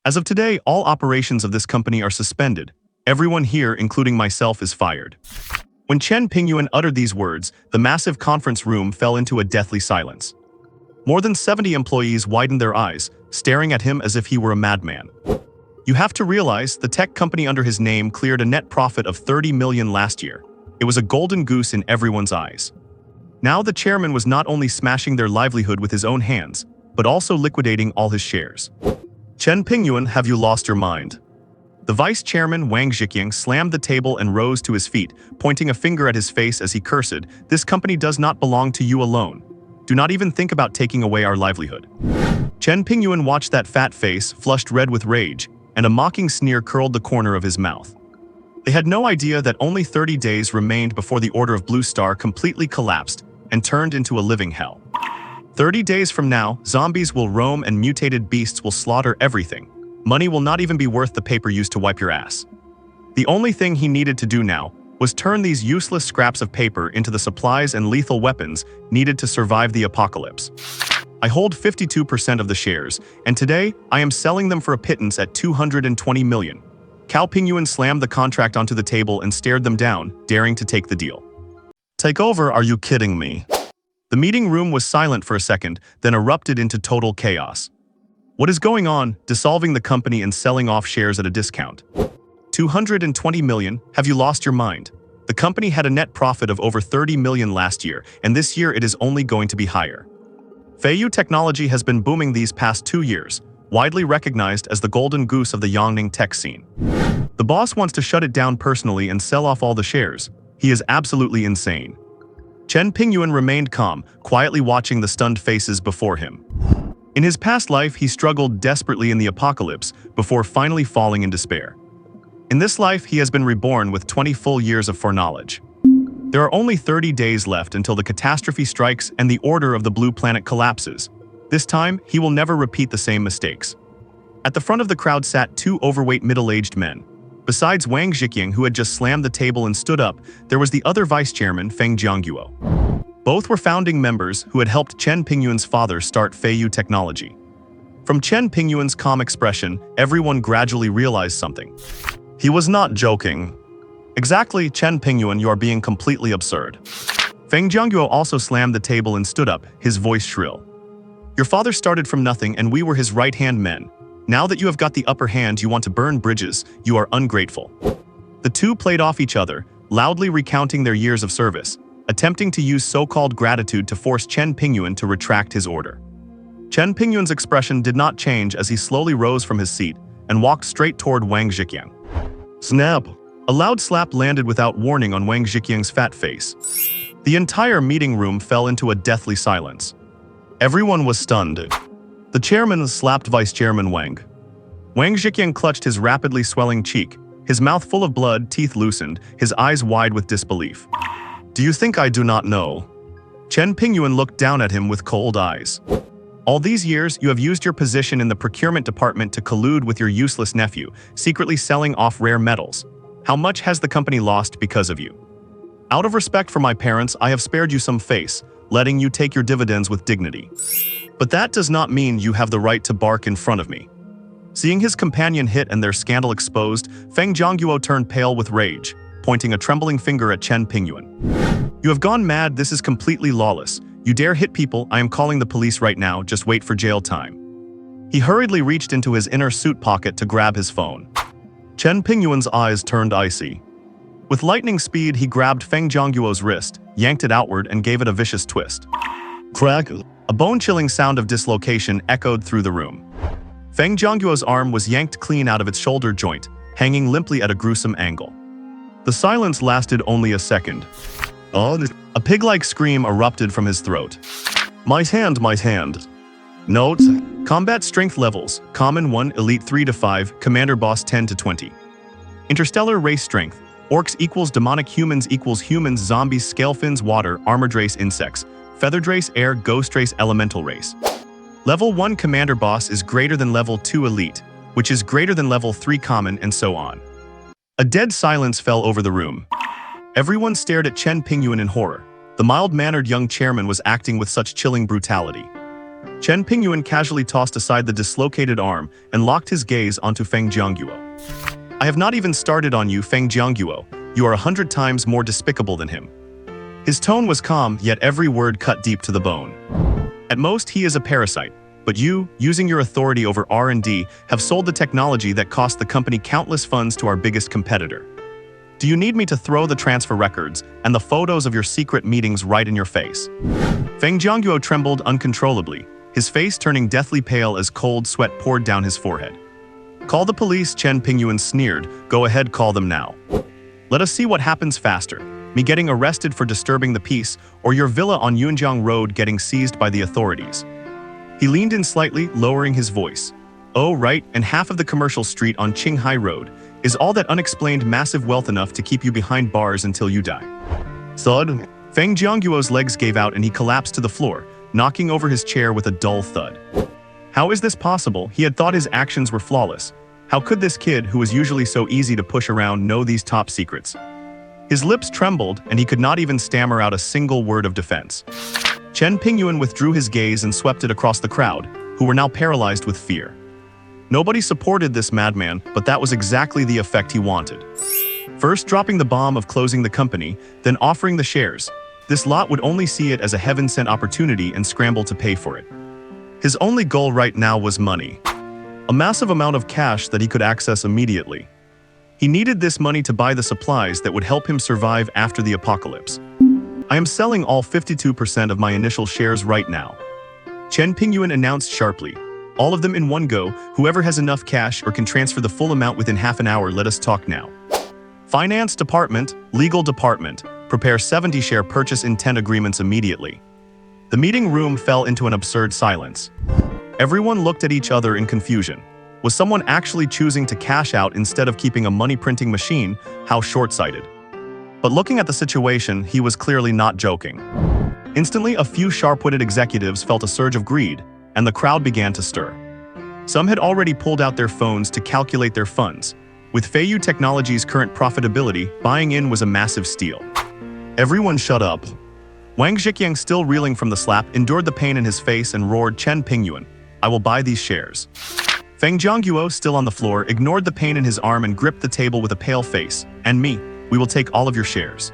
As of today, all operations of this company are suspended. Everyone here, including myself, is fired. When Chen Pingyuan uttered these words, the massive conference room fell into a deathly silence. More than 70 employees widened their eyes, staring at him as if he were a madman. You have to realize, the tech company under his name cleared a net profit of 30 million last year. It was a golden goose in everyone's eyes. Now the chairman was not only smashing their livelihood with his own hands, but also liquidating all his shares. Chen Pingyuan, have you lost your mind? The vice chairman Wang Zhiqiang slammed the table and rose to his feet, pointing a finger at his face as he cursed, "This company does not belong to you alone. Do not even think about taking away our livelihood." Chen Pingyuan watched that fat face, flushed red with rage, and a mocking sneer curled the corner of his mouth. They had no idea that only 30 days remained before the Order of Blue Star completely collapsed and turned into a living hell. 30 days from now, zombies will roam and mutated beasts will slaughter everything. Money will not even be worth the paper used to wipe your ass. The only thing he needed to do now was turn these useless scraps of paper into the supplies and lethal weapons needed to survive the apocalypse. I hold 52% of the shares, and today I am selling them for a pittance at 220 million. Cal Pingyuan slammed the contract onto the table and stared them down, daring to take the deal. Take over, are you kidding me? The meeting room was silent for a second, then erupted into total chaos. What is going on, dissolving the company and selling off shares at a discount? 220 million, have you lost your mind? The company had a net profit of over 30 million last year, and this year it is only going to be higher. Feiyu technology has been booming these past 2 years, widely recognized as the golden goose of the Yangning tech scene. The boss wants to shut it down personally and sell off all the shares. He is absolutely insane. Chen Pingyuan remained calm, quietly watching the stunned faces before him. In his past life, he struggled desperately in the apocalypse before finally falling in despair. In this life, he has been reborn with 20 full years of foreknowledge. There are only 30 days left until the catastrophe strikes and the order of the blue planet collapses. This time, he will never repeat the same mistakes. At the front of the crowd sat 2 overweight middle-aged men. Besides Wang Zhiqiang, who had just slammed the table and stood up, there was the other vice chairman, Feng Jiangguo. Both were founding members who had helped Chen Pingyuan's father start Feiyu Technology. From Chen Pingyuan's calm expression, everyone gradually realized something. He was not joking. Exactly, Chen Pingyuan, you are being completely absurd. Feng Jiangguo also slammed the table and stood up, his voice shrill. Your father started from nothing and we were his right-hand men. Now that you have got the upper hand, you want to burn bridges, you are ungrateful. The two played off each other, loudly recounting their years of service, attempting to use so-called gratitude to force Chen Pingyuan to retract his order. Chen Pingyuan's expression did not change as he slowly rose from his seat and walked straight toward Wang Zhiqiang. Snap! A loud slap landed without warning on Wang Zhiqiang's fat face. The entire meeting room fell into a deathly silence. Everyone was stunned. The chairman slapped Vice Chairman Wang. Wang Zhiqiang clutched his rapidly swelling cheek, his mouth full of blood, teeth loosened, his eyes wide with disbelief. Do you think I do not know? Chen Pingyuan looked down at him with cold eyes. All these years, you have used your position in the procurement department to collude with your useless nephew, secretly selling off rare metals. How much has the company lost because of you? Out of respect for my parents, I have spared you some face, letting you take your dividends with dignity. But that does not mean you have the right to bark in front of me. Seeing his companion hit and their scandal exposed, Feng Jiangguo turned pale with rage, pointing a trembling finger at Chen Pingyuan. You have gone mad, this is completely lawless. You dare hit people, I am calling the police right now, just wait for jail time. He hurriedly reached into his inner suit pocket to grab his phone. Chen Pingyuan's eyes turned icy. With lightning speed, he grabbed Feng Jiangguo's wrist, yanked it outward and gave it a vicious twist. Crack! A bone-chilling sound of dislocation echoed through the room. Feng Jiangguo's arm was yanked clean out of its shoulder joint, hanging limply at a gruesome angle. The silence lasted only a second. A pig-like scream erupted from his throat. My hand, my hand. Note: combat strength levels, common 1, elite 3 to 5, commander boss 10 to 20. Interstellar race strength, orcs equals demonic humans equals humans, zombies, scalefins, water, armored race, insects, feathered race, air, ghost race, elemental race. Level 1 commander boss is greater than level 2 elite, which is greater than level 3 common, and so on. A dead silence fell over the room. Everyone stared at Chen Pingyuan in horror. The mild-mannered young chairman was acting with such chilling brutality. Chen Pingyuan casually tossed aside the dislocated arm and locked his gaze onto Feng Jiangguo. I have not even started on you, Feng Jiangguo. You are 100 times more despicable than him. His tone was calm, yet every word cut deep to the bone. At most, he is a parasite, but you, using your authority over R&D, have sold the technology that cost the company countless funds to our biggest competitor. Do you need me to throw the transfer records and the photos of your secret meetings right in your face? Feng Jiangguo trembled uncontrollably, his face turning deathly pale as cold sweat poured down his forehead. Call the police, Chen Pingyuan sneered. Go ahead, call them now. Let us see what happens faster, me getting arrested for disturbing the peace, or your villa on Yunjiang Road getting seized by the authorities. He leaned in slightly, lowering his voice. Oh, right, and half of the commercial street on Qinghai Road. Is all that unexplained massive wealth enough to keep you behind bars until you die? Thud. Feng Jiangguo's legs gave out and he collapsed to the floor, knocking over his chair with a dull thud. How is this possible? He had thought his actions were flawless. How could this kid, who was usually so easy to push around, know these top secrets? His lips trembled, and he could not even stammer out a single word of defense. Chen Pingyuan withdrew his gaze and swept it across the crowd, who were now paralyzed with fear. Nobody supported this madman, but that was exactly the effect he wanted. First dropping the bomb of closing the company, then offering the shares. This lot would only see it as a heaven-sent opportunity and scramble to pay for it. His only goal right now was money. A massive amount of cash that he could access immediately. He needed this money to buy the supplies that would help him survive after the apocalypse. I am selling all 52% of my initial shares right now. Chen Pingyuan announced sharply. All of them in one go. Whoever has enough cash or can transfer the full amount within half an hour, let us talk now. Finance department, legal department, prepare 70 share purchase intent agreements immediately. The meeting room fell into an absurd silence. Everyone looked at each other in confusion. Was someone actually choosing to cash out instead of keeping a money-printing machine? How short-sighted. But looking at the situation, he was clearly not joking. Instantly, a few sharp-witted executives felt a surge of greed, and the crowd began to stir. Some had already pulled out their phones to calculate their funds. With Feiyu Technology's current profitability, buying in was a massive steal. Everyone shut up. Wang Zhiqiang, still reeling from the slap, endured the pain in his face and roared, Chen Pingyuan, I will buy these shares. Feng Jiangguo, still on the floor, ignored the pain in his arm and gripped the table with a pale face. And me, we will take all of your shares.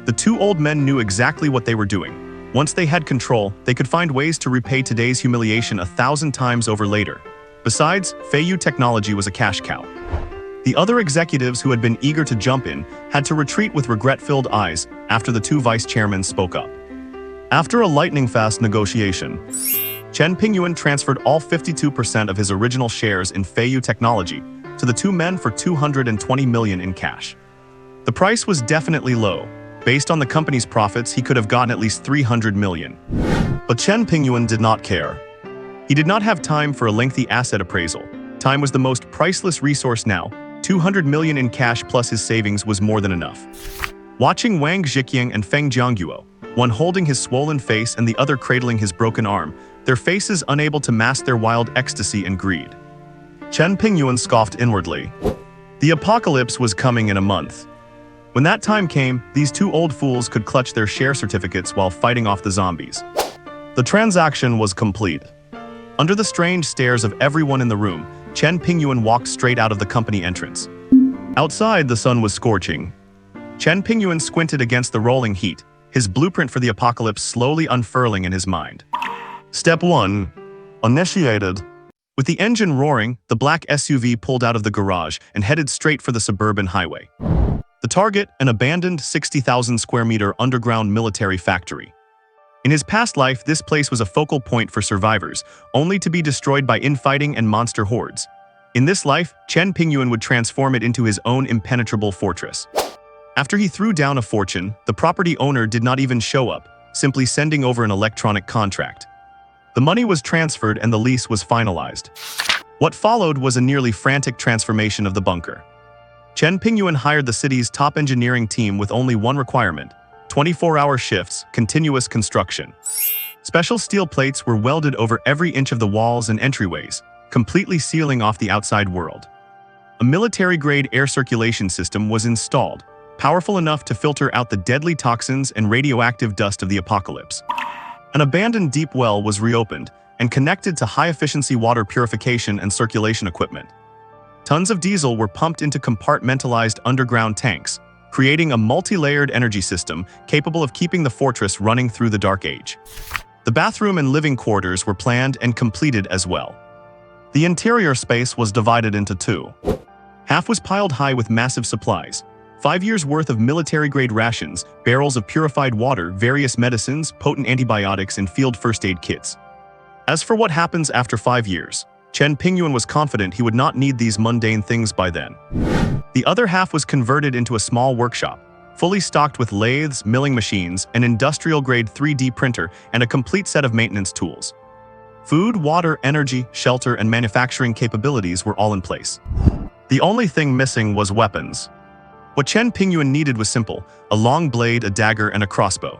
The two old men knew exactly what they were doing. Once they had control, they could find ways to repay today's humiliation 1,000 times over later. Besides, Feiyu Technology was a cash cow. The other executives who had been eager to jump in had to retreat with regret-filled eyes after the two vice-chairmen spoke up. After a lightning-fast negotiation, Chen Pingyuan transferred all 52% of his original shares in Feiyu Technology to the two men for 220 million in cash. The price was definitely low. Based on the company's profits, he could have gotten at least 300 million. But Chen Pingyuan did not care. He did not have time for a lengthy asset appraisal. Time was the most priceless resource now. 200 million in cash plus his savings was more than enough. Watching Wang Zhiqiang and Feng Jiangguo, one holding his swollen face and the other cradling his broken arm, their faces unable to mask their wild ecstasy and greed. Chen Pingyuan scoffed inwardly. The apocalypse was coming in a month. When that time came, these two old fools could clutch their share certificates while fighting off the zombies. The transaction was complete. Under the strange stares of everyone in the room, Chen Pingyuan walked straight out of the company entrance. Outside, the sun was scorching. Chen Pingyuan squinted against the rolling heat, his blueprint for the apocalypse slowly unfurling in his mind. Step 1. Initiated. With the engine roaring, the black SUV pulled out of the garage and headed straight for the suburban highway. The target, an abandoned 60,000 square meter underground military factory. In his past life, this place was a focal point for survivors, only to be destroyed by infighting and monster hordes. In this life, Chen Pingyuan would transform it into his own impenetrable fortress. After he threw down a fortune, the property owner did not even show up, simply sending over an electronic contract. The money was transferred and the lease was finalized. What followed was a nearly frantic transformation of the bunker. Chen Pingyuan hired the city's top engineering team with only one requirement: 24-hour shifts, continuous construction. Special steel plates were welded over every inch of the walls and entryways, completely sealing off the outside world. A military-grade air circulation system was installed, powerful enough to filter out the deadly toxins and radioactive dust of the apocalypse. An abandoned deep well was reopened, and connected to high-efficiency water purification and circulation equipment. Tons of diesel were pumped into compartmentalized underground tanks, creating a multi-layered energy system capable of keeping the fortress running through the Dark Age. The bathroom and living quarters were planned and completed as well. The interior space was divided into two. Half was piled high with massive supplies, 5 years' worth of military-grade rations, barrels of purified water, various medicines, potent antibiotics, and field first aid kits. As for what happens after 5 years, Chen Pingyuan was confident he would not need these mundane things by then. The other half was converted into a small workshop, fully stocked with lathes, milling machines, an industrial-grade 3D printer, and a complete set of maintenance tools. Food, water, energy, shelter, and manufacturing capabilities were all in place. The only thing missing was weapons. What Chen Pingyuan needed was simple: a long blade, a dagger, and a crossbow.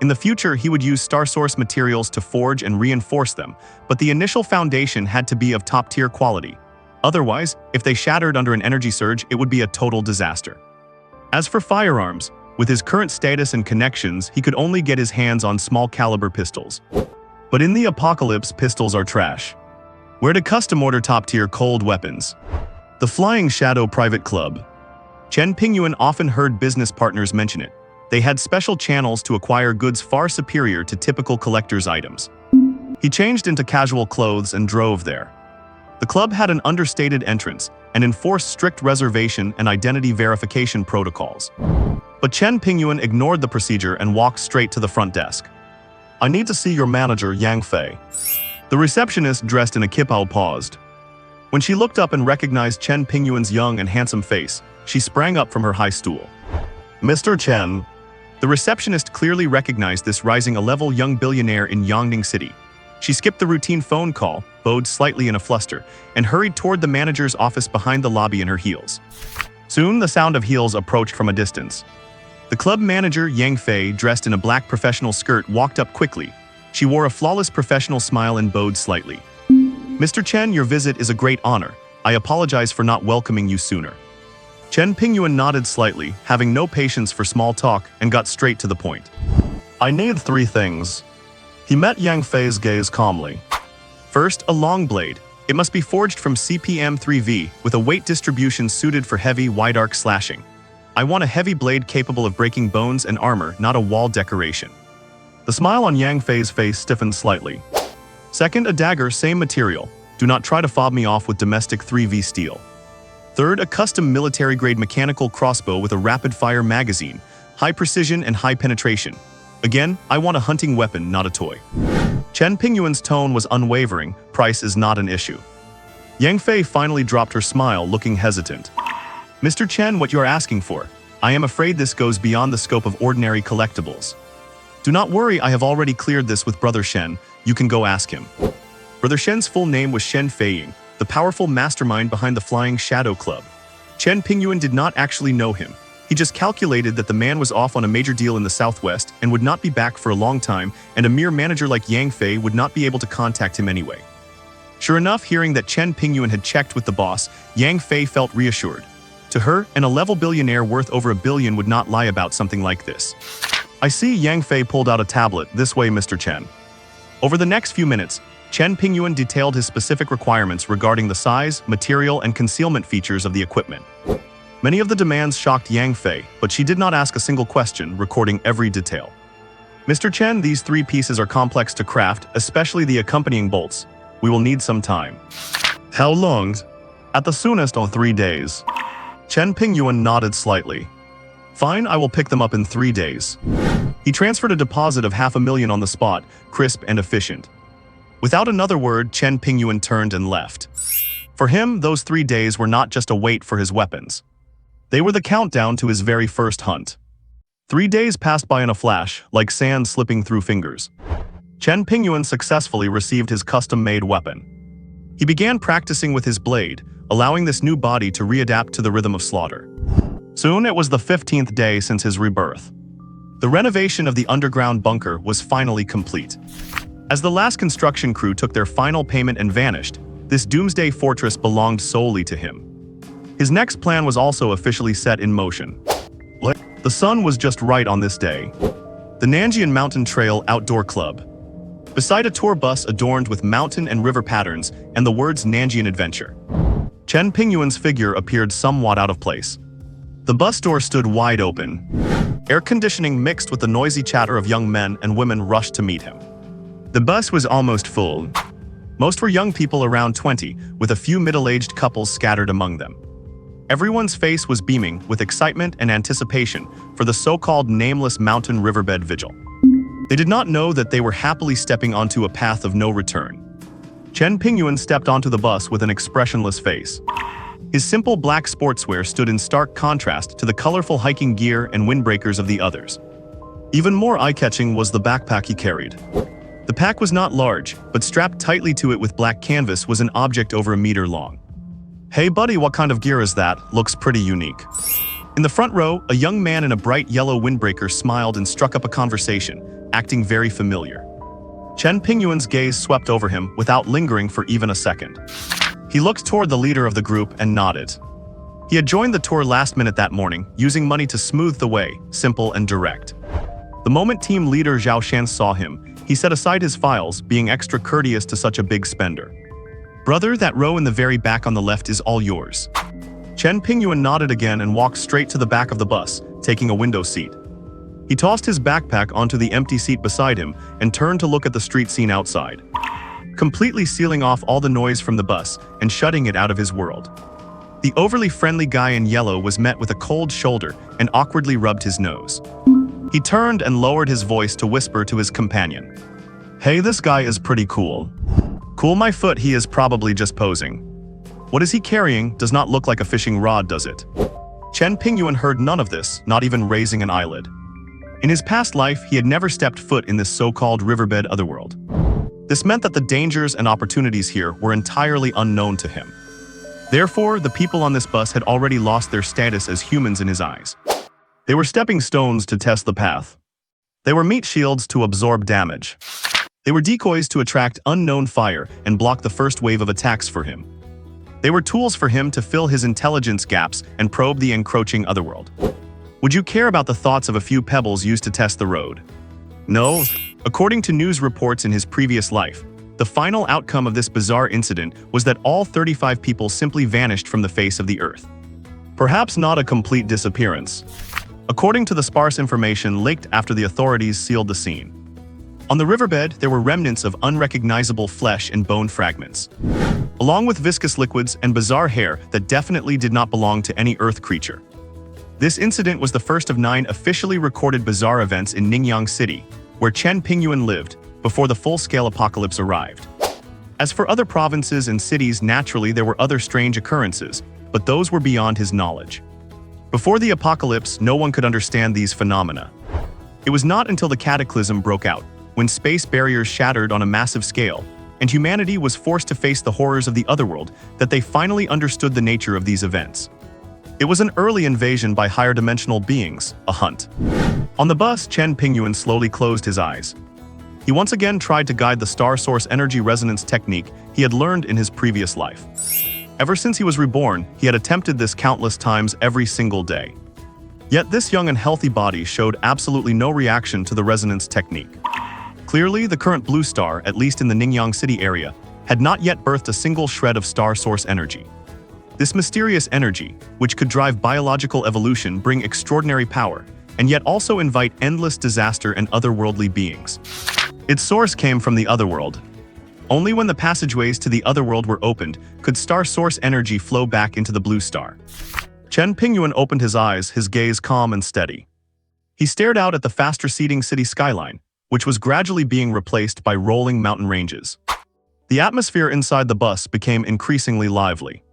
In the future, he would use star source materials to forge and reinforce them, but the initial foundation had to be of top-tier quality. Otherwise, if they shattered under an energy surge, it would be a total disaster. As for firearms, with his current status and connections, he could only get his hands on small-caliber pistols. But in the apocalypse, pistols are trash. Where to custom order top-tier cold weapons? The Flying Shadow Private Club. Chen Pingyuan often heard business partners mention it. They had special channels to acquire goods far superior to typical collector's items. He changed into casual clothes and drove there. The club had an understated entrance and enforced strict reservation and identity verification protocols. But Chen Pingyuan ignored the procedure and walked straight to the front desk. "I need to see your manager, Yang Fei." The receptionist, dressed in a kipao, paused. When she looked up and recognized Chen Pingyuan's young and handsome face, she sprang up from her high stool. "Mr. Chen." The receptionist clearly recognized this rising-a-level young billionaire in Yangning City. She skipped the routine phone call, bowed slightly in a fluster, and hurried toward the manager's office behind the lobby in her heels. Soon, the sound of heels approached from a distance. The club manager, Yang Fei, dressed in a black professional skirt, walked up quickly. She wore a flawless professional smile and bowed slightly. "Mr. Chen, your visit is a great honor. I apologize for not welcoming you sooner." Chen Pingyuan nodded slightly, having no patience for small talk, and got straight to the point. "I need 3 things." He met Yang Fei's gaze calmly. First, a long blade. It must be forged from CPM3V with a weight distribution suited for heavy, wide-arc slashing. "I want a heavy blade capable of breaking bones and armor, not a wall decoration." The smile on Yang Fei's face stiffened slightly. Second, a dagger, same material. Do not try to fob me off with domestic 3V steel. Third, a custom military-grade mechanical crossbow with a rapid-fire magazine, high precision and high penetration. Again, I want a hunting weapon, not a toy. Chen Pingyuan's tone was unwavering. Price is not an issue. Yang Fei finally dropped her smile, looking hesitant. "Mr. Chen, what you are asking for? I am afraid this goes beyond the scope of ordinary collectibles." "Do not worry, I have already cleared this with Brother Shen. You can go ask him." Brother Shen's full name was Shen Feiying, the powerful mastermind behind the Flying Shadow Club. Chen Pingyuan did not actually know him. He just calculated that the man was off on a major deal in the southwest and would not be back for a long time, and a mere manager like Yang Fei would not be able to contact him anyway. Sure enough, hearing that Chen Pingyuan had checked with the boss, Yang Fei felt reassured. To her, an A-level billionaire worth over $1 billion would not lie about something like this. "I see." Yang Fei pulled out a tablet. "This way, Mr. Chen." Over the next few minutes, Chen Pingyuan detailed his specific requirements regarding the size, material, and concealment features of the equipment. Many of the demands shocked Yang Fei, but she did not ask a single question, recording every detail. "Mr. Chen, these 3 pieces are complex to craft, especially the accompanying bolts. We will need some time." "How long?" "At the soonest, 3 days." Chen Pingyuan nodded slightly. "Fine, I will pick them up in 3 days." He transferred a deposit of $500,000 on the spot, crisp and efficient. Without another word, Chen Pingyuan turned and left. For him, those 3 days were not just a wait for his weapons. They were the countdown to his very first hunt. 3 days passed by in a flash, like sand slipping through fingers. Chen Pingyuan successfully received his custom-made weapon. He began practicing with his blade, allowing this new body to readapt to the rhythm of slaughter. Soon it was the 15th day since his rebirth. The renovation of the underground bunker was finally complete. As the last construction crew took their final payment and vanished, this doomsday fortress belonged solely to him. His next plan was also officially set in motion. The sun was just right on this day. The Nanjian Mountain Trail Outdoor Club. beside a tour bus adorned with mountain and river patterns and the words Nanjian Adventure. Chen Pingyuan's figure appeared somewhat out of place. The bus door stood wide open. Air conditioning mixed with the noisy chatter of young men and women rushed to meet him. The bus was almost full. Most were young people around 20, with a few middle-aged couples scattered among them. Everyone's face was beaming with excitement and anticipation for the so-called nameless mountain riverbed vigil. They did not know that they were happily stepping onto a path of no return. Chen Pingyuan stepped onto the bus with an expressionless face. His simple black sportswear stood in stark contrast to the colorful hiking gear and windbreakers of the others. Even more eye-catching was the backpack he carried. The pack was not large, but strapped tightly to it with black canvas was an object over a meter long. "Hey buddy, what kind of gear is that? Looks pretty unique." In the front row, a young man in a bright yellow windbreaker smiled and struck up a conversation, acting very familiar. Chen Pingyuan's gaze swept over him without lingering for even a second. He looked toward the leader of the group and nodded. He had joined the tour last minute that morning, using money to smooth the way, simple and direct. The moment team leader Zhao Shan saw him, he set aside his files, being extra courteous to such a big spender. "Brother, that row in the very back on the left is all yours." Chen Pingyuan nodded again and walked straight to the back of the bus, taking a window seat. He tossed his backpack onto the empty seat beside him and turned to look at the street scene outside, completely sealing off all the noise from the bus and shutting it out of his world. The overly friendly guy in yellow was met with a cold shoulder and awkwardly rubbed his nose. He turned and lowered his voice to whisper to his companion. "Hey, this guy is pretty cool." "Cool my foot, he is probably just posing." "What is he carrying? Does not look like a fishing rod, does it?" Chen Pingyuan heard none of this, not even raising an eyelid. In his past life, he had never stepped foot in this so-called riverbed otherworld. This meant that the dangers and opportunities here were entirely unknown to him. Therefore, the people on this bus had already lost their status as humans in his eyes. They were stepping stones to test the path. They were meat shields to absorb damage. They were decoys to attract unknown fire and block the first wave of attacks for him. They were tools for him to fill his intelligence gaps and probe the encroaching otherworld. Would you care about the thoughts of a few pebbles used to test the road? No. According to news reports in his previous life, the final outcome of this bizarre incident was that all 35 people simply vanished from the face of the earth. Perhaps not a complete disappearance, according to the sparse information leaked after the authorities sealed the scene. On the riverbed, there were remnants of unrecognizable flesh and bone fragments, along with viscous liquids and bizarre hair that definitely did not belong to any earth creature. This incident was the first of 9 officially recorded bizarre events in Ningyang City, where Chen Pingyuan lived, before the full-scale apocalypse arrived. As for other provinces and cities, naturally there were other strange occurrences, but those were beyond his knowledge. Before the apocalypse, no one could understand these phenomena. It was not until the cataclysm broke out, when space barriers shattered on a massive scale, and humanity was forced to face the horrors of the otherworld, that they finally understood the nature of these events. It was an early invasion by higher-dimensional beings, a hunt. On the bus, Chen Pingyuan slowly closed his eyes. He once again tried to guide the star source energy resonance technique he had learned in his previous life. Ever since he was reborn, he had attempted this countless times every single day. Yet this young and healthy body showed absolutely no reaction to the resonance technique. Clearly, the current blue star, at least in the Ningyang City area, had not yet birthed a single shred of star source energy. This mysterious energy, which could drive biological evolution, bring extraordinary power, and yet also invite endless disaster and otherworldly beings. Its source came from the otherworld. Only when the passageways to the otherworld were opened could star source energy flow back into the blue star. Chen Pingyuan opened his eyes, his gaze calm and steady. He stared out at the fast-receding city skyline, which was gradually being replaced by rolling mountain ranges. The atmosphere inside the bus became increasingly lively.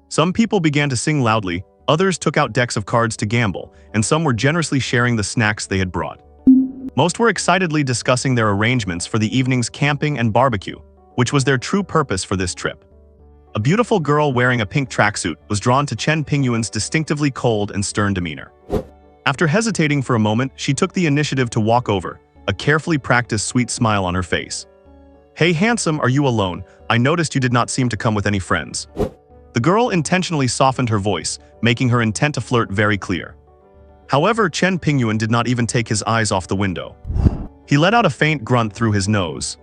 Some people began to sing loudly, others took out decks of cards to gamble, and some were generously sharing the snacks they had brought. Most were excitedly discussing their arrangements for the evening's camping and barbecue, which was their true purpose for this trip. A beautiful girl wearing a pink tracksuit was drawn to Chen Pingyuan's distinctively cold and stern demeanor. After hesitating for a moment, she took the initiative to walk over, a carefully practiced sweet smile on her face. "Hey handsome, are you alone? I noticed you did not seem to come with any friends." The girl intentionally softened her voice, making her intent to flirt very clear. However, Chen Pingyuan did not even take his eyes off the window. He let out a faint grunt through his nose.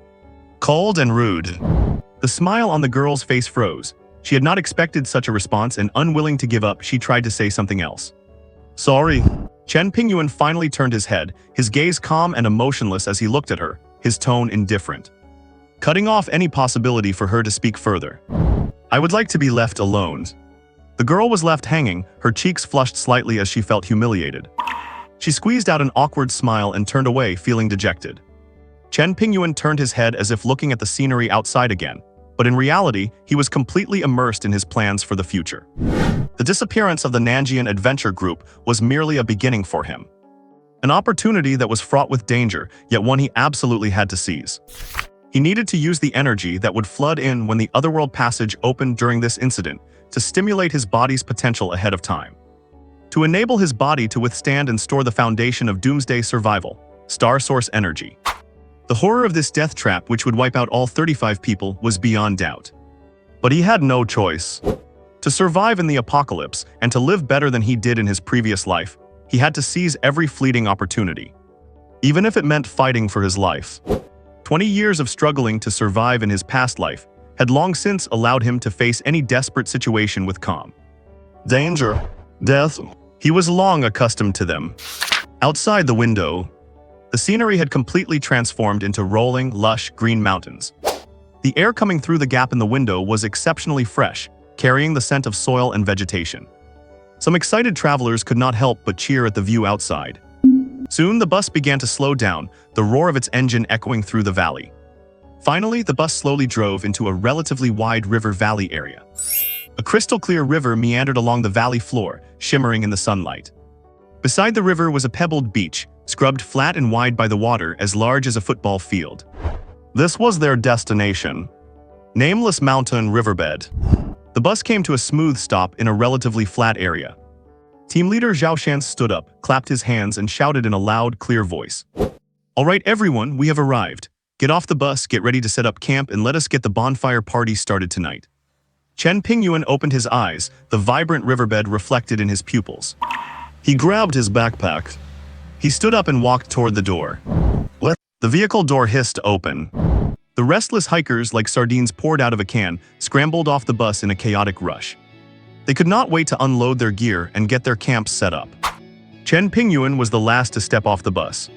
Cold and rude. The smile on the girl's face froze. She had not expected such a response, and unwilling to give up, she tried to say something else. Sorry. Chen Pingyuan finally turned his head, his gaze calm and emotionless as he looked at her, his tone indifferent, cutting off any possibility for her to speak further. I would like to be left alone. The girl was left hanging, her cheeks flushed slightly as she felt humiliated. She squeezed out an awkward smile and turned away, feeling dejected. Chen Pingyuan turned his head as if looking at the scenery outside again, but in reality, he was completely immersed in his plans for the future. The disappearance of the Nanjian adventure group was merely a beginning for him. An opportunity that was fraught with danger, yet one he absolutely had to seize. He needed to use the energy that would flood in when the otherworld passage opened during this incident to stimulate his body's potential ahead of time. To enable his body to withstand and store the foundation of doomsday survival, star source energy. The horror of this death trap, which would wipe out all 35 people, was beyond doubt. But he had no choice. To survive in the apocalypse and to live better than he did in his previous life, he had to seize every fleeting opportunity, even if it meant fighting for his life. 20 years of struggling to survive in his past life had long since allowed him to face any desperate situation with calm. Danger, death, he was long accustomed to them. Outside the window, the scenery had completely transformed into rolling, lush, green mountains. The air coming through the gap in the window was exceptionally fresh, carrying the scent of soil and vegetation. Some excited travelers could not help but cheer at the view outside. Soon the bus began to slow down, the roar of its engine echoing through the valley. Finally, the bus slowly drove into a relatively wide river valley area. A crystal-clear river meandered along the valley floor, shimmering in the sunlight. Beside the river was a pebbled beach, scrubbed flat and wide by the water as large as a football field. This was their destination. Nameless mountain riverbed. The bus came to a smooth stop in a relatively flat area. Team leader Zhao Shan stood up, clapped his hands, and shouted in a loud, clear voice. All right, everyone, we have arrived. Get off the bus, get ready to set up camp, and let us get the bonfire party started tonight. Chen Pingyuan opened his eyes, the vibrant riverbed reflected in his pupils. He grabbed his backpack. He stood up and walked toward the door. The vehicle door hissed open. The restless hikers, like sardines poured out of a can, scrambled off the bus in a chaotic rush. They could not wait to unload their gear and get their camps set up. Chen Pingyuan was the last to step off the bus.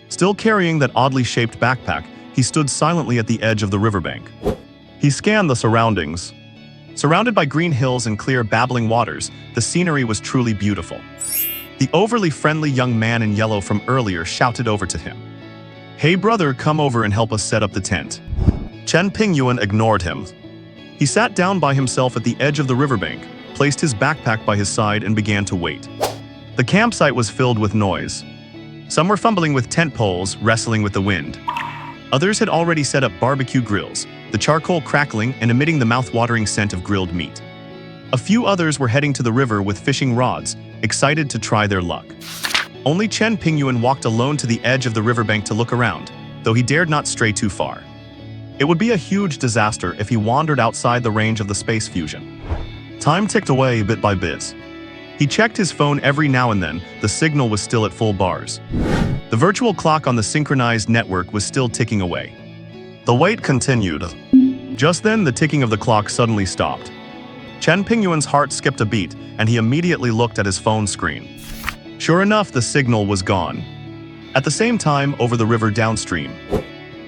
Still carrying that oddly shaped backpack, he stood silently at the edge of the riverbank. He scanned the surroundings. Surrounded by green hills and clear, babbling waters, the scenery was truly beautiful. The overly friendly young man in yellow from earlier shouted over to him. Hey brother, come over and help us set up the tent. Chen Pingyuan ignored him. He sat down by himself at the edge of the riverbank, placed his backpack by his side, and began to wait. The campsite was filled with noise. Some were fumbling with tent poles, wrestling with the wind. Others had already set up barbecue grills, the charcoal crackling and emitting the mouth-watering scent of grilled meat. A few others were heading to the river with fishing rods, excited to try their luck. Only Chen Pingyuan walked alone to the edge of the riverbank to look around, though he dared not stray too far. It would be a huge disaster if he wandered outside the range of the space fusion. Time ticked away bit by bit. He checked his phone every now and then, the signal was still at full bars. The virtual clock on the synchronized network was still ticking away. The wait continued. Just then, the ticking of the clock suddenly stopped. Chen Pingyuan's heart skipped a beat, and he immediately looked at his phone screen. Sure enough, the signal was gone. At the same time, over the river downstream,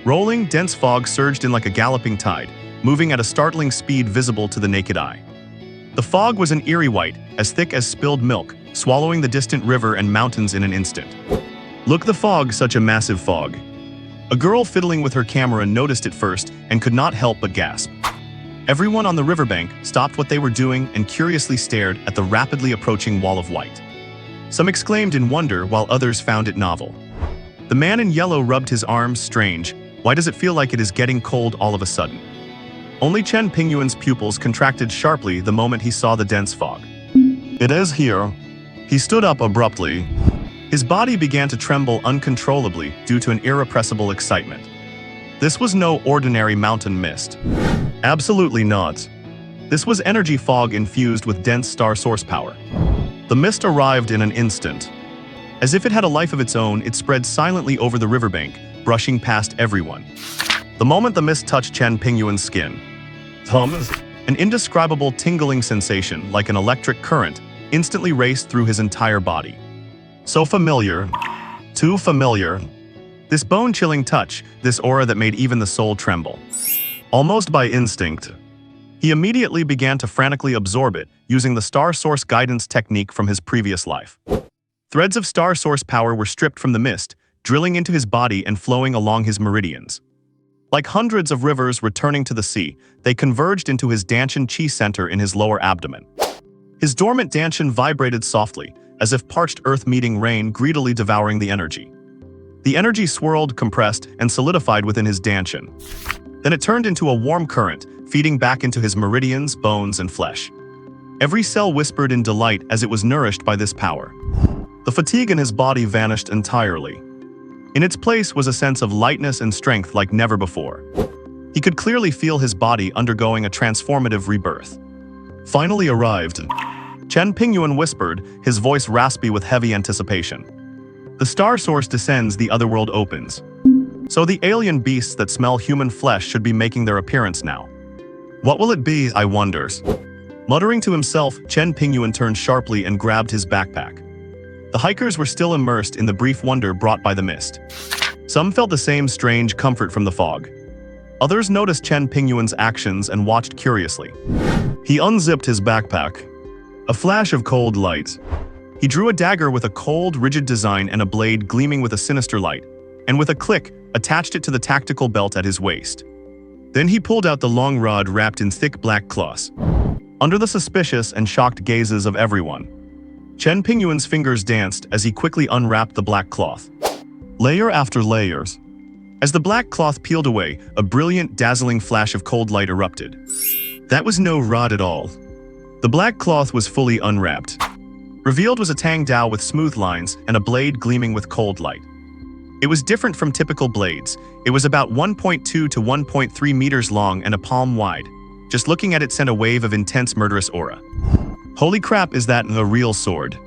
rolling, dense fog surged in like a galloping tide, moving at a startling speed visible to the naked eye. The fog was an eerie white, as thick as spilled milk, swallowing the distant river and mountains in an instant. Look, the fog, such a massive fog. A girl fiddling with her camera noticed it first and could not help but gasp. Everyone on the riverbank stopped what they were doing and curiously stared at the rapidly approaching wall of white. Some exclaimed in wonder while others found it novel. The man in yellow rubbed his arms. Strange, why does it feel like it is getting cold all of a sudden? Only Chen Pingyuan's pupils contracted sharply the moment he saw the dense fog. It is here. He stood up abruptly. His body began to tremble uncontrollably due to an irrepressible excitement. This was no ordinary mountain mist. Absolutely not. This was energy fog infused with dense star source power. The mist arrived in an instant. As if it had a life of its own, it spread silently over the riverbank, brushing past everyone. The moment the mist touched Chen Pingyuan's skin, an indescribable tingling sensation like an electric current instantly raced through his entire body. So familiar, too familiar. This bone-chilling touch, this aura that made even the soul tremble. Almost by instinct, he immediately began to frantically absorb it, using the star source guidance technique from his previous life. Threads of star source power were stripped from the mist, drilling into his body and flowing along his meridians. Like hundreds of rivers returning to the sea, they converged into his Danshan chi center in his lower abdomen. His dormant Danshan vibrated softly, as if parched earth meeting rain greedily devouring the energy. The energy swirled, compressed, and solidified within his Danshan. Then it turned into a warm current, feeding back into his meridians, bones, and flesh. Every cell whispered in delight as it was nourished by this power. The fatigue in his body vanished entirely. In its place was a sense of lightness and strength like never before. He could clearly feel his body undergoing a transformative rebirth. Finally arrived, Chen Pingyuan whispered, his voice raspy with heavy anticipation. The star source descends, the otherworld opens. So the alien beasts that smell human flesh should be making their appearance now. What will it be, I wonders? Muttering to himself, Chen Pingyuan turned sharply and grabbed his backpack. The hikers were still immersed in the brief wonder brought by the mist. Some felt the same strange comfort from the fog. Others noticed Chen Pingyuan's actions and watched curiously. He unzipped his backpack. A flash of cold light. He drew a dagger with a cold, rigid design and a blade gleaming with a sinister light, and with a click, attached it to the tactical belt at his waist. Then he pulled out the long rod wrapped in thick black cloths. Under the suspicious and shocked gazes of everyone, Chen Pingyuan's fingers danced as he quickly unwrapped the black cloth. Layer after layers. As the black cloth peeled away, a brilliant, dazzling flash of cold light erupted. That was no rod at all. The black cloth was fully unwrapped. Revealed was a tang dao with smooth lines and a blade gleaming with cold light. It was different from typical blades. It was about 1.2 to 1.3 meters long and a palm wide. Just looking at it sent a wave of intense murderous aura. Holy crap, is that a real sword?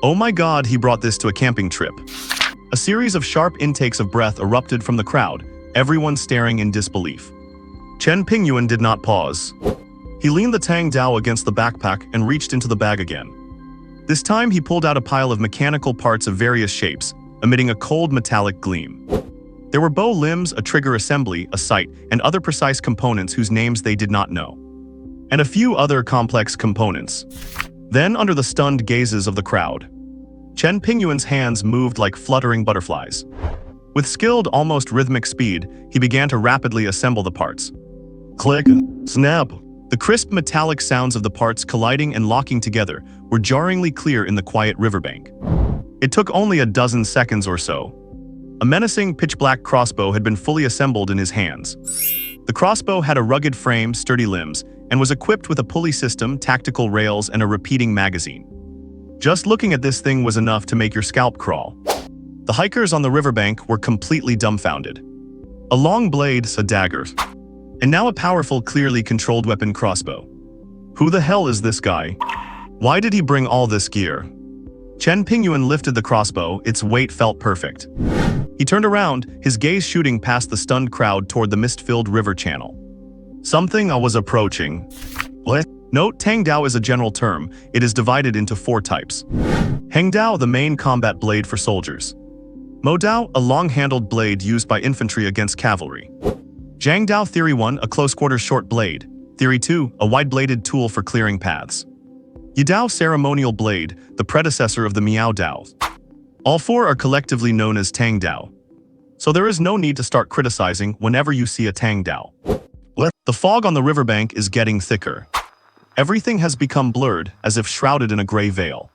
Oh my god, he brought this to a camping trip. A series of sharp intakes of breath erupted from the crowd, everyone staring in disbelief. Chen Pingyuan did not pause. He leaned the tang dao against the backpack and reached into the bag again. This time he pulled out a pile of mechanical parts of various shapes, emitting a cold metallic gleam. There were bow limbs, a trigger assembly, a sight, and other precise components whose names they did not know. And a few other complex components. Then, under the stunned gazes of the crowd, Chen Pingyuan's hands moved like fluttering butterflies. With skilled, almost rhythmic speed, he began to rapidly assemble the parts. Click, snap. The crisp metallic sounds of the parts colliding and locking together were jarringly clear in the quiet riverbank. It took only a dozen seconds or so. A menacing, pitch-black crossbow had been fully assembled in his hands. The crossbow had a rugged frame, sturdy limbs, and was equipped with a pulley system, tactical rails, and a repeating magazine. Just looking at this thing was enough to make your scalp crawl. The hikers on the riverbank were completely dumbfounded. A long blade, a dagger, and now a powerful, clearly controlled weapon crossbow. Who the hell is this guy? Why did he bring all this gear? Chen Pingyuan lifted the crossbow, its weight felt perfect. He turned around, his gaze shooting past the stunned crowd toward the mist-filled river channel. Something was approaching. What? Note, Tang Dao is a general term. It is divided into 4 types. Heng Dao, the main combat blade for soldiers. Mo Dao, a long-handled blade used by infantry against cavalry. Zhang Dao Theory 1, a close-quarters short blade. Theory 2, a wide-bladed tool for clearing paths. Yi Dao Ceremonial Blade, the predecessor of the Miao Dao. All 4 are collectively known as Tang Dao. So there is no need to start criticizing whenever you see a Tang Dao. The fog on the riverbank is getting thicker. Everything has become blurred, as if shrouded in a gray veil.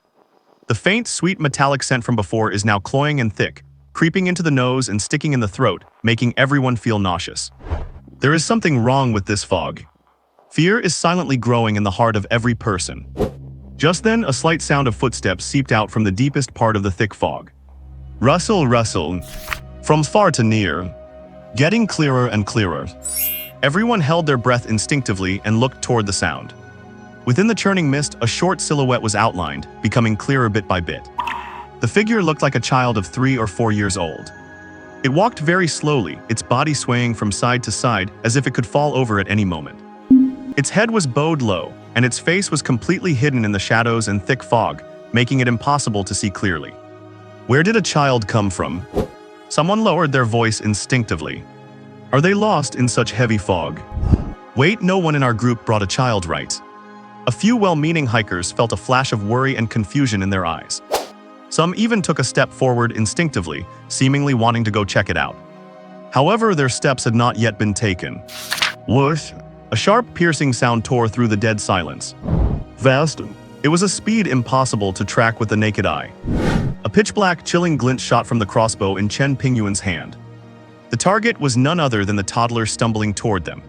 The faint, sweet metallic scent from before is now cloying and thick, creeping into the nose and sticking in the throat, making everyone feel nauseous. There is something wrong with this fog. Fear is silently growing in the heart of every person. Just then, a slight sound of footsteps seeped out from the deepest part of the thick fog. Rustle, rustle. From far to near. Getting clearer and clearer. Everyone held their breath instinctively and looked toward the sound. Within the churning mist, a short silhouette was outlined, becoming clearer bit by bit. The figure looked like a child of 3 or 4 years old. It walked very slowly, its body swaying from side to side as if it could fall over at any moment. Its head was bowed low, and its face was completely hidden in the shadows and thick fog, making it impossible to see clearly. Where did a child come from? Someone lowered their voice instinctively. Are they lost in such heavy fog? Wait, no one in our group brought a child, right? A few well-meaning hikers felt a flash of worry and confusion in their eyes. Some even took a step forward instinctively, seemingly wanting to go check it out. However, their steps had not yet been taken. Whoosh! A sharp, piercing sound tore through the dead silence. Vast. It was a speed impossible to track with the naked eye. A pitch-black, chilling glint shot from the crossbow in Chen Pingyuan's hand. The target was none other than the toddler stumbling toward them.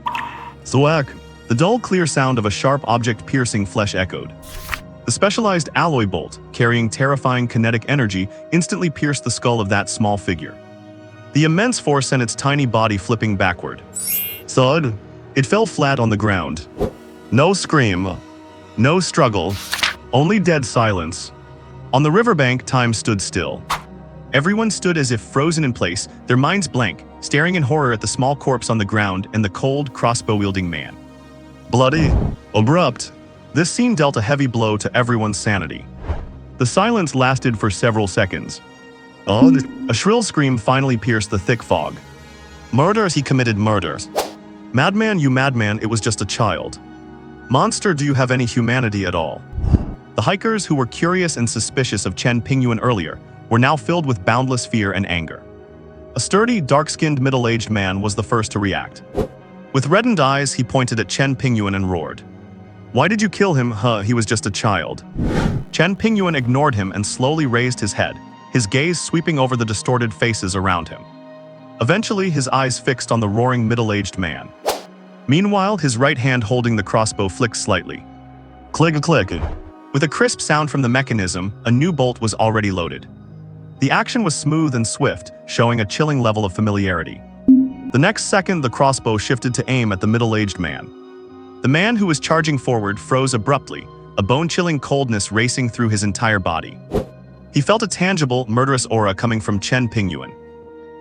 Thwack! The dull, clear sound of a sharp object piercing flesh echoed. The specialized alloy bolt, carrying terrifying kinetic energy, instantly pierced the skull of that small figure. The immense force sent its tiny body flipping backward. Thud! It fell flat on the ground. No scream. No struggle. Only dead silence. On the riverbank, time stood still. Everyone stood as if frozen in place, their minds blank, staring in horror at the small corpse on the ground and the cold, crossbow-wielding man. Bloody. Abrupt. This scene dealt a heavy blow to everyone's sanity. The silence lasted for several seconds. A shrill scream finally pierced the thick fog. Murders, he committed murders. Madman, you madman, it was just a child. Monster, do you have any humanity at all? The hikers, who were curious and suspicious of Chen Pingyuan earlier, were now filled with boundless fear and anger. A sturdy, dark-skinned middle-aged man was the first to react. With reddened eyes, he pointed at Chen Pingyuan and roared. Why did you kill him? He was just a child. Chen Pingyuan ignored him and slowly raised his head, his gaze sweeping over the distorted faces around him. Eventually, his eyes fixed on the roaring middle-aged man. Meanwhile, his right hand holding the crossbow flicked slightly. Click-a-click. With a crisp sound from the mechanism, a new bolt was already loaded. The action was smooth and swift, showing a chilling level of familiarity. The next second, the crossbow shifted to aim at the middle-aged man. The man who was charging forward froze abruptly, a bone-chilling coldness racing through his entire body. He felt a tangible, murderous aura coming from Chen Pingyuan.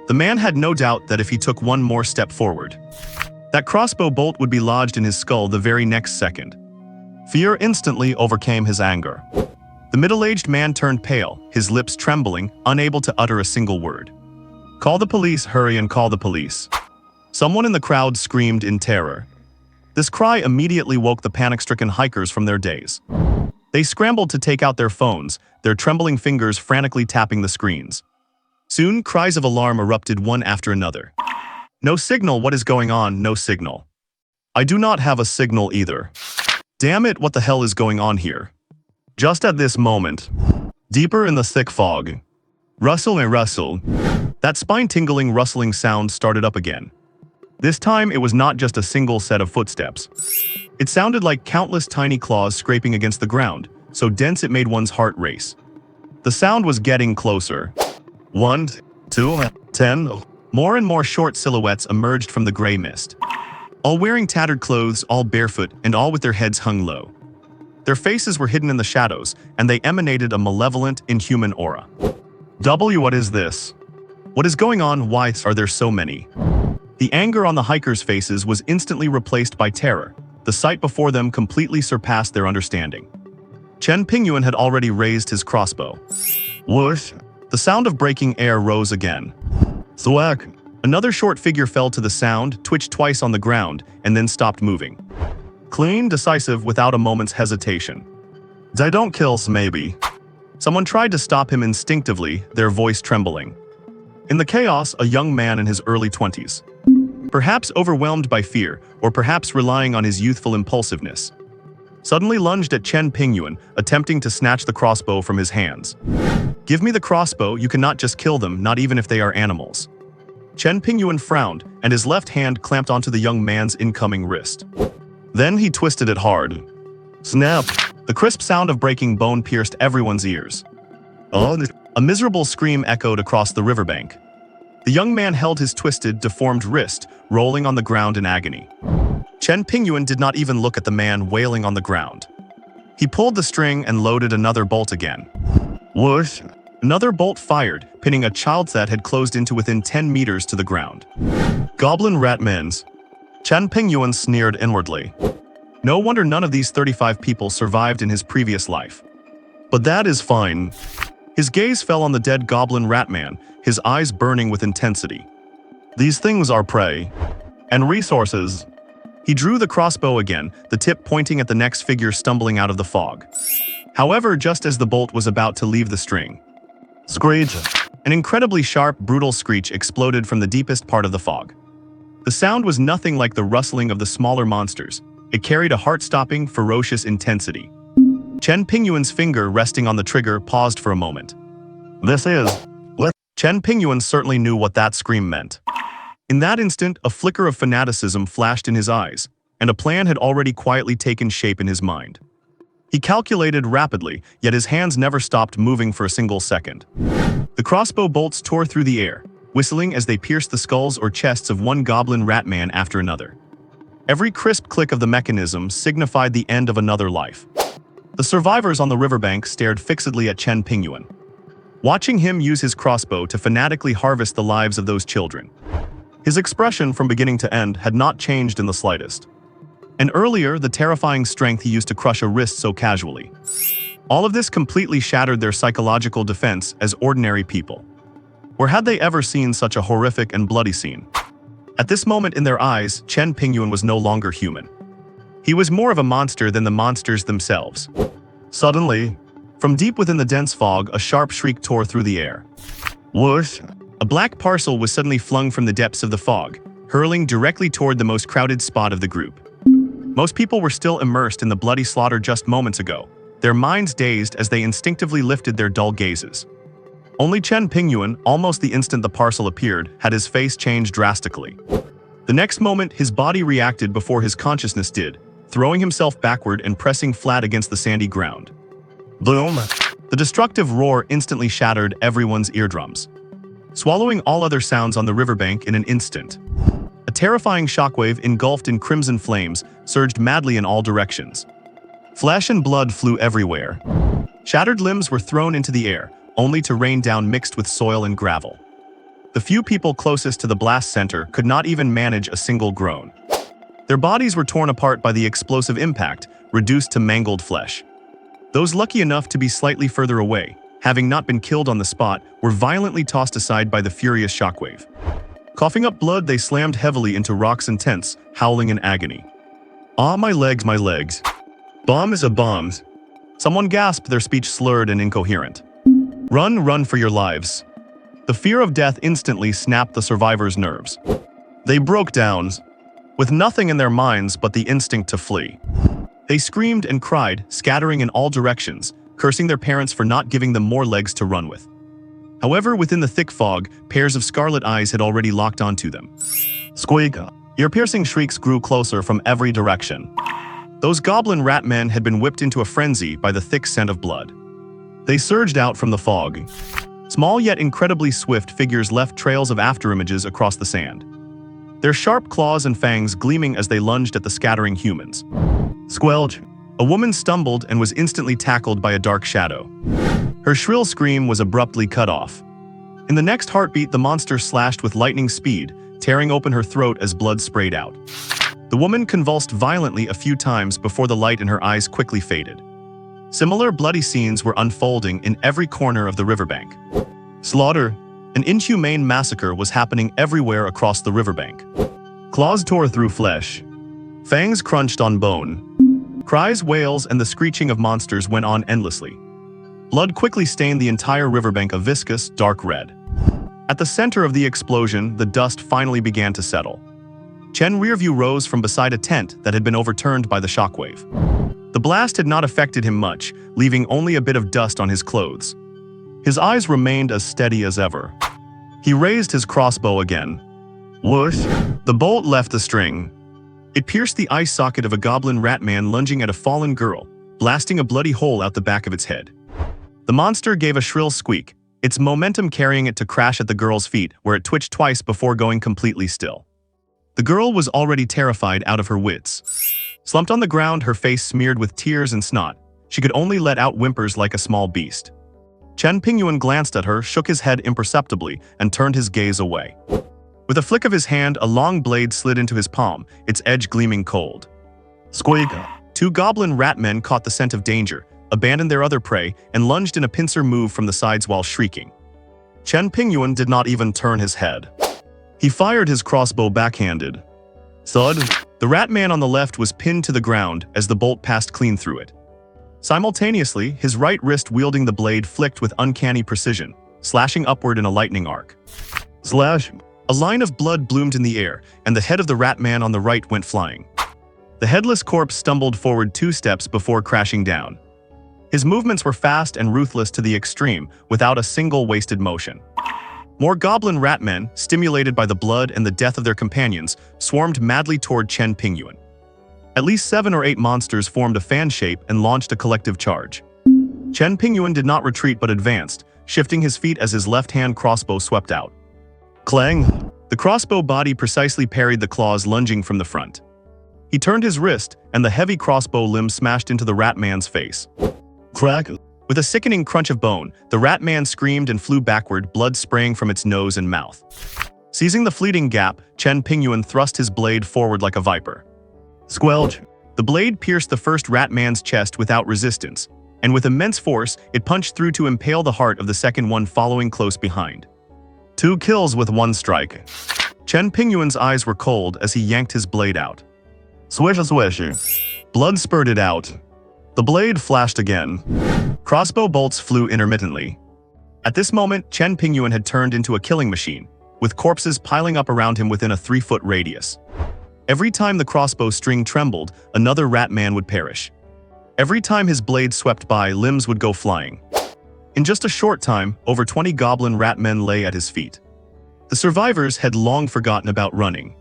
The man had no doubt that if he took one more step forward, that crossbow bolt would be lodged in his skull the very next second. Fear instantly overcame his anger. The middle-aged man turned pale, his lips trembling, unable to utter a single word. Call the police, hurry and call the police. Someone in the crowd screamed in terror. This cry immediately woke the panic-stricken hikers from their daze. They scrambled to take out their phones, their trembling fingers frantically tapping the screens. Soon, cries of alarm erupted one after another. No signal, what is going on? No signal. I do not have a signal either. Damn it, what the hell is going on here? Just at this moment, deeper in the thick fog, rustle and rustle, that spine-tingling rustling sound started up again. This time, it was not just a single set of footsteps. It sounded like countless tiny claws scraping against the ground, so dense it made one's heart race. The sound was getting closer. 1, 2, 10. More and more short silhouettes emerged from the gray mist. All wearing tattered clothes, all barefoot, and all with their heads hung low. Their faces were hidden in the shadows, and they emanated a malevolent, inhuman aura. What is this? What is going on? Why are there so many? The anger on the hikers' faces was instantly replaced by terror. The sight before them completely surpassed their understanding. Chen Pingyuan had already raised his crossbow. Whoosh! The sound of breaking air rose again. Thwack! Another short figure fell to the sound, twitched twice on the ground, and then stopped moving. Clean, decisive, without a moment's hesitation. I don't kills, maybe. Someone tried to stop him instinctively, their voice trembling. In the chaos, a young man in his early 20s. Perhaps overwhelmed by fear, or perhaps relying on his youthful impulsiveness, suddenly lunged at Chen Pingyuan, attempting to snatch the crossbow from his hands. Give me the crossbow, you cannot just kill them, not even if they are animals. Chen Pingyuan frowned, and his left hand clamped onto the young man's incoming wrist. Then he twisted it hard. Snap! The crisp sound of breaking bone pierced everyone's ears. A miserable scream echoed across the riverbank. The young man held his twisted, deformed wrist, rolling on the ground in agony. Chen Pingyuan did not even look at the man wailing on the ground. He pulled the string and loaded another bolt again. Whoosh! Another bolt fired, pinning a child that had closed into within 10 meters to the ground. Goblin Ratmans. Chen Pingyuan sneered inwardly. No wonder none of these 35 people survived in his previous life. But that is fine. His gaze fell on the dead Goblin Ratman, his eyes burning with intensity. These things are prey. And resources. He drew the crossbow again, the tip pointing at the next figure stumbling out of the fog. However, just as the bolt was about to leave the string, screech! An incredibly sharp, brutal screech exploded from the deepest part of the fog. The sound was nothing like the rustling of the smaller monsters. It carried a heart-stopping, ferocious intensity. Chen Pingyuan's finger resting on the trigger paused for a moment. Chen Pingyuan certainly knew what that scream meant. In that instant, a flicker of fanaticism flashed in his eyes, and a plan had already quietly taken shape in his mind. He calculated rapidly, yet his hands never stopped moving for a single second. The crossbow bolts tore through the air, whistling as they pierced the skulls or chests of one goblin ratman after another. Every crisp click of the mechanism signified the end of another life. The survivors on the riverbank stared fixedly at Chen Pingyuan, watching him use his crossbow to fanatically harvest the lives of those children. His expression from beginning to end had not changed in the slightest. And earlier, the terrifying strength he used to crush a wrist so casually. All of this completely shattered their psychological defense as ordinary people. Where had they ever seen such a horrific and bloody scene? At this moment in their eyes, Chen Pingyuan was no longer human. He was more of a monster than the monsters themselves. Suddenly, from deep within the dense fog, a sharp shriek tore through the air. Whoosh! A black parcel was suddenly flung from the depths of the fog, hurling directly toward the most crowded spot of the group. Most people were still immersed in the bloody slaughter just moments ago, their minds dazed as they instinctively lifted their dull gazes. Only Chen Pingyuan, almost the instant the parcel appeared, had his face changed drastically. The next moment, his body reacted before his consciousness did, throwing himself backward and pressing flat against the sandy ground. Boom! The destructive roar instantly shattered everyone's eardrums, swallowing all other sounds on the riverbank in an instant. A terrifying shockwave engulfed in crimson flames surged madly in all directions. Flesh and blood flew everywhere. Shattered limbs were thrown into the air, only to rain down mixed with soil and gravel. The few people closest to the blast center could not even manage a single groan. Their bodies were torn apart by the explosive impact, reduced to mangled flesh. Those lucky enough to be slightly further away, having not been killed on the spot, were violently tossed aside by the furious shockwave. Coughing up blood, they slammed heavily into rocks and tents, howling in agony. Ah, my legs, my legs. Bomb is a bomb. Someone gasped, their speech slurred and incoherent. Run, run for your lives. The fear of death instantly snapped the survivors' nerves. They broke down, with nothing in their minds but the instinct to flee. They screamed and cried, scattering in all directions, cursing their parents for not giving them more legs to run with. However, within the thick fog, pairs of scarlet eyes had already locked onto them. Squeak! Ear-piercing shrieks grew closer from every direction. Those goblin ratmen had been whipped into a frenzy by the thick scent of blood. They surged out from the fog. Small yet incredibly swift figures left trails of afterimages across the sand, their sharp claws and fangs gleaming as they lunged at the scattering humans. Squelch! A woman stumbled and was instantly tackled by a dark shadow. Her shrill scream was abruptly cut off. In the next heartbeat, the monster slashed with lightning speed, tearing open her throat as blood sprayed out. The woman convulsed violently a few times before the light in her eyes quickly faded. Similar bloody scenes were unfolding in every corner of the riverbank. Slaughter, an inhumane massacre, was happening everywhere across the riverbank. Claws tore through flesh. Fangs crunched on bone. Cries, wails, and the screeching of monsters went on endlessly. Blood quickly stained the entire riverbank a viscous, dark red. At the center of the explosion, the dust finally began to settle. Chen Rearview rose from beside a tent that had been overturned by the shockwave. The blast had not affected him much, leaving only a bit of dust on his clothes. His eyes remained as steady as ever. He raised his crossbow again. Whoosh! The bolt left the string. It pierced the eye socket of a goblin ratman lunging at a fallen girl, blasting a bloody hole out the back of its head. The monster gave a shrill squeak, its momentum carrying it to crash at the girl's feet, where it twitched twice before going completely still. The girl was already terrified out of her wits. Slumped on the ground, her face smeared with tears and snot, she could only let out whimpers like a small beast. Chen Pingyuan glanced at her, shook his head imperceptibly, and turned his gaze away. With a flick of his hand, a long blade slid into his palm, its edge gleaming cold. Squeak! Two goblin rat men caught the scent of danger, abandoned their other prey, and lunged in a pincer move from the sides while shrieking. Chen Pingyuan did not even turn his head. He fired his crossbow backhanded. Thud! The rat man on the left was pinned to the ground as the bolt passed clean through it. Simultaneously, his right wrist wielding the blade flicked with uncanny precision, slashing upward in a lightning arc. Slash! A line of blood bloomed in the air, and the head of the rat man on the right went flying. The headless corpse stumbled forward 2 steps before crashing down. His movements were fast and ruthless to the extreme, without a single wasted motion. More goblin rat men, stimulated by the blood and the death of their companions, swarmed madly toward Chen Pingyuan. At least 7 or 8 monsters formed a fan shape and launched a collective charge. Chen Pingyuan did not retreat but advanced, shifting his feet as his left-hand crossbow swept out. Clang! The crossbow body precisely parried the claws lunging from the front. He turned his wrist, and the heavy crossbow limb smashed into the rat man's face. Crack! With a sickening crunch of bone, the rat man screamed and flew backward, blood spraying from its nose and mouth. Seizing the fleeting gap, Chen Pingyuan thrust his blade forward like a viper. Squelch! The blade pierced the first rat man's chest without resistance, and with immense force, it punched through to impale the heart of the second one following close behind. 2 kills with 1 strike. Chen Pingyuan's eyes were cold as he yanked his blade out. Swish, swish. Blood spurted out. The blade flashed again. Crossbow bolts flew intermittently. At this moment, Chen Pingyuan had turned into a killing machine, with corpses piling up around him within a 3-foot radius. Every time the crossbow string trembled, another rat man would perish. Every time his blade swept by, limbs would go flying. In just a short time, over 20 goblin rat men lay at his feet. The survivors had long forgotten about running.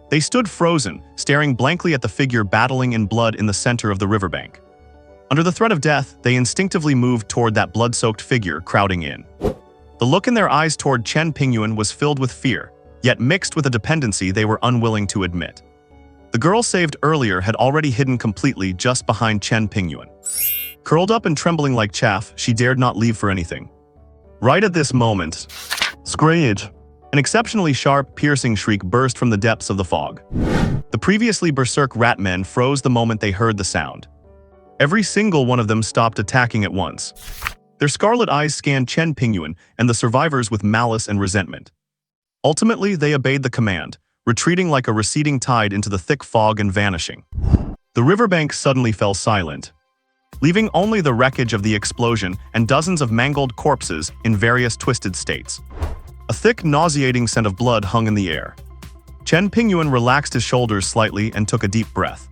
They stood frozen, staring blankly at the figure battling in blood in the center of the riverbank. Under the threat of death, they instinctively moved toward that blood-soaked figure crowding in. The look in their eyes toward Chen Pingyuan was filled with fear, yet mixed with a dependency they were unwilling to admit. The girl saved earlier had already hidden completely just behind Chen Pingyuan. Curled up and trembling like chaff, she dared not leave for anything. Right at this moment, screech! An exceptionally sharp, piercing shriek burst from the depths of the fog. The previously berserk rat men froze the moment they heard the sound. Every single one of them stopped attacking at once. Their scarlet eyes scanned Chen Pingyuan and the survivors with malice and resentment. Ultimately, they obeyed the command, retreating like a receding tide into the thick fog and vanishing. The riverbank suddenly fell silent, leaving only the wreckage of the explosion and dozens of mangled corpses in various twisted states. A thick, nauseating scent of blood hung in the air. Chen Pingyuan relaxed his shoulders slightly and took a deep breath.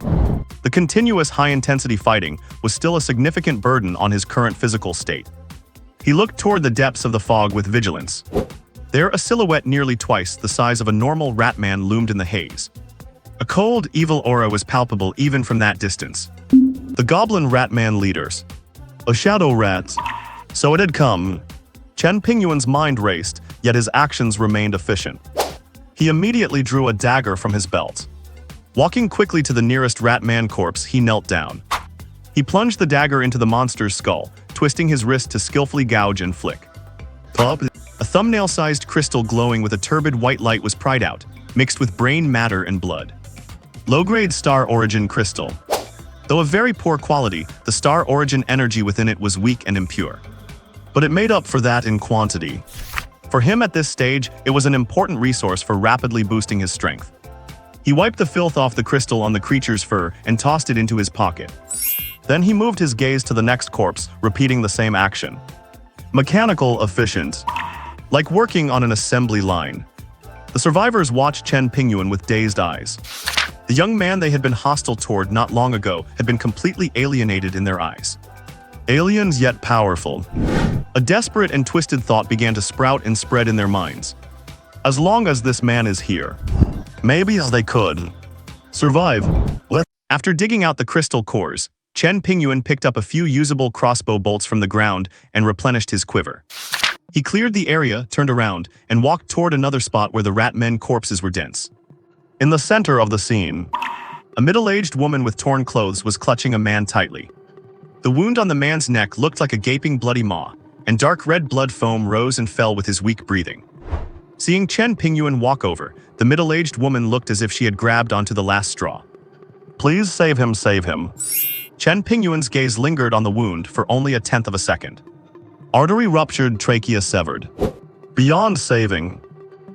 The continuous high-intensity fighting was still a significant burden on his current physical state. He looked toward the depths of the fog with vigilance. There, a silhouette nearly twice the size of a normal rat man loomed in the haze. A cold, evil aura was palpable even from that distance. The goblin rat man leaders. A shadow rat. So it had come. Chen Pingyuan's mind raced, yet his actions remained efficient. He immediately drew a dagger from his belt. Walking quickly to the nearest rat man corpse, he knelt down. He plunged the dagger into the monster's skull, twisting his wrist to skillfully gouge and flick. Pop! A thumbnail-sized crystal glowing with a turbid white light was pried out, mixed with brain matter and blood. Low-grade star origin crystal. Though of very poor quality, the star origin energy within it was weak and impure. But it made up for that in quantity. For him at this stage, it was an important resource for rapidly boosting his strength. He wiped the filth off the crystal on the creature's fur and tossed it into his pocket. Then he moved his gaze to the next corpse, repeating the same action. Mechanical, efficient. Like working on an assembly line. The survivors watched Chen Pingyuan with dazed eyes. The young man they had been hostile toward not long ago had been completely alienated in their eyes. Aliens yet powerful. A desperate and twisted thought began to sprout and spread in their minds. As long as this man is here, maybe they could survive. After digging out the crystal cores, Chen Pingyuan picked up a few usable crossbow bolts from the ground and replenished his quiver. He cleared the area, turned around, and walked toward another spot where the rat men corpses were dense. In the center of the scene, a middle-aged woman with torn clothes was clutching a man tightly. The wound on the man's neck looked like a gaping bloody maw, and dark red blood foam rose and fell with his weak breathing. Seeing Chen Pingyuan walk over, the middle-aged woman looked as if she had grabbed onto the last straw. "Please save him, save him." Chen Pingyuan's gaze lingered on the wound for only a tenth of a second. Artery ruptured, trachea severed. Beyond saving.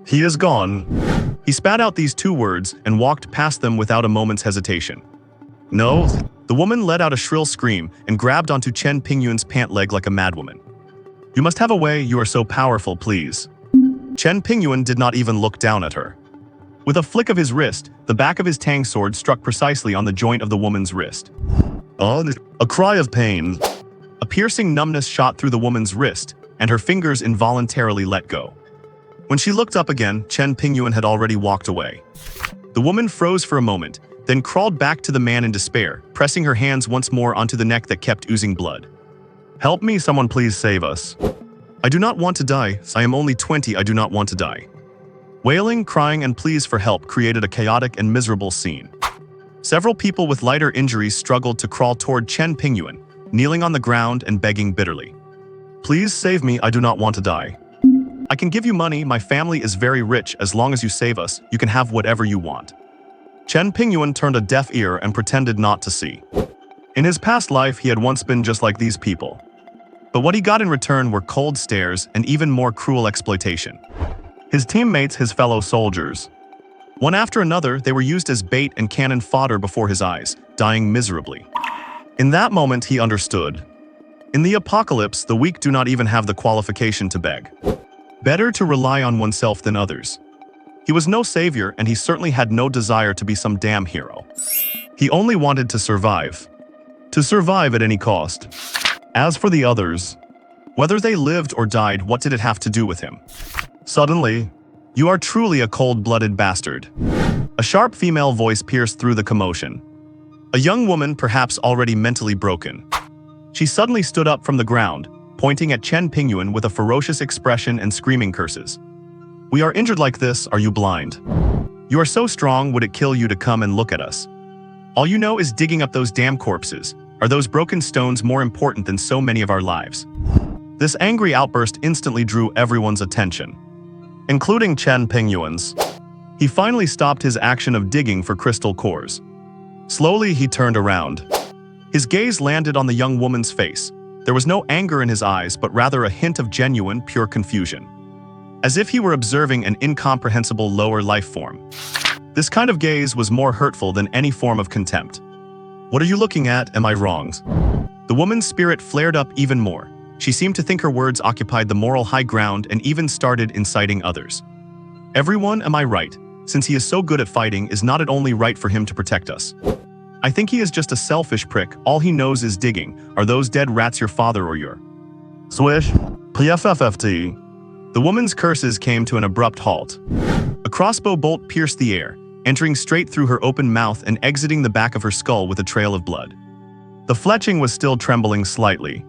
He is gone. He spat out these two words and walked past them without a moment's hesitation. No. The woman let out a shrill scream and grabbed onto Chen Pingyuan's pant leg like a madwoman. "You must have a way, you are so powerful, please." Chen Pingyuan did not even look down at her. With a flick of his wrist, the back of his tang sword struck precisely on the joint of the woman's wrist. A cry of pain. A piercing numbness shot through the woman's wrist, and her fingers involuntarily let go. When she looked up again, Chen Pingyuan had already walked away. The woman froze for a moment, then crawled back to the man in despair, pressing her hands once more onto the neck that kept oozing blood. "Help me, someone please save us. I do not want to die. I am only 20, I do not want to die." Wailing, crying, and pleas for help created a chaotic and miserable scene. Several people with lighter injuries struggled to crawl toward Chen Pingyuan, kneeling on the ground and begging bitterly. "Please save me, I do not want to die. I can give you money, my family is very rich, as long as you save us, you can have whatever you want." Chen Pingyuan turned a deaf ear and pretended not to see. In his past life, he had once been just like these people. But what he got in return were cold stares and even more cruel exploitation. His teammates, his fellow soldiers. One after another, they were used as bait and cannon fodder before his eyes, dying miserably. In that moment, he understood. In the apocalypse, the weak do not even have the qualification to beg. Better to rely on oneself than others. He was no savior, and he certainly had no desire to be some damn hero. He only wanted to survive. To survive at any cost. As for the others, whether they lived or died, what did it have to do with him? Suddenly, "You are truly a cold-blooded bastard." A sharp female voice pierced through the commotion. A young woman, perhaps already mentally broken. She suddenly stood up from the ground, pointing at Chen Pingyuan with a ferocious expression and screaming curses. "We are injured like this, are you blind? You are so strong, would it kill you to come and look at us? All you know is digging up those damn corpses. Are those broken stones more important than so many of our lives?" This angry outburst instantly drew everyone's attention, including Chen Pingyuan's. He finally stopped his action of digging for crystal cores. Slowly, he turned around. His gaze landed on the young woman's face. There was no anger in his eyes, but rather a hint of genuine, pure confusion. As if he were observing an incomprehensible lower life form. This kind of gaze was more hurtful than any form of contempt. "What are you looking at? Am I wrong?" The woman's spirit flared up even more. She seemed to think her words occupied the moral high ground and even started inciting others. "Everyone, am I right? Since he is so good at fighting, is not it only right for him to protect us? I think he is just a selfish prick, all he knows is digging. Are those dead rats your father or your..." Swish. PFFFT. The woman's curses came to an abrupt halt. A crossbow bolt pierced the air, entering straight through her open mouth and exiting the back of her skull with a trail of blood. The fletching was still trembling slightly.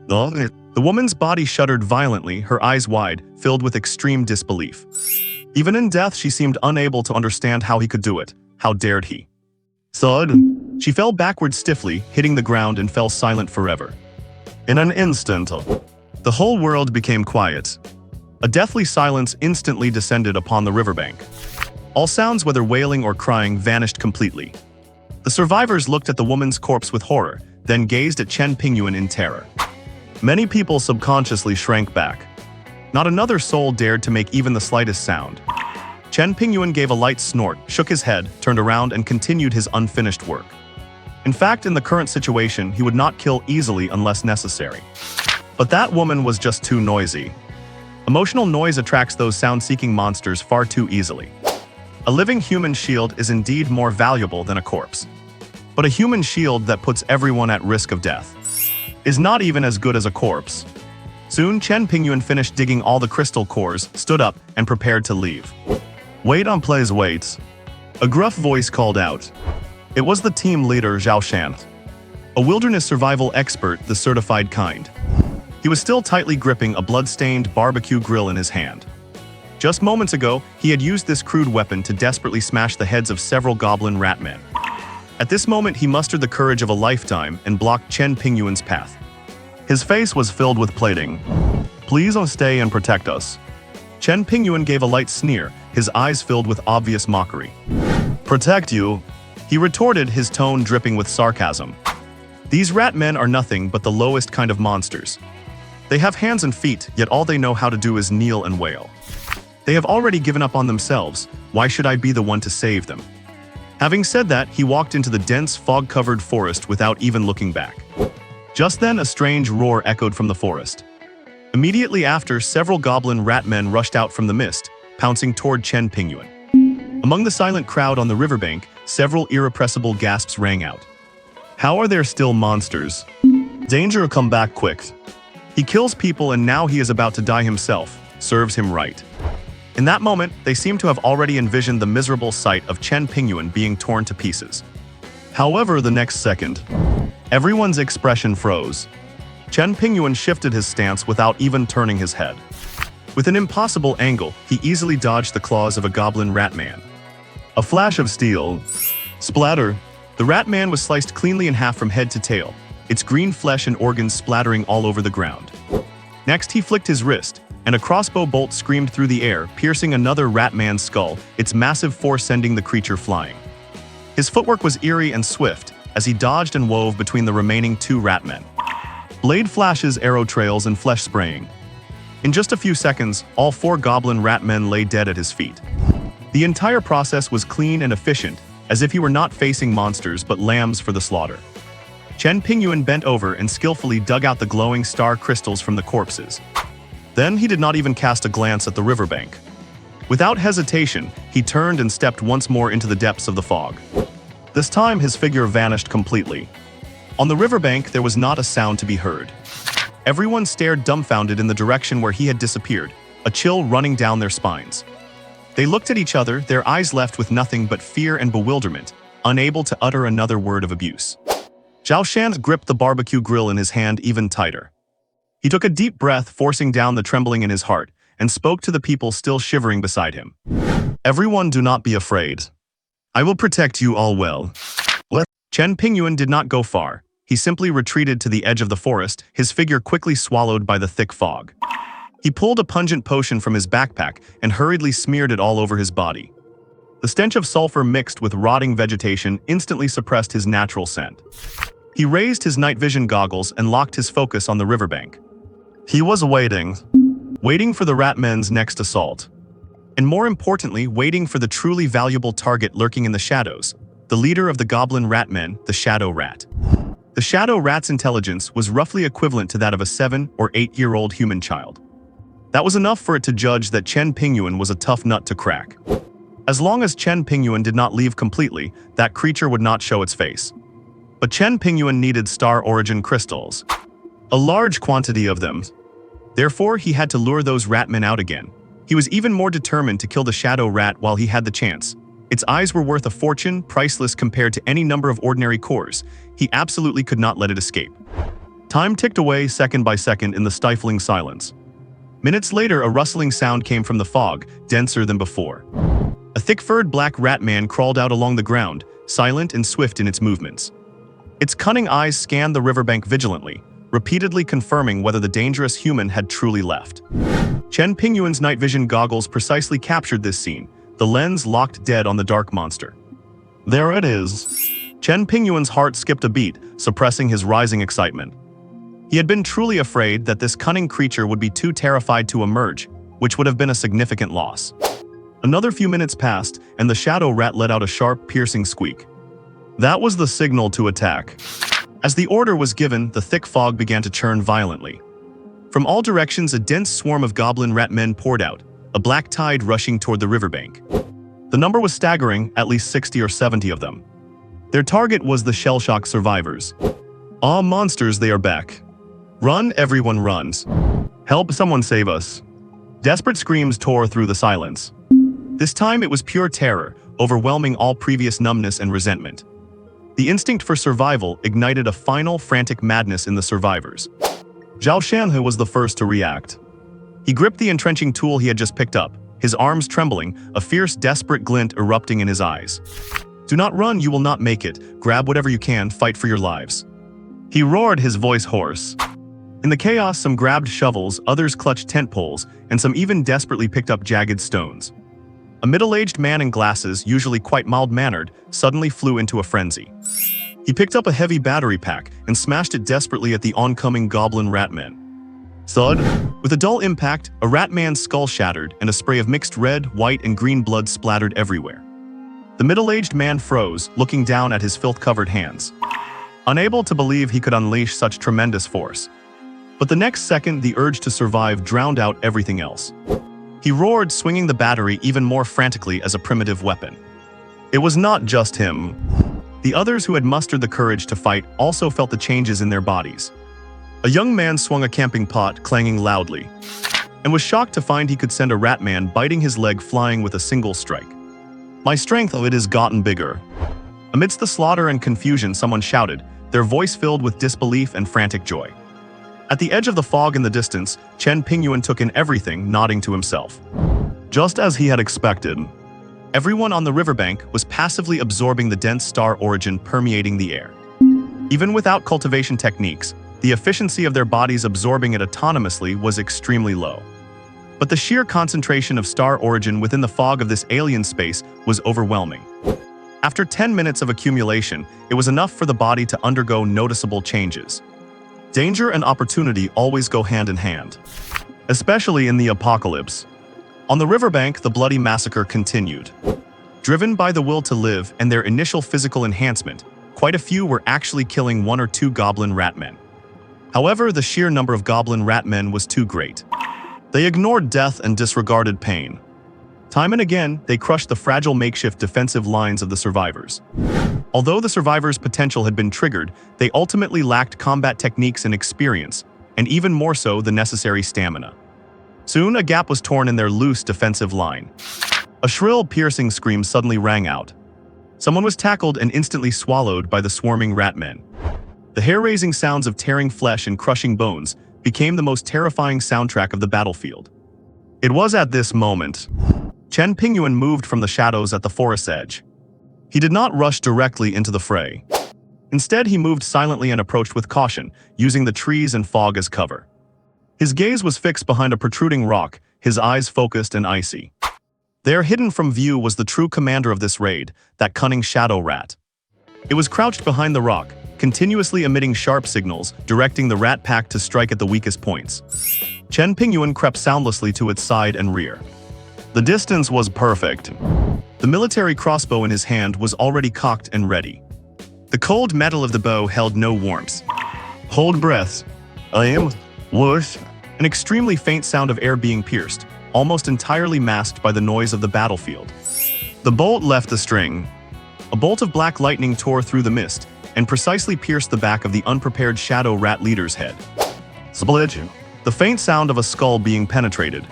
The woman's body shuddered violently, her eyes wide, filled with extreme disbelief. Even in death, she seemed unable to understand how he could do it. How dared he? Thud. She fell backward stiffly, hitting the ground, and fell silent forever. In an instant, the whole world became quiet. A deathly silence instantly descended upon the riverbank. All sounds, whether wailing or crying, vanished completely. The survivors looked at the woman's corpse with horror, then gazed at Chen Pingyuan in terror. Many people subconsciously shrank back. Not another soul dared to make even the slightest sound. Chen Pingyuan gave a light snort, shook his head, turned around, and continued his unfinished work. In fact, in the current situation, he would not kill easily unless necessary. But that woman was just too noisy. Emotional noise attracts those sound-seeking monsters far too easily. A living human shield is indeed more valuable than a corpse. But a human shield that puts everyone at risk of death is not even as good as a corpse. Soon, Chen Pingyuan finished digging all the crystal cores, stood up, and prepared to leave. "Wait on please, wait." A gruff voice called out. It was the team leader, Zhao Shan, a wilderness survival expert, the certified kind. He was still tightly gripping a blood-stained barbecue grill in his hand. Just moments ago, he had used this crude weapon to desperately smash the heads of several goblin rat men. At this moment, he mustered the courage of a lifetime and blocked Chen Pingyuan's path. His face was filled with pleading. "Please stay and protect us." Chen Pingyuan gave a light sneer, his eyes filled with obvious mockery. "Protect you?" he retorted, his tone dripping with sarcasm. "These rat men are nothing but the lowest kind of monsters. They have hands and feet, yet all they know how to do is kneel and wail. They have already given up on themselves, why should I be the one to save them?" Having said that, he walked into the dense, fog-covered forest without even looking back. Just then, a strange roar echoed from the forest. Immediately after, several goblin rat men rushed out from the mist, pouncing toward Chen Pingyuan. Among the silent crowd on the riverbank, several irrepressible gasps rang out. "How are there still monsters? Danger, come back quick. He kills people and now he is about to die himself. Serves him right." In that moment, they seemed to have already envisioned the miserable sight of Chen Pingyuan being torn to pieces. However, the next second, everyone's expression froze. Chen Pingyuan shifted his stance without even turning his head. With an impossible angle, he easily dodged the claws of a goblin rat man. A flash of steel. Splatter. The rat man was sliced cleanly in half from head to tail, its green flesh and organs splattering all over the ground. Next, he flicked his wrist, and a crossbow bolt screamed through the air, piercing another rat man's skull, its massive force sending the creature flying. His footwork was eerie and swift, as he dodged and wove between the remaining two rat men. Blade flashes, arrow trails, and flesh spraying. In just a few seconds, all four goblin rat men lay dead at his feet. The entire process was clean and efficient, as if he were not facing monsters but lambs for the slaughter. Chen Pingyuan bent over and skillfully dug out the glowing star crystals from the corpses. Then he did not even cast a glance at the riverbank. Without hesitation, he turned and stepped once more into the depths of the fog. This time, his figure vanished completely. On the riverbank, there was not a sound to be heard. Everyone stared dumbfounded in the direction where he had disappeared, a chill running down their spines. They looked at each other, their eyes left with nothing but fear and bewilderment, unable to utter another word of abuse. Zhao Shan gripped the barbecue grill in his hand even tighter. He took a deep breath, forcing down the trembling in his heart, and spoke to the people still shivering beside him. "Everyone, do not be afraid. I will protect you all well." Chen Pingyuan did not go far. He simply retreated to the edge of the forest, his figure quickly swallowed by the thick fog. He pulled a pungent potion from his backpack and hurriedly smeared it all over his body. The stench of sulfur mixed with rotting vegetation instantly suppressed his natural scent. He raised his night vision goggles and locked his focus on the riverbank. He was waiting for the rat men's next assault. And more importantly, waiting for the truly valuable target lurking in the shadows, the leader of the goblin rat men, the Shadow Rat. The Shadow Rat's intelligence was roughly equivalent to that of a 7- or 8-year-old human child. That was enough for it to judge that Chen Pingyuan was a tough nut to crack. As long as Chen Pingyuan did not leave completely, that creature would not show its face. But Chen Pingyuan needed star origin crystals. A large quantity of them. Therefore, he had to lure those rat men out again. He was even more determined to kill the Shadow Rat while he had the chance. Its eyes were worth a fortune, priceless compared to any number of ordinary cores. He absolutely could not let it escape. Time ticked away second by second in the stifling silence. Minutes later, a rustling sound came from the fog, denser than before. A thick-furred black rat man crawled out along the ground, silent and swift in its movements. Its cunning eyes scanned the riverbank vigilantly, repeatedly confirming whether the dangerous human had truly left. Chen Pingyuan's night vision goggles precisely captured this scene, the lens locked dead on the dark monster. There it is. Chen Pingyuan's heart skipped a beat, suppressing his rising excitement. He had been truly afraid that this cunning creature would be too terrified to emerge, which would have been a significant loss. Another few minutes passed, and the Shadow Rat let out a sharp, piercing squeak. That was the signal to attack. As the order was given, the thick fog began to churn violently. From all directions, a dense swarm of goblin rat men poured out, a black tide rushing toward the riverbank. The number was staggering, at least 60 or 70 of them. Their target was the shell-shock survivors. "Ah, monsters, they are back. Run, everyone runs. Help, someone save us." Desperate screams tore through the silence. This time it was pure terror, overwhelming all previous numbness and resentment. The instinct for survival ignited a final, frantic madness in the survivors. Zhao Shanhe was the first to react. He gripped the entrenching tool he had just picked up, his arms trembling, a fierce, desperate glint erupting in his eyes. "Do not run, you will not make it. Grab whatever you can, fight for your lives." He roared, his voice hoarse. In the chaos, some grabbed shovels, others clutched tent poles, and some even desperately picked up jagged stones. A middle-aged man in glasses, usually quite mild-mannered, suddenly flew into a frenzy. He picked up a heavy battery pack and smashed it desperately at the oncoming goblin ratmen. Thud! With a dull impact, a ratman's skull shattered and a spray of mixed red, white, and green blood splattered everywhere. The middle-aged man froze, looking down at his filth-covered hands, unable to believe he could unleash such tremendous force. But the next second, the urge to survive drowned out everything else. He roared, swinging the battery even more frantically as a primitive weapon. It was not just him. The others who had mustered the courage to fight also felt the changes in their bodies. A young man swung a camping pot, clanging loudly, and was shocked to find he could send a ratman biting his leg flying with a single strike. My strength of it has gotten bigger. Amidst the slaughter and confusion, someone shouted, their voice filled with disbelief and frantic joy. At the edge of the fog in the distance, Chen Pingyuan took in everything, nodding to himself. Just as he had expected. Everyone on the riverbank was passively absorbing the dense star origin permeating the air. Even without cultivation techniques, the efficiency of their bodies absorbing it autonomously was extremely low. But the sheer concentration of star origin within the fog of this alien space was overwhelming. After 10 minutes of accumulation, it was enough for the body to undergo noticeable changes. Danger and opportunity always go hand in hand, especially in the apocalypse. On the riverbank, the bloody massacre continued. Driven by the will to live and their initial physical enhancement, quite a few were actually killing 1 or 2 goblin ratmen. However, the sheer number of goblin ratmen was too great. They ignored death and disregarded pain. Time and again, they crushed the fragile makeshift defensive lines of the survivors. Although the survivors' potential had been triggered, they ultimately lacked combat techniques and experience, and even more so the necessary stamina. Soon, a gap was torn in their loose defensive line. A shrill, piercing scream suddenly rang out. Someone was tackled and instantly swallowed by the swarming ratmen. The hair-raising sounds of tearing flesh and crushing bones became the most terrifying soundtrack of the battlefield. It was at this moment Chen Pingyuan moved from the shadows at the forest's edge. He did not rush directly into the fray. Instead, he moved silently and approached with caution, using the trees and fog as cover. His gaze was fixed behind a protruding rock, his eyes focused and icy. There, hidden from view, was the true commander of this raid, that cunning shadow rat. It was crouched behind the rock, continuously emitting sharp signals, directing the rat pack to strike at the weakest points. Chen Pingyuan crept soundlessly to its side and rear. The distance was perfect. The military crossbow in his hand was already cocked and ready. The cold metal of the bow held no warmth. Hold breaths. I am worth. An extremely faint sound of air being pierced, almost entirely masked by the noise of the battlefield. The bolt left the string. A bolt of black lightning tore through the mist and precisely pierced the back of the unprepared shadow rat leader's head. Split. The faint sound of a skull being penetrated.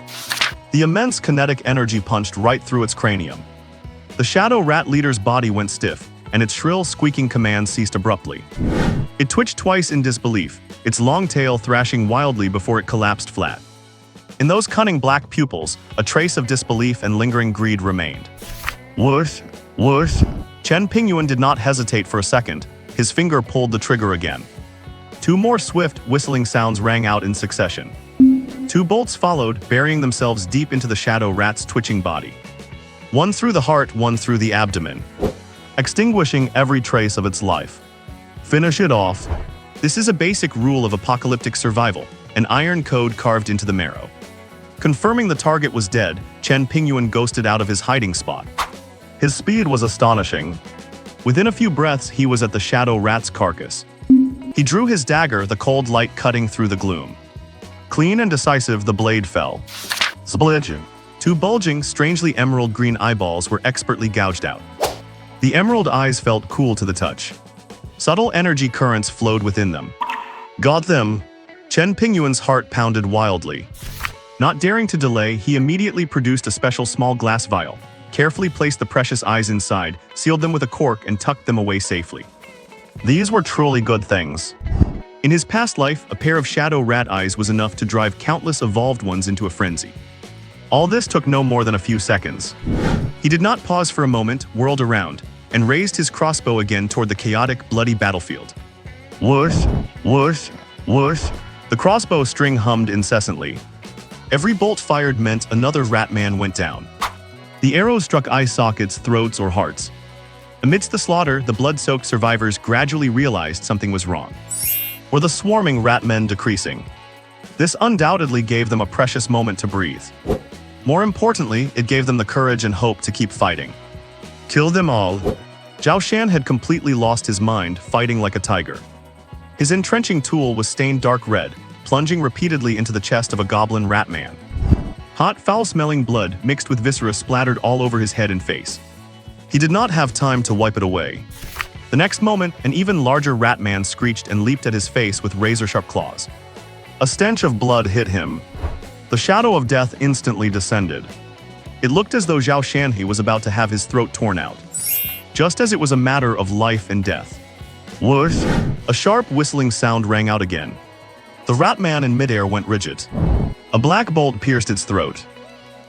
The immense kinetic energy punched right through its cranium. The shadow rat leader's body went stiff, and its shrill, squeaking command ceased abruptly. It twitched twice in disbelief, its long tail thrashing wildly before it collapsed flat. In those cunning black pupils, a trace of disbelief and lingering greed remained. Worth. Chen Pingyuan did not hesitate for a second. His finger pulled the trigger again. 2 more swift, whistling sounds rang out in succession. 2 bolts followed, burying themselves deep into the shadow rat's twitching body. One through the heart, one through the abdomen, extinguishing every trace of its life. Finish it off. This is a basic rule of apocalyptic survival, an iron code carved into the marrow. Confirming the target was dead, Chen Pingyuan ghosted out of his hiding spot. His speed was astonishing. Within a few breaths, he was at the shadow rat's carcass. He drew his dagger, the cold light cutting through the gloom. Clean and decisive, the blade fell. Split. 2 bulging, strangely emerald green eyeballs were expertly gouged out. The emerald eyes felt cool to the touch. Subtle energy currents flowed within them. Got them. Chen Pingyuan's heart pounded wildly. Not daring to delay, he immediately produced a special small glass vial, carefully placed the precious eyes inside, sealed them with a cork, and tucked them away safely. These were truly good things. In his past life, a pair of shadow rat eyes was enough to drive countless evolved ones into a frenzy. All this took no more than a few seconds. He did not pause for a moment, whirled around, and raised his crossbow again toward the chaotic, bloody battlefield. Worth. The crossbow string hummed incessantly. Every bolt fired meant another rat man went down. The arrows struck eye sockets, throats, or hearts. Amidst the slaughter, the blood-soaked survivors gradually realized something was wrong. Were the swarming rat men decreasing? This undoubtedly gave them a precious moment to breathe. More importantly, it gave them the courage and hope to keep fighting. Kill them all. Zhao Shan had completely lost his mind, fighting like a tiger. His entrenching tool was stained dark red, plunging repeatedly into the chest of a goblin rat man. Hot, foul-smelling blood mixed with viscera splattered all over his head and face. He did not have time to wipe it away. The next moment, an even larger rat man screeched and leaped at his face with razor-sharp claws. A stench of blood hit him. The shadow of death instantly descended. It looked as though Zhao Shanhe was about to have his throat torn out. Just as it was a matter of life and death. Whoosh! A sharp whistling sound rang out again. The rat man in midair went rigid. A black bolt pierced its throat.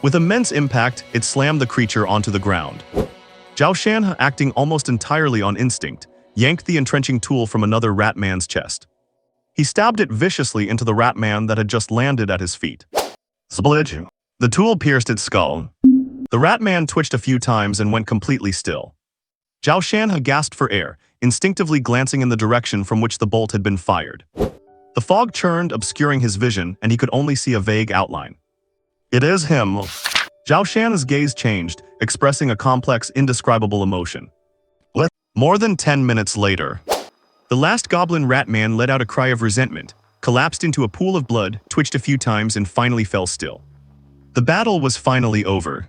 With immense impact, it slammed the creature onto the ground. Zhao Shan, acting almost entirely on instinct, yanked the entrenching tool from another rat man's chest. He stabbed it viciously into the rat man that had just landed at his feet. Split! The tool pierced its skull. The rat man twitched a few times and went completely still. Zhao Shan gasped for air, instinctively glancing in the direction from which the bolt had been fired. The fog churned, obscuring his vision, and he could only see a vague outline. It is him. Zhao Shan's gaze changed, expressing a complex, indescribable emotion. What? More than 10 minutes later, the last goblin rat man let out a cry of resentment, collapsed into a pool of blood, twitched a few times, and finally fell still. The battle was finally over.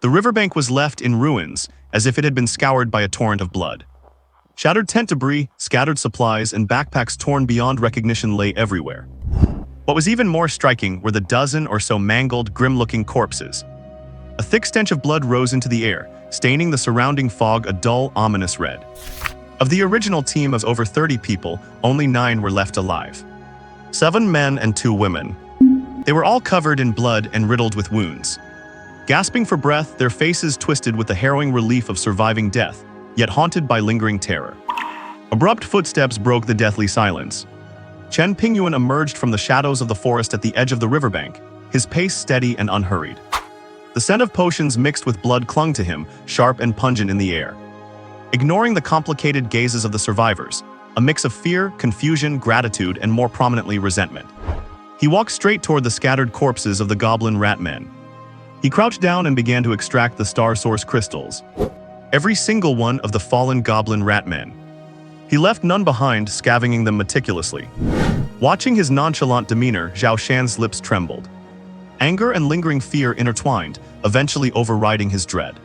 The riverbank was left in ruins, as if it had been scoured by a torrent of blood. Shattered tent debris, scattered supplies, and backpacks torn beyond recognition lay everywhere. What was even more striking were the dozen or so mangled, grim-looking corpses. A thick stench of blood rose into the air, staining the surrounding fog a dull, ominous red. Of the original team of over 30 people, only 9 were left alive. 7 men and 2 women. They were all covered in blood and riddled with wounds. Gasping for breath, their faces twisted with the harrowing relief of surviving death, yet haunted by lingering terror. Abrupt footsteps broke the deathly silence. Chen Pingyuan emerged from the shadows of the forest at the edge of the riverbank, his pace steady and unhurried. The scent of potions mixed with blood clung to him, sharp and pungent in the air. Ignoring the complicated gazes of the survivors, a mix of fear, confusion, gratitude, and more prominently resentment. He walked straight toward the scattered corpses of the goblin rat men. He crouched down and began to extract the star source crystals. Every single one of the fallen goblin rat men. He left none behind, scavenging them meticulously. Watching his nonchalant demeanor, Zhao Shan's lips trembled. Anger and lingering fear intertwined, eventually overriding his dread.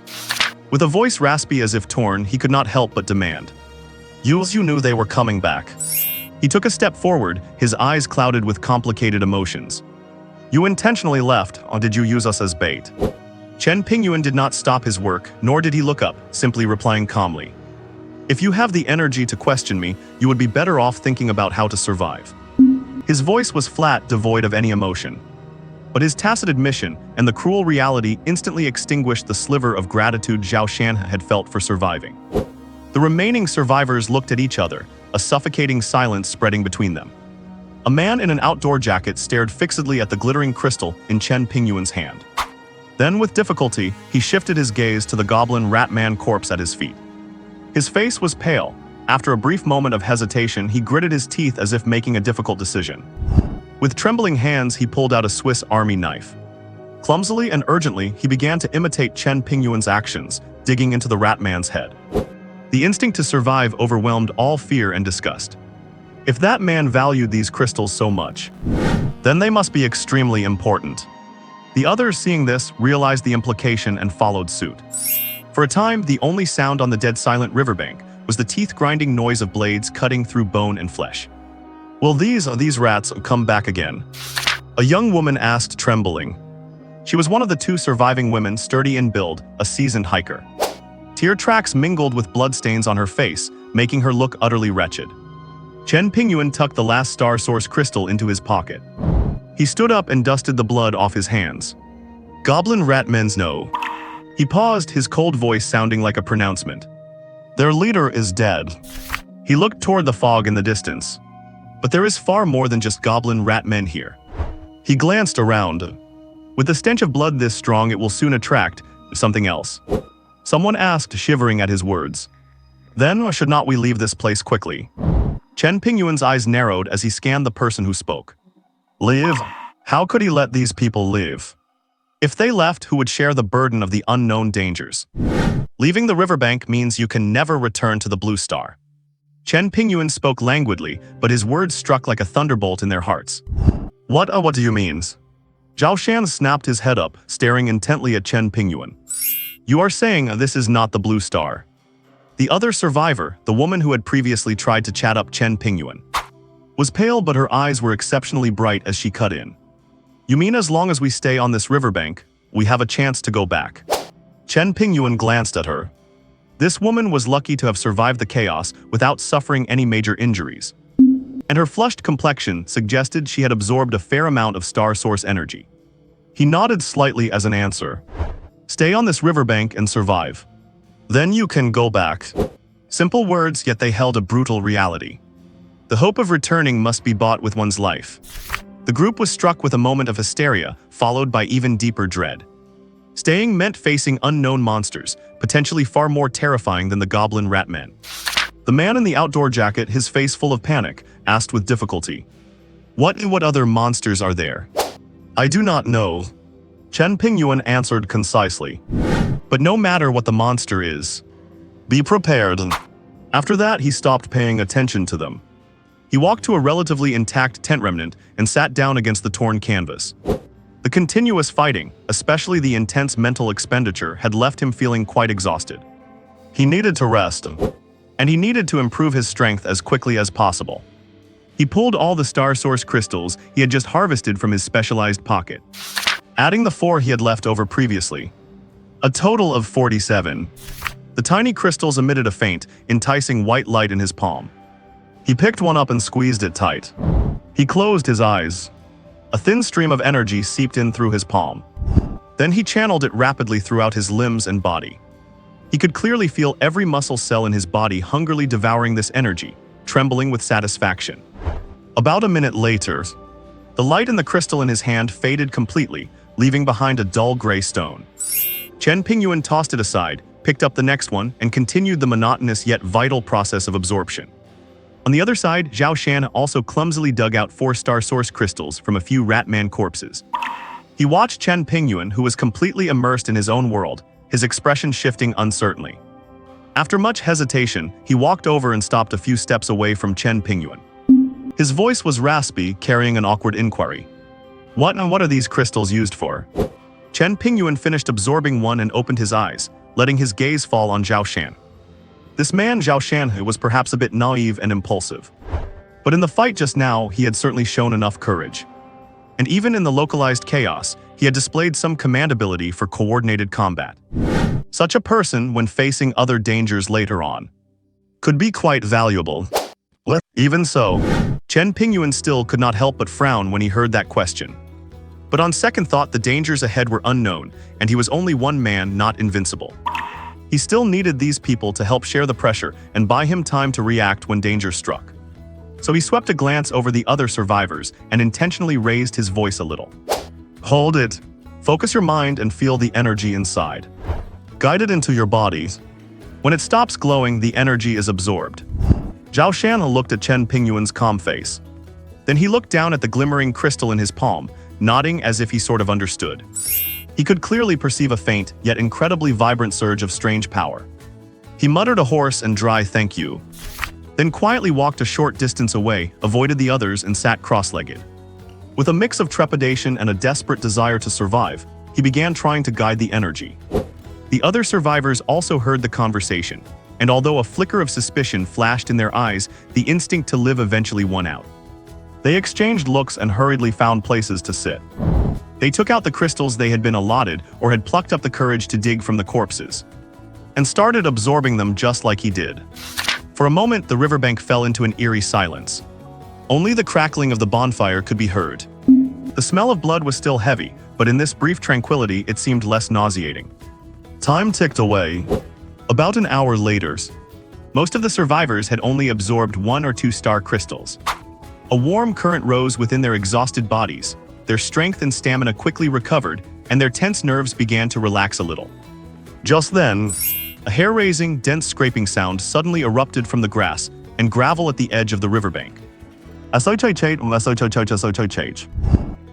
With a voice raspy as if torn, he could not help but demand, "You knew they were coming back." He took a step forward, his eyes clouded with complicated emotions. "You intentionally left, or did you use us as bait?" Chen Pingyuan did not stop his work, nor did he look up, simply replying calmly, "If you have the energy to question me, you would be better off thinking about how to survive." His voice was flat, devoid of any emotion. But his tacit admission and the cruel reality instantly extinguished the sliver of gratitude Zhao Shan had felt for surviving. The remaining survivors looked at each other, a suffocating silence spreading between them. A man in an outdoor jacket stared fixedly at the glittering crystal in Chen Pingyuan's hand. Then, with difficulty, he shifted his gaze to the goblin rat man corpse at his feet. His face was pale. After a brief moment of hesitation, he gritted his teeth as if making a difficult decision. With trembling hands, he pulled out a Swiss Army knife. Clumsily and urgently, he began to imitate Chen Pingyuan's actions, digging into the rat man's head. The instinct to survive overwhelmed all fear and disgust. If that man valued these crystals so much, then they must be extremely important. The others, seeing this, realized the implication and followed suit. For a time, the only sound on the dead silent riverbank was the teeth-grinding noise of blades cutting through bone and flesh. "Will these rats come back again?" A young woman asked, trembling. She was one of the 2 surviving women, sturdy in build, a seasoned hiker. Tear tracks mingled with bloodstains on her face, making her look utterly wretched. Chen Pingyuan tucked the last star source crystal into his pocket. He stood up and dusted the blood off his hands. "Goblin rat men's no." He paused, his cold voice sounding like a pronouncement. "Their leader is dead." He looked toward the fog in the distance. But there is far more than just goblin rat men here. He glanced around. With the stench of blood this strong, it will soon attract something else. Someone asked, shivering at his words. Then, should not we leave this place quickly? Chen Pingyuan's eyes narrowed as he scanned the person who spoke. Leave? How could he let these people live? If they left, who would share the burden of the unknown dangers? Leaving the riverbank means you can never return to the Blue Star. Chen Pingyuan spoke languidly, but his words struck like a thunderbolt in their hearts. What do you mean? Zhao Shan snapped his head up, staring intently at Chen Pingyuan. You are saying this is not the Blue Star. The other survivor, the woman who had previously tried to chat up Chen Pingyuan, was pale, but her eyes were exceptionally bright as she cut in. You mean as long as we stay on this riverbank, we have a chance to go back? Chen Pingyuan glanced at her. This woman was lucky to have survived the chaos without suffering any major injuries. And her flushed complexion suggested she had absorbed a fair amount of star source energy. He nodded slightly as an answer. Stay on this riverbank and survive. Then you can go back. Simple words, yet they held a brutal reality. The hope of returning must be bought with one's life. The group was struck with a moment of hysteria, followed by even deeper dread. Staying meant facing unknown monsters, potentially far more terrifying than the goblin rat men. The man in the outdoor jacket, his face full of panic, asked with difficulty. What other monsters are there? I do not know. Chen Pingyuan answered concisely. But no matter what the monster is, be prepared. After that, he stopped paying attention to them. He walked to a relatively intact tent remnant and sat down against the torn canvas. The continuous fighting, especially the intense mental expenditure, had left him feeling quite exhausted. He needed to rest, and he needed to improve his strength as quickly as possible. He pulled all the star source crystals he had just harvested from his specialized pocket, adding the 4 he had left over previously. A total of 47. The tiny crystals emitted a faint, enticing white light in his palm. He picked one up and squeezed it tight. He closed his eyes. A thin stream of energy seeped in through his palm. Then he channeled it rapidly throughout his limbs and body. He could clearly feel every muscle cell in his body hungrily devouring this energy, trembling with satisfaction. About a minute later, the light in the crystal in his hand faded completely, leaving behind a dull gray stone. Chen Pingyuan tossed it aside, picked up the next one, and continued the monotonous yet vital process of absorption. On the other side, Zhao Shan also clumsily dug out 4 star source crystals from a few ratman corpses. He watched Chen Pingyuan, who was completely immersed in his own world, his expression shifting uncertainly. After much hesitation, he walked over and stopped a few steps away from Chen Pingyuan. His voice was raspy, carrying an awkward inquiry. What are these crystals used for? Chen Pingyuan finished absorbing one and opened his eyes, letting his gaze fall on Zhao Shan. This man, Zhao Shan, was perhaps a bit naive and impulsive. But in the fight just now, he had certainly shown enough courage. And even in the localized chaos, he had displayed some command ability for coordinated combat. Such a person, when facing other dangers later on, could be quite valuable. Even so, Chen Pingyuan still could not help but frown when he heard that question. But on second thought, the dangers ahead were unknown, and he was only one man, not invincible. He still needed these people to help share the pressure and buy him time to react when danger struck. So he swept a glance over the other survivors and intentionally raised his voice a little. Hold it. Focus your mind and feel the energy inside. Guide it into your body. When it stops glowing, the energy is absorbed. Zhao Shan looked at Chen Pingyuan's calm face. Then he looked down at the glimmering crystal in his palm, nodding as if he sort of understood. He could clearly perceive a faint, yet incredibly vibrant surge of strange power. He muttered a hoarse and dry thank you, then quietly walked a short distance away, avoided the others, and sat cross-legged. With a mix of trepidation and a desperate desire to survive, he began trying to guide the energy. The other survivors also heard the conversation, and although a flicker of suspicion flashed in their eyes, the instinct to live eventually won out. They exchanged looks and hurriedly found places to sit. They took out the crystals they had been allotted or had plucked up the courage to dig from the corpses, and started absorbing them just like he did. For a moment, the riverbank fell into an eerie silence. Only the crackling of the bonfire could be heard. The smell of blood was still heavy, but in this brief tranquility, it seemed less nauseating. Time ticked away. About an hour later, most of the survivors had only absorbed 1 or 2 star crystals. A warm current rose within their exhausted bodies. Their strength and stamina quickly recovered, and their tense nerves began to relax a little. Just then, a hair-raising, dense scraping sound suddenly erupted from the grass and gravel at the edge of the riverbank. The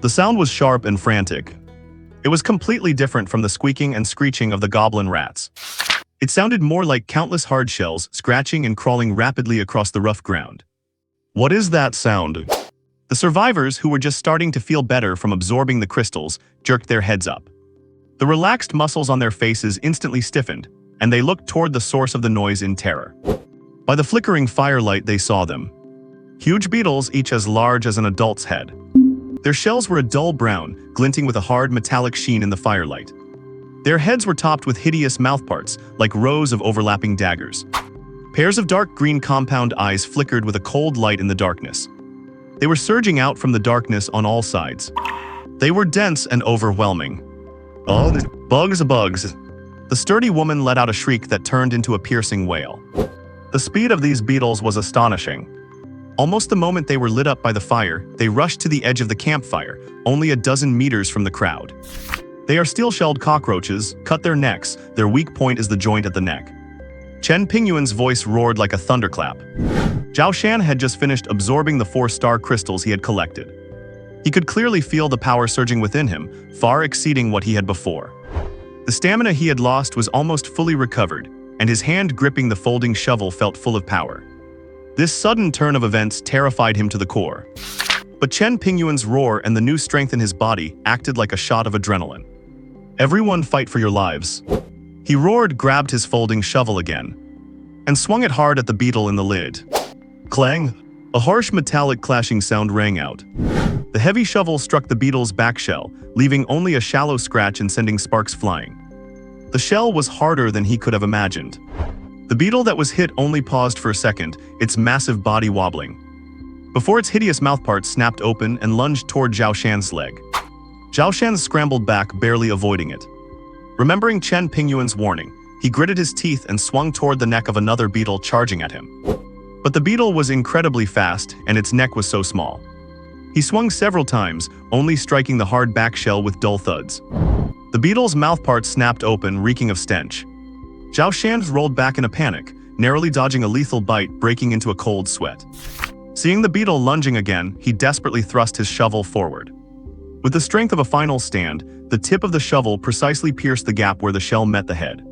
sound was sharp and frantic. It was completely different from the squeaking and screeching of the goblin rats. It sounded more like countless hard shells scratching and crawling rapidly across the rough ground. What is that sound? The survivors, who were just starting to feel better from absorbing the crystals, jerked their heads up. The relaxed muscles on their faces instantly stiffened, and they looked toward the source of the noise in terror. By the flickering firelight, they saw them. Huge beetles, each as large as an adult's head. Their shells were a dull brown, glinting with a hard metallic sheen in the firelight. Their heads were topped with hideous mouthparts, like rows of overlapping daggers. Pairs of dark green compound eyes flickered with a cold light in the darkness. They were surging out from the darkness on all sides. They were dense and overwhelming. Oh, the bugs. The sturdy woman let out a shriek that turned into a piercing wail. The speed of these beetles was astonishing. Almost the moment they were lit up by the fire, they rushed to the edge of the campfire, only a dozen meters from the crowd. They are steel-shelled cockroaches. Cut their necks. Their weak point is the joint at the neck. Chen Pingyuan's voice roared like a thunderclap. Zhao Shan had just finished absorbing the 4-star crystals he had collected. He could clearly feel the power surging within him, far exceeding what he had before. The stamina he had lost was almost fully recovered, and his hand gripping the folding shovel felt full of power. This sudden turn of events terrified him to the core. But Chen Pingyuan's roar and the new strength in his body acted like a shot of adrenaline. Everyone fight for your lives. He roared, grabbed his folding shovel again, and swung it hard at the beetle in the lid. Clang! A harsh metallic clashing sound rang out. The heavy shovel struck the beetle's back shell, leaving only a shallow scratch and sending sparks flying. The shell was harder than he could have imagined. The beetle that was hit only paused for a second, its massive body wobbling, before its hideous mouthparts snapped open and lunged toward Zhao Shan's leg. Zhao Shan scrambled back, barely avoiding it. Remembering Chen Pingyuan's warning, he gritted his teeth and swung toward the neck of another beetle charging at him. But the beetle was incredibly fast, and its neck was so small. He swung several times, only striking the hard back shell with dull thuds. The beetle's mouthparts snapped open, reeking of stench. Zhao Shan rolled back in a panic, narrowly dodging a lethal bite, breaking into a cold sweat. Seeing the beetle lunging again, he desperately thrust his shovel forward. With the strength of a final stand, the tip of the shovel precisely pierced the gap where the shell met the head.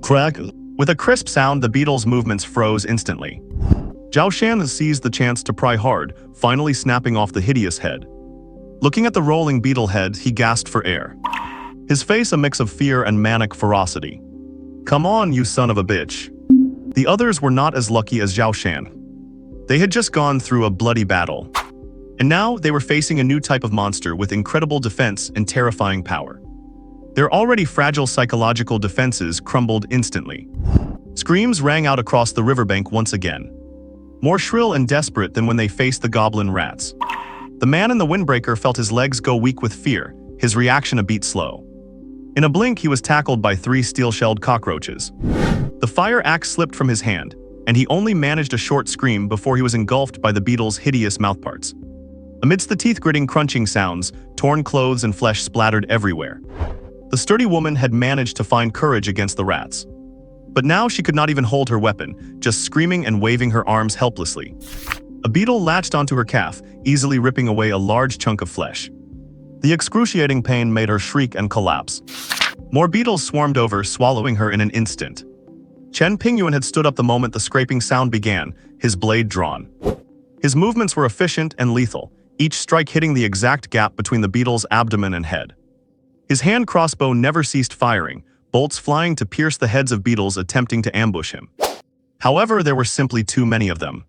Crack! With a crisp sound, the beetle's movements froze instantly. Zhao Shan seized the chance to pry hard, finally snapping off the hideous head. Looking at the rolling beetle head, he gasped for air. His face a mix of fear and manic ferocity. Come on, you son of a bitch. The others were not as lucky as Zhao Shan. They had just gone through a bloody battle. And now they were facing a new type of monster with incredible defense and terrifying power. Their already fragile psychological defenses crumbled instantly. Screams rang out across the riverbank once again, more shrill and desperate than when they faced the goblin rats. The man in the windbreaker felt his legs go weak with fear, his reaction a beat slow. In a blink, he was tackled by 3 steel-shelled cockroaches. The fire axe slipped from his hand, and he only managed a short scream before he was engulfed by the beetle's hideous mouthparts. Amidst the teeth-gritting crunching sounds, torn clothes and flesh splattered everywhere. The sturdy woman had managed to find courage against the rats. But now she could not even hold her weapon, just screaming and waving her arms helplessly. A beetle latched onto her calf, easily ripping away a large chunk of flesh. The excruciating pain made her shriek and collapse. More beetles swarmed over, swallowing her in an instant. Chen Pingyuan had stood up the moment the scraping sound began, his blade drawn. His movements were efficient and lethal, each strike hitting the exact gap between the beetle's abdomen and head. His hand crossbow never ceased firing, bolts flying to pierce the heads of beetles attempting to ambush him. However, there were simply too many of them.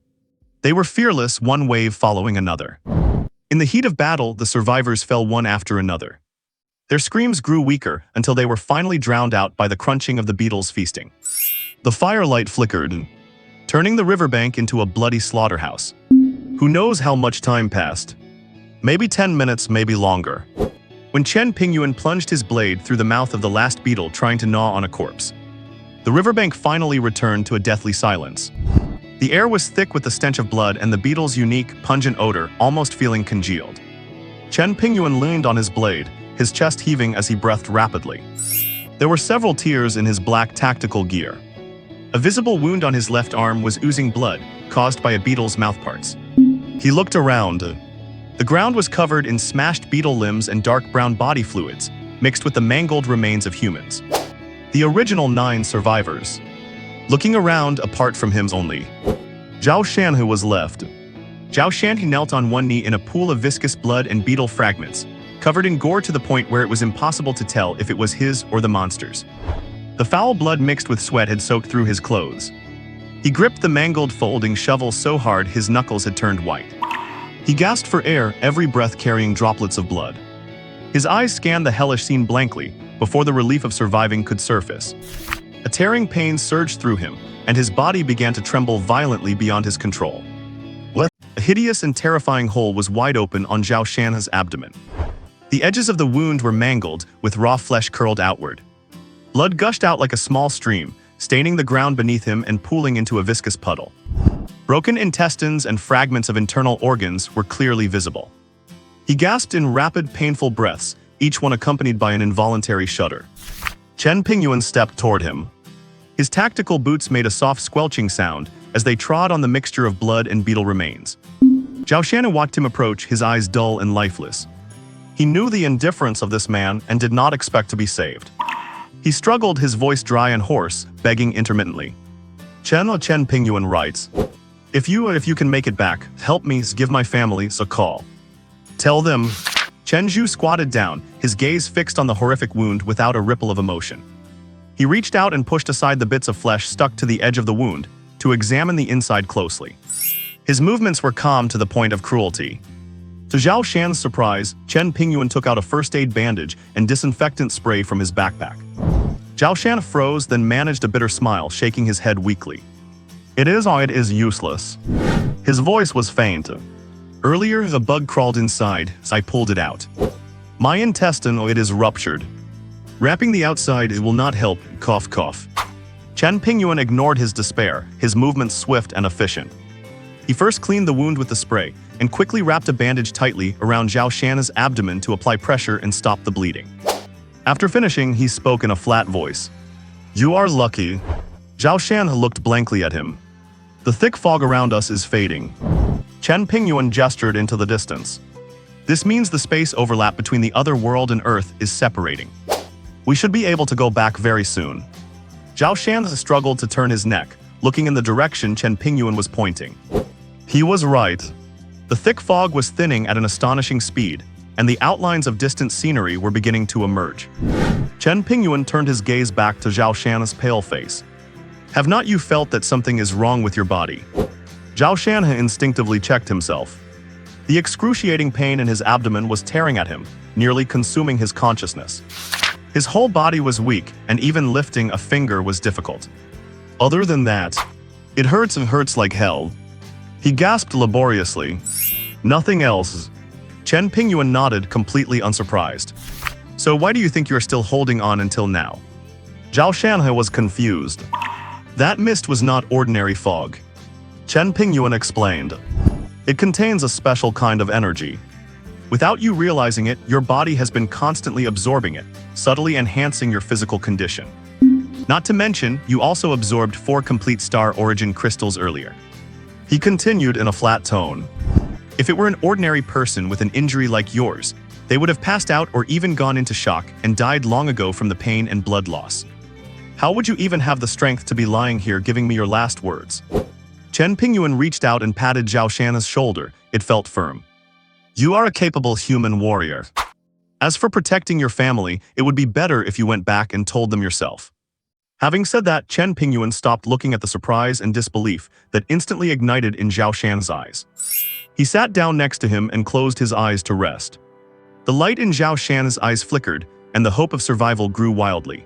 They were fearless, one wave following another. In the heat of battle, the survivors fell one after another. Their screams grew weaker until they were finally drowned out by the crunching of the beetles feasting. The firelight flickered, turning the riverbank into a bloody slaughterhouse. Who knows how much time passed? Maybe 10 minutes, maybe longer. When Chen Pingyuan plunged his blade through the mouth of the last beetle trying to gnaw on a corpse. The riverbank finally returned to a deathly silence. The air was thick with the stench of blood and the beetle's unique, pungent odor, almost feeling congealed. Chen Pingyuan leaned on his blade, his chest heaving as he breathed rapidly. There were several tears in his black tactical gear. A visible wound on his left arm was oozing blood, caused by a beetle's mouthparts. He looked around. The ground was covered in smashed beetle limbs and dark brown body fluids, mixed with the mangled remains of humans. The original 9 survivors. Looking around apart from him only, Zhao Shanhe was left. Zhao Shanhe knelt on one knee in a pool of viscous blood and beetle fragments, covered in gore to the point where it was impossible to tell if it was his or the monster's. The foul blood mixed with sweat had soaked through his clothes. He gripped the mangled folding shovel so hard his knuckles had turned white. He gasped for air, every breath carrying droplets of blood. His eyes scanned the hellish scene blankly, before the relief of surviving could surface. A tearing pain surged through him, and his body began to tremble violently beyond his control. A hideous and terrifying hole was wide open on Zhao Shanhe's abdomen. The edges of the wound were mangled, with raw flesh curled outward. Blood gushed out like a small stream, staining the ground beneath him and pooling into a viscous puddle. Broken intestines and fragments of internal organs were clearly visible. He gasped in rapid, painful breaths, each one accompanied by an involuntary shudder. Chen Pingyuan stepped toward him. His tactical boots made a soft squelching sound as they trod on the mixture of blood and beetle remains. Zhao Shanhe watched him approach, his eyes dull and lifeless. He knew the indifference of this man and did not expect to be saved. He struggled, his voice dry and hoarse, begging intermittently. Chen Pingyuan writes, If you can make it back, help me, give my family a call. Tell them. Chen Zhu squatted down, his gaze fixed on the horrific wound without a ripple of emotion. He reached out and pushed aside the bits of flesh stuck to the edge of the wound, to examine the inside closely. His movements were calm to the point of cruelty. To Zhao Shan's surprise, Chen Pingyuan took out a first aid bandage and disinfectant spray from his backpack. Zhao Shan froze, then managed a bitter smile, shaking his head weakly. It is useless. His voice was faint. Earlier, the bug crawled inside, so I pulled it out. My intestine, it is ruptured. Wrapping the outside, it will not help, cough cough. Chen Pingyuan ignored his despair, his movements swift and efficient. He first cleaned the wound with the spray, and quickly wrapped a bandage tightly around Zhao Shan's abdomen to apply pressure and stop the bleeding. After finishing, he spoke in a flat voice. You are lucky. Zhao Shan looked blankly at him. The thick fog around us is fading. Chen Pingyuan gestured into the distance. This means the space overlap between the other world and Earth is separating. We should be able to go back very soon. Zhao Shan struggled to turn his neck, looking in the direction Chen Pingyuan was pointing. He was right. The thick fog was thinning at an astonishing speed, and the outlines of distant scenery were beginning to emerge. Chen Pingyuan turned his gaze back to Zhao Shan's pale face. Have not you felt that something is wrong with your body? Zhao Shan instinctively checked himself. The excruciating pain in his abdomen was tearing at him, nearly consuming his consciousness. His whole body was weak, and even lifting a finger was difficult. Other than that, it hurts and hurts like hell. He gasped laboriously. Nothing else. Chen Pingyuan nodded, completely unsurprised. So why do you think you're still holding on until now? Zhao Shanhe was confused. That mist was not ordinary fog. Chen Pingyuan explained. It contains a special kind of energy. Without you realizing it, your body has been constantly absorbing it, subtly enhancing your physical condition. Not to mention, you also absorbed 4 complete star origin crystals earlier. He continued in a flat tone. If it were an ordinary person with an injury like yours, they would have passed out or even gone into shock and died long ago from the pain and blood loss. How would you even have the strength to be lying here giving me your last words? Chen Pingyuan reached out and patted Zhao Shan's shoulder. It felt firm. You are a capable human warrior. As for protecting your family, it would be better if you went back and told them yourself. Having said that, Chen Pingyuan stopped looking at the surprise and disbelief that instantly ignited in Zhao Shan's eyes. He sat down next to him and closed his eyes to rest. The light in Zhao Shan's eyes flickered, and the hope of survival grew wildly.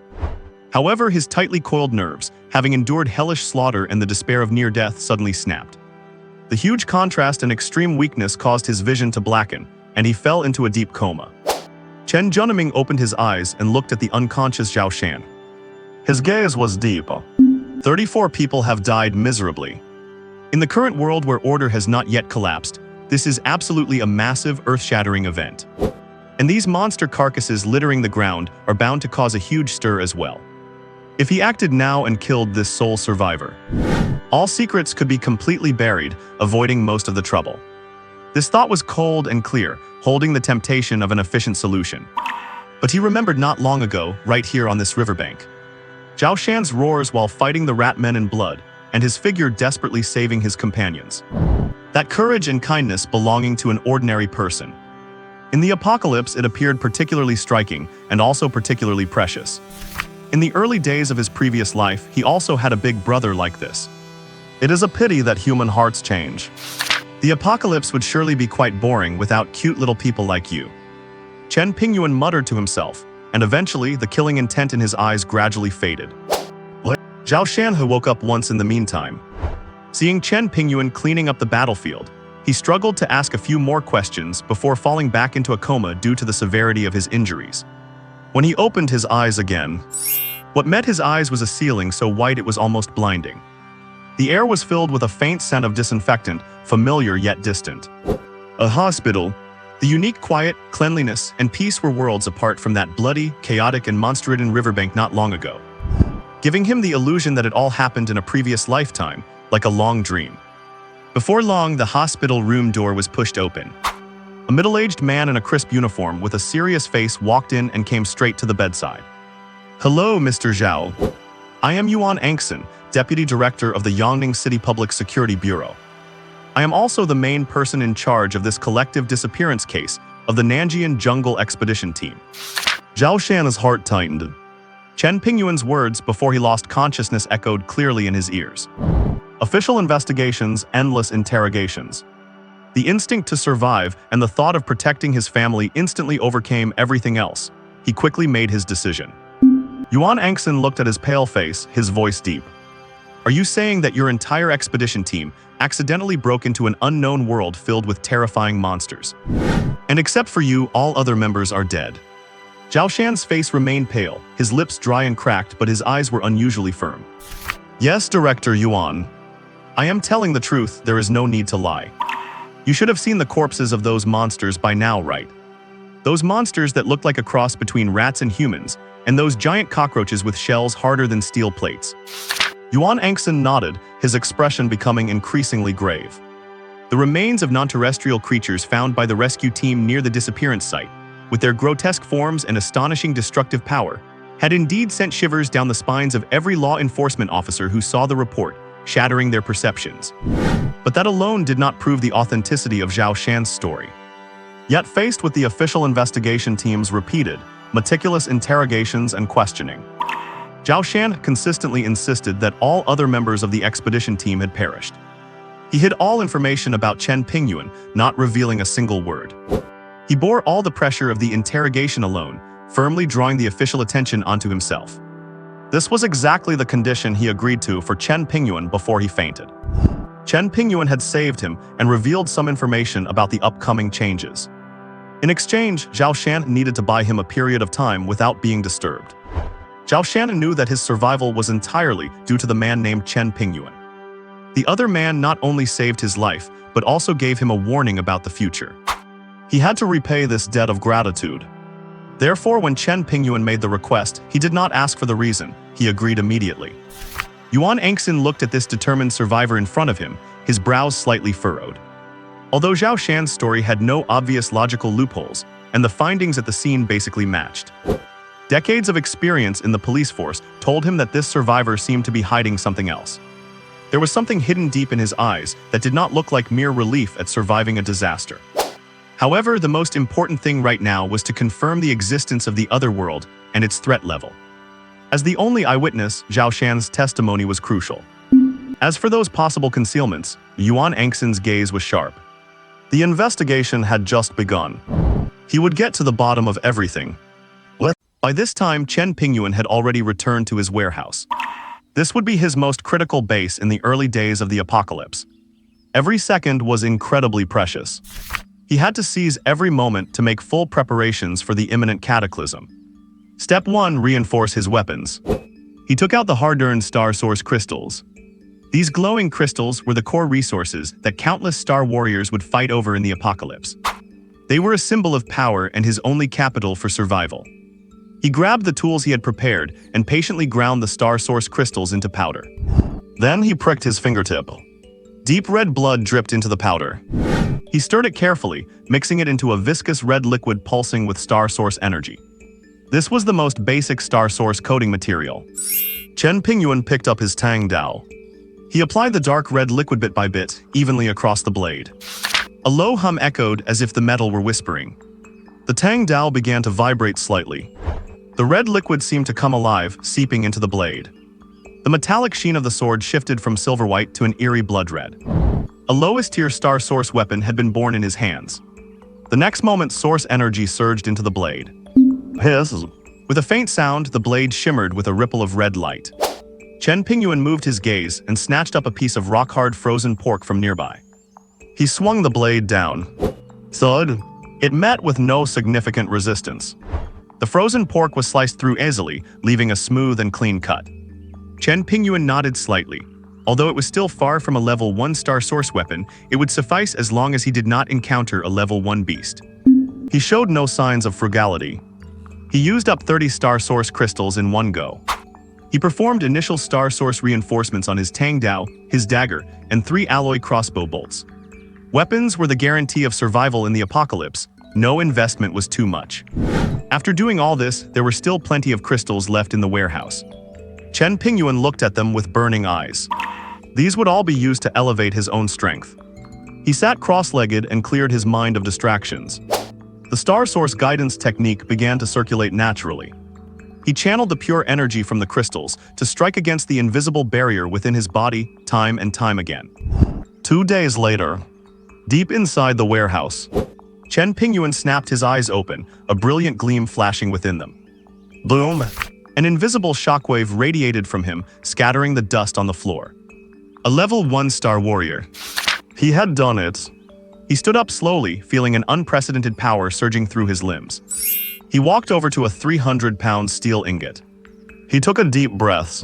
However, his tightly coiled nerves, having endured hellish slaughter and the despair of near death, suddenly snapped. The huge contrast and extreme weakness caused his vision to blacken, and he fell into a deep coma. Chen Junming opened his eyes and looked at the unconscious Zhao Shan. His gaze was deep. 34 people have died miserably. In the current world where order has not yet collapsed, this is absolutely a massive, earth-shattering event. And these monster carcasses littering the ground are bound to cause a huge stir as well. If he acted now and killed this sole survivor, all secrets could be completely buried, avoiding most of the trouble. This thought was cold and clear, holding the temptation of an efficient solution. But he remembered not long ago, right here on this riverbank, Zhao Shan's roars while fighting the rat men in blood, and his figure desperately saving his companions. That courage and kindness belonging to an ordinary person. In the apocalypse, it appeared particularly striking and also particularly precious. In the early days of his previous life, he also had a big brother like this. It is a pity that human hearts change. The apocalypse would surely be quite boring without cute little people like you. Chen Pingyuan muttered to himself, and eventually the killing intent in his eyes gradually faded. Zhao Shan woke up once in the meantime. Seeing Chen Pingyuan cleaning up the battlefield, he struggled to ask a few more questions before falling back into a coma due to the severity of his injuries. When he opened his eyes again, what met his eyes was a ceiling so white it was almost blinding. The air was filled with a faint scent of disinfectant, familiar yet distant. A hospital. The unique quiet, cleanliness, and peace were worlds apart from that bloody, chaotic, and monster-ridden riverbank not long ago, giving him the illusion that it all happened in a previous lifetime, like a long dream. Before long, the hospital room door was pushed open. A middle-aged man in a crisp uniform with a serious face walked in and came straight to the bedside. "Hello, Mr. Zhao. I am Yuan Angson, Deputy Director of the Yongning City Public Security Bureau. I am also the main person in charge of this collective disappearance case of the Nanjian Jungle Expedition Team." Zhao Shan's heart tightened. Chen Pingyuan's words before he lost consciousness echoed clearly in his ears. Official investigations, endless interrogations. The instinct to survive and the thought of protecting his family instantly overcame everything else. He quickly made his decision. Yuan Angson looked at his pale face, his voice deep. "Are you saying that your entire expedition team accidentally broke into an unknown world filled with terrifying monsters? And except for you, all other members are dead?" Zhao Shan's face remained pale, his lips dry and cracked, but his eyes were unusually firm. "Yes, Director Yuan. I am telling the truth, there is no need to lie. You should have seen the corpses of those monsters by now, right? Those monsters that looked like a cross between rats and humans, and those giant cockroaches with shells harder than steel plates." Yuan Angson nodded, his expression becoming increasingly grave. The remains of non-terrestrial creatures found by the rescue team near the disappearance site, with their grotesque forms and astonishing destructive power, had indeed sent shivers down the spines of every law enforcement officer who saw the report, shattering their perceptions. But that alone did not prove the authenticity of Zhao Shan's story. Yet faced with the official investigation team's repeated, meticulous interrogations and questioning, Zhao Shan consistently insisted that all other members of the expedition team had perished. He hid all information about Chen Pingyuan, not revealing a single word. He bore all the pressure of the interrogation alone, firmly drawing the official attention onto himself. This was exactly the condition he agreed to for Chen Pingyuan before he fainted. Chen Pingyuan had saved him and revealed some information about the upcoming changes. In exchange, Zhao Shan needed to buy him a period of time without being disturbed. Zhao Shan knew that his survival was entirely due to the man named Chen Pingyuan. The other man not only saved his life, but also gave him a warning about the future. He had to repay this debt of gratitude. Therefore, when Chen Pingyuan made the request, he did not ask for the reason, he agreed immediately. Yuan Angson looked at this determined survivor in front of him, his brows slightly furrowed. Although Zhao Shan's story had no obvious logical loopholes, and the findings at the scene basically matched, decades of experience in the police force told him that this survivor seemed to be hiding something else. There was something hidden deep in his eyes that did not look like mere relief at surviving a disaster. However, the most important thing right now was to confirm the existence of the other world and its threat level. As the only eyewitness, Zhao Shan's testimony was crucial. As for those possible concealments, Yuan Angson's gaze was sharp. The investigation had just begun. He would get to the bottom of everything. By this time, Chen Pingyuan had already returned to his warehouse. This would be his most critical base in the early days of the apocalypse. Every second was incredibly precious. He had to seize every moment to make full preparations for the imminent cataclysm. Step 1: reinforce his weapons. He took out the hard-earned star source crystals. These glowing crystals were the core resources that countless star warriors would fight over in the apocalypse. They were a symbol of power and his only capital for survival. He grabbed the tools he had prepared and patiently ground the star source crystals into powder. Then he pricked his fingertip. Deep red blood dripped into the powder. He stirred it carefully, mixing it into a viscous red liquid pulsing with star source energy. This was the most basic star source coating material. Chen Pingyuan picked up his Tang Dao. He applied the dark red liquid bit by bit, evenly across the blade. A low hum echoed as if the metal were whispering. The Tang Dao began to vibrate slightly. The red liquid seemed to come alive, seeping into the blade. The metallic sheen of the sword shifted from silver white to an eerie blood red. A lowest-tier star source weapon had been born in his hands. The next moment, source energy surged into the blade. Hiss. With a faint sound, the blade shimmered with a ripple of red light. Chen Pingyuan moved his gaze and snatched up a piece of rock-hard frozen pork from nearby. He swung the blade down. Thud. It met with no significant resistance. The frozen pork was sliced through easily, leaving a smooth and clean cut. Chen Pingyuan nodded slightly. Although it was still far from a level 1 star source weapon, it would suffice as long as he did not encounter a level 1 beast. He showed no signs of frugality. He used up 30 star source crystals in one go. He performed initial star source reinforcements on his Tang Dao, his dagger, and 3 alloy crossbow bolts. Weapons were the guarantee of survival in the apocalypse. No investment was too much. After doing all this, there were still plenty of crystals left in the warehouse. Chen Pingyuan looked at them with burning eyes. These would all be used to elevate his own strength. He sat cross-legged and cleared his mind of distractions. The star source guidance technique began to circulate naturally. He channeled the pure energy from the crystals to strike against the invisible barrier within his body, time and time again. 2 days later, deep inside the warehouse, Chen Pingyuan snapped his eyes open, a brilliant gleam flashing within them. Boom! An invisible shockwave radiated from him, scattering the dust on the floor. A level 1 star warrior. He had done it. He stood up slowly, feeling an unprecedented power surging through his limbs. He walked over to a 300-pound steel ingot. He took a deep breath.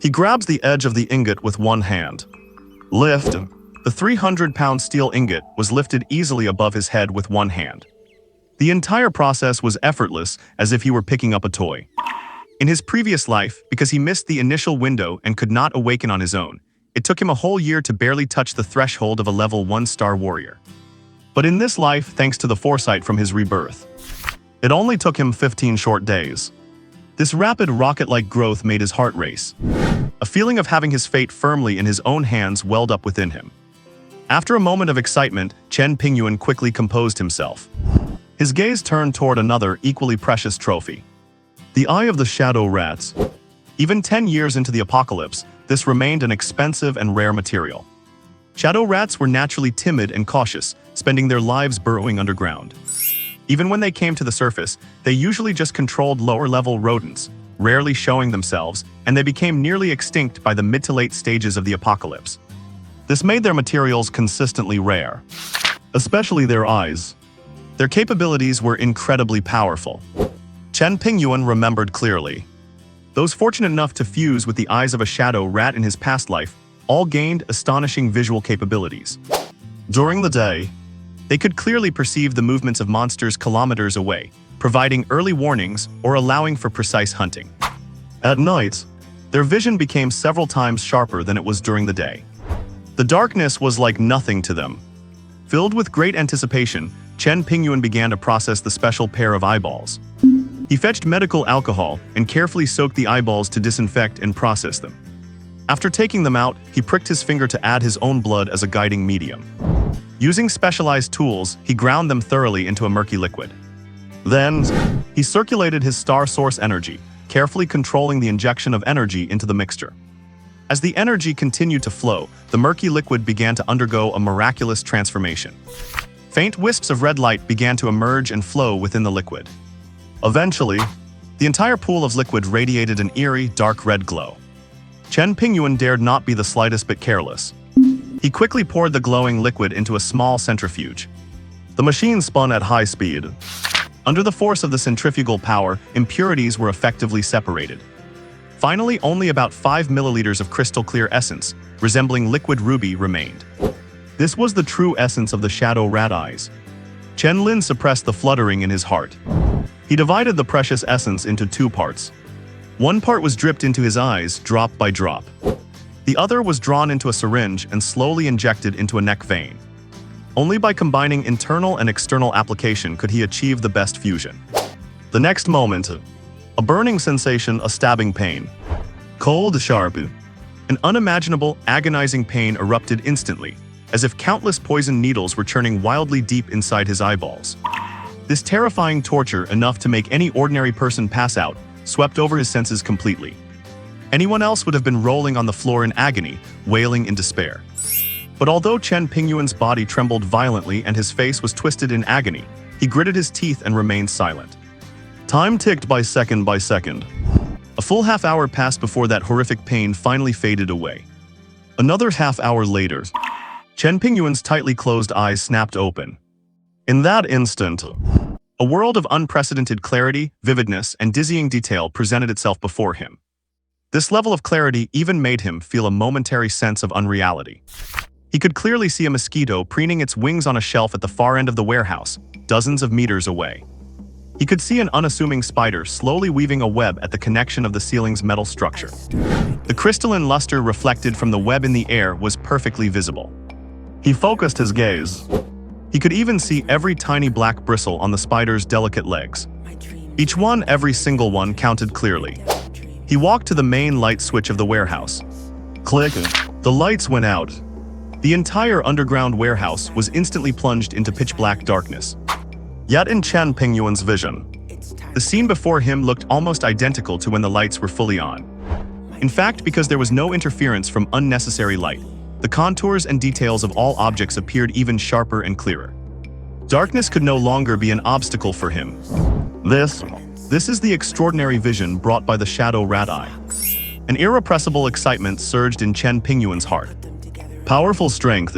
He grabs the edge of the ingot with one hand. Lift. The 300-pound steel ingot was lifted easily above his head with one hand. The entire process was effortless, as if he were picking up a toy. In his previous life, because he missed the initial window and could not awaken on his own, it took him a whole year to barely touch the threshold of a level 1 star warrior. But in this life, thanks to the foresight from his rebirth, it only took him 15 short days. This rapid rocket-like growth made his heart race. A feeling of having his fate firmly in his own hands welled up within him. After a moment of excitement, Chen Pingyuan quickly composed himself. His gaze turned toward another equally precious trophy. The Eye of the Shadow Rats. Even 10 years into the apocalypse, this remained an expensive and rare material. Shadow rats were naturally timid and cautious, spending their lives burrowing underground. Even when they came to the surface, they usually just controlled lower-level rodents, rarely showing themselves, and they became nearly extinct by the mid to late stages of the apocalypse. This made their materials consistently rare, especially their eyes. Their capabilities were incredibly powerful. Chen Pingyuan remembered clearly. Those fortunate enough to fuse with the eyes of a shadow rat in his past life all gained astonishing visual capabilities. During the day, they could clearly perceive the movements of monsters kilometers away, providing early warnings or allowing for precise hunting. At night, their vision became several times sharper than it was during the day. The darkness was like nothing to them. Filled with great anticipation, Chen Pingyuan began to process the special pair of eyeballs. He fetched medical alcohol and carefully soaked the eyeballs to disinfect and process them. After taking them out, he pricked his finger to add his own blood as a guiding medium. Using specialized tools, he ground them thoroughly into a murky liquid. Then, he circulated his star source energy, carefully controlling the injection of energy into the mixture. As the energy continued to flow, the murky liquid began to undergo a miraculous transformation. Faint wisps of red light began to emerge and flow within the liquid. Eventually, the entire pool of liquid radiated an eerie, dark red glow. Chen Pingyuan dared not be the slightest bit careless. He quickly poured the glowing liquid into a small centrifuge. The machine spun at high speed. Under the force of the centrifugal power, impurities were effectively separated. Finally, only about 5 milliliters of crystal-clear essence, resembling liquid ruby, remained. This was the true essence of the shadow rat eyes. Chen Lin suppressed the fluttering in his heart. He divided the precious essence into 2 parts. One part was dripped into his eyes, drop by drop. The other was drawn into a syringe and slowly injected into a neck vein. Only by combining internal and external application could he achieve the best fusion. The next moment, a burning sensation, a stabbing pain. Cold, sharp. An unimaginable, agonizing pain erupted instantly, as if countless poison needles were churning wildly deep inside his eyeballs. This terrifying torture, enough to make any ordinary person pass out, swept over his senses completely. Anyone else would have been rolling on the floor in agony, wailing in despair. But although Chen Pingyuan's body trembled violently and his face was twisted in agony, he gritted his teeth and remained silent. Time ticked by second. A full half-hour passed before that horrific pain finally faded away. Another half-hour later, Chen Pingyuan's tightly closed eyes snapped open. In that instant, a world of unprecedented clarity, vividness, and dizzying detail presented itself before him. This level of clarity even made him feel a momentary sense of unreality. He could clearly see a mosquito preening its wings on a shelf at the far end of the warehouse, dozens of meters away. He could see an unassuming spider slowly weaving a web at the connection of the ceiling's metal structure. The crystalline luster reflected from the web in the air was perfectly visible. He focused his gaze. He could even see every tiny black bristle on the spider's delicate legs. Each one, every single one, counted clearly. He walked to the main light switch of the warehouse. Click. The lights went out. The entire underground warehouse was instantly plunged into pitch-black darkness. Yet in Chen Pingyuan's vision, the scene before him looked almost identical to when the lights were fully on. In fact, because there was no interference from unnecessary light, the contours and details of all objects appeared even sharper and clearer. Darkness could no longer be an obstacle for him. This is the extraordinary vision brought by the shadow rat eye. An irrepressible excitement surged in Chen Pingyuan's heart. Powerful strength,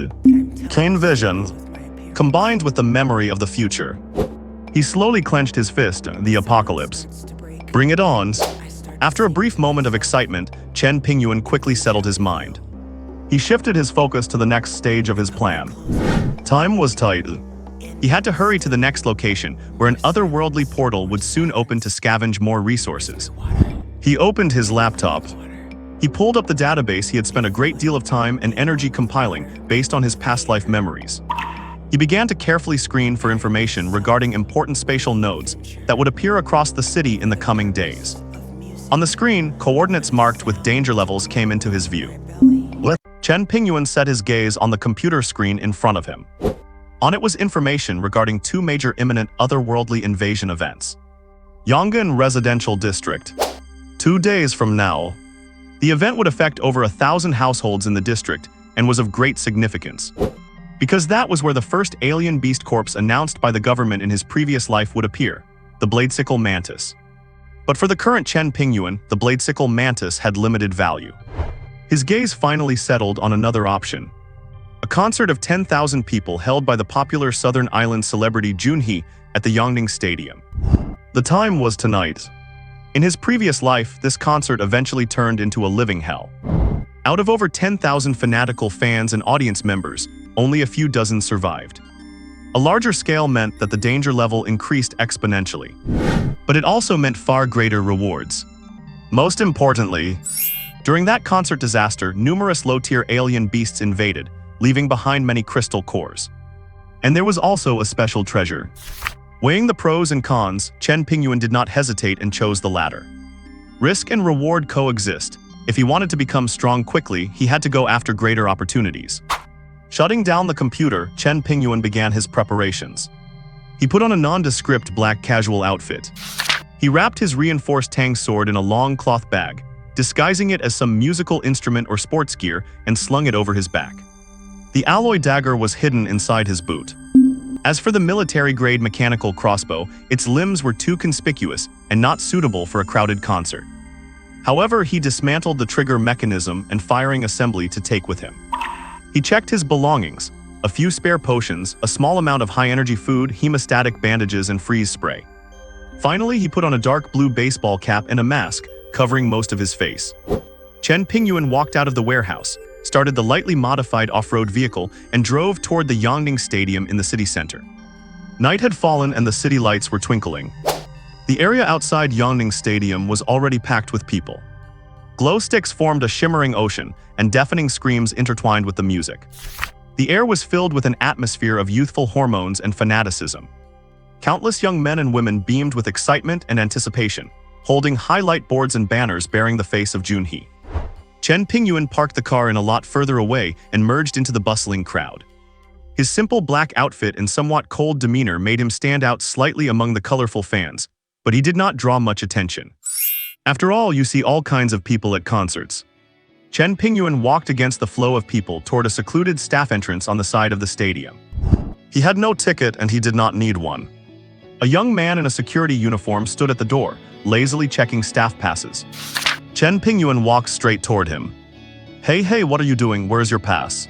keen vision, combined with the memory of the future. He slowly clenched his fist, the apocalypse. Bring it on. After a brief moment of excitement, Chen Pingyuan quickly settled his mind. He shifted his focus to the next stage of his plan. Time was tight. He had to hurry to the next location, where an otherworldly portal would soon open to scavenge more resources. He opened his laptop. He pulled up the database he had spent a great deal of time and energy compiling based on his past life memories. He began to carefully screen for information regarding important spatial nodes that would appear across the city in the coming days. On the screen, coordinates marked with danger levels came into his view. Chen Pingyuan set his gaze on the computer screen in front of him. On it was information regarding 2 major imminent otherworldly invasion events. Yonggan Residential District. 2 days from now. The event would affect over 1,000 households in the district and was of great significance. Because that was where the first alien beast corpse announced by the government in his previous life would appear, the Bladesicle mantis. But for the current Chen Pingyuan, the Bladesicle mantis had limited value. His gaze finally settled on another option. A concert of 10,000 people held by the popular Southern Island celebrity Junhee at the Yongning Stadium. The time was tonight. In his previous life, this concert eventually turned into a living hell. Out of over 10,000 fanatical fans and audience members, only a few dozen survived. A larger scale meant that the danger level increased exponentially. But it also meant far greater rewards. Most importantly, during that concert disaster, numerous low-tier alien beasts invaded, leaving behind many crystal cores. And there was also a special treasure. Weighing the pros and cons, Chen Pingyuan did not hesitate and chose the latter. Risk and reward coexist. If he wanted to become strong quickly, he had to go after greater opportunities. Shutting down the computer, Chen Pingyuan began his preparations. He put on a nondescript black casual outfit. He wrapped his reinforced tang sword in a long cloth bag, disguising it as some musical instrument or sports gear, and slung it over his back. The alloy dagger was hidden inside his boot. As for the military-grade mechanical crossbow, its limbs were too conspicuous and not suitable for a crowded concert. However, he dismantled the trigger mechanism and firing assembly to take with him. He checked his belongings, a few spare potions, a small amount of high-energy food, hemostatic bandages, and freeze spray. Finally, he put on a dark blue baseball cap and a mask, covering most of his face. Chen Pingyuan walked out of the warehouse, started the lightly modified off-road vehicle, and drove toward the Yangning Stadium in the city center. Night had fallen and the city lights were twinkling. The area outside Yangning Stadium was already packed with people. Glow sticks formed a shimmering ocean, and deafening screams intertwined with the music. The air was filled with an atmosphere of youthful hormones and fanaticism. Countless young men and women beamed with excitement and anticipation, holding highlight boards and banners bearing the face of Junhee. Chen Pingyuan parked the car in a lot further away and merged into the bustling crowd. His simple black outfit and somewhat cold demeanor made him stand out slightly among the colorful fans, but he did not draw much attention. After all, you see all kinds of people at concerts. Chen Pingyuan walked against the flow of people toward a secluded staff entrance on the side of the stadium. He had no ticket and he did not need one. A young man in a security uniform stood at the door, lazily checking staff passes. Chen Pingyuan walked straight toward him. Hey, what are you doing? Where's your pass?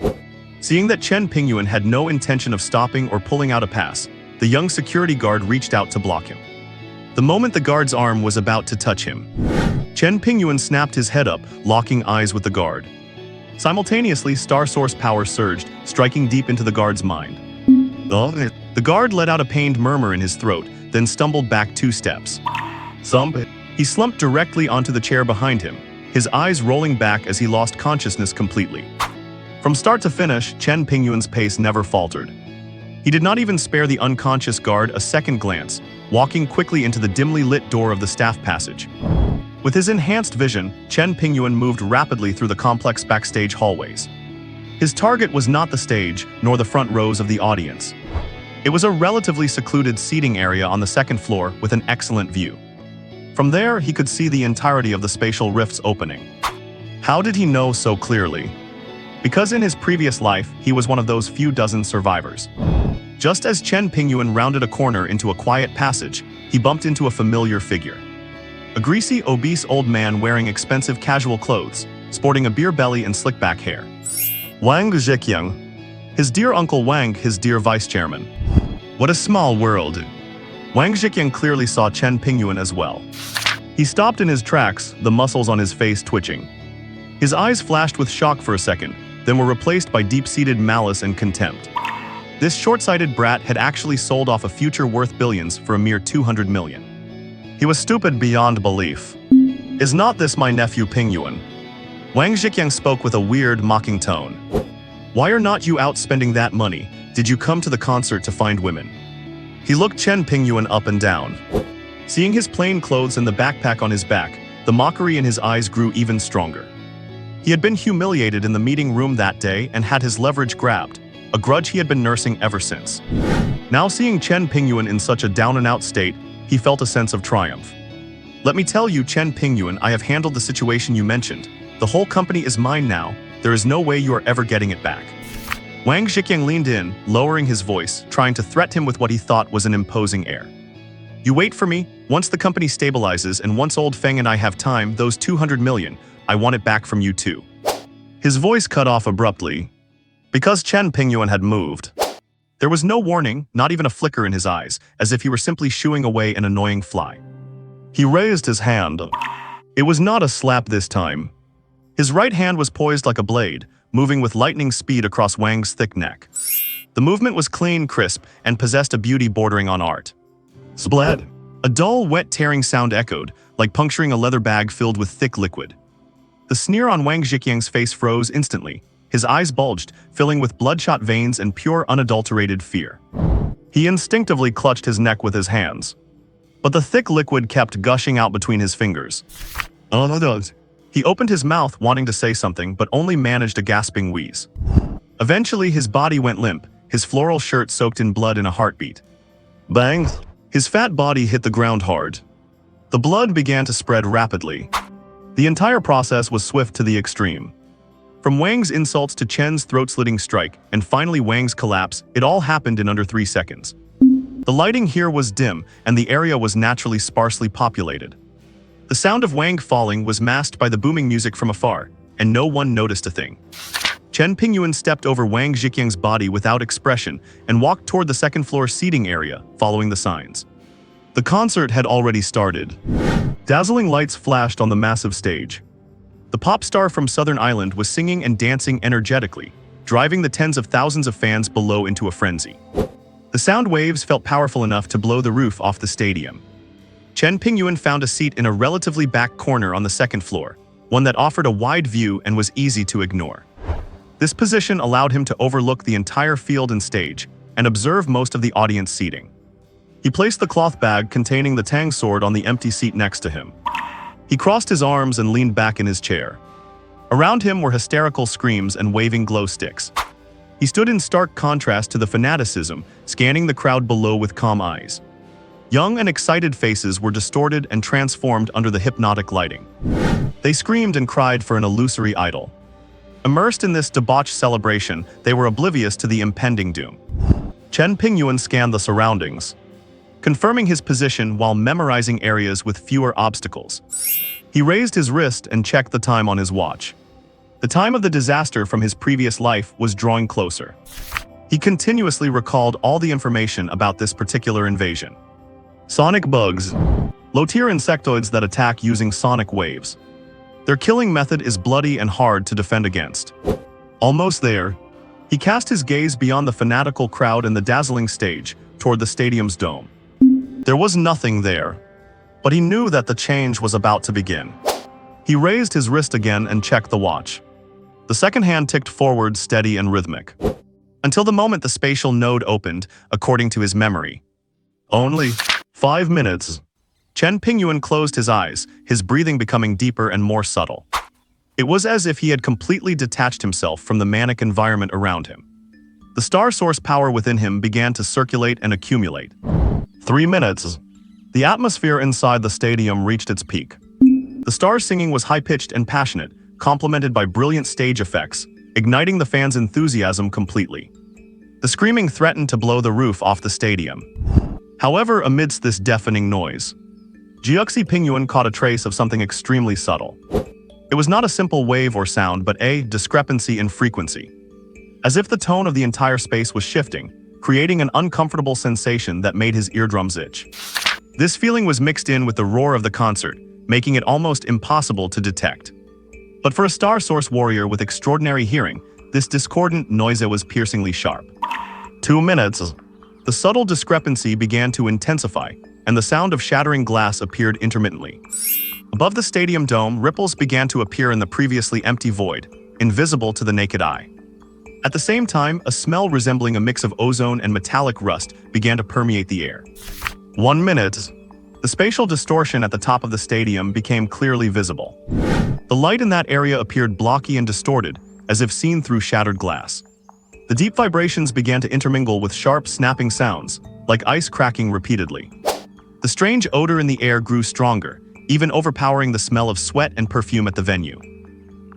Seeing that Chen Pingyuan had no intention of stopping or pulling out a pass, the young security guard reached out to block him. The moment the guard's arm was about to touch him, Chen Pingyuan snapped his head up, locking eyes with the guard. Simultaneously, star source power surged, striking deep into the guard's mind. The guard let out a pained murmur in his throat, then stumbled back 2 steps. He slumped directly onto the chair behind him, his eyes rolling back as he lost consciousness completely. From start to finish, Chen Pingyuan's pace never faltered. He did not even spare the unconscious guard a second glance, walking quickly into the dimly lit door of the staff passage. With his enhanced vision, Chen Pingyuan moved rapidly through the complex backstage hallways. His target was not the stage, nor the front rows of the audience. It was a relatively secluded seating area on the second floor with an excellent view. From there, he could see the entirety of the spatial rifts opening. How did he know so clearly? Because in his previous life, he was one of those few dozen survivors. Just as Chen Pingyuan rounded a corner into a quiet passage, he bumped into a familiar figure. A greasy, obese old man wearing expensive casual clothes, sporting a beer belly and slick-back hair. Wang Zhiqiang. His dear Uncle Wang, his dear vice chairman. What a small world. Wang Zhiqiang clearly saw Chen Pingyuan as well. He stopped in his tracks, the muscles on his face twitching. His eyes flashed with shock for a second, then were replaced by deep-seated malice and contempt. This short-sighted brat had actually sold off a future worth billions for a mere 200 million. He was stupid beyond belief. Is not this my nephew Pingyuan? Wang Zhiqiang spoke with a weird, mocking tone. Why are not you out spending that money? Did you come to the concert to find women? He looked Chen Pingyuan up and down. Seeing his plain clothes and the backpack on his back, the mockery in his eyes grew even stronger. He had been humiliated in the meeting room that day and had his leverage grabbed, a grudge he had been nursing ever since. Now seeing Chen Pingyuan in such a down-and-out state, he felt a sense of triumph. Let me tell you, Chen Pingyuan, I have handled the situation you mentioned. The whole company is mine now. There is no way you are ever getting it back. Wang Zhiqiang leaned in, lowering his voice, trying to threat him with what he thought was an imposing air. You wait for me. Once the company stabilizes and once old Feng and I have time, those 200 million, I want it back from you too. His voice cut off abruptly. Because Chen Pingyuan had moved. There was no warning, not even a flicker in his eyes, as if he were simply shooing away an annoying fly. He raised his hand. It was not a slap this time. His right hand was poised like a blade, moving with lightning speed across Wang's thick neck. The movement was clean, crisp, and possessed a beauty bordering on art. Splat! A dull, wet tearing sound echoed, like puncturing a leather bag filled with thick liquid. The sneer on Wang Zhiqiang's face froze instantly. His eyes bulged, filling with bloodshot veins and pure, unadulterated fear. He instinctively clutched his neck with his hands. But the thick liquid kept gushing out between his fingers. He opened his mouth, wanting to say something, but only managed a gasping wheeze. Eventually, his body went limp, his floral shirt soaked in blood in a heartbeat. Bang! His fat body hit the ground hard. The blood began to spread rapidly. The entire process was swift to the extreme. From Wang's insults to Chen's throat-slitting strike, and finally Wang's collapse, it all happened in under 3 seconds. The lighting here was dim, and the area was naturally sparsely populated. The sound of Wang falling was masked by the booming music from afar, and no one noticed a thing. Chen Pingyuan stepped over Wang Zhiqiang's body without expression and walked toward the second-floor seating area, following the signs. The concert had already started. Dazzling lights flashed on the massive stage. The pop star from Southern Island was singing and dancing energetically, driving the tens of thousands of fans below into a frenzy. The sound waves felt powerful enough to blow the roof off the stadium. Chen Pingyuan found a seat in a relatively back corner on the second floor, one that offered a wide view and was easy to ignore. This position allowed him to overlook the entire field and stage and observe most of the audience seating. He placed the cloth bag containing the Tang sword on the empty seat next to him. He crossed his arms and leaned back in his chair. Around him were hysterical screams and waving glow sticks. He stood in stark contrast to the fanaticism, scanning the crowd below with calm eyes. Young and excited faces were distorted and transformed under the hypnotic lighting. They screamed and cried for an illusory idol. Immersed in this debauched celebration, they were oblivious to the impending doom. Chen Pingyuan scanned the surroundings, confirming his position while memorizing areas with fewer obstacles. He raised his wrist and checked the time on his watch. The time of the disaster from his previous life was drawing closer. He continuously recalled all the information about this particular invasion. Sonic bugs, low-tier insectoids that attack using sonic waves. Their killing method is bloody and hard to defend against. Almost there, he cast his gaze beyond the fanatical crowd and the dazzling stage toward the stadium's dome. There was nothing there, but he knew that the change was about to begin. He raised his wrist again and checked the watch. The second hand ticked forward, steady and rhythmic, until the moment the spatial node opened, according to his memory. Only 5 minutes. Chen Pingyuan closed his eyes, his breathing becoming deeper and more subtle. It was as if he had completely detached himself from the manic environment around him. The star source power within him began to circulate and accumulate. 3 minutes. The atmosphere inside the stadium reached its peak. The star's singing was high-pitched and passionate, complemented by brilliant stage effects, igniting the fans' enthusiasm completely. The screaming threatened to blow the roof off the stadium. However, amidst this deafening noise, Jiuxi Pingyuan caught a trace of something extremely subtle. It was not a simple wave or sound, but a discrepancy in frequency. As if the tone of the entire space was shifting, creating an uncomfortable sensation that made his eardrums itch. This feeling was mixed in with the roar of the concert, making it almost impossible to detect. But for a Star Source warrior with extraordinary hearing, this discordant noise was piercingly sharp. 2 minutes. The subtle discrepancy began to intensify, and the sound of shattering glass appeared intermittently. Above the stadium dome, ripples began to appear in the previously empty void, invisible to the naked eye. At the same time, a smell resembling a mix of ozone and metallic rust began to permeate the air. 1 minute. The spatial distortion at the top of the stadium became clearly visible. The light in that area appeared blocky and distorted, as if seen through shattered glass. The deep vibrations began to intermingle with sharp, snapping sounds, like ice cracking repeatedly. The strange odor in the air grew stronger, even overpowering the smell of sweat and perfume at the venue.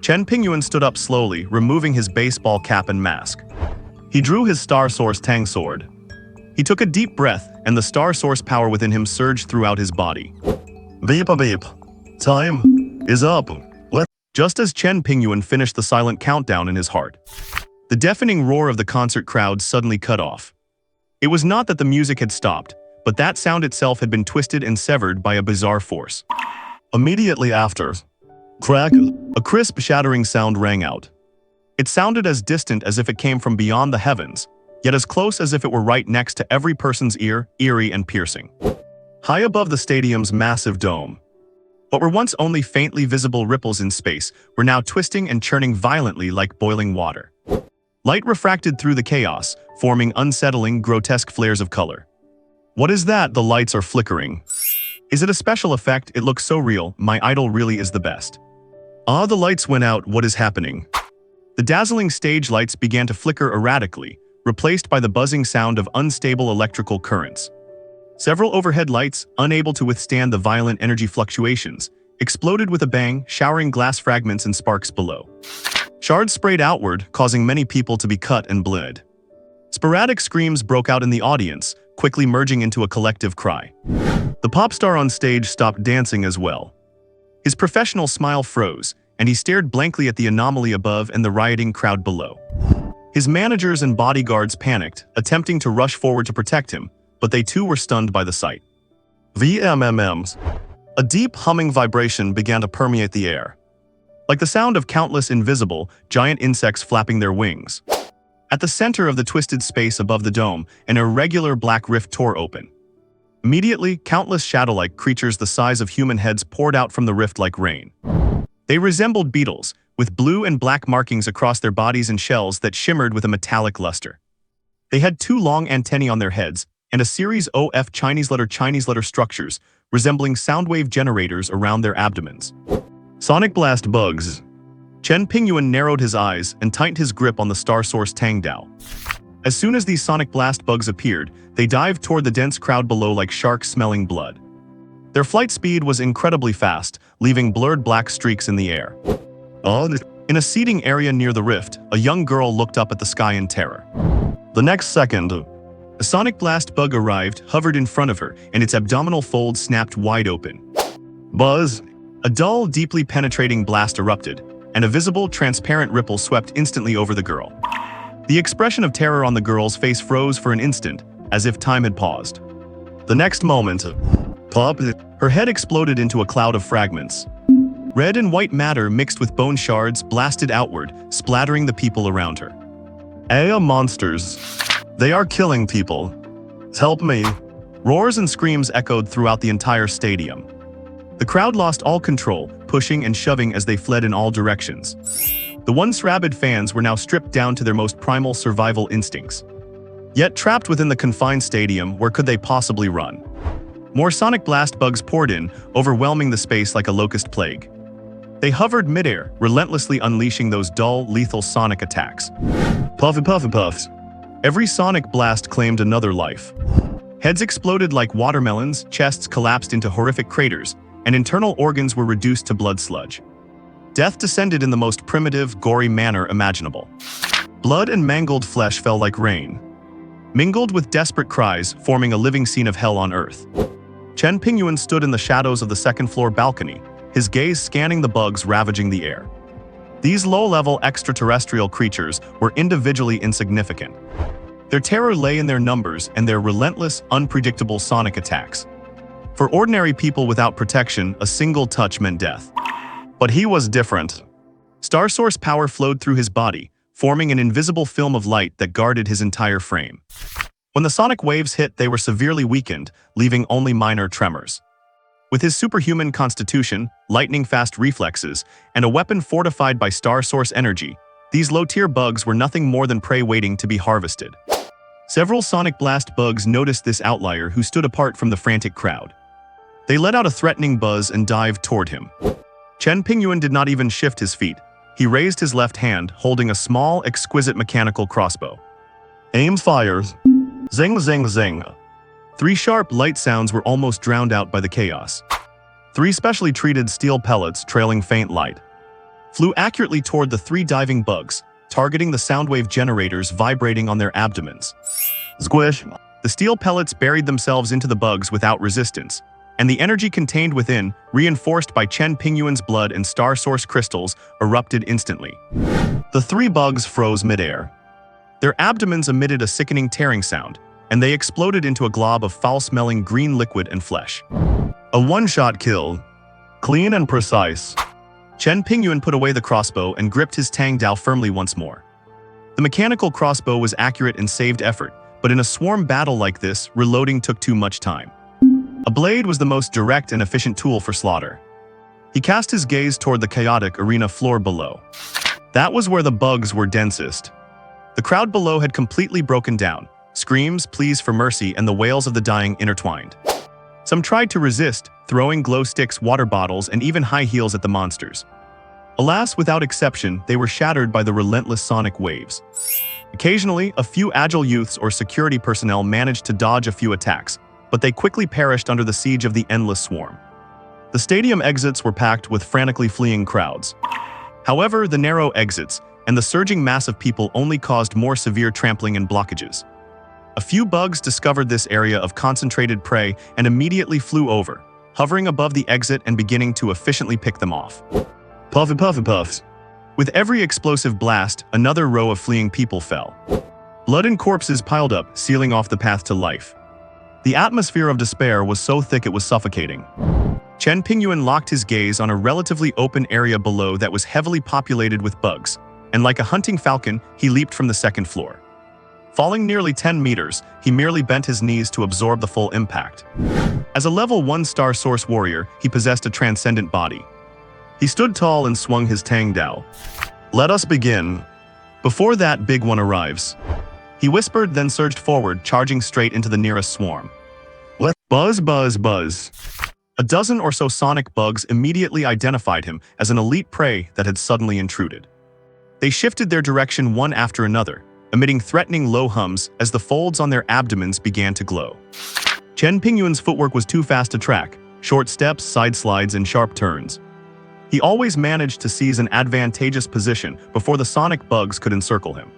Chen Pingyuan stood up slowly, removing his baseball cap and mask. He drew his Star Source Tang sword. He took a deep breath, and the Star Source power within him surged throughout his body. Beep-a-beep. Time is up. Just as Chen Pingyuan finished the silent countdown in his heart, the deafening roar of the concert crowd suddenly cut off. It was not that the music had stopped, but that sound itself had been twisted and severed by a bizarre force. Immediately after, crack, a crisp, shattering sound rang out. It sounded as distant as if it came from beyond the heavens, yet as close as if it were right next to every person's ear, eerie and piercing. High above the stadium's massive dome, what were once only faintly visible ripples in space were now twisting and churning violently like boiling water. Light refracted through the chaos, forming unsettling, grotesque flares of color. What is that? The lights are flickering. Is it a special effect? It looks so real. My idol really is the best. Ah, the lights went out. What is happening? The dazzling stage lights began to flicker erratically, replaced by the buzzing sound of unstable electrical currents. Several overhead lights, unable to withstand the violent energy fluctuations, exploded with a bang, showering glass fragments and sparks below. Shards sprayed outward, causing many people to be cut and bled. Sporadic screams broke out in the audience, quickly merging into a collective cry. The pop star on stage stopped dancing as well. His professional smile froze, and he stared blankly at the anomaly above and the rioting crowd below. His managers and bodyguards panicked, attempting to rush forward to protect him, but they too were stunned by the sight. VMMs. A deep humming vibration began to permeate the air, like the sound of countless invisible, giant insects flapping their wings. At the center of the twisted space above the dome, an irregular black rift tore open. Immediately, countless shadow-like creatures the size of human heads poured out from the rift like rain. They resembled beetles, with blue and black markings across their bodies and shells that shimmered with a metallic luster. They had 2 long antennae on their heads, and a series of Chinese letter structures, resembling sound wave generators around their abdomens. Sonic blast bugs. Chen Pingyuan narrowed his eyes and tightened his grip on the star source Tang Dao. As soon as these sonic blast bugs appeared, they dived toward the dense crowd below like sharks smelling blood. Their flight speed was incredibly fast, leaving blurred black streaks in the air. In a seating area near the rift, a young girl looked up at the sky in terror. The next second, a sonic blast bug arrived, hovered in front of her, and its abdominal fold snapped wide open. Buzz! A dull, deeply penetrating blast erupted, and a visible, transparent ripple swept instantly over the girl. The expression of terror on the girl's face froze for an instant, as if time had paused. The next moment, pop! Her head exploded into a cloud of fragments. Red and white matter mixed with bone shards blasted outward, splattering the people around her. Monsters! They are killing people. Help me! Roars and screams echoed throughout the entire stadium. The crowd lost all control, pushing and shoving as they fled in all directions. The once rabid fans were now stripped down to their most primal survival instincts. Yet trapped within the confined stadium, where could they possibly run? More sonic blast bugs poured in, overwhelming the space like a locust plague. They hovered midair, relentlessly unleashing those dull, lethal sonic attacks. Puff and puff and puffs. Every sonic blast claimed another life. Heads exploded like watermelons, chests collapsed into horrific craters, and internal organs were reduced to blood sludge. Death descended in the most primitive, gory manner imaginable. Blood and mangled flesh fell like rain, mingled with desperate cries, forming a living scene of hell on earth. Chen Pingyuan stood in the shadows of the second-floor balcony, his gaze scanning the bugs ravaging the air. These low-level extraterrestrial creatures were individually insignificant. Their terror lay in their numbers and their relentless, unpredictable sonic attacks. For ordinary people without protection, a single touch meant death. But he was different. Star source power flowed through his body, forming an invisible film of light that guarded his entire frame. When the sonic waves hit, they were severely weakened, leaving only minor tremors. With his superhuman constitution, lightning-fast reflexes, and a weapon fortified by star source energy, these low-tier bugs were nothing more than prey waiting to be harvested. Several sonic blast bugs noticed this outlier who stood apart from the frantic crowd. They let out a threatening buzz and dived toward him. Chen Pingyuan did not even shift his feet. He raised his left hand, holding a small, exquisite mechanical crossbow. Aim fires. Zing, zing, zing. 3 sharp light sounds were almost drowned out by the chaos. 3 specially treated steel pellets, trailing faint light, flew accurately toward the 3 diving bugs, targeting the soundwave generators vibrating on their abdomens. Squish! The steel pellets buried themselves into the bugs without resistance, and the energy contained within, reinforced by Chen Pingyuan's blood and star source crystals, erupted instantly. The 3 bugs froze midair. Their abdomens emitted a sickening tearing sound, and they exploded into a glob of foul-smelling green liquid and flesh. A one-shot kill. Clean and precise. Chen Pingyuan put away the crossbow and gripped his Tang Dao firmly once more. The mechanical crossbow was accurate and saved effort, but in a swarm battle like this, reloading took too much time. A blade was the most direct and efficient tool for slaughter. He cast his gaze toward the chaotic arena floor below. That was where the bugs were densest. The crowd below had completely broken down. Screams, pleas for mercy, and the wails of the dying intertwined. Some tried to resist, throwing glow sticks, water bottles, and even high heels at the monsters. Alas, without exception, they were shattered by the relentless sonic waves. Occasionally, a few agile youths or security personnel managed to dodge a few attacks, but they quickly perished under the siege of the endless swarm. The stadium exits were packed with frantically fleeing crowds. However, the narrow exits and the surging mass of people only caused more severe trampling and blockages. A few bugs discovered this area of concentrated prey and immediately flew over, hovering above the exit and beginning to efficiently pick them off. Puff and puff and puffs. With every explosive blast, another row of fleeing people fell. Blood and corpses piled up, sealing off the path to life. The atmosphere of despair was so thick it was suffocating. Chen Pingyuan locked his gaze on a relatively open area below that was heavily populated with bugs, and like a hunting falcon, he leaped from the second floor. Falling nearly 10 meters, he merely bent his knees to absorb the full impact. As a level 1 star source warrior, he possessed a transcendent body. He stood tall and swung his Tang Dao. "Let us begin. Before that big one arrives," he whispered, then surged forward, charging straight into the nearest swarm. Buzz, buzz, buzz. A dozen or so sonic bugs immediately identified him as an elite prey that had suddenly intruded. They shifted their direction one after another, emitting threatening low hums as the folds on their abdomens began to glow. Chen Pingyuan's footwork was too fast to track, short steps, side slides, and sharp turns. He always managed to seize an advantageous position before the sonic bugs could encircle him.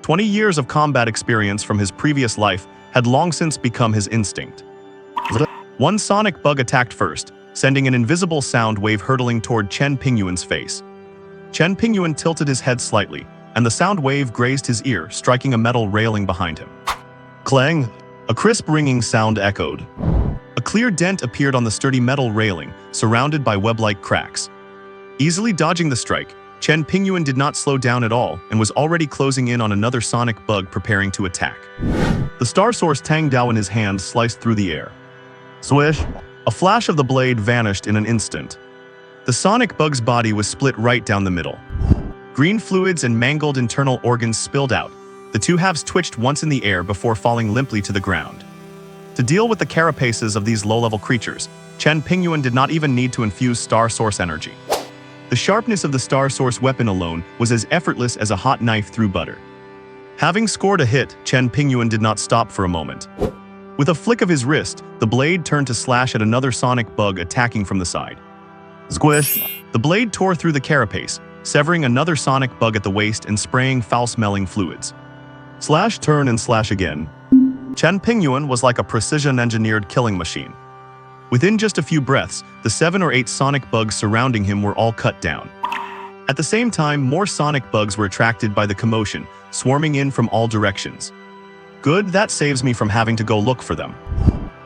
20 years of combat experience from his previous life had long since become his instinct. One sonic bug attacked first, sending an invisible sound wave hurtling toward Chen Pingyuan's face. Chen Pingyuan tilted his head slightly, and the sound wave grazed his ear, striking a metal railing behind him. Clang! A crisp ringing sound echoed. A clear dent appeared on the sturdy metal railing, surrounded by web-like cracks. Easily dodging the strike, Chen Pingyuan did not slow down at all and was already closing in on another sonic bug preparing to attack. The star source Tang Dao in his hand sliced through the air. Swish! A flash of the blade vanished in an instant. The sonic bug's body was split right down the middle. Green fluids and mangled internal organs spilled out. The two halves twitched once in the air before falling limply to the ground. To deal with the carapaces of these low-level creatures, Chen Pingyuan did not even need to infuse star source energy. The sharpness of the star source weapon alone was as effortless as a hot knife through butter. Having scored a hit, Chen Pingyuan did not stop for a moment. With a flick of his wrist, the blade turned to slash at another sonic bug attacking from the side. Squish! The blade tore through the carapace, severing another sonic bug at the waist and spraying foul-smelling fluids. Slash, turn, and slash again. Chen Pingyuan was like a precision-engineered killing machine. Within just a few breaths, the 7 or 8 sonic bugs surrounding him were all cut down. At the same time, more sonic bugs were attracted by the commotion, swarming in from all directions. Good, that saves me from having to go look for them.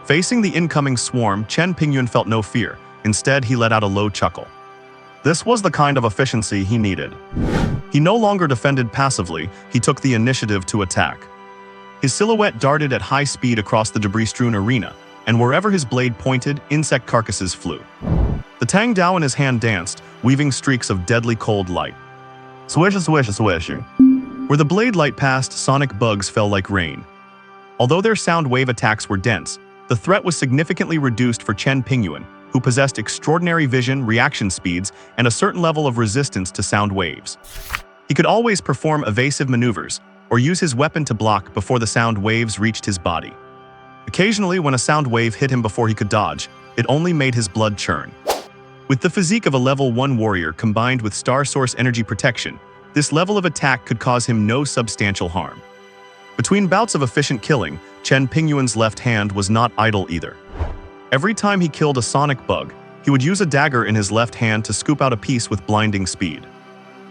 Facing the incoming swarm, Chen Pingyuan felt no fear. Instead, he let out a low chuckle. This was the kind of efficiency he needed. He no longer defended passively, he took the initiative to attack. His silhouette darted at high speed across the debris-strewn arena, and wherever his blade pointed, insect carcasses flew. The Tang Dao in his hand danced, weaving streaks of deadly cold light. Swish, swish, swish. Where the blade light passed, sonic bugs fell like rain. Although their sound wave attacks were dense, the threat was significantly reduced for Chen Pingyuan, who possessed extraordinary vision, reaction speeds, and a certain level of resistance to sound waves. He could always perform evasive maneuvers, or use his weapon to block before the sound waves reached his body. Occasionally, when a sound wave hit him before he could dodge, it only made his blood churn. With the physique of a level 1 warrior combined with star source energy protection, this level of attack could cause him no substantial harm. Between bouts of efficient killing, Chen Pingyuan's left hand was not idle either. Every time he killed a sonic bug, he would use a dagger in his left hand to scoop out a piece with blinding speed.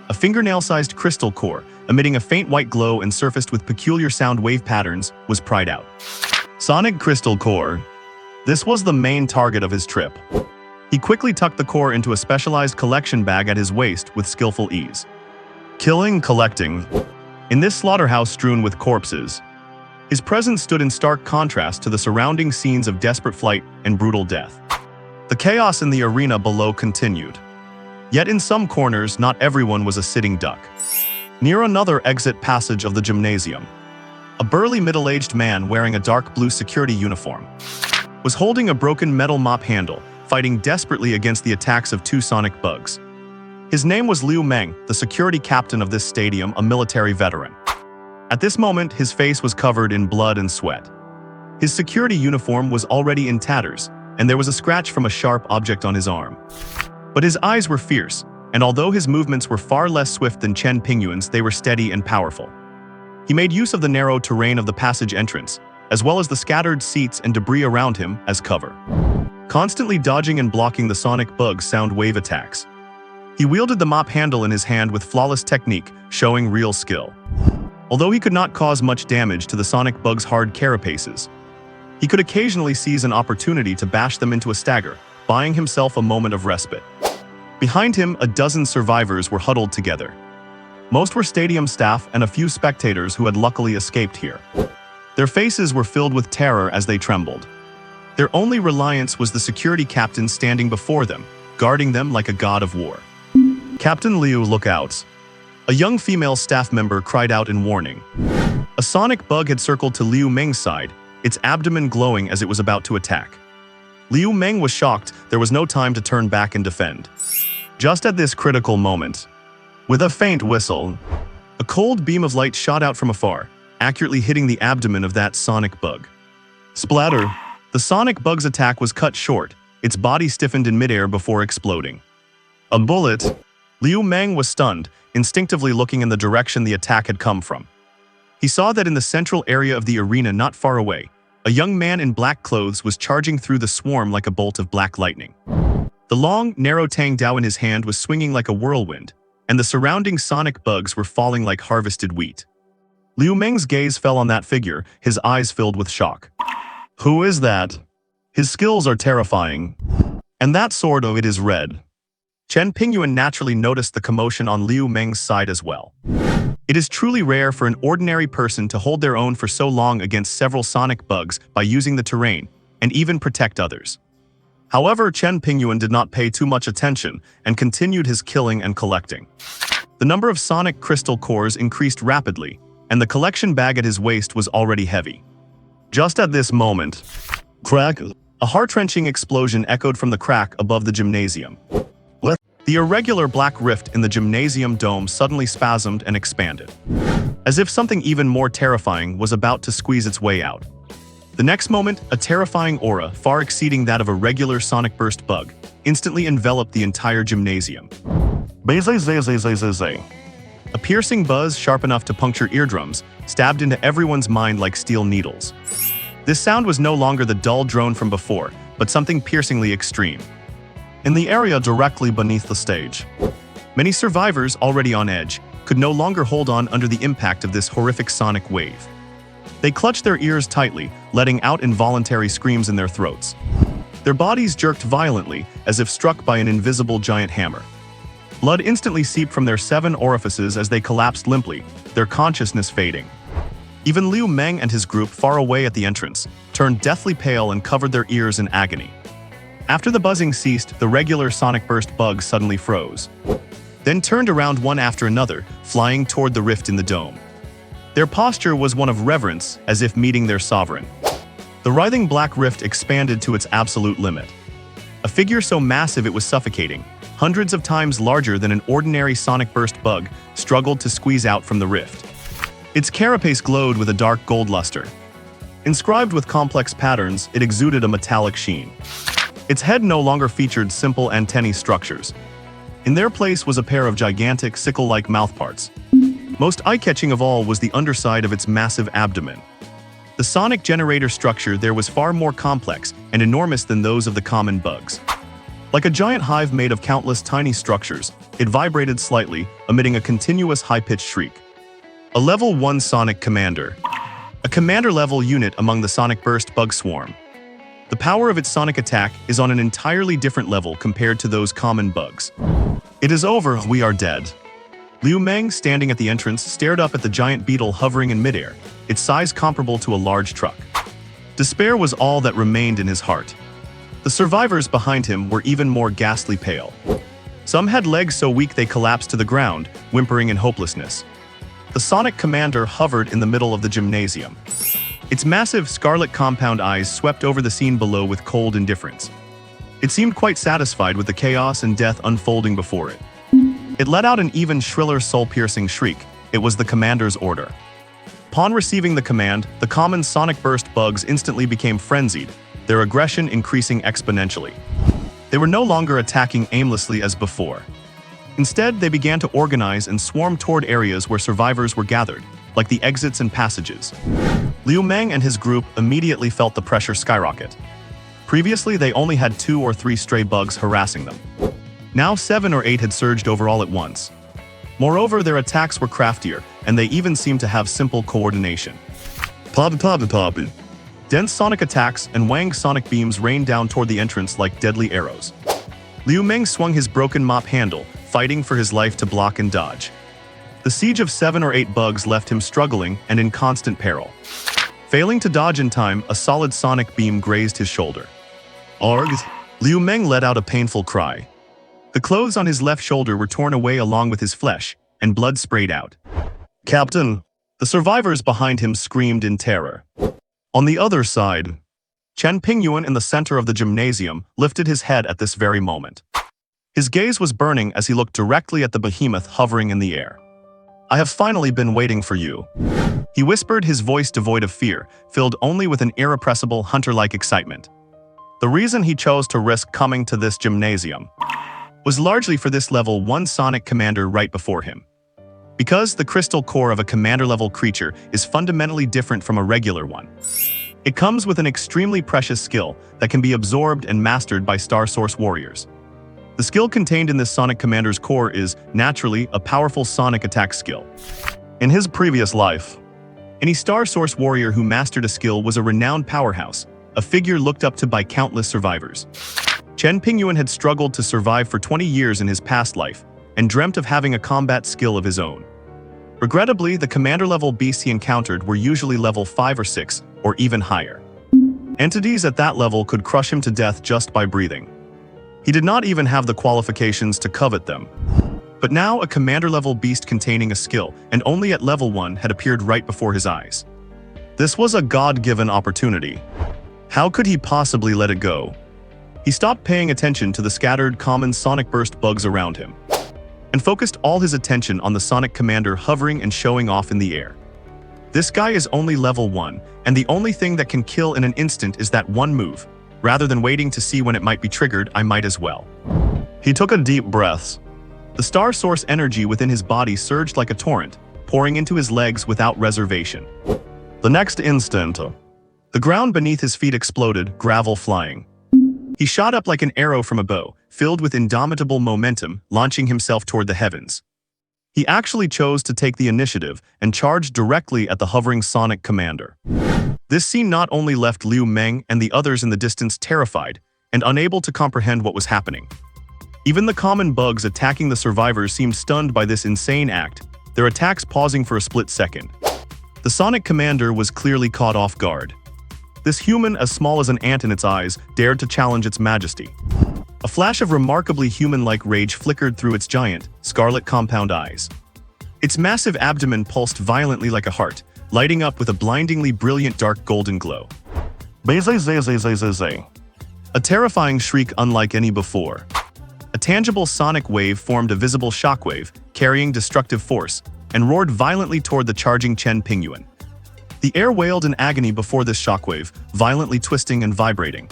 A fingernail-sized crystal core, emitting a faint white glow and surfaced with peculiar sound wave patterns, was pried out. Sonic crystal core. This was the main target of his trip. He quickly tucked the core into a specialized collection bag at his waist with skillful ease. Killing, collecting. In this slaughterhouse strewn with corpses, his presence stood in stark contrast to the surrounding scenes of desperate flight and brutal death. The chaos in the arena below continued. Yet in some corners, not everyone was a sitting duck. Near another exit passage of the gymnasium, a burly middle-aged man wearing a dark blue security uniform was holding a broken metal mop handle, fighting desperately against the attacks of 2 sonic bugs. His name was Liu Meng, the security captain of this stadium, a military veteran. At this moment, his face was covered in blood and sweat. His security uniform was already in tatters, and there was a scratch from a sharp object on his arm. But his eyes were fierce, and although his movements were far less swift than Chen Pingyuan's, they were steady and powerful. He made use of the narrow terrain of the passage entrance, as well as the scattered seats and debris around him, as cover, constantly dodging and blocking the sonic bug's sound wave attacks. He wielded the mop handle in his hand with flawless technique, showing real skill. Although he could not cause much damage to the sonic bug's hard carapaces, he could occasionally seize an opportunity to bash them into a stagger, buying himself a moment of respite. Behind him, a dozen survivors were huddled together. Most were stadium staff and a few spectators who had luckily escaped here. Their faces were filled with terror as they trembled. Their only reliance was the security captain standing before them, guarding them like a god of war. "Captain Liu, look out!" A young female staff member cried out in warning. A sonic bug had circled to Liu Meng's side, its abdomen glowing as it was about to attack. Liu Meng was shocked. There was no time to turn back and defend. Just at this critical moment, with a faint whistle, a cold beam of light shot out from afar, accurately hitting the abdomen of that sonic bug. Splatter! The sonic bug's attack was cut short, its body stiffened in midair before exploding. A bullet! Liu Meng was stunned, instinctively looking in the direction the attack had come from. He saw that in the central area of the arena not far away, a young man in black clothes was charging through the swarm like a bolt of black lightning. The long, narrow Tang Dao in his hand was swinging like a whirlwind, and the surrounding sonic bugs were falling like harvested wheat. Liu Meng's gaze fell on that figure, his eyes filled with shock. Who is that? His skills are terrifying. And that sword, oh, it is red. Chen Pingyuan naturally noticed the commotion on Liu Meng's side as well. It is truly rare for an ordinary person to hold their own for so long against several sonic bugs by using the terrain, and even protect others. However, Chen Pingyuan did not pay too much attention and continued his killing and collecting. The number of sonic crystal cores increased rapidly, and the collection bag at his waist was already heavy. Just at this moment, crack! A heart-wrenching explosion echoed from the crack above the gymnasium. The irregular black rift in the gymnasium dome suddenly spasmed and expanded, as if something even more terrifying was about to squeeze its way out. The next moment, a terrifying aura, far exceeding that of a regular sonic burst bug, instantly enveloped the entire gymnasium. A piercing buzz sharp enough to puncture eardrums stabbed into everyone's mind like steel needles. This sound was no longer the dull drone from before, but something piercingly extreme. In the area directly beneath the stage, many survivors, already on edge, could no longer hold on under the impact of this horrific sonic wave. They clutched their ears tightly, letting out involuntary screams in their throats. Their bodies jerked violently, as if struck by an invisible giant hammer. Blood instantly seeped from their 7 orifices as they collapsed limply, their consciousness fading. Even Liu Meng and his group, far away at the entrance, turned deathly pale and covered their ears in agony. After the buzzing ceased, the regular sonic burst bugs suddenly froze, then turned around one after another, flying toward the rift in the dome. Their posture was one of reverence, as if meeting their sovereign. The writhing black rift expanded to its absolute limit. A figure so massive it was suffocating, hundreds of times larger than an ordinary sonic burst bug, struggled to squeeze out from the rift. Its carapace glowed with a dark gold luster. Inscribed with complex patterns, it exuded a metallic sheen. Its head no longer featured simple antennae structures. In their place was a pair of gigantic, sickle-like mouthparts. Most eye-catching of all was the underside of its massive abdomen. The sonic generator structure there was far more complex and enormous than those of the common bugs. Like a giant hive made of countless tiny structures, it vibrated slightly, emitting a continuous high-pitched shriek. A Level 1 Sonic Commander. A commander-level unit among the Sonic Burst bug swarm. The power of its sonic attack is on an entirely different level compared to those common bugs. It is over, we are dead. Liu Meng, standing at the entrance, stared up at the giant beetle hovering in midair, its size comparable to a large truck. Despair was all that remained in his heart. The survivors behind him were even more ghastly pale. Some had legs so weak they collapsed to the ground, whimpering in hopelessness. The Sonic Commander hovered in the middle of the gymnasium. Its massive scarlet compound eyes swept over the scene below with cold indifference. It seemed quite satisfied with the chaos and death unfolding before it. It let out an even shriller soul-piercing shriek. It was the commander's order. Upon receiving the command, the common sonic burst bugs instantly became frenzied, their aggression increasing exponentially. They were no longer attacking aimlessly as before. Instead, they began to organize and swarm toward areas where survivors were gathered, like the exits and passages. Liu Meng and his group immediately felt the pressure skyrocket. Previously, they only had 2 or 3 stray bugs harassing them. Now 7 or 8 had surged over all at once. Moreover, their attacks were craftier, and they even seemed to have simple coordination. Dense sonic attacks and Wang's sonic beams rained down toward the entrance like deadly arrows. Liu Meng swung his broken mop handle, fighting for his life to block and dodge. The siege of 7 or 8 bugs left him struggling and in constant peril. Failing to dodge in time, a solid sonic beam grazed his shoulder. Arg! Liu Meng let out a painful cry. The clothes on his left shoulder were torn away along with his flesh, and blood sprayed out. Captain! The survivors behind him screamed in terror. On the other side, Chen Pingyuan in the center of the gymnasium lifted his head at this very moment. His gaze was burning as he looked directly at the behemoth hovering in the air. I have finally been waiting for you. He whispered, his voice devoid of fear, filled only with an irrepressible hunter-like excitement. The reason he chose to risk coming to this gymnasium was largely for this level 1 Sonic Commander right before him. Because the crystal core of a commander-level creature is fundamentally different from a regular one. It comes with an extremely precious skill that can be absorbed and mastered by Star Source warriors. The skill contained in this Sonic Commander's core is, naturally, a powerful sonic attack skill. In his previous life, any Star Source warrior who mastered a skill was a renowned powerhouse, a figure looked up to by countless survivors. Chen Pingyuan had struggled to survive for 20 years in his past life, and dreamt of having a combat skill of his own. Regrettably, the commander-level beasts he encountered were usually level 5 or 6, or even higher. Entities at that level could crush him to death just by breathing. He did not even have the qualifications to covet them. But now a commander-level beast containing a skill, and only at level 1, had appeared right before his eyes. This was a God-given opportunity. How could he possibly let it go? He stopped paying attention to the scattered common sonic burst bugs around him, and focused all his attention on the Sonic Commander hovering and showing off in the air. This guy is only level 1, and the only thing that can kill in an instant is that one move. Rather than waiting to see when it might be triggered, I might as well. He took a deep breath. The Star Source energy within his body surged like a torrent, pouring into his legs without reservation. The next instant, the ground beneath his feet exploded, gravel flying. He shot up like an arrow from a bow, filled with indomitable momentum, launching himself toward the heavens. He actually chose to take the initiative and charged directly at the hovering Sonic Commander. This scene not only left Liu Meng and the others in the distance terrified and unable to comprehend what was happening. Even the common bugs attacking the survivors seemed stunned by this insane act, their attacks pausing for a split second. The Sonic Commander was clearly caught off guard. This human, as small as an ant in its eyes, dared to challenge its majesty. A flash of remarkably human-like rage flickered through its giant, scarlet compound eyes. Its massive abdomen pulsed violently like a heart, lighting up with a blindingly brilliant dark golden glow. A terrifying shriek unlike any before. A tangible sonic wave formed a visible shockwave, carrying destructive force, and roared violently toward the charging Chen Pingyuan. The air wailed in agony before this shockwave, violently twisting and vibrating.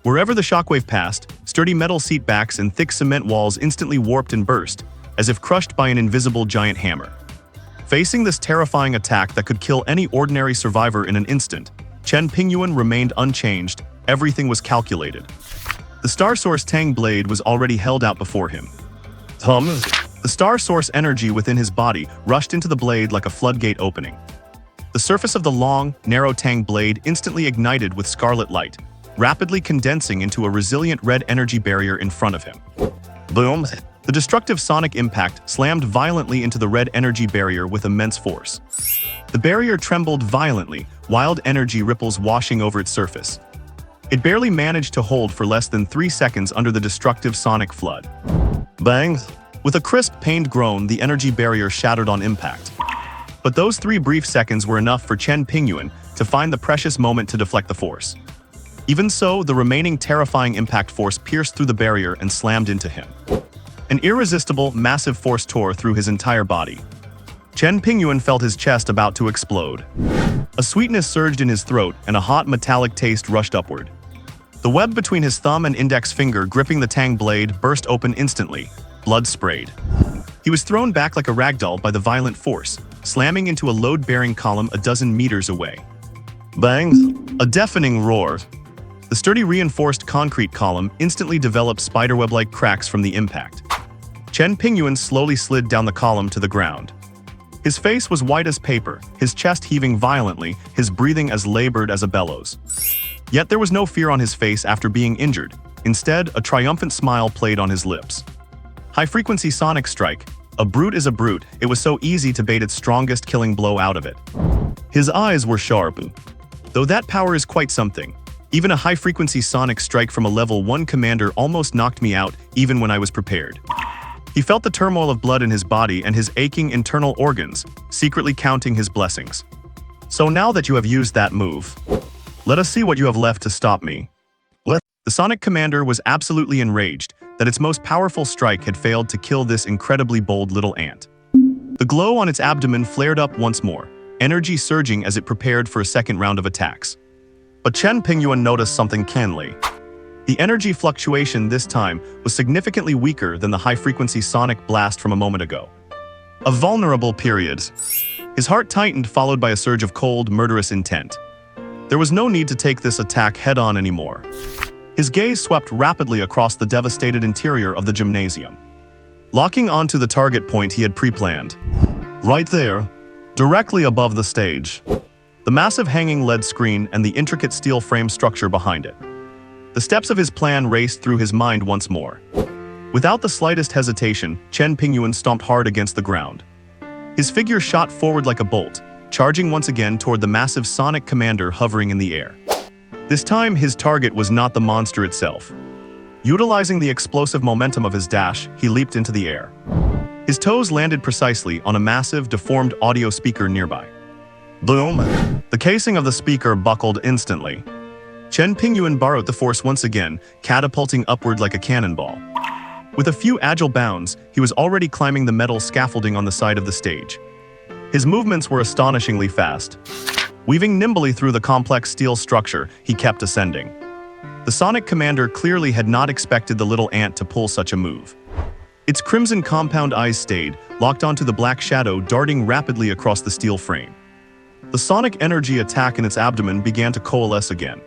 Wherever the shockwave passed, sturdy metal seat backs and thick cement walls instantly warped and burst, as if crushed by an invisible giant hammer. Facing this terrifying attack that could kill any ordinary survivor in an instant, Chen Pingyuan remained unchanged. Everything was calculated. The Star Source Tang blade was already held out before him. The Star Source energy within his body rushed into the blade like a floodgate opening. The surface of the long, narrow Tang blade instantly ignited with scarlet light, rapidly condensing into a resilient red energy barrier in front of him. Boom! The destructive sonic impact slammed violently into the red energy barrier with immense force. The barrier trembled violently, wild energy ripples washing over its surface. It barely managed to hold for less than 3 seconds under the destructive sonic flood. Bang! With a crisp, pained groan, the energy barrier shattered on impact. But those 3 brief seconds were enough for Chen Pingyuan to find the precious moment to deflect the force. Even so, the remaining terrifying impact force pierced through the barrier and slammed into him. An irresistible, massive force tore through his entire body. Chen Pingyuan felt his chest about to explode. A sweetness surged in his throat and a hot metallic taste rushed upward. The web between his thumb and index finger gripping the Tang blade burst open instantly. Blood sprayed. He was thrown back like a ragdoll by the violent force, slamming into a load-bearing column a dozen meters away. Bang! A deafening roar. The sturdy reinforced concrete column instantly developed spiderweb-like cracks from the impact. Chen Pingyuan slowly slid down the column to the ground. His face was white as paper, his chest heaving violently, his breathing as labored as a bellows. Yet there was no fear on his face after being injured. Instead, a triumphant smile played on his lips. High-frequency sonic strike. A brute is a brute, it was so easy to bait its strongest killing blow out of it. His eyes were sharp. Though that power is quite something. Even a high-frequency sonic strike from a level 1 commander almost knocked me out, even when I was prepared. He felt the turmoil of blood in his body and his aching internal organs, secretly counting his blessings. So now that you have used that move, let us see what you have left to stop me. The Sonic Commander was absolutely enraged that its most powerful strike had failed to kill this incredibly bold little ant. The glow on its abdomen flared up once more, energy surging as it prepared for a second round of attacks. But Chen Pingyuan noticed something keenly. The energy fluctuation this time was significantly weaker than the high-frequency sonic blast from a moment ago. A vulnerable period. His heart tightened, followed by a surge of cold, murderous intent. There was no need to take this attack head-on anymore. His gaze swept rapidly across the devastated interior of the gymnasium, locking onto the target point he had pre-planned. Right there, directly above the stage, the massive hanging LED screen and the intricate steel frame structure behind it. The steps of his plan raced through his mind once more. Without the slightest hesitation, Chen Pingyuan stomped hard against the ground. His figure shot forward like a bolt, charging once again toward the massive Sonic Commander hovering in the air. This time, his target was not the monster itself. Utilizing the explosive momentum of his dash, he leaped into the air. His toes landed precisely on a massive, deformed audio speaker nearby. Boom! The casing of the speaker buckled instantly. Chen Pingyuan borrowed the force once again, catapulting upward like a cannonball. With a few agile bounds, he was already climbing the metal scaffolding on the side of the stage. His movements were astonishingly fast. Weaving nimbly through the complex steel structure, he kept ascending. The Sonic Commander clearly had not expected the little ant to pull such a move. Its crimson compound eyes stayed, locked onto the black shadow darting rapidly across the steel frame. The sonic energy attack in its abdomen began to coalesce again.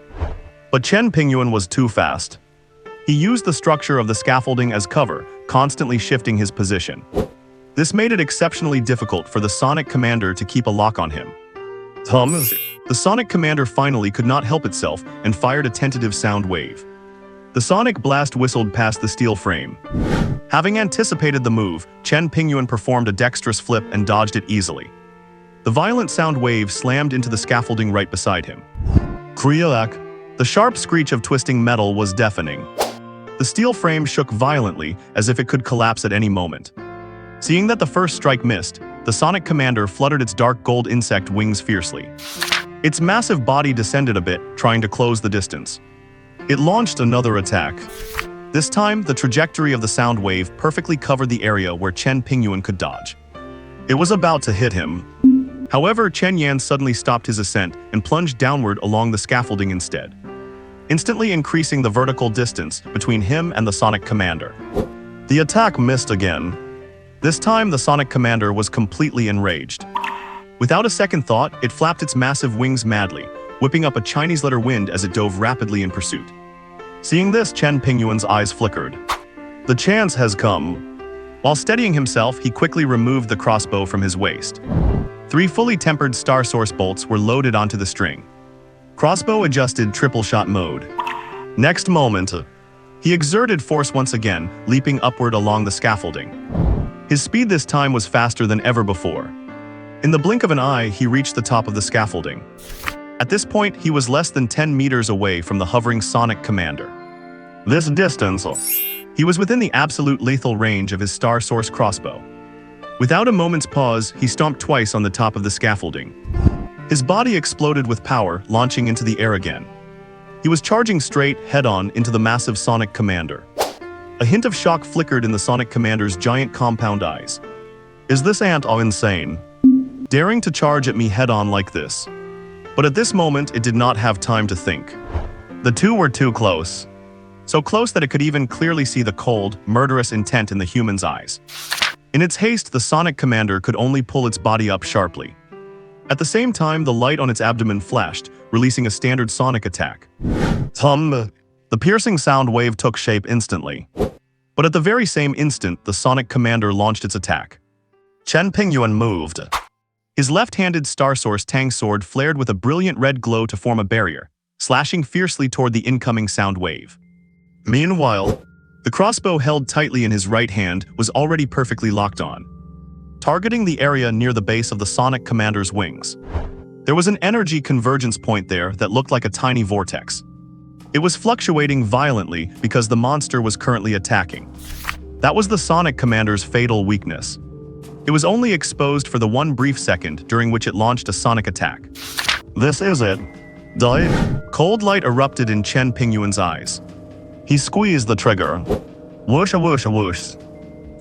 But Chen Pingyuan was too fast. He used the structure of the scaffolding as cover, constantly shifting his position. This made it exceptionally difficult for the Sonic Commander to keep a lock on him. The Sonic Commander finally could not help itself and fired a tentative sound wave. The sonic blast whistled past the steel frame. Having anticipated the move, Chen Pingyuan performed a dexterous flip and dodged it easily. The violent sound wave slammed into the scaffolding right beside him. Kriak! The sharp screech of twisting metal was deafening. The steel frame shook violently, as if it could collapse at any moment. Seeing that the first strike missed, the Sonic Commander fluttered its dark gold insect wings fiercely. Its massive body descended a bit, trying to close the distance. It launched another attack. This time, the trajectory of the sound wave perfectly covered the area where Chen Pingyuan could dodge. It was about to hit him. However, Chen Yan suddenly stopped his ascent and plunged downward along the scaffolding instead, instantly increasing the vertical distance between him and the Sonic Commander. The attack missed again. This time, the Sonic Commander was completely enraged. Without a second thought, it flapped its massive wings madly, whipping up a Chinese letter wind as it dove rapidly in pursuit. Seeing this, Chen Pingyuan's eyes flickered. The chance has come. While steadying himself, he quickly removed the crossbow from his waist. 3 fully tempered Star Source bolts were loaded onto the string. Crossbow adjusted triple shot mode. Next moment, he exerted force once again, leaping upward along the scaffolding. His speed this time was faster than ever before. In the blink of an eye, he reached the top of the scaffolding. At this point, he was less than 10 meters away from the hovering Sonic Commander. This distance, he was within the absolute lethal range of his Star Source crossbow. Without a moment's pause, he stomped twice on the top of the scaffolding. His body exploded with power, launching into the air again. He was charging straight, head-on, into the massive Sonic Commander. A hint of shock flickered in the Sonic Commander's giant compound eyes. Is this ant all insane? Daring to charge at me head-on like this? But at this moment, it did not have time to think. The two were too close. So close that it could even clearly see the cold, murderous intent in the human's eyes. In its haste, the Sonic Commander could only pull its body up sharply. At the same time, the light on its abdomen flashed, releasing a standard sonic attack. The piercing sound wave took shape instantly. But at the very same instant, the Sonic Commander launched its attack. Chen Pingyuan moved. His left-handed Star Source Tang sword flared with a brilliant red glow to form a barrier, slashing fiercely toward the incoming sound wave. Meanwhile, the crossbow held tightly in his right hand was already perfectly locked on, targeting the area near the base of the Sonic Commander's wings. There was an energy convergence point there that looked like a tiny vortex. It was fluctuating violently because the monster was currently attacking. That was the Sonic Commander's fatal weakness. It was only exposed for the one brief second during which it launched a sonic attack. This is it. Die. Cold light erupted in Chen Pingyuan's eyes. He squeezed the trigger. Whoosh, whoosh, whoosh.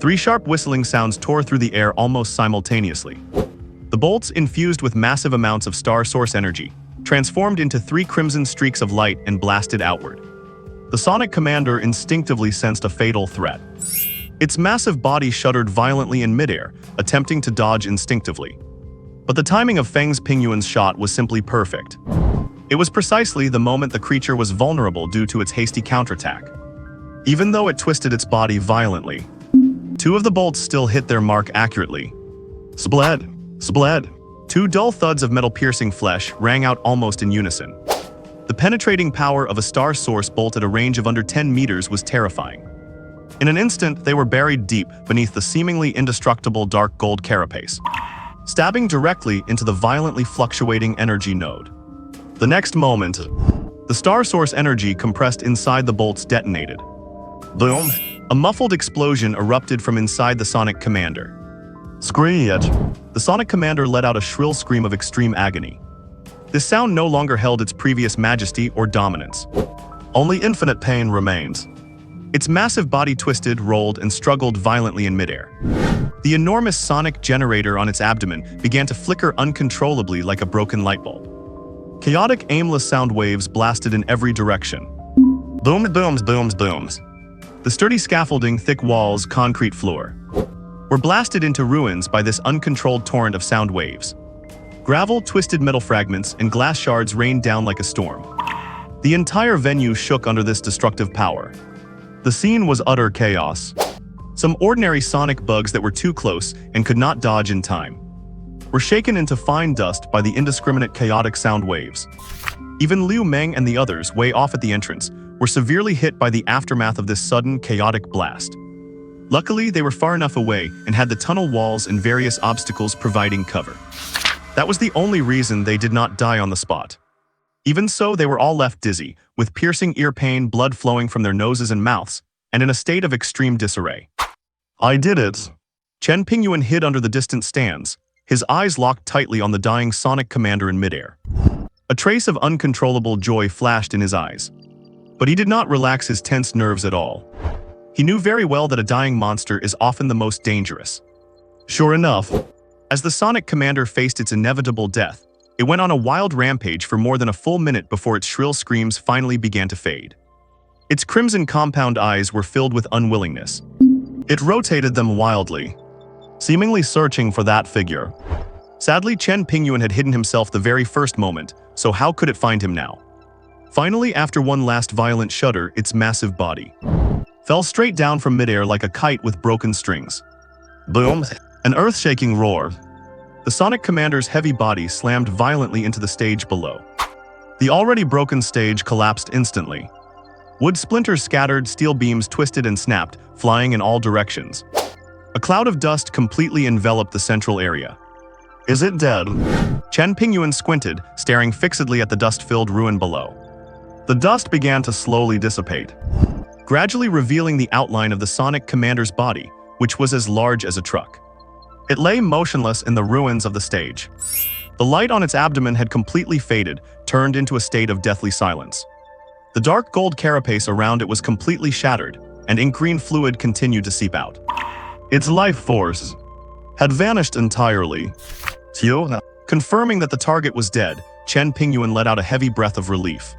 3 sharp whistling sounds tore through the air almost simultaneously. The bolts, infused with massive amounts of Star Source energy, transformed into 3 crimson streaks of light and blasted outward. The Sonic Commander instinctively sensed a fatal threat. Its massive body shuddered violently in midair, attempting to dodge instinctively. But the timing of Feng Pingyuan's shot was simply perfect. It was precisely the moment the creature was vulnerable due to its hasty counterattack. Even though it twisted its body violently, 2 of the bolts still hit their mark accurately. Spled! Spled! 2 dull thuds of metal-piercing flesh rang out almost in unison. The penetrating power of a Star Source bolt at a range of under 10 meters was terrifying. In an instant, they were buried deep beneath the seemingly indestructible dark gold carapace, stabbing directly into the violently fluctuating energy node. The next moment, the Star Source energy compressed inside the bolts detonated. Boom! A muffled explosion erupted from inside the Sonic Commander. Scream it! The Sonic Commander let out a shrill scream of extreme agony. This sound no longer held its previous majesty or dominance. Only infinite pain remains. Its massive body twisted, rolled, and struggled violently in midair. The enormous sonic generator on its abdomen began to flicker uncontrollably like a broken light bulb. Chaotic, aimless sound waves blasted in every direction. Boom, booms, booms, booms. The sturdy scaffolding, thick walls, concrete floor were blasted into ruins by this uncontrolled torrent of sound waves. Gravel, twisted metal fragments, and glass shards rained down like a storm. The entire venue shook under this destructive power. The scene was utter chaos. Some ordinary sonic bugs that were too close and could not dodge in time were shaken into fine dust by the indiscriminate chaotic sound waves. Even Liu Meng and the others, way off at the entrance, were severely hit by the aftermath of this sudden, chaotic blast. Luckily, they were far enough away and had the tunnel walls and various obstacles providing cover. That was the only reason they did not die on the spot. Even so, they were all left dizzy, with piercing ear pain, blood flowing from their noses and mouths, and in a state of extreme disarray. I did it. Chen Pingyuan hid under the distant stands, his eyes locked tightly on the dying Sonic Commander in midair. A trace of uncontrollable joy flashed in his eyes. But he did not relax his tense nerves at all. He knew very well that a dying monster is often the most dangerous. Sure enough, as the Sonic Commander faced its inevitable death, it went on a wild rampage for more than a full minute before its shrill screams finally began to fade. Its crimson compound eyes were filled with unwillingness. It rotated them wildly, seemingly searching for that figure. Sadly, Chen Pingyuan had hidden himself the very first moment, so how could it find him now? Finally, after one last violent shudder, its massive body fell straight down from midair like a kite with broken strings. Boom! An earth-shaking roar. The Sonic Commander's heavy body slammed violently into the stage below. The already broken stage collapsed instantly. Wood splinters scattered, steel beams twisted and snapped, flying in all directions. A cloud of dust completely enveloped the central area. Is it dead? Chen Pingyuan squinted, staring fixedly at the dust-filled ruin below. The dust began to slowly dissipate, gradually revealing the outline of the Sonic Commander's body, which was as large as a truck. It lay motionless in the ruins of the stage. The light on its abdomen had completely faded, turned into a state of deathly silence. The dark gold carapace around it was completely shattered, and ink-green fluid continued to seep out. Its life force had vanished entirely. Confirming that the target was dead, Chen Pingyuan let out a heavy breath of relief.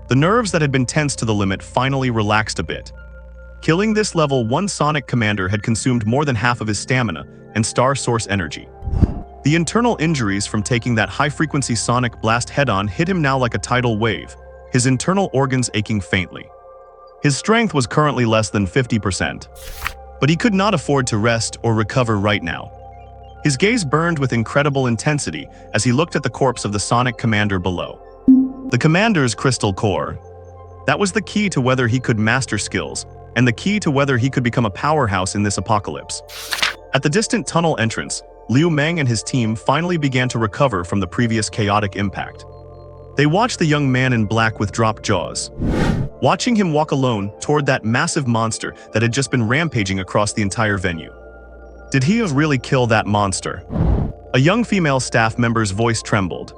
The nerves that had been tense to the limit finally relaxed a bit. Killing this level 1 Sonic Commander had consumed more than half of his stamina and Star Source energy. The internal injuries from taking that high-frequency sonic blast head-on hit him now like a tidal wave, his internal organs aching faintly. His strength was currently less than 50%, but he could not afford to rest or recover right now. His gaze burned with incredible intensity as he looked at the corpse of the Sonic commander below. The commander's crystal core. That was the key to whether he could master skills, and the key to whether he could become a powerhouse in this apocalypse. At the distant tunnel entrance, Liu Meng and his team finally began to recover from the previous chaotic impact. They watched the young man in black with dropped jaws, watching him walk alone toward that massive monster that had just been rampaging across the entire venue. Did he really kill that monster? A young female staff member's voice trembled.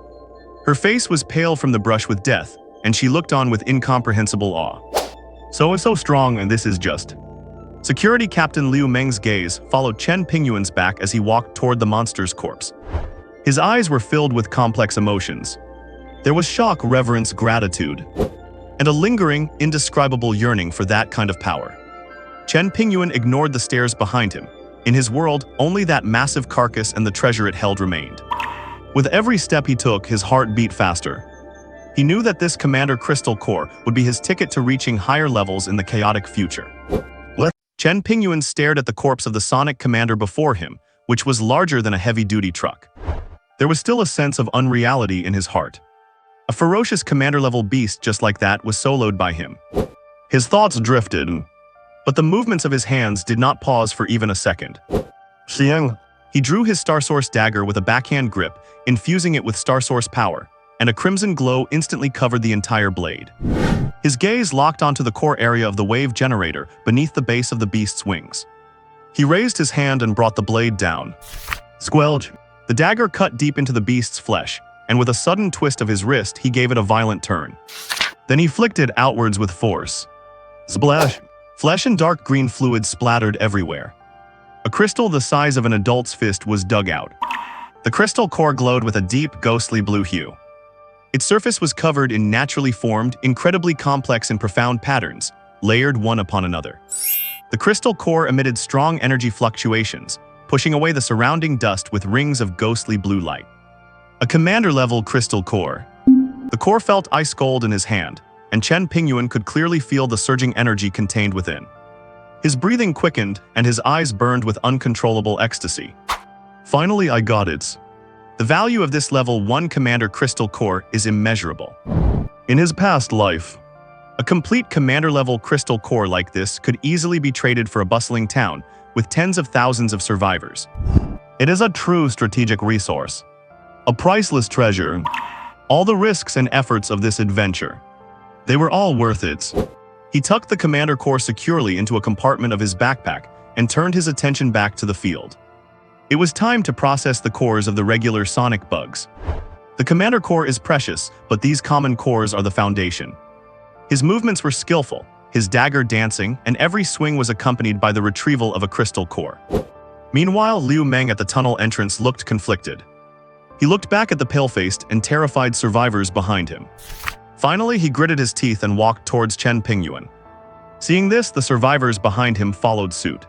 Her face was pale from the brush with death, and she looked on with incomprehensible awe. So strong, and this is just... Security Captain Liu Meng's gaze followed Chen Pingyuan's back as he walked toward the monster's corpse. His eyes were filled with complex emotions. There was shock, reverence, gratitude, and a lingering, indescribable yearning for that kind of power. Chen Pingyuan ignored the stairs behind him. In his world, only that massive carcass and the treasure it held remained. With every step he took, his heart beat faster. He knew that this Commander Crystal Core would be his ticket to reaching higher levels in the chaotic future. Chen Pingyuan stared at the corpse of the Sonic Commander before him, which was larger than a heavy-duty truck. There was still a sense of unreality in his heart. A ferocious commander-level beast just like that was soloed by him. His thoughts drifted, but the movements of his hands did not pause for even a second. Xiang. He drew his Starsource dagger with a backhand grip, infusing it with Starsource power, and a crimson glow instantly covered the entire blade. His gaze locked onto the core area of the wave generator beneath the base of the beast's wings. He raised his hand and brought the blade down. Squelch. The dagger cut deep into the beast's flesh, and with a sudden twist of his wrist, he gave it a violent turn. Then he flicked it outwards with force. Splash! Flesh and dark green fluid splattered everywhere. A crystal the size of an adult's fist was dug out. The crystal core glowed with a deep, ghostly blue hue. Its surface was covered in naturally formed, incredibly complex and profound patterns, layered one upon another. The crystal core emitted strong energy fluctuations, pushing away the surrounding dust with rings of ghostly blue light. A commander-level crystal core. The core felt ice cold in his hand, and Chen Pingyuan could clearly feel the surging energy contained within. His breathing quickened, and his eyes burned with uncontrollable ecstasy. Finally, I got it. The value of this level 1 Commander Crystal Core is immeasurable. In his past life, a complete Commander-level Crystal Core like this could easily be traded for a bustling town with tens of thousands of survivors. It is a true strategic resource, a priceless treasure. All the risks and efforts of this adventure, they were all worth it. He tucked the Commander Core securely into a compartment of his backpack and turned his attention back to the field. It was time to process the cores of the regular Sonic bugs. The Commander Core is precious, but these common cores are the foundation. His movements were skillful, his dagger dancing, and every swing was accompanied by the retrieval of a crystal core. Meanwhile, Liu Meng at the tunnel entrance looked conflicted. He looked back at the pale-faced and terrified survivors behind him. Finally, he gritted his teeth and walked towards Chen Pingyuan. Seeing this, the survivors behind him followed suit.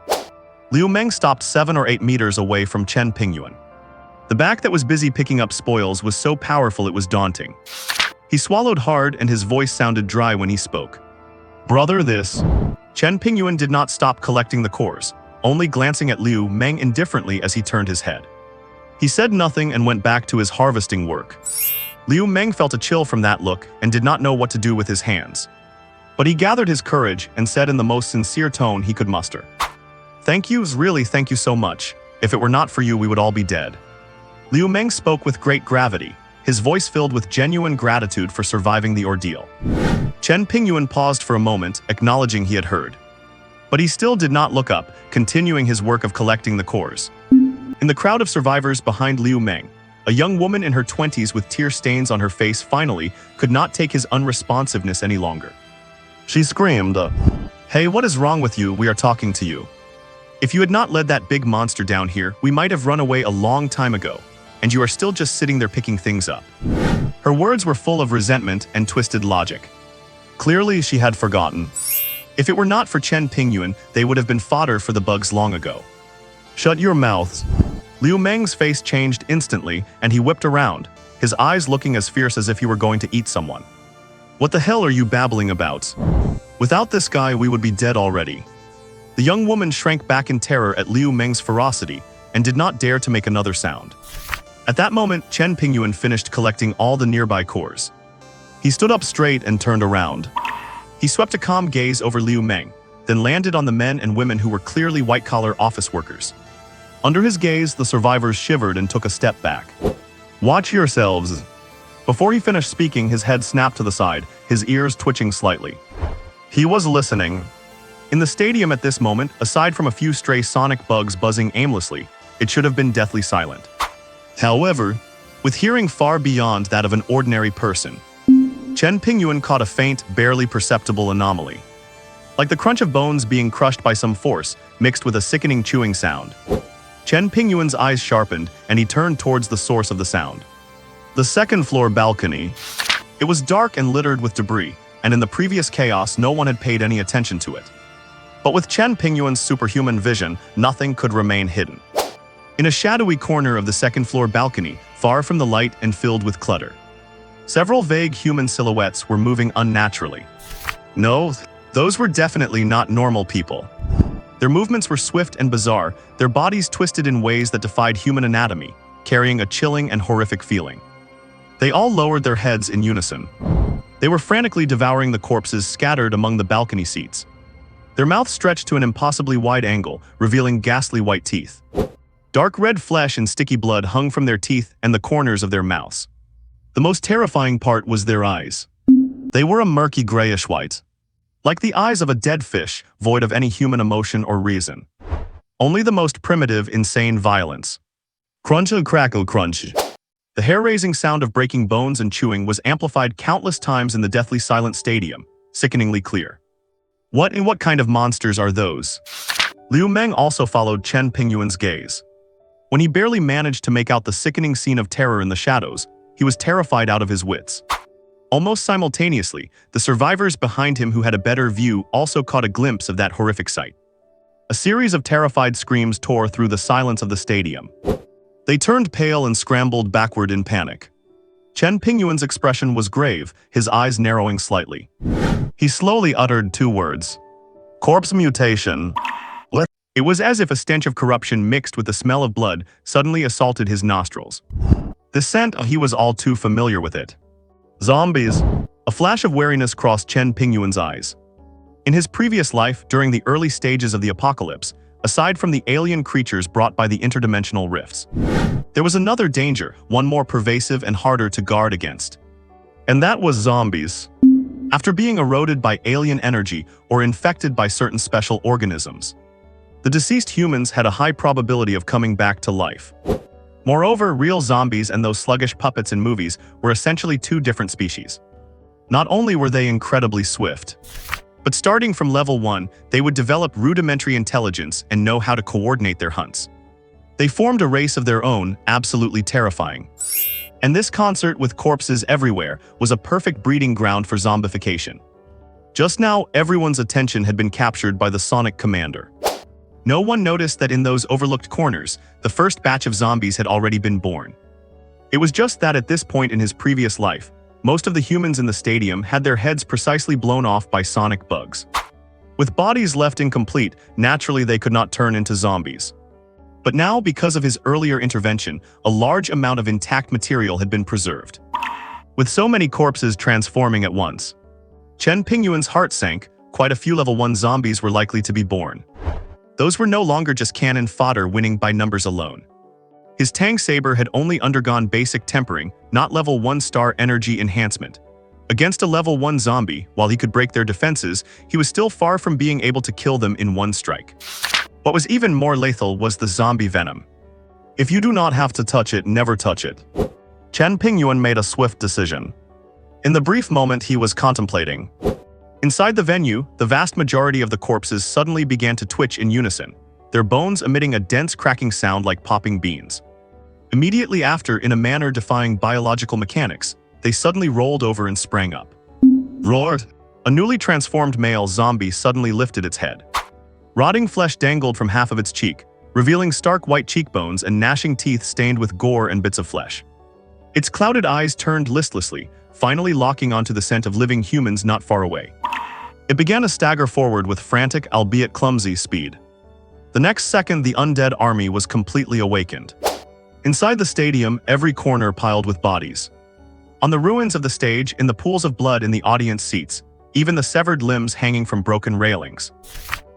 Liu Meng stopped 7 or 8 meters away from Chen Pingyuan. The back that was busy picking up spoils was so powerful it was daunting. He swallowed hard and his voice sounded dry when he spoke. Brother, this... Chen Pingyuan did not stop collecting the cores, only glancing at Liu Meng indifferently as he turned his head. He said nothing and went back to his harvesting work. Liu Meng felt a chill from that look and did not know what to do with his hands. But he gathered his courage and said in the most sincere tone he could muster. Thank you, really thank you so much. If it were not for you, we would all be dead. Liu Meng spoke with great gravity, his voice filled with genuine gratitude for surviving the ordeal. Chen Pingyuan paused for a moment, acknowledging he had heard. But he still did not look up, continuing his work of collecting the cores. In the crowd of survivors behind Liu Meng, a young woman in her 20s with tear stains on her face finally could not take his unresponsiveness any longer. She screamed, "Hey, what is wrong with you? We are talking to you. If you had not led that big monster down here, we might have run away a long time ago, and you are still just sitting there picking things up." Her words were full of resentment and twisted logic. Clearly, she had forgotten. If it were not for Chen Pingyuan, they would have been fodder for the bugs long ago. Shut your mouths. Liu Meng's face changed instantly, and he whipped around, his eyes looking as fierce as if he were going to eat someone. What the hell are you babbling about? Without this guy, we would be dead already. The young woman shrank back in terror at Liu Meng's ferocity, and did not dare to make another sound. At that moment, Chen Pingyuan finished collecting all the nearby cores. He stood up straight and turned around. He swept a calm gaze over Liu Meng, then landed on the men and women who were clearly white-collar office workers. Under his gaze, the survivors shivered and took a step back. "Watch yourselves." Before he finished speaking, his head snapped to the side, his ears twitching slightly. He was listening. In the stadium at this moment, aside from a few stray sonic bugs buzzing aimlessly, it should have been deathly silent. However, with hearing far beyond that of an ordinary person, Chen Pingyuan caught a faint, barely perceptible anomaly. Like the crunch of bones being crushed by some force, mixed with a sickening chewing sound. Chen Pingyuan's eyes sharpened, and he turned towards the source of the sound. The second-floor balcony. It was dark and littered with debris, and in the previous chaos, no one had paid any attention to it. But with Chen Pingyuan's superhuman vision, nothing could remain hidden. In a shadowy corner of the second-floor balcony, far from the light and filled with clutter, several vague human silhouettes were moving unnaturally. No, those were definitely not normal people. Their movements were swift and bizarre, their bodies twisted in ways that defied human anatomy, carrying a chilling and horrific feeling. They all lowered their heads in unison. They were frantically devouring the corpses scattered among the balcony seats. Their mouths stretched to an impossibly wide angle, revealing ghastly white teeth. Dark red flesh and sticky blood hung from their teeth and the corners of their mouths. The most terrifying part was their eyes. They were a murky grayish white, like the eyes of a dead fish, void of any human emotion or reason. Only the most primitive, insane violence. Crunch, crackle, crunch. The hair-raising sound of breaking bones and chewing was amplified countless times in the deathly silent stadium, sickeningly clear. What kind of monsters are those? Liu Meng also followed Chen Pingyuan's gaze. When he barely managed to make out the sickening scene of terror in the shadows, he was terrified out of his wits. Almost simultaneously, the survivors behind him who had a better view also caught a glimpse of that horrific sight. A series of terrified screams tore through the silence of the stadium. They turned pale and scrambled backward in panic. Chen Pingyuan's expression was grave, his eyes narrowing slightly. He slowly uttered two words. "Corpse mutation." It was as if a stench of corruption mixed with the smell of blood suddenly assaulted his nostrils. The scent, he was all too familiar with it. Zombies. A flash of wariness crossed Chen Pingyuan's eyes. In his previous life, during the early stages of the apocalypse, aside from the alien creatures brought by the interdimensional rifts, there was another danger, one more pervasive and harder to guard against. And that was zombies. After being eroded by alien energy or infected by certain special organisms, the deceased humans had a high probability of coming back to life. Moreover, real zombies and those sluggish puppets in movies were essentially two different species. Not only were they incredibly swift, but starting from level 1, they would develop rudimentary intelligence and know how to coordinate their hunts. They formed a race of their own, absolutely terrifying. And this concert with corpses everywhere was a perfect breeding ground for zombification. Just now, everyone's attention had been captured by the Sonic Commander. No one noticed that in those overlooked corners, the first batch of zombies had already been born. It was just that at this point in his previous life, most of the humans in the stadium had their heads precisely blown off by sonic bugs. With bodies left incomplete, naturally they could not turn into zombies. But now, because of his earlier intervention, a large amount of intact material had been preserved. With so many corpses transforming at once, Chen Pingyuan's heart sank. Quite a few level 1 zombies were likely to be born. Those were no longer just cannon fodder winning by numbers alone. His Tang Saber had only undergone basic tempering, not level 1 star energy enhancement. Against a level 1 zombie, while he could break their defenses, he was still far from being able to kill them in one strike. What was even more lethal was the zombie venom. If you do not have to touch it, never touch it. Chen Pingyuan made a swift decision. In the brief moment he was contemplating, inside the venue, the vast majority of the corpses suddenly began to twitch in unison, their bones emitting a dense cracking sound like popping beans. Immediately after, in a manner defying biological mechanics, they suddenly rolled over and sprang up. Roared! A newly transformed male zombie suddenly lifted its head. Rotting flesh dangled from half of its cheek, revealing stark white cheekbones and gnashing teeth stained with gore and bits of flesh. Its clouded eyes turned listlessly, finally locking onto the scent of living humans not far away. It began to stagger forward with frantic, albeit clumsy, speed. The next second, the undead army was completely awakened. Inside the stadium, every corner piled with bodies. On the ruins of the stage, in the pools of blood in the audience seats, even the severed limbs hanging from broken railings.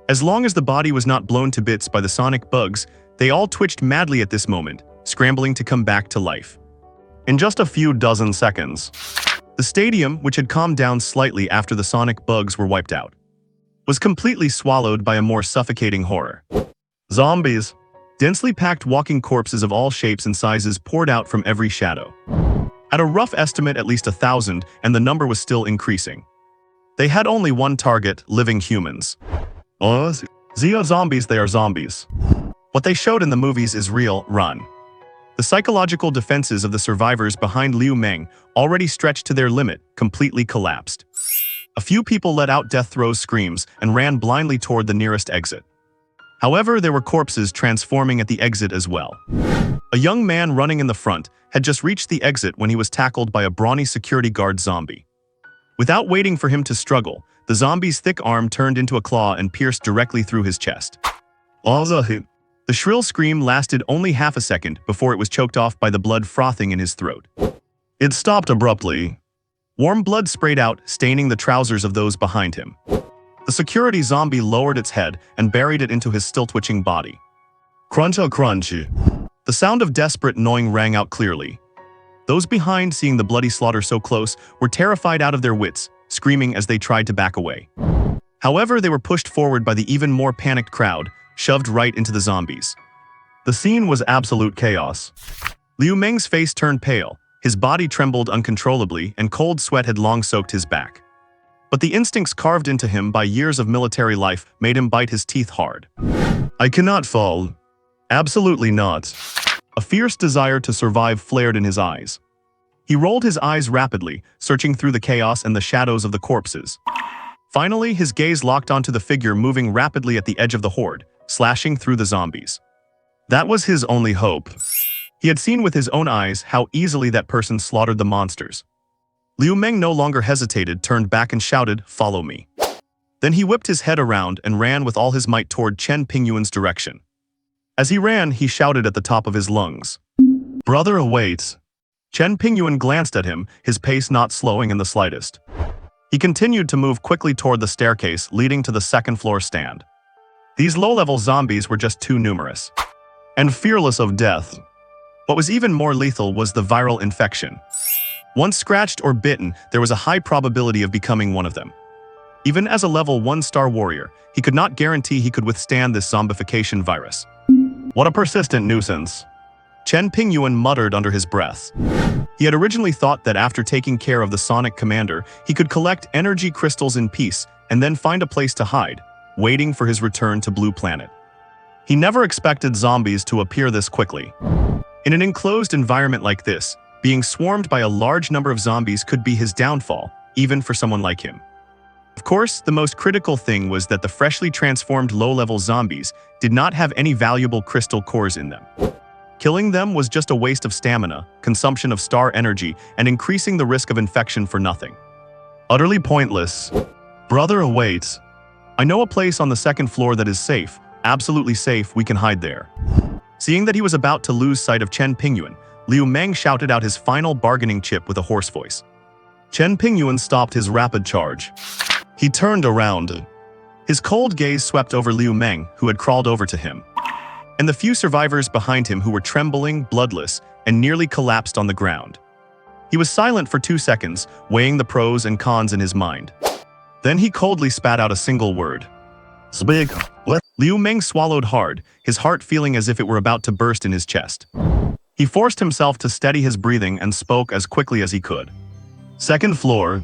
As long as the body was not blown to bits by the sonic bugs, they all twitched madly at this moment, scrambling to come back to life. In just a few dozen seconds, the stadium, which had calmed down slightly after the sonic bugs were wiped out, was completely swallowed by a more suffocating horror. Zombies. Densely packed walking corpses of all shapes and sizes poured out from every shadow. At a rough estimate, at least 1,000, and the number was still increasing. They had only one target: living humans. Zio zombies, they are zombies. What they showed in the movies is real. Run. The psychological defenses of the survivors behind Liu Meng, already stretched to their limit, completely collapsed. A few people let out death throes screams and ran blindly toward the nearest exit. However, there were corpses transforming at the exit as well. A young man running in the front had just reached the exit when he was tackled by a brawny security guard zombie. Without waiting for him to struggle, the zombie's thick arm turned into a claw and pierced directly through his chest. The shrill scream lasted only half a second before it was choked off by the blood frothing in his throat. It stopped abruptly. Warm blood sprayed out, staining the trousers of those behind him. The security zombie lowered its head and buried it into his still-twitching body. Crunch-a crunch. The sound of desperate gnawing rang out clearly. Those behind, seeing the bloody slaughter so close, were terrified out of their wits, screaming as they tried to back away. However, they were pushed forward by the even more panicked crowd, shoved right into the zombies. The scene was absolute chaos. Liu Meng's face turned pale, his body trembled uncontrollably, and cold sweat had long soaked his back. But the instincts carved into him by years of military life made him bite his teeth hard. I cannot fall. Absolutely not. A fierce desire to survive flared in his eyes. He rolled his eyes rapidly, searching through the chaos and the shadows of the corpses. Finally, his gaze locked onto the figure moving rapidly at the edge of the horde, slashing through the zombies. That was his only hope. He had seen with his own eyes how easily that person slaughtered the monsters. Liu Meng no longer hesitated, turned back and shouted, "Follow me." Then he whipped his head around and ran with all his might toward Chen Pingyuan's direction. As he ran, he shouted at the top of his lungs, "Brother, await!" Chen Pingyuan glanced at him, his pace not slowing in the slightest. He continued to move quickly toward the staircase leading to the second-floor stand. These low-level zombies were just too numerous and fearless of death. What was even more lethal was the viral infection. Once scratched or bitten, there was a high probability of becoming one of them. Even as a level 1-star warrior, he could not guarantee he could withstand this zombification virus. What a persistent nuisance. Chen Pingyuan muttered under his breath. He had originally thought that after taking care of the Sonic Commander, he could collect energy crystals in peace and then find a place to hide, waiting for his return to Blue Planet. He never expected zombies to appear this quickly. In an enclosed environment like this, being swarmed by a large number of zombies could be his downfall, even for someone like him. Of course, the most critical thing was that the freshly transformed low-level zombies did not have any valuable crystal cores in them. Killing them was just a waste of stamina, consumption of star energy, and increasing the risk of infection for nothing. Utterly pointless. Brother, await. I know a place on the second floor that is safe, absolutely safe. We can hide there. Seeing that he was about to lose sight of Chen Pingyuan, Liu Meng shouted out his final bargaining chip with a hoarse voice. Chen Pingyuan stopped his rapid charge. He turned around. His cold gaze swept over Liu Meng, who had crawled over to him, and the few survivors behind him who were trembling, bloodless, and nearly collapsed on the ground. He was silent for 2 seconds, weighing the pros and cons in his mind. Then he coldly spat out a single word. Speak. What? Liu Meng swallowed hard, his heart feeling as if it were about to burst in his chest. He forced himself to steady his breathing and spoke as quickly as he could. Second floor.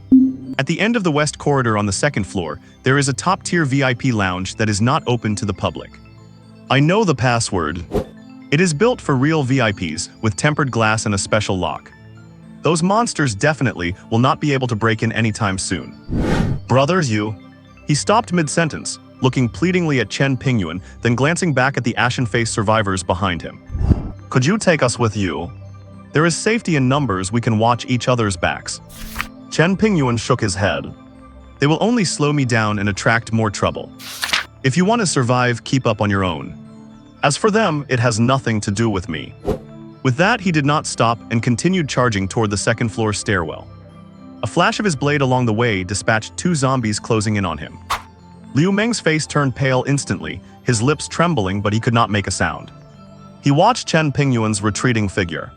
At the end of the west corridor on the second floor, there is a top-tier VIP lounge that is not open to the public. I know the password. It is built for real VIPs, with tempered glass and a special lock. Those monsters definitely will not be able to break in anytime soon. Brothers, you. He stopped mid-sentence, looking pleadingly at Chen Pingyuan, then glancing back at the ashen-faced survivors behind him. Could you take us with you? There is safety in numbers. We can watch each other's backs. Chen Pingyuan shook his head. They will only slow me down and attract more trouble. If you want to survive, keep up on your own. As for them, it has nothing to do with me. With that, he did not stop and continued charging toward the second-floor stairwell. A flash of his blade along the way dispatched 2 zombies closing in on him. Liu Meng's face turned pale instantly, his lips trembling, but he could not make a sound. He watched Chen Pingyuan's retreating figure.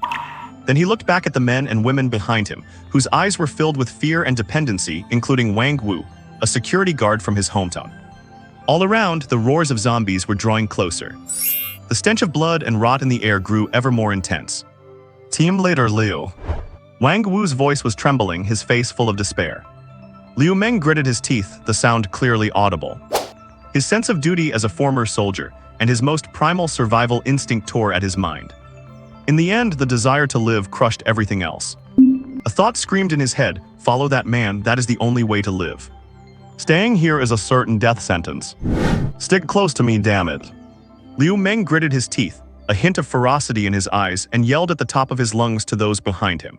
Then he looked back at the men and women behind him, whose eyes were filled with fear and dependency, including Wang Wu, a security guard from his hometown. All around, the roars of zombies were drawing closer. The stench of blood and rot in the air grew ever more intense. Team leader Liu. Wang Wu's voice was trembling, his face full of despair. Liu Meng gritted his teeth, the sound clearly audible. His sense of duty as a former soldier and his most primal survival instinct tore at his mind. In the end, the desire to live crushed everything else. A thought screamed in his head, follow that man, that is the only way to live. Staying here is a certain death sentence. Stick close to me, damn it. Liu Meng gritted his teeth, a hint of ferocity in his eyes, and yelled at the top of his lungs to those behind him.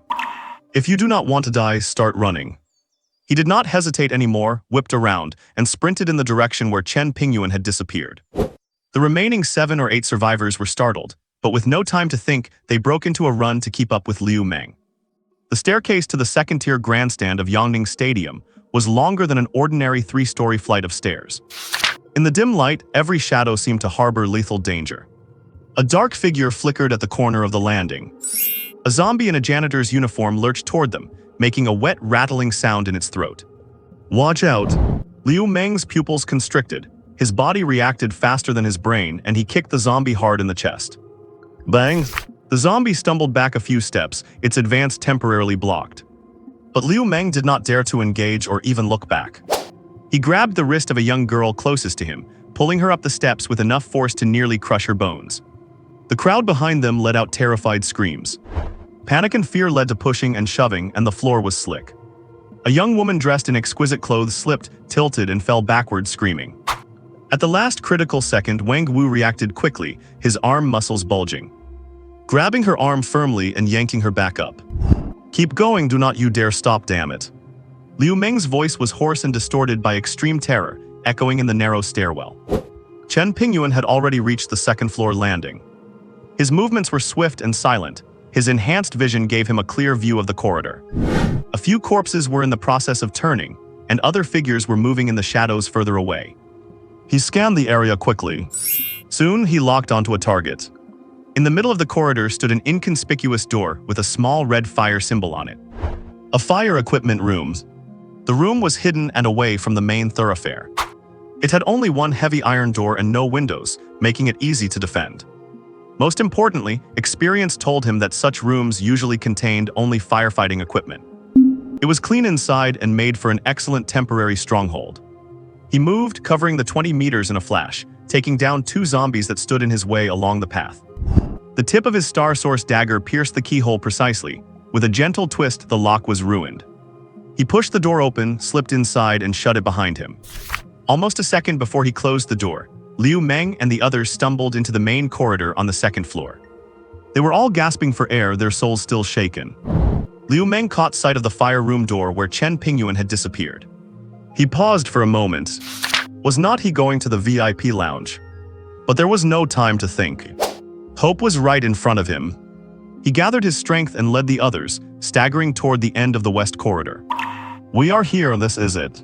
If you do not want to die, start running. He did not hesitate anymore, whipped around, and sprinted in the direction where Chen Pingyuan had disappeared. The remaining 7 or 8 survivors were startled, but with no time to think, they broke into a run to keep up with Liu Meng. The staircase to the second-tier grandstand of Yangning Stadium was longer than an ordinary 3-story flight of stairs. In the dim light, every shadow seemed to harbor lethal danger. A dark figure flickered at the corner of the landing. A zombie in a janitor's uniform lurched toward them, making a wet, rattling sound in its throat. Watch out! Liu Meng's pupils constricted. His body reacted faster than his brain, and he kicked the zombie hard in the chest. Bang! The zombie stumbled back a few steps, its advance temporarily blocked. But Liu Meng did not dare to engage or even look back. He grabbed the wrist of a young girl closest to him, pulling her up the steps with enough force to nearly crush her bones. The crowd behind them let out terrified screams. Panic and fear led to pushing and shoving, and the floor was slick. A young woman dressed in exquisite clothes slipped, tilted, and fell backward, screaming. At the last critical second, Wang Wu reacted quickly, his arm muscles bulging. Grabbing her arm firmly and yanking her back up. Keep going, do not you dare stop, damn it. Liu Meng's voice was hoarse and distorted by extreme terror, echoing in the narrow stairwell. Chen Pingyuan had already reached the second-floor landing. His movements were swift and silent. His enhanced vision gave him a clear view of the corridor. A few corpses were in the process of turning, and other figures were moving in the shadows further away. He scanned the area quickly. Soon, he locked onto a target. In the middle of the corridor stood an inconspicuous door with a small red fire symbol on it. A fire equipment room. The room was hidden and away from the main thoroughfare. It had only one heavy iron door and no windows, making it easy to defend. Most importantly, experience told him that such rooms usually contained only firefighting equipment. It was clean inside and made for an excellent temporary stronghold. He moved, covering the 20 meters in a flash, taking down 2 zombies that stood in his way along the path. The tip of his Star Source dagger pierced the keyhole precisely. With a gentle twist, the lock was ruined. He pushed the door open, slipped inside, and shut it behind him. Almost a second before he closed the door, Liu Meng and the others stumbled into the main corridor on the second floor. They were all gasping for air, their souls still shaken. Liu Meng caught sight of the fire room door where Chen Pingyuan had disappeared. He paused for a moment. Was not he going to the VIP lounge? But there was no time to think. Hope was right in front of him. He gathered his strength and led the others, staggering toward the end of the west corridor. We are here, this is it.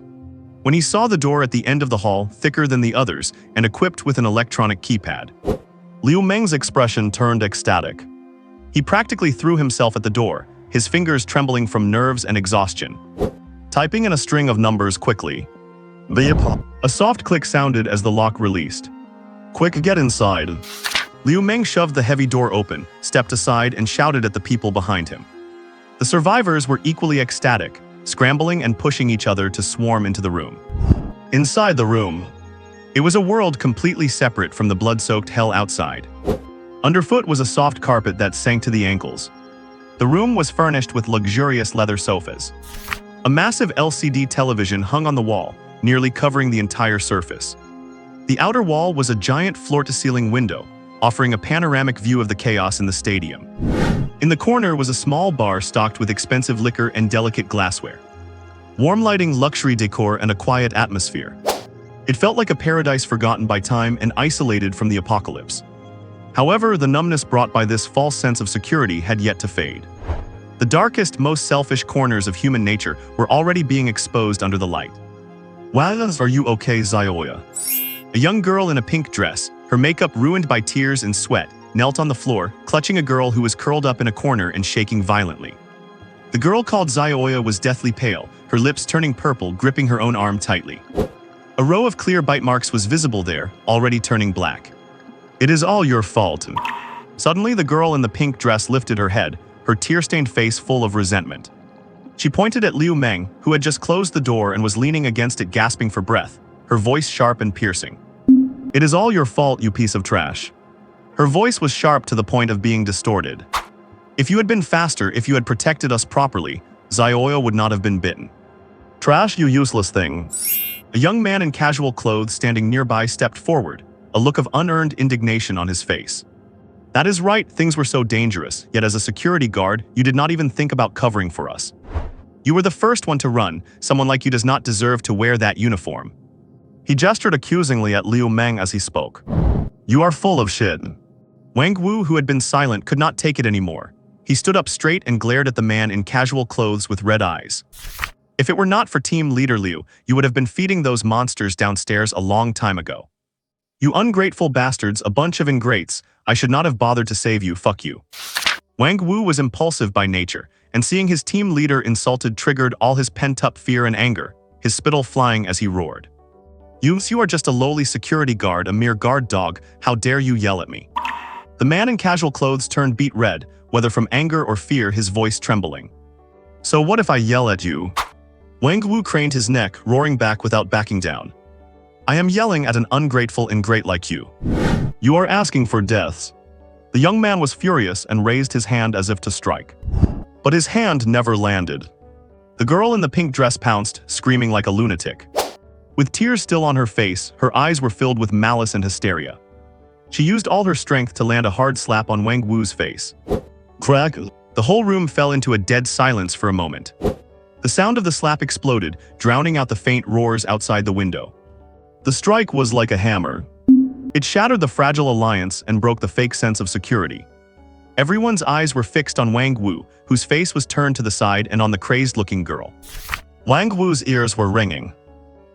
When he saw the door at the end of the hall, thicker than the others, and equipped with an electronic keypad, Liu Meng's expression turned ecstatic. He practically threw himself at the door, his fingers trembling from nerves and exhaustion. Typing in a string of numbers quickly. A soft click sounded as the lock released. Quick, get inside. Liu Meng shoved the heavy door open, stepped aside, and shouted at the people behind him. The survivors were equally ecstatic, scrambling and pushing each other to swarm into the room. Inside the room, it was a world completely separate from the blood-soaked hell outside. Underfoot was a soft carpet that sank to the ankles. The room was furnished with luxurious leather sofas. A massive LCD television hung on the wall, nearly covering the entire surface. The outer wall was a giant floor-to-ceiling window, offering a panoramic view of the chaos in the stadium. In the corner was a small bar stocked with expensive liquor and delicate glassware. Warm lighting, luxury decor, and a quiet atmosphere. It felt like a paradise forgotten by time and isolated from the apocalypse. However, the numbness brought by this false sense of security had yet to fade. The darkest, most selfish corners of human nature were already being exposed under the light. "Well, are you okay, Zioya?" A young girl in a pink dress, her makeup ruined by tears and sweat, knelt on the floor, clutching a girl who was curled up in a corner and shaking violently. The girl called Zioya was deathly pale, her lips turning purple, gripping her own arm tightly. A row of clear bite marks was visible there, already turning black. "It is all your fault." Suddenly, the girl in the pink dress lifted her head, her tear-stained face full of resentment. She pointed at Liu Meng, who had just closed the door and was leaning against it gasping for breath, her voice sharp and piercing. "It is all your fault, you piece of trash." Her voice was sharp to the point of being distorted. "If you had been faster, if you had protected us properly, Zioya would not have been bitten." "Trash, you useless thing." A young man in casual clothes standing nearby stepped forward, a look of unearned indignation on his face. "That is right, things were so dangerous, yet as a security guard, you did not even think about covering for us. You were the first one to run, someone like you does not deserve to wear that uniform." He gestured accusingly at Liu Meng as he spoke. "You are full of shit." Wang Wu, who had been silent, could not take it anymore. He stood up straight and glared at the man in casual clothes with red eyes. "If it were not for Team Leader Liu, you would have been feeding those monsters downstairs a long time ago. You ungrateful bastards, a bunch of ingrates, I should not have bothered to save you, fuck you." Wang Wu was impulsive by nature, and seeing his team leader insulted triggered all his pent-up fear and anger, his spittle flying as he roared. You are just a lowly security guard, a mere guard dog, how dare you yell at me?" The man in casual clothes turned beet red, whether from anger or fear, his voice trembling. "So what if I yell at you?" Wang Wu craned his neck, roaring back without backing down. "I am yelling at an ungrateful ingrate like you. You are asking for deaths." The young man was furious and raised his hand as if to strike. But his hand never landed. The girl in the pink dress pounced, screaming like a lunatic. With tears still on her face, her eyes were filled with malice and hysteria. She used all her strength to land a hard slap on Wang Wu's face. Crack! The whole room fell into a dead silence for a moment. The sound of the slap exploded, drowning out the faint roars outside the window. The strike was like a hammer. It shattered the fragile alliance and broke the fake sense of security. Everyone's eyes were fixed on Wang Wu, whose face was turned to the side, and on the crazed-looking girl. Wang Wu's ears were ringing.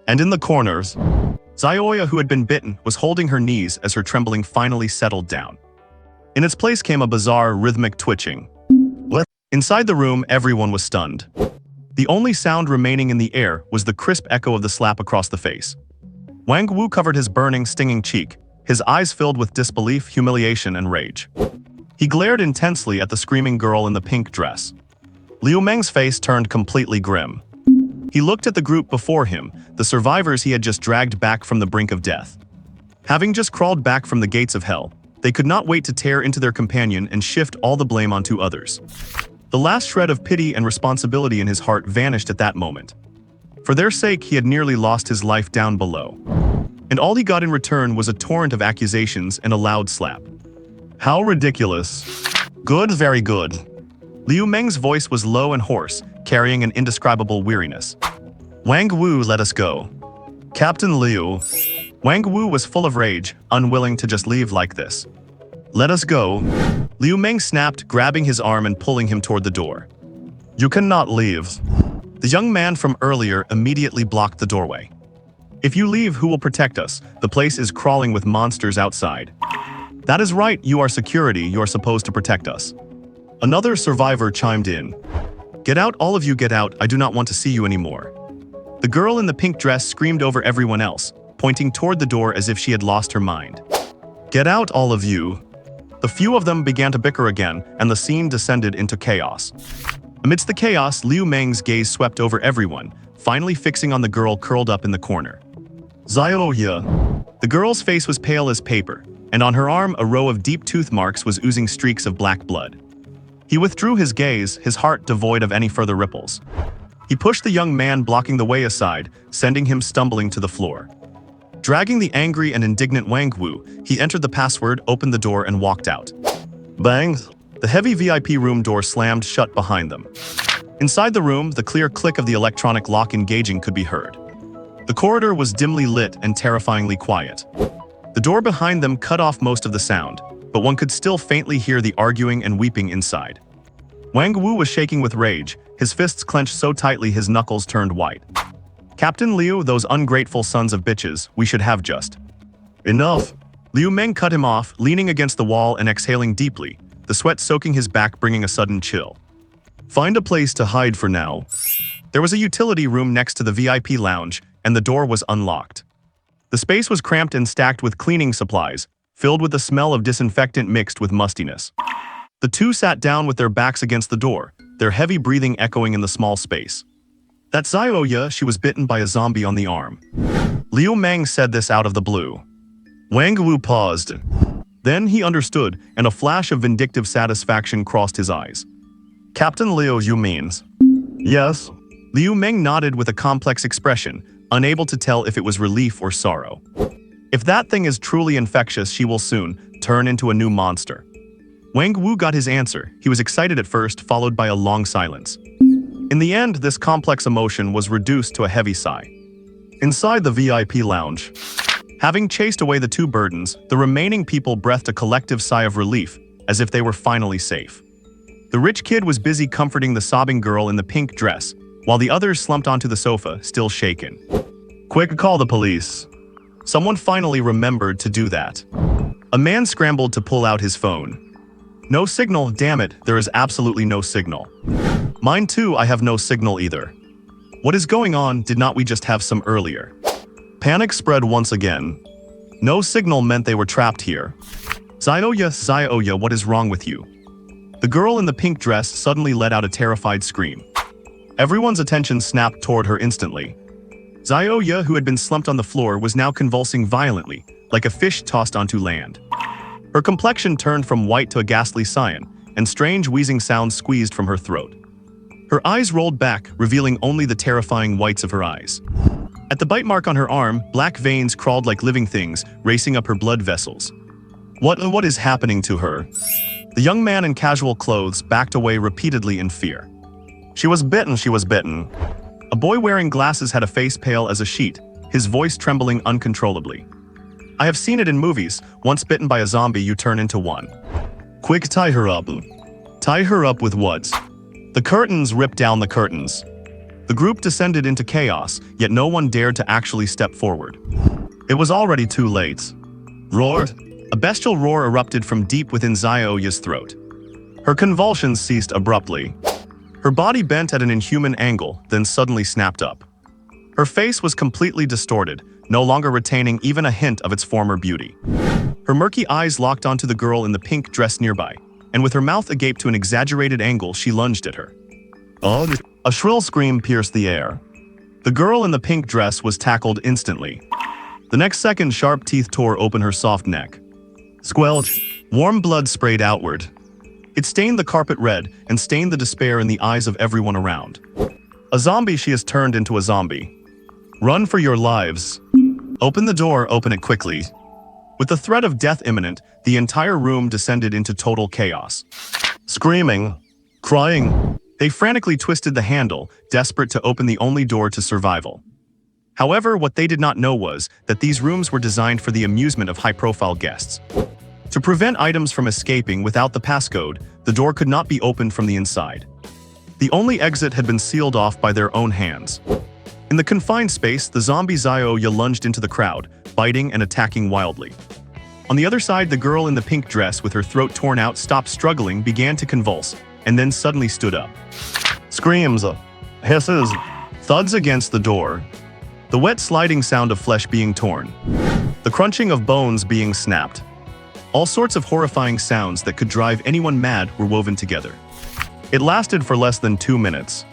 And in the corners, Zioya, who had been bitten, was holding her knees as her trembling finally settled down. In its place came a bizarre, rhythmic twitching. Inside the room, everyone was stunned. The only sound remaining in the air was the crisp echo of the slap across the face. Wang Wu covered his burning, stinging cheek, his eyes filled with disbelief, humiliation, and rage. He glared intensely at the screaming girl in the pink dress. Liu Meng's face turned completely grim. He looked at the group before him, the survivors he had just dragged back from the brink of death. Having just crawled back from the gates of hell, they could not wait to tear into their companion and shift all the blame onto others. The last shred of pity and responsibility in his heart vanished at that moment. For their sake, he had nearly lost his life down below. And all he got in return was a torrent of accusations and a loud slap. How ridiculous. Good, very good. Liu Meng's voice was low and hoarse, carrying an indescribable weariness. Wang Wu, let us go. Captain Liu. Wang Wu was full of rage, unwilling to just leave like this. Let us go. Liu Meng snapped, grabbing his arm and pulling him toward the door. You cannot leave. The young man from earlier immediately blocked the doorway. If you leave, who will protect us? The place is crawling with monsters outside. That is right, you are security, you are supposed to protect us. Another survivor chimed in. Get out, all of you, get out, I do not want to see you anymore. The girl in the pink dress screamed over everyone else, pointing toward the door as if she had lost her mind. Get out, all of you. The few of them began to bicker again, and the scene descended into chaos. Amidst the chaos, Liu Meng's gaze swept over everyone, finally fixing on the girl curled up in the corner. Zioya. The girl's face was pale as paper, and on her arm a row of deep tooth marks was oozing streaks of black blood. He withdrew his gaze, his heart devoid of any further ripples. He pushed the young man blocking the way aside, sending him stumbling to the floor. Dragging the angry and indignant Wang Wu, he entered the password, opened the door, and walked out. Bang! The heavy VIP room door slammed shut behind them. Inside the room, the clear click of the electronic lock engaging could be heard. The corridor was dimly lit and terrifyingly quiet. The door behind them cut off most of the sound, but one could still faintly hear the arguing and weeping inside. Wang Wu was shaking with rage, his fists clenched so tightly his knuckles turned white. "Captain Liu, those ungrateful sons of bitches, we should have just." "Enough!" Liu Meng cut him off, leaning against the wall and exhaling deeply, the sweat soaking his back bringing a sudden chill. "Find a place to hide for now." There was a utility room next to the VIP lounge, and the door was unlocked. The space was cramped and stacked with cleaning supplies, filled with the smell of disinfectant mixed with mustiness. The two sat down with their backs against the door, their heavy breathing echoing in the small space. "That's Xiaoya, she was bitten by a zombie on the arm." Liu Meng said this out of the blue. Wang Wu paused. Then he understood, and a flash of vindictive satisfaction crossed his eyes. "Captain Liu, you means?" "Yes." Liu Meng nodded with a complex expression, unable to tell if it was relief or sorrow. "If that thing is truly infectious, she will soon turn into a new monster." Wang Wu got his answer. He was excited at first, followed by a long silence. In the end, this complex emotion was reduced to a heavy sigh. Inside the VIP lounge, having chased away the two burdens, the remaining people breathed a collective sigh of relief, as if they were finally safe. The rich kid was busy comforting the sobbing girl in the pink dress, while the others slumped onto the sofa, still shaken. "Quick, call the police." Someone finally remembered to do that. A man scrambled to pull out his phone. "No signal, damn it, there is absolutely no signal." "Mine too, I have no signal either." "What is going on, did not we just have some earlier?" Panic spread once again. No signal meant they were trapped here. Xiaoya, what is wrong with you?" The girl in the pink dress suddenly let out a terrified scream. Everyone's attention snapped toward her instantly. Xiaoya, who had been slumped on the floor, was now convulsing violently, like a fish tossed onto land. Her complexion turned from white to a ghastly cyan, and strange wheezing sounds squeezed from her throat. Her eyes rolled back, revealing only the terrifying whites of her eyes. At the bite mark on her arm, black veins crawled like living things, racing up her blood vessels. What is happening to her?" The young man in casual clothes backed away repeatedly in fear. She was bitten." A boy wearing glasses had a face pale as a sheet, his voice trembling uncontrollably. "I have seen it in movies. Once bitten by a zombie, you turn into one." "Quick, tie her up." "Tie her up with what?" The curtains ripped down the curtains. The group descended into chaos, yet no one dared to actually step forward. It was already too late. "Roar!" A bestial roar erupted from deep within Xiaoya's throat. Her convulsions ceased abruptly. Her body bent at an inhuman angle, then suddenly snapped up. Her face was completely distorted, no longer retaining even a hint of its former beauty. Her murky eyes locked onto the girl in the pink dress nearby, and with her mouth agape to an exaggerated angle, she lunged at her. A shrill scream pierced the air. The girl in the pink dress was tackled instantly. The next second, sharp teeth tore open her soft neck. Squelch! Warm blood sprayed outward. It stained the carpet red and stained the despair in the eyes of everyone around. A zombie, she has turned into a zombie. Run for your lives. Open the door, open it quickly. With the threat of death imminent, the entire room descended into total chaos. Screaming, crying, they frantically twisted the handle, desperate to open the only door to survival. However, what they did not know was that these rooms were designed for the amusement of high-profile guests. To prevent items from escaping without the passcode, the door could not be opened from the inside. The only exit had been sealed off by their own hands. In the confined space, the zombie Xiaoya lunged into the crowd, biting and attacking wildly. On the other side, the girl in the pink dress with her throat torn out stopped struggling, began to convulse, and then suddenly stood up. Screams, hisses, thuds against the door. The wet sliding sound of flesh being torn. The crunching of bones being snapped. All sorts of horrifying sounds that could drive anyone mad were woven together. It lasted for less than 2 minutes.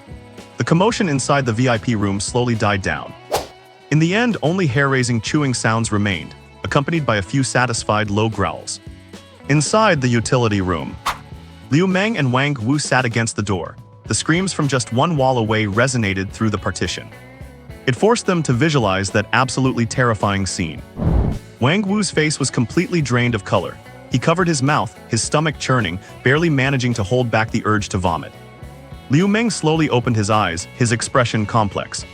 The commotion inside the VIP room slowly died down. In the end, only hair-raising chewing sounds remained, accompanied by a few satisfied low growls. Inside the utility room, Liu Meng and Wang Wu sat against the door. The screams from just one wall away resonated through the partition. It forced them to visualize that absolutely terrifying scene. Wang Wu's face was completely drained of color. He covered his mouth, his stomach churning, barely managing to hold back the urge to vomit. Liu Meng slowly opened his eyes, his expression complex.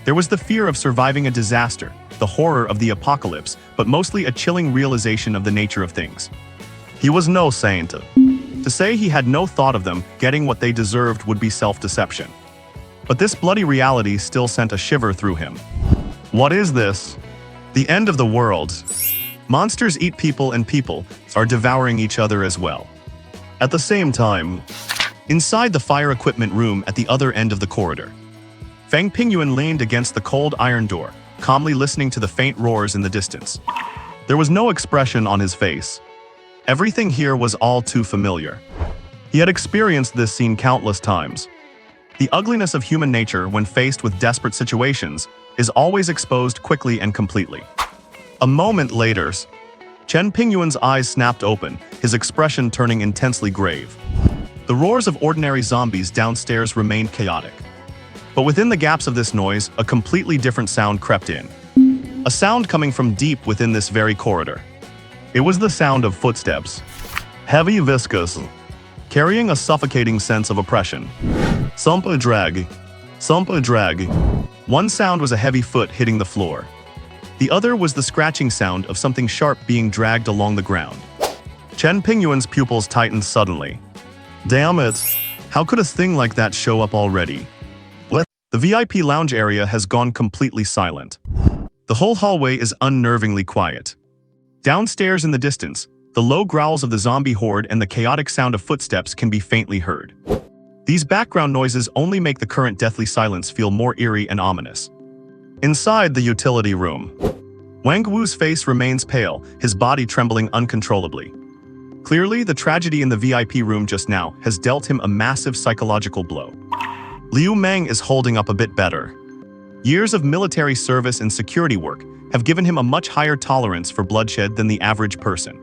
There was the fear of surviving a disaster, the horror of the apocalypse, but mostly a chilling realization of the nature of things. He was no saint. To say he had no thought of them getting what they deserved would be self-deception. But this bloody reality still sent a shiver through him. What is this? The end of the world. Monsters eat people and people are devouring each other as well. At the same time, inside the fire equipment room at the other end of the corridor, Chen Pingyuan leaned against the cold iron door, calmly listening to the faint roars in the distance. There was no expression on his face. Everything here was all too familiar. He had experienced this scene countless times. The ugliness of human nature when faced with desperate situations is always exposed quickly and completely. A moment later, Chen Pingyuan's eyes snapped open, his expression turning intensely grave. The roars of ordinary zombies downstairs remained chaotic. But within the gaps of this noise, a completely different sound crept in. A sound coming from deep within this very corridor. It was the sound of footsteps. Heavy, viscous, carrying a suffocating sense of oppression. Sumpa drag. Sumpa drag. One sound was a heavy foot hitting the floor. The other was the scratching sound of something sharp being dragged along the ground. Chen Pingyuan's pupils tightened suddenly. Damn it! How could a thing like that show up already? What? The VIP lounge area has gone completely silent. The whole hallway is unnervingly quiet. Downstairs in the distance, the low growls of the zombie horde and the chaotic sound of footsteps can be faintly heard. These background noises only make the current deathly silence feel more eerie and ominous. Inside the utility room, Wang Wu's face remains pale, his body trembling uncontrollably. Clearly, the tragedy in the VIP room just now has dealt him a massive psychological blow. Liu Meng is holding up a bit better. Years of military service and security work have given him a much higher tolerance for bloodshed than the average person.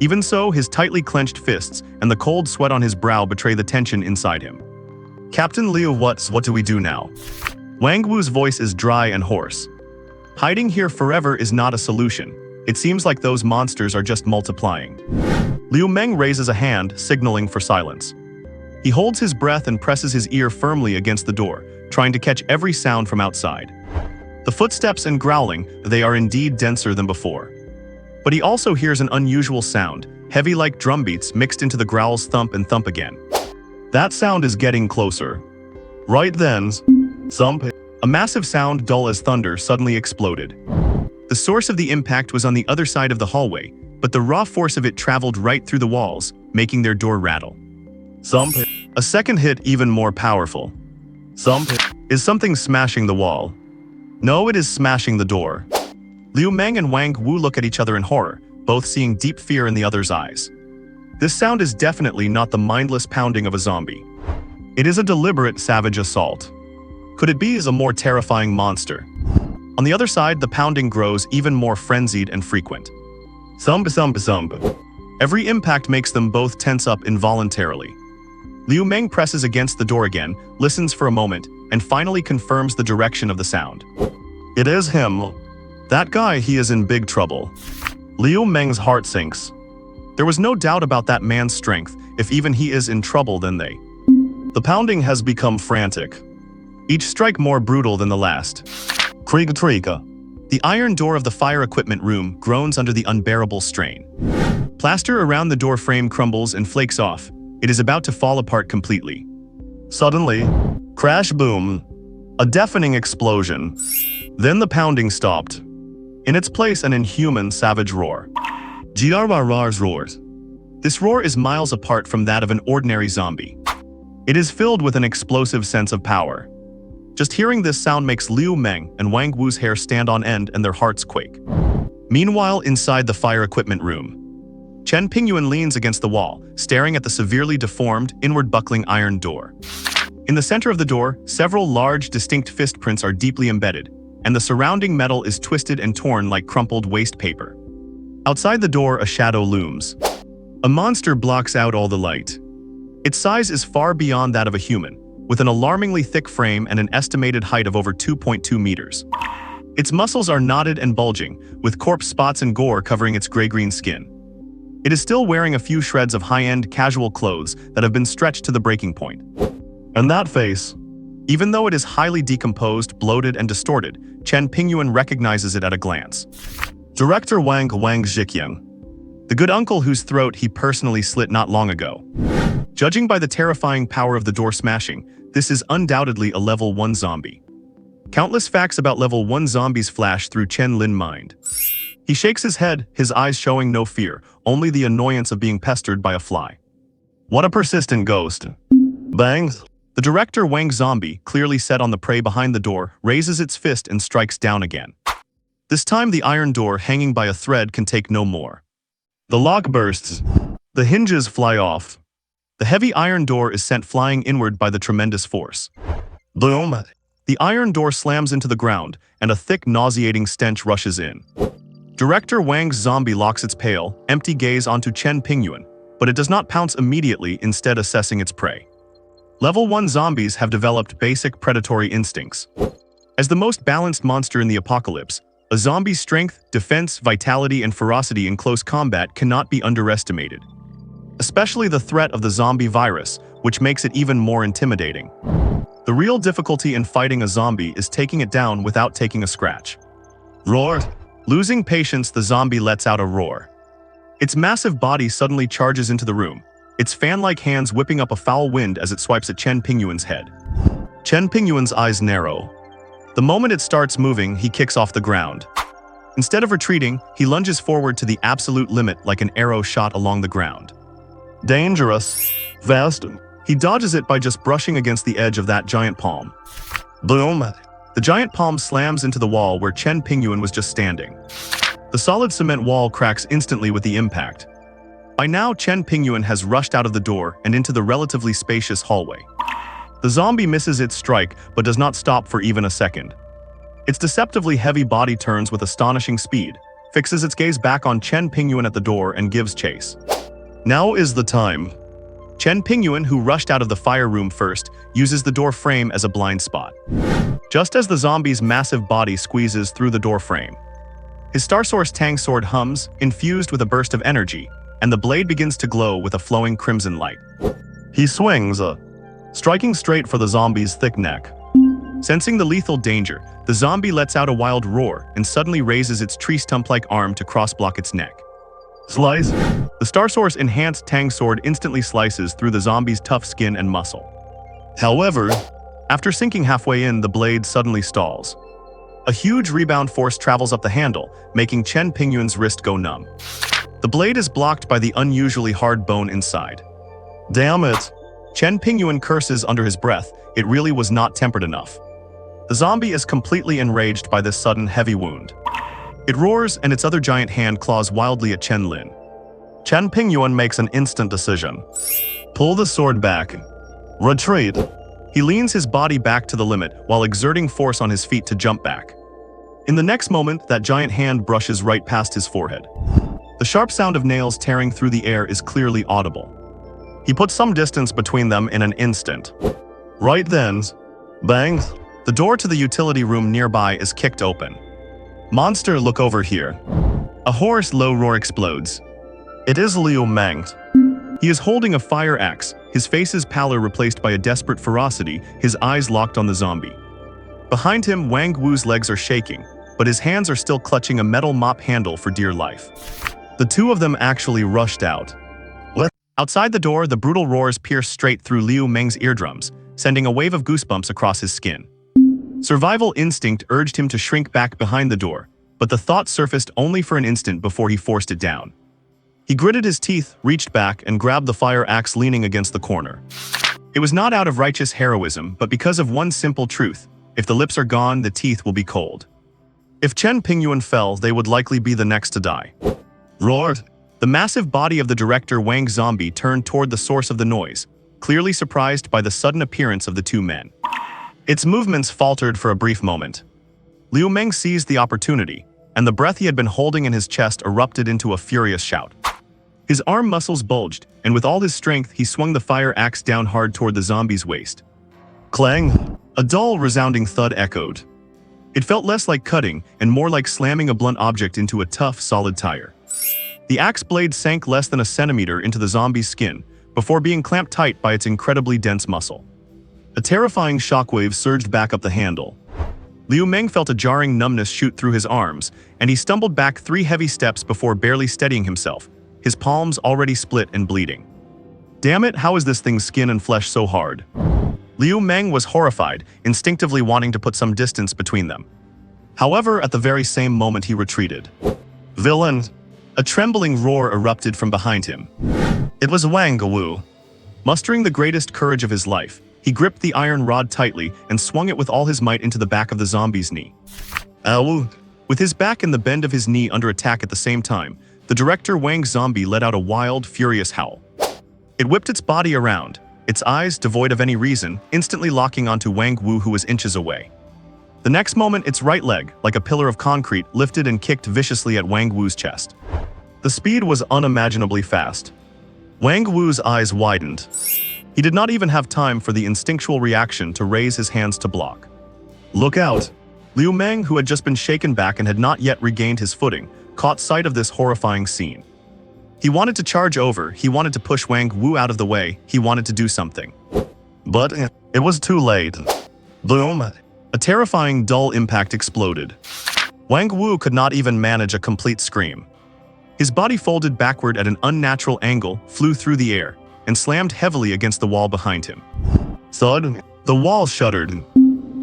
Even so, his tightly clenched fists and the cold sweat on his brow betray the tension inside him. Captain Liu, what do we do now? Wang Wu's voice is dry and hoarse. Hiding here forever is not a solution. It seems like those monsters are just multiplying. Liu Meng raises a hand, signaling for silence. He holds his breath and presses his ear firmly against the door, trying to catch every sound from outside. The footsteps and growling, they are indeed denser than before. But he also hears an unusual sound, heavy like drum beats mixed into the growls thump and thump again. That sound is getting closer. Right then, a massive sound dull as thunder suddenly exploded. The source of the impact was on the other side of the hallway, but the raw force of it traveled right through the walls, making their door rattle. A second hit even more powerful. Is something smashing the wall? No, it is smashing the door. Liu Meng and Wang Wu look at each other in horror, both seeing deep fear in the other's eyes. This sound is definitely not the mindless pounding of a zombie. It is a deliberate, savage assault. Could it be a more terrifying monster? On the other side, the pounding grows even more frenzied and frequent. Every impact makes them both tense up involuntarily. Liu Meng presses against the door again, listens for a moment, and finally confirms the direction of the sound. It is him. That guy, he is in big trouble. Liu Meng's heart sinks. There was no doubt about that man's strength. If even he is in trouble, then they. The pounding has become frantic. Each strike more brutal than the last. Kriga. The iron door of the fire equipment room groans under the unbearable strain. Plaster around the door frame crumbles and flakes off. It is about to fall apart completely. Suddenly, crash boom. A deafening explosion. Then the pounding stopped. In its place, an inhuman, savage roar. Grrr's roars. This roar is miles apart from that of an ordinary zombie. It is filled with an explosive sense of power. Just hearing this sound makes Liu Meng and Wang Wu's hair stand on end and their hearts quake. Meanwhile, inside the fire equipment room, Chen Pingyuan leans against the wall, staring at the severely deformed, inward-buckling iron door. In the center of the door, several large, distinct fist prints are deeply embedded, and the surrounding metal is twisted and torn like crumpled waste paper. Outside the door, a shadow looms. A monster blocks out all the light. Its size is far beyond that of a human, with an alarmingly thick frame and an estimated height of over 2.2 meters. Its muscles are knotted and bulging, with corpse spots and gore covering its gray-green skin. It is still wearing a few shreds of high-end, casual clothes that have been stretched to the breaking point. And that face, even though it is highly decomposed, bloated, and distorted, Chen Pingyuan recognizes it at a glance. Director Wang Zhiqiang. The good uncle whose throat he personally slit not long ago. Judging by the terrifying power of the door smashing, this is undoubtedly a level 1 zombie. Countless facts about level 1 zombies flash through Chen Lin's mind. He shakes his head, his eyes showing no fear, only the annoyance of being pestered by a fly. What a persistent ghost. Bang! The director Wang zombie, clearly set on the prey behind the door, raises its fist and strikes down again. This time the iron door hanging by a thread can take no more. The lock bursts. The hinges fly off. The heavy iron door is sent flying inward by the tremendous force. Boom! The iron door slams into the ground, and a thick, nauseating stench rushes in. Director Wang's zombie locks its pale, empty gaze onto Chen Pingyuan, but it does not pounce immediately, instead assessing its prey. Level 1 zombies have developed basic predatory instincts. As the most balanced monster in the apocalypse, a zombie's strength, defense, vitality, and ferocity in close combat cannot be underestimated. Especially the threat of the zombie virus, which makes it even more intimidating. The real difficulty in fighting a zombie is taking it down without taking a scratch. Roar! Losing patience, the zombie lets out a roar. Its massive body suddenly charges into the room, its fan-like hands whipping up a foul wind as it swipes at Chen Pingyuan's head. Chen Pingyuan's eyes narrow. The moment it starts moving, he kicks off the ground. Instead of retreating, he lunges forward to the absolute limit like an arrow shot along the ground. Dangerous. Fast. He dodges it by just brushing against the edge of that giant palm. Boom! The giant palm slams into the wall where Chen Pingyuan was just standing. The solid cement wall cracks instantly with the impact. By now, Chen Pingyuan has rushed out of the door and into the relatively spacious hallway. The zombie misses its strike but does not stop for even a second. Its deceptively heavy body turns with astonishing speed, fixes its gaze back on Chen Pingyuan at the door and gives chase. Now is the time. Chen Pingyuan, who rushed out of the fire room first, uses the door frame as a blind spot. Just as the zombie's massive body squeezes through the door frame, his Star Source Tang sword hums, infused with a burst of energy, and the blade begins to glow with a flowing crimson light. He swings, striking straight for the zombie's thick neck. Sensing the lethal danger, the zombie lets out a wild roar and suddenly raises its tree stump-like arm to cross-block its neck. Slice! The Star Source enhanced Tang sword instantly slices through the zombie's tough skin and muscle. However, after sinking halfway in, the blade suddenly stalls. A huge rebound force travels up the handle, making Chen Pingyuan's wrist go numb. The blade is blocked by the unusually hard bone inside. Damn it! Chen Pingyuan curses under his breath. It really was not tempered enough. The zombie is completely enraged by this sudden heavy wound. It roars and its other giant hand claws wildly at Chen Lin. Chen Pingyuan makes an instant decision. Pull the sword back. Retreat. He leans his body back to the limit while exerting force on his feet to jump back. In the next moment, that giant hand brushes right past his forehead. The sharp sound of nails tearing through the air is clearly audible. He puts some distance between them in an instant. Right then, bang! The door to the utility room nearby is kicked open. Monster, look over here. A hoarse, low roar explodes. It is Liu Meng. He is holding a fire axe, his face's pallor replaced by a desperate ferocity, his eyes locked on the zombie. Behind him, Wang Wu's legs are shaking, but his hands are still clutching a metal mop handle for dear life. The two of them actually rushed out. What? Outside the door, the brutal roars pierce straight through Liu Meng's eardrums, sending a wave of goosebumps across his skin. Survival instinct urged him to shrink back behind the door, but the thought surfaced only for an instant before he forced it down. He gritted his teeth, reached back, and grabbed the fire axe leaning against the corner. It was not out of righteous heroism, but because of one simple truth: if the lips are gone, the teeth will be cold. If Chen Pingyuan fell, they would likely be the next to die. Roared! The massive body of the director Wang zombie turned toward the source of the noise, clearly surprised by the sudden appearance of the two men. Its movements faltered for a brief moment. Liu Meng seized the opportunity, and the breath he had been holding in his chest erupted into a furious shout. His arm muscles bulged, and with all his strength he swung the fire axe down hard toward the zombie's waist. Clang! A dull, resounding thud echoed. It felt less like cutting and more like slamming a blunt object into a tough, solid tire. The axe blade sank less than a centimeter into the zombie's skin before being clamped tight by its incredibly dense muscle. A terrifying shockwave surged back up the handle. Liu Meng felt a jarring numbness shoot through his arms, and he stumbled back 3 heavy steps before barely steadying himself, his palms already split and bleeding. Damn it, how is this thing's skin and flesh so hard? Liu Meng was horrified, instinctively wanting to put some distance between them. However, at the very same moment he retreated. Villain! A trembling roar erupted from behind him. It was Wang Wu. Mustering the greatest courage of his life, he gripped the iron rod tightly and swung it with all his might into the back of the zombie's knee. Ow! With his back and the bend of his knee under attack at the same time, the director Wang zombie let out a wild, furious howl. It whipped its body around, its eyes, devoid of any reason, instantly locking onto Wang Wu, who was inches away. The next moment, its right leg, like a pillar of concrete, lifted and kicked viciously at Wang Wu's chest. The speed was unimaginably fast. Wang Wu's eyes widened. He did not even have time for the instinctual reaction to raise his hands to block. Look out! Liu Meng, who had just been shaken back and had not yet regained his footing, caught sight of this horrifying scene. He wanted to charge over, he wanted to push Wang Wu out of the way, he wanted to do something. But it was too late. Boom! A terrifying, dull impact exploded. Wang Wu could not even manage a complete scream. His body folded backward at an unnatural angle, flew through the air, and slammed heavily against the wall behind him. Thud! The wall shuddered.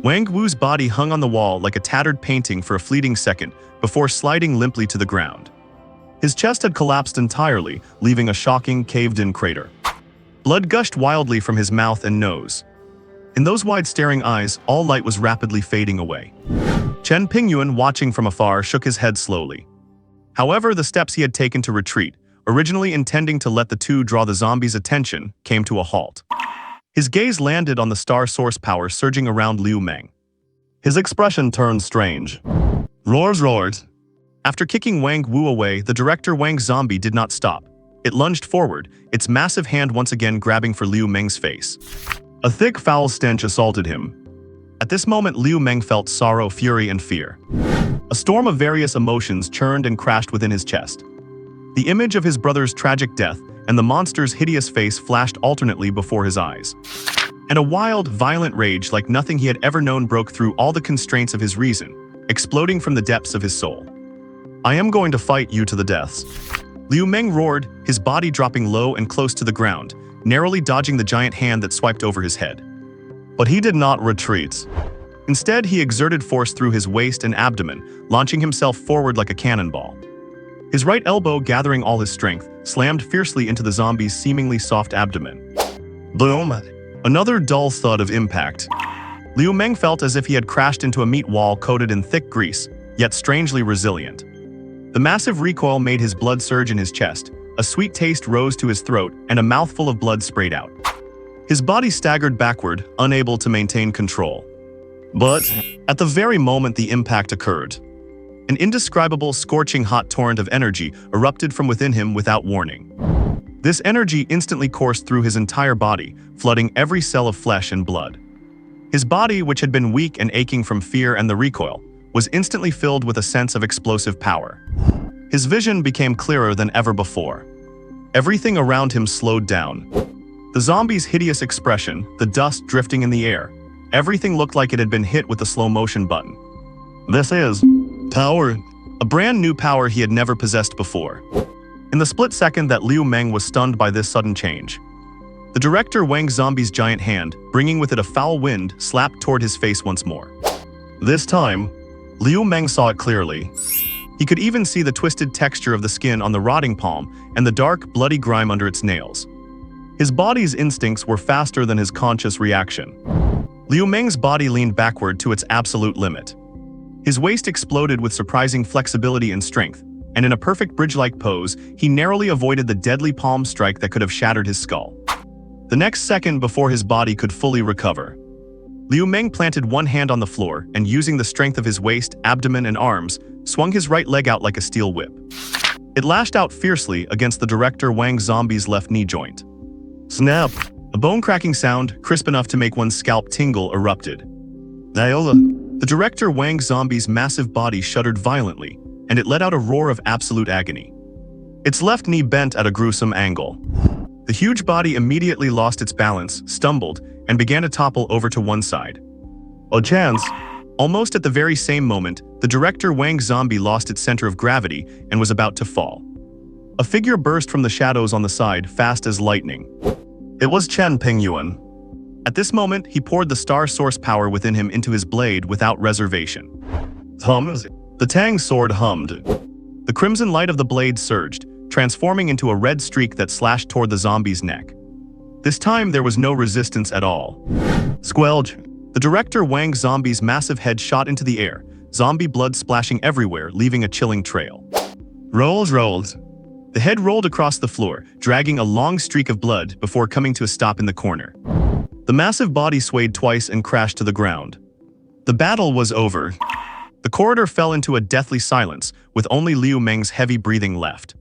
Wang Wu's body hung on the wall like a tattered painting for a fleeting second before sliding limply to the ground. His chest had collapsed entirely, leaving a shocking, caved-in crater. Blood gushed wildly from his mouth and nose. In those wide staring eyes, all light was rapidly fading away. Chen Pingyuan, watching from afar, shook his head slowly. However, the steps he had taken to retreat, originally intending to let the two draw the zombie's attention, came to a halt. His gaze landed on the star source power surging around Liu Meng. His expression turned strange. Roars. After kicking Wang Wu away, the director Wang zombie did not stop. It lunged forward, its massive hand once again grabbing for Liu Meng's face. A thick, foul stench assaulted him. At this moment, Liu Meng felt sorrow, fury, and fear. A storm of various emotions churned and crashed within his chest. The image of his brother's tragic death and the monster's hideous face flashed alternately before his eyes. And a wild, violent rage like nothing he had ever known broke through all the constraints of his reason, exploding from the depths of his soul. I am going to fight you to the deaths. Liu Meng roared, his body dropping low and close to the ground, narrowly dodging the giant hand that swiped over his head. But he did not retreat. Instead, he exerted force through his waist and abdomen, launching himself forward like a cannonball. His right elbow, gathering all his strength, slammed fiercely into the zombie's seemingly soft abdomen. Boom! Another dull thud of impact. Liu Meng felt as if he had crashed into a meat wall coated in thick grease, yet strangely resilient. The massive recoil made his blood surge in his chest, a sweet taste rose to his throat, and a mouthful of blood sprayed out. His body staggered backward, unable to maintain control. But at the very moment the impact occurred, an indescribable, scorching hot torrent of energy erupted from within him without warning. This energy instantly coursed through his entire body, flooding every cell of flesh and blood. His body, which had been weak and aching from fear and the recoil, was instantly filled with a sense of explosive power. His vision became clearer than ever before. Everything around him slowed down. The zombie's hideous expression, the dust drifting in the air, everything looked like it had been hit with a slow-motion button. This is power, a brand new power he had never possessed before. In the split second that Liu Meng was stunned by this sudden change, the director Wang zombie's giant hand, bringing with it a foul wind, slapped toward his face once more. This time, Liu Meng saw it clearly. He could even see the twisted texture of the skin on the rotting palm and the dark, bloody grime under its nails. His body's instincts were faster than his conscious reaction. Liu Meng's body leaned backward to its absolute limit. His waist exploded with surprising flexibility and strength, and in a perfect bridge-like pose, he narrowly avoided the deadly palm strike that could have shattered his skull. The next second before his body could fully recover, Liu Meng planted one hand on the floor and, using the strength of his waist, abdomen, and arms, swung his right leg out like a steel whip. It lashed out fiercely against the director Wang zombie's left knee joint. Snap! A bone-cracking sound, crisp enough to make one's scalp tingle, erupted. The director Wang zombie's massive body shuddered violently, and it let out a roar of absolute agony. Its left knee bent at a gruesome angle. The huge body immediately lost its balance, stumbled, and began to topple over to one side. Oh chance! Almost at the very same moment, the director Wang zombie lost its center of gravity and was about to fall. A figure burst from the shadows on the side, fast as lightning. It was Chen Pingyuan. At this moment, he poured the star source power within him into his blade without reservation. Hums. The Tang sword hummed. The crimson light of the blade surged, transforming into a red streak that slashed toward the zombie's neck. This time, there was no resistance at all. Squelch. The director Wang zombie's massive head shot into the air, zombie blood splashing everywhere, leaving a chilling trail. Rolls. The head rolled across the floor, dragging a long streak of blood before coming to a stop in the corner. The massive body swayed twice and crashed to the ground. The battle was over. The corridor fell into a deathly silence, with only Liu Meng's heavy breathing left.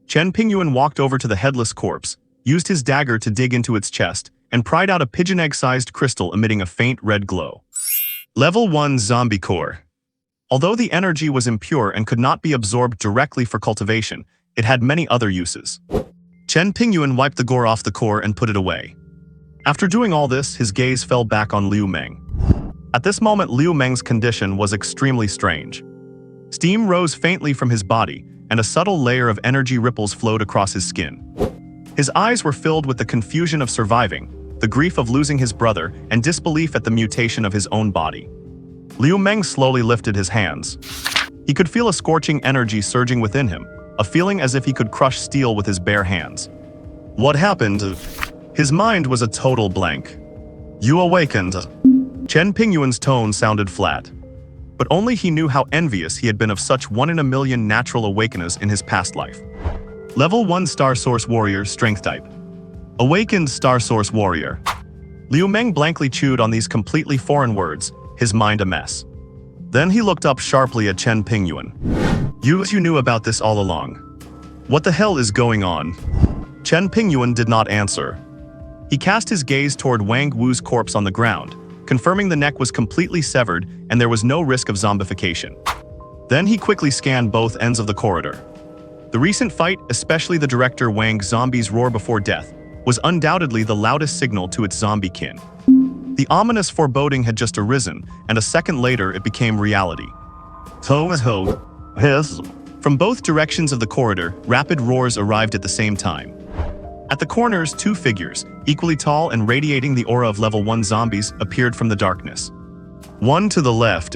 Chen Pingyuan walked over to the headless corpse, used his dagger to dig into its chest, and pried out a pigeon egg-sized crystal emitting a faint red glow. Level 1 Zombie Core. Although the energy was impure and could not be absorbed directly for cultivation, it had many other uses. Chen Pingyuan wiped the gore off the core and put it away. After doing all this, his gaze fell back on Liu Meng. At this moment, Liu Meng's condition was extremely strange. Steam rose faintly from his body, and a subtle layer of energy ripples flowed across his skin. His eyes were filled with the confusion of surviving, the grief of losing his brother, and disbelief at the mutation of his own body. Liu Meng slowly lifted his hands. He could feel a scorching energy surging within him, a feeling as if he could crush steel with his bare hands. What happened? His mind was a total blank. You awakened. Chen Pingyuan's tone sounded flat. But only he knew how envious he had been of such 1 in a million natural awakeners in his past life. Level 1 Star Source Warrior, Strength Type. Awakened Star Source Warrior. Liu Meng blankly chewed on these completely foreign words, his mind a mess. Then he looked up sharply at Chen Pingyuan. You knew about this all along. What the hell is going on? Chen Pingyuan did not answer. He cast his gaze toward Wang Wu's corpse on the ground, confirming the neck was completely severed and there was no risk of zombification. Then he quickly scanned both ends of the corridor. The recent fight, especially the director Wang's zombie's roar before death, was undoubtedly the loudest signal to its zombie kin. The ominous foreboding had just arisen, and a second later it became reality. From both directions of the corridor, rapid roars arrived at the same time. At the corners, 2 figures, equally tall and radiating the aura of level 1 zombies, appeared from the darkness. One to the left,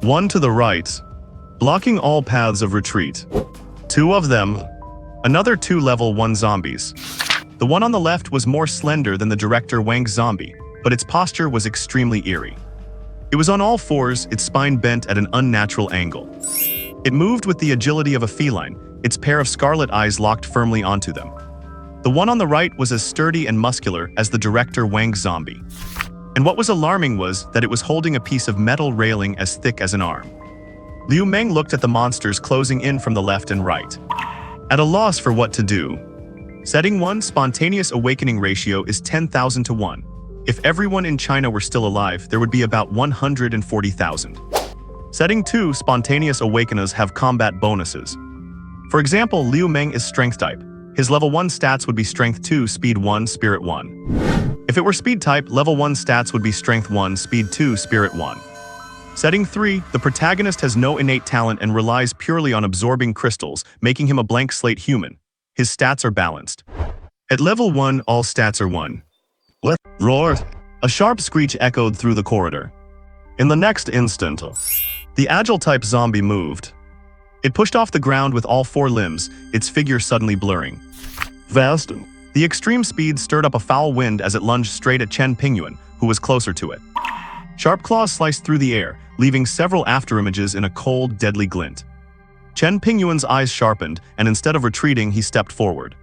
one to the right, blocking all paths of retreat. 2 of them, another 2 level 1 zombies. The one on the left was more slender than the director Wang's zombie, but its posture was extremely eerie. It was on all fours, its spine bent at an unnatural angle. It moved with the agility of a feline, its pair of scarlet eyes locked firmly onto them. The one on the right was as sturdy and muscular as the director Wang's zombie. And what was alarming was that it was holding a piece of metal railing as thick as an arm. Liu Meng looked at the monsters closing in from the left and right. At a loss for what to do. Setting 1 spontaneous awakening ratio is 10,000 to 1. If everyone in China were still alive, there would be about 140,000. Setting 2 spontaneous awakeners have combat bonuses. For example, Liu Meng is Strength type. His level 1 stats would be Strength 2, Speed 1, Spirit 1. If it were Speed type, level 1 stats would be Strength 1, Speed 2, Spirit 1. Setting 3, the protagonist has no innate talent and relies purely on absorbing crystals, making him a blank slate human. His stats are balanced. At level 1, all stats are 1. What? Roar! A sharp screech echoed through the corridor. In the next instant, the agile-type zombie moved. It pushed off the ground with all 4 limbs, its figure suddenly blurring. Vast. The extreme speed stirred up a foul wind as it lunged straight at Chen Pingyuan, who was closer to it. Sharp claws sliced through the air, leaving several afterimages in a cold, deadly glint. Chen Pingyuan's eyes sharpened, and instead of retreating, he stepped forward.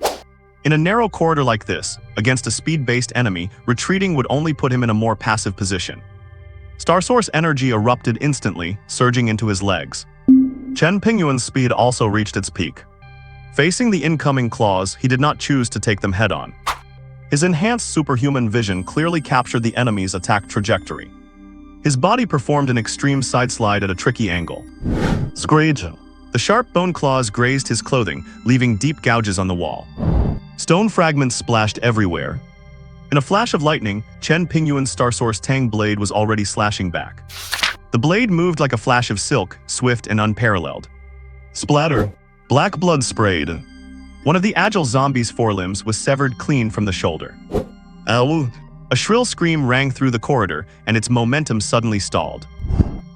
In a narrow corridor like this, against a speed-based enemy, retreating would only put him in a more passive position. Star Source energy erupted instantly, surging into his legs. Chen Pingyuan's speed also reached its peak. Facing the incoming claws, he did not choose to take them head-on. His enhanced superhuman vision clearly captured the enemy's attack trajectory. His body performed an extreme sideslide at a tricky angle. Screech. The sharp bone claws grazed his clothing, leaving deep gouges on the wall. Stone fragments splashed everywhere. In a flash of lightning, Chen Pingyuan's Star Source Tang blade was already slashing back. The blade moved like a flash of silk, swift and unparalleled. Splatter. Black blood sprayed. One of the agile zombie's forelimbs was severed clean from the shoulder. Ow! A shrill scream rang through the corridor, and its momentum suddenly stalled.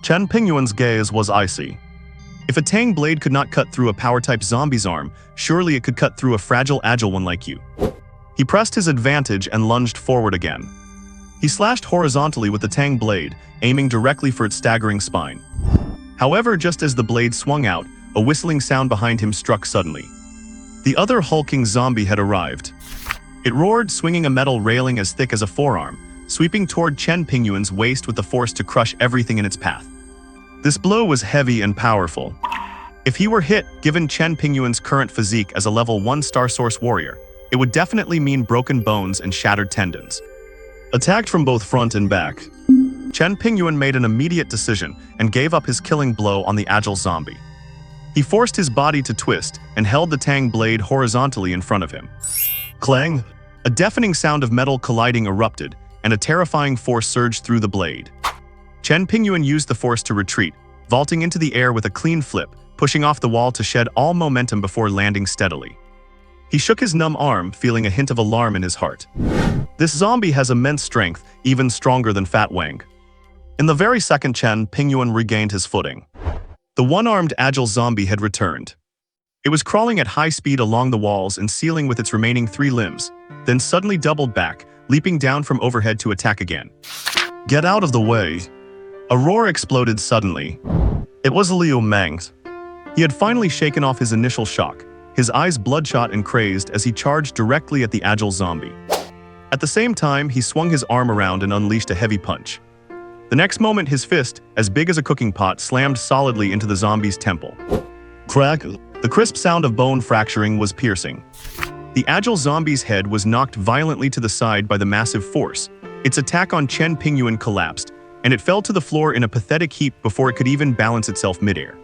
Chen Pingyuan's gaze was icy. If a tang blade could not cut through a power-type zombie's arm, surely it could cut through a fragile agile one like you. He pressed his advantage and lunged forward again. He slashed horizontally with the tang blade, aiming directly for its staggering spine. However, just as the blade swung out, a whistling sound behind him struck suddenly. The other hulking zombie had arrived. It roared, swinging a metal railing as thick as a forearm, sweeping toward Chen Pingyuan's waist with the force to crush everything in its path. This blow was heavy and powerful. If he were hit, given Chen Pingyuan's current physique as a level 1 Star Source warrior, it would definitely mean broken bones and shattered tendons. Attacked from both front and back, Chen Pingyuan made an immediate decision and gave up his killing blow on the agile zombie. He forced his body to twist and held the tang blade horizontally in front of him. Clang! A deafening sound of metal colliding erupted, and a terrifying force surged through the blade. Chen Pingyuan used the force to retreat, vaulting into the air with a clean flip, pushing off the wall to shed all momentum before landing steadily. He shook his numb arm, feeling a hint of alarm in his heart. This zombie has immense strength, even stronger than Fat Wang. In the very second Chen Pingyuan regained his footing, the one-armed agile zombie had returned. It was crawling at high speed along the walls and ceiling with its remaining 3 limbs, then suddenly doubled back, leaping down from overhead to attack again. Get out of the way! A roar exploded suddenly. It was Liu Meng. He had finally shaken off his initial shock, his eyes bloodshot and crazed as he charged directly at the agile zombie. At the same time, he swung his arm around and unleashed a heavy punch. The next moment, his fist, as big as a cooking pot, slammed solidly into the zombie's temple. Crack! The crisp sound of bone fracturing was piercing. The agile zombie's head was knocked violently to the side by the massive force. Its attack on Chen Pingyuan collapsed, and it fell to the floor in a pathetic heap before it could even balance itself midair.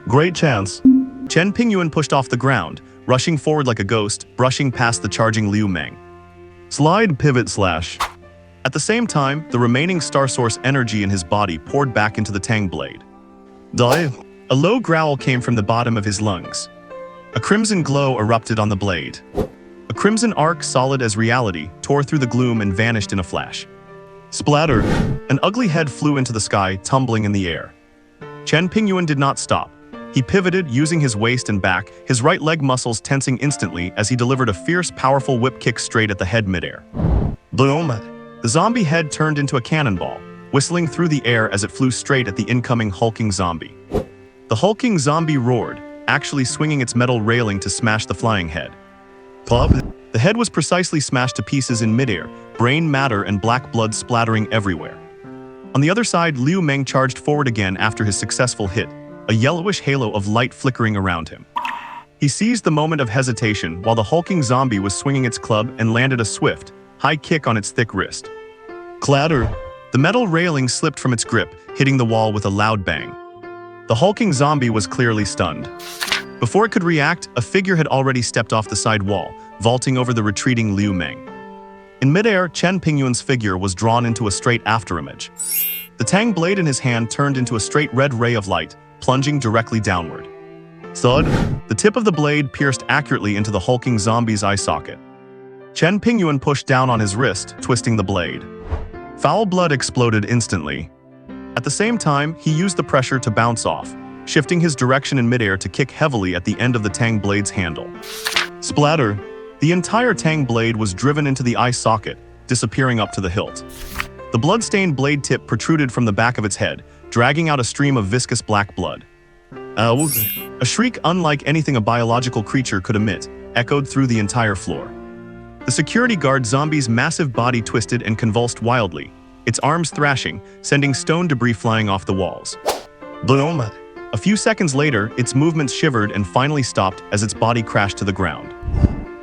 Great chance. Chen Pingyuan pushed off the ground, rushing forward like a ghost, brushing past the charging Liu Meng. Slide, pivot, slash. At the same time, the remaining Star Source energy in his body poured back into the tang blade. Die. A low growl came from the bottom of his lungs. A crimson glow erupted on the blade. A crimson arc, solid as reality, tore through the gloom and vanished in a flash. Splatter! An ugly head flew into the sky, tumbling in the air. Chen Pingyuan did not stop. He pivoted, using his waist and back, his right leg muscles tensing instantly as he delivered a fierce, powerful whip kick straight at the head midair. Boom! The zombie head turned into a cannonball, whistling through the air as it flew straight at the incoming hulking zombie. The hulking zombie roared, actually swinging its metal railing to smash the flying head. Pop! The head was precisely smashed to pieces in midair, brain matter and black blood splattering everywhere. On the other side, Liu Meng charged forward again after his successful hit, a yellowish halo of light flickering around him. He seized the moment of hesitation while the hulking zombie was swinging its club and landed a swift, high kick on its thick wrist. Clatter! The metal railing slipped from its grip, hitting the wall with a loud bang. The hulking zombie was clearly stunned. Before it could react, a figure had already stepped off the side wall, vaulting over the retreating Liu Meng. In midair, Chen Pingyuan's figure was drawn into a straight afterimage. The tang blade in his hand turned into a straight red ray of light, plunging directly downward. Thud! The tip of the blade pierced accurately into the hulking zombie's eye socket. Chen Pingyuan pushed down on his wrist, twisting the blade. Foul blood exploded instantly. At the same time, he used the pressure to bounce off, shifting his direction in midair to kick heavily at the end of the tang blade's handle. Splatter! The entire tang blade was driven into the eye socket, disappearing up to the hilt. The blood-stained blade tip protruded from the back of its head, dragging out a stream of viscous black blood. Ow! A shriek unlike anything a biological creature could emit, echoed through the entire floor. The security guard zombie's massive body twisted and convulsed wildly, its arms thrashing, sending stone debris flying off the walls. Boom! A few seconds later, its movements shivered and finally stopped as its body crashed to the ground.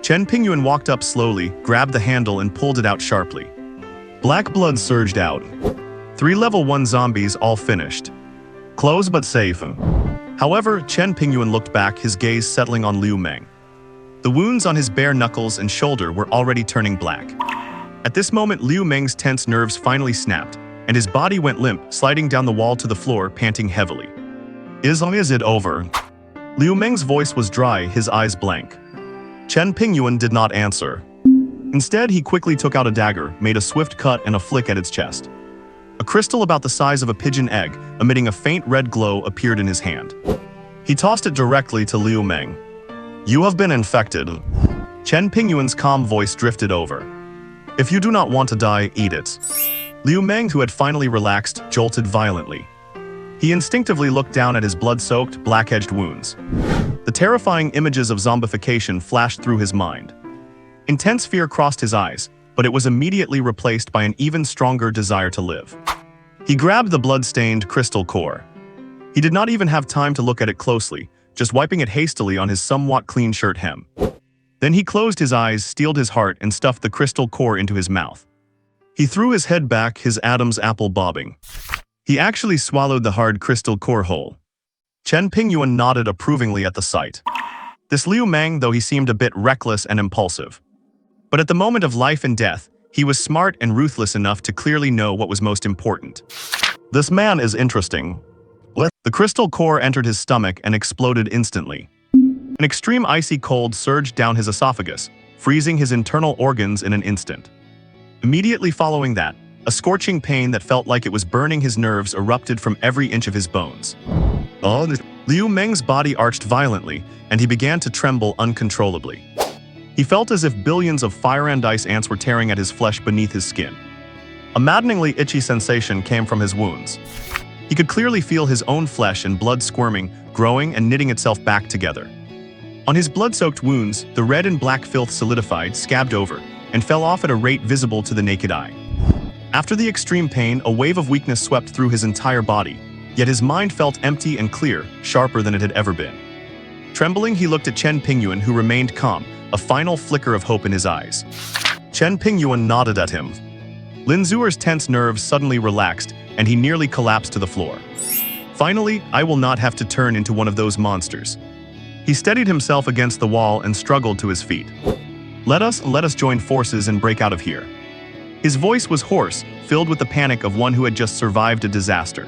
Chen Pingyuan walked up slowly, grabbed the handle and pulled it out sharply. Black blood surged out. 3 level 1 zombies all finished. Close but safe. However, Chen Pingyuan looked back, his gaze settling on Liu Meng. The wounds on his bare knuckles and shoulder were already turning black. At this moment, Liu Meng's tense nerves finally snapped, and his body went limp, sliding down the wall to the floor, panting heavily. Is it over? Liu Meng's voice was dry, his eyes blank. Chen Pingyuan did not answer. Instead, he quickly took out a dagger, made a swift cut and a flick at its chest. A crystal about the size of a pigeon egg, emitting a faint red glow, appeared in his hand. He tossed it directly to Liu Meng. "You have been infected." Chen Pingyuan's calm voice drifted over. "If you do not want to die, eat it." Liu Meng, who had finally relaxed, jolted violently. He instinctively looked down at his blood-soaked, black-edged wounds. The terrifying images of zombification flashed through his mind. Intense fear crossed his eyes, but it was immediately replaced by an even stronger desire to live. He grabbed the blood-stained crystal core. He did not even have time to look at it closely, just wiping it hastily on his somewhat clean shirt hem. Then he closed his eyes, steeled his heart, and stuffed the crystal core into his mouth. He threw his head back, his Adam's apple bobbing. He actually swallowed the hard crystal core whole. Chen Pingyuan nodded approvingly at the sight. This Liu Meng, though he seemed a bit reckless and impulsive. But at the moment of life and death, he was smart and ruthless enough to clearly know what was most important. "This man is interesting." The crystal core entered his stomach and exploded instantly. An extreme icy cold surged down his esophagus, freezing his internal organs in an instant. Immediately following that, a scorching pain that felt like it was burning his nerves erupted from every inch of his bones. Liu Meng's body arched violently, and he began to tremble uncontrollably. He felt as if billions of fire and ice ants were tearing at his flesh beneath his skin. A maddeningly itchy sensation came from his wounds. He could clearly feel his own flesh and blood squirming, growing, and knitting itself back together. On his blood-soaked wounds, the red and black filth solidified, scabbed over, and fell off at a rate visible to the naked eye. After the extreme pain, a wave of weakness swept through his entire body, yet his mind felt empty and clear, sharper than it had ever been. Trembling, he looked at Chen Pingyuan, who remained calm, a final flicker of hope in his eyes. Chen Pingyuan nodded at him. Lin Zuer's tense nerves suddenly relaxed, and he nearly collapsed to the floor. "Finally, I will not have to turn into one of those monsters." He steadied himself against the wall and struggled to his feet. Let us join forces and break out of here." His voice was hoarse, filled with the panic of one who had just survived a disaster.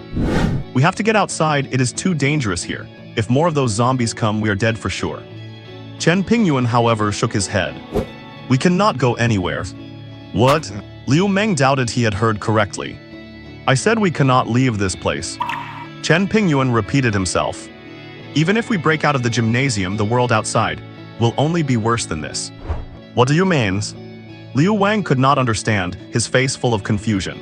"We have to get outside, it is too dangerous here. If more of those zombies come, we are dead for sure." Chen Pingyuan, however, shook his head. "We cannot go anywhere." "What?" Liu Meng doubted he had heard correctly. "I said we cannot leave this place." Chen Pingyuan repeated himself. "Even if we break out of the gymnasium, the world outside will only be worse than this." "What do you mean?" Liu Wang could not understand, his face full of confusion.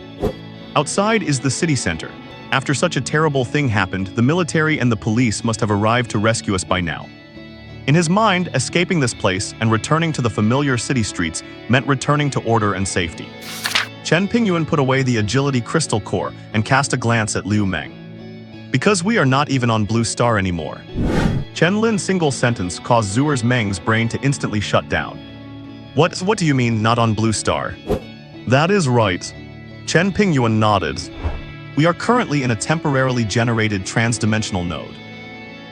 "Outside is the city center. After such a terrible thing happened, the military and the police must have arrived to rescue us by now." In his mind, escaping this place and returning to the familiar city streets meant returning to order and safety. Chen Pingyuan put away the agility crystal core and cast a glance at Liu Meng. "Because we are not even on Blue Star anymore." Chen Lin's single sentence caused Zuer's Meng's brain to instantly shut down. What do you mean, not on Blue Star?" "That is right." Chen Pingyuan nodded. "We are currently in a temporarily generated transdimensional node.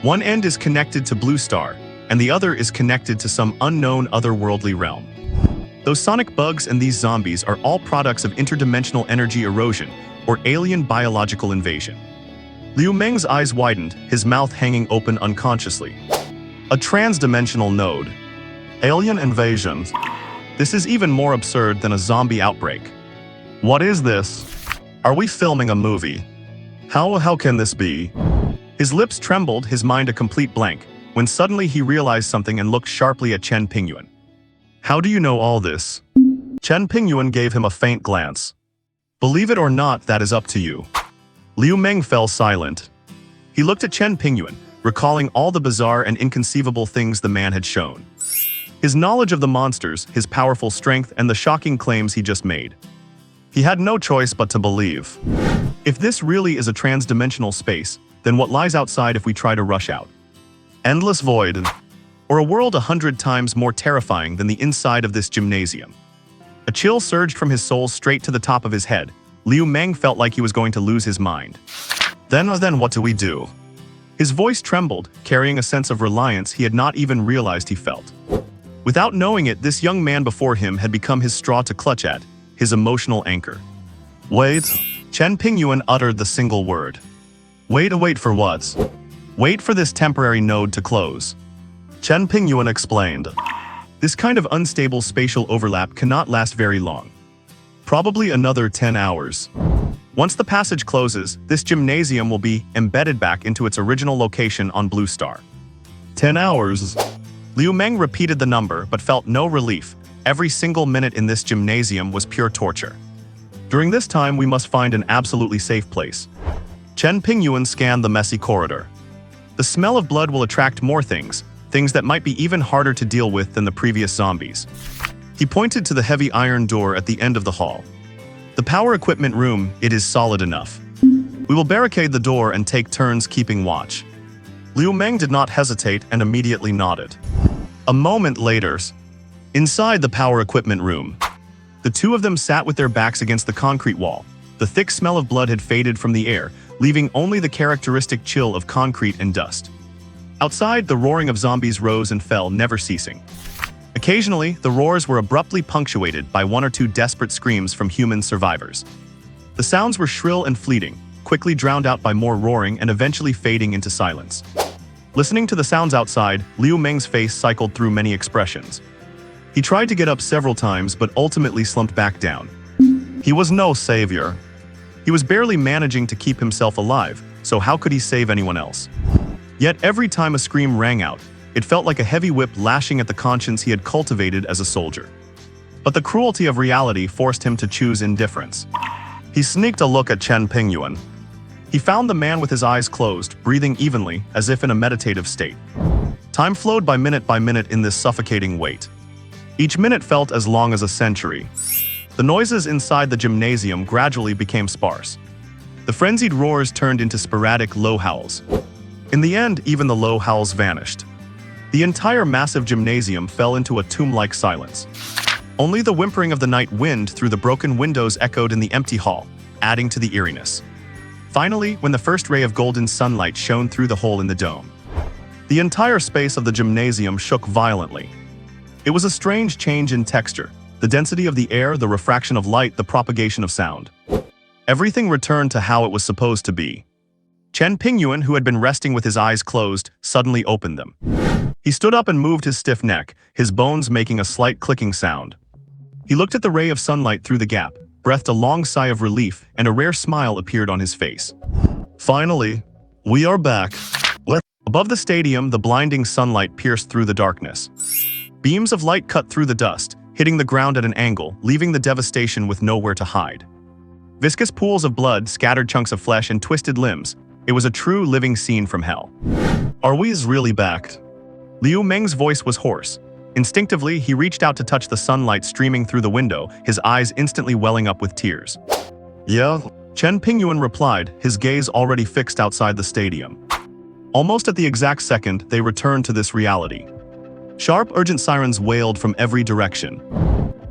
One end is connected to Blue Star, and the other is connected to some unknown otherworldly realm. Those sonic bugs and these zombies are all products of interdimensional energy erosion or alien biological invasion." Liu Meng's eyes widened, his mouth hanging open unconsciously. "A transdimensional node. Alien invasion. This is even more absurd than a zombie outbreak. What is this? Are we filming a movie? How can this be?" His lips trembled, his mind a complete blank, when suddenly he realized something and looked sharply at Chen Pingyuan. "How do you know all this?" Chen Pingyuan gave him a faint glance. "Believe it or not, that is up to you." Liu Meng fell silent. He looked at Chen Pingyuan, recalling all the bizarre and inconceivable things the man had shown. His knowledge of the monsters, his powerful strength, and the shocking claims he just made. He had no choice but to believe. If this really is a transdimensional space, then what lies outside if we try to rush out? Endless void, or a world 100 times more terrifying than the inside of this gymnasium. A chill surged from his soul straight to the top of his head. Liu Meng felt like he was going to lose his mind. Then what do we do?" His voice trembled, carrying a sense of reliance he had not even realized he felt. Without knowing it, this young man before him had become his straw to clutch at, his emotional anchor. "Wait." Chen Pingyuan uttered the single word. Wait for what?" "Wait for this temporary node to close." Chen Pingyuan explained. This kind of unstable spatial overlap cannot last very long. Probably another 10 hours. Once the passage closes, this gymnasium will be embedded back into its original location on Blue Star. 10 hours. Liu Meng repeated the number but felt no relief. Every single minute in this gymnasium was pure torture. During this time, we must find an absolutely safe place. Chen Pingyuan scanned the messy corridor. The smell of blood will attract more things that might be even harder to deal with than the previous zombies. He pointed to the heavy iron door at the end of the hall. The power equipment room, it is solid enough. We will barricade the door and take turns keeping watch. Liu Meng did not hesitate and immediately nodded. A moment later, inside the power equipment room, the two of them sat with their backs against the concrete wall. The thick smell of blood had faded from the air, leaving only the characteristic chill of concrete and dust. Outside, the roaring of zombies rose and fell, never ceasing. Occasionally, the roars were abruptly punctuated by one or two desperate screams from human survivors. The sounds were shrill and fleeting, quickly drowned out by more roaring and eventually fading into silence. Listening to the sounds outside, Liu Meng's face cycled through many expressions. He tried to get up several times but ultimately slumped back down. He was no savior. He was barely managing to keep himself alive, so how could he save anyone else? Yet every time a scream rang out, it felt like a heavy whip lashing at the conscience he had cultivated as a soldier. But the cruelty of reality forced him to choose indifference. He sneaked a look at Chen Pingyuan. He found the man with his eyes closed, breathing evenly, as if in a meditative state. Time flowed by minute in this suffocating wait. Each minute felt as long as a century. The noises inside the gymnasium gradually became sparse. The frenzied roars turned into sporadic low howls. In the end, even the low howls vanished. The entire massive gymnasium fell into a tomb-like silence. Only the whimpering of the night wind through the broken windows echoed in the empty hall, adding to the eeriness. Finally, when the first ray of golden sunlight shone through the hole in the dome, the entire space of the gymnasium shook violently. It was a strange change in texture, the density of the air, the refraction of light, the propagation of sound. Everything returned to how it was supposed to be. Chen Pingyuan, who had been resting with his eyes closed, suddenly opened them. He stood up and moved his stiff neck, his bones making a slight clicking sound. He looked at the ray of sunlight through the gap, breathed a long sigh of relief, and a rare smile appeared on his face. Finally, we are back. Above the stadium, the blinding sunlight pierced through the darkness. Beams of light cut through the dust, hitting the ground at an angle, leaving the devastation with nowhere to hide. Viscous pools of blood, scattered chunks of flesh, and twisted limbs. It was a true living scene from hell. Are we really back? Liu Meng's voice was hoarse. Instinctively, he reached out to touch the sunlight streaming through the window, his eyes instantly welling up with tears. Yeah? Chen Pingyuan replied, his gaze already fixed outside the stadium. Almost at the exact second, they returned to this reality. Sharp, urgent sirens wailed from every direction.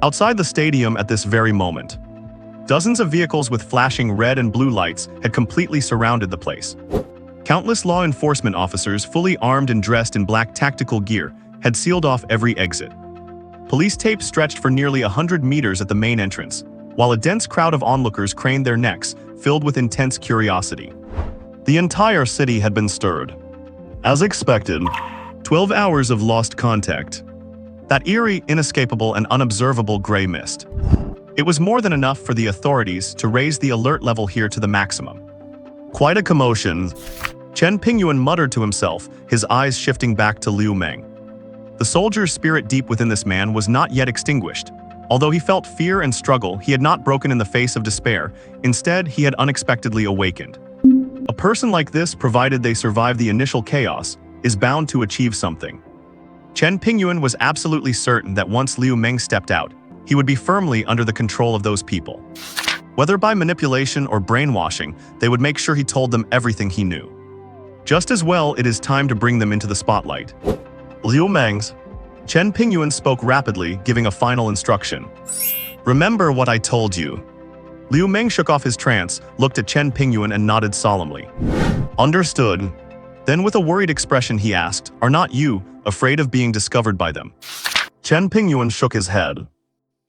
Outside the stadium at this very moment, dozens of vehicles with flashing red and blue lights had completely surrounded the place. Countless law enforcement officers, fully armed and dressed in black tactical gear, had sealed off every exit. Police tape stretched for nearly 100 meters at the main entrance, while a dense crowd of onlookers craned their necks, filled with intense curiosity. The entire city had been stirred. As expected, 12 hours of lost contact. That eerie, inescapable, and unobservable gray mist. It was more than enough for the authorities to raise the alert level here to the maximum. Quite a commotion. Chen Pingyuan muttered to himself, his eyes shifting back to Liu Meng. The soldier's spirit deep within this man was not yet extinguished. Although he felt fear and struggle, he had not broken in the face of despair. Instead, he had unexpectedly awakened. A person like this, provided they survive the initial chaos, is bound to achieve something. Chen Pingyuan was absolutely certain that once Liu Meng stepped out, he would be firmly under the control of those people. Whether by manipulation or brainwashing, they would make sure he told them everything he knew. Just as well, it is time to bring them into the spotlight. Liu Meng's. Chen Pingyuan spoke rapidly, giving a final instruction. Remember what I told you. Liu Meng shook off his trance, looked at Chen Pingyuan and nodded solemnly. Understood. Then with a worried expression he asked, are not you afraid of being discovered by them? Chen Pingyuan shook his head.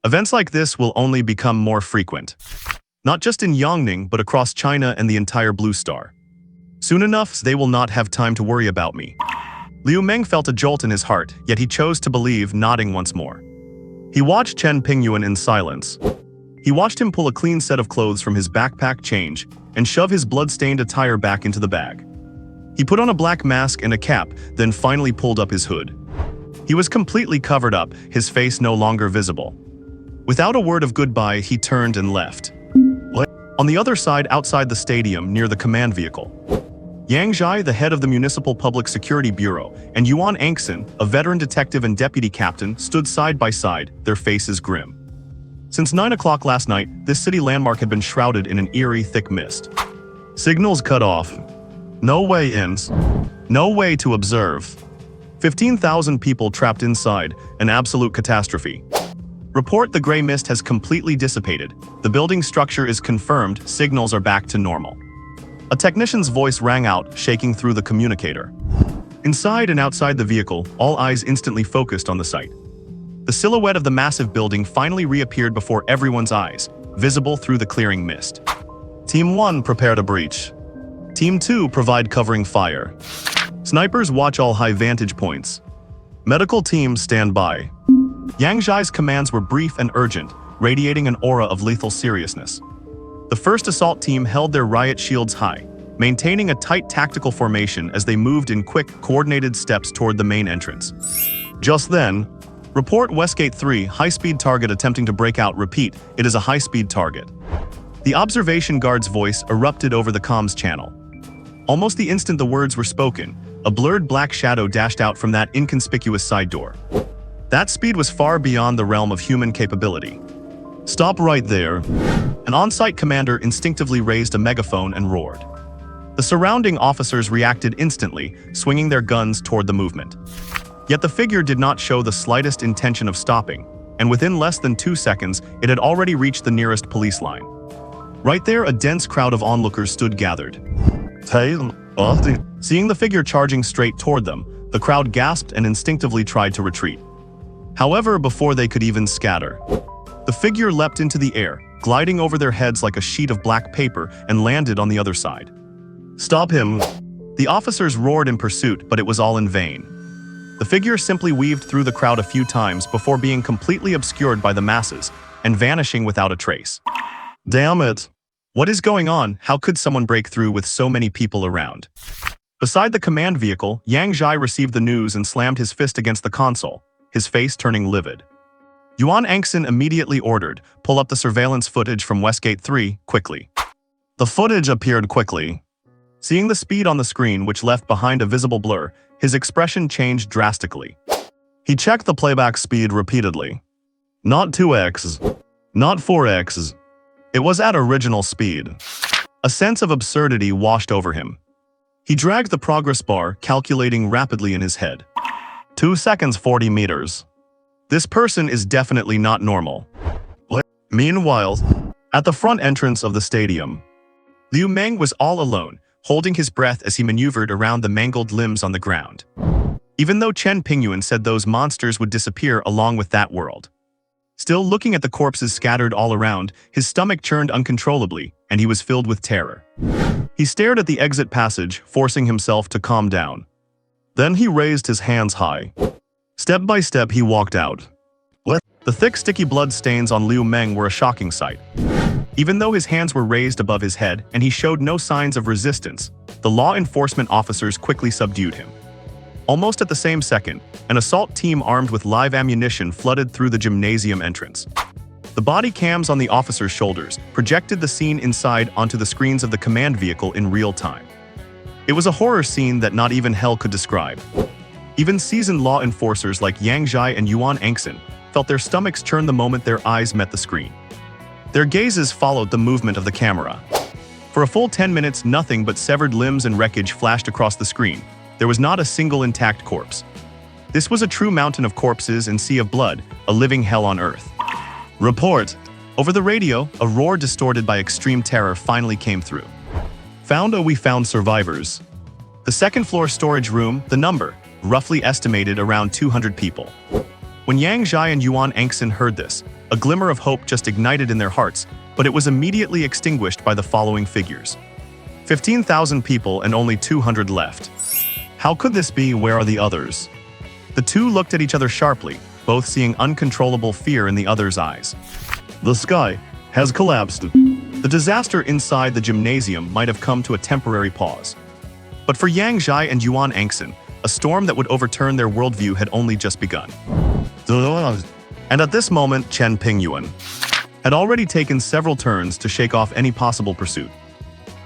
Events like this will only become more frequent. Not just in Yongning, but across China and the entire Blue Star. Soon enough, they will not have time to worry about me. Liu Meng felt a jolt in his heart, yet he chose to believe, nodding once more. He watched Chen Pingyuan in silence. He watched him pull a clean set of clothes from his backpack change and shove his blood-stained attire back into the bag. He put on a black mask and a cap, then finally pulled up his hood. He was completely covered up, his face no longer visible. Without a word of goodbye, he turned and left. On the other side, outside the stadium, near the command vehicle, Yang Zhai, the head of the Municipal Public Security Bureau, and Yuan Angxin, a veteran detective and deputy captain, stood side by side, their faces grim. Since 9 o'clock last night, this city landmark had been shrouded in an eerie, thick mist. Signals cut off. No way-ins. No way to observe. 15,000 people trapped inside, an absolute catastrophe. Report: the gray mist has completely dissipated. The building structure is confirmed, signals are back to normal. A technician's voice rang out, shaking through the communicator. Inside and outside the vehicle, all eyes instantly focused on the site. The silhouette of the massive building finally reappeared before everyone's eyes, visible through the clearing mist. Team 1, prepare to breach. Team 2, provide covering fire. Snipers, watch all high vantage points. Medical teams, stand by. Yang Zhai's commands were brief and urgent, radiating an aura of lethal seriousness. The first assault team held their riot shields high, maintaining a tight tactical formation as they moved in quick, coordinated steps toward the main entrance. Just then, report: Westgate 3, high-speed target attempting to break out. Repeat, it is a high-speed target. The observation guard's voice erupted over the comms channel. Almost the instant the words were spoken, a blurred black shadow dashed out from that inconspicuous side door. That speed was far beyond the realm of human capability. Stop right there. An on-site commander instinctively raised a megaphone and roared. The surrounding officers reacted instantly, swinging their guns toward the movement. Yet the figure did not show the slightest intention of stopping, and within less than 2 seconds, it had already reached the nearest police line. Right there, a dense crowd of onlookers stood gathered. Seeing the figure charging straight toward them, the crowd gasped and instinctively tried to retreat. However, before they could even scatter, the figure leapt into the air, gliding over their heads like a sheet of black paper, and landed on the other side. Stop him! The officers roared in pursuit, but it was all in vain. The figure simply weaved through the crowd a few times before being completely obscured by the masses and vanishing without a trace. Damn it! What is going on? How could someone break through with so many people around? Beside the command vehicle, Yang Zhai received the news and slammed his fist against the console, his face turning livid. Yuan Angxin immediately ordered, pull up the surveillance footage from Westgate 3, quickly. The footage appeared quickly. Seeing the speed on the screen, which left behind a visible blur, his expression changed drastically. He checked the playback speed repeatedly. Not 2x. Not 4x. It was at original speed. A sense of absurdity washed over him. He dragged the progress bar, calculating rapidly in his head. 2 seconds 40 meters. This person is definitely not normal. Meanwhile, at the front entrance of the stadium, Liu Meng was all alone, holding his breath as he maneuvered around the mangled limbs on the ground. Even though Chen Pingyuan said those monsters would disappear along with that world. Still looking at the corpses scattered all around, his stomach churned uncontrollably, and he was filled with terror. He stared at the exit passage, forcing himself to calm down. Then he raised his hands high. Step by step, he walked out. The thick, sticky blood stains on Liu Meng were a shocking sight. Even though his hands were raised above his head and he showed no signs of resistance, the law enforcement officers quickly subdued him. Almost at the same second, an assault team armed with live ammunition flooded through the gymnasium entrance. The body cams on the officers' shoulders projected the scene inside onto the screens of the command vehicle in real time. It was a horror scene that not even hell could describe. Even seasoned law enforcers like Yang Zhai and Yuan Angxin felt their stomachs churn the moment their eyes met the screen. Their gazes followed the movement of the camera. For a full 10 minutes, nothing but severed limbs and wreckage flashed across the screen. There was not a single intact corpse. This was a true mountain of corpses and sea of blood, a living hell on earth. Report! Over the radio, a roar distorted by extreme terror finally came through. We found survivors. The second-floor storage room, the number, roughly estimated around 200 people. When Yang Zhai and Yuan Angxin heard this, a glimmer of hope just ignited in their hearts, but it was immediately extinguished by the following figures. 15,000 people and only 200 left. How could this be? Where are the others? The two looked at each other sharply, both seeing uncontrollable fear in the other's eyes. The sky has collapsed. The disaster inside the gymnasium might have come to a temporary pause. But for Yang Zhai and Yuan Angxin, a storm that would overturn their worldview had only just begun. And at this moment, Chen Pingyuan had already taken several turns to shake off any possible pursuit.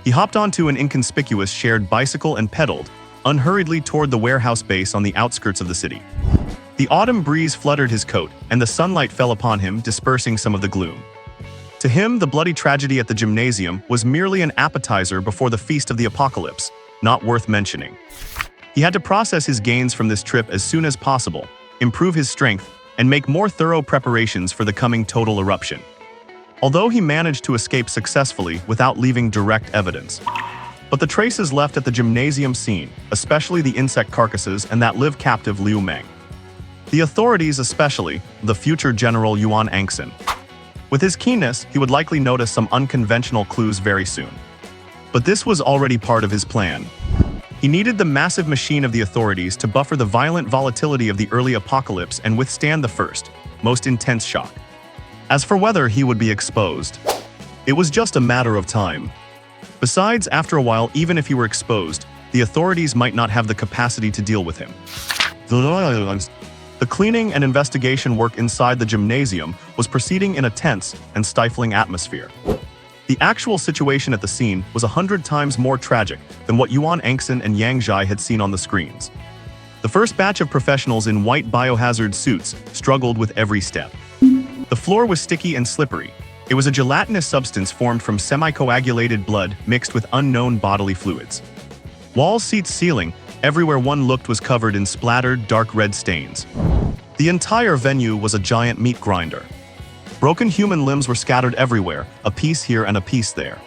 He hopped onto an inconspicuous shared bicycle and pedaled, unhurriedly toward the warehouse base on the outskirts of the city. The autumn breeze fluttered his coat, and the sunlight fell upon him, dispersing some of the gloom. To him, the bloody tragedy at the gymnasium was merely an appetizer before the feast of the apocalypse, not worth mentioning. He had to process his gains from this trip as soon as possible, improve his strength, and make more thorough preparations for the coming total eruption. Although he managed to escape successfully without leaving direct evidence. But the traces left at the gymnasium scene, especially the insect carcasses and that live captive Liu Meng. The authorities, especially the future General Yuan Angxin. With his keenness, he would likely notice some unconventional clues very soon. But this was already part of his plan. He needed the massive machine of the authorities to buffer the violent volatility of the early apocalypse and withstand the first, most intense shock. As for whether he would be exposed, it was just a matter of time. Besides, after a while, even if he were exposed, the authorities might not have the capacity to deal with him. The cleaning and investigation work inside the gymnasium was proceeding in a tense and stifling atmosphere. The actual situation at the scene was 100 times more tragic than what Yuan Angxin and Yang Zhai had seen on the screens. The first batch of professionals in white biohazard suits struggled with every step. The floor was sticky and slippery. It was a gelatinous substance formed from semi-coagulated blood mixed with unknown bodily fluids. Walls, seats, ceiling, everywhere one looked was covered in splattered, dark red stains. The entire venue was a giant meat grinder. Broken human limbs were scattered everywhere, a piece here and a piece there.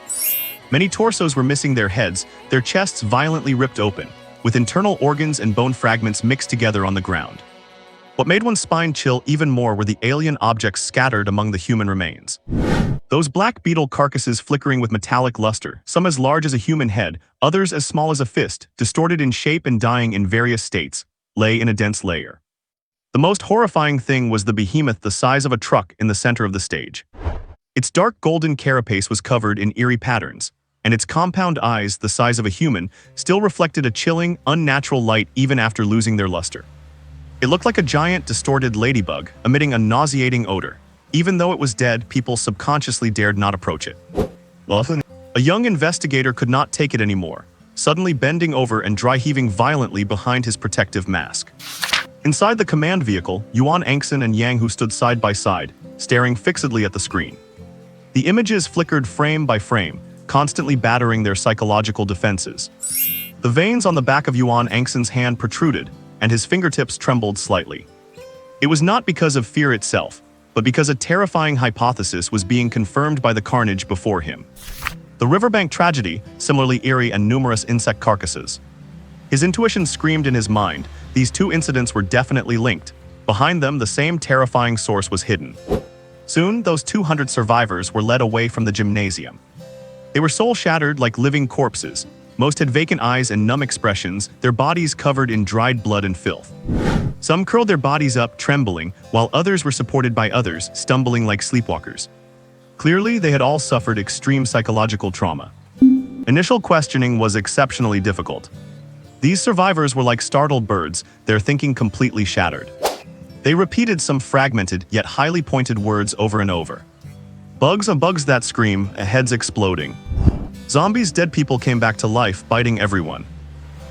Many torsos were missing their heads, their chests violently ripped open, with internal organs and bone fragments mixed together on the ground. What made one's spine chill even more were the alien objects scattered among the human remains. Those black beetle carcasses flickering with metallic luster, some as large as a human head, others as small as a fist, distorted in shape and dying in various states, lay in a dense layer. The most horrifying thing was the behemoth the size of a truck in the center of the stage. Its dark golden carapace was covered in eerie patterns, and its compound eyes, the size of a human, still reflected a chilling, unnatural light even after losing their luster. It looked like a giant, distorted ladybug, emitting a nauseating odor. Even though it was dead, people subconsciously dared not approach it. A young investigator could not take it anymore, suddenly bending over and dry-heaving violently behind his protective mask. Inside the command vehicle, Yuan Angxin and Yang Hu stood side by side, staring fixedly at the screen. The images flickered frame by frame, constantly battering their psychological defenses. The veins on the back of Yuan Angxin's hand protruded, and his fingertips trembled slightly. It was not because of fear itself, but because a terrifying hypothesis was being confirmed by the carnage before him. The riverbank tragedy, similarly eerie, and numerous insect carcasses. His intuition screamed in his mind, these two incidents were definitely linked. Behind them, the same terrifying source was hidden. Soon, those 200 survivors were led away from the gymnasium. They were soul-shattered like living corpses. Most had vacant eyes and numb expressions, their bodies covered in dried blood and filth. Some curled their bodies up, trembling, while others were supported by others, stumbling like sleepwalkers. Clearly, they had all suffered extreme psychological trauma. Initial questioning was exceptionally difficult. These survivors were like startled birds, their thinking completely shattered. They repeated some fragmented yet highly pointed words over and over. Bugs on bugs that scream, heads exploding. Zombies, dead people came back to life, biting everyone.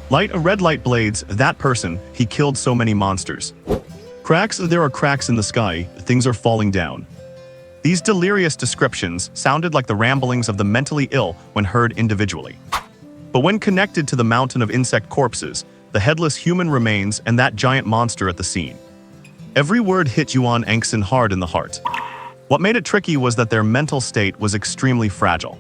Light, red light blades, that person, he killed so many monsters. Cracks, there are cracks in the sky, things are falling down. These delirious descriptions sounded like the ramblings of the mentally ill when heard individually. But when connected to the mountain of insect corpses, the headless human remains, and that giant monster at the scene, every word hit Yuan Angxin hard in the heart. What made it tricky was that their mental state was extremely fragile.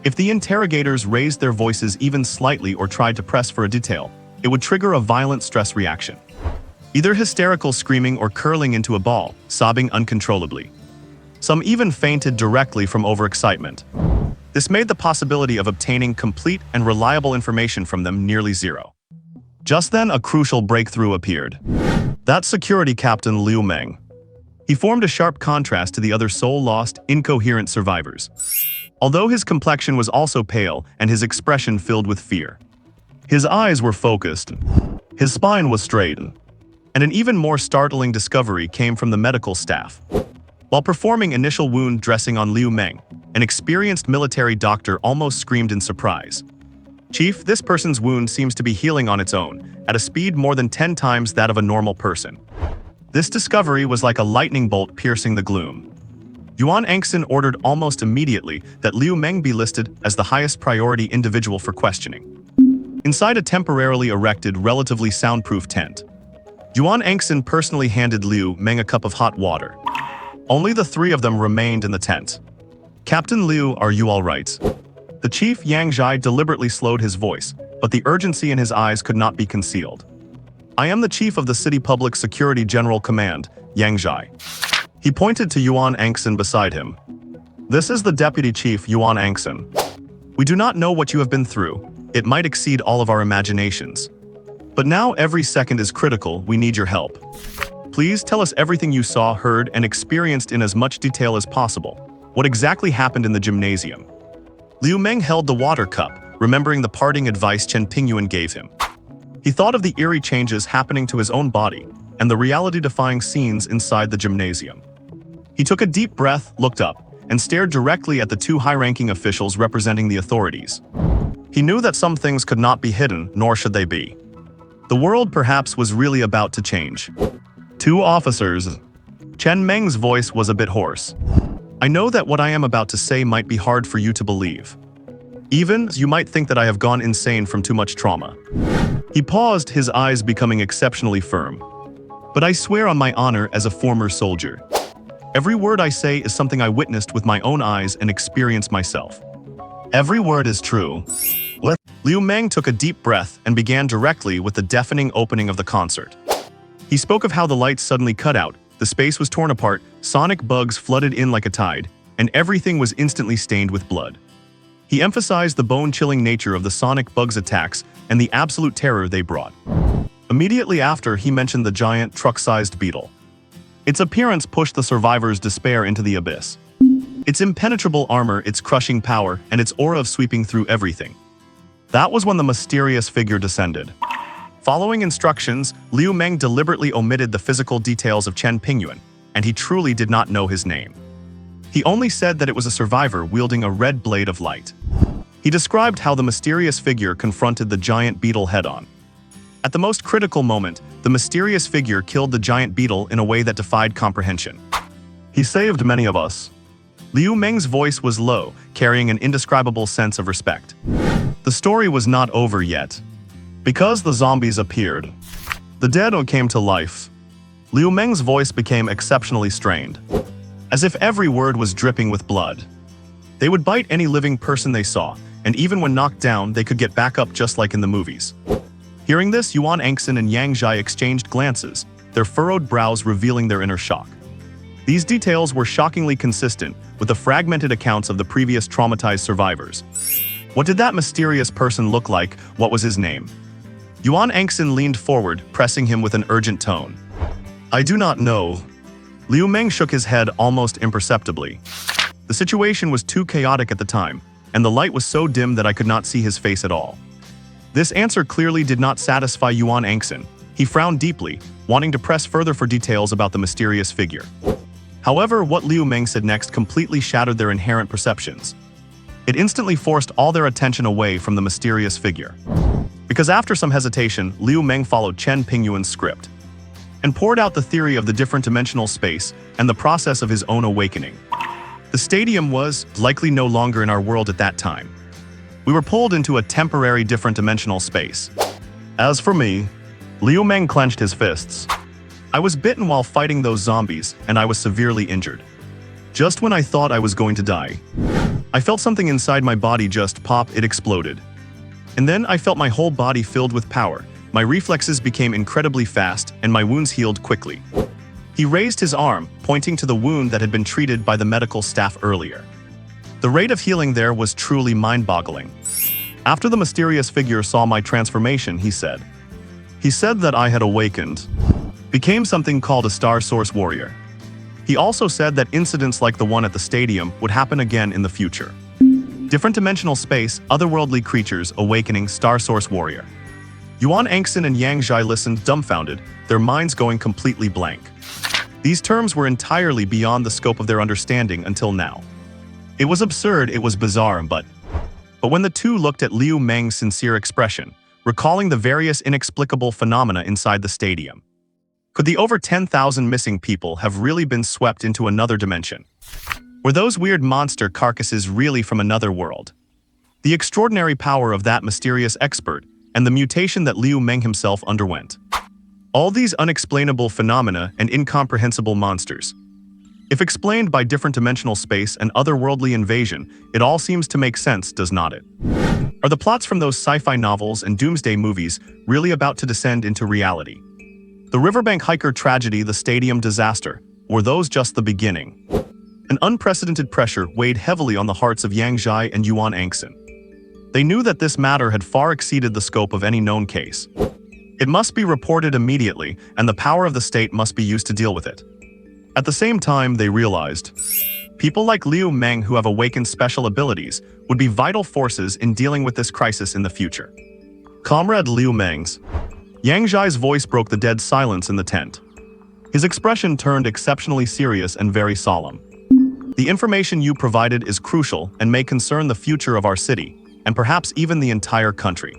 If the interrogators raised their voices even slightly or tried to press for a detail, it would trigger a violent stress reaction. Either hysterical screaming or curling into a ball, sobbing uncontrollably. Some even fainted directly from overexcitement. This made the possibility of obtaining complete and reliable information from them nearly zero. Just then, a crucial breakthrough appeared. That's security captain Liu Meng. He formed a sharp contrast to the other soul-lost, incoherent survivors. Although his complexion was also pale and his expression filled with fear. His eyes were focused. His spine was straight. And an even more startling discovery came from the medical staff. While performing initial wound dressing on Liu Meng, an experienced military doctor almost screamed in surprise. "Chief, this person's wound seems to be healing on its own, at a speed more than 10 times that of a normal person." This discovery was like a lightning bolt piercing the gloom. Yuan Engson ordered almost immediately that Liu Meng be listed as the highest priority individual for questioning. Inside a temporarily erected, relatively soundproof tent, Yuan Engson personally handed Liu Meng a cup of hot water. Only the three of them remained in the tent. "Captain Liu, are you all right?" The chief Yang Zhai deliberately slowed his voice, but the urgency in his eyes could not be concealed. "I am the chief of the City Public Security General Command, Yang Zhai." He pointed to Yuan Engson beside him. "This is the deputy chief, Yuan Engson. We do not know what you have been through. It might exceed all of our imaginations. But now every second is critical, we need your help. Please tell us everything you saw, heard, and experienced in as much detail as possible. What exactly happened in the gymnasium?" Liu Meng held the water cup, remembering the parting advice Chen Pingyuan gave him. He thought of the eerie changes happening to his own body, and the reality-defying scenes inside the gymnasium. He took a deep breath, looked up, and stared directly at the two high-ranking officials representing the authorities. He knew that some things could not be hidden, nor should they be. The world perhaps was really about to change. "Two officers." Chen Meng's voice was a bit hoarse. "I know that what I am about to say might be hard for you to believe. Even you might think that I have gone insane from too much trauma." He paused, his eyes becoming exceptionally firm. "But I swear on my honor as a former soldier. Every word I say is something I witnessed with my own eyes and experienced myself. Every word is true." Liu Meng took a deep breath and began directly with the deafening opening of the concert. He spoke of how the lights suddenly cut out, the space was torn apart, sonic bugs flooded in like a tide, and everything was instantly stained with blood. He emphasized the bone-chilling nature of the sonic bugs' attacks and the absolute terror they brought. Immediately after, he mentioned the giant, truck-sized beetle. Its appearance pushed the survivors' despair into the abyss. Its impenetrable armor, its crushing power, and its aura of sweeping through everything. That was when the mysterious figure descended. Following instructions, Liu Meng deliberately omitted the physical details of Chen Pingyuan, and he truly did not know his name. He only said that it was a survivor wielding a red blade of light. He described how the mysterious figure confronted the giant beetle head-on. At the most critical moment, the mysterious figure killed the giant beetle in a way that defied comprehension. "He saved many of us." Liu Meng's voice was low, carrying an indescribable sense of respect. The story was not over yet. Because the zombies appeared, the dead came to life. Liu Meng's voice became exceptionally strained, as if every word was dripping with blood. They would bite any living person they saw, and even when knocked down, they could get back up just like in the movies. Hearing this, Yuan Engson and Yang Zhai exchanged glances, their furrowed brows revealing their inner shock. These details were shockingly consistent with the fragmented accounts of the previous traumatized survivors. What did that mysterious person look like? What was his name? Yuan Engson leaned forward, pressing him with an urgent tone. "I do not know." Liu Meng shook his head almost imperceptibly. The situation was too chaotic at the time, and the light was so dim that I could not see his face at all. This answer clearly did not satisfy Yuan Engson. He frowned deeply, wanting to press further for details about the mysterious figure. However, what Liu Meng said next completely shattered their inherent perceptions. It instantly forced all their attention away from the mysterious figure. Because after some hesitation, Liu Meng followed Chen Pingyuan's script and poured out the theory of the different dimensional space and the process of his own awakening. The stadium was likely no longer in our world at that time. We were pulled into a temporary different dimensional space. As for me, Liu Meng clenched his fists. I was bitten while fighting those zombies, and I was severely injured. Just when I thought I was going to die, I felt something inside my body just pop, it exploded. And then I felt my whole body filled with power. My reflexes became incredibly fast, and my wounds healed quickly. He raised his arm, pointing to the wound that had been treated by the medical staff earlier. The rate of healing there was truly mind-boggling. After the mysterious figure saw my transformation, he said, He said that I had awakened, became something called a Star Source Warrior. He also said that incidents like the one at the stadium would happen again in the future. Different dimensional space, otherworldly creatures, awakening, Star Source Warrior. Yuan Angson and Yang Zhai listened dumbfounded, their minds going completely blank. These terms were entirely beyond the scope of their understanding until now. It was absurd, it was bizarre, but when the two looked at Liu Meng's sincere expression, recalling the various inexplicable phenomena inside the stadium, could the over 10,000 missing people have really been swept into another dimension? Were those weird monster carcasses really from another world? The extraordinary power of that mysterious expert, and the mutation that Liu Meng himself underwent. All these unexplainable phenomena and incomprehensible monsters. If explained by different dimensional space and otherworldly invasion, it all seems to make sense, does not it? Are the plots from those sci-fi novels and doomsday movies really about to descend into reality? The riverbank hiker tragedy, the stadium disaster, were those just the beginning? An unprecedented pressure weighed heavily on the hearts of Yang Zhai and Yuan Angson. They knew that this matter had far exceeded the scope of any known case. It must be reported immediately, and the power of the state must be used to deal with it. At the same time, they realized, people like Liu Meng who have awakened special abilities would be vital forces in dealing with this crisis in the future. Comrade Liu Meng's. Yang Zhai's voice broke the dead silence in the tent. His expression turned exceptionally serious and very solemn. The information you provided is crucial and may concern the future of our city, and perhaps even the entire country.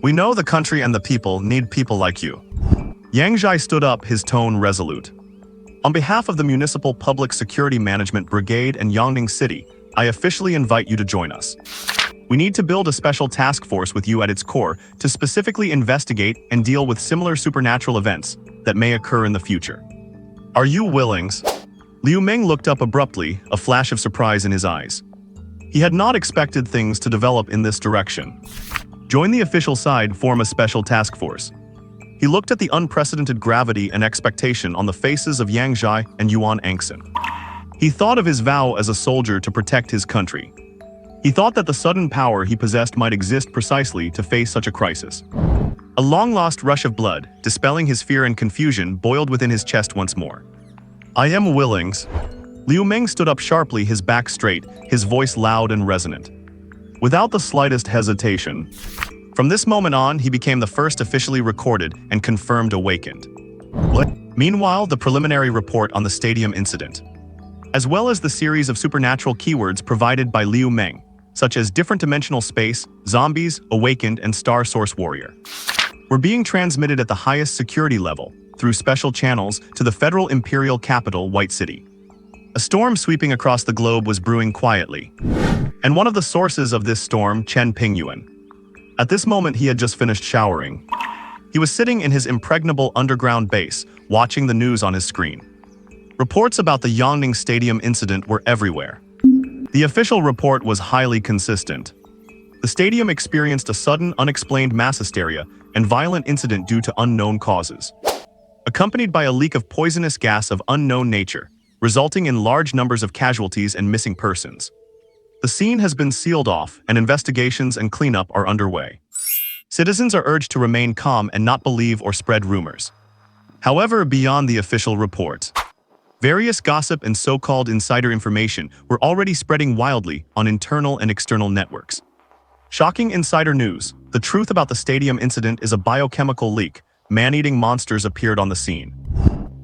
We know the country and the people need people like you. Yang Zhai stood up, his tone resolute. On behalf of the Municipal Public Security Management Brigade and Yangning City, I officially invite you to join us. We need to build a special task force with you at its core to specifically investigate and deal with similar supernatural events that may occur in the future. Are you willing? Liu Meng looked up abruptly, a flash of surprise in his eyes. He had not expected things to develop in this direction. Join the official side, form a special task force. He looked at the unprecedented gravity and expectation on the faces of Yang Zhai and Yuan Angson. He thought of his vow as a soldier to protect his country. He thought that the sudden power he possessed might exist precisely to face such a crisis. A long-lost rush of blood, dispelling his fear and confusion, boiled within his chest once more. I am willing. Liu Meng stood up sharply, his back straight, his voice loud and resonant. Without the slightest hesitation. From this moment on, he became the first officially recorded and confirmed awakened. Meanwhile, the preliminary report on the stadium incident, as well as the series of supernatural keywords provided by Liu Meng, such as different dimensional space, zombies, awakened, and Star Source Warrior, were being transmitted at the highest security level, through special channels, to the federal imperial capital, White City. A storm sweeping across the globe was brewing quietly. And one of the sources of this storm, Chen Pingyuan. At this moment, he had just finished showering. He was sitting in his impregnable underground base, watching the news on his screen. Reports about the Yangning Stadium incident were everywhere. The official report was highly consistent. The stadium experienced a sudden, unexplained mass hysteria and violent incident due to unknown causes, accompanied by a leak of poisonous gas of unknown nature, resulting in large numbers of casualties and missing persons. The scene has been sealed off, and investigations and cleanup are underway. Citizens are urged to remain calm and not believe or spread rumors. However, beyond the official report, various gossip and so-called insider information were already spreading wildly on internal and external networks. Shocking insider news: the truth about the stadium incident is a biochemical leak. Man-eating monsters appeared on the scene.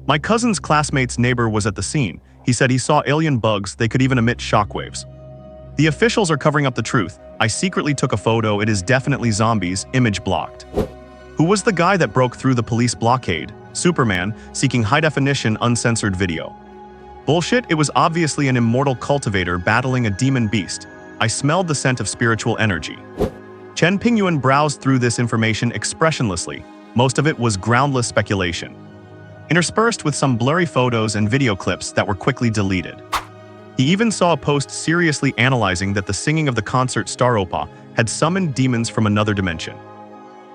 My cousin's classmate's neighbor was at the scene. He said he saw alien bugs, they could even emit shockwaves. The officials are covering up the truth. I secretly took a photo, it is definitely zombies, image blocked. Who was the guy that broke through the police blockade? Superman, seeking high-definition, uncensored video. Bullshit, it was obviously an immortal cultivator battling a demon beast. I smelled the scent of spiritual energy. Chen Pingyuan browsed through this information expressionlessly. Most of it was groundless speculation, interspersed with some blurry photos and video clips that were quickly deleted. He even saw a post seriously analyzing that the singing of the concert Star Opa had summoned demons from another dimension.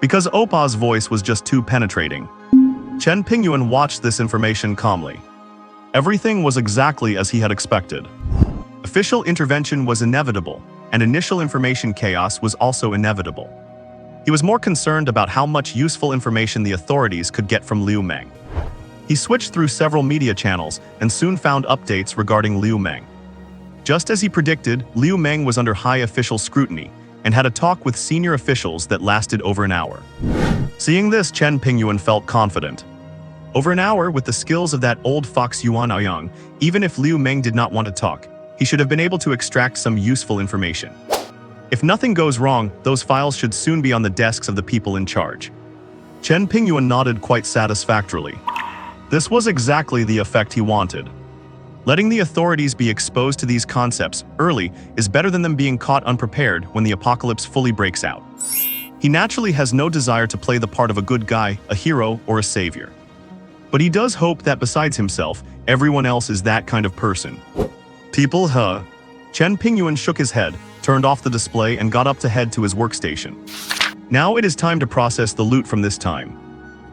Because Opa's voice was just too penetrating. Chen Pingyuan watched this information calmly. Everything was exactly as he had expected. Official intervention was inevitable, and initial information chaos was also inevitable. He was more concerned about how much useful information the authorities could get from Liu Meng. He switched through several media channels and soon found updates regarding Liu Meng. Just as he predicted, Liu Meng was under high official scrutiny and had a talk with senior officials that lasted over an hour. Seeing this, Chen Pingyuan felt confident. Over an hour, with the skills of that old fox Yuan Aoyang, even if Liu Meng did not want to talk, he should have been able to extract some useful information. If nothing goes wrong, those files should soon be on the desks of the people in charge. Chen Pingyuan nodded quite satisfactorily. This was exactly the effect he wanted. Letting the authorities be exposed to these concepts early is better than them being caught unprepared when the apocalypse fully breaks out. He naturally has no desire to play the part of a good guy, a hero, or a savior. But he does hope that besides himself, everyone else is that kind of person. People, huh? Chen Pingyuan shook his head, turned off the display, and got up to head to his workstation. Now it is time to process the loot from this time.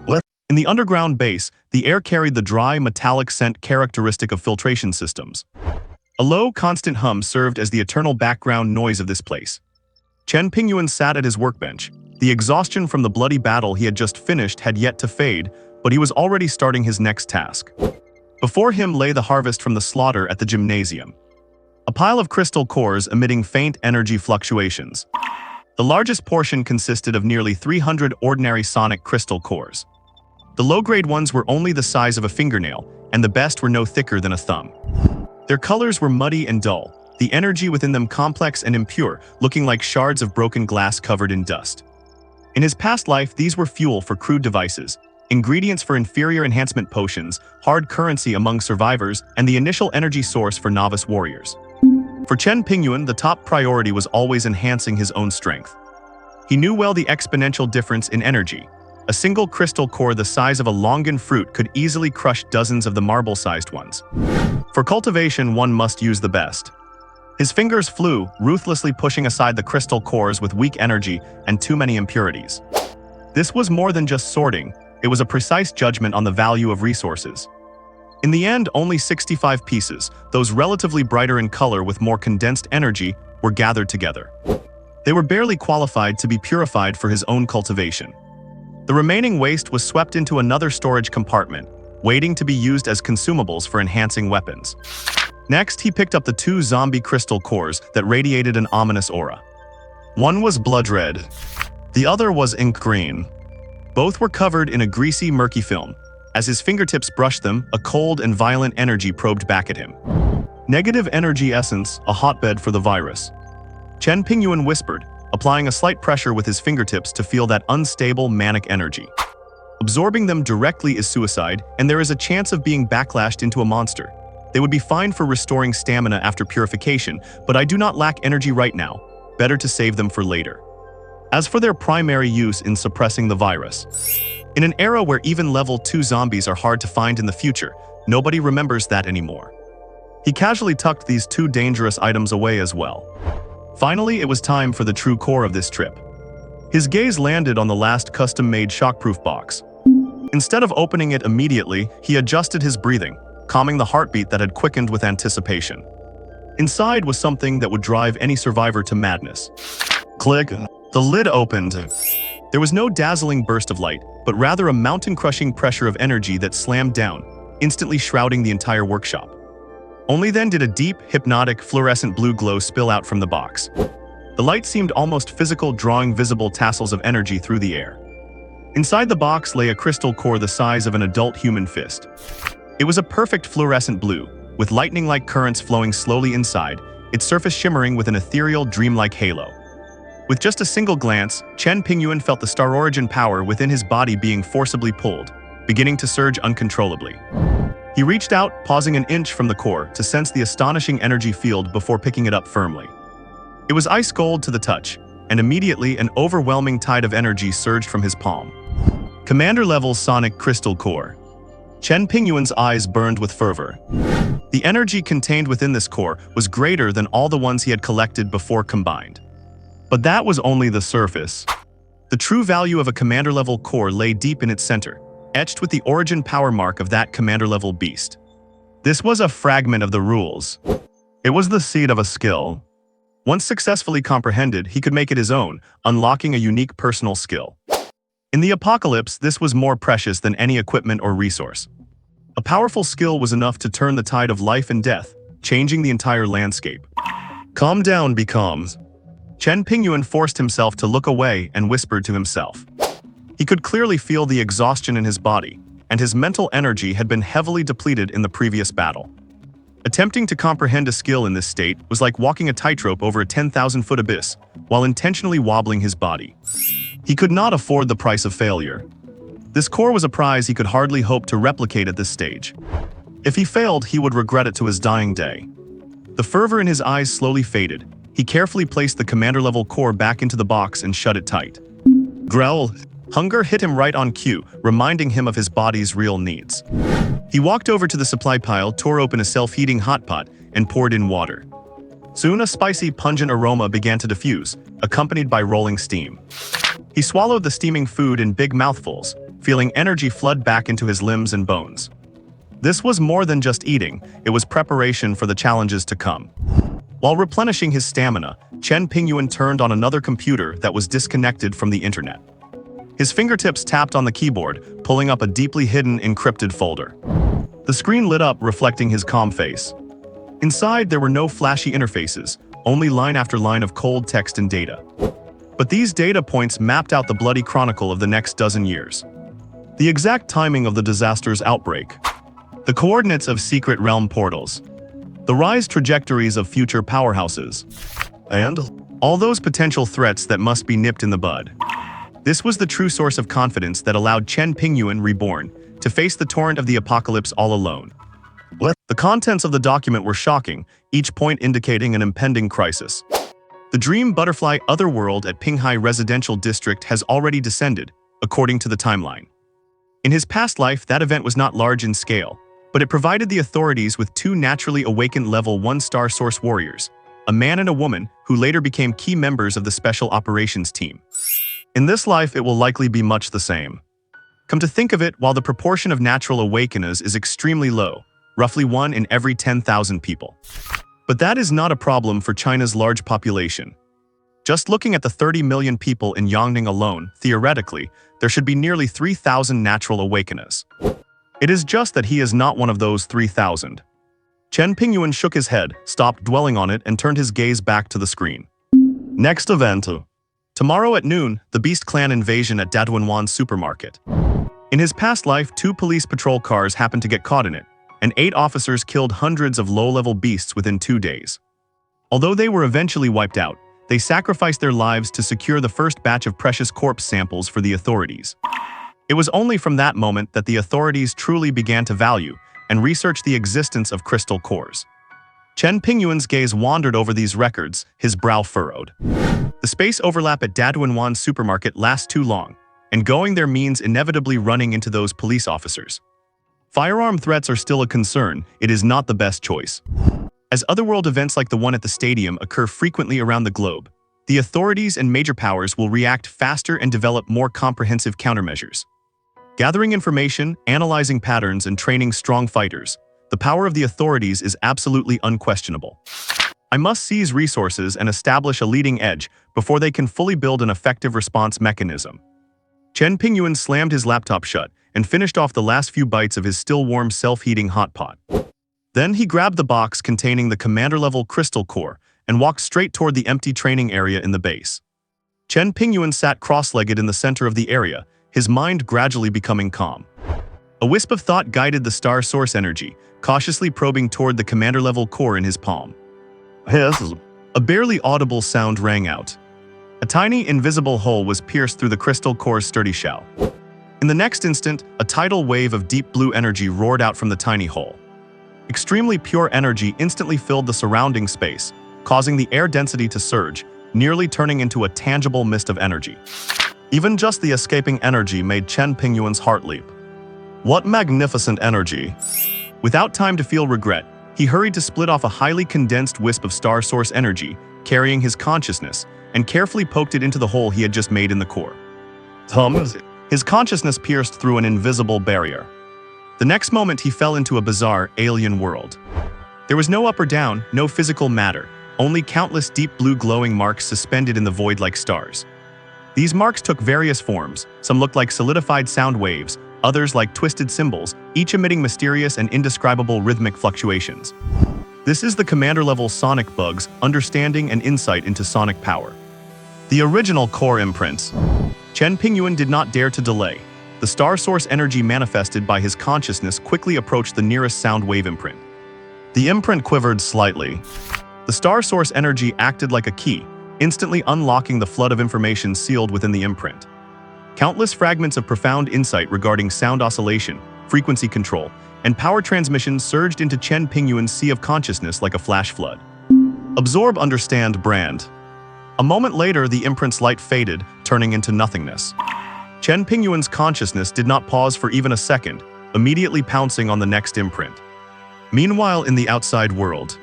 What? In the underground base, the air carried the dry, metallic scent characteristic of filtration systems. A low, constant hum served as the eternal background noise of this place. Chen Pingyuan sat at his workbench. The exhaustion from the bloody battle he had just finished had yet to fade, but he was already starting his next task. Before him lay the harvest from the slaughter at the gymnasium. A pile of crystal cores emitting faint energy fluctuations. The largest portion consisted of nearly 300 ordinary sonic crystal cores. The low-grade ones were only the size of a fingernail, and the best were no thicker than a thumb. Their colors were muddy and dull, the energy within them complex and impure, looking like shards of broken glass covered in dust. In his past life, these were fuel for crude devices, ingredients for inferior enhancement potions, hard currency among survivors, and the initial energy source for novice warriors. For Chen Pingyuan, the top priority was always enhancing his own strength. He knew well the exponential difference in energy. A single crystal core the size of a longan fruit could easily crush dozens of the marble-sized ones. For cultivation, one must use the best. His fingers flew, ruthlessly pushing aside the crystal cores with weak energy and too many impurities. This was more than just sorting. It was a precise judgment on the value of resources. In the end, only 65 pieces, those relatively brighter in color with more condensed energy, were gathered together. They were barely qualified to be purified for his own cultivation. The remaining waste was swept into another storage compartment, waiting to be used as consumables for enhancing weapons. Next, he picked up the 2 zombie crystal cores that radiated an ominous aura. One was blood red. The other was ink green. Both were covered in a greasy, murky film. As his fingertips brushed them, a cold and violent energy probed back at him. Negative energy essence, a hotbed for the virus. Chen Pingyuan whispered, applying a slight pressure with his fingertips to feel that unstable, manic energy. Absorbing them directly is suicide, and there is a chance of being backlashed into a monster. They would be fine for restoring stamina after purification, but I do not lack energy right now. Better to save them for later. As for their primary use in suppressing the virus. In an era where even level 2 zombies are hard to find in the future, nobody remembers that anymore. He casually tucked these 2 dangerous items away as well. Finally, it was time for the true core of this trip. His gaze landed on the last custom-made shockproof box. Instead of opening it immediately, he adjusted his breathing, calming the heartbeat that had quickened with anticipation. Inside was something that would drive any survivor to madness. Click. The lid opened. There was no dazzling burst of light, but rather a mountain-crushing pressure of energy that slammed down, instantly shrouding the entire workshop. Only then did a deep, hypnotic, fluorescent blue glow spill out from the box. The light seemed almost physical, drawing visible tassels of energy through the air. Inside the box lay a crystal core the size of an adult human fist. It was a perfect fluorescent blue, with lightning-like currents flowing slowly inside, its surface shimmering with an ethereal, dreamlike halo. With just a single glance, Chen Pingyuan felt the star origin power within his body being forcibly pulled, beginning to surge uncontrollably. He reached out, pausing an inch from the core to sense the astonishing energy field before picking it up firmly. It was ice cold to the touch, and immediately an overwhelming tide of energy surged from his palm. Commander-level sonic crystal core. Chen Pingyuan's eyes burned with fervor. The energy contained within this core was greater than all the ones he had collected before combined. But that was only the surface. The true value of a commander-level core lay deep in its center, etched with the origin power mark of that commander-level beast. This was a fragment of the rules. It was the seed of a skill. Once successfully comprehended, he could make it his own, unlocking a unique personal skill. In the apocalypse, this was more precious than any equipment or resource. A powerful skill was enough to turn the tide of life and death, changing the entire landscape. Calm down, be calm. Chen Pingyuan forced himself to look away and whispered to himself. He could clearly feel the exhaustion in his body, and his mental energy had been heavily depleted in the previous battle. Attempting to comprehend a skill in this state was like walking a tightrope over a 10,000-foot abyss, while intentionally wobbling his body. He could not afford the price of failure. This core was a prize he could hardly hope to replicate at this stage. If he failed, he would regret it to his dying day. The fervor in his eyes slowly faded. He carefully placed the commander-level core back into the box and shut it tight. Growl. Hunger hit him right on cue, reminding him of his body's real needs. He walked over to the supply pile, tore open a self-heating hot pot, and poured in water. Soon a spicy, pungent aroma began to diffuse, accompanied by rolling steam. He swallowed the steaming food in big mouthfuls, feeling energy flood back into his limbs and bones. This was more than just eating, it was preparation for the challenges to come. While replenishing his stamina, Chen Pingyuan turned on another computer that was disconnected from the internet. His fingertips tapped on the keyboard, pulling up a deeply hidden, encrypted folder. The screen lit up, reflecting his calm face. Inside, there were no flashy interfaces, only line after line of cold text and data. But these data points mapped out the bloody chronicle of the next dozen years. The exact timing of the disaster's outbreak, the coordinates of secret realm portals, the rise trajectories of future powerhouses, and all those potential threats that must be nipped in the bud. This was the true source of confidence that allowed Chen Pingyuan, reborn, to face the torrent of the apocalypse all alone. The contents of the document were shocking, each point indicating an impending crisis. The Dream Butterfly Otherworld at Pinghai Residential District has already descended, according to the timeline. In his past life, that event was not large in scale, but it provided the authorities with two naturally awakened level 1-star source warriors, a man and a woman who later became key members of the Special Operations Team. In this life, it will likely be much the same. Come to think of it, while the proportion of natural awakeners is extremely low, roughly 1 in every 10,000 people. But that is not a problem for China's large population. Just looking at the 30 million people in Yangning alone, theoretically, there should be nearly 3,000 natural awakeners. It is just that he is not one of those 3,000. Chen Pingyuan shook his head, stopped dwelling on it, and turned his gaze back to the screen. Next event. Tomorrow at noon, the Beast Clan invasion at Daduanwan supermarket. In his past life, 2 police patrol cars happened to get caught in it, and 8 officers killed hundreds of low-level beasts within 2 days. Although they were eventually wiped out, they sacrificed their lives to secure the first batch of precious corpse samples for the authorities. It was only from that moment that the authorities truly began to value and research the existence of crystal cores. Chen Pingyuan's gaze wandered over these records, his brow furrowed. The space overlap at Daduanwan supermarket lasts too long, and going there means inevitably running into those police officers. Firearm threats are still a concern, it is not the best choice. As otherworld events like the one at the stadium occur frequently around the globe, the authorities and major powers will react faster and develop more comprehensive countermeasures. Gathering information, analyzing patterns, and training strong fighters, the power of the authorities is absolutely unquestionable. I must seize resources and establish a leading edge before they can fully build an effective response mechanism. Chen Pingyuan slammed his laptop shut and finished off the last few bites of his still-warm self-heating hot pot. Then he grabbed the box containing the commander-level crystal core and walked straight toward the empty training area in the base. Chen Pingyuan sat cross-legged in the center of the area, his mind gradually becoming calm. A wisp of thought guided the star source energy, cautiously probing toward the commander-level core in his palm. A barely audible sound rang out. A tiny, invisible hole was pierced through the crystal core's sturdy shell. In the next instant, a tidal wave of deep blue energy roared out from the tiny hole. Extremely pure energy instantly filled the surrounding space, causing the air density to surge, nearly turning into a tangible mist of energy. Even just the escaping energy made Chen Pingyuan's heart leap. What magnificent energy! Without time to feel regret, he hurried to split off a highly condensed wisp of star source energy, carrying his consciousness, and carefully poked it into the hole he had just made in the core. His consciousness pierced through an invisible barrier. The next moment he fell into a bizarre, alien world. There was no up or down, no physical matter, only countless deep blue glowing marks suspended in the void like stars. These marks took various forms. Some looked like solidified sound waves, others like twisted symbols, each emitting mysterious and indescribable rhythmic fluctuations. This is the commander-level sonic bug's understanding and insight into sonic power. The original core imprints. Chen Pingyuan did not dare to delay. The star source energy manifested by his consciousness quickly approached the nearest sound wave imprint. The imprint quivered slightly. The star source energy acted like a key, instantly unlocking the flood of information sealed within the imprint. Countless fragments of profound insight regarding sound oscillation, frequency control, and power transmission surged into Chen Pingyuan's sea of consciousness like a flash flood. Absorb, understand, brand. A moment later, the imprint's light faded, turning into nothingness. Chen Pingyuan's consciousness did not pause for even a second, immediately pouncing on the next imprint. Meanwhile, in the outside world,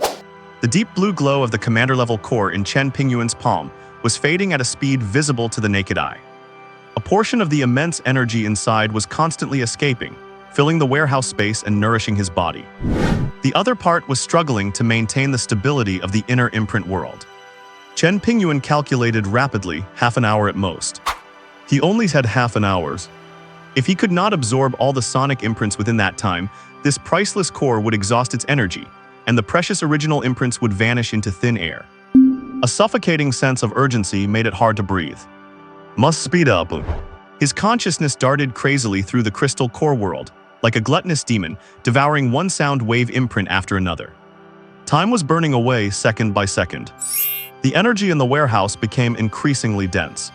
the deep blue glow of the commander-level core in Chen Pingyuan's palm was fading at a speed visible to the naked eye. A portion of the immense energy inside was constantly escaping, filling the warehouse space and nourishing his body. The other part was struggling to maintain the stability of the inner imprint world. Chen Pingyuan calculated rapidly, half an hour at most. He only had half an hour. If he could not absorb all the sonic imprints within that time, this priceless core would exhaust its energy, and the precious original imprints would vanish into thin air. A suffocating sense of urgency made it hard to breathe. Must speed up. His consciousness darted crazily through the crystal core world, like a gluttonous demon, devouring one sound wave imprint after another. Time was burning away second by second. The energy in the warehouse became increasingly dense.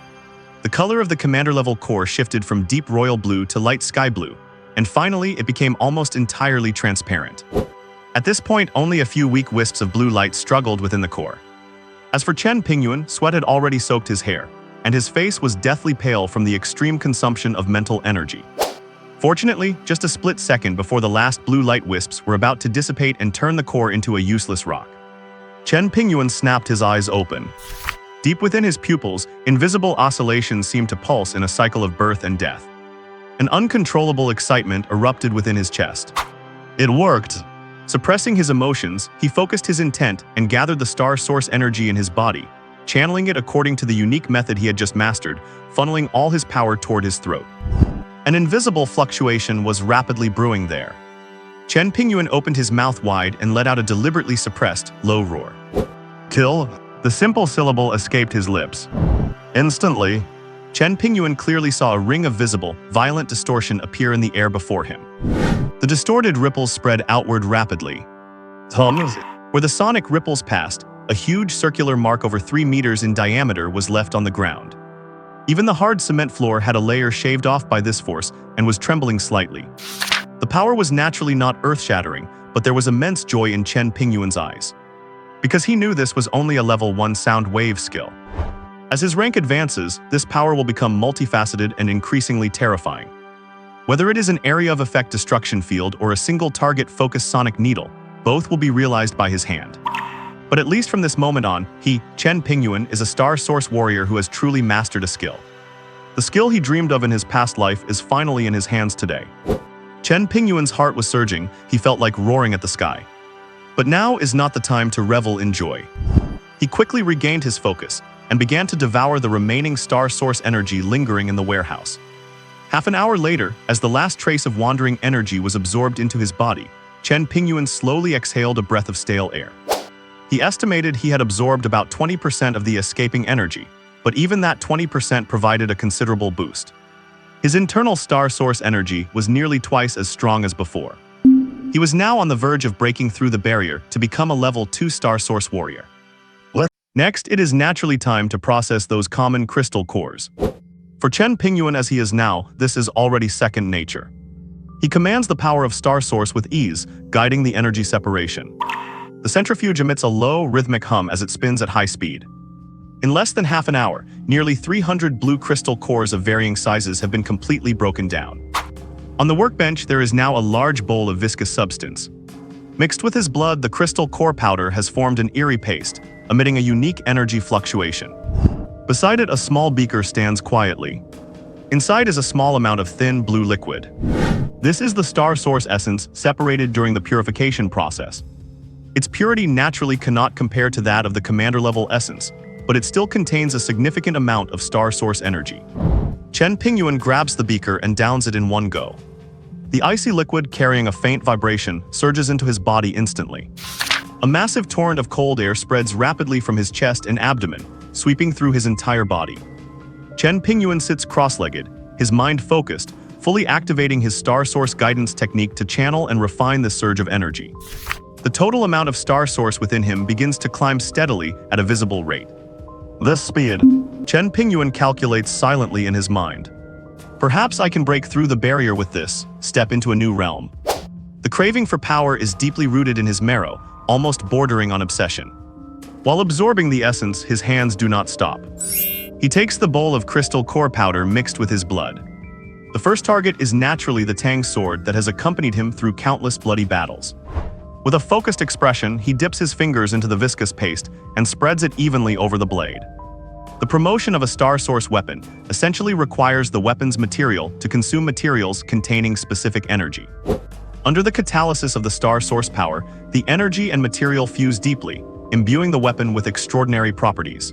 The color of the commander-level core shifted from deep royal blue to light sky blue, and finally it became almost entirely transparent. At this point, only a few weak wisps of blue light struggled within the core. As for Chen Pingyuan, sweat had already soaked his hair, and his face was deathly pale from the extreme consumption of mental energy. Fortunately, just a split second before the last blue light wisps were about to dissipate and turn the core into a useless rock, Chen Pingyuan snapped his eyes open. Deep within his pupils, invisible oscillations seemed to pulse in a cycle of birth and death. An uncontrollable excitement erupted within his chest. It worked! Suppressing his emotions, he focused his intent and gathered the star source energy in his body, channeling it according to the unique method he had just mastered, funneling all his power toward his throat. An invisible fluctuation was rapidly brewing there. Chen Pingyuan opened his mouth wide and let out a deliberately suppressed, low roar. Kill? The simple syllable escaped his lips. Instantly, Chen Pingyuan clearly saw a ring of visible, violent distortion appear in the air before him. The distorted ripples spread outward rapidly. Where the sonic ripples passed, a huge circular mark over 3 meters in diameter was left on the ground. Even the hard cement floor had a layer shaved off by this force and was trembling slightly. The power was naturally not earth-shattering, but there was immense joy in Chen Pingyuan's eyes, because he knew this was only a level 1 sound wave skill. As his rank advances, this power will become multifaceted and increasingly terrifying. Whether it is an area of effect destruction field or a single target focused sonic needle, both will be realized by his hand. But at least from this moment on, he, Chen Pingyuan, is a star source warrior who has truly mastered a skill. The skill he dreamed of in his past life is finally in his hands today. Chen Pingyuan's heart was surging, he felt like roaring at the sky. But now is not the time to revel in joy. He quickly regained his focus and began to devour the remaining star source energy lingering in the warehouse. Half an hour later, as the last trace of wandering energy was absorbed into his body, Chen Pingyuan slowly exhaled a breath of stale air. He estimated he had absorbed about 20% of the escaping energy, but even that 20% provided a considerable boost. His internal star source energy was nearly twice as strong as before. He was now on the verge of breaking through the barrier to become a level 2 star source warrior. Next, it is naturally time to process those common crystal cores. For Chen Pingyuan as he is now, this is already second nature. He commands the power of star source with ease, guiding the energy separation. The centrifuge emits a low, rhythmic hum as it spins at high speed. In less than half an hour, nearly 300 blue crystal cores of varying sizes have been completely broken down. On the workbench, there is now a large bowl of viscous substance. Mixed with his blood, the crystal core powder has formed an eerie paste, emitting a unique energy fluctuation. Beside it, a small beaker stands quietly. Inside is a small amount of thin blue liquid. This is the star source essence separated during the purification process. Its purity naturally cannot compare to that of the commander-level essence, but it still contains a significant amount of star source energy. Chen Pingyuan grabs the beaker and downs it in one go. The icy liquid, carrying a faint vibration, surges into his body instantly. A massive torrent of cold air spreads rapidly from his chest and abdomen, sweeping through his entire body. Chen Pingyuan sits cross-legged, his mind focused, fully activating his star source guidance technique to channel and refine the surge of energy. The total amount of star source within him begins to climb steadily at a visible rate. This speed, Chen Pingyuan calculates silently in his mind. Perhaps I can break through the barrier with this, step into a new realm. The craving for power is deeply rooted in his marrow, almost bordering on obsession. While absorbing the essence, his hands do not stop. He takes the bowl of crystal core powder mixed with his blood. The first target is naturally the Tang sword that has accompanied him through countless bloody battles. With a focused expression, he dips his fingers into the viscous paste and spreads it evenly over the blade. The promotion of a star source weapon essentially requires the weapon's material to consume materials containing specific energy. Under the catalysis of the star source power, the energy and material fuse deeply, imbuing the weapon with extraordinary properties.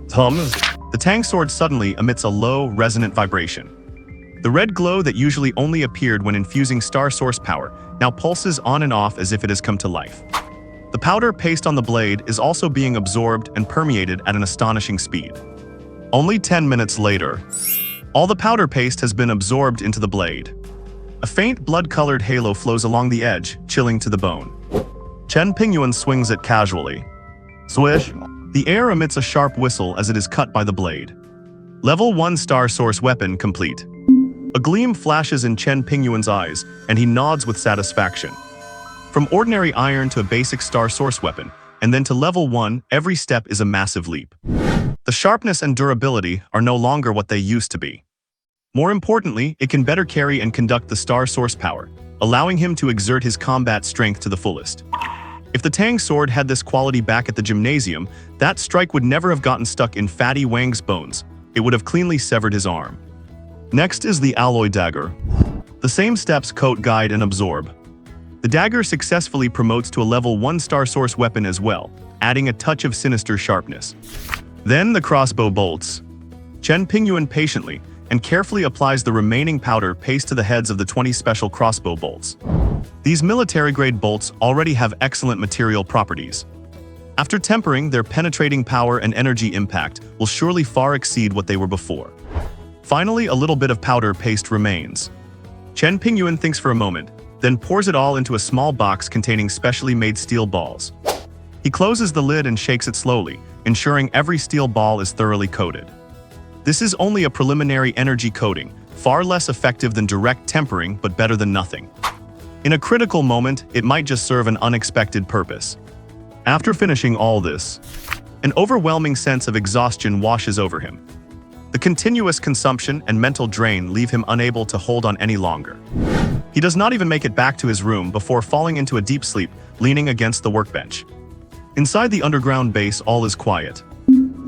The Tang sword suddenly emits a low, resonant vibration. The red glow that usually only appeared when infusing star source power now pulses on and off as if it has come to life. The powder paste on the blade is also being absorbed and permeated at an astonishing speed. Only 10 minutes later, all the powder paste has been absorbed into the blade. A faint blood-colored halo flows along the edge, chilling to the bone. Chen Pingyuan swings it casually. Swish! The air emits a sharp whistle as it is cut by the blade. Level 1 star source weapon complete. A gleam flashes in Chen Pingyuan's eyes, and he nods with satisfaction. From ordinary iron to a basic star source weapon, and then to level 1, every step is a massive leap. The sharpness and durability are no longer what they used to be. More importantly, it can better carry and conduct the star source power, allowing him to exert his combat strength to the fullest. If the Tang sword had this quality back at the gymnasium, that strike would never have gotten stuck in Fatty Wang's bones. It would have cleanly severed his arm. Next is the alloy dagger. The same steps coat, guide, and absorb. The dagger successfully promotes to a level 1 star source weapon as well, adding a touch of sinister sharpness. Then the crossbow bolts. Chen Pingyuan patiently and carefully applies the remaining powder paste to the heads of the 20 special crossbow bolts. These military-grade bolts already have excellent material properties. After tempering, their penetrating power and energy impact will surely far exceed what they were before. Finally, a little bit of powder paste remains. Chen Pingyuan thinks for a moment, then pours it all into a small box containing specially made steel balls. He closes the lid and shakes it slowly, ensuring every steel ball is thoroughly coated. This is only a preliminary energy coating, far less effective than direct tempering but better than nothing. In a critical moment, it might just serve an unexpected purpose. After finishing all this, an overwhelming sense of exhaustion washes over him. The continuous consumption and mental drain leave him unable to hold on any longer. He does not even make it back to his room before falling into a deep sleep, leaning against the workbench. Inside the underground base, all is quiet.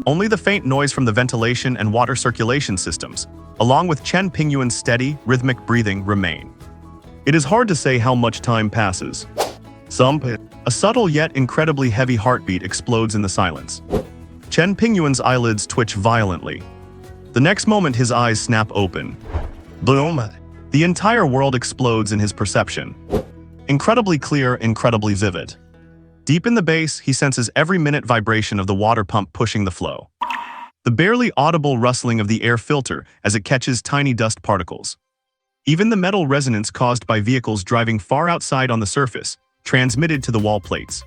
Only the faint noise from the ventilation and water circulation systems, along with Chen Pingyuan's steady, rhythmic breathing, remain. It is hard to say how much time passes. A subtle yet incredibly heavy heartbeat explodes in the silence. Chen Pingyuan's eyelids twitch violently. The next moment, his eyes snap open. Boom! The entire world explodes in his perception. Incredibly clear, incredibly vivid. Deep in the base, he senses every minute vibration of the water pump pushing the flow. The barely audible rustling of the air filter as it catches tiny dust particles. Even the metal resonance caused by vehicles driving far outside on the surface, transmitted to the wall plates.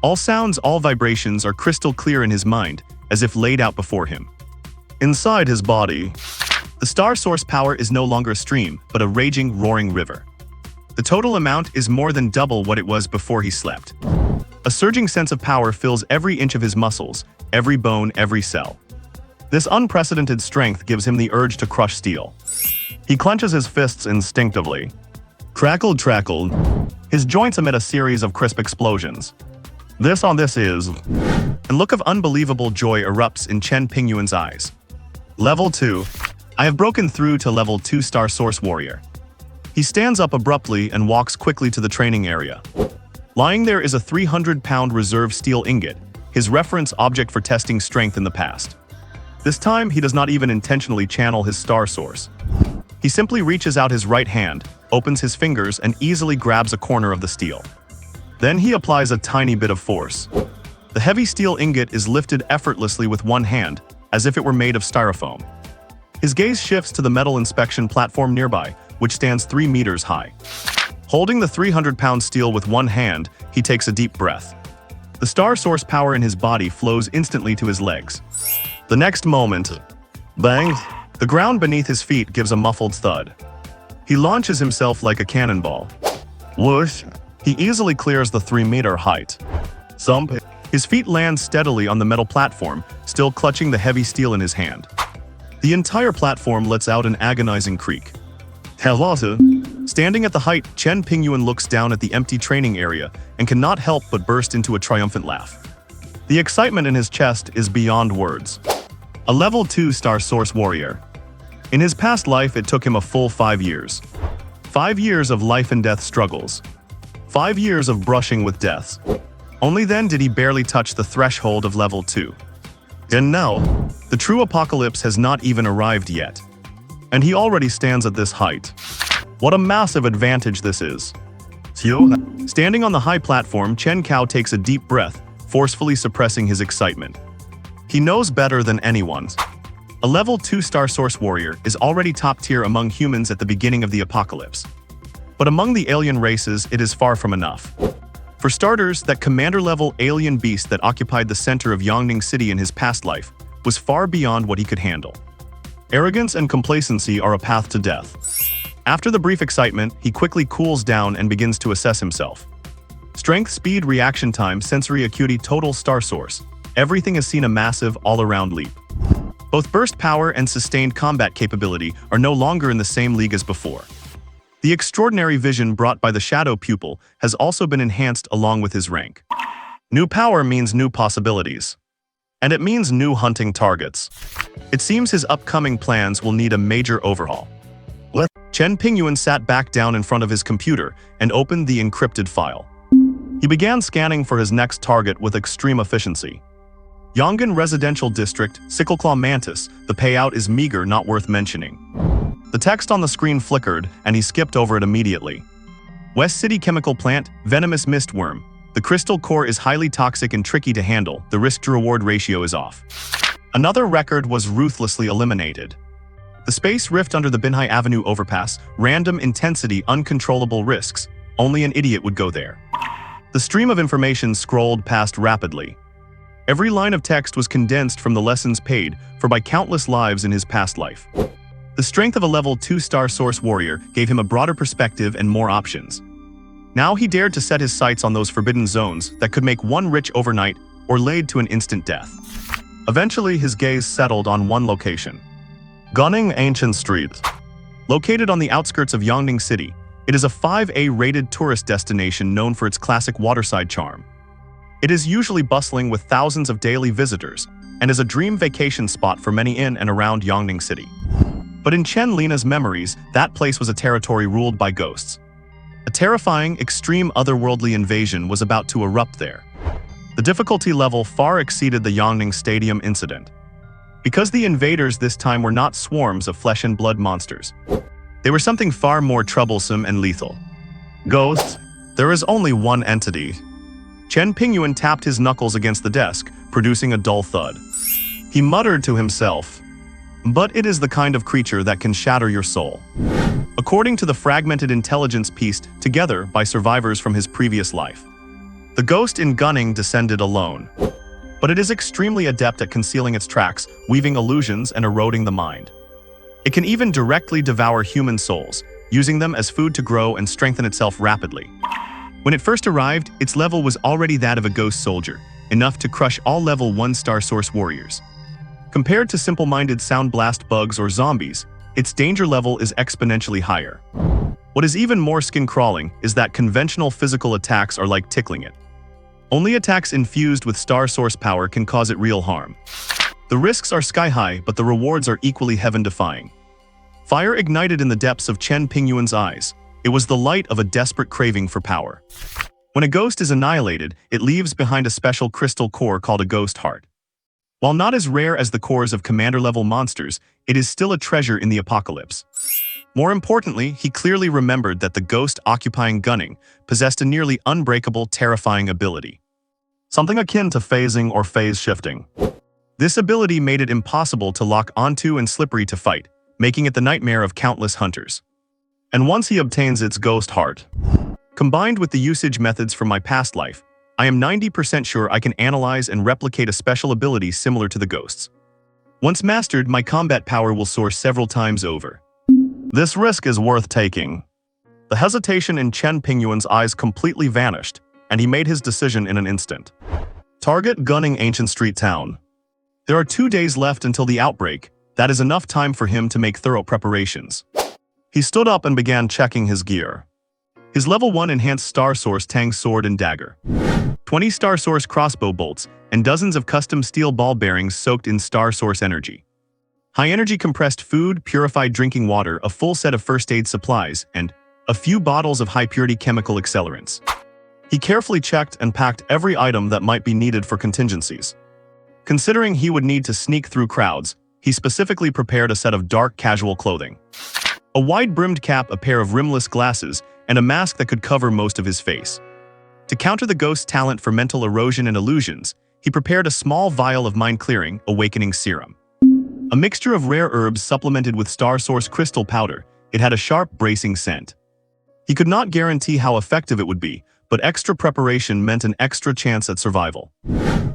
All sounds, all vibrations are crystal clear in his mind, as if laid out before him. Inside his body, the star source power is no longer a stream, but a raging, roaring river. The total amount is more than double what it was before he slept. A surging sense of power fills every inch of his muscles, every bone, every cell. This unprecedented strength gives him the urge to crush steel. He clenches his fists instinctively. Crackle, crackle. His joints emit a series of crisp explosions. This is... A look of unbelievable joy erupts in Chen Pingyuan's eyes. Level 2. I have broken through to level 2 star source warrior. He stands up abruptly and walks quickly to the training area. Lying there is a 300-pound reserve steel ingot, his reference object for testing strength in the past. This time, he does not even intentionally channel his star source. He simply reaches out his right hand, opens his fingers, and easily grabs a corner of the steel. Then he applies a tiny bit of force. The heavy steel ingot is lifted effortlessly with one hand, as if it were made of styrofoam. His gaze shifts to the metal inspection platform nearby, which stands 3 meters high. Holding the 300-pound steel with one hand, he takes a deep breath. The star source power in his body flows instantly to his legs. The next moment, bang! The ground beneath his feet gives a muffled thud. He launches himself like a cannonball. Whoosh! He easily clears the 3-meter height. Thump! His feet land steadily on the metal platform, still clutching the heavy steel in his hand. The entire platform lets out an agonizing creak. Standing at the height, Chen Pingyuan looks down at the empty training area and cannot help but burst into a triumphant laugh. The excitement in his chest is beyond words. A level 2 star source warrior. In his past life, it took him a full 5 years. 5 years of life and death struggles. 5 years of brushing with deaths. Only then did he barely touch the threshold of level 2. And now, the true apocalypse has not even arrived yet. And he already stands at this height. What a massive advantage this is. Standing on the high platform, Chen Cao takes a deep breath, forcefully suppressing his excitement. He knows better than anyone. A level 2 star source warrior is already top tier among humans at the beginning of the apocalypse. But among the alien races, it is far from enough. For starters, that commander-level alien beast that occupied the center of Yangning City in his past life was far beyond what he could handle. Arrogance and complacency are a path to death. After the brief excitement, he quickly cools down and begins to assess himself. Strength, speed, reaction time, sensory acuity, total star source. Everything has seen a massive, all-around leap. Both burst power and sustained combat capability are no longer in the same league as before. The extraordinary vision brought by the shadow pupil has also been enhanced along with his rank. New power means new possibilities. And it means new hunting targets. It seems his upcoming plans will need a major overhaul. Chen Pingyuan sat back down in front of his computer and opened the encrypted file. He began scanning for his next target with extreme efficiency. Yongin Residential District, Sickleclaw Mantis, the payout is meager, not worth mentioning. The text on the screen flickered, and he skipped over it immediately. West City Chemical Plant, Venomous Mistworm. The crystal core is highly toxic and tricky to handle, the risk-to-reward ratio is off. Another record was ruthlessly eliminated. The space rift under the Binhai Avenue overpass, random intensity, uncontrollable risks. Only an idiot would go there. The stream of information scrolled past rapidly. Every line of text was condensed from the lessons paid for by countless lives in his past life. The strength of a level 2 star source warrior gave him a broader perspective and more options. Now he dared to set his sights on those forbidden zones that could make one rich overnight or lead to an instant death. Eventually, his gaze settled on one location. Gunning Ancient Street. Located on the outskirts of Yangning City, it is a 5A rated tourist destination known for its classic waterside charm. It is usually bustling with thousands of daily visitors and is a dream vacation spot for many in and around Yangning City. But in Chen Lina's memories, that place was a territory ruled by ghosts. A terrifying, extreme otherworldly invasion was about to erupt there. The difficulty level far exceeded the Yangning Stadium incident. Because the invaders this time were not swarms of flesh and blood monsters. They were something far more troublesome and lethal. Ghosts? There is only one entity. Chen Pingyuan tapped his knuckles against the desk, producing a dull thud. He muttered to himself, "But it is the kind of creature that can shatter your soul." According to the fragmented intelligence pieced together by survivors from his previous life, the ghost in Gunning descended alone. But it is extremely adept at concealing its tracks, weaving illusions and eroding the mind. It can even directly devour human souls, using them as food to grow and strengthen itself rapidly. When it first arrived, its level was already that of a ghost soldier, enough to crush all level 1 star source warriors. Compared to simple-minded sound blast bugs or zombies, its danger level is exponentially higher. What is even more skin-crawling is that conventional physical attacks are like tickling it. Only attacks infused with star source power can cause it real harm. The risks are sky-high, but the rewards are equally heaven-defying. Fire ignited in the depths of Chen Pingyuan's eyes. It was the light of a desperate craving for power. When a ghost is annihilated, it leaves behind a special crystal core called a ghost heart. While not as rare as the cores of commander-level monsters, it is still a treasure in the apocalypse. More importantly, he clearly remembered that the ghost occupying Gunning possessed a nearly unbreakable, terrifying ability. Something akin to phasing or phase shifting. This ability made it impossible to lock onto and slippery to fight, making it the nightmare of countless hunters. And once he obtains its ghost heart, combined with the usage methods from my past life, I am 90% sure I can analyze and replicate a special ability similar to the ghost's. Once mastered, my combat power will soar several times over. This risk is worth taking. The hesitation in Chen Pingyuan's eyes completely vanished, and he made his decision in an instant. Target Gunning Ancient Street Town. There are 2 days left until the outbreak. That is enough time for him to make thorough preparations. He stood up and began checking his gear. His level 1 enhanced Star Source Tang sword and dagger, 20 Star Source crossbow bolts, and dozens of custom steel ball bearings soaked in Star Source energy. High-energy compressed food, purified drinking water, a full set of first aid supplies, and a few bottles of high-purity chemical accelerants. He carefully checked and packed every item that might be needed for contingencies. Considering he would need to sneak through crowds, he specifically prepared a set of dark casual clothing. A wide-brimmed cap, a pair of rimless glasses, and a mask that could cover most of his face. To counter the ghost's talent for mental erosion and illusions, he prepared a small vial of mind-clearing, awakening serum. A mixture of rare herbs supplemented with Star Source crystal powder, it had a sharp, bracing scent. He could not guarantee how effective it would be, but extra preparation meant an extra chance at survival.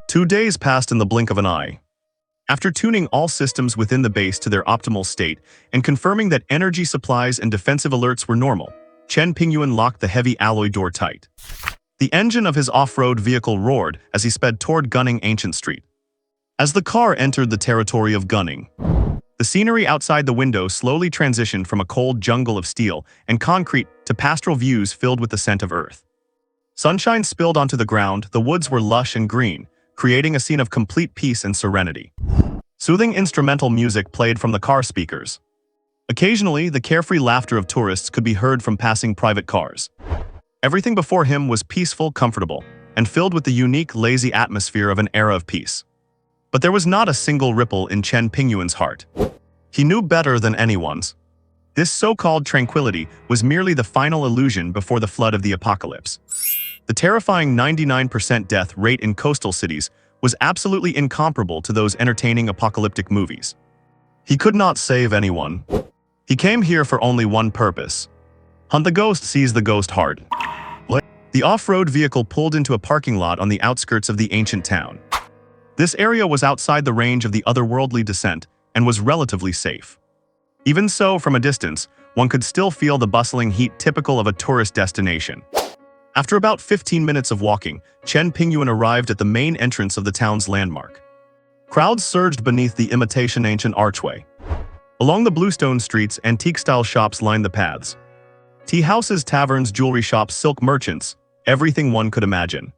2 days passed in the blink of an eye. After tuning all systems within the base to their optimal state and confirming that energy supplies and defensive alerts were normal, Chen Pingyuan locked the heavy alloy door tight. The engine of his off-road vehicle roared as he sped toward Gunning Ancient Street. As the car entered the territory of Gunning, the scenery outside the window slowly transitioned from a cold jungle of steel and concrete to pastoral views filled with the scent of earth. Sunshine spilled onto the ground, the woods were lush and green, creating a scene of complete peace and serenity. Soothing instrumental music played from the car speakers. Occasionally, the carefree laughter of tourists could be heard from passing private cars. Everything before him was peaceful, comfortable, and filled with the unique, lazy atmosphere of an era of peace. But there was not a single ripple in Chen Pingyuan's heart. He knew better than anyone's. This so-called tranquility was merely the final illusion before the flood of the apocalypse. The terrifying 99% death rate in coastal cities was absolutely incomparable to those entertaining apocalyptic movies. He could not save anyone. He came here for only one purpose: hunt the ghost, seize the ghost heart. The off-road vehicle pulled into a parking lot on the outskirts of the ancient town. This area was outside the range of the otherworldly descent and was relatively safe. Even so, from a distance, one could still feel the bustling heat typical of a tourist destination. After about 15 minutes of walking, Chen Pingyuan arrived at the main entrance of the town's landmark. Crowds surged beneath the imitation ancient archway. Along the bluestone streets, antique-style shops lined the paths. Tea houses, taverns, jewelry shops, silk merchants, everything one could imagine.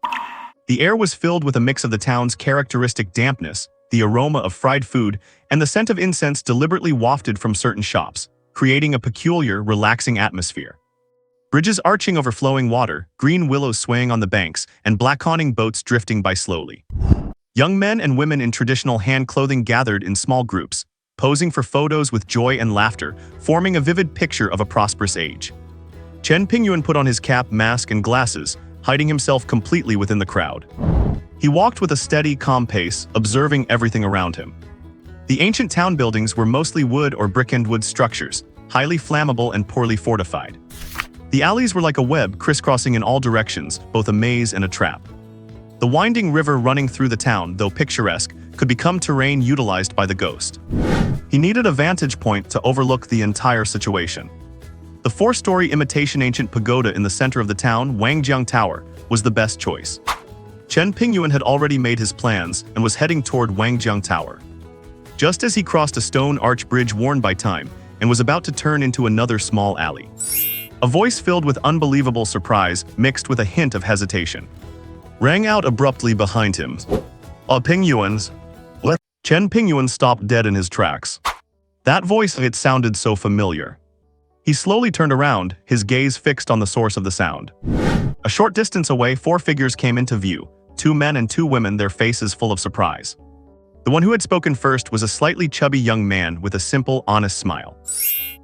The air was filled with a mix of the town's characteristic dampness, the aroma of fried food, and the scent of incense deliberately wafted from certain shops, creating a peculiar, relaxing atmosphere. Bridges arching over flowing water, green willows swaying on the banks, and black-awning boats drifting by slowly. Young men and women in traditional hand clothing gathered in small groups, posing for photos with joy and laughter, forming a vivid picture of a prosperous age. Chen Pingyuan put on his cap, mask, and glasses, hiding himself completely within the crowd. He walked with a steady, calm pace, observing everything around him. The ancient town buildings were mostly wood or brick-and wood structures, highly flammable and poorly fortified. The alleys were like a web, crisscrossing in all directions, both a maze and a trap. The winding river running through the town, though picturesque, could become terrain utilized by the ghost. He needed a vantage point to overlook the entire situation. The 4-story imitation ancient pagoda in the center of the town, Wangjiang Tower, was the best choice. Chen Pingyuan had already made his plans and was heading toward Wangjiang Tower. Just as he crossed a stone arch bridge worn by time and was about to turn into another small alley, a voice filled with unbelievable surprise, mixed with a hint of hesitation, rang out abruptly behind him. Pingyuan's? What? Chen Pingyuan stopped dead in his tracks. That voice, it sounded so familiar. He slowly turned around, his gaze fixed on the source of the sound. A short distance away, 4 figures came into view, 2 men and 2 women, their faces full of surprise. The one who had spoken first was a slightly chubby young man with a simple, honest smile.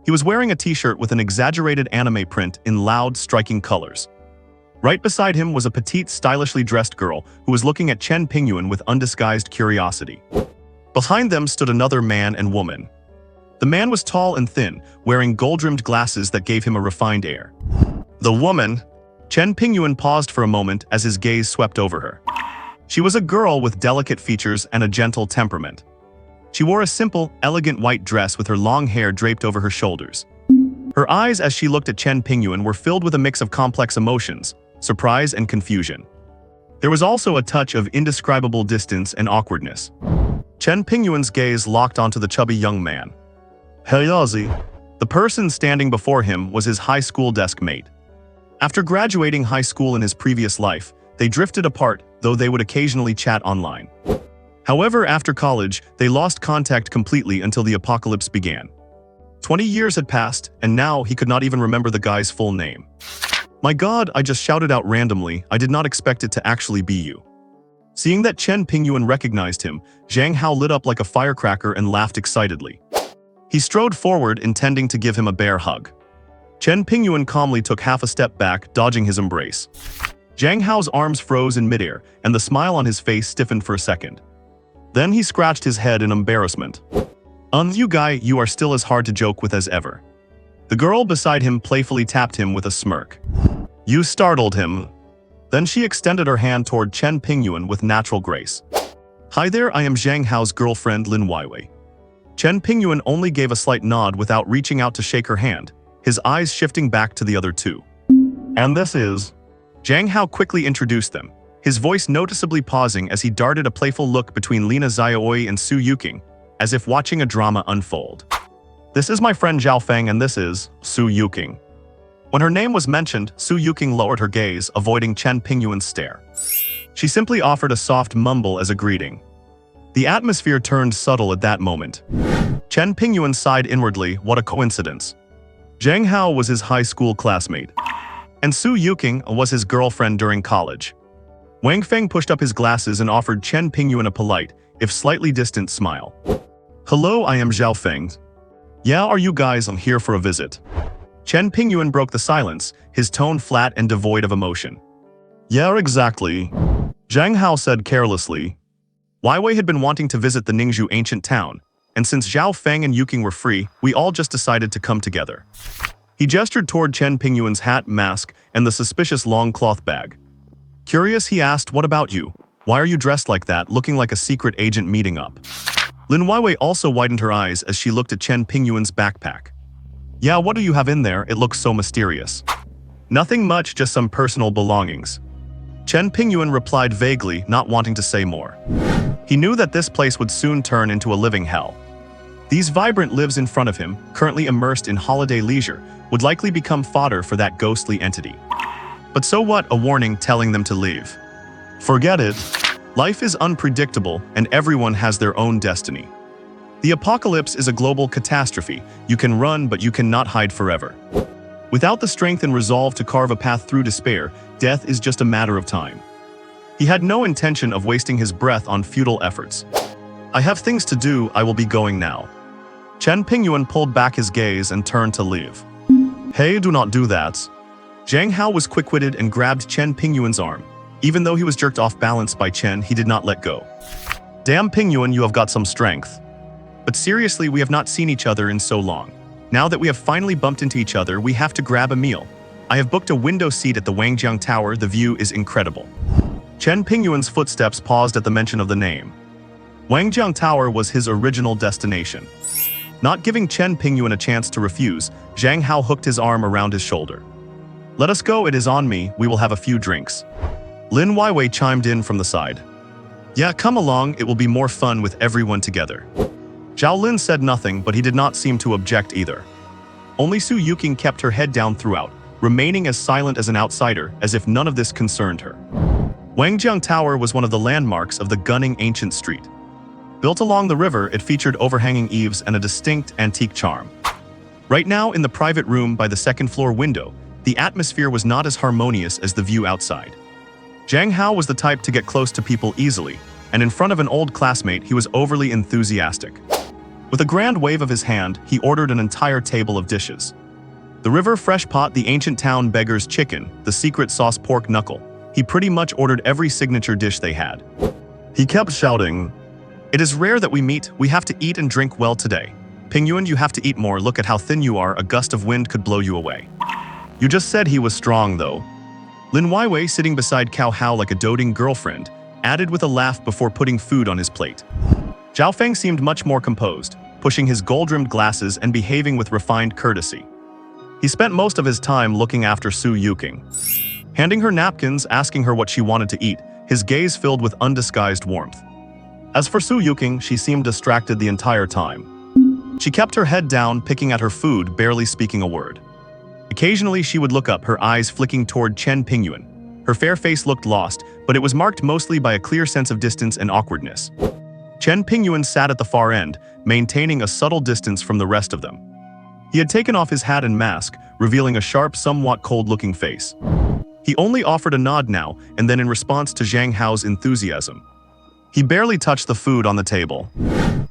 He was wearing a t-shirt with an exaggerated anime print in loud, striking colors. Right beside him was a petite, stylishly dressed girl who was looking at Chen Pingyuan with undisguised curiosity. Behind them stood another man and woman. The man was tall and thin, wearing gold-rimmed glasses that gave him a refined air. The woman... Chen Pingyuan paused for a moment as his gaze swept over her. She was a girl with delicate features and a gentle temperament. She wore a simple, elegant white dress with her long hair draped over her shoulders. Her eyes as she looked at Chen Pingyuan were filled with a mix of complex emotions, surprise and confusion. There was also a touch of indescribable distance and awkwardness. Chen Pingyuan's gaze locked onto the chubby young man. Hey Ozzy. The person standing before him was his high school desk mate. After graduating high school in his previous life, they drifted apart, though they would occasionally chat online. However, after college, they lost contact completely until the apocalypse began. 20 years had passed, and now he could not even remember the guy's full name. My God, I just shouted out randomly, I did not expect it to actually be you. Seeing that Chen Pingyuan recognized him, Zhang Hao lit up like a firecracker and laughed excitedly. He strode forward, intending to give him a bear hug. Chen Pingyuan calmly took half a step back, dodging his embrace. Zhang Hao's arms froze in midair, and the smile on his face stiffened for a second. Then he scratched his head in embarrassment. You guy, you are still as hard to joke with as ever. The girl beside him playfully tapped him with a smirk. You startled him. Then she extended her hand toward Chen Pingyuan with natural grace. Hi there, I am Zhang Hao's girlfriend Lin Weiwei. Chen Pingyuan only gave a slight nod without reaching out to shake her hand, his eyes shifting back to the other 2. And this is... Zhang Hao quickly introduced them, his voice noticeably pausing as he darted a playful look between Lina Xiaoi and Su Yuking, as if watching a drama unfold. This is my friend Zhao Feng and this is Su Yuking. When her name was mentioned, Su Yuking lowered her gaze, avoiding Chen Pingyuan's stare. She simply offered a soft mumble as a greeting. The atmosphere turned subtle at that moment. Chen Pingyuan sighed inwardly, what a coincidence. Zhang Hao was his high school classmate, and Su Yuking was his girlfriend during college. Wang Feng pushed up his glasses and offered Chen Pingyuan a polite, if slightly distant smile. Hello, I am Zhao Feng. Yeah, are you guys here for a visit? Chen Pingyuan broke the silence, his tone flat and devoid of emotion. Yeah, exactly. Zhang Hao said carelessly. Weiwei had been wanting to visit the Ningzhu ancient town, and since Zhao Feng and Yuking were free, we all just decided to come together. He gestured toward Chen Pingyuan's hat, mask, and the suspicious long cloth bag. Curious, he asked, what about you? Why are you dressed like that, looking like a secret agent meeting up? Lin Weiwei also widened her eyes as she looked at Chen Pingyuan's backpack. Yeah, what do you have in there? It looks so mysterious. Nothing much, just some personal belongings. Chen Pingyuan replied vaguely, not wanting to say more. He knew that this place would soon turn into a living hell. These vibrant lives in front of him, currently immersed in holiday leisure, would likely become fodder for that ghostly entity. But so what, a warning telling them to leave. Forget it. Life is unpredictable, and everyone has their own destiny. The apocalypse is a global catastrophe. You can run, but you cannot hide forever. Without the strength and resolve to carve a path through despair, death is just a matter of time. He had no intention of wasting his breath on futile efforts. I have things to do, I will be going now. Chen Pingyuan pulled back his gaze and turned to leave. Hey, do not do that. Zhang Hao was quick-witted and grabbed Chen Pingyuan's arm. Even though he was jerked off balance by Chen, he did not let go. Damn Pingyuan, you have got some strength. But seriously, we have not seen each other in so long. Now that we have finally bumped into each other, we have to grab a meal. I have booked a window seat at the Wangjiang Tower, the view is incredible. Chen Pingyuan's footsteps paused at the mention of the name. Wangjiang Tower was his original destination. Not giving Chen Pingyuan a chance to refuse, Zhang Hao hooked his arm around his shoulder. Let us go, it is on me, we will have a few drinks. Lin Weiwei chimed in from the side. Yeah, come along, it will be more fun with everyone together. Zhao Lin said nothing, but he did not seem to object either. Only Su Yuking kept her head down throughout, remaining as silent as an outsider, as if none of this concerned her. Wangjiang Tower was one of the landmarks of the Gunning ancient street. Built along the river, it featured overhanging eaves and a distinct antique charm. Right now, in the private room by the second-floor window, the atmosphere was not as harmonious as the view outside. Zhang Hao was the type to get close to people easily, and in front of an old classmate he was overly enthusiastic. With a grand wave of his hand, he ordered an entire table of dishes. The river fresh pot, the ancient town beggar's chicken, the secret sauce pork knuckle. He pretty much ordered every signature dish they had. He kept shouting, "It is rare that we meet, we have to eat and drink well today. Pingyuan, you have to eat more, look at how thin you are, a gust of wind could blow you away." You just said he was strong though. Lin Weiwei, sitting beside Cao Hao like a doting girlfriend, added with a laugh before putting food on his plate. Zhao Feng seemed much more composed, pushing his gold-rimmed glasses and behaving with refined courtesy. He spent most of his time looking after Su Yuking. Handing her napkins, asking her what she wanted to eat, his gaze filled with undisguised warmth. As for Su Yuking, she seemed distracted the entire time. She kept her head down, picking at her food, barely speaking a word. Occasionally she would look up, her eyes flicking toward Chen Pingyuan. Her fair face looked lost, but it was marked mostly by a clear sense of distance and awkwardness. Chen Pingyuan sat at the far end, maintaining a subtle distance from the rest of them. He had taken off his hat and mask, revealing a sharp, somewhat cold-looking face. He only offered a nod now and then in response to Zhang Hao's enthusiasm. He barely touched the food on the table.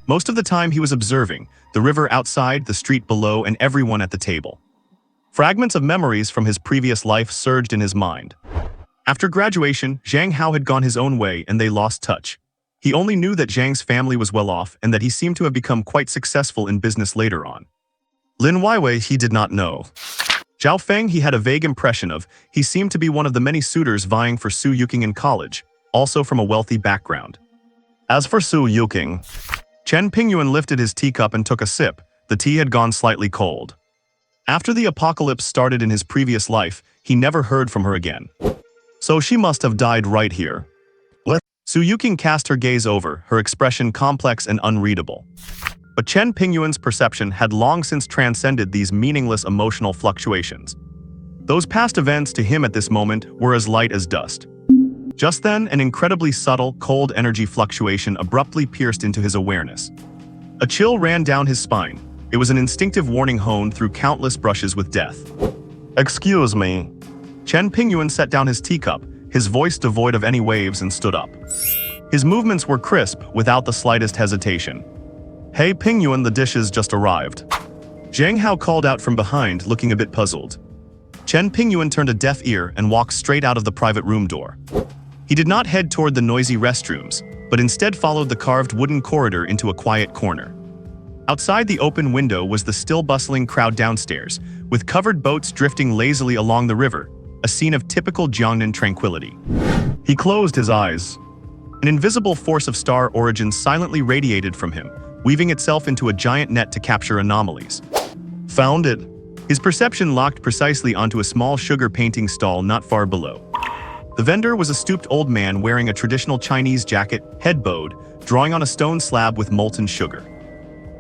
Most of the time he was observing, the river outside, the street below, and everyone at the table. Fragments of memories from his previous life surged in his mind. After graduation, Zhang Hao had gone his own way and they lost touch. He only knew that Zhang's family was well off and that he seemed to have become quite successful in business later on. Lin Weiwei he did not know. Zhao Feng he had a vague impression of, he seemed to be one of the many suitors vying for Su Yuking in college, also from a wealthy background. As for Su Yuking, Chen Pingyuan lifted his teacup and took a sip. The tea had gone slightly cold. After the apocalypse started in his previous life, he never heard from her again. So she must have died right here. What? Su Yuking cast her gaze over, her expression complex and unreadable. But Chen Pingyuan's perception had long since transcended these meaningless emotional fluctuations. Those past events to him at this moment were as light as dust. Just then, an incredibly subtle, cold energy fluctuation abruptly pierced into his awareness. A chill ran down his spine. It was an instinctive warning honed through countless brushes with death. "Excuse me." Chen Pingyuan set down his teacup, his voice devoid of any waves, and stood up. His movements were crisp, without the slightest hesitation. "Hey Pingyuan, the dishes just arrived." Zhang Hao called out from behind, looking a bit puzzled. Chen Pingyuan turned a deaf ear and walked straight out of the private room door. He did not head toward the noisy restrooms, but instead followed the carved wooden corridor into a quiet corner. Outside the open window was the still bustling crowd downstairs, with covered boats drifting lazily along the river, a scene of typical Jiangnan tranquility. He closed his eyes. An invisible force of star origin silently radiated from him, weaving itself into a giant net to capture anomalies. Found it. His perception locked precisely onto a small sugar painting stall not far below. The vendor was a stooped old man wearing a traditional Chinese jacket, head bowed, drawing on a stone slab with molten sugar.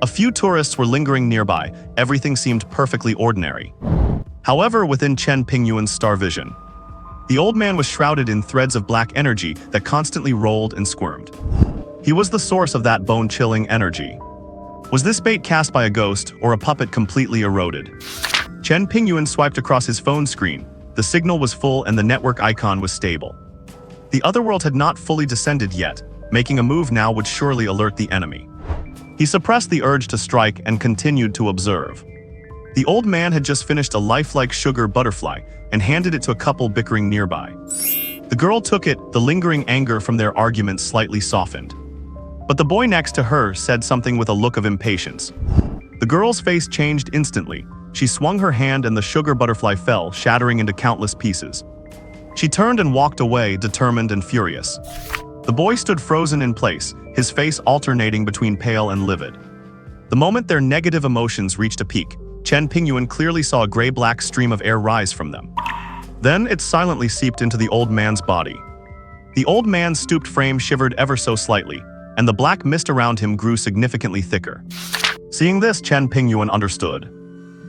A few tourists were lingering nearby. Everything seemed perfectly ordinary. However, within Chen Pingyuan's star vision, the old man was shrouded in threads of black energy that constantly rolled and squirmed. He was the source of that bone-chilling energy. Was this bait cast by a ghost or a puppet completely eroded? Chen Pingyuan swiped across his phone screen. The signal was full and the network icon was stable. The otherworld had not fully descended yet. Making a move now would surely alert the enemy. He suppressed the urge to strike and continued to observe. The old man had just finished a lifelike sugar butterfly and handed it to a couple bickering nearby. The girl took it, the lingering anger from their argument slightly softened. But the boy next to her said something with a look of impatience. The girl's face changed instantly. She swung her hand and the sugar butterfly fell, shattering into countless pieces. She turned and walked away, determined and furious. The boy stood frozen in place, his face alternating between pale and livid. The moment their negative emotions reached a peak, Chen Pingyuan clearly saw a gray-black stream of air rise from them. Then it silently seeped into the old man's body. The old man's stooped frame shivered ever so slightly, and the black mist around him grew significantly thicker. Seeing this, Chen Pingyuan understood.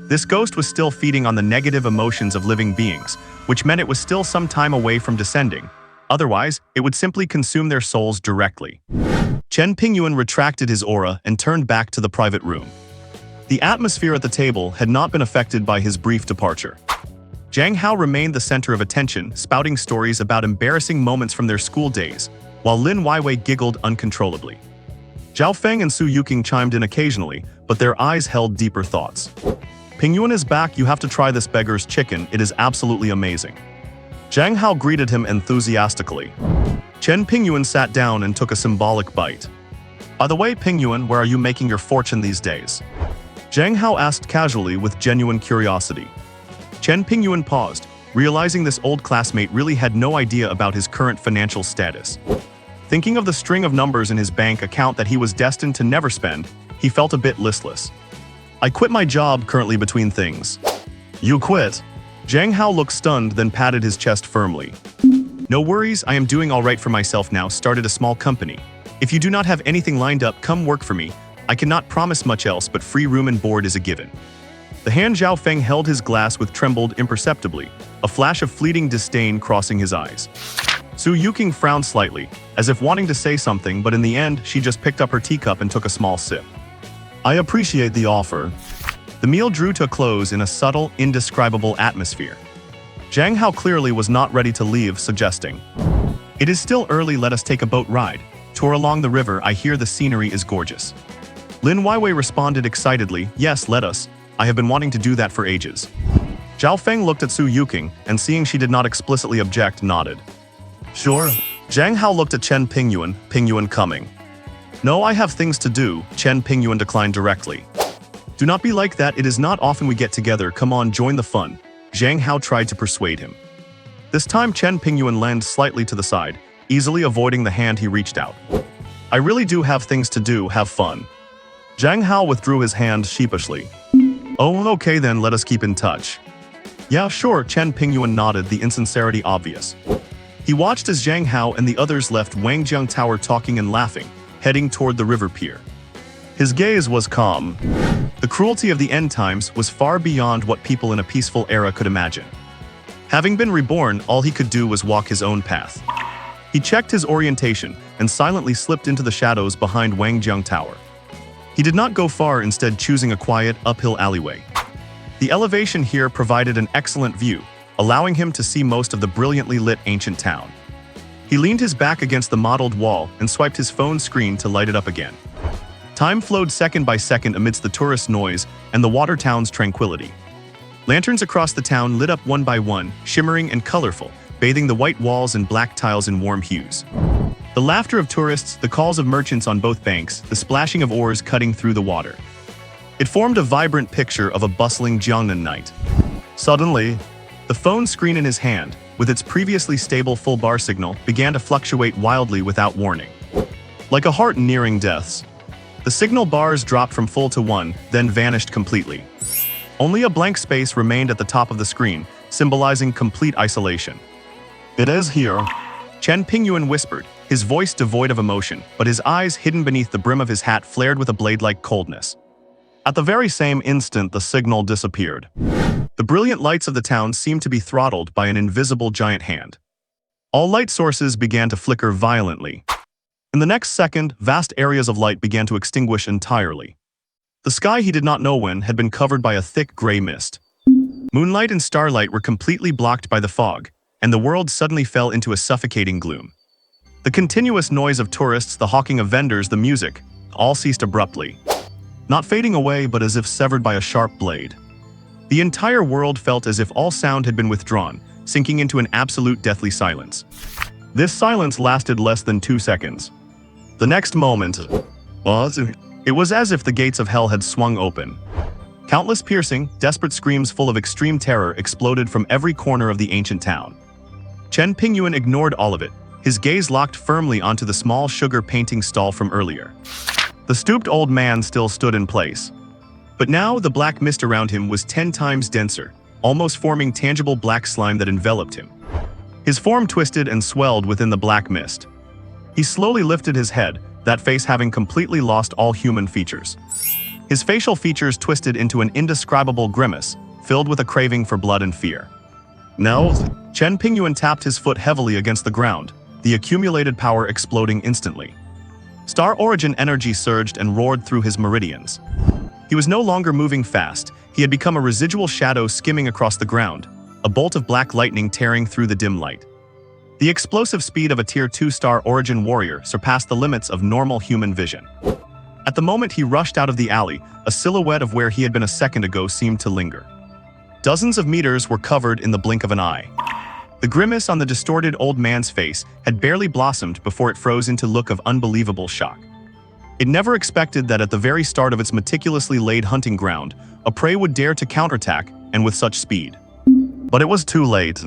This ghost was still feeding on the negative emotions of living beings, which meant it was still some time away from descending. Otherwise, it would simply consume their souls directly. Chen Pingyuan retracted his aura and turned back to the private room. The atmosphere at the table had not been affected by his brief departure. Zhang Hao remained the center of attention, spouting stories about embarrassing moments from their school days, while Lin Weiwei giggled uncontrollably. Zhao Feng and Su Yuqing chimed in occasionally, but their eyes held deeper thoughts. Pingyuan is back, you have to try this beggar's chicken, it is absolutely amazing. Zhang Hao greeted him enthusiastically. Chen Pingyuan sat down and took a symbolic bite. By the way, Pingyuan, where are you making your fortune these days? Zhang Hao asked casually with genuine curiosity. Chen Pingyuan paused, realizing this old classmate really had no idea about his current financial status. Thinking of the string of numbers in his bank account that he was destined to never spend, he felt a bit listless. I quit my job currently between things. You quit? Zhang Hao looked stunned, then patted his chest firmly. No worries, I am doing all right for myself now, started a small company. If you do not have anything lined up, come work for me. I cannot promise much else, but free room and board is a given. The hand Zhao Feng held his glass with trembled imperceptibly, a flash of fleeting disdain crossing his eyes. Su Yuqing frowned slightly, as if wanting to say something, but in the end, she just picked up her teacup and took a small sip. I appreciate the offer. The meal drew to a close in a subtle, indescribable atmosphere. Zhang Hao clearly was not ready to leave, suggesting, "It is still early, let us take a boat ride. Tour along the river, I hear the scenery is gorgeous." Lin Weiwei responded excitedly, "Yes, let us. I have been wanting to do that for ages." Zhao Feng looked at Su Yuqing, and seeing she did not explicitly object, nodded. Sure. Zhang Hao looked at Chen Pingyuan, Pingyuan coming. No, I have things to do, Chen Pingyuan declined directly. Do not be like that, it is not often we get together, come on, join the fun. Zhang Hao tried to persuade him. This time Chen Pingyuan leaned slightly to the side, easily avoiding the hand he reached out. I really do have things to do, have fun. Zhang Hao withdrew his hand sheepishly. Oh, okay then, let us keep in touch. Yeah, sure, Chen Pingyuan nodded, the insincerity obvious. He watched as Zhang Hao and the others left Wangjiang Tower talking and laughing, heading toward the river pier. His gaze was calm. The cruelty of the end times was far beyond what people in a peaceful era could imagine. Having been reborn, all he could do was walk his own path. He checked his orientation and silently slipped into the shadows behind Wangjiang Tower. He did not go far, instead choosing a quiet, uphill alleyway. The elevation here provided an excellent view, allowing him to see most of the brilliantly lit ancient town. He leaned his back against the mottled wall and swiped his phone screen to light it up again. Time flowed second by second amidst the tourist noise and the water town's tranquility. Lanterns across the town lit up one by one, shimmering and colorful, bathing the white walls and black tiles in warm hues. The laughter of tourists, the calls of merchants on both banks, the splashing of oars cutting through the water. It formed a vibrant picture of a bustling Jiangnan night. Suddenly, the phone screen in his hand, with its previously stable full bar signal, began to fluctuate wildly without warning. Like a heart nearing death's. The signal bars dropped from full to 1, then vanished completely. Only a blank space remained at the top of the screen, symbolizing complete isolation. It is here, Chen Pingyuan whispered, his voice devoid of emotion, but his eyes hidden beneath the brim of his hat flared with a blade-like coldness. At the very same instant, the signal disappeared. The brilliant lights of the town seemed to be throttled by an invisible giant hand. All light sources began to flicker violently. In the next second, vast areas of light began to extinguish entirely. The sky, he did not know when, had been covered by a thick gray mist. Moonlight and starlight were completely blocked by the fog, and the world suddenly fell into a suffocating gloom. The continuous noise of tourists, the hawking of vendors, the music, all ceased abruptly. Not fading away, but as if severed by a sharp blade. The entire world felt as if all sound had been withdrawn, sinking into an absolute deathly silence. This silence lasted less than 2 seconds. The next moment, it was as if the gates of hell had swung open. Countless piercing, desperate screams full of extreme terror exploded from every corner of the ancient town. Chen Pingyuan ignored all of it, his gaze locked firmly onto the small sugar painting stall from earlier. The stooped old man still stood in place. But now the black mist around him was 10 times denser, almost forming tangible black slime that enveloped him. His form twisted and swelled within the black mist. He slowly lifted his head, that face having completely lost all human features. His facial features twisted into an indescribable grimace, filled with a craving for blood and fear. Now, Chen Pingyuan tapped his foot heavily against the ground, the accumulated power exploding instantly. Star origin energy surged and roared through his meridians. He was no longer moving fast. He had become a residual shadow skimming across the ground, a bolt of black lightning tearing through the dim light. The explosive speed of a Tier 2-star origin warrior surpassed the limits of normal human vision. At the moment he rushed out of the alley, a silhouette of where he had been a second ago seemed to linger. Dozens of meters were covered in the blink of an eye. The grimace on the distorted old man's face had barely blossomed before it froze into a look of unbelievable shock. It never expected that at the very start of its meticulously laid hunting ground, a prey would dare to counterattack, and with such speed. But it was too late.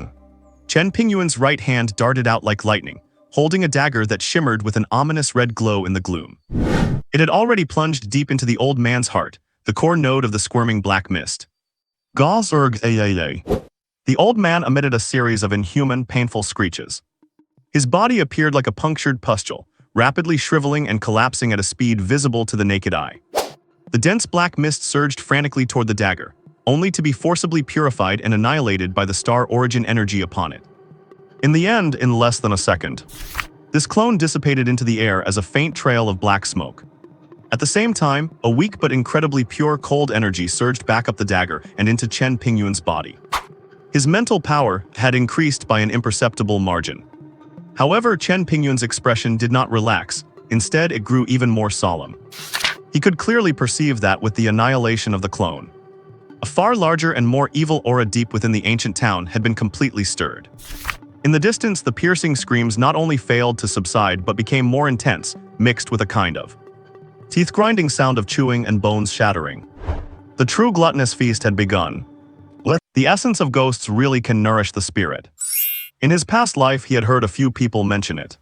Chen Pingyuan's right hand darted out like lightning, holding a dagger that shimmered with an ominous red glow in the gloom. It had already plunged deep into the old man's heart, the core node of the squirming black mist. Gauss-erg. The old man emitted a series of inhuman, painful screeches. His body appeared like a punctured pustule, rapidly shriveling and collapsing at a speed visible to the naked eye. The dense black mist surged frantically toward the dagger, only to be forcibly purified and annihilated by the star origin energy upon it. In the end, in less than a second, this clone dissipated into the air as a faint trail of black smoke. At the same time, a weak but incredibly pure cold energy surged back up the dagger and into Chen Pingyuan's body. His mental power had increased by an imperceptible margin. However, Chen Pingyuan's expression did not relax. Instead, it grew even more solemn. He could clearly perceive that with the annihilation of the clone, a far larger and more evil aura deep within the ancient town had been completely stirred. In the distance, the piercing screams not only failed to subside but became more intense, mixed with a kind of teeth-grinding sound of chewing and bones shattering. The true gluttonous feast had begun. The essence of ghosts really can nourish the spirit. In his past life, he had heard a few people mention it.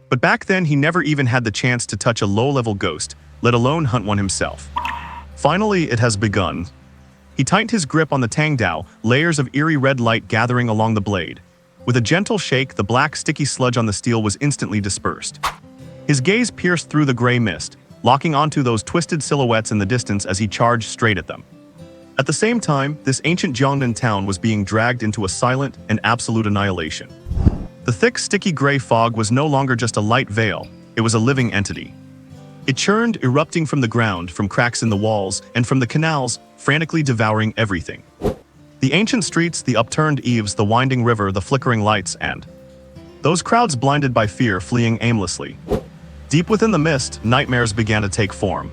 But back then, he never even had the chance to touch a low-level ghost, let alone hunt one himself. Finally, it has begun. He tightened his grip on the Tangdao, layers of eerie red light gathering along the blade. With a gentle shake, the black sticky sludge on the steel was instantly dispersed. His gaze pierced through the gray mist, locking onto those twisted silhouettes in the distance as he charged straight at them. At the same time, this ancient Jiangnan town was being dragged into a silent and absolute annihilation. The thick, sticky gray fog was no longer just a light veil, it was a living entity. It churned, erupting from the ground, from cracks in the walls, and from the canals, frantically devouring everything. The ancient streets, the upturned eaves, the winding river, the flickering lights, and those crowds blinded by fear fleeing aimlessly. Deep within the mist, nightmares began to take form.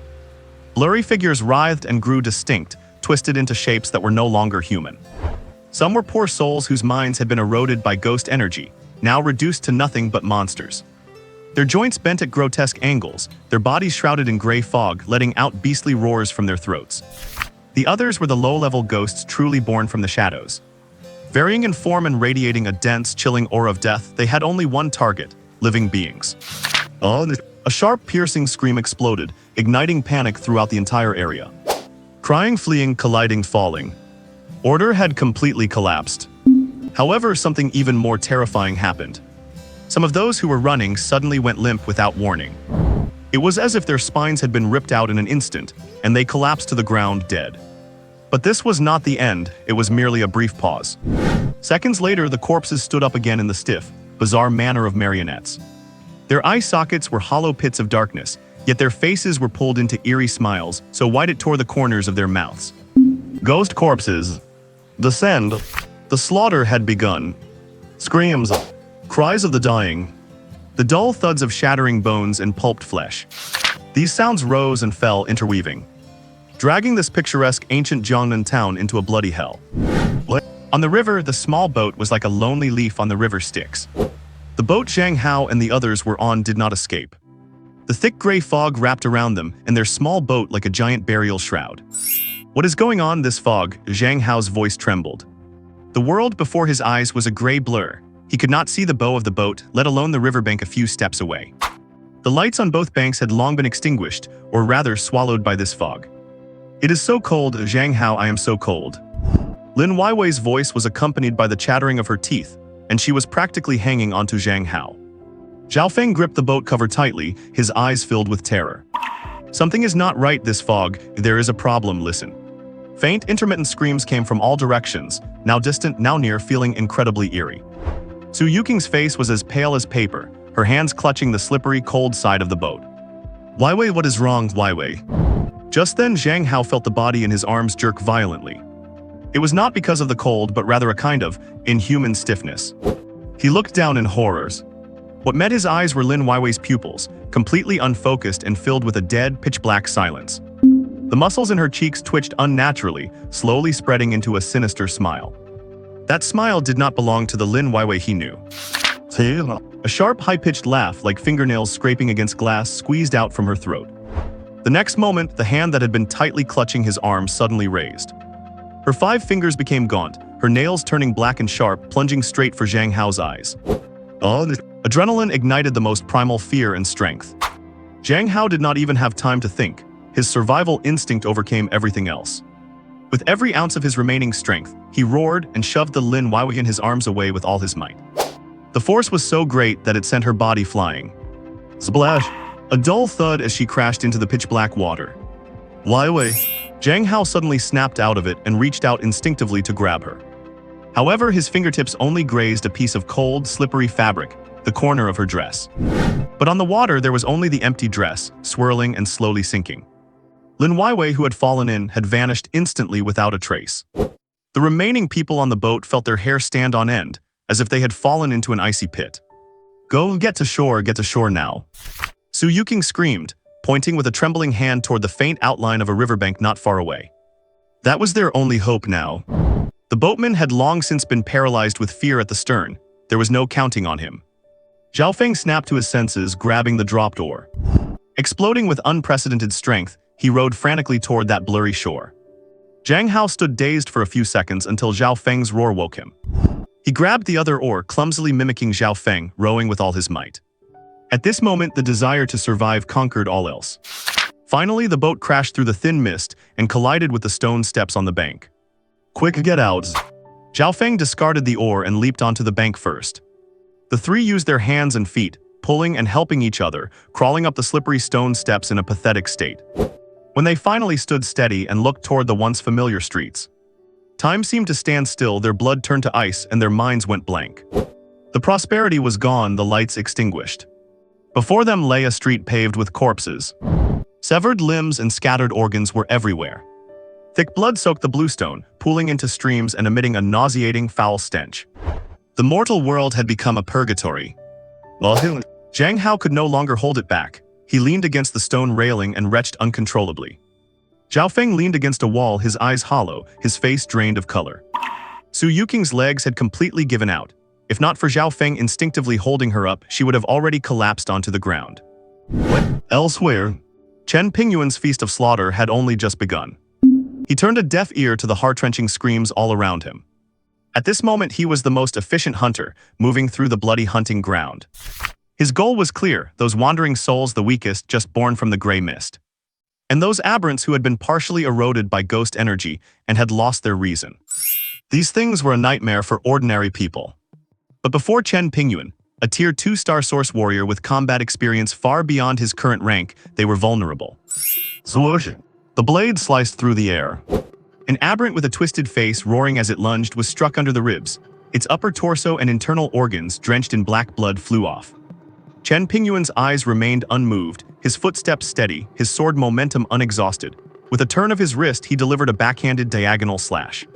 Blurry figures writhed and grew distinct, twisted into shapes that were no longer human. Some were poor souls whose minds had been eroded by ghost energy, now reduced to nothing but monsters. Their joints bent at grotesque angles, their bodies shrouded in gray fog, letting out beastly roars from their throats. The others were the low-level ghosts truly born from the shadows. Varying in form and radiating a dense, chilling aura of death, they had only one target: living beings. A sharp, piercing scream exploded, igniting panic throughout the entire area. Crying, fleeing, colliding, falling. Order had completely collapsed. However, something even more terrifying happened. Some of those who were running suddenly went limp without warning. It was as if their spines had been ripped out in an instant, and they collapsed to the ground dead. But this was not the end, it was merely a brief pause. Seconds later, the corpses stood up again in the stiff, bizarre manner of marionettes. Their eye sockets were hollow pits of darkness, yet their faces were pulled into eerie smiles, so wide it tore the corners of their mouths. Ghost corpses. Descend. The slaughter had begun. Screams. Cries of the dying. The dull thuds of shattering bones and pulped flesh. These sounds rose and fell, interweaving, dragging this picturesque ancient Jiangnan town into a bloody hell. On the river, the small boat was like a lonely leaf on the river Styx. The boat Zhang Hao and the others were on did not escape. The thick gray fog wrapped around them, and their small boat like a giant burial shroud. What is going on, this fog? Zhang Hao's voice trembled. The world before his eyes was a gray blur. He could not see the bow of the boat, let alone the riverbank a few steps away. The lights on both banks had long been extinguished, or rather swallowed by this fog. It is so cold, Zhang Hao, I am so cold. Lin Weiwei's voice was accompanied by the chattering of her teeth, and she was practically hanging onto Zhang Hao. Zhao Feng gripped the boat cover tightly, his eyes filled with terror. Something is not right, this fog, there is a problem, listen. Faint, intermittent screams came from all directions, now distant, now near, feeling incredibly eerie. Su Yuking's face was as pale as paper, her hands clutching the slippery, cold side of the boat. Weiwei, what is wrong, Weiwei? Just then Zhang Hao felt the body in his arms jerk violently. It was not because of the cold, but rather a kind of inhuman stiffness. He looked down in horrors. What met his eyes were Lin Weiwei's pupils, completely unfocused and filled with a dead, pitch-black silence. The muscles in her cheeks twitched unnaturally, slowly spreading into a sinister smile. That smile did not belong to the Lin Weiwei he knew. A sharp, high-pitched laugh, like fingernails scraping against glass, squeezed out from her throat. The next moment, the hand that had been tightly clutching his arm suddenly raised. Her 5 fingers became gaunt, her nails turning black and sharp, plunging straight for Zhang Hao's eyes. Adrenaline ignited the most primal fear and strength. Zhang Hao did not even have time to think. His survival instinct overcame everything else. With every ounce of his remaining strength, he roared and shoved the Lin Weiwei in his arms away with all his might. The force was so great that it sent her body flying. Splash! A dull thud as she crashed into the pitch-black water. Weiwei! Zhang Hao suddenly snapped out of it and reached out instinctively to grab her. However, his fingertips only grazed a piece of cold, slippery fabric, the corner of her dress. But on the water there was only the empty dress, swirling and slowly sinking. Lin Weiwei, who had fallen in, had vanished instantly without a trace. The remaining people on the boat felt their hair stand on end, as if they had fallen into an icy pit. Get to shore now. Su Yuking screamed, pointing with a trembling hand toward the faint outline of a riverbank not far away. That was their only hope now. The boatman had long since been paralyzed with fear at the stern. There was no counting on him. Zhao Feng snapped to his senses, grabbing the dropped oar. Exploding with unprecedented strength, he rowed frantically toward that blurry shore. Zhang Hao stood dazed for a few seconds until Zhao Feng's roar woke him. He grabbed the other oar, clumsily mimicking Zhao Feng, rowing with all his might. At this moment, the desire to survive conquered all else. Finally, the boat crashed through the thin mist and collided with the stone steps on the bank. Quick, get out! Zhao Feng discarded the oar and leaped onto the bank first. The 3 used their hands and feet, pulling and helping each other, crawling up the slippery stone steps in a pathetic state. When they finally stood steady and looked toward the once familiar streets, time seemed to stand still, their blood turned to ice and their minds went blank. The prosperity was gone, the lights extinguished. Before them lay a street paved with corpses. Severed limbs and scattered organs were everywhere. Thick blood soaked the bluestone, pooling into streams and emitting a nauseating, foul stench. The mortal world had become a purgatory. Zhang Hao could no longer hold it back. He leaned against the stone railing and retched uncontrollably. Zhao Feng leaned against a wall, his eyes hollow, his face drained of color. Su Yuking's legs had completely given out. If not for Zhao Feng instinctively holding her up, she would have already collapsed onto the ground. Elsewhere, Chen Pingyuan's feast of slaughter had only just begun. He turned a deaf ear to the heart-wrenching screams all around him. At this moment, he was the most efficient hunter, moving through the bloody hunting ground. His goal was clear, those wandering souls, the weakest, just born from the gray mist. And those aberrants who had been partially eroded by ghost energy and had lost their reason. These things were a nightmare for ordinary people. But before Chen Pingyuan, a Tier 2 Star Source warrior with combat experience far beyond his current rank, they were vulnerable. Swoosh! The blade sliced through the air. An aberrant with a twisted face, roaring as it lunged, was struck under the ribs. Its upper torso and internal organs, drenched in black blood, flew off. Chen Pingyuan's eyes remained unmoved, his footsteps steady, his sword momentum unexhausted. With a turn of his wrist, he delivered a backhanded diagonal slash.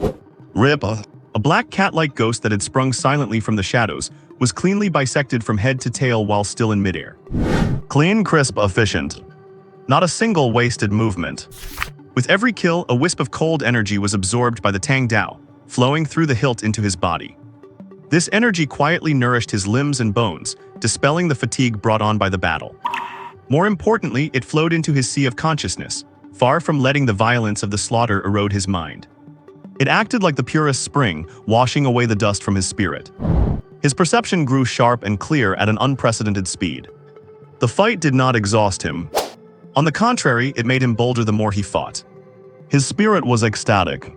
Rip! A black cat-like ghost that had sprung silently from the shadows was cleanly bisected from head to tail while still in midair. Clean, crisp, efficient. Not a single wasted movement. With every kill, a wisp of cold energy was absorbed by the Tang Dao, flowing through the hilt into his body. This energy quietly nourished his limbs and bones, dispelling the fatigue brought on by the battle. More importantly, it flowed into his sea of consciousness, far from letting the violence of the slaughter erode his mind. It acted like the purest spring, washing away the dust from his spirit. His perception grew sharp and clear at an unprecedented speed. The fight did not exhaust him. On the contrary, it made him bolder the more he fought. His spirit was ecstatic.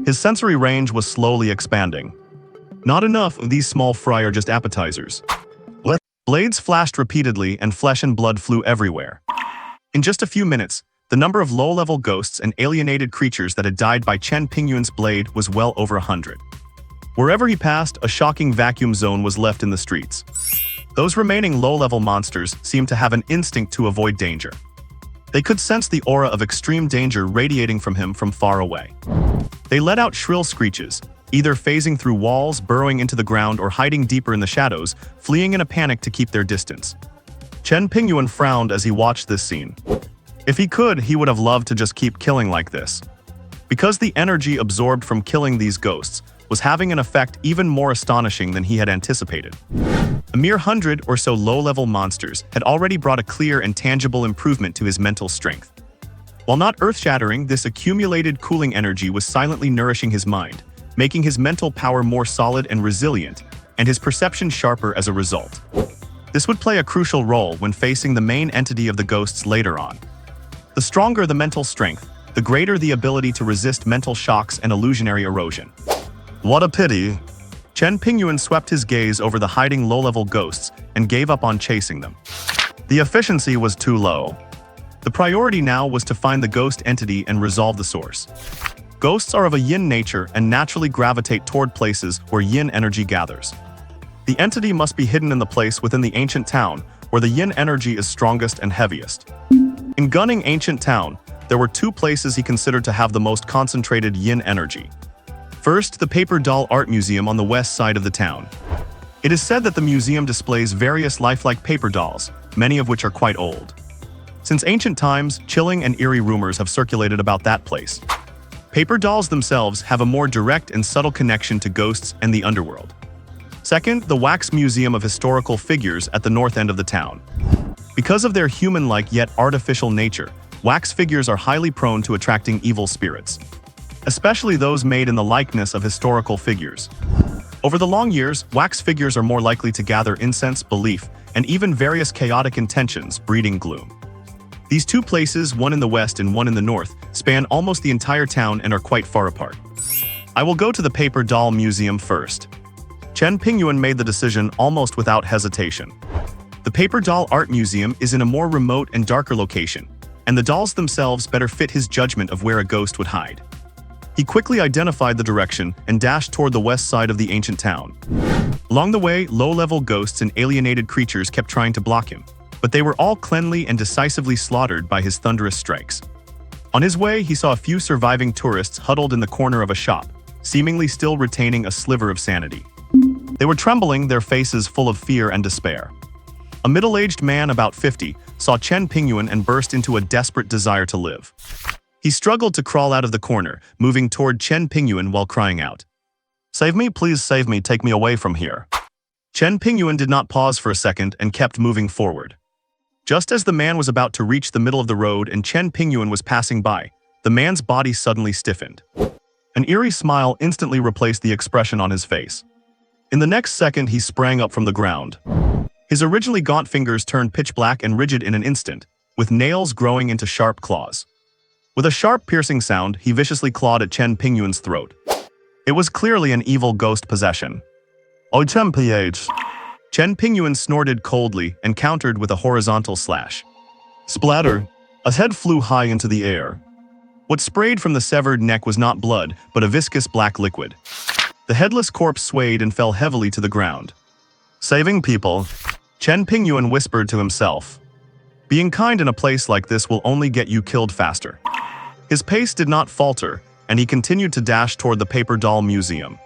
His sensory range was slowly expanding. Not enough of these small fry are just appetizers. Blades flashed repeatedly and flesh and blood flew everywhere. In just a few minutes, the number of low-level ghosts and alienated creatures that had died by Chen Pingyuan's blade was well over 100. Wherever he passed, a shocking vacuum zone was left in the streets. Those remaining low-level monsters seemed to have an instinct to avoid danger. They could sense the aura of extreme danger radiating from him from far away. They let out shrill screeches, either phasing through walls, burrowing into the ground, or hiding deeper in the shadows, fleeing in a panic to keep their distance. Chen Pingyuan frowned as he watched this scene. If he could, he would have loved to just keep killing like this. Because the energy absorbed from killing these ghosts was having an effect even more astonishing than he had anticipated. A mere 100 or so low-level monsters had already brought a clear and tangible improvement to his mental strength. While not earth-shattering, this accumulated cooling energy was silently nourishing his mind, making his mental power more solid and resilient, and his perception sharper as a result. This would play a crucial role when facing the main entity of the ghosts later on. The stronger the mental strength, the greater the ability to resist mental shocks and illusionary erosion. What a pity. Chen Pingyuan swept his gaze over the hiding low-level ghosts and gave up on chasing them. The efficiency was too low. The priority now was to find the ghost entity and resolve the source. Ghosts are of a yin nature and naturally gravitate toward places where yin energy gathers. The entity must be hidden in the place within the ancient town where the yin energy is strongest and heaviest. In Gunning Ancient Town, there were two places he considered to have the most concentrated yin energy. First, the Paper Doll Art Museum on the west side of the town. It is said that the museum displays various lifelike paper dolls, many of which are quite old. Since ancient times, chilling and eerie rumors have circulated about that place. Paper dolls themselves have a more direct and subtle connection to ghosts and the underworld. Second, the Wax Museum of Historical Figures at the north end of the town. Because of their human-like yet artificial nature, wax figures are highly prone to attracting evil spirits, especially those made in the likeness of historical figures. Over the long years, wax figures are more likely to gather incense, belief, and even various chaotic intentions, breeding gloom. These two places, one in the west and one in the north, span almost the entire town and are quite far apart. I will go to the Paper Doll Museum first. Chen Pingyuan made the decision almost without hesitation. The Paper Doll Art Museum is in a more remote and darker location, and the dolls themselves better fit his judgment of where a ghost would hide. He quickly identified the direction and dashed toward the west side of the ancient town. Along the way, low-level ghosts and alienated creatures kept trying to block him, but they were all cleanly and decisively slaughtered by his thunderous strikes. On his way, he saw a few surviving tourists huddled in the corner of a shop, seemingly still retaining a sliver of sanity. They were trembling, their faces full of fear and despair. A middle-aged man about 50 saw Chen Pingyuan and burst into a desperate desire to live. He struggled to crawl out of the corner, moving toward Chen Pingyuan while crying out, "Save me, please save me, take me away from here." Chen Pingyuan did not pause for a second and kept moving forward. Just as the man was about to reach the middle of the road and Chen Pingyuan was passing by, the man's body suddenly stiffened. An eerie smile instantly replaced the expression on his face. In the next second, he sprang up from the ground. His originally gaunt fingers turned pitch black and rigid in an instant, with nails growing into sharp claws. With a sharp, piercing sound, he viciously clawed at Chen Pingyuan's throat. It was clearly an evil ghost possession. "Oh, Chen PH." Chen Pingyuan snorted coldly and countered with a horizontal slash. Splatter! A head flew high into the air. What sprayed from the severed neck was not blood, but a viscous black liquid. The headless corpse swayed and fell heavily to the ground. "Saving people," Chen Pingyuan whispered to himself. "Being kind in a place like this will only get you killed faster." His pace did not falter, and he continued to dash toward the Paper Doll Museum.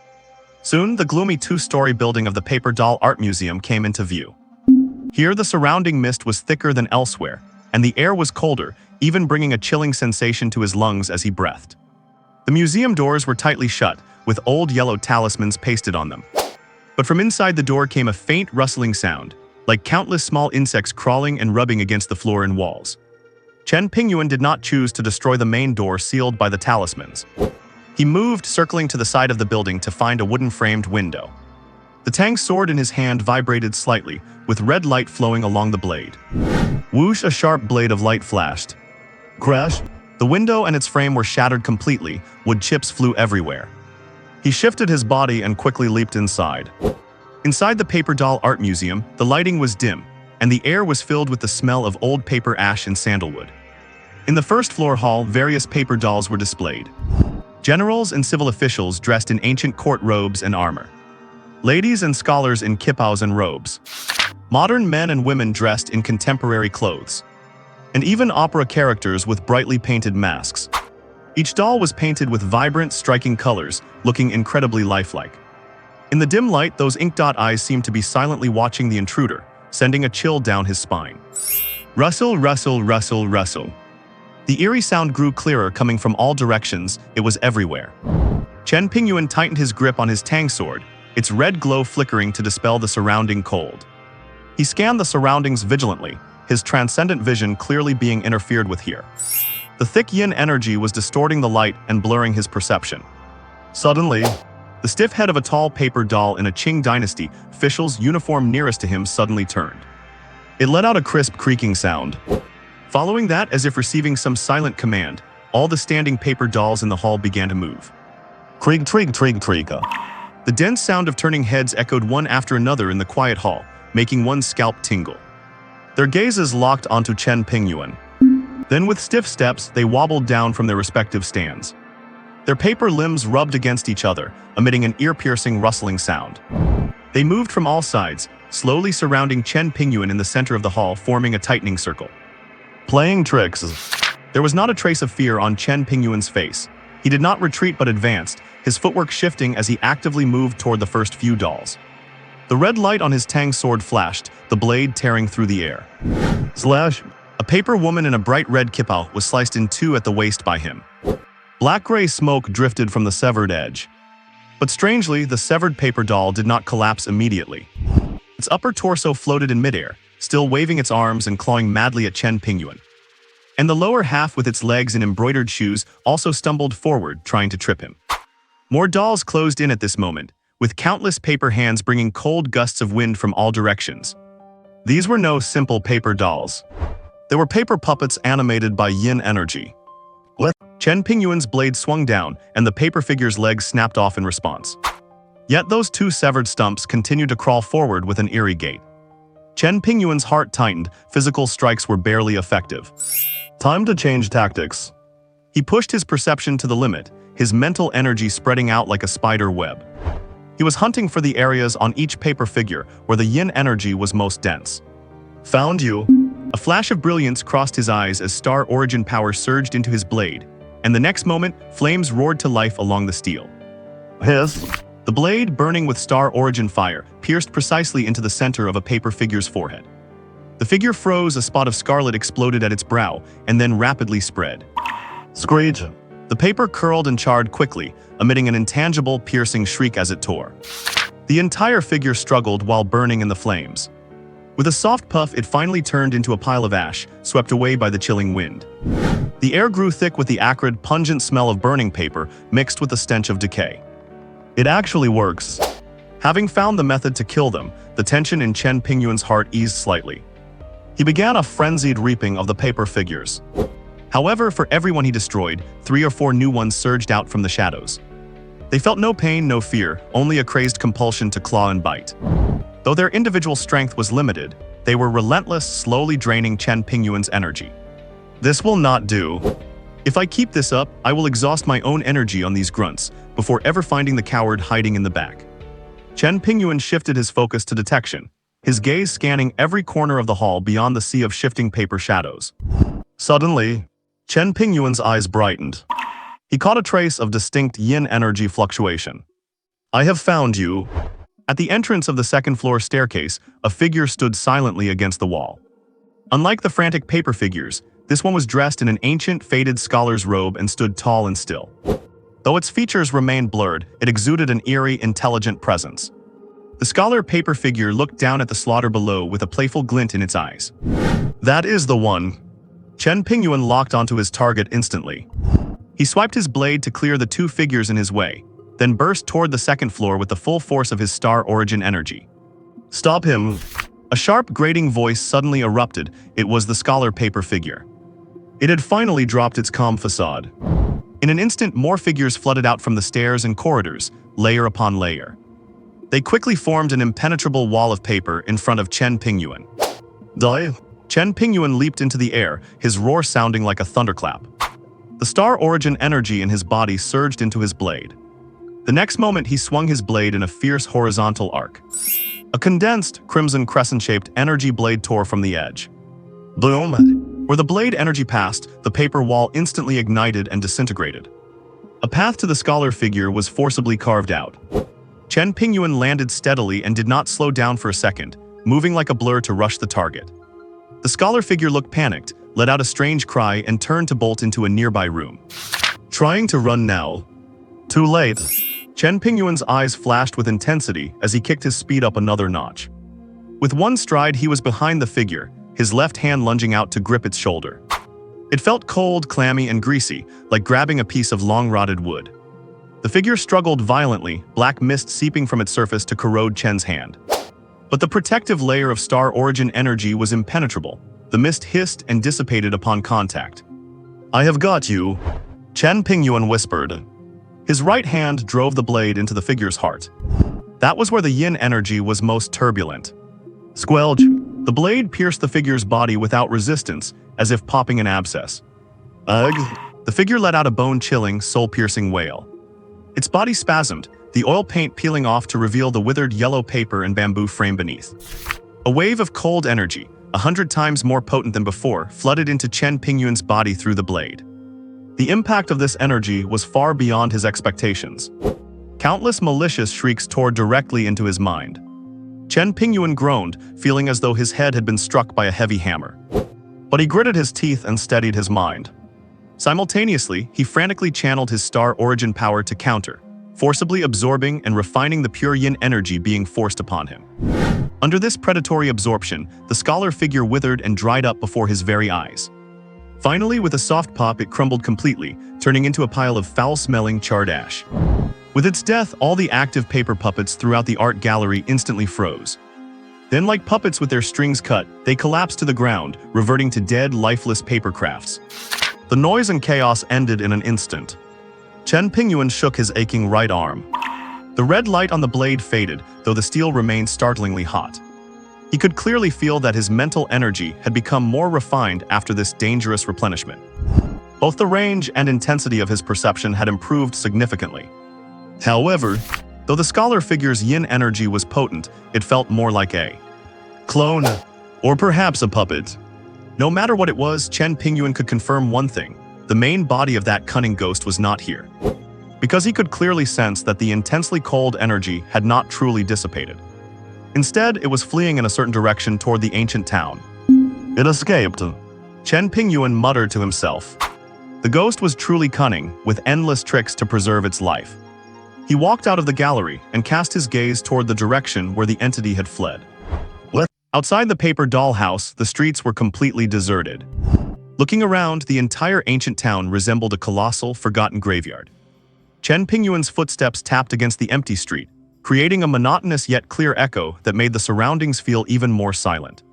Soon, the gloomy two-story building of the Paper Doll Art Museum came into view. Here, the surrounding mist was thicker than elsewhere, and the air was colder, even bringing a chilling sensation to his lungs as he breathed. The museum doors were tightly shut, with old yellow talismans pasted on them. But from inside the door came a faint rustling sound, like countless small insects crawling and rubbing against the floor and walls. Chen Pingyuan did not choose to destroy the main door sealed by the talismans. He moved, circling to the side of the building to find a wooden-framed window. The Tang sword in his hand vibrated slightly, with red light flowing along the blade. Whoosh! A sharp blade of light flashed. Crash! The window and its frame were shattered completely, wood chips flew everywhere. He shifted his body and quickly leaped inside. Inside the Paper Doll Art Museum, the lighting was dim, and the air was filled with the smell of old paper ash and sandalwood. In the first-floor hall, various paper dolls were displayed. Generals and civil officials dressed in ancient court robes and armor. Ladies and scholars in kippaos and robes. Modern men and women dressed in contemporary clothes. and even opera characters with brightly painted masks. Each doll was painted with vibrant, striking colors, looking incredibly lifelike. In the dim light, those ink-dot eyes seemed to be silently watching the intruder, sending a chill down his spine. Rustle, rustle, rustle, rustle. The eerie sound grew clearer, coming from all directions. It was everywhere. Chen Pingyuan tightened his grip on his tang sword, its red glow flickering to dispel the surrounding cold. He scanned the surroundings vigilantly, his transcendent vision clearly being interfered with here. The thick yin energy was distorting the light and blurring his perception. Suddenly, the stiff head of a tall paper doll in a Qing dynasty official's uniform nearest to him suddenly turned. It let out a crisp creaking sound. Following that, as if receiving some silent command, all the standing paper dolls in the hall began to move. Krieg, trig, trig, triga. The dense sound of turning heads echoed one after another in the quiet hall, making one's scalp tingle. Their gazes locked onto Chen Pingyuan. Then with stiff steps, they wobbled down from their respective stands. Their paper limbs rubbed against each other, emitting an ear-piercing rustling sound. They moved from all sides, slowly surrounding Chen Pingyuan in the center of the hall, forming a tightening circle. Playing tricks. There was not a trace of fear on Chen Pingyuan's face. He did not retreat but advanced, his footwork shifting as he actively moved toward the first few dolls. The red light on his tang sword flashed, the blade tearing through the air. Slash! A paper woman in a bright red kippah was sliced in two at the waist by him. Black-gray smoke drifted from the severed edge. But strangely, the severed paper doll did not collapse immediately. Its upper torso floated in midair, still waving its arms and clawing madly at Chen Pingyuan. And the lower half with its legs in embroidered shoes also stumbled forward, trying to trip him. More dolls closed in at this moment, with countless paper hands bringing cold gusts of wind from all directions. These were no simple paper dolls. They were paper puppets animated by yin energy. Chen Pingyuan's blade swung down, and the paper figure's legs snapped off in response. Yet those two severed stumps continued to crawl forward with an eerie gait. Chen Pingyuan's heart tightened, physical strikes were barely effective. Time to change tactics. He pushed his perception to the limit, his mental energy spreading out like a spider web. He was hunting for the areas on each paper figure where the yin energy was most dense. Found you. A flash of brilliance crossed his eyes as star origin power surged into his blade, and the next moment, flames roared to life along the steel. Hiss. The blade, burning with star origin fire, pierced precisely into the center of a paper figure's forehead. The figure froze, a spot of scarlet exploded at its brow, and then rapidly spread. Screech. The paper curled and charred quickly, emitting an intangible, piercing shriek as it tore. The entire figure struggled while burning in the flames. With a soft puff, it finally turned into a pile of ash, swept away by the chilling wind. The air grew thick with the acrid, pungent smell of burning paper, mixed with the stench of decay. It actually works. Having found the method to kill them, the tension in Chen Pingyuan's heart eased slightly. He began a frenzied reaping of the paper figures. However, for everyone he destroyed, 3 or 4 new ones surged out from the shadows. They felt no pain, no fear, only a crazed compulsion to claw and bite. Though their individual strength was limited, they were relentless, slowly draining Chen Pingyuan's energy. This will not do. If I keep this up, I will exhaust my own energy on these grunts, before ever finding the coward hiding in the back. Chen Pingyuan shifted his focus to detection, his gaze scanning every corner of the hall beyond the sea of shifting paper shadows. Suddenly, Chen Pingyuan's eyes brightened. He caught a trace of distinct yin energy fluctuation. I have found you. At the entrance of the second-floor staircase, a figure stood silently against the wall. Unlike the frantic paper figures, this one was dressed in an ancient, faded scholar's robe and stood tall and still. Though its features remained blurred, it exuded an eerie, intelligent presence. The scholar paper figure looked down at the slaughter below with a playful glint in its eyes. That is the one. Chen Pingyuan locked onto his target instantly. He swiped his blade to clear the 2 figures in his way, then burst toward the second floor with the full force of his star origin energy. Stop him! A sharp, grating voice suddenly erupted. It was the scholar paper figure. It had finally dropped its calm facade. In an instant, more figures flooded out from the stairs and corridors, layer upon layer. They quickly formed an impenetrable wall of paper in front of Chen Pingyuan. Die! Chen Pingyuan leaped into the air, his roar sounding like a thunderclap. The star origin energy in his body surged into his blade. The next moment, he swung his blade in a fierce horizontal arc. A condensed, crimson crescent-shaped energy blade tore from the edge. Boom! Where the blade energy passed, the paper wall instantly ignited and disintegrated. A path to the scholar figure was forcibly carved out. Chen Pingyuan landed steadily and did not slow down for a second, moving like a blur to rush the target. The scholar figure looked panicked, let out a strange cry and turned to bolt into a nearby room. Trying to run now. Too late. Chen Pingyuan's eyes flashed with intensity as he kicked his speed up another notch. With one stride, he was behind the figure, his left hand lunging out to grip its shoulder. It felt cold, clammy, and greasy, like grabbing a piece of long-rotted wood. The figure struggled violently, black mist seeping from its surface to corrode Chen's hand. But the protective layer of star origin energy was impenetrable. The mist hissed and dissipated upon contact. "I have got you," Chen Pingyuan whispered. His right hand drove the blade into the figure's heart. That was where the yin energy was most turbulent. Squelch! The blade pierced the figure's body without resistance, as if popping an abscess. Ugh! The figure let out a bone-chilling, soul-piercing wail. Its body spasmed, the oil paint peeling off to reveal the withered yellow paper and bamboo frame beneath. A wave of cold energy, 100 times more potent than before, flooded into Chen Pingyuan's body through the blade. The impact of this energy was far beyond his expectations. Countless malicious shrieks tore directly into his mind. Chen Pingyuan groaned, feeling as though his head had been struck by a heavy hammer. But he gritted his teeth and steadied his mind. Simultaneously, he frantically channeled his star origin power to counter, forcibly absorbing and refining the pure yin energy being forced upon him. Under this predatory absorption, the scholar figure withered and dried up before his very eyes. Finally, with a soft pop, it crumbled completely, turning into a pile of foul-smelling charred ash. With its death, all the active paper puppets throughout the art gallery instantly froze. Then, like puppets with their strings cut, they collapsed to the ground, reverting to dead, lifeless paper crafts. The noise and chaos ended in an instant. Chen Pingyuan shook his aching right arm. The red light on the blade faded, though the steel remained startlingly hot. He could clearly feel that his mental energy had become more refined after this dangerous replenishment. Both the range and intensity of his perception had improved significantly. However, though the scholar figure's yin energy was potent, it felt more like a clone, or perhaps a puppet. No matter what it was, Chen Pingyuan could confirm one thing: the main body of that cunning ghost was not here. Because he could clearly sense that the intensely cold energy had not truly dissipated. Instead, it was fleeing in a certain direction toward the ancient town. It escaped, Chen Pingyuan muttered to himself. The ghost was truly cunning, with endless tricks to preserve its life. He walked out of the gallery and cast his gaze toward the direction where the entity had fled. Outside the paper dollhouse, the streets were completely deserted. Looking around, the entire ancient town resembled a colossal, forgotten graveyard. Chen Pingyuan's footsteps tapped against the empty street, creating a monotonous yet clear echo that made the surroundings feel even more silent.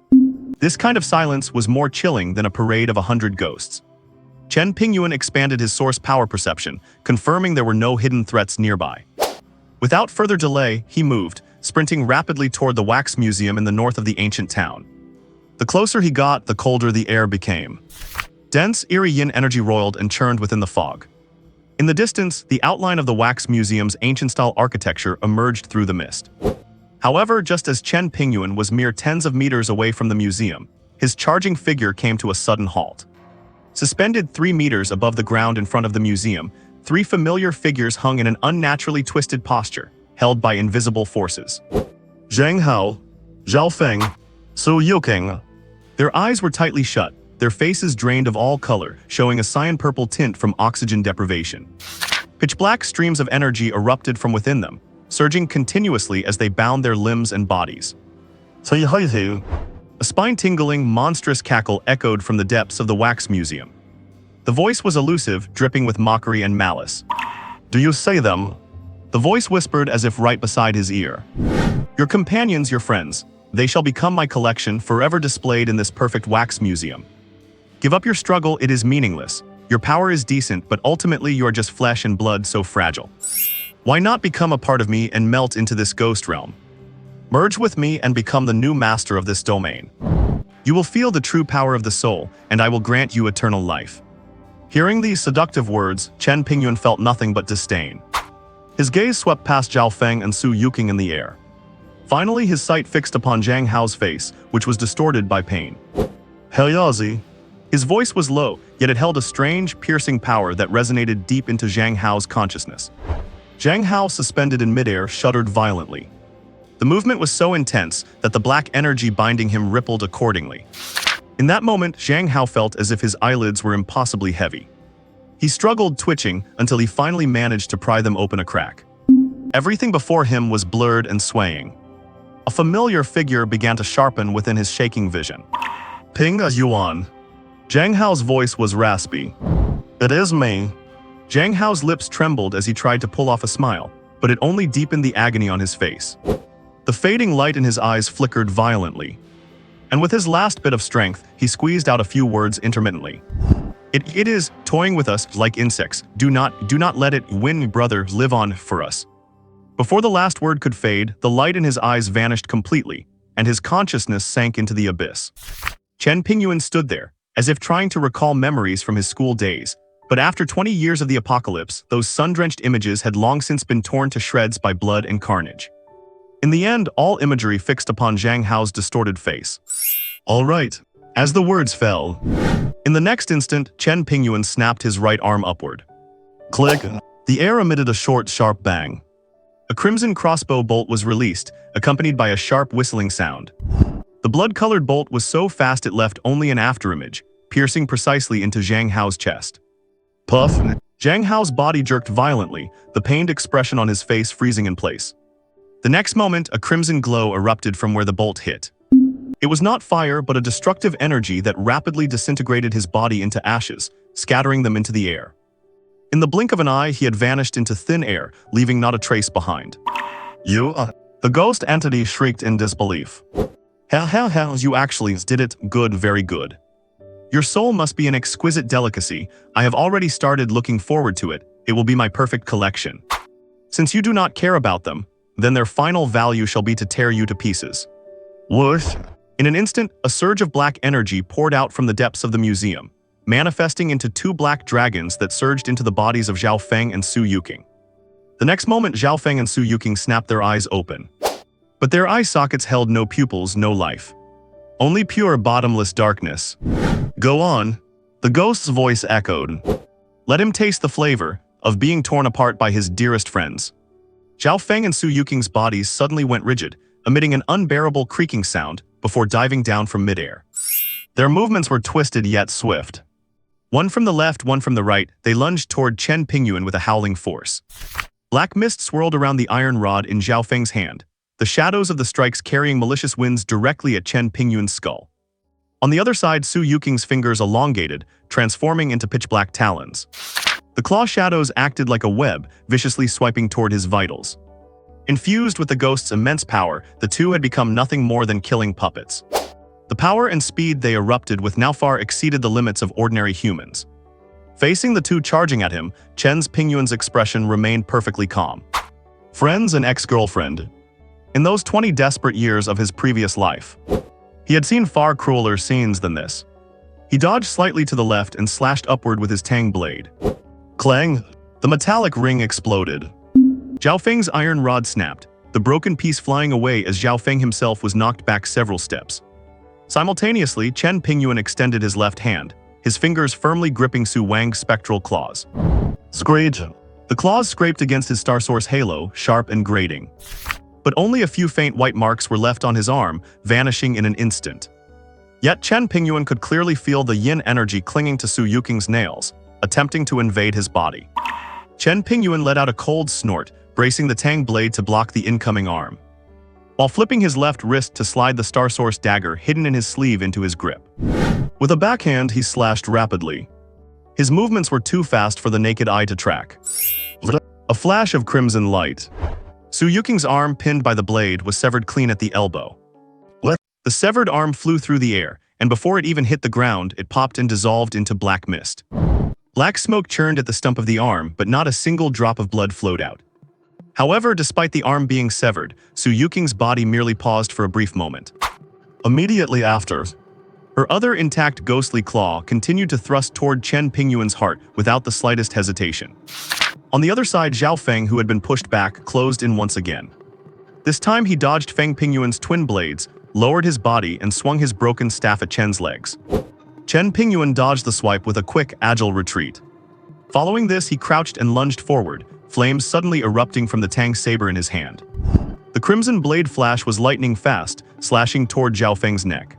This kind of silence was more chilling than a parade of 100 ghosts. Chen Pingyuan expanded his source power perception, confirming there were no hidden threats nearby. Without further delay, he moved, sprinting rapidly toward the wax museum in the north of the ancient town. The closer he got, the colder the air became. Dense, eerie yin energy roiled and churned within the fog. In the distance, the outline of the wax museum's ancient-style architecture emerged through the mist. However, just as Chen Pingyuan was mere tens of meters away from the museum, his charging figure came to a sudden halt. Suspended 3 meters above the ground in front of the museum, 3 familiar figures hung in an unnaturally twisted posture, held by invisible forces. Zhang Hao, Zhao Feng, Su Yuking. Their eyes were tightly shut, their faces drained of all color, showing a cyan-purple tint from oxygen deprivation. Pitch-black streams of energy erupted from within them, surging continuously as they bound their limbs and bodies. A spine-tingling, monstrous cackle echoed from the depths of the wax museum. The voice was elusive, dripping with mockery and malice. Do you say them? The voice whispered as if right beside his ear. Your companions, your friends. They shall become my collection, forever displayed in this perfect wax museum. Give up your struggle, it is meaningless. Your power is decent, but ultimately you are just flesh and blood so fragile. Why not become a part of me and melt into this ghost realm? Merge with me and become the new master of this domain. You will feel the true power of the soul, and I will grant you eternal life. Hearing these seductive words, Chen Pingyuan felt nothing but disdain. His gaze swept past Zhao Feng and Su Yuking in the air. Finally, his sight fixed upon Zhang Hao's face, which was distorted by pain. Helyazi, His voice was low, yet it held a strange, piercing power that resonated deep into Zhang Hao's consciousness. Zhang Hao, suspended in midair, shuddered violently. The movement was so intense that the black energy binding him rippled accordingly. In that moment, Zhang Hao felt as if his eyelids were impossibly heavy. He struggled, twitching, until he finally managed to pry them open a crack. Everything before him was blurred and swaying. A familiar figure began to sharpen within his shaking vision. Pingyuan. Zhang Hao's voice was raspy. It is me. Zhang Hao's lips trembled as he tried to pull off a smile, but it only deepened the agony on his face. The fading light in his eyes flickered violently. And with his last bit of strength, he squeezed out a few words intermittently. It is toying with us like insects. Do not let it win, brother, live on for us. Before the last word could fade, the light in his eyes vanished completely, and his consciousness sank into the abyss. Chen Pingyuan stood there, as if trying to recall memories from his school days. But after 20 years of the apocalypse, those sun-drenched images had long since been torn to shreds by blood and carnage. In the end, all imagery fixed upon Zhang Hao's distorted face. All right. As the words fell, in the next instant, Chen Pingyuan snapped his right arm upward. Click. The air emitted a short, sharp bang. A crimson crossbow bolt was released, accompanied by a sharp whistling sound. The blood-colored bolt was so fast it left only an afterimage, piercing precisely into Zhang Hao's chest. Puff. Zhang Hao's body jerked violently, the pained expression on his face freezing in place. The next moment, a crimson glow erupted from where the bolt hit. It was not fire, but a destructive energy that rapidly disintegrated his body into ashes, scattering them into the air. In the blink of an eye, he had vanished into thin air, leaving not a trace behind. You? The ghost entity shrieked in disbelief. Hell, you actually did it. Good, very good. Your soul must be an exquisite delicacy. I have already started looking forward to it. It will be my perfect collection. Since you do not care about them, then their final value shall be to tear you to pieces. Whoosh! In an instant, a surge of black energy poured out from the depths of the museum, manifesting into two black dragons that surged into the bodies of Zhao Feng and Su Yuqing. The next moment, Zhao Feng and Su Yuqing snapped their eyes open. But their eye sockets held no pupils, no life. Only pure, bottomless darkness. Go on. The ghost's voice echoed. Let him taste the flavor of being torn apart by his dearest friends. Zhao Feng and Su Yuqing's bodies suddenly went rigid, emitting an unbearable creaking sound before diving down from midair. Their movements were twisted yet swift. One from the left, one from the right, they lunged toward Chen Pingyuan with a howling force. Black mist swirled around the iron rod in Zhao Feng's hand, the shadows of the strikes carrying malicious winds directly at Chen Pingyuan's skull. On the other side, Su Yuqing's fingers elongated, transforming into pitch-black talons. The claw shadows acted like a web, viciously swiping toward his vitals. Infused with the ghost's immense power, the two had become nothing more than killing puppets. The power and speed they erupted with now far exceeded the limits of ordinary humans. Facing the two charging at him, Chen Pingyuan's expression remained perfectly calm. Friends and ex-girlfriend. In those 20 desperate years of his previous life, he had seen far crueler scenes than this. He dodged slightly to the left and slashed upward with his tang blade. Clang! The metallic ring exploded. Zhao Feng's iron rod snapped, the broken piece flying away as Zhao Feng himself was knocked back several steps. Simultaneously, Chen Pingyuan extended his left hand, his fingers firmly gripping Su Wang's spectral claws. Screech! The claws scraped against his Star Source halo, sharp and grating. But only a few faint white marks were left on his arm, vanishing in an instant. Yet Chen Pingyuan could clearly feel the yin energy clinging to Su Yuqing's nails, attempting to invade his body. Chen Pingyuan let out a cold snort, bracing the tang blade to block the incoming arm, while flipping his left wrist to slide the Star Source dagger hidden in his sleeve into his grip. With a backhand, he slashed rapidly. His movements were too fast for the naked eye to track. A flash of crimson light. Su Yuqing's arm, pinned by the blade, was severed clean at the elbow. The severed arm flew through the air, and before it even hit the ground, it popped and dissolved into black mist. Black smoke churned at the stump of the arm, but not a single drop of blood flowed out. However, despite the arm being severed, Su Yuqing's body merely paused for a brief moment. Immediately after, her other intact ghostly claw continued to thrust toward Chen Pingyuan's heart without the slightest hesitation. On the other side, Zhao Feng, who had been pushed back, closed in once again. This time he dodged Feng Pingyuan's twin blades, lowered his body, and swung his broken staff at Chen's legs. Chen Pingyuan dodged the swipe with a quick, agile retreat. Following this, he crouched and lunged forward, flames suddenly erupting from the Tang saber in his hand. The crimson blade flash was lightning fast, slashing toward Zhao Feng's neck.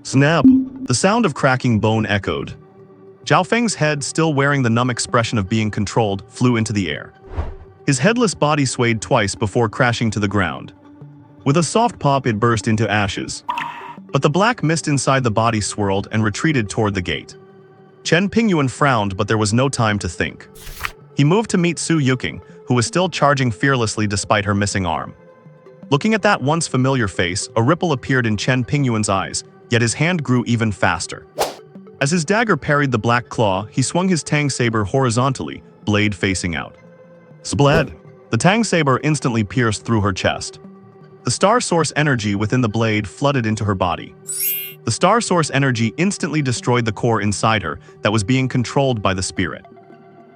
Snap! The sound of cracking bone echoed. Zhao Feng's head, still wearing the numb expression of being controlled, flew into the air. His headless body swayed twice before crashing to the ground. With a soft pop, it burst into ashes. But the black mist inside the body swirled and retreated toward the gate. Chen Pingyuan frowned, but there was no time to think. He moved to meet Su Yuking, who was still charging fearlessly despite her missing arm. Looking at that once familiar face, a ripple appeared in Chen Pingyuan's eyes, yet his hand grew even faster. As his dagger parried the black claw, he swung his Tang saber horizontally, blade facing out. Splat! The Tang saber instantly pierced through her chest. The star source energy within the blade flooded into her body. The star source energy instantly destroyed the core inside her that was being controlled by the spirit.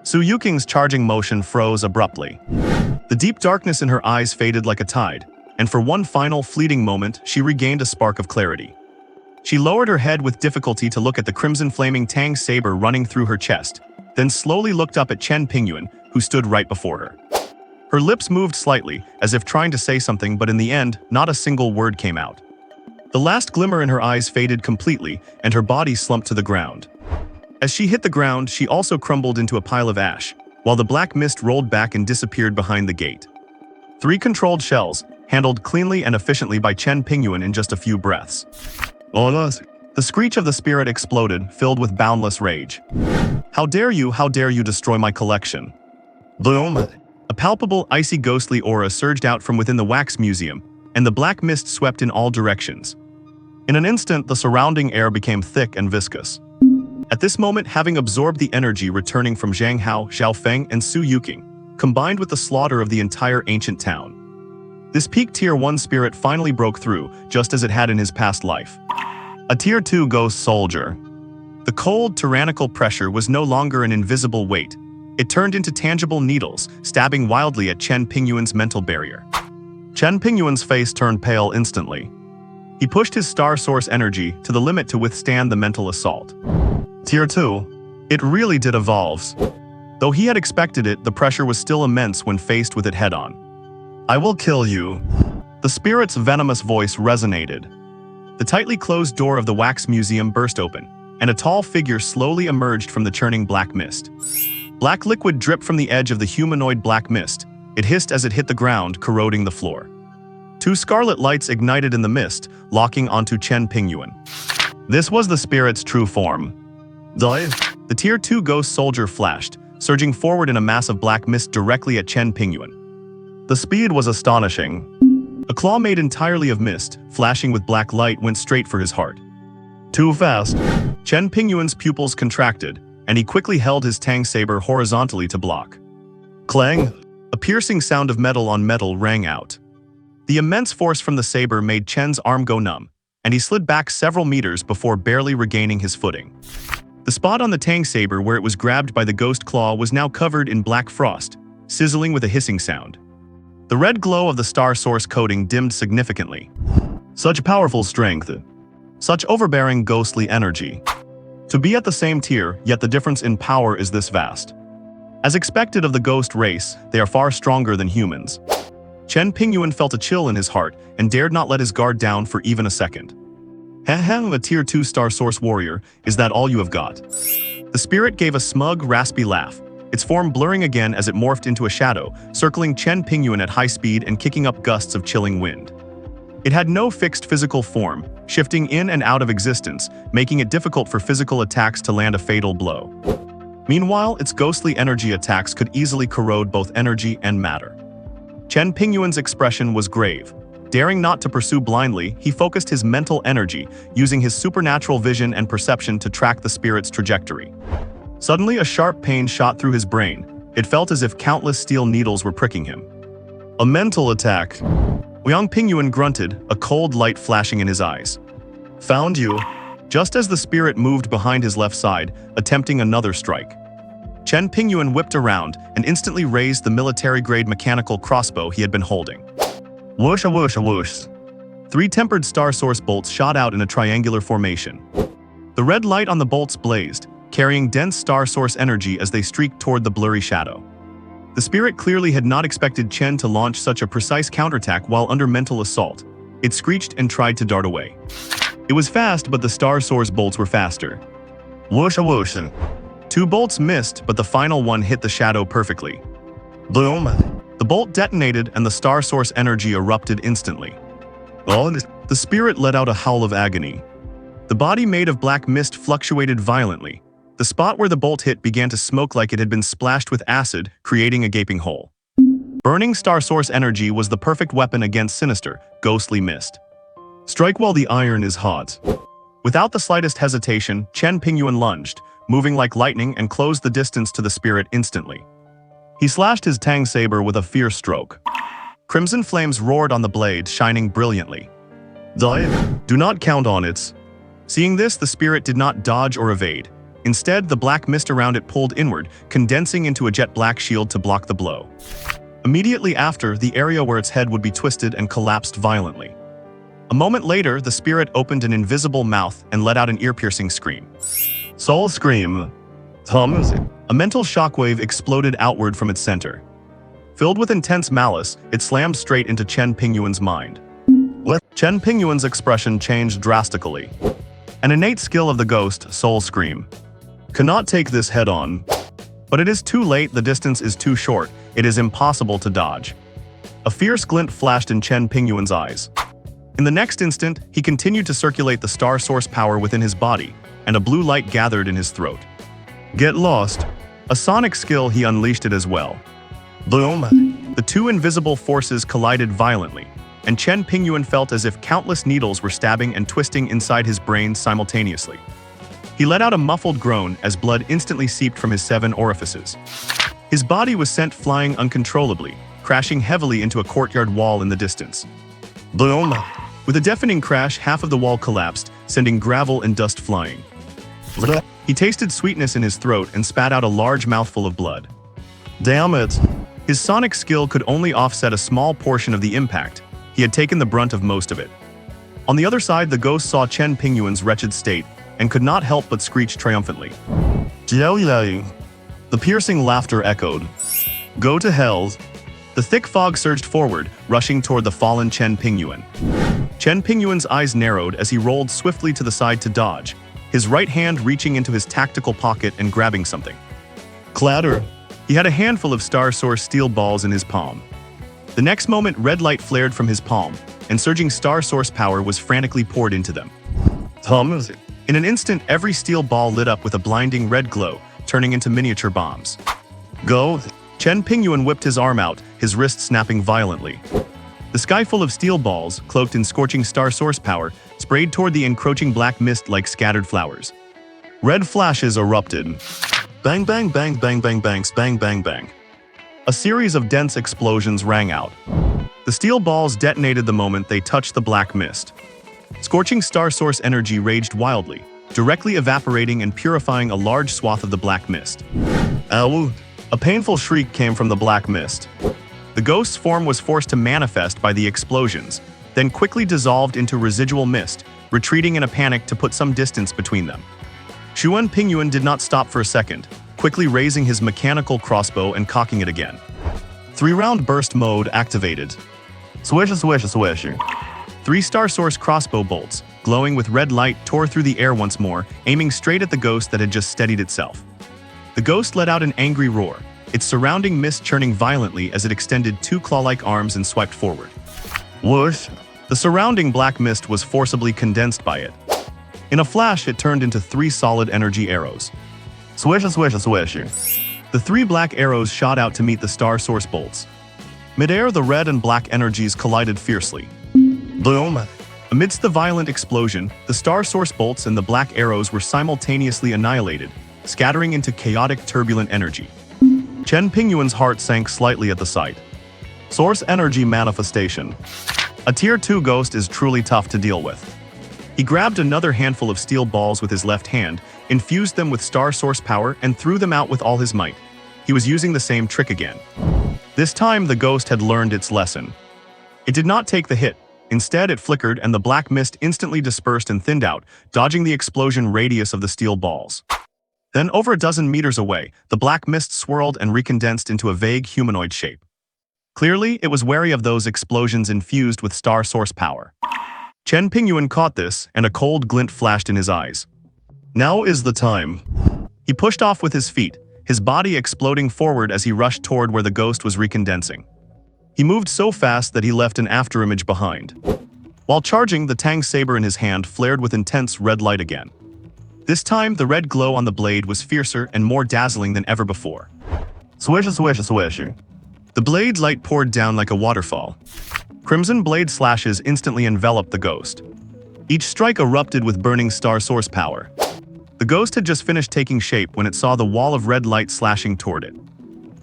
Su Yuking's charging motion froze abruptly. The deep darkness in her eyes faded like a tide, and for one final fleeting moment, she regained a spark of clarity. She lowered her head with difficulty to look at the crimson flaming Tang saber running through her chest, then slowly looked up at Chen Pingyuan, who stood right before her. Her lips moved slightly, as if trying to say something, but in the end, not a single word came out. The last glimmer in her eyes faded completely, and her body slumped to the ground. As she hit the ground, she also crumbled into a pile of ash, while the black mist rolled back and disappeared behind the gate. 3 controlled shells, handled cleanly and efficiently by Chen Pingyuan in just a few breaths. The screech of the spirit exploded, filled with boundless rage. How dare you destroy my collection? Boom! A palpable, icy ghostly aura surged out from within the wax museum, and the black mist swept in all directions. In an instant, the surrounding air became thick and viscous. At this moment, having absorbed the energy returning from Zhang Hao, Zhao Feng, and Su Yuking, combined with the slaughter of the entire ancient town, this peak Tier 1 spirit finally broke through, just as it had in his past life. A Tier 2 ghost soldier. The cold, tyrannical pressure was no longer an invisible weight. It turned into tangible needles, stabbing wildly at Chen Pingyuan's mental barrier. Chen Pingyuan's face turned pale instantly. He pushed his star source energy to the limit to withstand the mental assault. Tier 2. It really did evolve. Though he had expected it, the pressure was still immense when faced with it head-on. I will kill you. The spirit's venomous voice resonated. The tightly closed door of the wax museum burst open, and a tall figure slowly emerged from the churning black mist. Black liquid dripped from the edge of the humanoid black mist. It hissed as it hit the ground, corroding the floor. 2 scarlet lights ignited in the mist, locking onto Chen Pingyuan. This was the spirit's true form. The Tier 2 ghost soldier flashed, surging forward in a mass of black mist directly at Chen Pingyuan. The speed was astonishing. A claw made entirely of mist, flashing with black light, went straight for his heart. Too fast. Chen Pingyuan's pupils contracted, and he quickly held his Tang saber horizontally to block. Clang! A piercing sound of metal on metal rang out. The immense force from the saber made Chen's arm go numb, and he slid back several meters before barely regaining his footing. The spot on the Tang saber where it was grabbed by the ghost claw was now covered in black frost, sizzling with a hissing sound. The red glow of the star source coating dimmed significantly. Such powerful strength. Such overbearing ghostly energy. To be at the same tier, yet the difference in power is this vast. As expected of the ghost race, they are far stronger than humans. Chen Pingyuan felt a chill in his heart and dared not let his guard down for even a second. A Tier 2 star source warrior, is that all you have got? The spirit gave a smug, raspy laugh, its form blurring again as it morphed into a shadow, circling Chen Pingyuan at high speed and kicking up gusts of chilling wind. It had no fixed physical form, shifting in and out of existence, making it difficult for physical attacks to land a fatal blow. Meanwhile, its ghostly energy attacks could easily corrode both energy and matter. Chen Pingyuan's expression was grave. Daring not to pursue blindly, he focused his mental energy, using his supernatural vision and perception to track the spirit's trajectory. Suddenly, a sharp pain shot through his brain. It felt as if countless steel needles were pricking him. A mental attack. Liang Pingyuan grunted, a cold light flashing in his eyes. Found you. Just as the spirit moved behind his left side, attempting another strike. Chen Pingyuan whipped around and instantly raised the military-grade mechanical crossbow he had been holding. Whoosh, whoosh, whoosh. 3 tempered star source bolts shot out in a triangular formation. The red light on the bolts blazed, carrying dense star source energy as they streaked toward the blurry shadow. The spirit clearly had not expected Chen to launch such a precise counterattack while under mental assault. It screeched and tried to dart away. It was fast, but the star source bolts were faster. Whoosh whoosh. 2 bolts missed, but the final one hit the shadow perfectly. Boom! The bolt detonated and the star source energy erupted instantly. The spirit let out a howl of agony. The body made of black mist fluctuated violently. The spot where the bolt hit began to smoke like it had been splashed with acid, creating a gaping hole. Burning star source energy was the perfect weapon against sinister, ghostly mist. Strike while the iron is hot. Without the slightest hesitation, Chen Pingyuan lunged, moving like lightning and closed the distance to the spirit instantly. He slashed his tang saber with a fierce stroke. Crimson flames roared on the blade, shining brilliantly. Do not count on it. Seeing this, the spirit did not dodge or evade. Instead, the black mist around it pulled inward, condensing into a jet black shield to block the blow. Immediately after, the area where its head would be twisted and collapsed violently. A moment later, the spirit opened an invisible mouth and let out an ear-piercing scream. Soul scream. A mental shockwave exploded outward from its center. Filled with intense malice, it slammed straight into Chen Pingyuan's mind. Chen Pingyuan's expression changed drastically. An innate skill of the ghost, Soul Scream. Cannot take this head-on. But it is too late, the distance is too short, it is impossible to dodge. A fierce glint flashed in Chen Pingyuan's eyes. In the next instant, he continued to circulate the star source power within his body, and a blue light gathered in his throat. Get lost. A sonic skill, he unleashed it as well. Boom! The 2 invisible forces collided violently, and Chen Pingyuan felt as if countless needles were stabbing and twisting inside his brain simultaneously. He let out a muffled groan as blood instantly seeped from his 7 orifices. His body was sent flying uncontrollably, crashing heavily into a courtyard wall in the distance. Boom! With a deafening crash, half of the wall collapsed, sending gravel and dust flying. He tasted sweetness in his throat and spat out a large mouthful of blood. Damn it! His sonic skill could only offset a small portion of the impact. He had taken the brunt of most of it. On the other side, the ghost saw Chen Pingyuan's wretched state and could not help but screech triumphantly. The piercing laughter echoed. Go to hell. The thick fog surged forward, rushing toward the fallen Chen Pingyuan. Chen Pingyuan's eyes narrowed as he rolled swiftly to the side to dodge, his right hand reaching into his tactical pocket and grabbing something. Clatter! He had a handful of star source steel balls in his palm. The next moment, red light flared from his palm, and surging star source power was frantically poured into them. In an instant, every steel ball lit up with a blinding red glow, turning into miniature bombs. Go! Chen Pingyuan whipped his arm out, his wrist snapping violently. The sky full of steel balls, cloaked in scorching star source power, sprayed toward the encroaching black mist like scattered flowers. Red flashes erupted. Bang bang bang bang bang bangs bang bang bang. A series of dense explosions rang out. The steel balls detonated the moment they touched the black mist. Scorching star source energy raged wildly, directly evaporating and purifying a large swath of the black mist. Ow! A painful shriek came from the black mist. The ghost's form was forced to manifest by the explosions, then quickly dissolved into residual mist, retreating in a panic to put some distance between them. Chen Pingyuan did not stop for a second, quickly raising his mechanical crossbow and cocking it again. 3-round burst mode activated. Swish, swish, swish. 3 star source crossbow bolts, glowing with red light, tore through the air once more, aiming straight at the ghost that had just steadied itself. The ghost let out an angry roar, its surrounding mist churning violently as it extended 2 claw-like arms and swiped forward. Whoosh! The surrounding black mist was forcibly condensed by it. In a flash, it turned into 3 solid energy arrows. Swish, swish, swish. The 3 black arrows shot out to meet the star source bolts. Mid-air, the red and black energies collided fiercely. Boom! Amidst the violent explosion, the star source bolts and the black arrows were simultaneously annihilated, scattering into chaotic, turbulent energy. Chen Pingyuan's heart sank slightly at the sight. Source energy manifestation. A Tier 2 ghost is truly tough to deal with. He grabbed another handful of steel balls with his left hand, infused them with star source power, and threw them out with all his might. He was using the same trick again. This time, the ghost had learned its lesson. It did not take the hit, Instead, it flickered and the black mist instantly dispersed and thinned out, dodging the explosion radius of the steel balls. Then, over a dozen meters away, the black mist swirled and recondensed into a vague humanoid shape. Clearly, it was wary of those explosions infused with star source power. Chen Pingyuan caught this, and a cold glint flashed in his eyes. Now is the time. He pushed off with his feet, his body exploding forward as he rushed toward where the ghost was recondensing. He moved so fast that he left an afterimage behind. While charging, the Tang saber in his hand flared with intense red light again. This time, the red glow on the blade was fiercer and more dazzling than ever before. Swish, swish, swish. The blade's light poured down like a waterfall. Crimson blade slashes instantly enveloped the ghost. Each strike erupted with burning star source power. The ghost had just finished taking shape when it saw the wall of red light slashing toward it.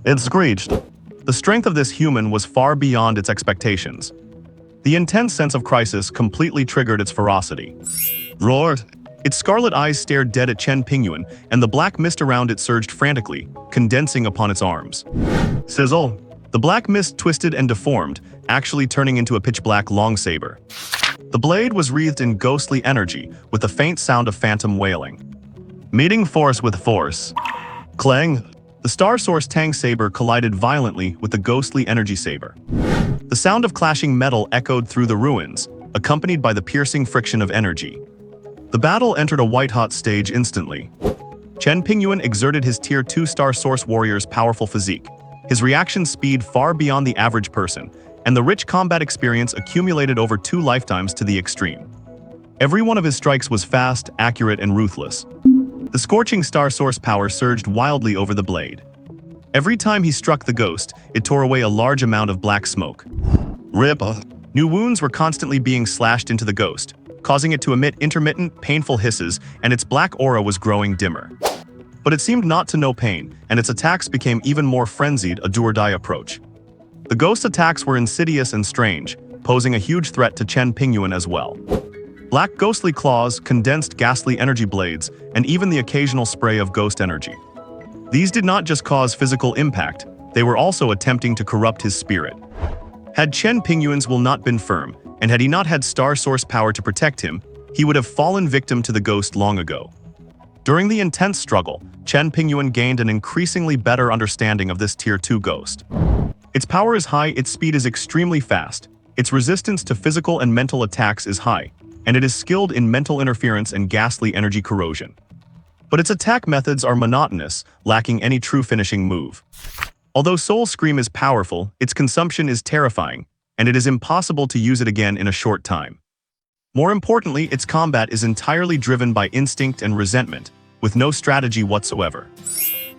It screeched. The strength of this human was far beyond its expectations. The intense sense of crisis completely triggered its ferocity. Roared. Its scarlet eyes stared dead at Chen Pingyuan, and the black mist around it surged frantically, condensing upon its arms. Sizzle. The black mist twisted and deformed, actually turning into a pitch-black long saber. The blade was wreathed in ghostly energy, with the faint sound of phantom wailing. Meeting force with force. Clang. The star source Tang saber collided violently with the ghostly energy saber. The sound of clashing metal echoed through the ruins, accompanied by the piercing friction of energy. The battle entered a white-hot stage instantly. Chen Pingyuan exerted his Tier 2 star source warrior's powerful physique, his reaction speed far beyond the average person, and the rich combat experience accumulated over 2 lifetimes to the extreme. Every one of his strikes was fast, accurate, and ruthless. The scorching star source power surged wildly over the blade. Every time he struck the ghost, it tore away a large amount of black smoke. Rip. New wounds were constantly being slashed into the ghost, causing it to emit intermittent, painful hisses, and its black aura was growing dimmer. But it seemed not to know pain, and its attacks became even more frenzied, a do-or-die approach. The ghost's attacks were insidious and strange, posing a huge threat to Chen Pingyuan as well. Black ghostly claws, condensed ghastly energy blades, and even the occasional spray of ghost energy. These did not just cause physical impact, they were also attempting to corrupt his spirit. Had Chen Pingyuan's will not been firm, and had he not had star source power to protect him, he would have fallen victim to the ghost long ago. During the intense struggle, Chen Pingyuan gained an increasingly better understanding of this Tier 2 ghost. Its power is high, its speed is extremely fast, its resistance to physical and mental attacks is high, and it is skilled in mental interference and ghastly energy corrosion. But its attack methods are monotonous, lacking any true finishing move. Although Soul Scream is powerful, its consumption is terrifying, and it is impossible to use it again in a short time. More importantly, its combat is entirely driven by instinct and resentment, with no strategy whatsoever.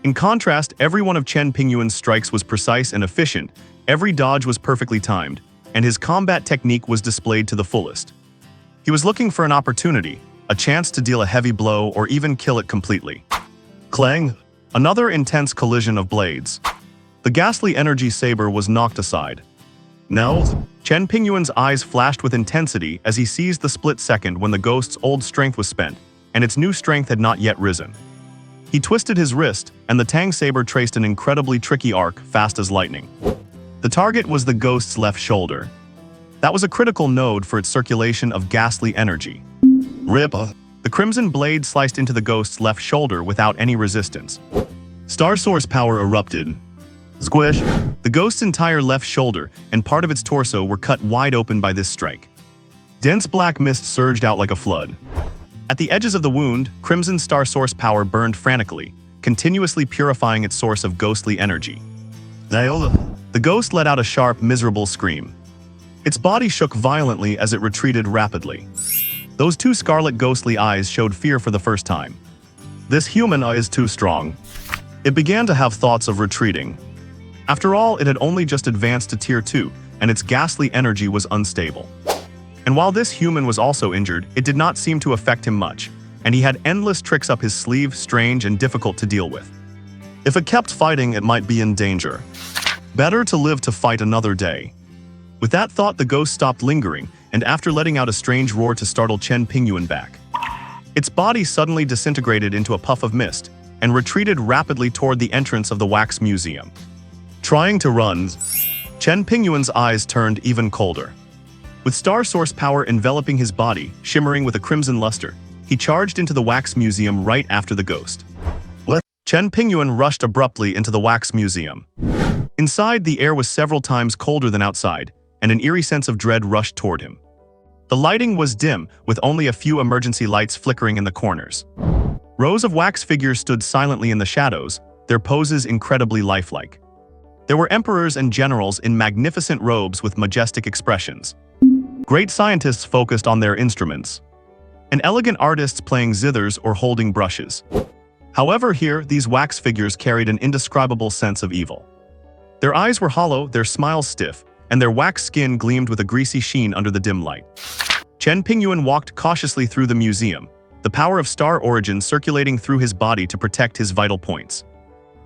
In contrast, every one of Chen Pingyuan's strikes was precise and efficient, every dodge was perfectly timed, and his combat technique was displayed to the fullest. He was looking for an opportunity, a chance to deal a heavy blow or even kill it completely. Clang! Another intense collision of blades. The ghastly energy saber was knocked aside. Now, Chen Pingyuan's eyes flashed with intensity as he seized the split second when the ghost's old strength was spent, and its new strength had not yet risen. He twisted his wrist, and the Tang saber traced an incredibly tricky arc, fast as lightning. The target was the ghost's left shoulder. That was a critical node for its circulation of ghastly energy. Rip. The crimson blade sliced into the ghost's left shoulder without any resistance. Star source power erupted. Squish. The ghost's entire left shoulder and part of its torso were cut wide open by this strike. Dense black mist surged out like a flood. At the edges of the wound, crimson star source power burned frantically, continuously purifying its source of ghostly energy. The ghost let out a sharp, miserable scream. Its body shook violently as it retreated rapidly. Those 2 scarlet ghostly eyes showed fear for the first time. This human is too strong. It began to have thoughts of retreating. After all, it had only just advanced to Tier 2, and its ghastly energy was unstable. And while this human was also injured, it did not seem to affect him much, and he had endless tricks up his sleeve, strange and difficult to deal with. If it kept fighting, it might be in danger. Better to live to fight another day. With that thought, the ghost stopped lingering, and after letting out a strange roar to startle Chen Pingyuan back, its body suddenly disintegrated into a puff of mist, and retreated rapidly toward the entrance of the wax museum. Trying to run, Chen Pingyuan's eyes turned even colder. With star source power enveloping his body, shimmering with a crimson luster, he charged into the wax museum right after the ghost. Chen Pingyuan rushed abruptly into the wax museum. Inside, the air was several times colder than outside, and an eerie sense of dread rushed toward him. The lighting was dim, with only a few emergency lights flickering in the corners. Rows of wax figures stood silently in the shadows, their poses incredibly lifelike. There were emperors and generals in magnificent robes with majestic expressions. Great scientists focused on their instruments, and elegant artists playing zithers or holding brushes. However, here, these wax figures carried an indescribable sense of evil. Their eyes were hollow, their smiles stiff, and their wax skin gleamed with a greasy sheen under the dim light. Chen Pingyuan walked cautiously through the museum, the power of star origin circulating through his body to protect his vital points.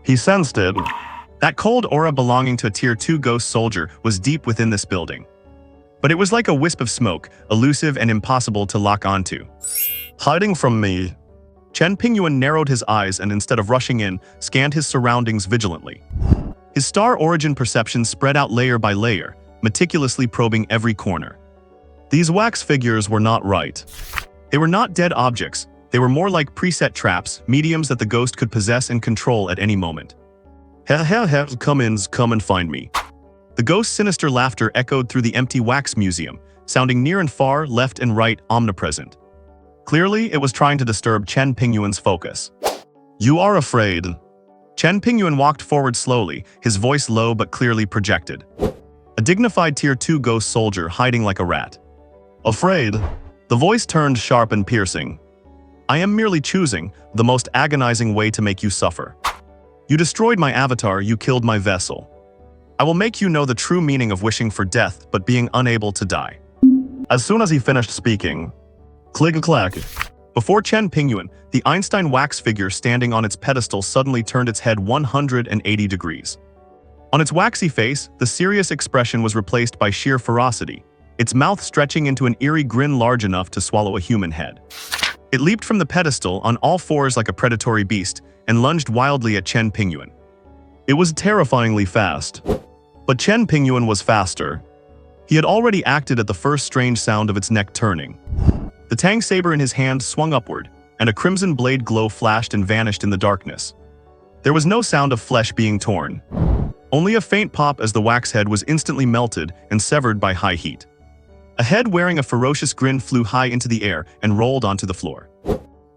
He sensed it. That cold aura belonging to a Tier 2 ghost soldier was deep within this building. But it was like a wisp of smoke, elusive and impossible to lock onto. Hiding from me. Chen Pingyuan narrowed his eyes and instead of rushing in, scanned his surroundings vigilantly. His star origin perception spread out layer by layer, meticulously probing every corner. These wax figures were not right. They were not dead objects, they were more like preset traps, mediums that the ghost could possess and control at any moment. Come and find me. The ghost's sinister laughter echoed through the empty wax museum, sounding near and far, left and right, omnipresent. Clearly, it was trying to disturb Chen Pingyuan's focus. You are afraid. Chen Pingyuan walked forward slowly, his voice low but clearly projected. A dignified Tier 2 ghost soldier hiding like a rat. Afraid? The voice turned sharp and piercing. I am merely choosing the most agonizing way to make you suffer. You destroyed my avatar, you killed my vessel. I will make you know the true meaning of wishing for death but being unable to die. As soon as he finished speaking, click-clack. Before Chen Pingyuan, the Einstein wax figure standing on its pedestal suddenly turned its head 180 degrees. On its waxy face, the serious expression was replaced by sheer ferocity, its mouth stretching into an eerie grin large enough to swallow a human head. It leaped from the pedestal on all fours like a predatory beast and lunged wildly at Chen Pingyuan. It was terrifyingly fast. But Chen Pingyuan was faster. He had already acted at the first strange sound of its neck turning. The tang saber in his hand swung upward, and a crimson blade glow flashed and vanished in the darkness. There was no sound of flesh being torn. Only a faint pop as the wax head was instantly melted and severed by high heat. A head wearing a ferocious grin flew high into the air and rolled onto the floor.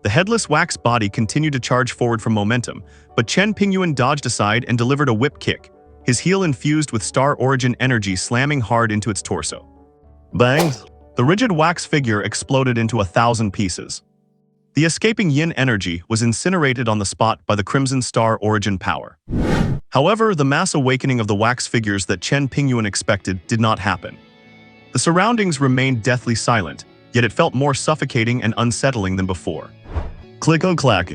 The headless wax body continued to charge forward from momentum, but Chen Pingyuan dodged aside and delivered a whip kick, his heel infused with star origin energy slamming hard into its torso. Bang! The rigid wax figure exploded into 1,000 pieces. The escaping yin energy was incinerated on the spot by the crimson star origin power. However, the mass awakening of the wax figures that Chen Pingyuan expected did not happen. The surroundings remained deathly silent, yet it felt more suffocating and unsettling than before. Click-o-clack.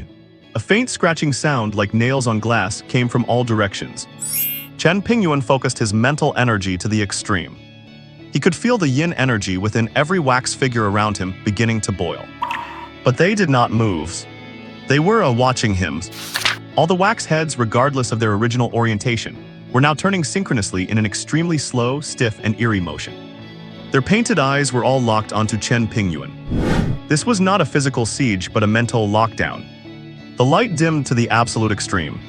A faint scratching sound like nails on glass came from all directions. Chen Pingyuan focused his mental energy to the extreme. He could feel the yin energy within every wax figure around him beginning to boil. But they did not move. They were watching him. All the wax heads, regardless of their original orientation, were now turning synchronously in an extremely slow, stiff, and eerie motion. Their painted eyes were all locked onto Chen Pingyuan. This was not a physical siege, but a mental lockdown. The light dimmed to the absolute extreme.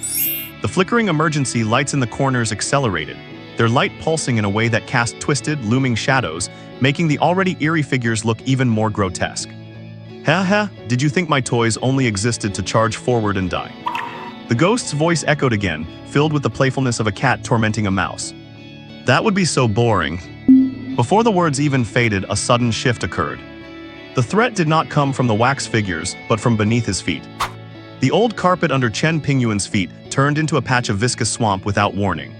The flickering emergency lights in the corners accelerated, their light pulsing in a way that cast twisted, looming shadows, making the already eerie figures look even more grotesque. Ha, did you think my toys only existed to charge forward and die? The ghost's voice echoed again, filled with the playfulness of a cat tormenting a mouse. That would be so boring. Before the words even faded, a sudden shift occurred. The threat did not come from the wax figures, but from beneath his feet. The old carpet under Chen Pingyuan's feet turned into a patch of viscous swamp without warning.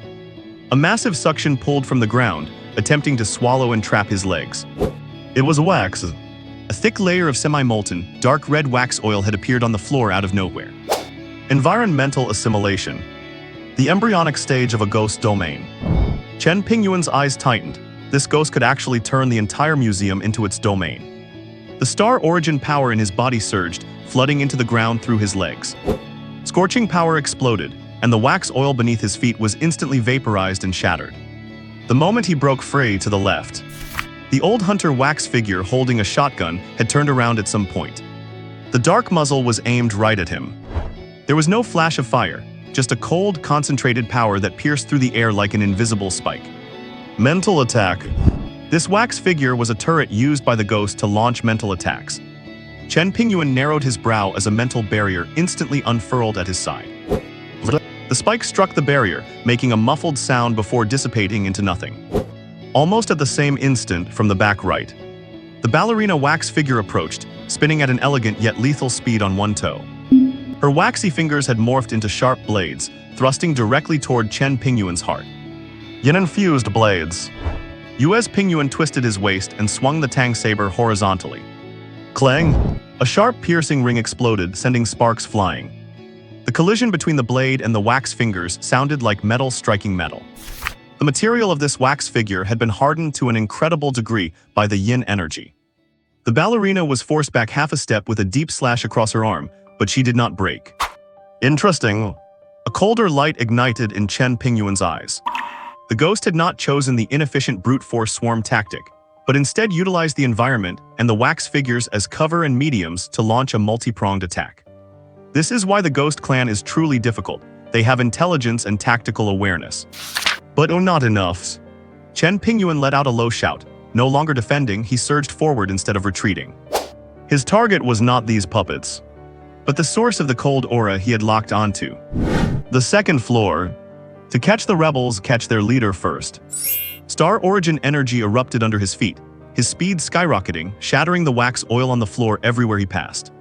A massive suction pulled from the ground, attempting to swallow and trap his legs. It was wax. A thick layer of semi-molten, dark red wax oil had appeared on the floor out of nowhere. Environmental assimilation. The embryonic stage of a ghost domain. Chen Pingyuan's eyes tightened. This ghost could actually turn the entire museum into its domain. The star origin power in his body surged, flooding into the ground through his legs. Scorching power exploded, and the wax oil beneath his feet was instantly vaporized and shattered. The moment he broke free to the left, the The old hunter wax figure holding a shotgun had turned around at some point. The dark muzzle was aimed right at him. There was no flash of fire, just a cold, concentrated power that pierced through the air like an invisible spike. Mental attack. This wax figure was a turret used by the ghost to launch mental attacks. Chen Pingyuan narrowed his brow as a mental barrier instantly unfurled at his side. The spike struck the barrier, making a muffled sound before dissipating into nothing. Almost at the same instant, from the back right, the ballerina wax figure approached, spinning at an elegant yet lethal speed on one toe. Her waxy fingers had morphed into sharp blades, thrusting directly toward Chen Pingyuan's heart. Yin-infused blades. U.S. Pingyuan twisted his waist and swung the tang saber horizontally. Clang! A sharp piercing ring exploded, sending sparks flying. The collision between the blade and the wax fingers sounded like metal striking metal. The material of this wax figure had been hardened to an incredible degree by the yin energy. The ballerina was forced back half a step with a deep slash across her arm, but she did not break. Interesting. A colder light ignited in Chen Pingyuan's eyes. The ghost had not chosen the inefficient brute force swarm tactic, but instead utilized the environment and the wax figures as cover and mediums to launch a multi-pronged attack. This is why the Ghost Clan is truly difficult. They have intelligence and tactical awareness. But not enough. Chen Pingyuan let out a low shout. No longer defending, he surged forward instead of retreating. His target was not these puppets, but the source of the cold aura he had locked onto. The second floor. To catch the rebels, catch their leader first. Star Origin energy erupted under his feet, his speed skyrocketing, shattering the wax oil on the floor everywhere he passed.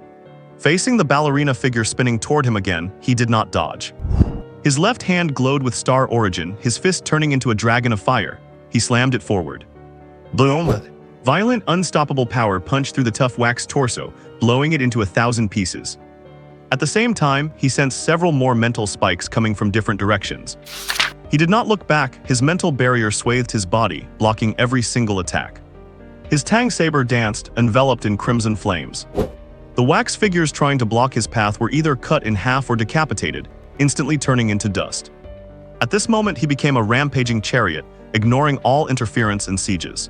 Facing the ballerina figure spinning toward him again, he did not dodge. His left hand glowed with Star Origin, his fist turning into a dragon of fire. He slammed it forward. Boom! Violent, unstoppable power punched through the tough wax torso, blowing it into 1,000 pieces. At the same time, he sensed several more mental spikes coming from different directions. He did not look back, his mental barrier swathed his body, blocking every single attack. His tang saber danced, enveloped in crimson flames. The wax figures trying to block his path were either cut in half or decapitated, instantly turning into dust. At this moment, he became a rampaging chariot, ignoring all interference and sieges.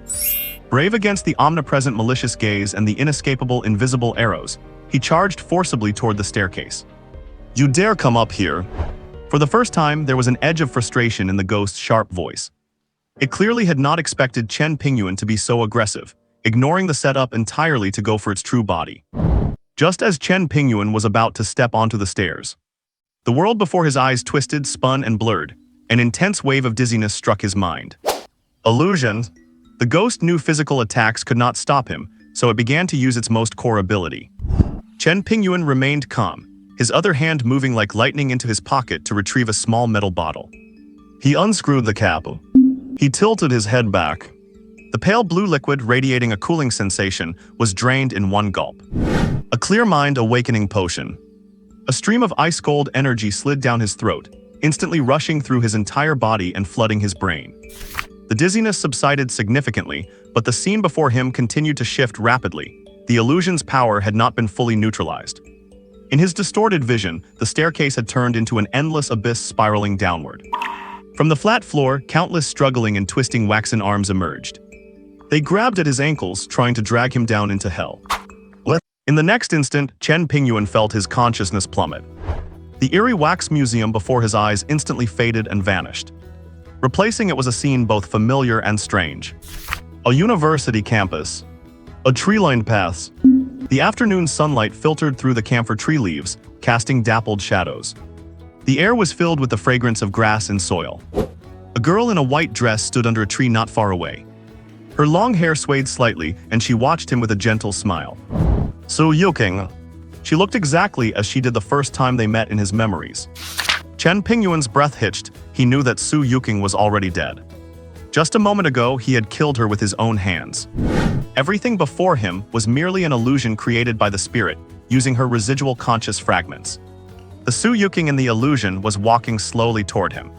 Brave against the omnipresent malicious gaze and the inescapable invisible arrows, he charged forcibly toward the staircase. "You dare come up here?" For the first time, there was an edge of frustration in the ghost's sharp voice. It clearly had not expected Chen Pingyuan to be so aggressive, ignoring the setup entirely to go for its true body. Just as Chen Pingyuan was about to step onto the stairs, the world before his eyes twisted, spun, and blurred. An intense wave of dizziness struck his mind. Illusions. The ghost knew physical attacks could not stop him, so it began to use its most core ability. Chen Pingyuan remained calm, his other hand moving like lightning into his pocket to retrieve a small metal bottle. He unscrewed the cap. He tilted his head back. The pale blue liquid, radiating a cooling sensation, was drained in one gulp. A clear mind awakening potion. A stream of ice-cold energy slid down his throat, instantly rushing through his entire body and flooding his brain. The dizziness subsided significantly, but the scene before him continued to shift rapidly. The illusion's power had not been fully neutralized. In his distorted vision, the staircase had turned into an endless abyss spiraling downward. From the flat floor, countless struggling and twisting waxen arms emerged. They grabbed at his ankles, trying to drag him down into hell. In the next instant, Chen Pingyuan felt his consciousness plummet. The eerie wax museum before his eyes instantly faded and vanished. Replacing it was a scene both familiar and strange. A university campus. A tree-lined paths. The afternoon sunlight filtered through the camphor tree leaves, casting dappled shadows. The air was filled with the fragrance of grass and soil. A girl in a white dress stood under a tree not far away. Her long hair swayed slightly, and she watched him with a gentle smile. Su Yuking. She looked exactly as she did the first time they met in his memories. Chen Pingyuan's breath hitched. He knew that Su Yuking was already dead. Just a moment ago, he had killed her with his own hands. Everything before him was merely an illusion created by the spirit, using her residual conscious fragments. The Su Yuking in the illusion was walking slowly toward him.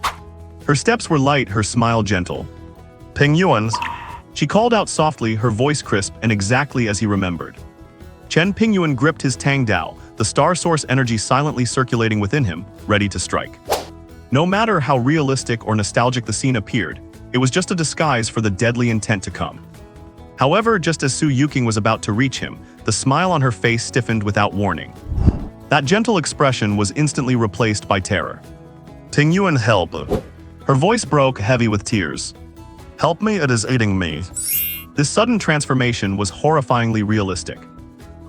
Her steps were light, her smile gentle. Pingyuan's. She called out softly, her voice crisp and exactly as he remembered. Chen Pingyuan gripped his Tang Dao, the star source energy silently circulating within him, ready to strike. No matter how realistic or nostalgic the scene appeared, it was just a disguise for the deadly intent to come. However, just as Su Yuking was about to reach him, the smile on her face stiffened without warning. That gentle expression was instantly replaced by terror. Pingyuan, help. Her voice broke, heavy with tears. Help me, it is eating me. This sudden transformation was horrifyingly realistic.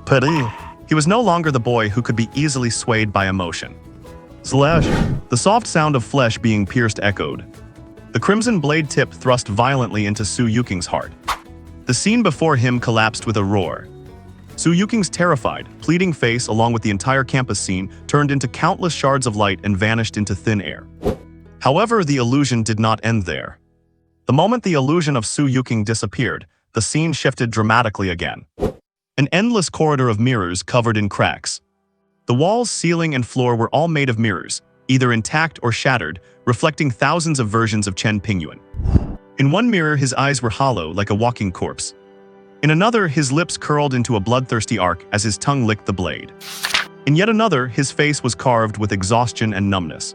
Pity. He was no longer the boy who could be easily swayed by emotion. Slash. The soft sound of flesh being pierced echoed. The crimson blade tip thrust violently into Su Yuking's heart. The scene before him collapsed with a roar. Su Yuking's terrified, pleading face along with the entire campus scene turned into countless shards of light and vanished into thin air. However, the illusion did not end there. The moment the illusion of Su Yuking disappeared, the scene shifted dramatically again. An endless corridor of mirrors covered in cracks. The walls, ceiling, and floor were all made of mirrors, either intact or shattered, reflecting thousands of versions of Chen Pingyuan. In one mirror, his eyes were hollow, like a walking corpse. In another, his lips curled into a bloodthirsty arc as his tongue licked the blade. In yet another, his face was carved with exhaustion and numbness.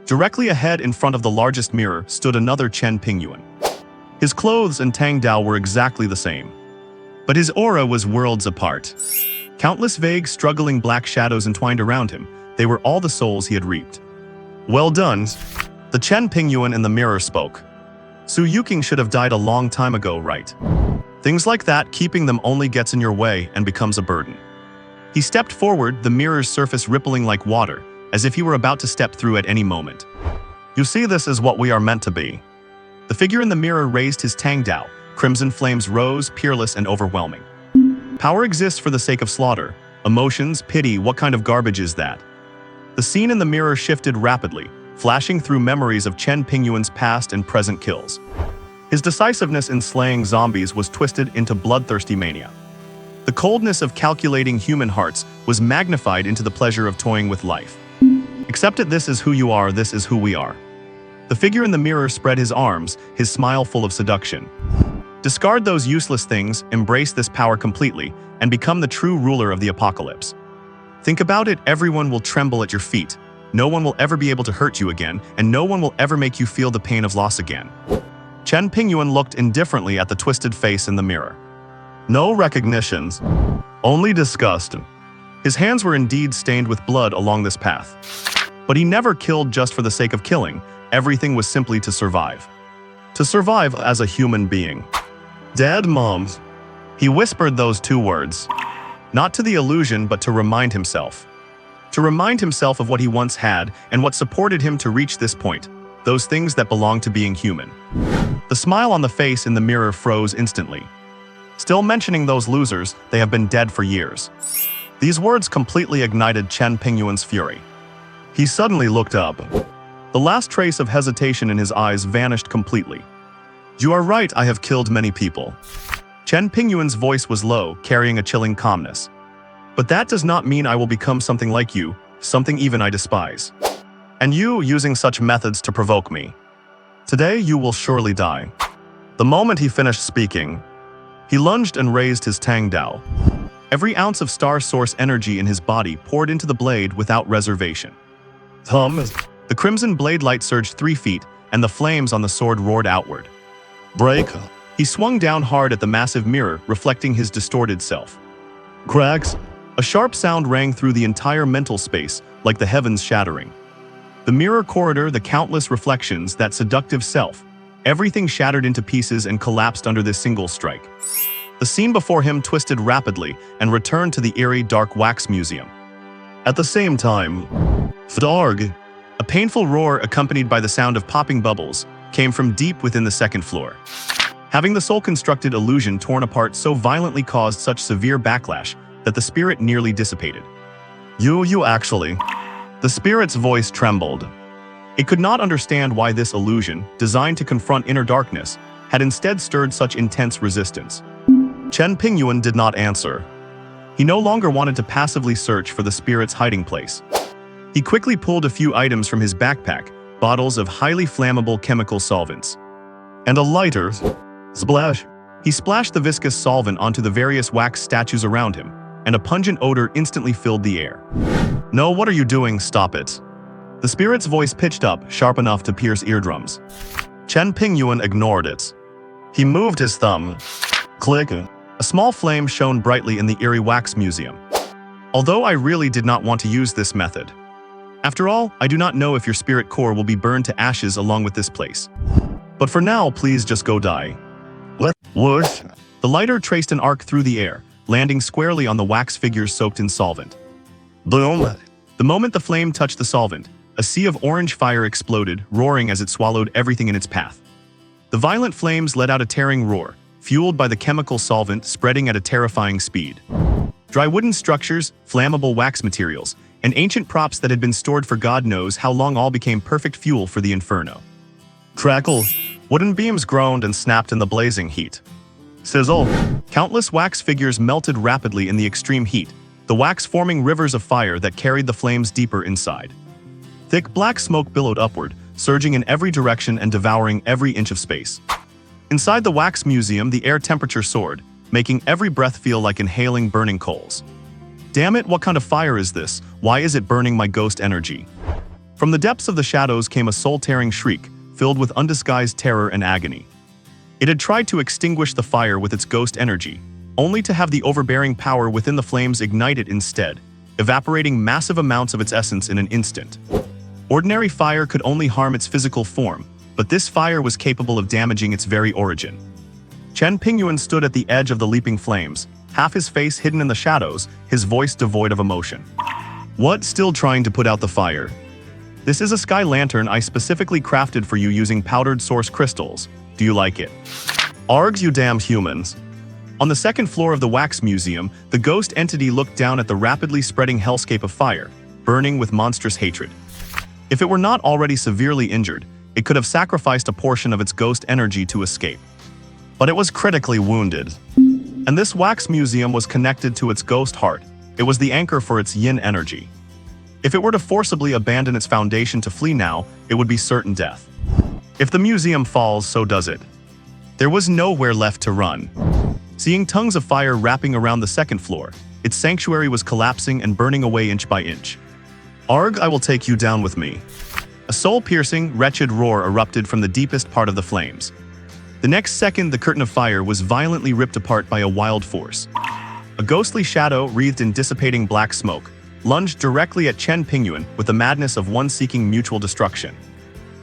Directly ahead in front of the largest mirror stood another Chen Pingyuan. His clothes and Tang Dao were exactly the same. But his aura was worlds apart. Countless vague, struggling black shadows entwined around him. They were all the souls he had reaped. Well done. The Chen Pingyuan in the mirror spoke. Su Yuking should have died a long time ago, right? Things like that, keeping them only gets in your way and becomes a burden. He stepped forward, the mirror's surface rippling like water, as if he were about to step through at any moment. You see, this is what we are meant to be. The figure in the mirror raised his Tang Dao. Crimson flames rose, peerless and overwhelming. Power exists for the sake of slaughter. Emotions, pity, what kind of garbage is that? The scene in the mirror shifted rapidly, flashing through memories of Chen Pingyuan's past and present kills. His decisiveness in slaying zombies was twisted into bloodthirsty mania. The coldness of calculating human hearts was magnified into the pleasure of toying with life. Accept it, this is who you are, this is who we are. The figure in the mirror spread his arms, his smile full of seduction. Discard those useless things, embrace this power completely, and become the true ruler of the apocalypse. Think about it, everyone will tremble at your feet. No one will ever be able to hurt you again, and no one will ever make you feel the pain of loss again. Chen Pingyuan looked indifferently at the twisted face in the mirror. No recognitions, only disgust. His hands were indeed stained with blood along this path. But he never killed just for the sake of killing. Everything was simply to survive. To survive as a human being. Dead moms. He whispered those two words. Not to the illusion, but to remind himself. To remind himself of what he once had and what supported him to reach this point. Those things that belong to being human. The smile on the face in the mirror froze instantly. Still mentioning those losers, they have been dead for years. These words completely ignited Chen Pingyuan's fury. He suddenly looked up. The last trace of hesitation in his eyes vanished completely. You are right, I have killed many people. Chen Pingyuan's voice was low, carrying a chilling calmness. But that does not mean I will become something like you, something even I despise. And you, using such methods to provoke me. Today you will surely die. The moment he finished speaking, he lunged and raised his Tang Dao. Every ounce of star source energy in his body poured into the blade without reservation. The crimson blade light surged 3 feet, and the flames on the sword roared outward. Break. He swung down hard at the massive mirror, reflecting his distorted self. Cracks. A sharp sound rang through the entire mental space, like the heavens shattering. The mirror corridor, the countless reflections, that seductive self, everything shattered into pieces and collapsed under this single strike. The scene before him twisted rapidly and returned to the eerie dark wax museum. At the same time, Fdarg, a painful roar accompanied by the sound of popping bubbles, came from deep within the second floor. Having the soul-constructed illusion torn apart so violently caused such severe backlash that the spirit nearly dissipated. You actually. The spirit's voice trembled. It could not understand why this illusion, designed to confront inner darkness, had instead stirred such intense resistance. Chen Pingyuan did not answer. He no longer wanted to passively search for the spirit's hiding place. He quickly pulled a few items from his backpack, bottles of highly flammable chemical solvents. And a lighter. Splash! He splashed the viscous solvent onto the various wax statues around him, and a pungent odor instantly filled the air. No, what are you doing? Stop it. The spirit's voice pitched up, sharp enough to pierce eardrums. Chen Pingyuan ignored it. He moved his thumb. Click. A small flame shone brightly in the eerie wax museum. Although I really did not want to use this method. After all, I do not know if your spirit core will be burned to ashes along with this place. But for now, please just go die. What? Whoosh. The lighter traced an arc through the air, landing squarely on the wax figures soaked in solvent. Boom. The moment the flame touched the solvent, a sea of orange fire exploded, roaring as it swallowed everything in its path. The violent flames let out a tearing roar, fueled by the chemical solvent spreading at a terrifying speed. Dry wooden structures, flammable wax materials, and ancient props that had been stored for God knows how long all became perfect fuel for the inferno. Crackle. Wooden beams groaned and snapped in the blazing heat. Sizzle. Countless wax figures melted rapidly in the extreme heat, the wax forming rivers of fire that carried the flames deeper inside. Thick black smoke billowed upward, surging in every direction and devouring every inch of space. Inside the wax museum, the air temperature soared, making every breath feel like inhaling burning coals. Damn it, what kind of fire is this? Why is it burning my ghost energy? From the depths of the shadows came a soul-tearing shriek, filled with undisguised terror and agony. It had tried to extinguish the fire with its ghost energy, only to have the overbearing power within the flames ignite it instead, evaporating massive amounts of its essence in an instant. Ordinary fire could only harm its physical form, but this fire was capable of damaging its very origin. Chen Pingyuan stood at the edge of the leaping flames, half his face hidden in the shadows, his voice devoid of emotion. What, still trying to put out the fire? This is a sky lantern I specifically crafted for you using powdered source crystals. Do you like it? Args, you damn humans. On the second floor of the wax museum, the ghost entity looked down at the rapidly spreading hellscape of fire, burning with monstrous hatred. If it were not already severely injured, it could have sacrificed a portion of its ghost energy to escape. But it was critically wounded. And this wax museum was connected to its ghost heart. It was the anchor for its yin energy. If it were to forcibly abandon its foundation to flee now, it would be certain death. If the museum falls, so does it. There was nowhere left to run. Seeing tongues of fire wrapping around the second floor, its sanctuary was collapsing and burning away inch by inch. Arg, I will take you down with me. A soul-piercing, wretched roar erupted from the deepest part of the flames. The next second, the curtain of fire was violently ripped apart by a wild force. A ghostly shadow, wreathed in dissipating black smoke, lunged directly at Chen Pingyuan with the madness of one seeking mutual destruction.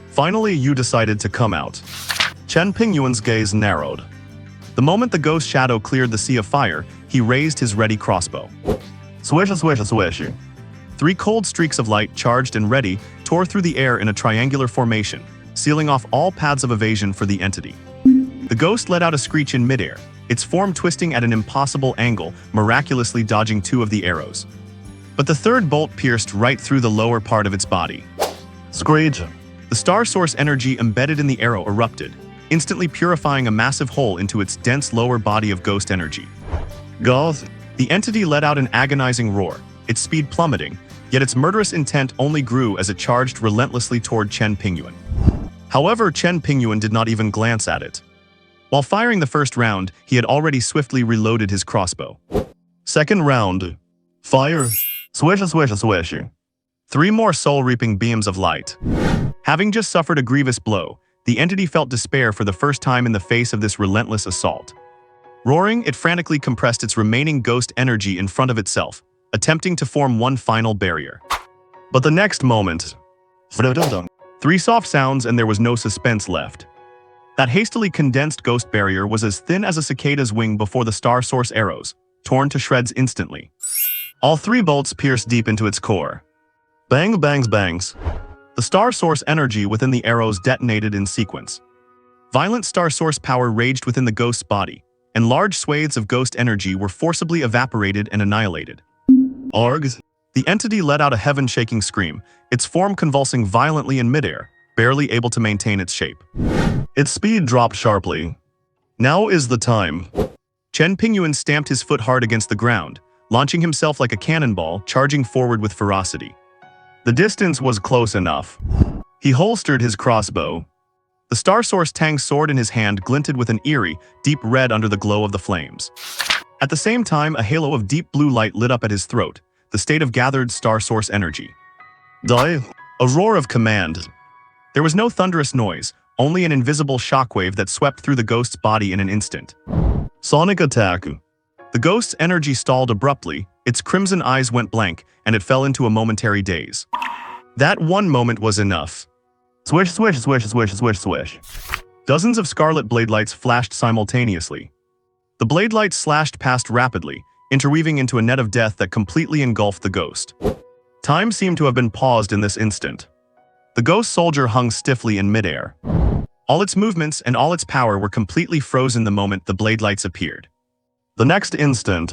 Finally, you decided to come out. Chen Pingyuan's gaze narrowed. The moment the ghost shadow cleared the sea of fire, he raised his ready crossbow. Swish, swish, swish. 3 cold streaks of light, charged and ready, tore through the air in a triangular formation, sealing off all paths of evasion for the entity. The ghost let out a screech in midair, its form twisting at an impossible angle, miraculously dodging 2 of the arrows. But the third bolt pierced right through the lower part of its body. Screech. The star source energy embedded in the arrow erupted, instantly purifying a massive hole into its dense lower body of ghost energy. Goth. The entity let out an agonizing roar, its speed plummeting, yet its murderous intent only grew as it charged relentlessly toward Chen Pingyuan. However, Chen Pingyuan did not even glance at it. While firing the first round, he had already swiftly reloaded his crossbow. Second round. Fire. Swish, swish, swish. 3 more soul-reaping beams of light. Having just suffered a grievous blow, the entity felt despair for the first time in the face of this relentless assault. Roaring, it frantically compressed its remaining ghost energy in front of itself, attempting to form one final barrier. But the next moment, 3 soft sounds and there was no suspense left. That hastily condensed ghost barrier was as thin as a cicada's wing before the star source arrows, torn to shreds instantly. All 3 bolts pierced deep into its core. Bang, bangs, bangs. The star source energy within the arrows detonated in sequence. Violent star source power raged within the ghost's body, and large swathes of ghost energy were forcibly evaporated and annihilated. Args. The entity let out a heaven-shaking scream, its form convulsing violently in midair, barely able to maintain its shape. Its speed dropped sharply. Now is the time. Chen Pingyuan stamped his foot hard against the ground, launching himself like a cannonball, charging forward with ferocity. The distance was close enough. He holstered his crossbow. The Star Source Tang's sword in his hand glinted with an eerie, deep red under the glow of the flames. At the same time, a halo of deep blue light lit up at his throat, the state of gathered Star Source energy. Die. A roar of command. There was no thunderous noise, only an invisible shockwave that swept through the ghost's body in an instant. Sonic attack. The ghost's energy stalled abruptly, its crimson eyes went blank, and it fell into a momentary daze. That one moment was enough. Swish, swish, swish, swish, swish, swish. Dozens of scarlet blade lights flashed simultaneously. The blade lights slashed past rapidly, interweaving into a net of death that completely engulfed the ghost. Time seemed to have been paused in this instant. The ghost soldier hung stiffly in midair. All its movements and all its power were completely frozen the moment the blade lights appeared. The next instant.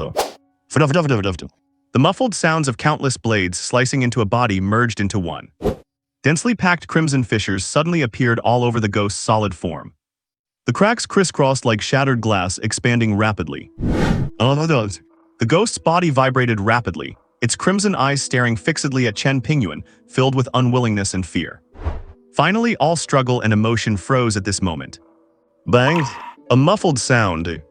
The muffled sounds of countless blades slicing into a body merged into one. Densely packed crimson fissures suddenly appeared all over the ghost's solid form. The cracks crisscrossed like shattered glass, expanding rapidly. The ghost's body vibrated rapidly, its crimson eyes staring fixedly at Chen Pingyuan, filled with unwillingness and fear. Finally, all struggle and emotion froze at this moment. Bang! A muffled sound.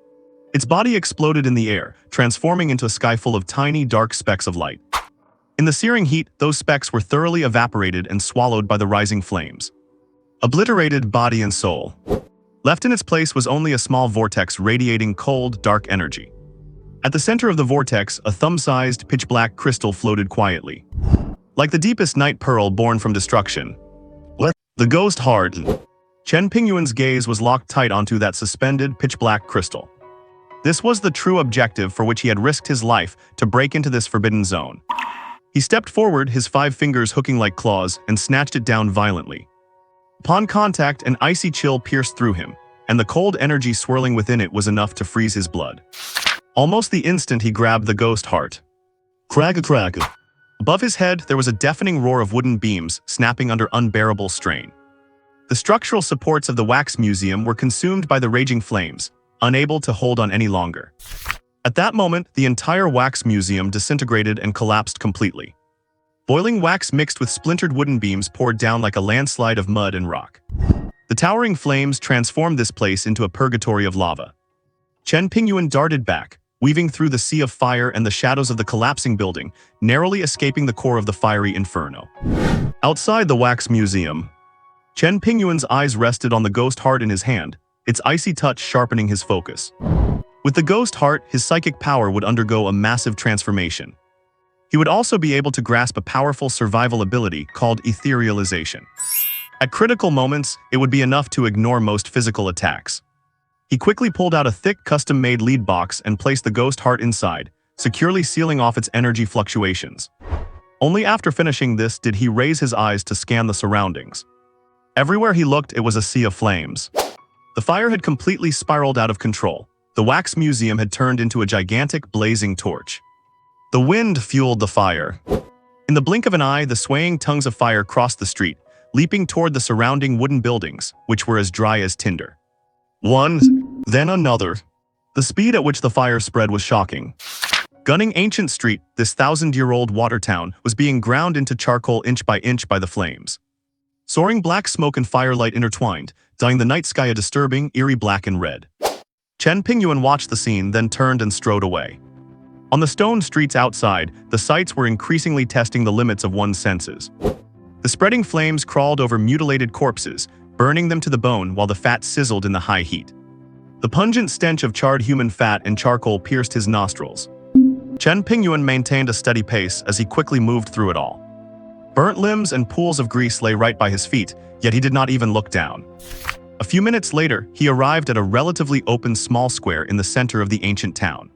Its body exploded in the air, transforming into a sky full of tiny, dark specks of light. In the searing heat, those specks were thoroughly evaporated and swallowed by the rising flames. Obliterated body and soul. Left in its place was only a small vortex radiating cold, dark energy. At the center of the vortex, a thumb-sized, pitch-black crystal floated quietly. Like the deepest night pearl born from destruction. The ghost heart. Chen Pingyuan's gaze was locked tight onto that suspended, pitch-black crystal. This was the true objective for which he had risked his life to break into this forbidden zone. He stepped forward, his 5 fingers hooking like claws, and snatched it down violently. Upon contact, an icy chill pierced through him, and the cold energy swirling within it was enough to freeze his blood. Almost the instant he grabbed the ghost heart. Crack. Above his head, there was a deafening roar of wooden beams snapping under unbearable strain. The structural supports of the wax museum were consumed by the raging flames, unable to hold on any longer. At that moment, the entire wax museum disintegrated and collapsed completely. Boiling wax mixed with splintered wooden beams poured down like a landslide of mud and rock. The towering flames transformed this place into a purgatory of lava. Chen Pingyuan darted back, weaving through the sea of fire and the shadows of the collapsing building, narrowly escaping the core of the fiery inferno. Outside the wax museum, Chen Pingyuan's eyes rested on the ghost heart in his hand, its icy touch sharpening his focus. With the ghost heart, his psychic power would undergo a massive transformation. He would also be able to grasp a powerful survival ability called etherealization. At critical moments, it would be enough to ignore most physical attacks. He quickly pulled out a thick, custom-made lead box and placed the ghost heart inside, securely sealing off its energy fluctuations. Only after finishing this did he raise his eyes to scan the surroundings. Everywhere he looked, it was a sea of flames. The fire had completely spiraled out of control. The wax museum had turned into a gigantic, blazing torch. The wind fueled the fire. In the blink of an eye, the swaying tongues of fire crossed the street, leaping toward the surrounding wooden buildings, which were as dry as tinder. One, then another. The speed at which the fire spread was shocking. Gunning Ancient Street, this 1,000-year-old water town, was being ground into charcoal inch by the flames. Soaring black smoke and firelight intertwined, dyeing the night sky a disturbing, eerie black and red. Chen Pingyuan watched the scene, then turned and strode away. On the stone streets outside, the sights were increasingly testing the limits of one's senses. The spreading flames crawled over mutilated corpses, burning them to the bone while the fat sizzled in the high heat. The pungent stench of charred human fat and charcoal pierced his nostrils. Chen Pingyuan maintained a steady pace as he quickly moved through it all. Burnt limbs and pools of grease lay right by his feet, yet he did not even look down. A few minutes later, he arrived at a relatively open small square in the center of the ancient town.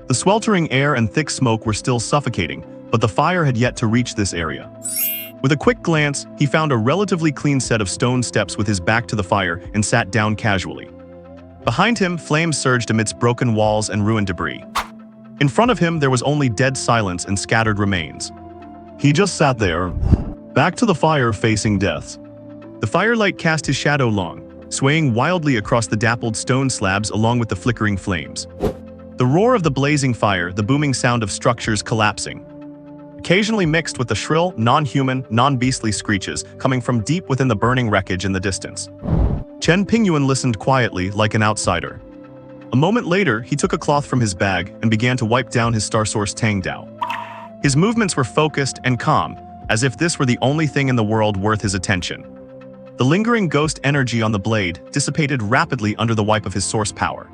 The sweltering air and thick smoke were still suffocating, but the fire had yet to reach this area. With a quick glance, he found a relatively clean set of stone steps with his back to the fire and sat down casually. Behind him, flames surged amidst broken walls and ruined debris. In front of him, there was only dead silence and scattered remains. He just sat there, back to the fire facing death. The firelight cast his shadow long, swaying wildly across the dappled stone slabs along with the flickering flames. The roar of the blazing fire, the booming sound of structures collapsing, occasionally mixed with the shrill, non-human, non-beastly screeches coming from deep within the burning wreckage in the distance. Chen Pingyuan listened quietly, like an outsider. A moment later, he took a cloth from his bag and began to wipe down his star source Tang Dao. His movements were focused and calm, as if this were the only thing in the world worth his attention. The lingering ghost energy on the blade dissipated rapidly under the wipe of his source power.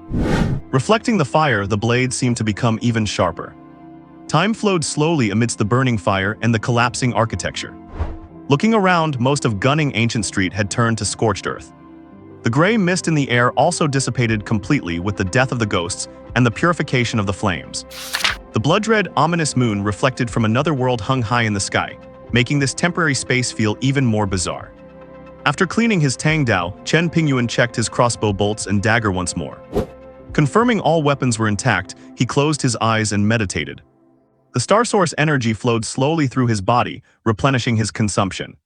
Reflecting the fire, the blades seemed to become even sharper. Time flowed slowly amidst the burning fire and the collapsing architecture. Looking around, most of Gunning Ancient Street had turned to scorched earth. The gray mist in the air also dissipated completely with the death of the ghosts and the purification of the flames. The blood-red, ominous moon reflected from another world hung high in the sky, making this temporary space feel even more bizarre. After cleaning his Tang Dao, Chen Pingyuan checked his crossbow bolts and dagger once more. Confirming all weapons were intact, he closed his eyes and meditated. The star source energy flowed slowly through his body, replenishing his consumption.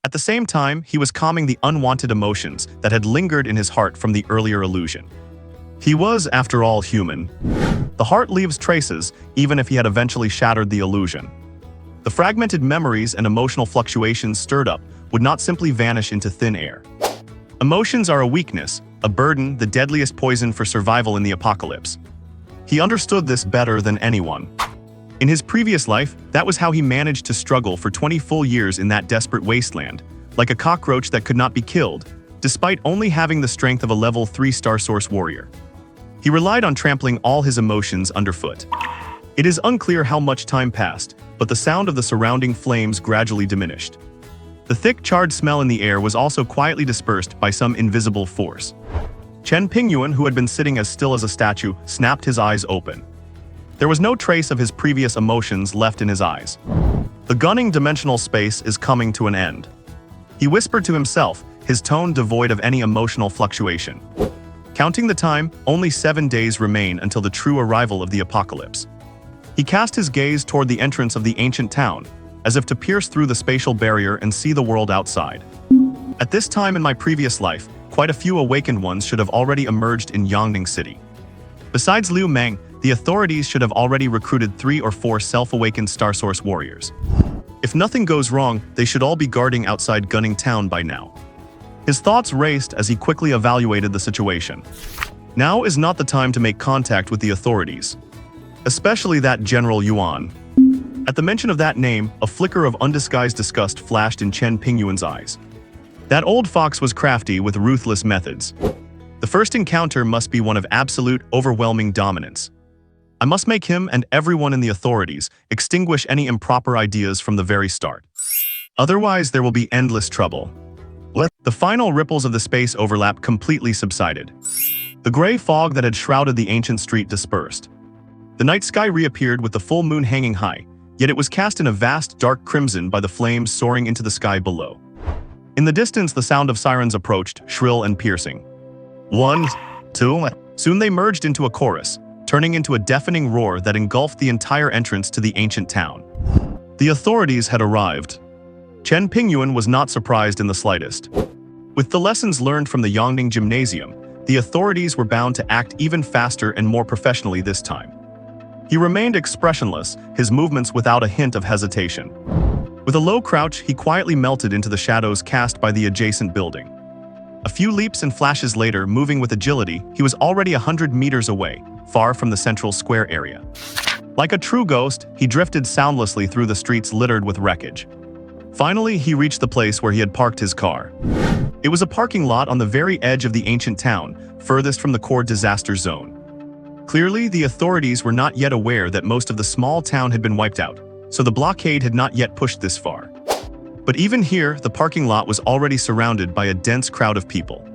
At the same time, he was calming the unwanted emotions that had lingered in his heart from the earlier illusion. He was, after all, human. The heart leaves traces, even if he had eventually shattered the illusion. The fragmented memories and emotional fluctuations stirred up would not simply vanish into thin air. Emotions are a weakness, a burden, the deadliest poison for survival in the apocalypse. He understood this better than anyone. In his previous life, that was how he managed to struggle for 20 full years in that desperate wasteland, like a cockroach that could not be killed, despite only having the strength of a level 3 Star Source warrior. He relied on trampling all his emotions underfoot. It is unclear how much time passed, but the sound of the surrounding flames gradually diminished. The thick, charred smell in the air was also quietly dispersed by some invisible force. Chen Pingyuan, who had been sitting as still as a statue, snapped his eyes open. There was no trace of his previous emotions left in his eyes. The gunning dimensional space is coming to an end. He whispered to himself, his tone devoid of any emotional fluctuation. Counting the time, only 7 days remain until the true arrival of the apocalypse. He cast his gaze toward the entrance of the ancient town, as if to pierce through the spatial barrier and see the world outside. At this time in my previous life, quite a few awakened ones should have already emerged in Yangning City. Besides Liu Meng, the authorities should have already recruited 3 or 4 self-awakened Star Source warriors. If nothing goes wrong, they should all be guarding outside Gunning Town by now. His thoughts raced as he quickly evaluated the situation. Now is not the time to make contact with the authorities, especially that General Yuan. At the mention of that name, a flicker of undisguised disgust flashed in Chen Pingyuan's eyes. That old fox was crafty with ruthless methods. The first encounter must be one of absolute, overwhelming dominance. I must make him and everyone in the authorities extinguish any improper ideas from the very start. Otherwise, there will be endless trouble. The final ripples of the space overlap completely subsided. The gray fog that had shrouded the ancient street dispersed. The night sky reappeared with the full moon hanging high, yet it was cast in a vast dark crimson by the flames soaring into the sky below. In the distance, the sound of sirens approached, shrill and piercing. 1, 2. Soon they merged into a chorus, turning into a deafening roar that engulfed the entire entrance to the ancient town. The authorities had arrived. Chen Pingyuan was not surprised in the slightest. With the lessons learned from the Yangning Gymnasium, the authorities were bound to act even faster and more professionally this time. He remained expressionless, his movements without a hint of hesitation. With a low crouch, he quietly melted into the shadows cast by the adjacent building. A few leaps and flashes later, moving with agility, he was already 100 meters away, far from the central square area. Like a true ghost, he drifted soundlessly through the streets littered with wreckage. Finally, he reached the place where he had parked his car. It was a parking lot on the very edge of the ancient town, furthest from the core disaster zone. Clearly, the authorities were not yet aware that most of the small town had been wiped out, so the blockade had not yet pushed this far. But even here, the parking lot was already surrounded by a dense crowd of people.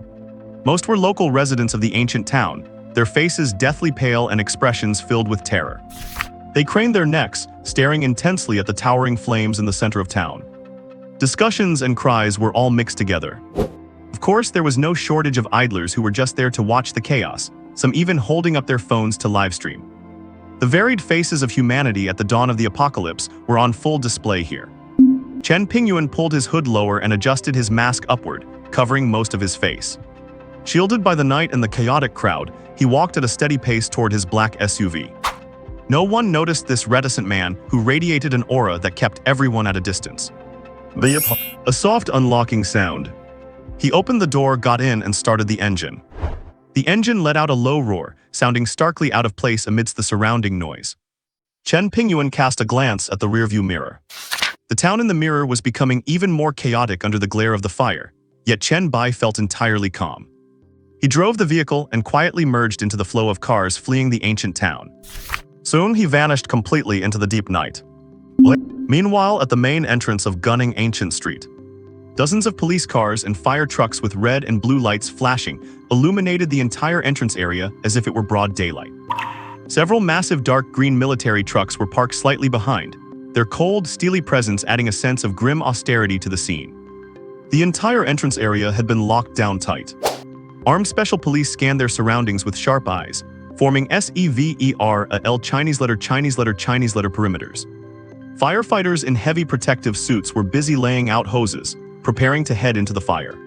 Most were local residents of the ancient town, their faces deathly pale and expressions filled with terror. They craned their necks, staring intensely at the towering flames in the center of town. Discussions and cries were all mixed together. Of course, there was no shortage of idlers who were just there to watch the chaos, some even holding up their phones to livestream. The varied faces of humanity at the dawn of the apocalypse were on full display here. Chen Pingyuan pulled his hood lower and adjusted his mask upward, covering most of his face. Shielded by the night and the chaotic crowd, he walked at a steady pace toward his black SUV. No one noticed this reticent man who radiated an aura that kept everyone at a distance. A soft unlocking sound. He opened the door, got in, and started the engine. The engine let out a low roar, sounding starkly out of place amidst the surrounding noise. Chen Pingyuan cast a glance at the rearview mirror. The town in the mirror was becoming even more chaotic under the glare of the fire, yet Chen Bai felt entirely calm. He drove the vehicle and quietly merged into the flow of cars fleeing the ancient town. Soon he vanished completely into the deep night. Meanwhile, at the main entrance of Gunning Ancient Street, dozens of police cars and fire trucks with red and blue lights flashing illuminated the entire entrance area as if it were broad daylight. Several massive dark green military trucks were parked slightly behind, their cold, steely presence adding a sense of grim austerity to the scene. The entire entrance area had been locked down tight. Armed special police scanned their surroundings with sharp eyes, forming SEVERAL Chinese letter perimeters. Firefighters in heavy protective suits were busy laying out hoses, preparing to head into the fire.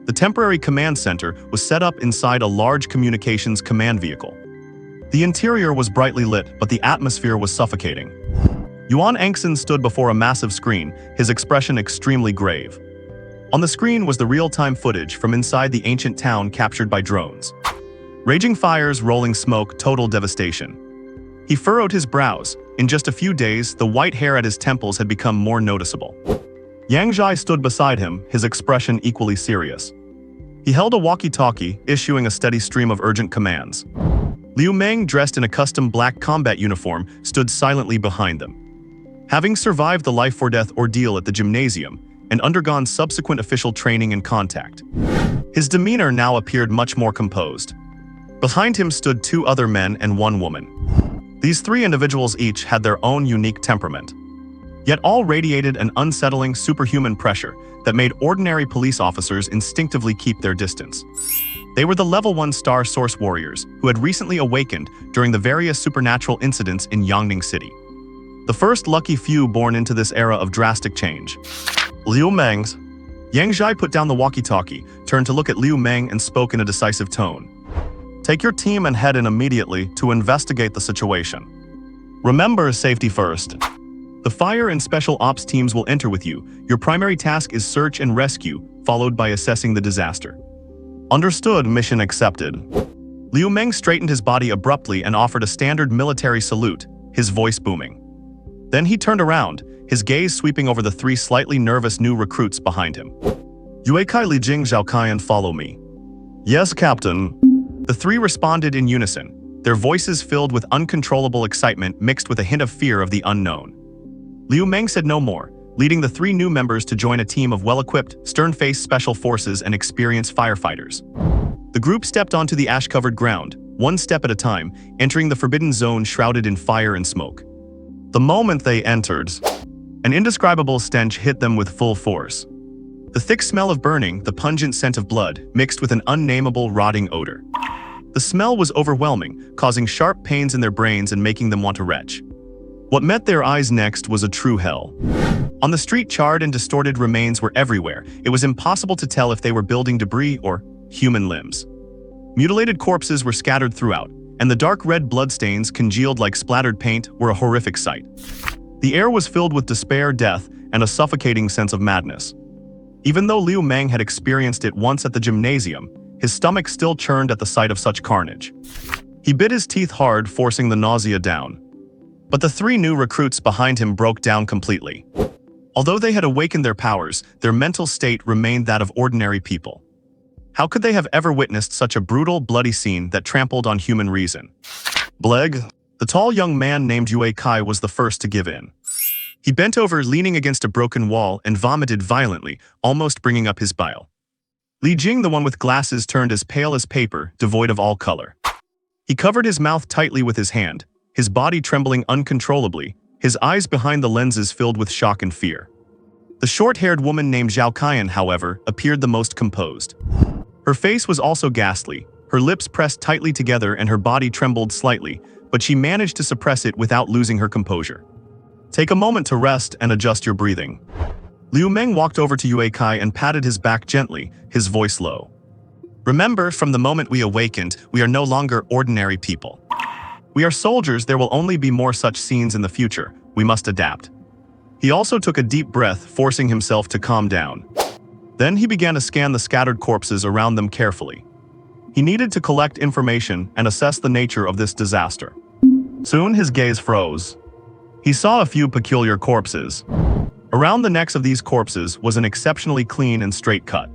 The temporary command center was set up inside a large communications command vehicle. The interior was brightly lit, but the atmosphere was suffocating. Yuan Angson stood before a massive screen, his expression extremely grave. On the screen was the real-time footage from inside the ancient town captured by drones. Raging fires, rolling smoke, total devastation. He furrowed his brows. In just a few days, the white hair at his temples had become more noticeable. Yang Zhai stood beside him, his expression equally serious. He held a walkie-talkie, issuing a steady stream of urgent commands. Liu Meng, dressed in a custom black combat uniform, stood silently behind them. Having survived the life-or-death ordeal at the gymnasium and undergone subsequent official training and contact, his demeanor now appeared much more composed. Behind him stood two other men and one woman. These three individuals each had their own unique temperament, yet all radiated an unsettling, superhuman pressure that made ordinary police officers instinctively keep their distance. They were the Level 1 Star Source warriors who had recently awakened during the various supernatural incidents in Yangning City. The first lucky few born into this era of drastic change. Liu Meng's. Yang Zhai put down the walkie-talkie, turned to look at Liu Meng and spoke in a decisive tone. Take your team and head in immediately to investigate the situation. Remember, safety first. The fire and special ops teams will enter with you. Your primary task is search and rescue, followed by assessing the disaster. Understood, mission accepted. Liu Meng straightened his body abruptly and offered a standard military salute, his voice booming. Then he turned around, his gaze sweeping over the three slightly nervous new recruits behind him. Yuekai Li Jing Zhaokai, follow me. Yes, Captain. The three responded in unison, their voices filled with uncontrollable excitement mixed with a hint of fear of the unknown. Liu Meng said no more, leading the three new members to join a team of well-equipped, stern-faced special forces and experienced firefighters. The group stepped onto the ash-covered ground, one step at a time, entering the forbidden zone shrouded in fire and smoke. The moment they entered, an indescribable stench hit them with full force. The thick smell of burning, the pungent scent of blood, mixed with an unnameable rotting odor. The smell was overwhelming, causing sharp pains in their brains and making them want to retch. What met their eyes next was a true hell. On the street, charred and distorted remains were everywhere. It was impossible to tell if they were building debris or human limbs. Mutilated corpses were scattered throughout, and the dark red bloodstains, congealed like splattered paint, were a horrific sight. The air was filled with despair, death, and a suffocating sense of madness. Even though Liu Meng had experienced it once at the gymnasium, his stomach still churned at the sight of such carnage. He bit his teeth hard, forcing the nausea down. But the three new recruits behind him broke down completely. Although they had awakened their powers, their mental state remained that of ordinary people. How could they have ever witnessed such a brutal, bloody scene that trampled on human reason? Bleg, the tall young man named Yue Kai, was the first to give in. He bent over, leaning against a broken wall, and vomited violently, almost bringing up his bile. Li Jing, the one with glasses, turned as pale as paper, devoid of all color. He covered his mouth tightly with his hand, his body trembling uncontrollably, his eyes behind the lenses filled with shock and fear. The short-haired woman named Zhao Kaiyan, however, appeared the most composed. Her face was also ghastly, her lips pressed tightly together and her body trembled slightly, but she managed to suppress it without losing her composure. Take a moment to rest and adjust your breathing. Liu Meng walked over to Yue Kai and patted his back gently, his voice low. Remember, from the moment we awakened, we are no longer ordinary people. We are soldiers. There will only be more such scenes in the future. We must adapt. He also took a deep breath, forcing himself to calm down. Then he began to scan the scattered corpses around them carefully. He needed to collect information and assess the nature of this disaster. Soon his gaze froze. He saw a few peculiar corpses. Around the necks of these corpses was an exceptionally clean and straight cut.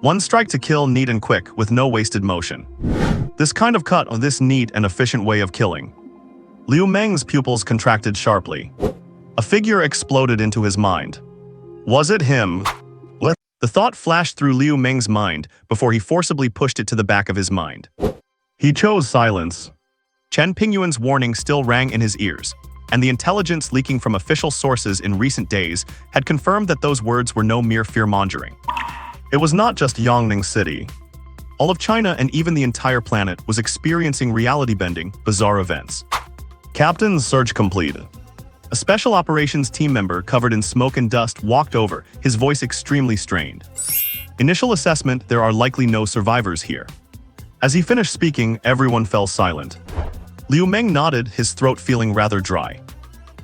One strike to kill, neat and quick, with no wasted motion. This kind of cut on this neat and efficient way of killing. Liu Meng's pupils contracted sharply. A figure exploded into his mind. Was it him? The thought flashed through Liu Meng's mind before he forcibly pushed it to the back of his mind. He chose silence. Chen Pingyuan's warning still rang in his ears, and the intelligence leaking from official sources in recent days had confirmed that those words were no mere fear-mongering. It was not just Yangning City. All of China and even the entire planet was experiencing reality-bending, bizarre events. Captain's search completed. A special operations team member covered in smoke and dust walked over, his voice extremely strained. Initial assessment, there are likely no survivors here. As he finished speaking, everyone fell silent. Liu Meng nodded, his throat feeling rather dry.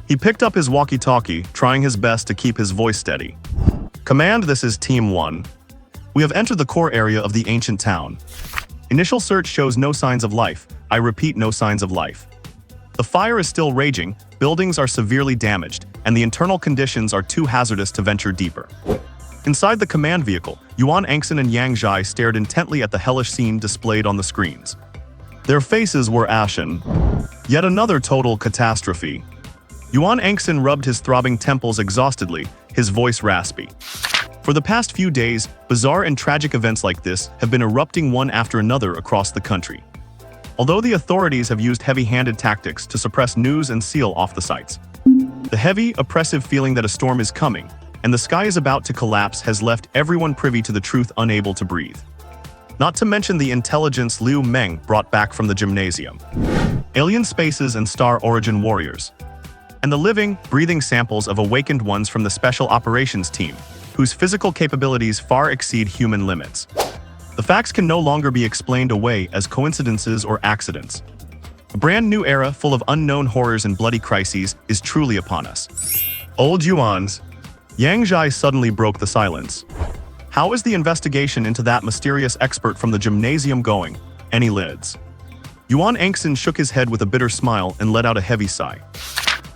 He picked up his walkie-talkie, trying his best to keep his voice steady. Command, this is Team 1. We have entered the core area of the ancient town. Initial search shows no signs of life. I repeat, no signs of life. The fire is still raging, buildings are severely damaged, and the internal conditions are too hazardous to venture deeper. Inside the command vehicle, Yuan Angson and Yang Zhai stared intently at the hellish scene displayed on the screens. Their faces were ashen. Yet another total catastrophe. Yuan Angson rubbed his throbbing temples exhaustedly, his voice raspy. For the past few days, bizarre and tragic events like this have been erupting one after another across the country. Although the authorities have used heavy-handed tactics to suppress news and seal off the sites, the heavy, oppressive feeling that a storm is coming and the sky is about to collapse has left everyone privy to the truth, unable to breathe. Not to mention the intelligence Liu Meng brought back from the gymnasium. Alien spaces and star origin warriors. And the living, breathing samples of awakened ones from the special operations team, whose physical capabilities far exceed human limits. The facts can no longer be explained away as coincidences or accidents. A brand new era full of unknown horrors and bloody crises is truly upon us. Old Yuan's. Yang Zhai suddenly broke the silence. How is the investigation into that mysterious expert from the gymnasium going? Any lids? Yuan Angson shook his head with a bitter smile and let out a heavy sigh.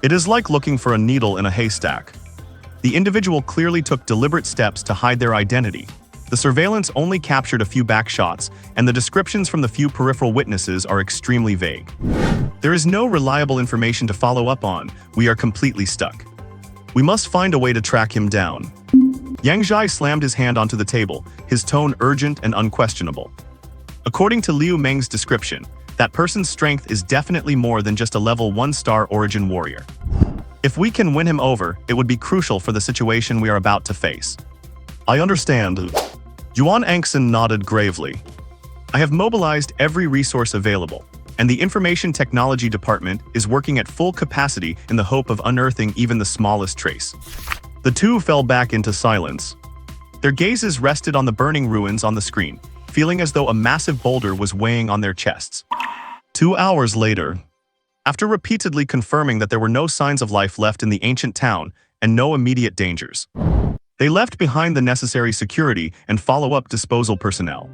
It is like looking for a needle in a haystack. The individual clearly took deliberate steps to hide their identity. The surveillance only captured a few back shots, and the descriptions from the few peripheral witnesses are extremely vague. There is no reliable information to follow up on. We are completely stuck. We must find a way to track him down. Yang Zhai slammed his hand onto the table, his tone urgent and unquestionable. According to Liu Meng's description, that person's strength is definitely more than just a level 1-star origin warrior. If we can win him over, it would be crucial for the situation we are about to face. I understand. Yuan Angson nodded gravely. I have mobilized every resource available, and the Information Technology Department is working at full capacity in the hope of unearthing even the smallest trace. The two fell back into silence. Their gazes rested on the burning ruins on the screen, feeling as though a massive boulder was weighing on their chests. 2 hours later, after repeatedly confirming that there were no signs of life left in the ancient town and no immediate dangers, they left behind the necessary security and follow-up disposal personnel.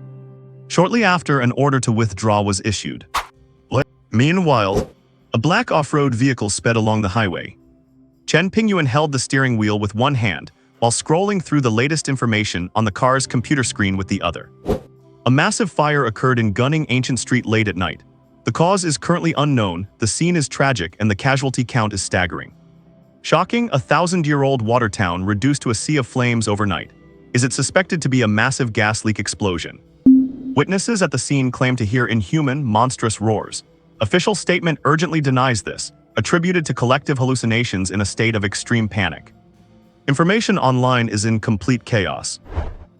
Shortly after, an order to withdraw was issued. Meanwhile, a black off-road vehicle sped along the highway. Chen Pingyuan held the steering wheel with one hand while scrolling through the latest information on the car's computer screen with the other. A massive fire occurred in Gunning Ancient Street late at night. The cause is currently unknown, the scene is tragic, and the casualty count is staggering. Shocking, a 1,000-year-old water town reduced to a sea of flames overnight. Is it suspected to be a massive gas leak explosion? Witnesses at the scene claim to hear inhuman, monstrous roars. Official statement urgently denies this, attributed to collective hallucinations in a state of extreme panic. Information online is in complete chaos.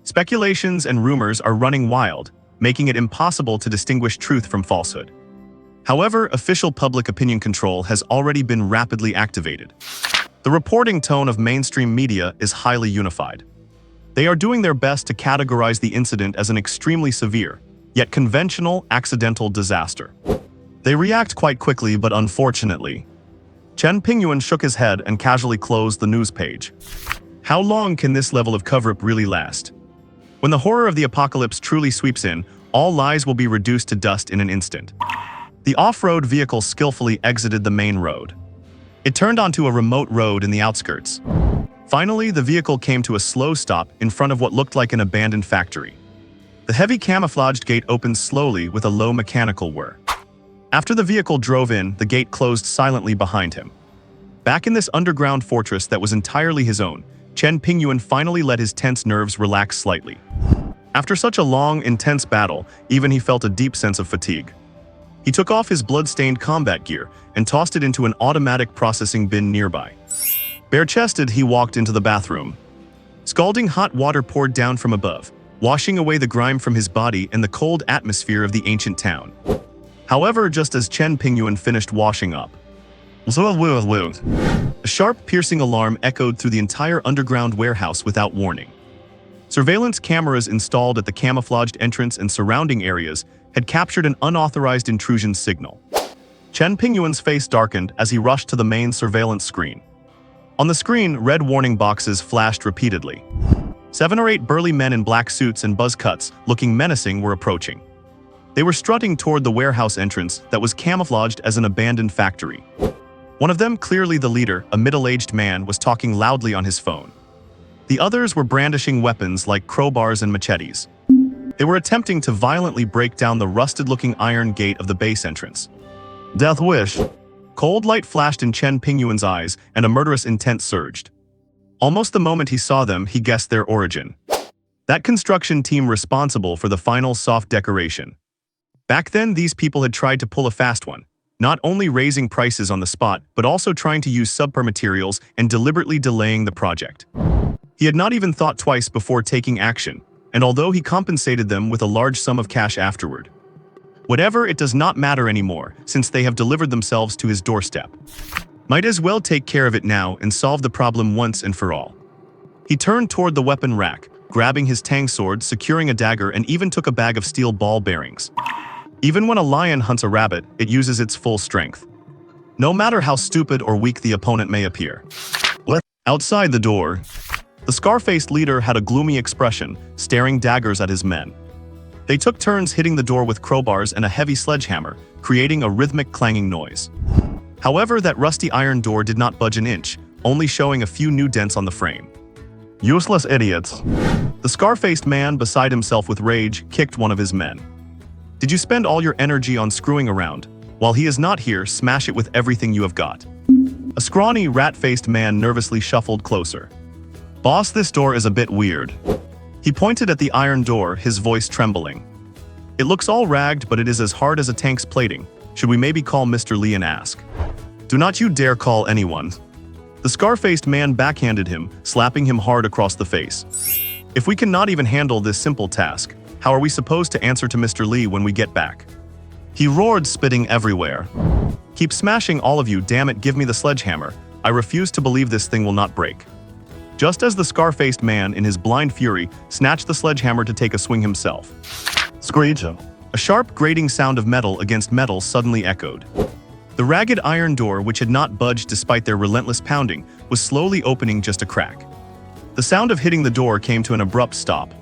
Speculations and rumors are running wild, making it impossible to distinguish truth from falsehood. However, official public opinion control has already been rapidly activated. The reporting tone of mainstream media is highly unified. They are doing their best to categorize the incident as an extremely severe, yet conventional, accidental disaster. They react quite quickly, but unfortunately. Chen Pingyuan shook his head and casually closed the news page. How long can this level of cover-up really last? When the horror of the apocalypse truly sweeps in, all lies will be reduced to dust in an instant. The off-road vehicle skillfully exited the main road. It turned onto a remote road in the outskirts. Finally, the vehicle came to a slow stop in front of what looked like an abandoned factory. The heavy camouflaged gate opened slowly with a low mechanical whir. After the vehicle drove in, the gate closed silently behind him. Back in this underground fortress that was entirely his own, Chen Pingyuan finally let his tense nerves relax slightly. After such a long, intense battle, even he felt a deep sense of fatigue. He took off his blood-stained combat gear and tossed it into an automatic processing bin nearby. Bare-chested, he walked into the bathroom. Scalding hot water poured down from above, washing away the grime from his body and the cold atmosphere of the ancient town. However, just as Chen Pingyuan finished washing up, a sharp, piercing alarm echoed through the entire underground warehouse without warning. Surveillance cameras installed at the camouflaged entrance and surrounding areas had captured an unauthorized intrusion signal. Chen Pingyuan's face darkened as he rushed to the main surveillance screen. On the screen, red warning boxes flashed repeatedly. 7 or 8 burly men in black suits and buzz cuts, looking menacing, were approaching. They were strutting toward the warehouse entrance that was camouflaged as an abandoned factory. One of them, clearly the leader, a middle-aged man, was talking loudly on his phone. The others were brandishing weapons like crowbars and machetes. They were attempting to violently break down the rusted-looking iron gate of the base entrance. Death wish. Cold light flashed in Chen Pingyuan's eyes, and a murderous intent surged. Almost the moment he saw them, he guessed their origin. That construction team responsible for the final soft decoration. Back then, these people had tried to pull a fast one, not only raising prices on the spot, but also trying to use subpar materials and deliberately delaying the project. He had not even thought twice before taking action, and although he compensated them with a large sum of cash afterward. Whatever, it does not matter anymore, since they have delivered themselves to his doorstep. Might as well take care of it now and solve the problem once and for all. He turned toward the weapon rack, grabbing his tang sword, securing a dagger, and even took a bag of steel ball bearings. Even when a lion hunts a rabbit, it uses its full strength. No matter how stupid or weak the opponent may appear. Outside the door, the scar-faced leader had a gloomy expression, staring daggers at his men. They took turns hitting the door with crowbars and a heavy sledgehammer, creating a rhythmic clanging noise. However, that rusty iron door did not budge an inch, only showing a few new dents on the frame. Useless idiots. The scar-faced man, beside himself with rage, kicked one of his men. Did you spend all your energy on screwing around? While he is not here, smash it with everything you have got. A scrawny, rat-faced man nervously shuffled closer. Boss, this door is a bit weird. He pointed at the iron door, his voice trembling. It looks all ragged, but it is as hard as a tank's plating. Should we maybe call Mr. Lee and ask? Do not you dare call anyone. The scar-faced man backhanded him, slapping him hard across the face. If we cannot even handle this simple task, how are we supposed to answer to Mr. Lee when we get back? He roared, spitting everywhere. Keep smashing, all of you, damn it, give me the sledgehammer. I refuse to believe this thing will not break. Just as the scar-faced man, in his blind fury, snatched the sledgehammer to take a swing himself. Screech. A sharp, grating sound of metal against metal suddenly echoed. The ragged iron door, which had not budged despite their relentless pounding, was slowly opening just a crack. The sound of hitting the door came to an abrupt stop.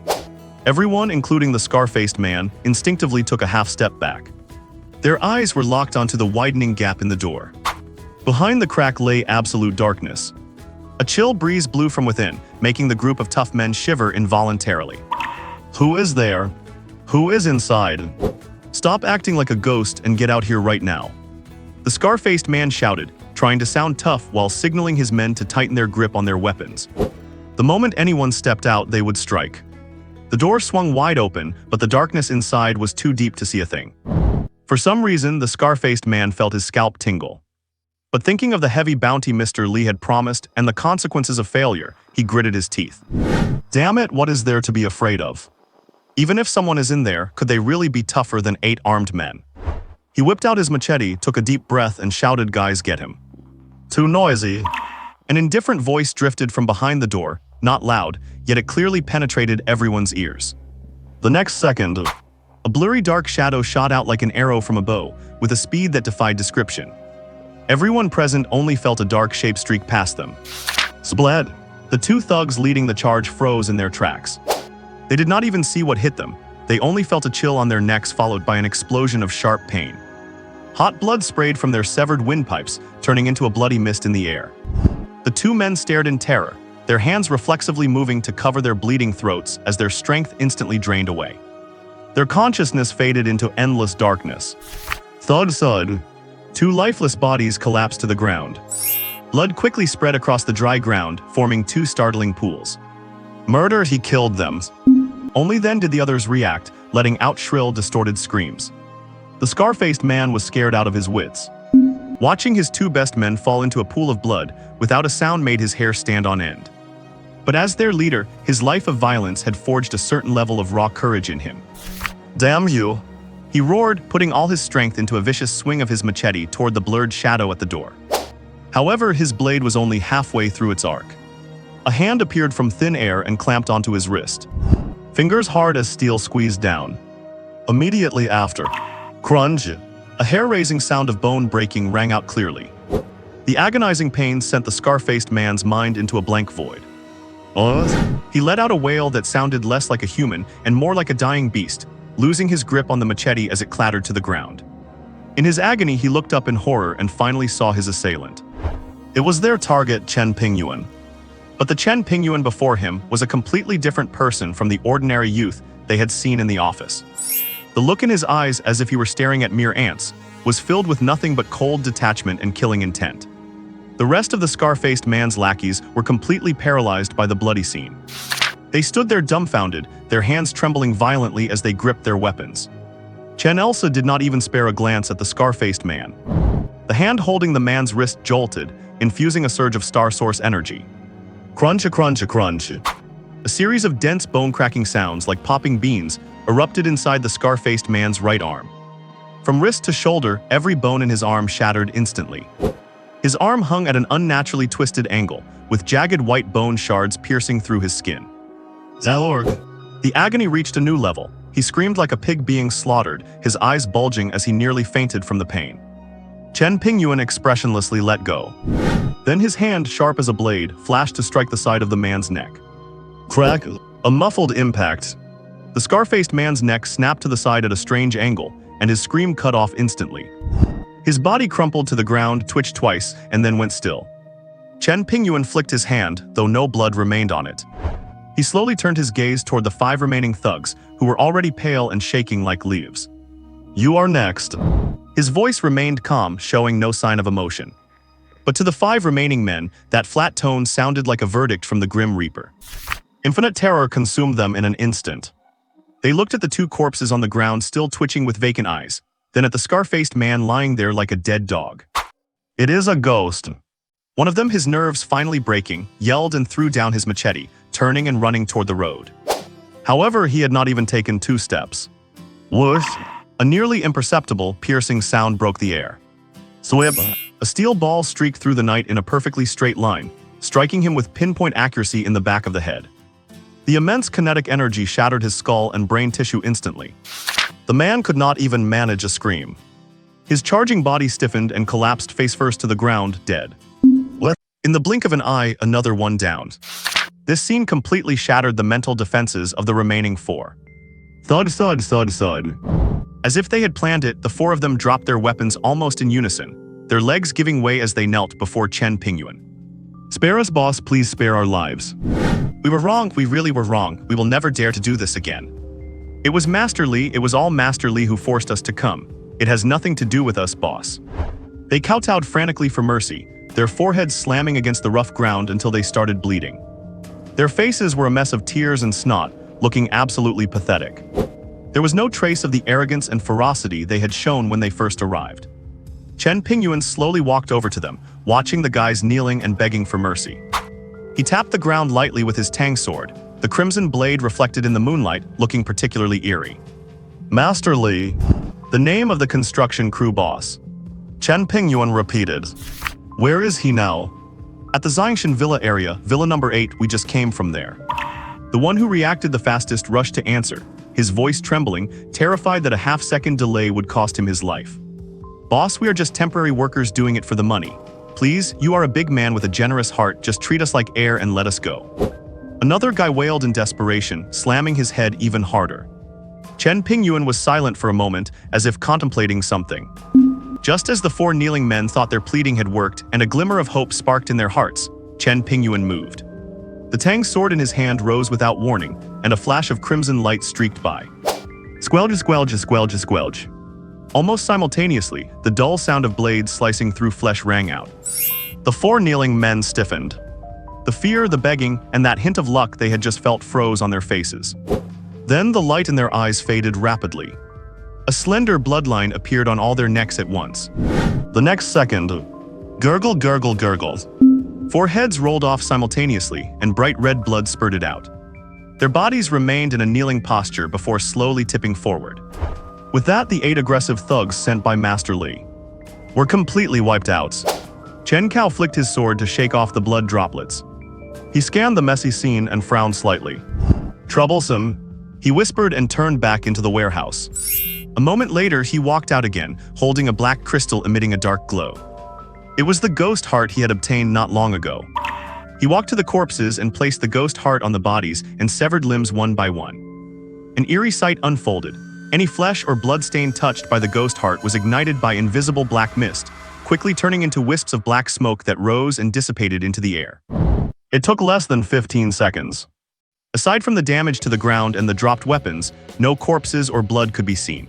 Everyone, including the scar-faced man, instinctively took a half step back. Their eyes were locked onto the widening gap in the door. Behind the crack lay absolute darkness. A chill breeze blew from within, making the group of tough men shiver involuntarily. Who is there? Who is inside? Stop acting like a ghost and get out here right now. The scar-faced man shouted, trying to sound tough while signaling his men to tighten their grip on their weapons. The moment anyone stepped out, they would strike. The door swung wide open, but the darkness inside was too deep to see a thing. For some reason, the scar-faced man felt his scalp tingle. But thinking of the heavy bounty Mr. Lee had promised and the consequences of failure, he gritted his teeth. Damn it, what is there to be afraid of? Even if someone is in there, could they really be tougher than 8 armed men? He whipped out his machete, took a deep breath, and shouted, "Guys, get him." Too noisy. An indifferent voice drifted from behind the door, not loud, yet it clearly penetrated everyone's ears. The next second, a blurry dark shadow shot out like an arrow from a bow, with a speed that defied description. Everyone present only felt a dark shape streak past them. Splat! The 2 thugs leading the charge froze in their tracks. They did not even see what hit them. They only felt a chill on their necks, followed by an explosion of sharp pain. Hot blood sprayed from their severed windpipes, turning into a bloody mist in the air. The 2 men stared in terror, their hands reflexively moving to cover their bleeding throats as their strength instantly drained away. Their consciousness faded into endless darkness. Thud thud. Two lifeless bodies collapsed to the ground. Blood quickly spread across the dry ground, forming two startling pools. Murder, he killed them. Only then did the others react, letting out shrill, distorted screams. The scar-faced man was scared out of his wits. Watching his two best men fall into a pool of blood without a sound made his hair stand on end. But as their leader, his life of violence had forged a certain level of raw courage in him. Damn you! He roared, putting all his strength into a vicious swing of his machete toward the blurred shadow at the door. However, his blade was only halfway through its arc. A hand appeared from thin air and clamped onto his wrist. Fingers hard as steel squeezed down. Immediately after, crunch! A hair-raising sound of bone breaking rang out clearly. The agonizing pain sent the scar-faced man's mind into a blank void. He let out a wail that sounded less like a human and more like a dying beast, losing his grip on the machete as it clattered to the ground. In his agony, he looked up in horror and finally saw his assailant. It was their target, Chen Pingyuan. But the Chen Pingyuan before him was a completely different person from the ordinary youth they had seen in the office. The look in his eyes, as if he were staring at mere ants, was filled with nothing but cold detachment and killing intent. The rest of the scar-faced man's lackeys were completely paralyzed by the bloody scene. They stood there dumbfounded, their hands trembling violently as they gripped their weapons. Chen Elsa did not even spare a glance at the scar-faced man. The hand holding the man's wrist jolted, infusing a surge of star source energy. Crunch, crunch, crunch. A series of dense bone-cracking sounds like popping beans erupted inside the scar-faced man's right arm. From wrist to shoulder, every bone in his arm shattered instantly. His arm hung at an unnaturally twisted angle, with jagged white bone shards piercing through his skin. Zalorg. The agony reached a new level. He screamed like a pig being slaughtered, his eyes bulging as he nearly fainted from the pain. Chen Pingyuan expressionlessly let go. Then his hand, sharp as a blade, flashed to strike the side of the man's neck. Crack! A muffled impact. The scar-faced man's neck snapped to the side at a strange angle, and his scream cut off instantly. His body crumpled to the ground, twitched twice, and then went still. Chen Pingyuan flicked his hand, though no blood remained on it. He slowly turned his gaze toward the 5 remaining thugs, who were already pale and shaking like leaves. You are next. His voice remained calm, showing no sign of emotion. But to the 5 remaining men, that flat tone sounded like a verdict from the Grim Reaper. Infinite terror consumed them in an instant. They looked at the 2 corpses on the ground still twitching with vacant eyes, then at the scar-faced man lying there like a dead dog. It is a ghost. One of them, his nerves finally breaking, yelled and threw down his machete, turning and running toward the road. However, he had not even taken 2 steps. Whoosh! A nearly imperceptible, piercing sound broke the air. Swip! A steel ball streaked through the night in a perfectly straight line, striking him with pinpoint accuracy in the back of the head. The immense kinetic energy shattered his skull and brain tissue instantly. The man could not even manage a scream. His charging body stiffened and collapsed face-first to the ground, dead. What? In the blink of an eye, another one downed. This scene completely shattered the mental defenses of the remaining 4. Thud, thud, thud, thud. As if they had planned it, the 4 of them dropped their weapons almost in unison, their legs giving way as they knelt before Chen Pingyuan. Spare us, boss, please spare our lives. We were wrong, we really were wrong, we will never dare to do this again. It was Master Li, it was all Master Li who forced us to come. It has nothing to do with us, boss. They kowtowed frantically for mercy, their foreheads slamming against the rough ground until they started bleeding. Their faces were a mess of tears and snot, looking absolutely pathetic. There was no trace of the arrogance and ferocity they had shown when they first arrived. Chen Pingyuan slowly walked over to them, watching the guys kneeling and begging for mercy. He tapped the ground lightly with his tang sword, the crimson blade reflected in the moonlight, looking particularly eerie. Master Li, the name of the construction crew boss. Chen Pingyuan repeated. Where is he now? At the Xiangshan Villa area, Villa number 8, we just came from there. The one who reacted the fastest rushed to answer, his voice trembling, terrified that a half-second delay would cost him his life. Boss, we are just temporary workers doing it for the money. Please, you are a big man with a generous heart, just treat us like air and let us go. Another guy wailed in desperation, slamming his head even harder. Chen Pingyuan was silent for a moment, as if contemplating something. Just as the 4 kneeling men thought their pleading had worked and a glimmer of hope sparked in their hearts, Chen Pingyuan moved. The tang sword in his hand rose without warning, and a flash of crimson light streaked by. Squelch, squelch, squelch, squelch. Almost simultaneously, the dull sound of blades slicing through flesh rang out. The four kneeling men stiffened. The fear, the begging, and that hint of luck they had just felt froze on their faces. Then the light in their eyes faded rapidly. A slender bloodline appeared on all their necks at once. The next second, gurgle, gurgle, gurgle. Four heads rolled off simultaneously, and bright red blood spurted out. Their bodies remained in a kneeling posture before slowly tipping forward. With that, the 8 aggressive thugs sent by Master Li were completely wiped out. Chen Cao flicked his sword to shake off the blood droplets. He scanned the messy scene and frowned slightly. Troublesome, he whispered and turned back into the warehouse. A moment later, he walked out again, holding a black crystal emitting a dark glow. It was the ghost heart he had obtained not long ago. He walked to the corpses and placed the ghost heart on the bodies and severed limbs one by one. An eerie sight unfolded. Any flesh or blood stain touched by the ghost heart was ignited by invisible black mist, quickly turning into wisps of black smoke that rose and dissipated into the air. It took less than 15 seconds. Aside from the damage to the ground and the dropped weapons, no corpses or blood could be seen.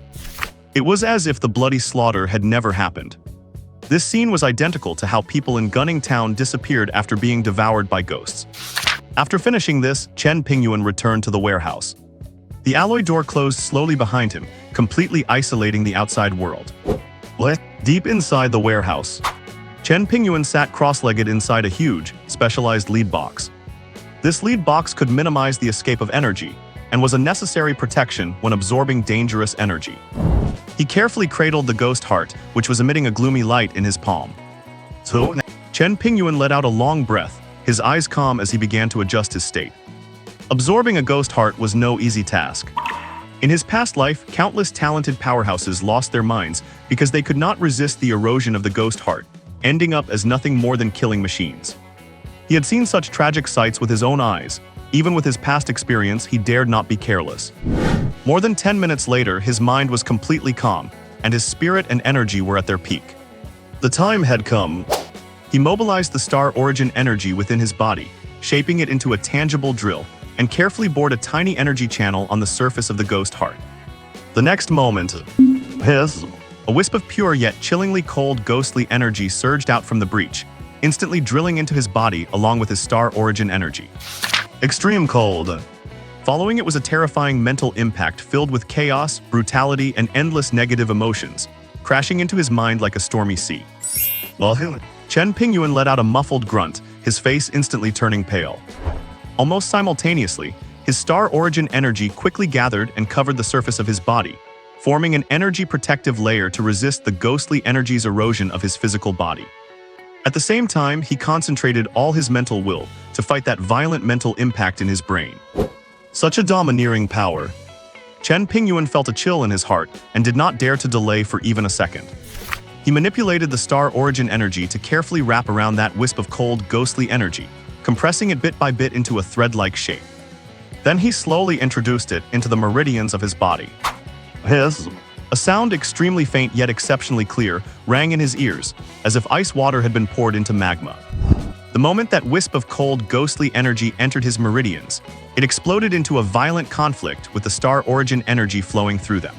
It was as if the bloody slaughter had never happened. This scene was identical to how people in Gunning Town disappeared after being devoured by ghosts. After finishing this, Chen Pingyuan returned to the warehouse. The alloy door closed slowly behind him, completely isolating the outside world. What? Deep inside the warehouse, Chen Pingyuan sat cross-legged inside a huge, specialized lead box. This lead box could minimize the escape of energy, and was a necessary protection when absorbing dangerous energy. He carefully cradled the ghost heart, which was emitting a gloomy light in his palm. So, Chen Pingyuan let out a long breath, his eyes calm as he began to adjust his state. Absorbing a ghost heart was no easy task. In his past life, countless talented powerhouses lost their minds because they could not resist the erosion of the ghost heart, ending up as nothing more than killing machines. He had seen such tragic sights with his own eyes. Even with his past experience, he dared not be careless. More than 10 minutes later, his mind was completely calm, and his spirit and energy were at their peak. The time had come. He mobilized the star origin energy within his body, shaping it into a tangible drill, and carefully bored a tiny energy channel on the surface of the ghost heart. The next moment, a wisp of pure yet chillingly cold ghostly energy surged out from the breach, instantly drilling into his body along with his star origin energy. Extreme cold. Following it was a terrifying mental impact filled with chaos, brutality, and endless negative emotions, crashing into his mind like a stormy sea. Chen Pingyuan let out a muffled grunt, his face instantly turning pale. Almost simultaneously, his star origin energy quickly gathered and covered the surface of his body, forming an energy protective layer to resist the ghostly energy's erosion of his physical body. At the same time, he concentrated all his mental will to fight that violent mental impact in his brain. Such a domineering power. Chen Pingyuan felt a chill in his heart and did not dare to delay for even a second. He manipulated the star origin energy to carefully wrap around that wisp of cold, ghostly energy, compressing it bit by bit into a thread-like shape. Then he slowly introduced it into the meridians of his body. A sound extremely faint yet exceptionally clear rang in his ears, as if ice water had been poured into magma. The moment that wisp of cold, ghostly energy entered his meridians, it exploded into a violent conflict with the star origin energy flowing through them.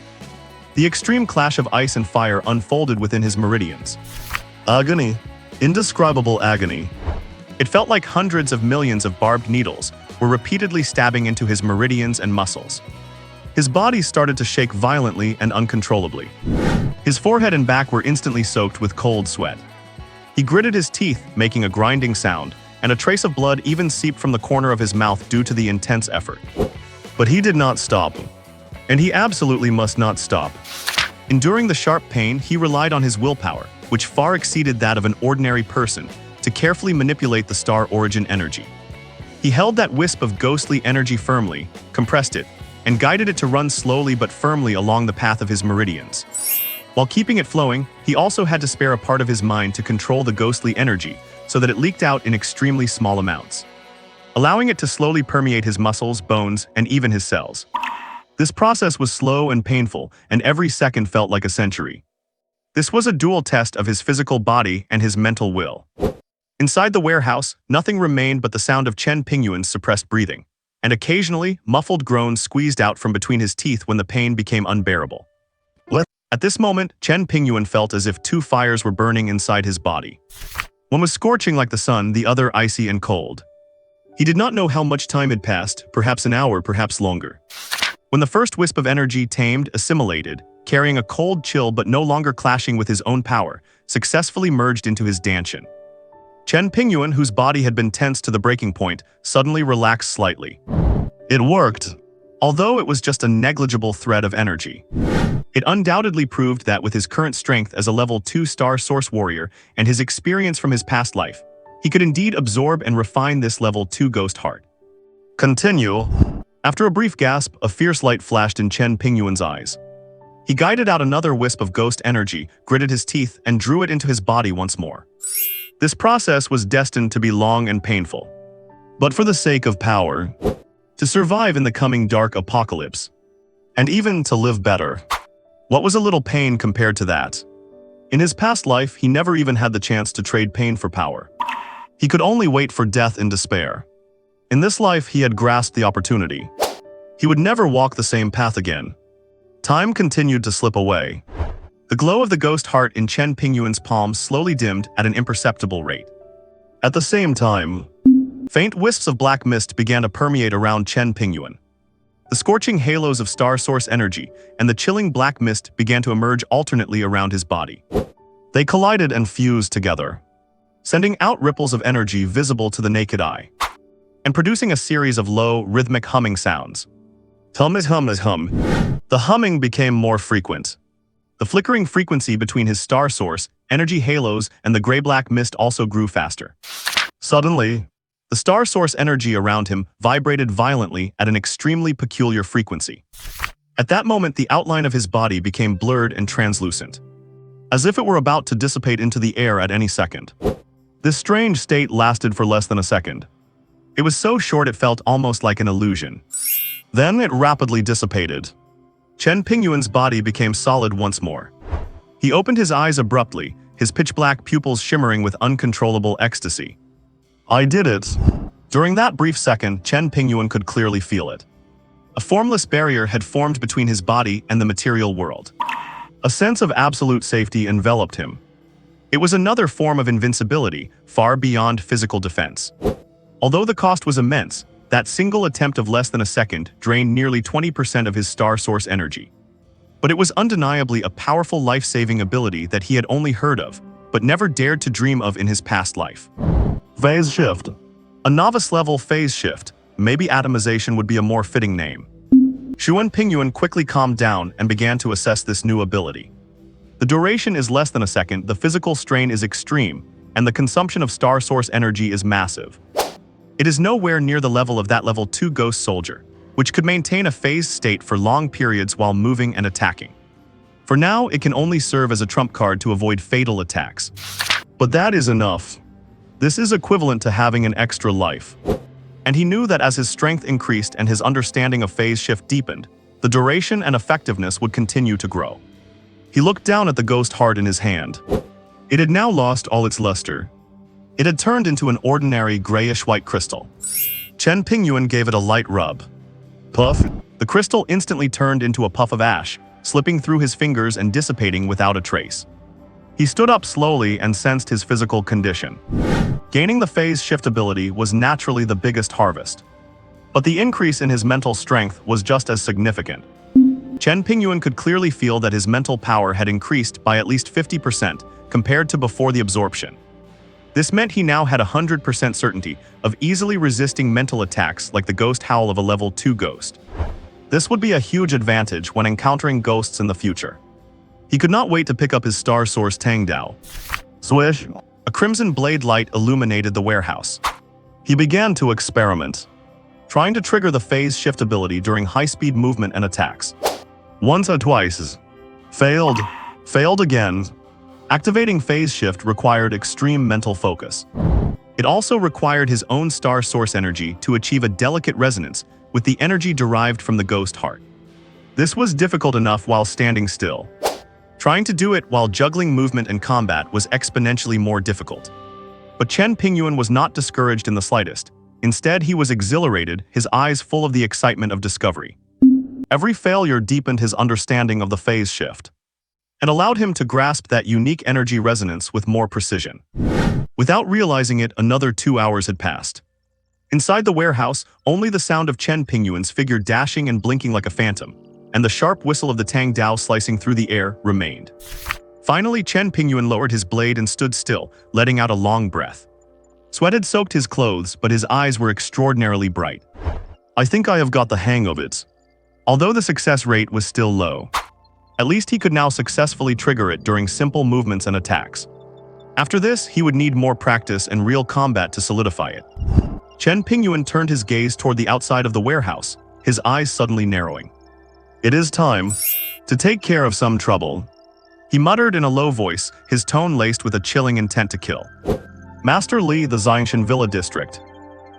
The extreme clash of ice and fire unfolded within his meridians. Agony. Indescribable agony. It felt like hundreds of millions of barbed needles were repeatedly stabbing into his meridians and muscles. His body started to shake violently and uncontrollably. His forehead and back were instantly soaked with cold sweat. He gritted his teeth, making a grinding sound, and a trace of blood even seeped from the corner of his mouth due to the intense effort. But he did not stop. And he absolutely must not stop. Enduring the sharp pain, he relied on his willpower, which far exceeded that of an ordinary person, to carefully manipulate the star origin energy. He held that wisp of ghostly energy firmly, compressed it, and guided it to run slowly but firmly along the path of his meridians. While keeping it flowing, he also had to spare a part of his mind to control the ghostly energy so that it leaked out in extremely small amounts, allowing it to slowly permeate his muscles, bones, and even his cells. This process was slow and painful, and every second felt like a century. This was a dual test of his physical body and his mental will. Inside the warehouse, nothing remained but the sound of Chen Pingyuan's suppressed breathing, and occasionally, muffled groans squeezed out from between his teeth when the pain became unbearable. At this moment, Chen Pingyuan felt as if two fires were burning inside his body. One was scorching like the sun, the other icy and cold. He did not know how much time had passed, perhaps an hour, perhaps longer. When the first wisp of energy tamed, assimilated, carrying a cold chill but no longer clashing with his own power, successfully merged into his dantian. Chen Pingyuan, whose body had been tense to the breaking point, suddenly relaxed slightly. It worked, although it was just a negligible thread of energy. It undoubtedly proved that with his current strength as a level 2 star source warrior and his experience from his past life, he could indeed absorb and refine this level 2 ghost heart. Continue. After a brief gasp, a fierce light flashed in Chen Pingyuan's eyes. He guided out another wisp of ghost energy, gritted his teeth, and drew it into his body once more. This process was destined to be long and painful. But for the sake of power, to survive in the coming dark apocalypse, and even to live better, what was a little pain compared to that? In his past life, he never even had the chance to trade pain for power. He could only wait for death in despair. In this life, he had grasped the opportunity. He would never walk the same path again. Time continued to slip away. The glow of the ghost heart in Chen Pingyuan's palm slowly dimmed at an imperceptible rate. At the same time, faint wisps of black mist began to permeate around Chen Pingyuan. The scorching halos of star source energy and the chilling black mist began to emerge alternately around his body. They collided and fused together, sending out ripples of energy visible to the naked eye, and producing a series of low, rhythmic humming sounds. Hum. The humming became more frequent. The flickering frequency between his star source, energy halos, and the gray-black mist also grew faster. Suddenly, the star source energy around him vibrated violently at an extremely peculiar frequency. At that moment, the outline of his body became blurred and translucent, as if it were about to dissipate into the air at any second. This strange state lasted for less than a second. It was so short it felt almost like an illusion. Then it rapidly dissipated. Chen Pingyuan's body became solid once more. He opened his eyes abruptly, his pitch-black pupils shimmering with uncontrollable ecstasy. I did it. During that brief second, Chen Pingyuan could clearly feel it. A formless barrier had formed between his body and the material world. A sense of absolute safety enveloped him. It was another form of invincibility, far beyond physical defense. Although the cost was immense, that single attempt of less than a second drained nearly 20% of his star source energy. But it was undeniably a powerful life-saving ability that he had only heard of, but never dared to dream of in his past life. Phase shift. A novice-level phase shift, maybe atomization would be a more fitting name. Chen Pingyuan quickly calmed down and began to assess this new ability. The duration is less than a second, the physical strain is extreme, and the consumption of star source energy is massive. It is nowhere near the level of that level 2 ghost soldier, which could maintain a phased state for long periods while moving and attacking. For now, it can only serve as a trump card to avoid fatal attacks. But that is enough. This is equivalent to having an extra life. And he knew that as his strength increased and his understanding of phase shift deepened, the duration and effectiveness would continue to grow. He looked down at the ghost heart in his hand. It had now lost all its luster. It had turned into an ordinary grayish-white crystal. Chen Pingyuan gave it a light rub. Puff! The crystal instantly turned into a puff of ash, slipping through his fingers and dissipating without a trace. He stood up slowly and sensed his physical condition. Gaining the phase shift ability was naturally the biggest harvest. But the increase in his mental strength was just as significant. Chen Pingyuan could clearly feel that his mental power had increased by at least 50% compared to before the absorption. This meant he now had 100% certainty of easily resisting mental attacks like the ghost howl of a level 2 ghost. This would be a huge advantage when encountering ghosts in the future. He could not wait to pick up his star source Tangdao. Swish! A crimson blade light illuminated the warehouse. He began to experiment, trying to trigger the phase shift ability during high-speed movement and attacks. Once or twice. Failed. Failed again. Activating phase shift required extreme mental focus. It also required his own star source energy to achieve a delicate resonance with the energy derived from the ghost heart. This was difficult enough while standing still. Trying to do it while juggling movement and combat was exponentially more difficult. But Chen Pingyuan was not discouraged in the slightest. Instead, he was exhilarated, his eyes full of the excitement of discovery. Every failure deepened his understanding of the phase shift and allowed him to grasp that unique energy resonance with more precision. Without realizing it, another 2 hours had passed. Inside the warehouse, only the sound of Chen Pingyuan's figure dashing and blinking like a phantom, and the sharp whistle of the Tang Dao slicing through the air remained. Finally, Chen Pingyuan lowered his blade and stood still, letting out a long breath. Sweat had soaked his clothes, but his eyes were extraordinarily bright. I think I have got the hang of it. Although the success rate was still low, at least he could now successfully trigger it during simple movements and attacks. After this, he would need more practice and real combat to solidify it. Chen Pingyuan turned his gaze toward the outside of the warehouse, his eyes suddenly narrowing. It is time to take care of some trouble, he muttered in a low voice, his tone laced with a chilling intent to kill. Master Li, the Xiangshan Villa District.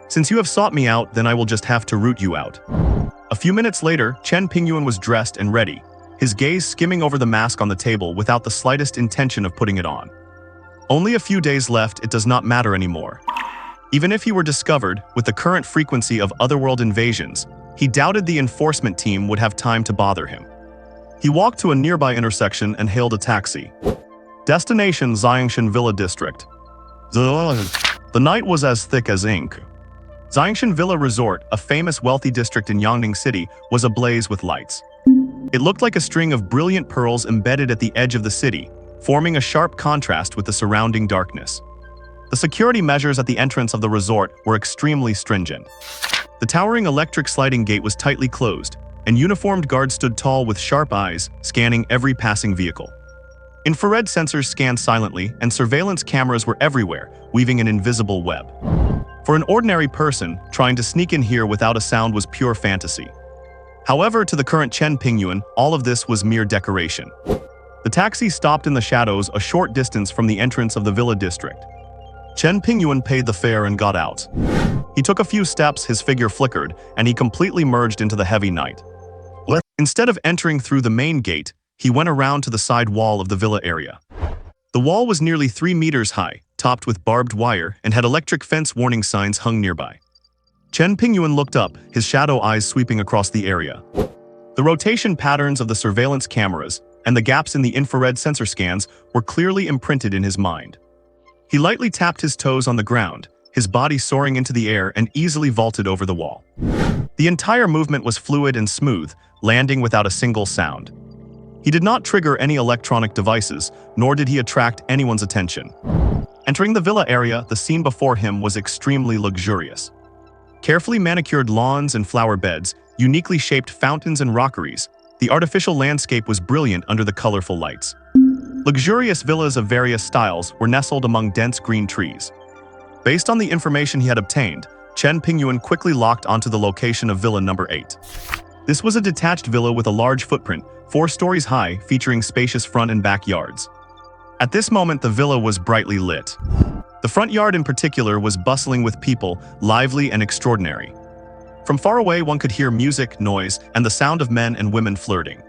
Since you have sought me out, then I will just have to root you out. A few minutes later, Chen Pingyuan was dressed and ready, his gaze skimming over the mask on the table without the slightest intention of putting it on. Only a few days left, it does not matter anymore. Even if he were discovered, with the current frequency of otherworld invasions, he doubted the enforcement team would have time to bother him. He walked to a nearby intersection and hailed a taxi. Destination Xiangshan Villa District. The night was as thick as ink. Xiangshan Villa Resort, a famous wealthy district in Yangning City, was ablaze with lights. It looked like a string of brilliant pearls embedded at the edge of the city, forming a sharp contrast with the surrounding darkness. The security measures at the entrance of the resort were extremely stringent. The towering electric sliding gate was tightly closed, and uniformed guards stood tall with sharp eyes, scanning every passing vehicle. Infrared sensors scanned silently, and surveillance cameras were everywhere, weaving an invisible web. For an ordinary person, trying to sneak in here without a sound was pure fantasy. However, to the current Chen Pingyuan, all of this was mere decoration. The taxi stopped in the shadows a short distance from the entrance of the villa district. Chen Pingyuan paid the fare and got out. He took a few steps, his figure flickered, and he completely merged into the heavy night. Instead of entering through the main gate, he went around to the side wall of the villa area. The wall was nearly 3 meters high, topped with barbed wire, and had electric fence warning signs hung nearby. Chen Pingyuan looked up, his shadow eyes sweeping across the area. The rotation patterns of the surveillance cameras and the gaps in the infrared sensor scans were clearly imprinted in his mind. He lightly tapped his toes on the ground, his body soaring into the air, and easily vaulted over the wall. The entire movement was fluid and smooth, landing without a single sound. He did not trigger any electronic devices, nor did he attract anyone's attention. Entering the villa area, the scene before him was extremely luxurious. Carefully manicured lawns and flower beds, uniquely shaped fountains and rockeries, the artificial landscape was brilliant under the colorful lights. Luxurious villas of various styles were nestled among dense green trees. Based on the information he had obtained, Chen Pingyuan quickly locked onto the location of Villa Number 8. This was a detached villa with a large footprint, 4 stories high, featuring spacious front and back yards. At this moment, the villa was brightly lit. The front yard in particular was bustling with people, lively and extraordinary. From far away, one could hear music, noise, and the sound of men and women flirting.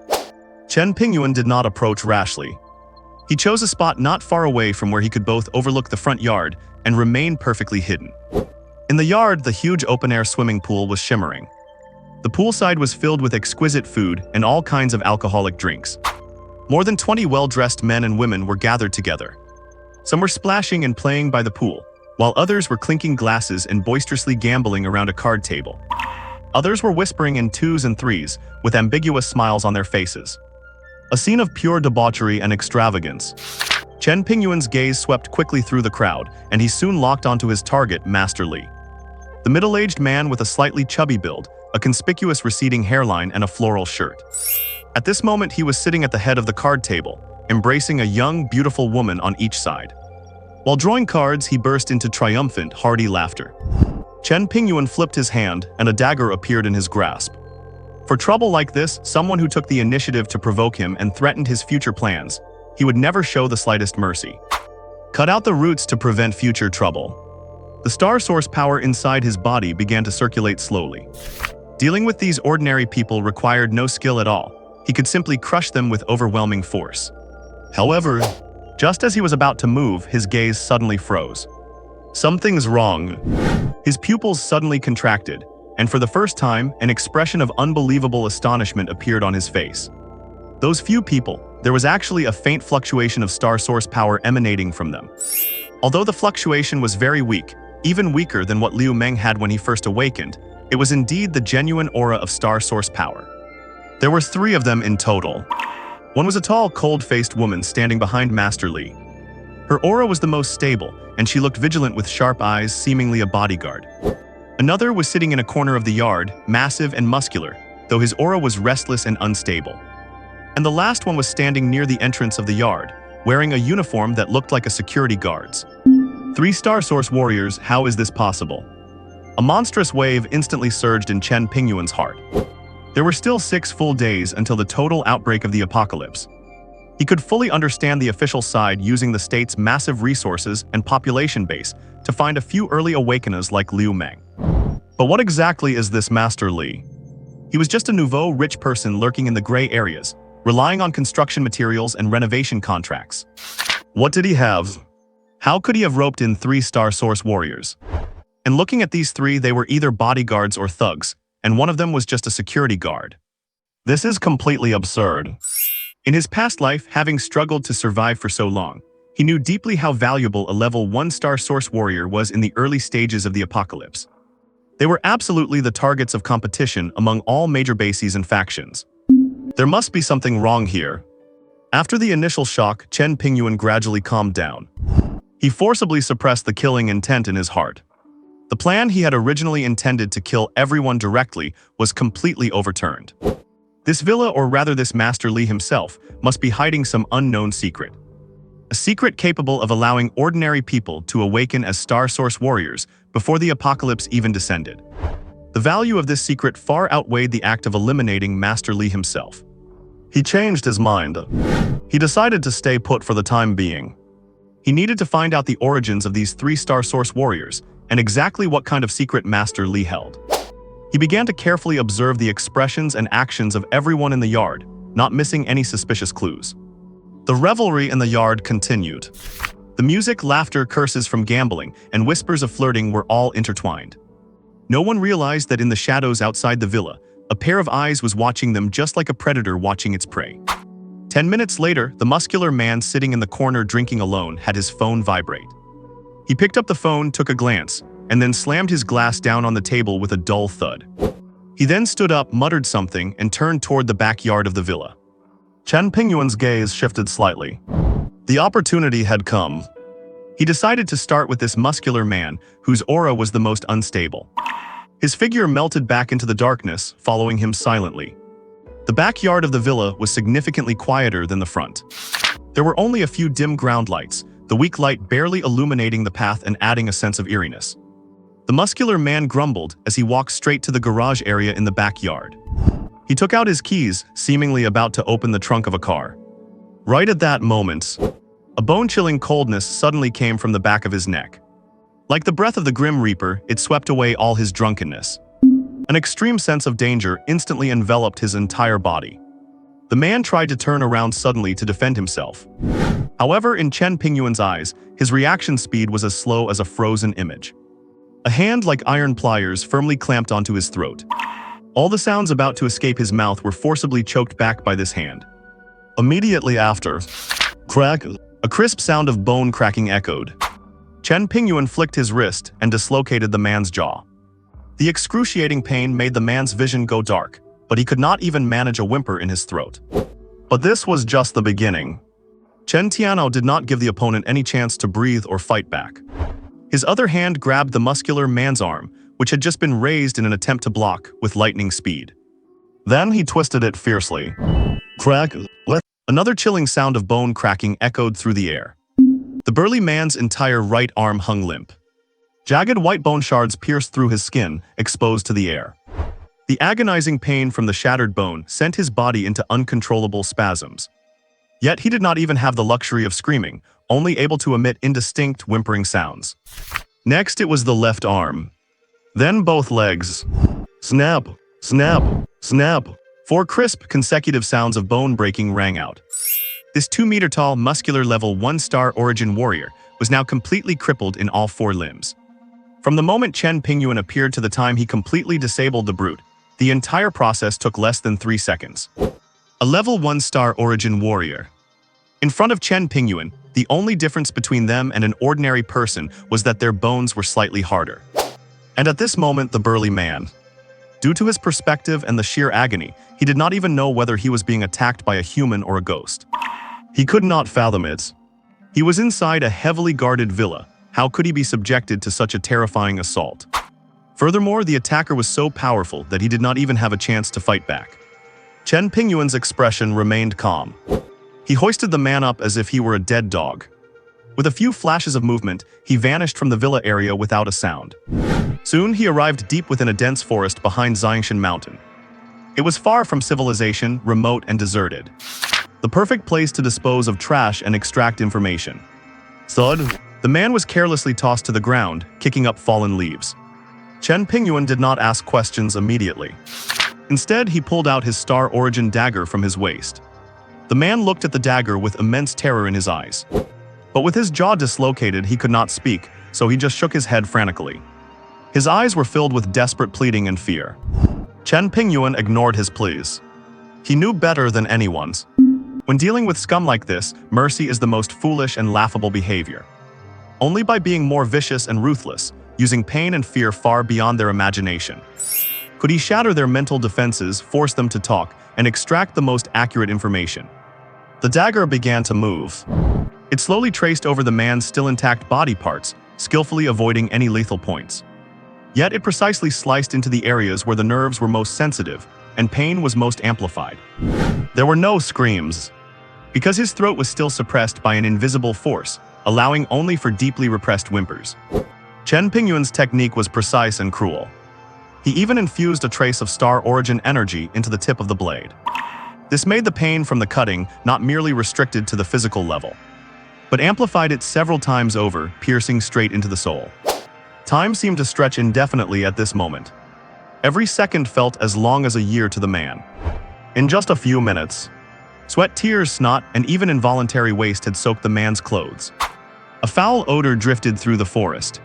Chen Pingyuan did not approach rashly. He chose a spot not far away from where he could both overlook the front yard and remain perfectly hidden. In the yard, the huge open-air swimming pool was shimmering. The poolside was filled with exquisite food and all kinds of alcoholic drinks. More than 20 well-dressed men and women were gathered together. Some were splashing and playing by the pool, while others were clinking glasses and boisterously gambling around a card table. Others were whispering in 2s and 3s, with ambiguous smiles on their faces. A scene of pure debauchery and extravagance. Chen Pingyuan's gaze swept quickly through the crowd, and he soon locked onto his target, Master Li. The middle-aged man with a slightly chubby build, a conspicuous receding hairline, and a floral shirt. At this moment, he was sitting at the head of the card table, embracing a young, beautiful woman on each side. While drawing cards, he burst into triumphant, hearty laughter. Chen Pingyuan flipped his hand, and a dagger appeared in his grasp. For trouble like this, someone who took the initiative to provoke him and threatened his future plans, he would never show the slightest mercy. Cut out the roots to prevent future trouble. The star source power inside his body began to circulate slowly. Dealing with these ordinary people required no skill at all. He could simply crush them with overwhelming force. However, just as he was about to move, his gaze suddenly froze. Something's wrong. His pupils suddenly contracted, and for the first time, an expression of unbelievable astonishment appeared on his face. Those few people, there was actually a faint fluctuation of star source power emanating from them. Although the fluctuation was very weak, even weaker than what Liu Meng had when he first awakened, it was indeed the genuine aura of star source power. There were 3 of them in total. One was a tall, cold-faced woman standing behind Master Li. Her aura was the most stable, and she looked vigilant with sharp eyes, seemingly a bodyguard. Another was sitting in a corner of the yard, massive and muscular, though his aura was restless and unstable. And the last one was standing near the entrance of the yard, wearing a uniform that looked like a security guard's. 3 Star Source warriors, how is this possible? A monstrous wave instantly surged in Chen Pingyuan's heart. There were still 6 full days until the total outbreak of the apocalypse. He could fully understand the official side using the state's massive resources and population base to find a few early awakeners like Liu Meng. But what exactly is this Master Li? He was just a nouveau rich person lurking in the gray areas, relying on construction materials and renovation contracts. What did he have? How could he have roped in 3 Star Source warriors? And looking at these 3, they were either bodyguards or thugs, and one of them was just a security guard. This is completely absurd. In his past life, having struggled to survive for so long, he knew deeply how valuable a level 1 Star Source warrior was in the early stages of the apocalypse. They were absolutely the targets of competition among all major bases and factions. There must be something wrong here. After the initial shock, Chen Pingyuan gradually calmed down. He forcibly suppressed the killing intent in his heart. The plan he had originally intended to kill everyone directly was completely overturned. This villa, or rather this Master Li himself, must be hiding some unknown secret. A secret capable of allowing ordinary people to awaken as Star Source warriors before the apocalypse even descended. The value of this secret far outweighed the act of eliminating Master Li himself. He changed his mind. He decided to stay put for the time being. He needed to find out the origins of these 3 Star Source warriors and exactly what kind of secret Master Li held. He began to carefully observe the expressions and actions of everyone in the yard, not missing any suspicious clues. The revelry in the yard continued. The music, laughter, curses from gambling, and whispers of flirting were all intertwined. No one realized that in the shadows outside the villa, a pair of eyes was watching them just like a predator watching its prey. 10 minutes later, the muscular man sitting in the corner drinking alone had his phone vibrate. He picked up the phone, took a glance, and then slammed his glass down on the table with a dull thud. He then stood up, muttered something, and turned toward the backyard of the villa. Chen Pingyuan's gaze shifted slightly. The opportunity had come. He decided to start with this muscular man, whose aura was the most unstable. His figure melted back into the darkness, following him silently. The backyard of the villa was significantly quieter than the front. There were only a few dim ground lights, the weak light barely illuminating the path and adding a sense of eeriness. The muscular man grumbled as he walked straight to the garage area in the backyard. He took out his keys, seemingly about to open the trunk of a car. Right at that moment, a bone-chilling coldness suddenly came from the back of his neck. Like the breath of the Grim Reaper, it swept away all his drunkenness. An extreme sense of danger instantly enveloped his entire body. The man tried to turn around suddenly to defend himself. However, in Chen Pingyuan's eyes, his reaction speed was as slow as a frozen image. A hand like iron pliers firmly clamped onto his throat. All the sounds about to escape his mouth were forcibly choked back by this hand. Immediately after, crack, a crisp sound of bone cracking echoed. Chen Pingyuan flicked his wrist and dislocated the man's jaw. The excruciating pain made the man's vision go dark, but he could not even manage a whimper in his throat. But this was just the beginning. Chen Tianao did not give the opponent any chance to breathe or fight back. His other hand grabbed the muscular man's arm, which had just been raised in an attempt to block, with lightning speed. Then he twisted it fiercely. Crack. Another chilling sound of bone cracking echoed through the air. The burly man's entire right arm hung limp. Jagged white bone shards pierced through his skin, exposed to the air. The agonizing pain from the shattered bone sent his body into uncontrollable spasms. Yet he did not even have the luxury of screaming, only able to emit indistinct, whimpering sounds. Next, it was the left arm. Then both legs. Snap, snap, snap. 4 crisp, consecutive sounds of bone breaking rang out. This 2-meter-tall, muscular level 1-star origin warrior was now completely crippled in all 4 limbs. From the moment Chen Pingyuan appeared to the time he completely disabled the brute, the entire process took less than 3 seconds. A level 1 star origin warrior. In front of Chen Pingyuan, the only difference between them and an ordinary person was that their bones were slightly harder. And at this moment, the burly man, due to his perspective and the sheer agony, he did not even know whether he was being attacked by a human or a ghost. He could not fathom it. He was inside a heavily guarded villa. How could he be subjected to such a terrifying assault? Furthermore, the attacker was so powerful that he did not even have a chance to fight back. Chen Pingyuan's expression remained calm. He hoisted the man up as if he were a dead dog. With a few flashes of movement, he vanished from the villa area without a sound. Soon, he arrived deep within a dense forest behind Xiangshan Mountain. It was far from civilization, remote and deserted. The perfect place to dispose of trash and extract information. Thud! The man was carelessly tossed to the ground, kicking up fallen leaves. Chen Pingyuan did not ask questions immediately. Instead, he pulled out his star origin dagger from his waist. The man looked at the dagger with immense terror in his eyes. But with his jaw dislocated, he could not speak, so he just shook his head frantically. His eyes were filled with desperate pleading and fear. Chen Pingyuan ignored his pleas. He knew better than anyone's. When dealing with scum like this, mercy is the most foolish and laughable behavior. Only by being more vicious and ruthless, using pain and fear far beyond their imagination, could he shatter their mental defenses, force them to talk, and extract the most accurate information. The dagger began to move. It slowly traced over the man's still intact body parts, skillfully avoiding any lethal points. Yet it precisely sliced into the areas where the nerves were most sensitive, and pain was most amplified. There were no screams, because his throat was still suppressed by an invisible force, allowing only for deeply repressed whimpers. Chen Pingyuan's technique was precise and cruel. He even infused a trace of star origin energy into the tip of the blade. This made the pain from the cutting not merely restricted to the physical level, but amplified it several times over, piercing straight into the soul. Time seemed to stretch indefinitely at this moment. Every second felt as long as a year to the man. In just a few minutes, sweat, tears, snot, and even involuntary waste had soaked the man's clothes. A foul odor drifted through the forest.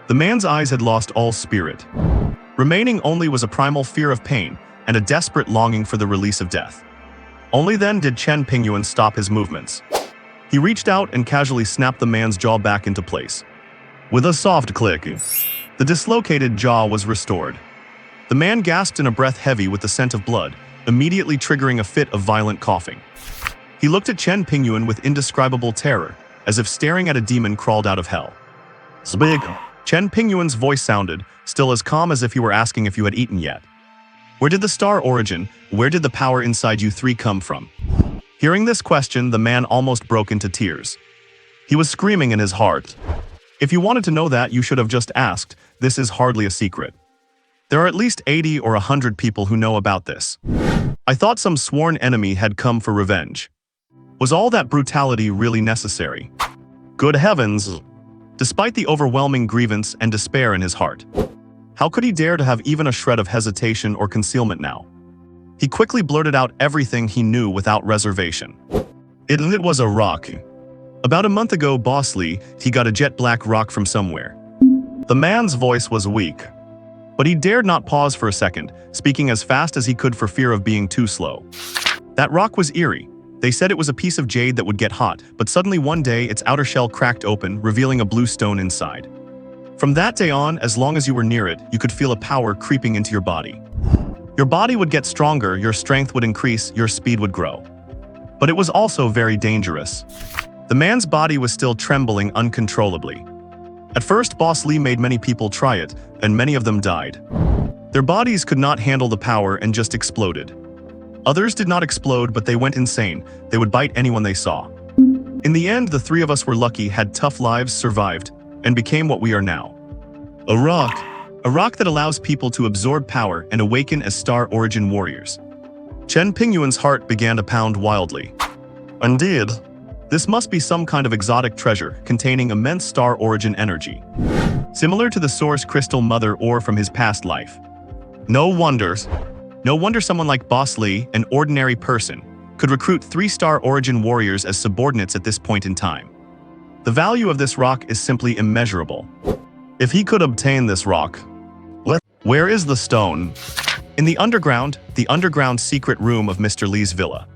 The man's eyes had lost all spirit. Remaining only was a primal fear of pain and a desperate longing for the release of death. Only then did Chen Pingyuan stop his movements. He reached out and casually snapped the man's jaw back into place. With a soft click, the dislocated jaw was restored. The man gasped in a breath heavy with the scent of blood, immediately triggering a fit of violent coughing. He looked at Chen Pingyuan with indescribable terror, as if staring at a demon crawled out of hell. Speak. Chen Pingyuan's voice sounded, still as calm as if he were asking if you had eaten yet. Where did the star origin, where did the power inside you 3 come from? Hearing this question, the man almost broke into tears. He was screaming in his heart. If you wanted to know that, you should have just asked. This is hardly a secret. There are at least 80 or 100 people who know about this. I thought some sworn enemy had come for revenge. Was all that brutality really necessary? Good heavens! Despite the overwhelming grievance and despair in his heart, how could he dare to have even a shred of hesitation or concealment now? He quickly blurted out everything he knew without reservation. It was a rock. About a month ago, Boss Lee, he got a jet black rock from somewhere. The man's voice was weak, but he dared not pause for a second, speaking as fast as he could for fear of being too slow. That rock was eerie. They said it was a piece of jade that would get hot, but suddenly one day its outer shell cracked open, revealing a blue stone inside. From that day on, as long as you were near it, you could feel a power creeping into your body. Your body would get stronger, your strength would increase, your speed would grow. But it was also very dangerous. The man's body was still trembling uncontrollably. At first, Boss Lee made many people try it, and many of them died. Their bodies could not handle the power and just exploded. Others did not explode, but they went insane. They would bite anyone they saw. In the end, the 3 of us were lucky, had tough lives, survived, and became what we are now. A rock. A rock that allows people to absorb power and awaken as star origin warriors. Chen Pingyuan's heart began to pound wildly. Indeed, this must be some kind of exotic treasure containing immense star origin energy, similar to the source crystal mother ore from his past life. No wonder someone like Boss Lee, an ordinary person, could recruit 3-star origin warriors as subordinates at this point in time. The value of this rock is simply immeasurable. If he could obtain this rock, where is the stone? In the underground secret room of Mr. Li's villa.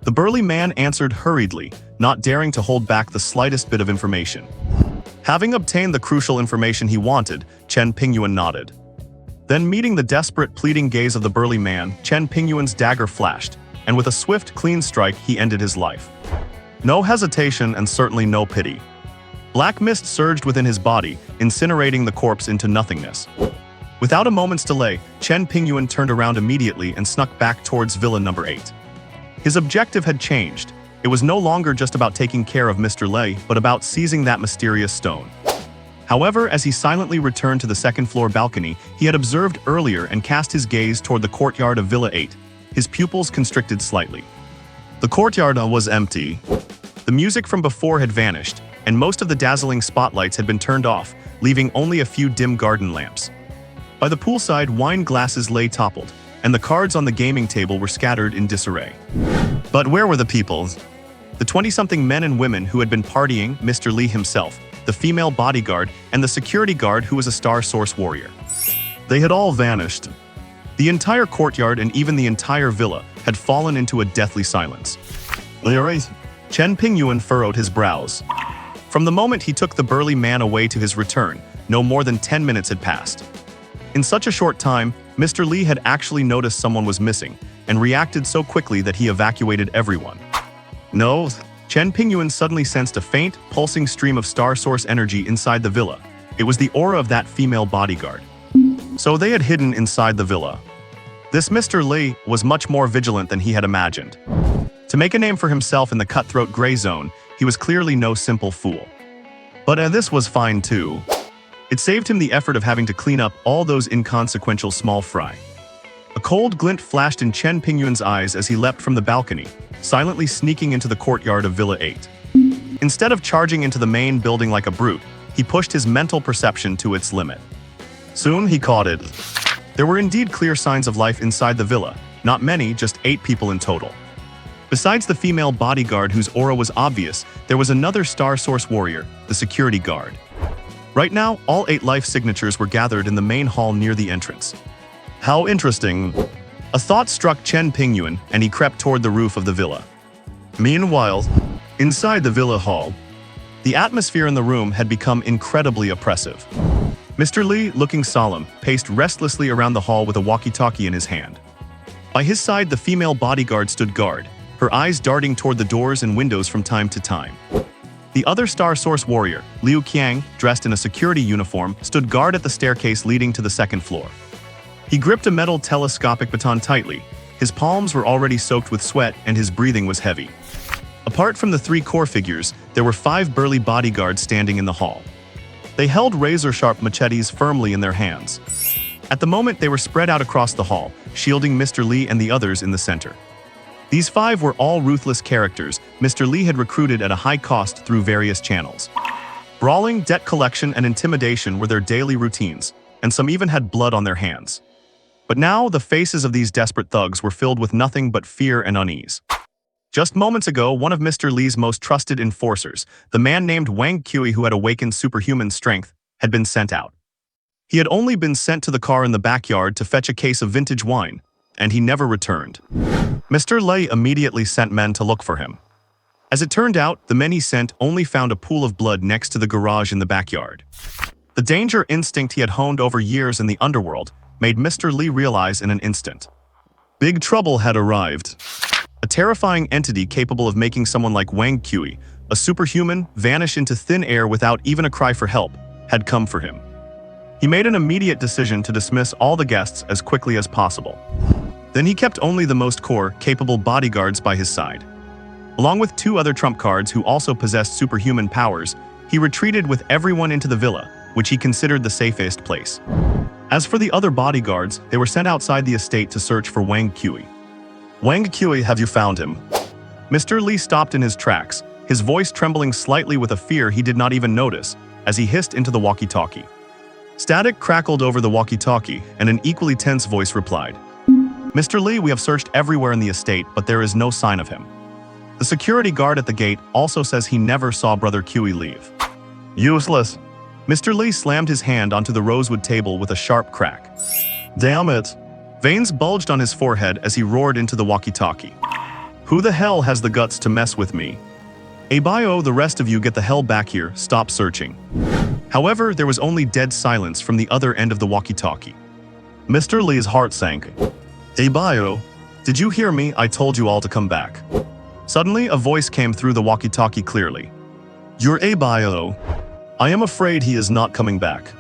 The burly man answered hurriedly, not daring to hold back the slightest bit of information. Having obtained the crucial information he wanted, Chen Pingyuan nodded. Then, meeting the desperate, pleading gaze of the burly man, Chen Pingyuan's dagger flashed, and with a swift, clean strike, he ended his life. No hesitation and certainly no pity. Black mist surged within his body, incinerating the corpse into nothingness. Without a moment's delay, Chen Pingyuan turned around immediately and snuck back towards Villa number 8. His objective had changed. It was no longer just about taking care of Mr. Li, but about seizing that mysterious stone. However, as he silently returned to the second-floor balcony he had observed earlier and cast his gaze toward the courtyard of Villa 8, his pupils constricted slightly. The courtyard was empty. The music from before had vanished, and most of the dazzling spotlights had been turned off, leaving only a few dim garden lamps. By the poolside, wine glasses lay toppled, and the cards on the gaming table were scattered in disarray. But where were the people? The 20-something men and women who had been partying, Mr. Li himself, the female bodyguard, and the security guard who was a Star Source warrior. They had all vanished. The entire courtyard and even the entire villa had fallen into a deathly silence. Chen Pingyuan furrowed his brows. From the moment he took the burly man away to his return, no more than 10 minutes had passed. In such a short time, Mr. Li had actually noticed someone was missing, and reacted so quickly that he evacuated everyone. No, Chen Pingyuan suddenly sensed a faint, pulsing stream of Star Source energy inside the villa. It was the aura of that female bodyguard. So they had hidden inside the villa. This Mr. Li was much more vigilant than he had imagined. To make a name for himself in the cutthroat gray zone, he was clearly no simple fool. But this was fine too. It saved him the effort of having to clean up all those inconsequential small fry. A cold glint flashed in Chen Pingyuan's eyes as he leapt from the balcony, silently sneaking into the courtyard of Villa 8. Instead of charging into the main building like a brute, he pushed his mental perception to its limit. Soon he caught it. There were indeed clear signs of life inside the villa, not many, just 8 people in total. Besides the female bodyguard whose aura was obvious, there was another Star Source warrior, the security guard. Right now, all 8 life signatures were gathered in the main hall near the entrance. How interesting. A thought struck Chen Pingyuan, and he crept toward the roof of the villa. Meanwhile, inside the villa hall, the atmosphere in the room had become incredibly oppressive. Mr. Li, looking solemn, paced restlessly around the hall with a walkie-talkie in his hand. By his side, the female bodyguard stood guard, her eyes darting toward the doors and windows from time to time. The other Star Source warrior, Liu Qiang, dressed in a security uniform, stood guard at the staircase leading to the second floor. He gripped a metal telescopic baton tightly. His palms were already soaked with sweat and his breathing was heavy. Apart from the 3 core figures, there were 5 burly bodyguards standing in the hall. They held razor-sharp machetes firmly in their hands. At the moment, they were spread out across the hall, shielding Mr. Li and the others in the center. These 5 were all ruthless characters Mr. Li had recruited at a high cost through various channels. Brawling, debt collection, and intimidation were their daily routines, and some even had blood on their hands. But now, the faces of these desperate thugs were filled with nothing but fear and unease. Just moments ago, one of Mr. Li's most trusted enforcers, the man named Wang Kui who had awakened superhuman strength, had been sent out. He had only been sent to the car in the backyard to fetch a case of vintage wine, and he never returned. Mr. Li immediately sent men to look for him. As it turned out, the men he sent only found a pool of blood next to the garage in the backyard. The danger instinct he had honed over years in the underworld made Mr. Li realize in an instant. Big trouble had arrived. A terrifying entity capable of making someone like Wang Kui, a superhuman, vanish into thin air without even a cry for help, had come for him. He made an immediate decision to dismiss all the guests as quickly as possible. Then he kept only the most core, capable bodyguards by his side. Along with 2 other trump cards who also possessed superhuman powers, he retreated with everyone into the villa, which he considered the safest place. As for the other bodyguards, they were sent outside the estate to search for Wang Kui. Wang Kui, have you found him? Mr. Li stopped in his tracks, his voice trembling slightly with a fear he did not even notice, as he hissed into the walkie-talkie. Static crackled over the walkie-talkie, and an equally tense voice replied. Mr. Li, we have searched everywhere in the estate, but there is no sign of him. The security guard at the gate also says he never saw Brother Kiwi leave. Useless. Mr. Lee slammed his hand onto the rosewood table with a sharp crack. Damn it. Veins bulged on his forehead as he roared into the walkie-talkie. Who the hell has the guts to mess with me? Abayo, the rest of you get the hell back here, stop searching. However, there was only dead silence from the other end of the walkie-talkie. Mr. Lee's heart sank. Abayo, did you hear me? I told you all to come back. Suddenly, a voice came through the walkie-talkie clearly. You're Abayo. I am afraid he is not coming back.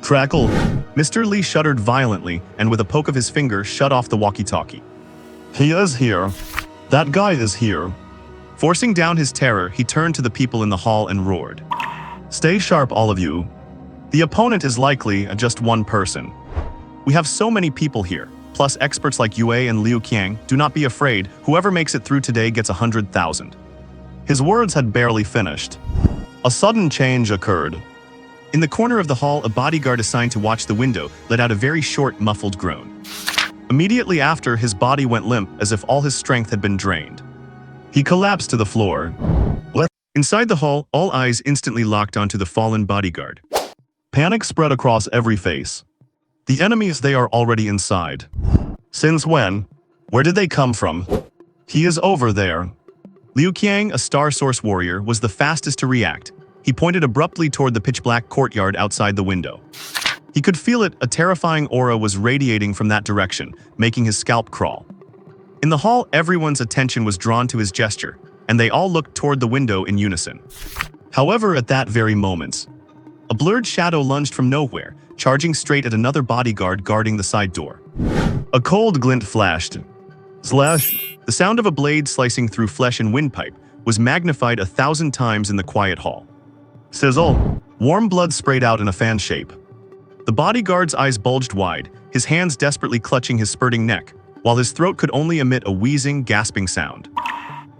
Crackle. Mr. Lee shuddered violently and with a poke of his finger shut off the walkie-talkie. He is here. That guy is here. Forcing down his terror, he turned to the people in the hall and roared. Stay sharp, all of you. The opponent is likely just one person. We have so many people here, plus experts like Yue and Liu Qiang. Do not be afraid, whoever makes it through today gets 100,000. His words had barely finished. A sudden change occurred. In the corner of the hall, a bodyguard assigned to watch the window let out a very short, muffled groan. Immediately after, his body went limp as if all his strength had been drained. He collapsed to the floor. What? Inside the hall, all eyes instantly locked onto the fallen bodyguard. Panic spread across every face. The enemies, they are already inside. Since when? Where did they come from? He is over there. Liu Qiang, a Star Source warrior, was the fastest to react. He pointed abruptly toward the pitch-black courtyard outside the window. He could feel it, a terrifying aura was radiating from that direction, making his scalp crawl. In the hall, everyone's attention was drawn to his gesture, and they all looked toward the window in unison. However, at that very moment, a blurred shadow lunged from nowhere, charging straight at another bodyguard guarding the side door. A cold glint flashed. Slash. The sound of a blade slicing through flesh and windpipe was magnified 1,000 times in the quiet hall. Sizzle. Warm blood sprayed out in a fan shape. The bodyguard's eyes bulged wide, his hands desperately clutching his spurting neck, while his throat could only emit a wheezing, gasping sound.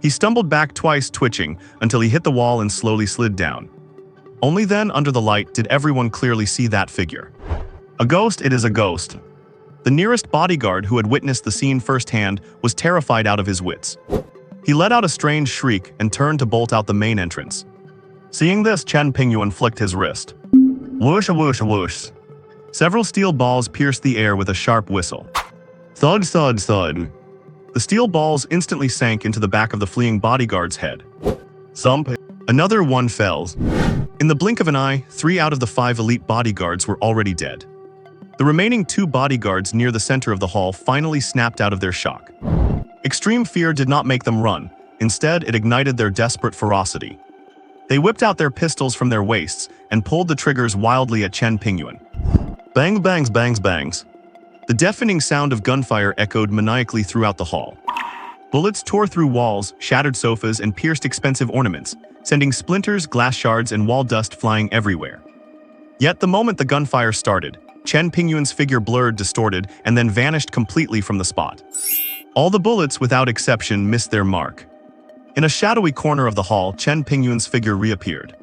He stumbled back twice, twitching, until he hit the wall and slowly slid down. Only then, under the light, did everyone clearly see that figure. A ghost, it is a ghost. The nearest bodyguard, who had witnessed the scene firsthand, was terrified out of his wits. He let out a strange shriek and turned to bolt out the main entrance. Seeing this, Chen Pingyuan flicked his wrist. Whoosh, whoosh, whoosh. Several steel balls pierced the air with a sharp whistle. Thud, thud, thud. The steel balls instantly sank into the back of the fleeing bodyguard's head. Another one fell. In the blink of an eye, 3 out of the 5 elite bodyguards were already dead. The remaining 2 bodyguards near the center of the hall finally snapped out of their shock. Extreme fear did not make them run. Instead, it ignited their desperate ferocity. They whipped out their pistols from their waists and pulled the triggers wildly at Chen Pingyuan. Bang, bangs, bangs, bangs. The deafening sound of gunfire echoed maniacally throughout the hall. Bullets tore through walls, shattered sofas, and pierced expensive ornaments, sending splinters, glass shards, and wall dust flying everywhere. Yet the moment the gunfire started, Chen Pingyuan's figure blurred, distorted, and then vanished completely from the spot. All the bullets, without exception, missed their mark. In a shadowy corner of the hall, Chen Pingyuan's figure reappeared.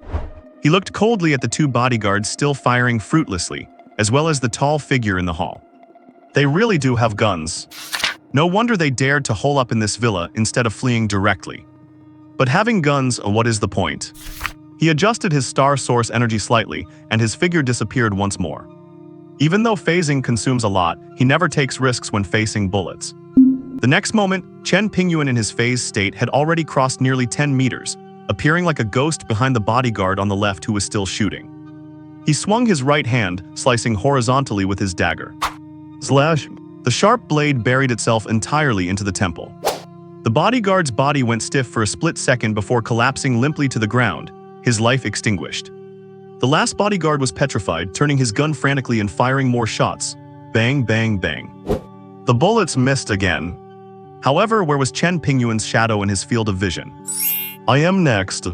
He looked coldly at the 2 bodyguards still firing fruitlessly, as well as the tall figure in the hall. They really do have guns. No wonder they dared to hole up in this villa instead of fleeing directly. But having guns, what is the point? He adjusted his Star Source energy slightly, and his figure disappeared once more. Even though phasing consumes a lot, he never takes risks when facing bullets. The next moment, Chen Pingyuan in his phase state had already crossed nearly 10 meters, appearing like a ghost behind the bodyguard on the left who was still shooting. He swung his right hand, slicing horizontally with his dagger. Slash. The sharp blade buried itself entirely into the temple. The bodyguard's body went stiff for a split second before collapsing limply to the ground, his life extinguished. The last bodyguard was petrified, turning his gun frantically and firing more shots. Bang, bang, bang. The bullets missed again. However, where was Chen Pingyuan's shadow in his field of vision? I am next.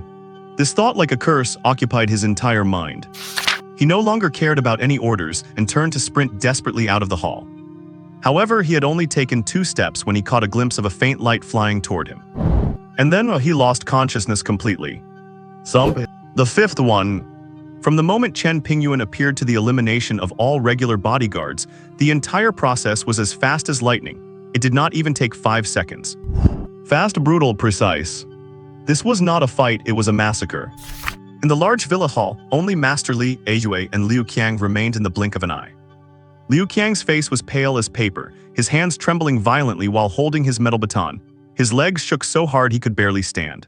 This thought, like a curse, occupied his entire mind. He no longer cared about any orders and turned to sprint desperately out of the hall. However, he had only taken 2 steps when he caught a glimpse of a faint light flying toward him. And then he lost consciousness completely. The 5th one. From the moment Chen Pingyuan appeared to the elimination of all regular bodyguards, the entire process was as fast as lightning. It did not even take 5 seconds. Fast, brutal, precise. This was not a fight, it was a massacre. In the large villa hall, only Master Li, Yue, and Liu Qiang remained in the blink of an eye. Liu Qiang's face was pale as paper, his hands trembling violently while holding his metal baton. His legs shook so hard he could barely stand.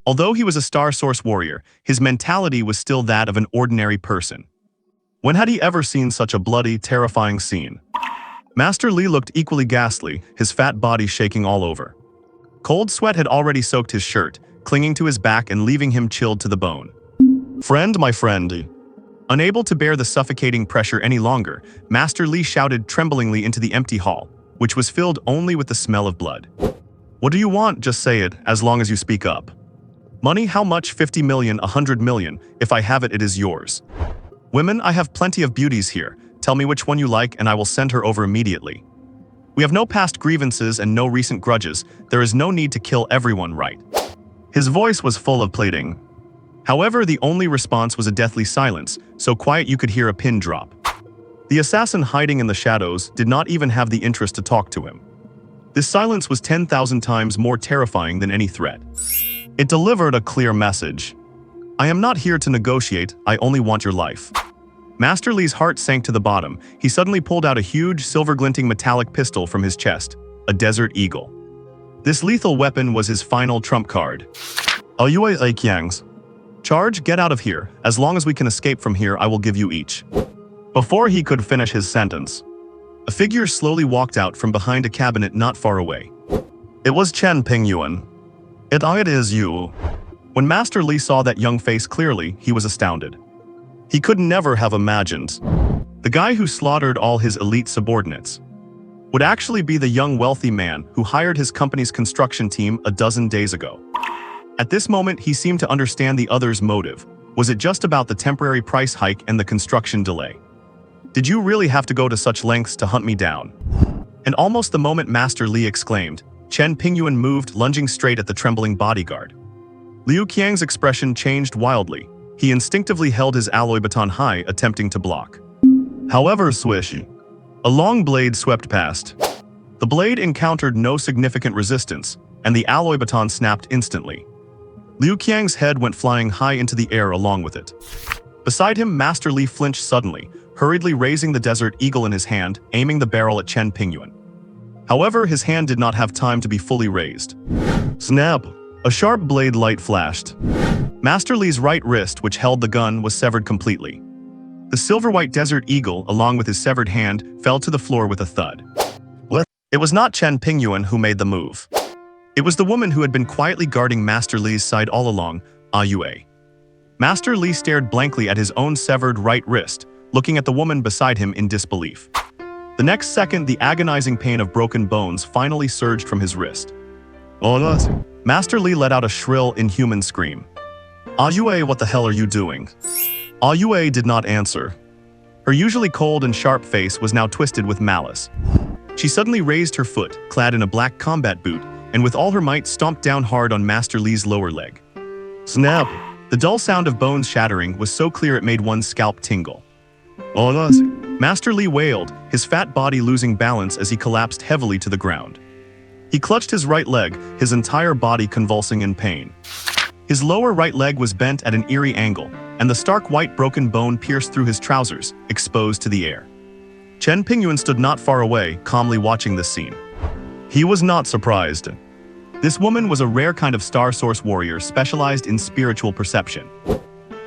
Although he was a Star Source warrior, his mentality was still that of an ordinary person. When had he ever seen such a bloody, terrifying scene? Master Li looked equally ghastly, his fat body shaking all over. Cold sweat had already soaked his shirt, clinging to his back and leaving him chilled to the bone. "Friend, my friend." Unable to bear the suffocating pressure any longer, Master Li shouted tremblingly into the empty hall, which was filled only with the smell of blood. "What do you want? Just say it, as long as you speak up." "Money, how much? 50 million, 100 million. If I have it, it is yours." "Women, I have plenty of beauties here. Tell me which one you like and I will send her over immediately. We have no past grievances and no recent grudges. There is no need to kill everyone, right?" His voice was full of pleading. However, the only response was a deathly silence, so quiet you could hear a pin drop. The assassin hiding in the shadows did not even have the interest to talk to him. This silence was 10,000 times more terrifying than any threat. It delivered a clear message. "I am not here to negotiate, I only want your life." Master Li's heart sank to the bottom. He suddenly pulled out a huge, silver-glinting metallic pistol from his chest, a Desert Eagle. This lethal weapon was his final trump card. "Yue Qiang's. Charge, get out of here. As long as we can escape from here, I will give you each." Before he could finish his sentence, a figure slowly walked out from behind a cabinet not far away. It was Chen Pingyuan. It is you." When Master Li saw that young face clearly, he was astounded. He could never have imagined the guy who slaughtered all his elite subordinates would actually be the young wealthy man who hired his company's construction team a dozen days ago. At this moment, he seemed to understand the other's motive. Was it just about the temporary price hike and the construction delay? "Did you really have to go to such lengths to hunt me down?" And almost the moment Master Li exclaimed, Chen Pingyuan moved, lunging straight at the trembling bodyguard. Liu Qiang's expression changed wildly. He instinctively held his alloy baton high, attempting to block. However, swish. A long blade swept past. The blade encountered no significant resistance, and the alloy baton snapped instantly. Liu Qiang's head went flying high into the air along with it. Beside him, Master Li flinched suddenly, hurriedly raising the Desert Eagle in his hand, aiming the barrel at Chen Pingyuan. However, his hand did not have time to be fully raised. Snap! A sharp blade light flashed. Master Li's right wrist, which held the gun, was severed completely. The silver-white Desert Eagle, along with his severed hand, fell to the floor with a thud. What? It was not Chen Pingyuan who made the move. It was the woman who had been quietly guarding Master Li's side all along, Yue. Master Li stared blankly at his own severed right wrist, looking at the woman beside him in disbelief. The next second, the agonizing pain of broken bones finally surged from his wrist. "Oh, no." Master Li let out a shrill, inhuman scream. "Yue, what the hell are you doing?" Yue did not answer. Her usually cold and sharp face was now twisted with malice. She suddenly raised her foot, clad in a black combat boot, and with all her might stomped down hard on Master Li's lower leg. Snap! The dull sound of bones shattering was so clear it made one's scalp tingle. "Oh, no." Master Li wailed, his fat body losing balance as he collapsed heavily to the ground. He clutched his right leg, his entire body convulsing in pain. His lower right leg was bent at an eerie angle, and the stark white broken bone pierced through his trousers, exposed to the air. Chen Pingyuan stood not far away, calmly watching this scene. He was not surprised. This woman was a rare kind of Star Source warrior specialized in spiritual perception.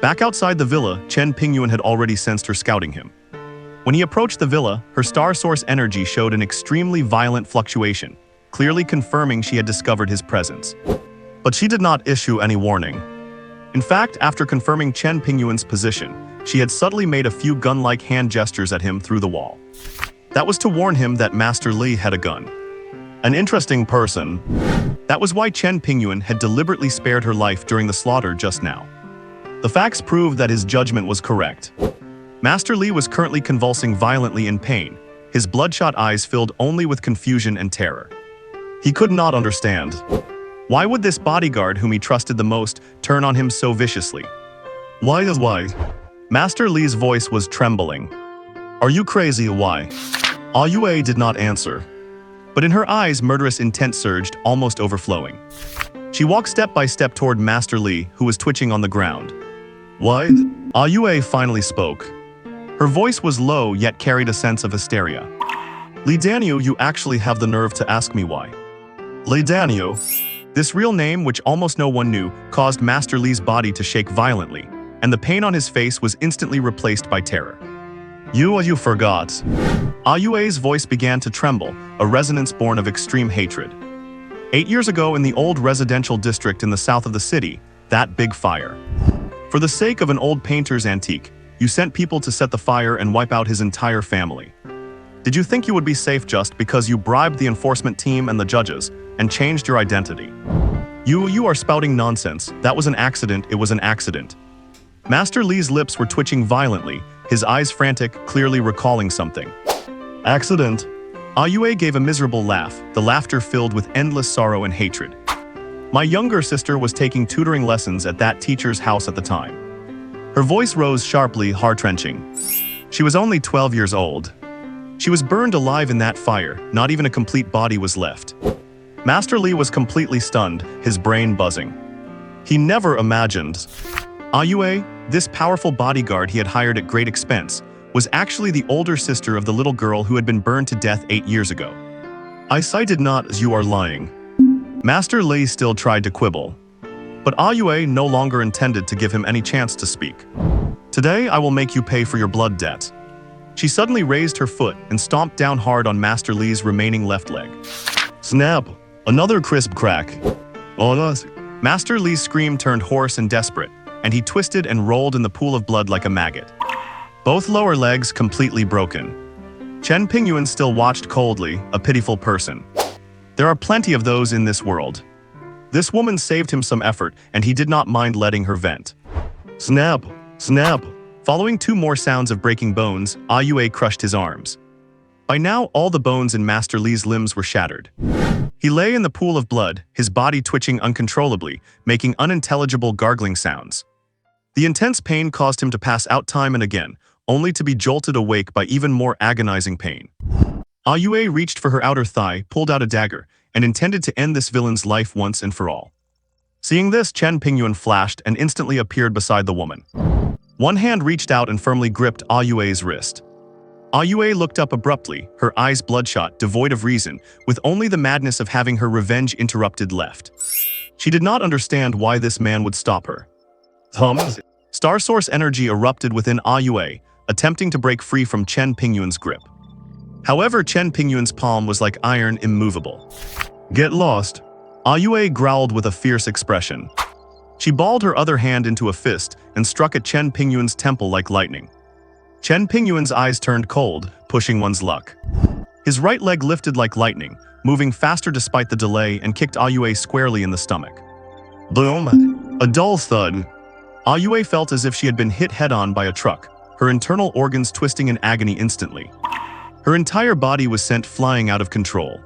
Back outside the villa, Chen Pingyuan had already sensed her scouting him. When he approached the villa, her Star Source energy showed an extremely violent fluctuation, clearly confirming she had discovered his presence. But she did not issue any warning. In fact, after confirming Chen Pingyuan's position, she had subtly made a few gun-like hand gestures at him through the wall. That was to warn him that Master Li had a gun. An interesting person. That was why Chen Pingyuan had deliberately spared her life during the slaughter just now. The facts proved that his judgment was correct. Master Li was currently convulsing violently in pain, his bloodshot eyes filled only with confusion and terror. He could not understand. Why would this bodyguard whom he trusted the most turn on him so viciously? Why? Master Li's voice was trembling. "Are you crazy? Why?" Yue did not answer. But in her eyes, murderous intent surged, almost overflowing. She walked step by step toward Master Li, who was twitching on the ground. Why? Ah Yue finally spoke. Her voice was low yet carried a sense of hysteria. Li Daniel, you actually have the nerve to ask me why. Li Daniel. This real name, which almost no one knew, caused Master Li's body to shake violently, and the pain on his face was instantly replaced by terror. You forgot. Ah Yue's voice began to tremble, a resonance born of extreme hatred. 8 years ago in the old residential district in the south of the city, that big fire. For the sake of an old painter's antique, you sent people to set the fire and wipe out his entire family. Did you think you would be safe just because you bribed the enforcement team and the judges and changed your identity? You are spouting nonsense. That was an accident, it was an accident. Master Li's lips were twitching violently, his eyes frantic, clearly recalling something. Accident? Ah Yue gave a miserable laugh, the laughter filled with endless sorrow and hatred. My younger sister was taking tutoring lessons at that teacher's house at the time. Her voice rose sharply, heart-wrenching. She was only 12 years old. She was burned alive in that fire, not even a complete body was left. Master Li was completely stunned, his brain buzzing. He never imagined. Ah Yue, this powerful bodyguard he had hired at great expense, was actually the older sister of the little girl who had been burned to death 8 years ago. I cited not as you are lying. Master Li still tried to quibble. But Ah Yue no longer intended to give him any chance to speak. Today I will make you pay for your blood debt. She suddenly raised her foot and stomped down hard on Master Li's remaining left leg. Snap! Another crisp crack. On us. Master Li's scream turned hoarse and desperate, and he twisted and rolled in the pool of blood like a maggot. Both lower legs completely broken. Chen Pingyuan still watched coldly, a pitiful person. There are plenty of those in this world. This woman saved him some effort, and he did not mind letting her vent. Snap! Snap! Following 2 more sounds of breaking bones, Ah Yue crushed his arms. By now, all the bones in Master Li's limbs were shattered. He lay in the pool of blood, his body twitching uncontrollably, making unintelligible gargling sounds. The intense pain caused him to pass out time and again, only to be jolted awake by even more agonizing pain. Ah Yue reached for her outer thigh, pulled out a dagger, and intended to end this villain's life once and for all. Seeing this, Chen Pingyuan flashed and instantly appeared beside the woman. One hand reached out and firmly gripped Ah Yue's wrist. Ah Yue looked up abruptly, her eyes bloodshot, devoid of reason, with only the madness of having her revenge interrupted left. She did not understand why this man would stop her. Thomas. Star Source energy erupted within Ah Yue, attempting to break free from Chen Pingyuan's grip. However, Chen Pingyuan's palm was like iron, immovable. Get lost. Ah Yue growled with a fierce expression. She balled her other hand into a fist and struck at Chen Pingyuan's temple like lightning. Chen Pingyuan's eyes turned cold, pushing one's luck. His right leg lifted like lightning, moving faster despite the delay, and kicked Ah Yue squarely in the stomach. Boom! A dull thud. Ah Yue felt as if she had been hit head-on by a truck, her internal organs twisting in agony instantly. Her entire body was sent flying out of control.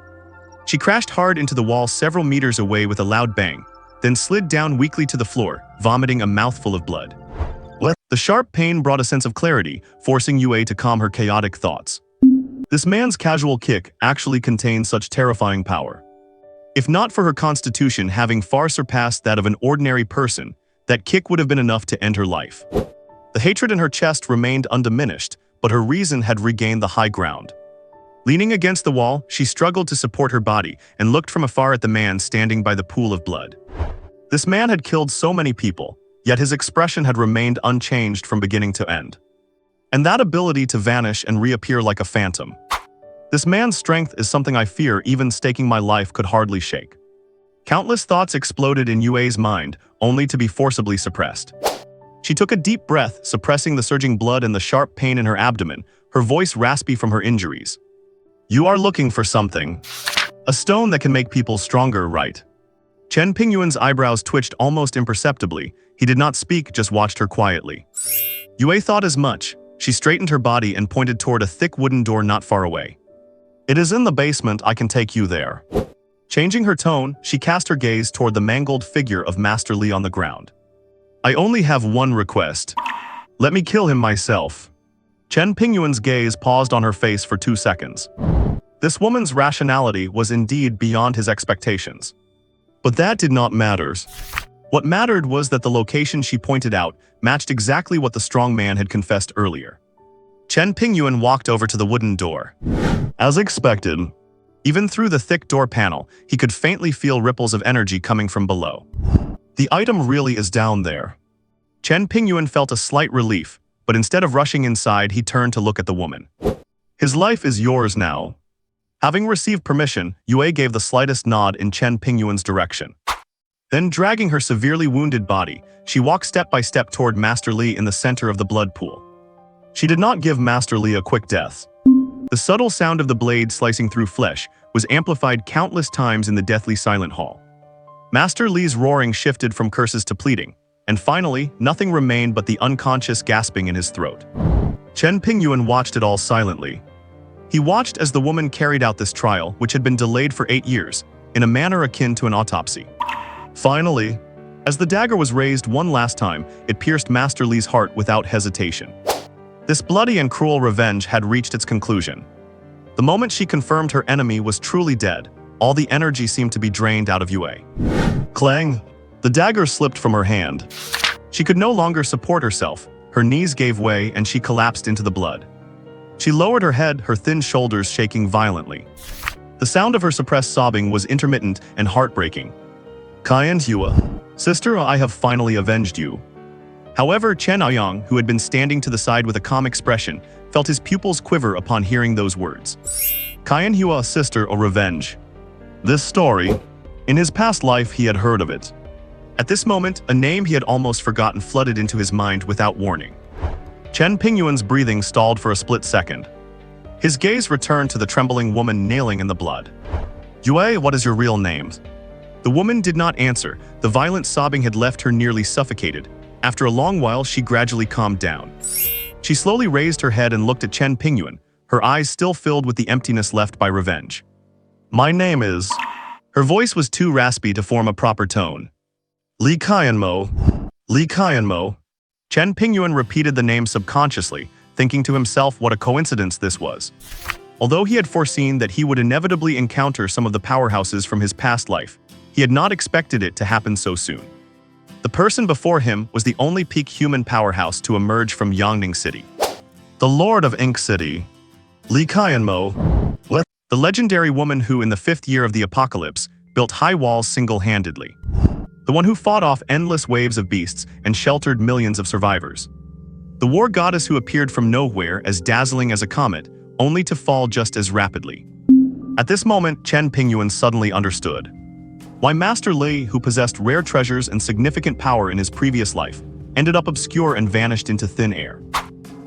She crashed hard into the wall several meters away with a loud bang, then slid down weakly to the floor, vomiting a mouthful of blood. What? The sharp pain brought a sense of clarity, forcing Yue to calm her chaotic thoughts. This man's casual kick actually contained such terrifying power. If not for her constitution having far surpassed that of an ordinary person, that kick would have been enough to end her life. The hatred in her chest remained undiminished, but her reason had regained the high ground. Leaning against the wall, she struggled to support her body and looked from afar at the man standing by the pool of blood. This man had killed so many people, yet his expression had remained unchanged from beginning to end. And that ability to vanish and reappear like a phantom. This man's strength is something I fear even staking my life could hardly shake. Countless thoughts exploded in Yue's mind, only to be forcibly suppressed. She took a deep breath, suppressing the surging blood and the sharp pain in her abdomen, her voice raspy from her injuries. You are looking for something. A stone that can make people stronger, right? Chen Pingyuan's eyebrows twitched almost imperceptibly. He did not speak, just watched her quietly. Yue thought as much. She straightened her body and pointed toward a thick wooden door not far away. It is in the basement, I can take you there. Changing her tone, she cast her gaze toward the mangled figure of Master Li on the ground. I only have one request. Let me kill him myself. Chen Pingyuan's gaze paused on her face for 2 seconds. This woman's rationality was indeed beyond his expectations. But that did not matter. What mattered was that the location she pointed out matched exactly what the strong man had confessed earlier. Chen Pingyuan walked over to the wooden door. As expected, even through the thick door panel, he could faintly feel ripples of energy coming from below. The item really is down there. Chen Pingyuan felt a slight relief, but instead of rushing inside, he turned to look at the woman. His life is yours now. Having received permission, Yue gave the slightest nod in Chen Pingyuan's direction. Then, dragging her severely wounded body, she walked step by step toward Master Li in the center of the blood pool. She did not give Master Li a quick death. The subtle sound of the blade slicing through flesh was amplified countless times in the deathly silent hall. Master Li's roaring shifted from curses to pleading, and finally, nothing remained but the unconscious gasping in his throat. Chen Pingyuan watched it all silently. He watched as the woman carried out this trial, which had been delayed for 8 years, in a manner akin to an autopsy. Finally, as the dagger was raised one last time, it pierced Master Li's heart without hesitation. This bloody and cruel revenge had reached its conclusion. The moment she confirmed her enemy was truly dead, all the energy seemed to be drained out of Yue. Clang! The dagger slipped from her hand. She could no longer support herself, her knees gave way and she collapsed into the blood. She lowered her head, her thin shoulders shaking violently. The sound of her suppressed sobbing was intermittent and heartbreaking. Kai Yue, sister, I have finally avenged you. However, Chen Aoyang, who had been standing to the side with a calm expression, felt his pupils quiver upon hearing those words. Kai Yue, sister, or revenge. This story, in his past life he had heard of it. At this moment, a name he had almost forgotten flooded into his mind without warning. Chen Pingyuan's breathing stalled for a split second. His gaze returned to the trembling woman nailing in the blood. Yue, what is your real name? The woman did not answer. The violent sobbing had left her nearly suffocated. After a long while, she gradually calmed down. She slowly raised her head and looked at Chen Pingyuan, her eyes still filled with the emptiness left by revenge. My name is... Her voice was too raspy to form a proper tone. Li Qianmo. Li Qianmo. Chen Pingyuan repeated the name subconsciously, thinking to himself what a coincidence this was. Although he had foreseen that he would inevitably encounter some of the powerhouses from his past life, he had not expected it to happen so soon. The person before him was the only peak human powerhouse to emerge from Yangning City. The Lord of Ink City. Li Qianmo. The legendary woman who, in the 5th year of the apocalypse, built high walls single-handedly. The one who fought off endless waves of beasts and sheltered millions of survivors. The war goddess who appeared from nowhere as dazzling as a comet, only to fall just as rapidly. At this moment, Chen Pingyuan suddenly understood why Master Li, who possessed rare treasures and significant power in his previous life, ended up obscure and vanished into thin air.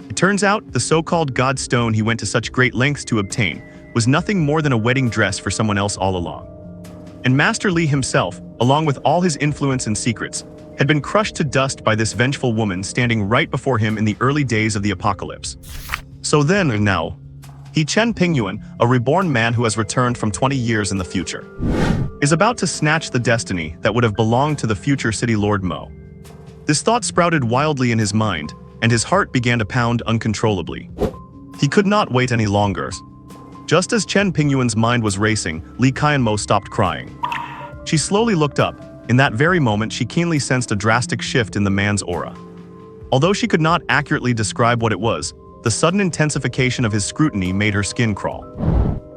It turns out, the so-called God Stone he went to such great lengths to obtain was nothing more than a wedding dress for someone else all along. And Master Li himself, along with all his influence and secrets, had been crushed to dust by this vengeful woman standing right before him in the early days of the apocalypse. So then and now, he, Chen Pingyuan, a reborn man who has returned from 20 years in the future, is about to snatch the destiny that would have belonged to the future City Lord Mo. This thought sprouted wildly in his mind, and his heart began to pound uncontrollably. He could not wait any longer. Just as Chen Pingyuan's mind was racing, Li Qianmo stopped crying. She slowly looked up. In that very moment, she keenly sensed a drastic shift in the man's aura. Although she could not accurately describe what it was, the sudden intensification of his scrutiny made her skin crawl.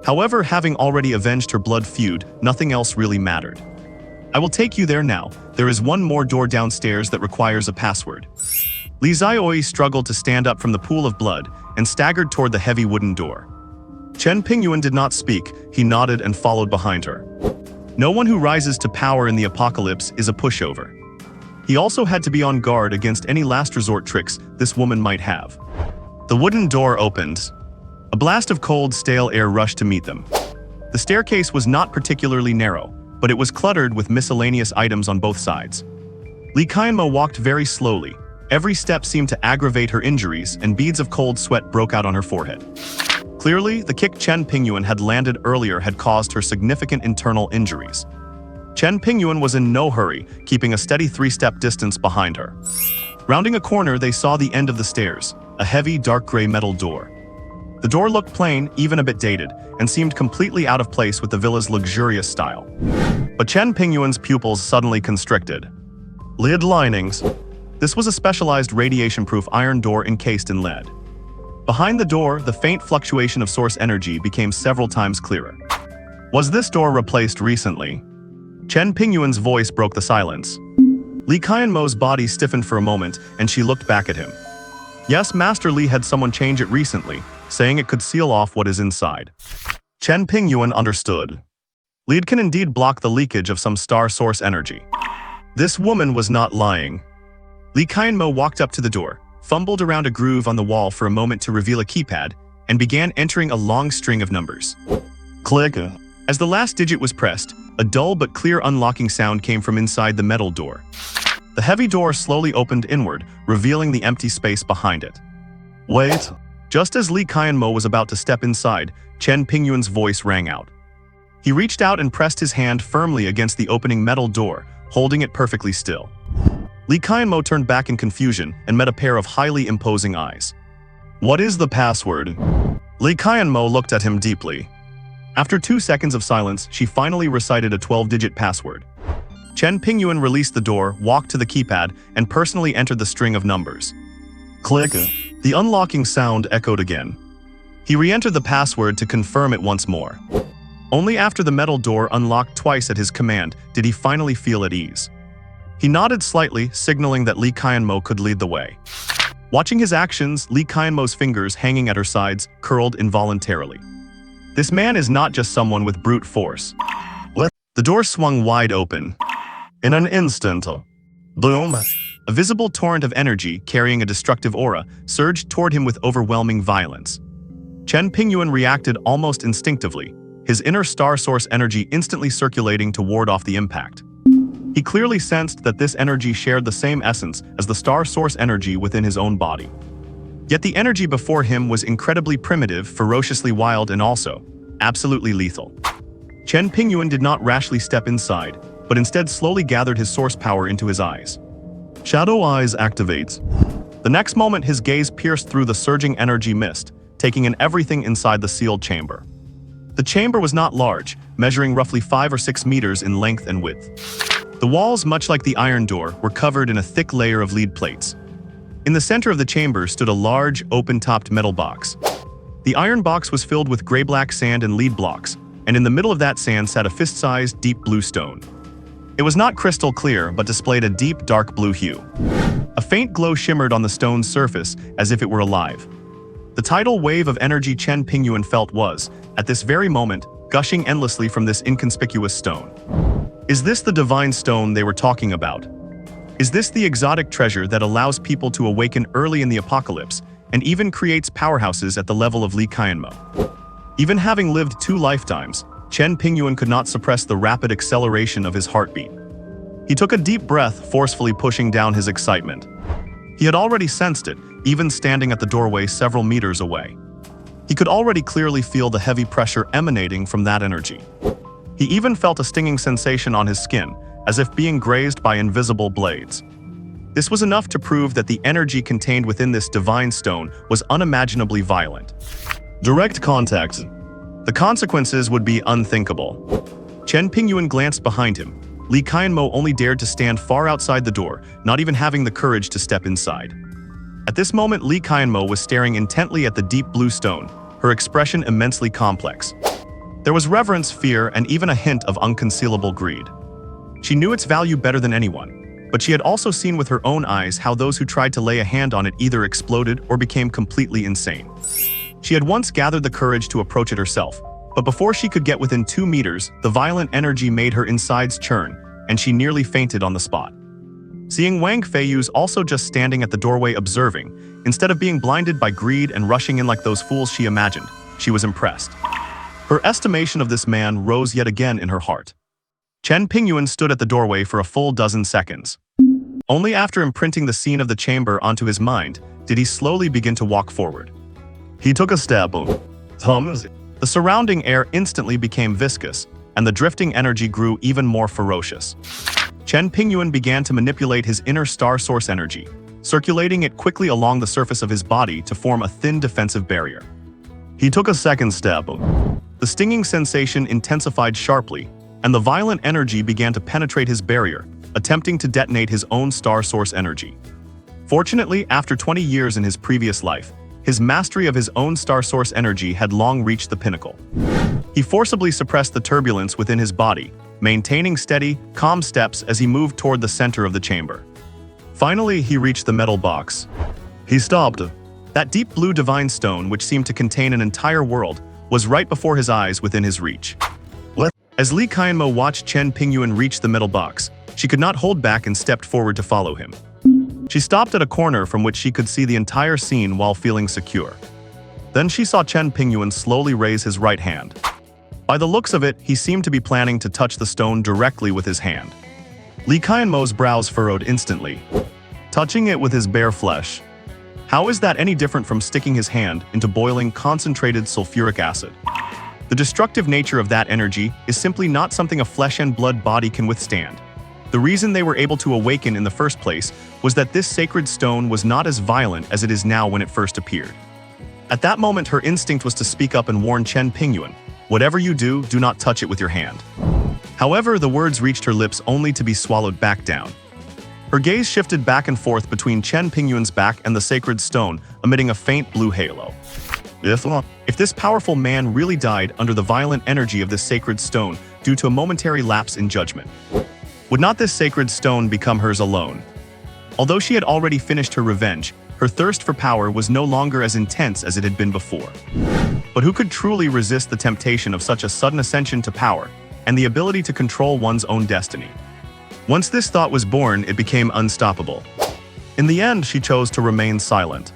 However, having already avenged her blood feud, nothing else really mattered. I will take you there now. There is one more door downstairs that requires a password. Li Xiaoi struggled to stand up from the pool of blood and staggered toward the heavy wooden door. Chen Pingyuan did not speak. He nodded and followed behind her. No one who rises to power in the apocalypse is a pushover. He also had to be on guard against any last resort tricks this woman might have. The wooden door opened. A blast of cold, stale air rushed to meet them. The staircase was not particularly narrow, but it was cluttered with miscellaneous items on both sides. Li Qianmo walked very slowly. Every step seemed to aggravate her injuries, and beads of cold sweat broke out on her forehead. Clearly, the kick Chen Pingyuan had landed earlier had caused her significant internal injuries. Chen Pingyuan was in no hurry, keeping a steady 3-step distance behind her. Rounding a corner, they saw the end of the stairs, a heavy, dark gray metal door. The door looked plain, even a bit dated, and seemed completely out of place with the villa's luxurious style. But Chen Pingyuan's pupils suddenly constricted. Lid linings. This was a specialized radiation-proof iron door encased in lead. Behind the door, the faint fluctuation of source energy became several times clearer. Was this door replaced recently? Chen Pingyuan's voice broke the silence. Li Qianmo's body stiffened for a moment, and she looked back at him. Yes, Master Li had someone change it recently, saying it could seal off what is inside. Chen Pingyuan understood. Lead can indeed block the leakage of some star source energy. This woman was not lying. Li Qianmo walked up to the door, fumbled around a groove on the wall for a moment to reveal a keypad, and began entering a long string of numbers. Click. As the last digit was pressed, a dull but clear unlocking sound came from inside the metal door. The heavy door slowly opened inward, revealing the empty space behind it. Wait. Just as Li Qianmo was about to step inside, Chen Pingyuan's voice rang out. He reached out and pressed his hand firmly against the opening metal door, holding it perfectly still. Li Qianmo turned back in confusion and met a pair of highly imposing eyes. What is the password? Li Qianmo looked at him deeply. After 2 seconds of silence, she finally recited a 12-digit password. Chen Pingyuan released the door, walked to the keypad, and personally entered the string of numbers. Click. The unlocking sound echoed again. He re-entered the password to confirm it once more. Only after the metal door unlocked twice at his command did he finally feel at ease. He nodded slightly, signaling that Li Qianmo could lead the way. Watching his actions, Li Qianmo's fingers hanging at her sides curled involuntarily. This man is not just someone with brute force. The door swung wide open. In an instant, boom! A visible torrent of energy, carrying a destructive aura, surged toward him with overwhelming violence. Chen Pingyuan reacted almost instinctively, his inner star source energy instantly circulating to ward off the impact. He clearly sensed that this energy shared the same essence as the star source energy within his own body. Yet the energy before him was incredibly primitive, ferociously wild, and also absolutely lethal. Chen Pingyuan did not rashly step inside, but instead slowly gathered his source power into his eyes. Shadow Eyes activates. The next moment, his gaze pierced through the surging energy mist, taking in everything inside the sealed chamber. The chamber was not large, measuring roughly 5 or 6 meters in length and width. The walls, much like the iron door, were covered in a thick layer of lead plates. In the center of the chamber stood a large, open-topped metal box. The iron box was filled with gray-black sand and lead blocks, and in the middle of that sand sat a fist-sized, deep blue stone. It was not crystal clear, but displayed a deep, dark blue hue. A faint glow shimmered on the stone's surface, as if it were alive. The tidal wave of energy Chen Pingyuan felt was, at this very moment, gushing endlessly from this inconspicuous stone. Is this the divine stone they were talking about? Is this the exotic treasure that allows people to awaken early in the apocalypse, and even creates powerhouses at the level of Li Qianmo? Even having lived 2 lifetimes, Chen Pingyuan could not suppress the rapid acceleration of his heartbeat. He took a deep breath, forcefully pushing down his excitement. He had already sensed it, even standing at the doorway several meters away. He could already clearly feel the heavy pressure emanating from that energy. He even felt a stinging sensation on his skin, as if being grazed by invisible blades. This was enough to prove that the energy contained within this divine stone was unimaginably violent. Direct contact. The consequences would be unthinkable. Chen Pingyuan glanced behind him. Li Qianmo only dared to stand far outside the door, not even having the courage to step inside. At this moment, Li Qianmo was staring intently at the deep blue stone, her expression immensely complex. There was reverence, fear, and even a hint of unconcealable greed. She knew its value better than anyone, but she had also seen with her own eyes how those who tried to lay a hand on it either exploded or became completely insane. She had once gathered the courage to approach it herself, but before she could get within 2 meters, the violent energy made her insides churn, and she nearly fainted on the spot. Seeing Wang Feiyu's also just standing at the doorway observing, instead of being blinded by greed and rushing in like those fools she imagined, she was impressed. Her estimation of this man rose yet again in her heart. Chen Pingyuan stood at the doorway for a full dozen seconds. Only after imprinting the scene of the chamber onto his mind did he slowly begin to walk forward. He took a step. The surrounding air instantly became viscous, and the drifting energy grew even more ferocious. Chen Pingyuan began to manipulate his inner star source energy, circulating it quickly along the surface of his body to form a thin defensive barrier. He took a second step. The stinging sensation intensified sharply, and the violent energy began to penetrate his barrier, attempting to detonate his own star source energy. Fortunately, after 20 years in his previous life, his mastery of his own star source energy had long reached the pinnacle. He forcibly suppressed the turbulence within his body, maintaining steady, calm steps as he moved toward the center of the chamber. Finally, he reached the metal box. He stopped. That deep blue divine stone, which seemed to contain an entire world, was right before his eyes within his reach. As Li Qianmo watched Chen Pingyuan reach the metal box, she could not hold back and stepped forward to follow him. She stopped at a corner from which she could see the entire scene while feeling secure. Then she saw Chen Pingyuan slowly raise his right hand. By the looks of it, he seemed to be planning to touch the stone directly with his hand. Li Qianmo's brows furrowed instantly, touching it with his bare flesh. How is that any different from sticking his hand into boiling concentrated sulfuric acid? The destructive nature of that energy is simply not something a flesh and blood body can withstand. The reason they were able to awaken in the first place was that this sacred stone was not as violent as it is now when it first appeared. At that moment, her instinct was to speak up and warn Chen Pingyuan, "Whatever you do, do not touch it with your hand." However, the words reached her lips only to be swallowed back down. Her gaze shifted back and forth between Chen Pingyuan's back and the sacred stone, emitting a faint blue halo. If this powerful man really died under the violent energy of this sacred stone due to a momentary lapse in judgment, would not this sacred stone become hers alone? Although she had already finished her revenge, her thirst for power was no longer as intense as it had been before. But who could truly resist the temptation of such a sudden ascension to power and the ability to control one's own destiny? Once this thought was born, it became unstoppable. In the end, she chose to remain silent.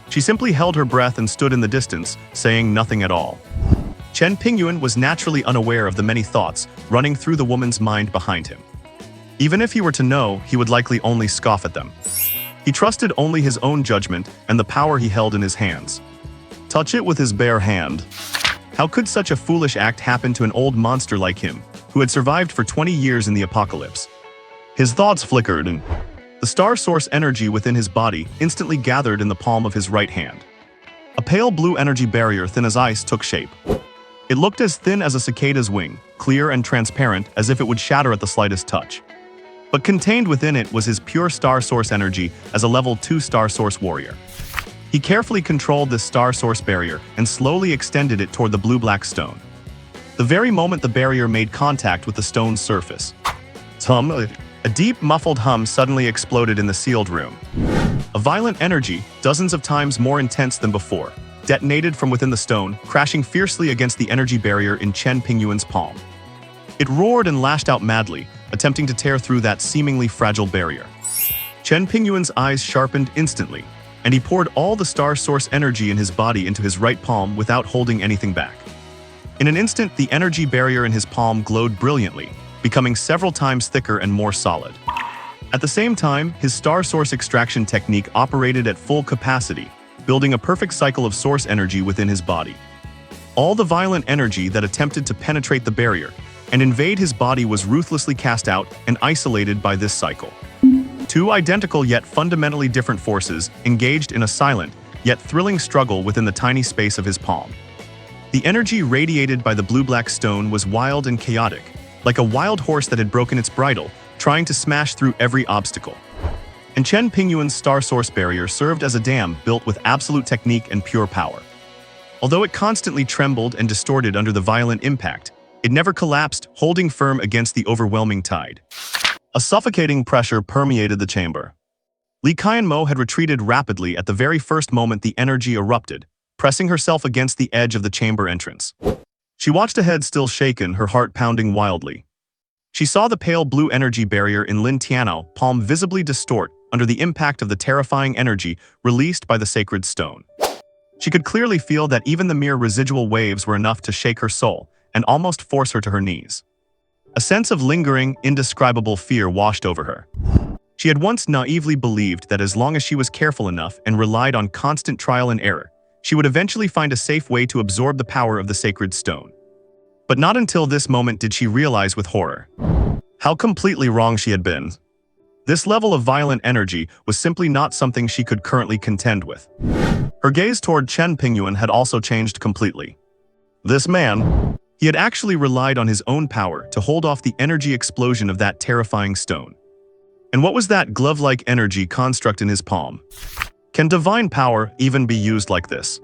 She simply held her breath and stood in the distance, saying nothing at all. Chen Pingyuan was naturally unaware of the many thoughts running through the woman's mind behind him. Even if he were to know, he would likely only scoff at them. He trusted only his own judgment and the power he held in his hands. Touch it with his bare hand. How could such a foolish act happen to an old monster like him, who had survived for 20 years in the apocalypse? His thoughts flickered, and the star source energy within his body instantly gathered in the palm of his right hand. A pale blue energy barrier thin as ice took shape. It looked as thin as a cicada's wing, clear and transparent as if it would shatter at the slightest touch. But contained within it was his pure star source energy as a level 2 star source warrior. He carefully controlled this star source barrier and slowly extended it toward the blue-black stone. The very moment the barrier made contact with the stone's surface, a deep, muffled hum suddenly exploded in the sealed room. A violent energy, dozens of times more intense than before, detonated from within the stone, crashing fiercely against the energy barrier in Chen Pingyuan's palm. It roared and lashed out madly, attempting to tear through that seemingly fragile barrier. Chen Pingyuan's eyes sharpened instantly, and he poured all the star source energy in his body into his right palm without holding anything back. In an instant, the energy barrier in his palm glowed brilliantly, becoming several times thicker and more solid. At the same time, his star source extraction technique operated at full capacity, building a perfect cycle of source energy within his body. All the violent energy that attempted to penetrate the barrier and invade his body was ruthlessly cast out and isolated by this cycle. Two identical yet fundamentally different forces engaged in a silent, yet thrilling struggle within the tiny space of his palm. The energy radiated by the blue-black stone was wild and chaotic, like a wild horse that had broken its bridle, trying to smash through every obstacle. And Chen Pingyuan's star source barrier served as a dam built with absolute technique and pure power. Although it constantly trembled and distorted under the violent impact, it never collapsed, holding firm against the overwhelming tide. A suffocating pressure permeated the chamber. Li Qianmo had retreated rapidly at the very first moment the energy erupted, pressing herself against the edge of the chamber entrance. She watched ahead, still shaken, her heart pounding wildly. She saw the pale blue energy barrier in Lin Tianao palm visibly distort under the impact of the terrifying energy released by the sacred stone. She could clearly feel that even the mere residual waves were enough to shake her soul and almost force her to her knees. A sense of lingering, indescribable fear washed over her. She had once naively believed that as long as she was careful enough and relied on constant trial and error, she would eventually find a safe way to absorb the power of the sacred stone. But not until this moment did she realize with horror how completely wrong she had been. This level of violent energy was simply not something she could currently contend with. Her gaze toward Chen Pingyuan had also changed completely. This man, he had actually relied on his own power to hold off the energy explosion of that terrifying stone. And what was that glove-like energy construct in his palm? Can divine power even be used like this?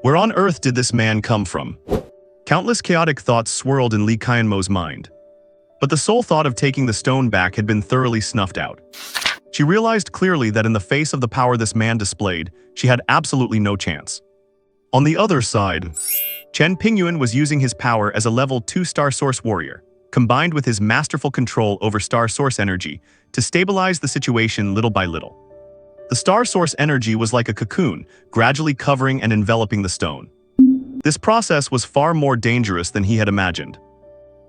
Where on earth did this man come from? Countless chaotic thoughts swirled in Li Qianmo's mind. But the sole thought of taking the stone back had been thoroughly snuffed out. She realized clearly that in the face of the power this man displayed, she had absolutely no chance. On the other side, Chen Pingyuan was using his power as a level 2 Star Source warrior, combined with his masterful control over Star Source energy, to stabilize the situation little by little. The Star Source energy was like a cocoon, gradually covering and enveloping the stone. This process was far more dangerous than he had imagined.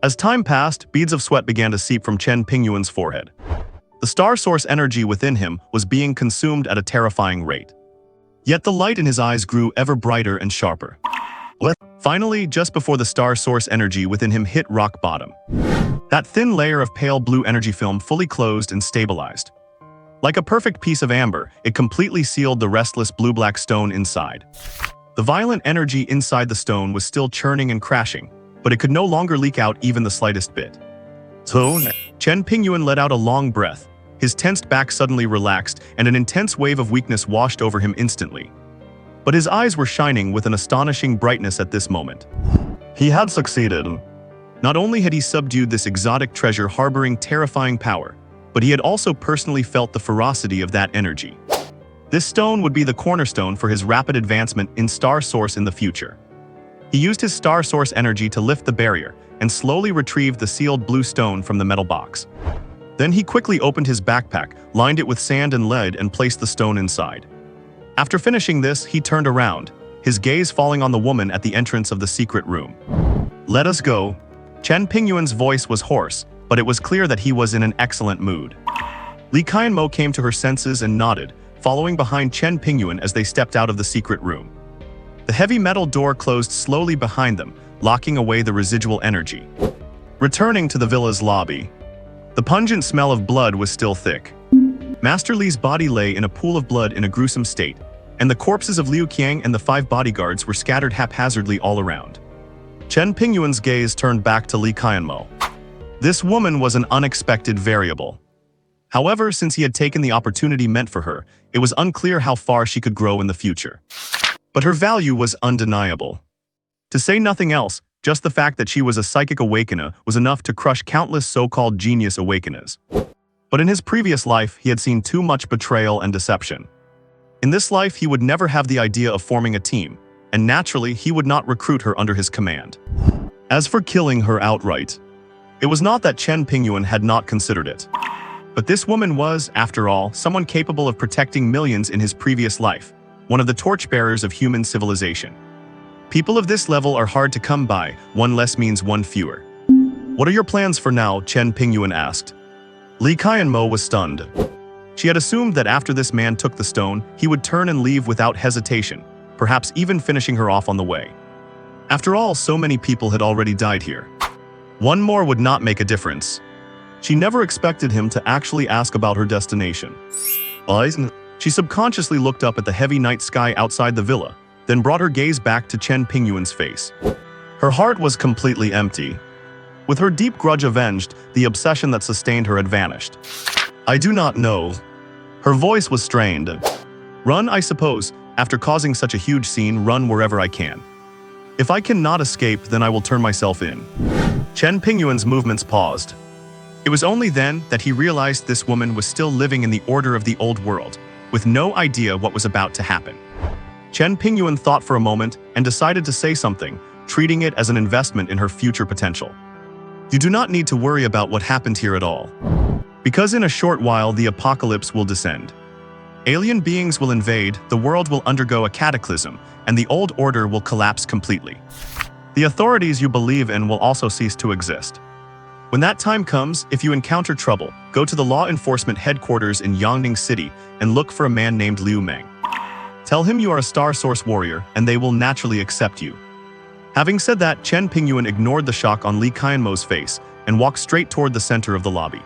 As time passed, beads of sweat began to seep from Chen Pingyuan's forehead. The Star Source energy within him was being consumed at a terrifying rate. Yet the light in his eyes grew ever brighter and sharper. Finally, just before the Star Source energy within him hit rock bottom, that thin layer of pale blue energy film fully closed and stabilized. Like a perfect piece of amber, it completely sealed the restless blue-black stone inside. The violent energy inside the stone was still churning and crashing, but it could no longer leak out even the slightest bit. Chen Pingyuan let out a long breath. His tensed back suddenly relaxed, and an intense wave of weakness washed over him instantly. But his eyes were shining with an astonishing brightness at this moment. He had succeeded. Not only had he subdued this exotic treasure harboring terrifying power, but he had also personally felt the ferocity of that energy. This stone would be the cornerstone for his rapid advancement in Star Source in the future. He used his Star Source energy to lift the barrier and slowly retrieved the sealed blue stone from the metal box. Then he quickly opened his backpack, lined it with sand and lead, and placed the stone inside. After finishing this, he turned around, his gaze falling on the woman at the entrance of the secret room. "Let us go." Chen Pingyuan's voice was hoarse, but it was clear that he was in an excellent mood. Li Qianmo came to her senses and nodded, following behind Chen Pingyuan as they stepped out of the secret room. The heavy metal door closed slowly behind them, locking away the residual energy. Returning to the villa's lobby, the pungent smell of blood was still thick. Master Li's body lay in a pool of blood in a gruesome state, and the corpses of Liu Qiang and the 5 bodyguards were scattered haphazardly all around. Chen Pingyuan's gaze turned back to Li Qianmo. This woman was an unexpected variable. However, since he had taken the opportunity meant for her, it was unclear how far she could grow in the future. But her value was undeniable. To say nothing else, just the fact that she was a psychic awakener was enough to crush countless so-called genius awakeners. But in his previous life, he had seen too much betrayal and deception. In this life, he would never have the idea of forming a team, and naturally, he would not recruit her under his command. As for killing her outright, it was not that Chen Pingyuan had not considered it. But this woman was, after all, someone capable of protecting millions in his previous life, one of the torchbearers of human civilization. People of this level are hard to come by, one less means one fewer. "What are your plans for now?" Chen Pingyuan asked. Li Qianmo was stunned. She had assumed that after this man took the stone, he would turn and leave without hesitation, perhaps even finishing her off on the way. After all, so many people had already died here. One more would not make a difference. She never expected him to actually ask about her destination. She subconsciously looked up at the heavy night sky outside the villa, then brought her gaze back to Chen Pingyuan's face. Her heart was completely empty. With her deep grudge avenged, the obsession that sustained her had vanished. "I do not know." Her voice was strained. "Run, I suppose. After causing such a huge scene, run wherever I can. If I cannot escape, then I will turn myself in." Chen Pingyuan's movements paused. It was only then that he realized this woman was still living in the order of the old world, with no idea what was about to happen. Chen Pingyuan thought for a moment and decided to say something, treating it as an investment in her future potential. "You do not need to worry about what happened here at all. Because in a short while the apocalypse will descend. Alien beings will invade, the world will undergo a cataclysm, and the old order will collapse completely. The authorities you believe in will also cease to exist. When that time comes, if you encounter trouble, go to the law enforcement headquarters in Yangning City and look for a man named Liu Meng. Tell him you are a Star Source warrior, and they will naturally accept you." Having said that, Chen Pingyuan ignored the shock on Li Qianmo's face and walked straight toward the center of the lobby.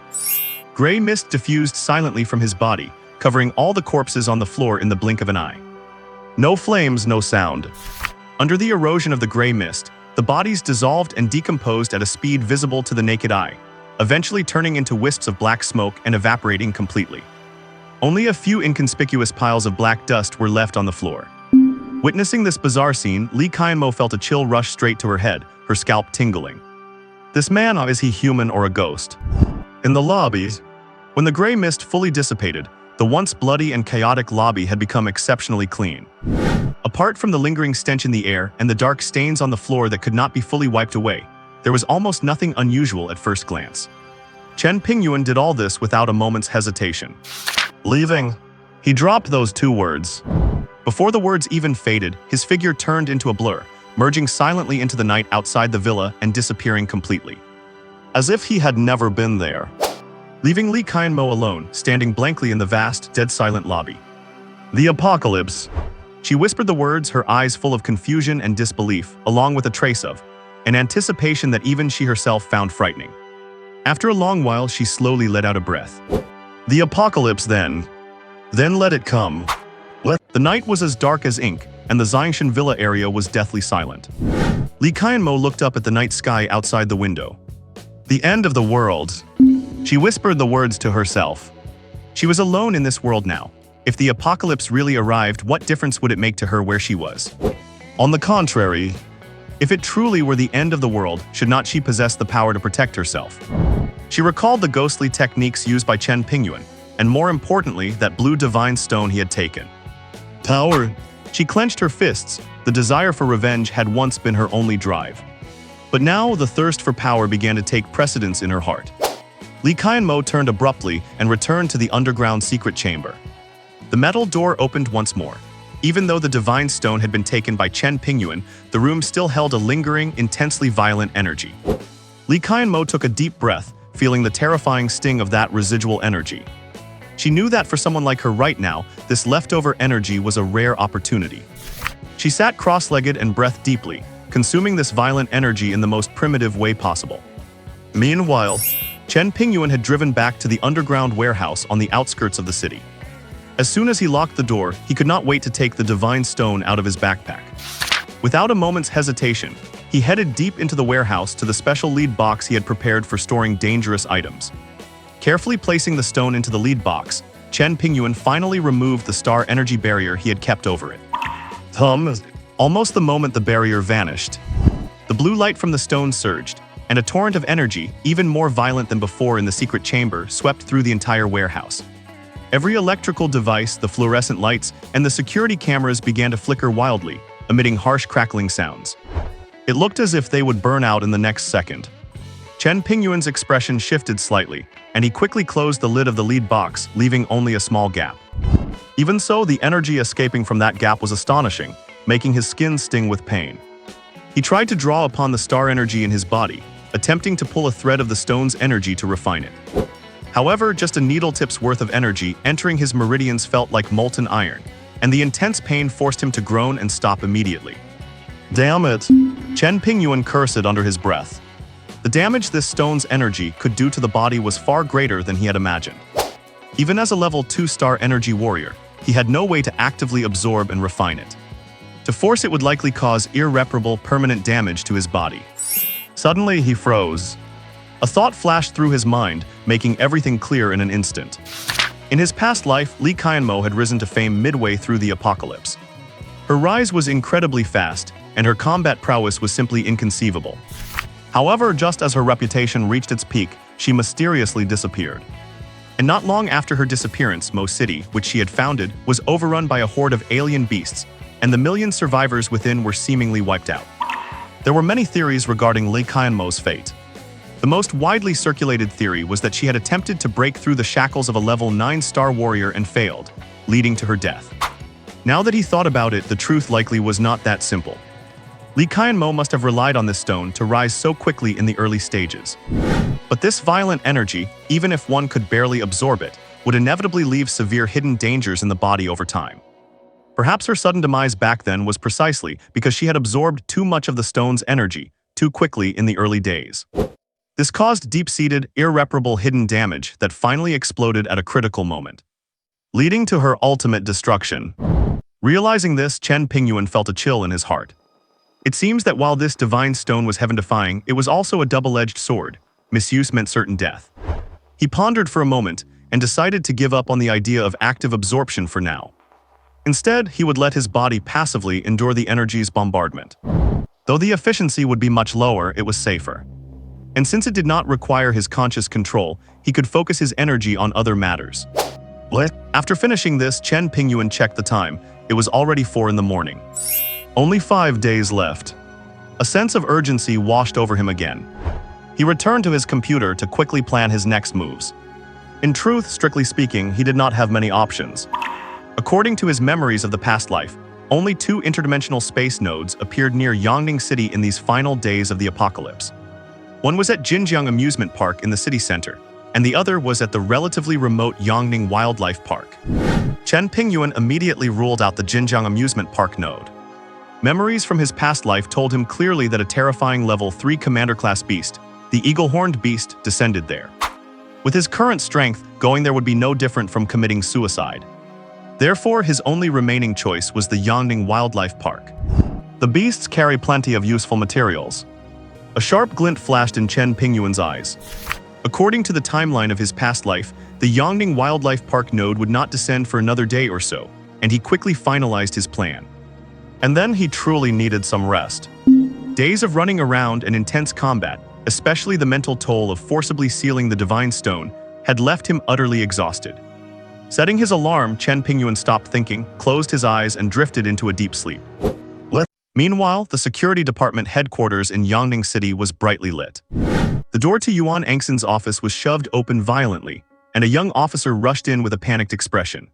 Gray mist diffused silently from his body, covering all the corpses on the floor in the blink of an eye. No flames, no sound. Under the erosion of the gray mist, the bodies dissolved and decomposed at a speed visible to the naked eye, eventually turning into wisps of black smoke and evaporating completely. Only a few inconspicuous piles of black dust were left on the floor. Witnessing this bizarre scene, Lee Qianmo felt a chill rush straight to her head, her scalp tingling. This man, is he human or a ghost? In the lobby, when the gray mist fully dissipated, the once bloody and chaotic lobby had become exceptionally clean. Apart from the lingering stench in the air and the dark stains on the floor that could not be fully wiped away, there was almost nothing unusual at first glance. Chen Pingyuan did all this without a moment's hesitation. Leaving. He dropped those two words. Before the words even faded, his figure turned into a blur, merging silently into the night outside the villa and disappearing completely. As if he had never been there. Leaving Lee Qianmo alone, standing blankly in the vast, dead-silent lobby. The apocalypse. She whispered the words, her eyes full of confusion and disbelief, along with a trace of an anticipation that even she herself found frightening. After a long while, she slowly let out a breath. The apocalypse then. Then let it come. The night was as dark as ink, and the Xiangshan villa area was deathly silent. Lee Qianmo looked up at the night sky outside the window. The end of the world. She whispered the words to herself. She was alone in this world now. If the apocalypse really arrived, what difference would it make to her where she was? On the contrary, if it truly were the end of the world, should not she possess the power to protect herself? She recalled the ghostly techniques used by Chen Pingyuan, and more importantly, that blue divine stone he had taken. Power. She clenched her fists. The desire for revenge had once been her only drive. But now the thirst for power began to take precedence in her heart. Lee Qianmo turned abruptly and returned to the underground secret chamber. The metal door opened once more. Even though the divine stone had been taken by Chen Pingyuan, the room still held a lingering, intensely violent energy. Lee Qianmo took a deep breath, feeling the terrifying sting of that residual energy. She knew that for someone like her right now, this leftover energy was a rare opportunity. She sat cross-legged and breathed deeply, consuming this violent energy in the most primitive way possible. Meanwhile, Chen Pingyuan had driven back to the underground warehouse on the outskirts of the city. As soon as he locked the door, he could not wait to take the divine stone out of his backpack. Without a moment's hesitation, he headed deep into the warehouse to the special lead box he had prepared for storing dangerous items. Carefully placing the stone into the lead box, Chen Pingyuan finally removed the star energy barrier he had kept over it. Almost the moment the barrier vanished, the blue light from the stone surged, and a torrent of energy, even more violent than before in the secret chamber, swept through the entire warehouse. Every electrical device, the fluorescent lights, and the security cameras began to flicker wildly, emitting harsh crackling sounds. It looked as if they would burn out in the next second. Chen Pingyuan's expression shifted slightly, and he quickly closed the lid of the lead box, leaving only a small gap. Even so, the energy escaping from that gap was astonishing, making his skin sting with pain. He tried to draw upon the star energy in his body, attempting to pull a thread of the stone's energy to refine it. However, just a needle tip's worth of energy entering his meridians felt like molten iron, and the intense pain forced him to groan and stop immediately. Damn it! Chen Pingyuan cursed under his breath. The damage this stone's energy could do to the body was far greater than he had imagined. Even as a level 2 star energy warrior, he had no way to actively absorb and refine it. To force it would likely cause irreparable, permanent damage to his body. Suddenly, he froze. A thought flashed through his mind, making everything clear in an instant. In his past life, Lee Qianmo had risen to fame midway through the apocalypse. Her rise was incredibly fast, and her combat prowess was simply inconceivable. However, just as her reputation reached its peak, she mysteriously disappeared. And not long after her disappearance, Mo City, which she had founded, was overrun by a horde of alien beasts, and the million survivors within were seemingly wiped out. There were many theories regarding Lee Qianmo's fate. The most widely circulated theory was that she had attempted to break through the shackles of a level 9 star warrior and failed, leading to her death. Now that he thought about it, the truth likely was not that simple. Lee Qianmo must have relied on this stone to rise so quickly in the early stages. But this violent energy, even if one could barely absorb it, would inevitably leave severe hidden dangers in the body over time. Perhaps her sudden demise back then was precisely because she had absorbed too much of the stone's energy too quickly in the early days. This caused deep-seated, irreparable hidden damage that finally exploded at a critical moment, leading to her ultimate destruction. Realizing this, Chen Pingyuan felt a chill in his heart. It seems that while this divine stone was heaven-defying, it was also a double-edged sword. Misuse meant certain death. He pondered for a moment and decided to give up on the idea of active absorption for now. Instead, he would let his body passively endure the energy's bombardment. Though the efficiency would be much lower, it was safer. And since it did not require his conscious control, he could focus his energy on other matters. After finishing this, Chen Pingyuan checked the time. It was already 4 in the morning. Only 5 days left. A sense of urgency washed over him again. He returned to his computer to quickly plan his next moves. In truth, strictly speaking, he did not have many options. According to his memories of the past life, only 2 interdimensional space nodes appeared near Yangning City in these final days of the apocalypse. One was at Jinjiang Amusement Park in the city center, and the other was at the relatively remote Yangning Wildlife Park. Chen Pingyuan immediately ruled out the Jinjiang Amusement Park node. Memories from his past life told him clearly that a terrifying level 3 commander-class beast, the eagle-horned beast, descended there. With his current strength, going there would be no different from committing suicide. Therefore, his only remaining choice was the Yangning Wildlife Park. The beasts carry plenty of useful materials. A sharp glint flashed in Chen Pingyuan's eyes. According to the timeline of his past life, the Yangning Wildlife Park node would not descend for another day or so, and he quickly finalized his plan. And then he truly needed some rest. Days of running around and intense combat, especially the mental toll of forcibly sealing the divine stone, had left him utterly exhausted. Setting his alarm, Chen Pingyuan stopped thinking, closed his eyes, and drifted into a deep sleep. Meanwhile, the security department headquarters in Yangning City was brightly lit. The door to Yuan Engsen's office was shoved open violently, and a young officer rushed in with a panicked expression.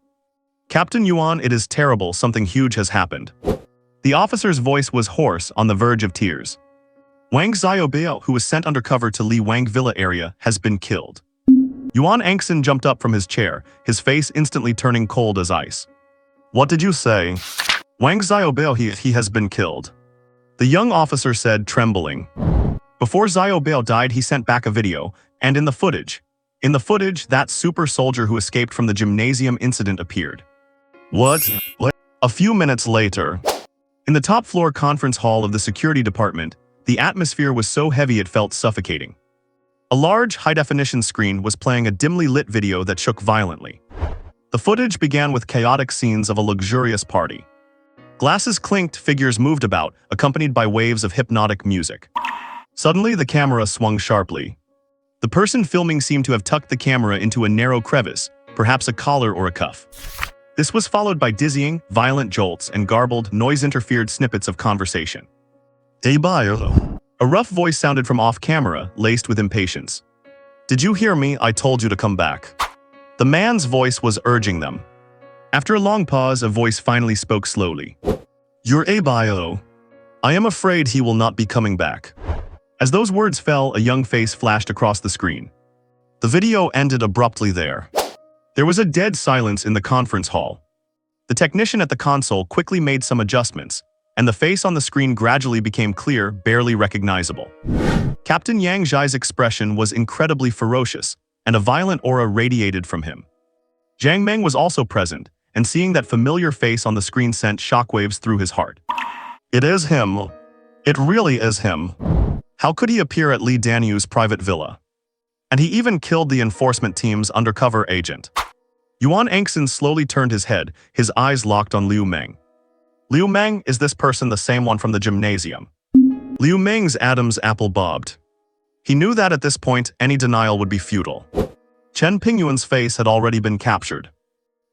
"Captain Yuan, it is terrible, something huge has happened." The officer's voice was hoarse, on the verge of tears. "Wang Xiaobao, who was sent undercover to Li Wang Villa area, has been killed." Yuan Engsen jumped up from his chair, his face instantly turning cold as ice. "What did you say?" "Wang Xiaobao, he has been killed," the young officer said, trembling. Before Xiaobao died, he sent back a video, and in the footage, that super soldier who escaped from the gymnasium incident appeared. What? A few minutes later, in the top floor conference hall of the security department, the atmosphere was so heavy it felt suffocating. A large, high-definition screen was playing a dimly lit video that shook violently. The footage began with chaotic scenes of a luxurious party. Glasses clinked, figures moved about, accompanied by waves of hypnotic music. Suddenly, the camera swung sharply. The person filming seemed to have tucked the camera into a narrow crevice, perhaps a collar or a cuff. This was followed by dizzying, violent jolts and garbled, noise-interfered snippets of conversation. "Hey, Bio." A rough voice sounded from off-camera, laced with impatience. "Did you hear me? I told you to come back." The man's voice was urging them. After a long pause, a voice finally spoke slowly. "You're a Bio. I am afraid he will not be coming back." As those words fell, a young face flashed across the screen. The video ended abruptly there. There was a dead silence in the conference hall. The technician at the console quickly made some adjustments, and the face on the screen gradually became clear, barely recognizable. Captain Yang Zhai's expression was incredibly ferocious, and a violent aura radiated from him. Jiang Meng was also present, and seeing that familiar face on the screen sent shockwaves through his heart. "It is him. It really is him. How could he appear at Li Danyu's private villa? And he even killed the enforcement team's undercover agent." Yuan Engsen slowly turned his head, his eyes locked on Liu Meng. "Liu Meng, is this person the same one from the gymnasium?" Liu Meng's Adam's apple bobbed. He knew that at this point, any denial would be futile. Chen Pingyuan's face had already been captured.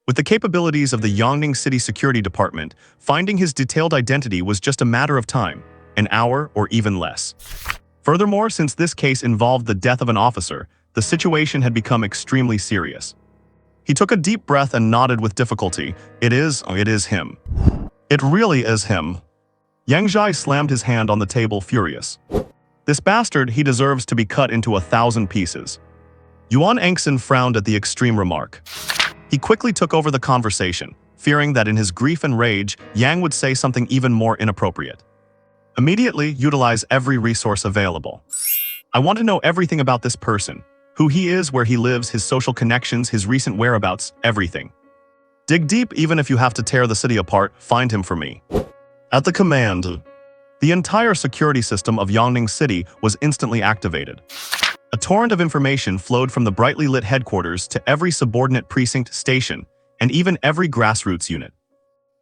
With the capabilities of the Yangning City Security Department, finding his detailed identity was just a matter of time, an hour or even less. Furthermore, since this case involved the death of an officer, the situation had become extremely serious. He took a deep breath and nodded with difficulty. It is him. It really is him." Yang Zhai slammed his hand on the table, furious. "This bastard, he deserves to be cut into 1,000 pieces." Yuan Engsen frowned at the extreme remark. He quickly took over the conversation, fearing that in his grief and rage, Yang would say something even more inappropriate. "Immediately utilize every resource available. I want to know everything about this person. Who he is, where he lives, his social connections, his recent whereabouts, everything. Dig deep even if you have to tear the city apart, find him for me. At the command, the entire security system of Yangning City was instantly activated. A torrent of information flowed from the brightly lit headquarters to every subordinate precinct, station, and even every grassroots unit.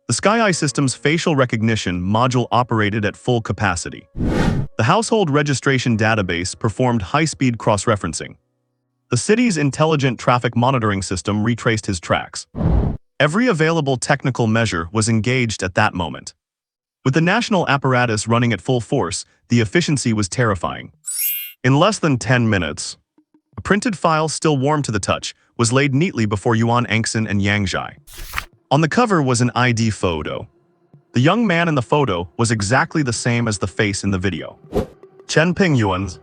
The SkyEye system's facial recognition module operated at full capacity. The household registration database performed high-speed cross-referencing. The city's intelligent traffic monitoring system retraced his tracks. Every available technical measure was engaged at that moment. With the national apparatus running at full force, the efficiency was terrifying. In less than 10 minutes, a printed file still warm to the touch was laid neatly before Yuan Angson and Yang Zhai. On the cover was an ID photo. The young man in the photo was exactly the same as the face in the video. Chen Pingyuan.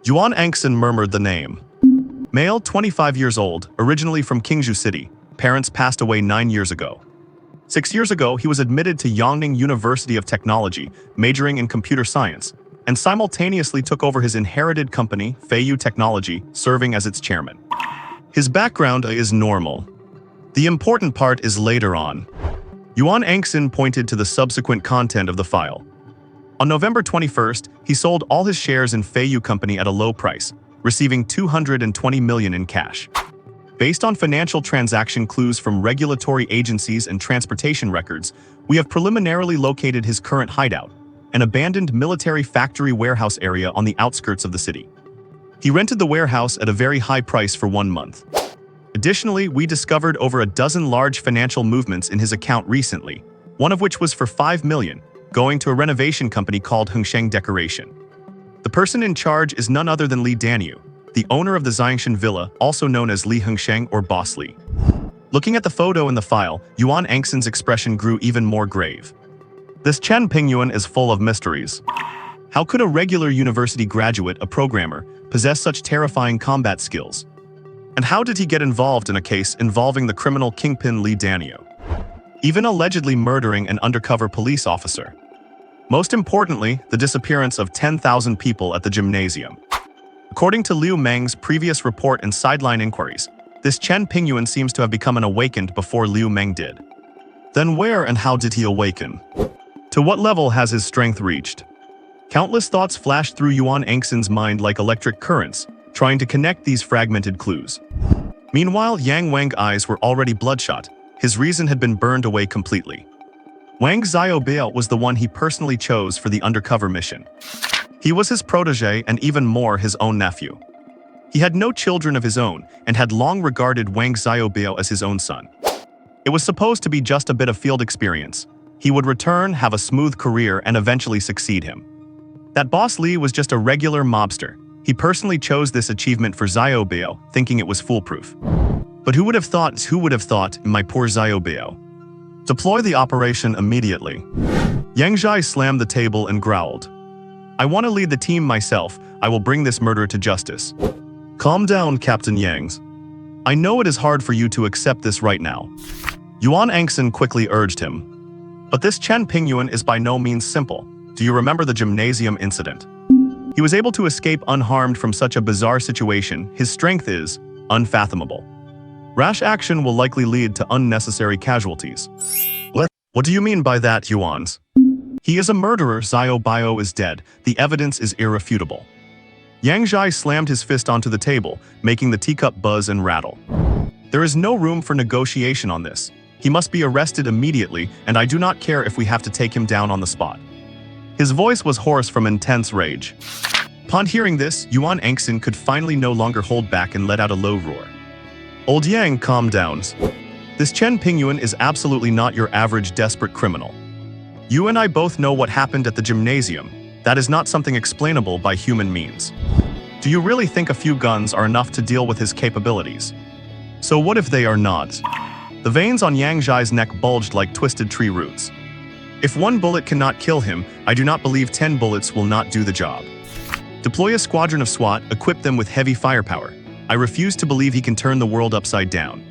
Yuan Angson murmured the name. Male, 25 years old, originally from Qingzhou City. Parents passed away 9 years ago. 6 years ago, he was admitted to Yangning University of Technology, majoring in computer science, and simultaneously took over his inherited company, Feiyu Technology, serving as its chairman. His background is normal. The important part is later on. Yuan Angson pointed to the subsequent content of the file. On November 21st, he sold all his shares in Feiyu Company at a low price, receiving 220 million in cash. Based on financial transaction clues from regulatory agencies and transportation records, we have preliminarily located his current hideout, an abandoned military factory warehouse area on the outskirts of the city. He rented the warehouse at a very high price for 1 month. Additionally, we discovered over a dozen large financial movements in his account recently, one of which was for 5 million, going to a renovation company called Hengsheng Decoration. The person in charge is none other than Li Danyu, the owner of the Xiangshan Villa, also known as Li Hengsheng or Boss Li. Looking at the photo in the file, Yuan Angson's expression grew even more grave. This Chen Pingyuan is full of mysteries. How could a regular university graduate, a programmer, possess such terrifying combat skills? And how did he get involved in a case involving the criminal kingpin Li Danyu, even allegedly murdering an undercover police officer? Most importantly, the disappearance of 10,000 people at the gymnasium. According to Liu Meng's previous report and sideline inquiries, this Chen Pingyuan seems to have become an awakened before Liu Meng did. Then where and how did he awaken? To what level has his strength reached? Countless thoughts flashed through Yuan Angson's mind like electric currents, trying to connect these fragmented clues. Meanwhile, Yang Wang's eyes were already bloodshot. His reason had been burned away completely. Wang Xiaobao was the one he personally chose for the undercover mission. He was his protege and even more his own nephew. He had no children of his own and had long regarded Wang Xiaobao as his own son. It was supposed to be just a bit of field experience. He would return, have a smooth career, and eventually succeed him. That Boss Li was just a regular mobster. He personally chose this achievement for Xiaobao, thinking it was foolproof. But who would have thought, my poor Xiaobao? Deploy the operation immediately. Yang Zhai slammed the table and growled. I want to lead the team myself. I will bring this murderer to justice. Calm down, Captain Yangs. I know it is hard for you to accept this right now. Yuan Angson quickly urged him. But this Chen Pingyuan is by no means simple. Do you remember the gymnasium incident? He was able to escape unharmed from such a bizarre situation. His strength is unfathomable. Rash action will likely lead to unnecessary casualties. What do you mean by that, Yuans? He is a murderer. Xiaobao is dead. The evidence is irrefutable. Yang Zhai slammed his fist onto the table, making the teacup buzz and rattle. There is no room for negotiation on this. He must be arrested immediately, and I do not care if we have to take him down on the spot. His voice was hoarse from intense rage. Upon hearing this, Yuan Angson could finally no longer hold back and let out a low roar. Old Yang, calm down. This Chen Pingyuan is absolutely not your average desperate criminal. You and I both know what happened at the gymnasium. That is not something explainable by human means. Do you really think a few guns are enough to deal with his capabilities? So what if they are not? The veins on Yang Zhai's neck bulged like twisted tree roots. If 1 bullet cannot kill him, I do not believe 10 bullets will not do the job. Deploy a squadron of SWAT, equip them with heavy firepower. I refuse to believe he can turn the world upside down.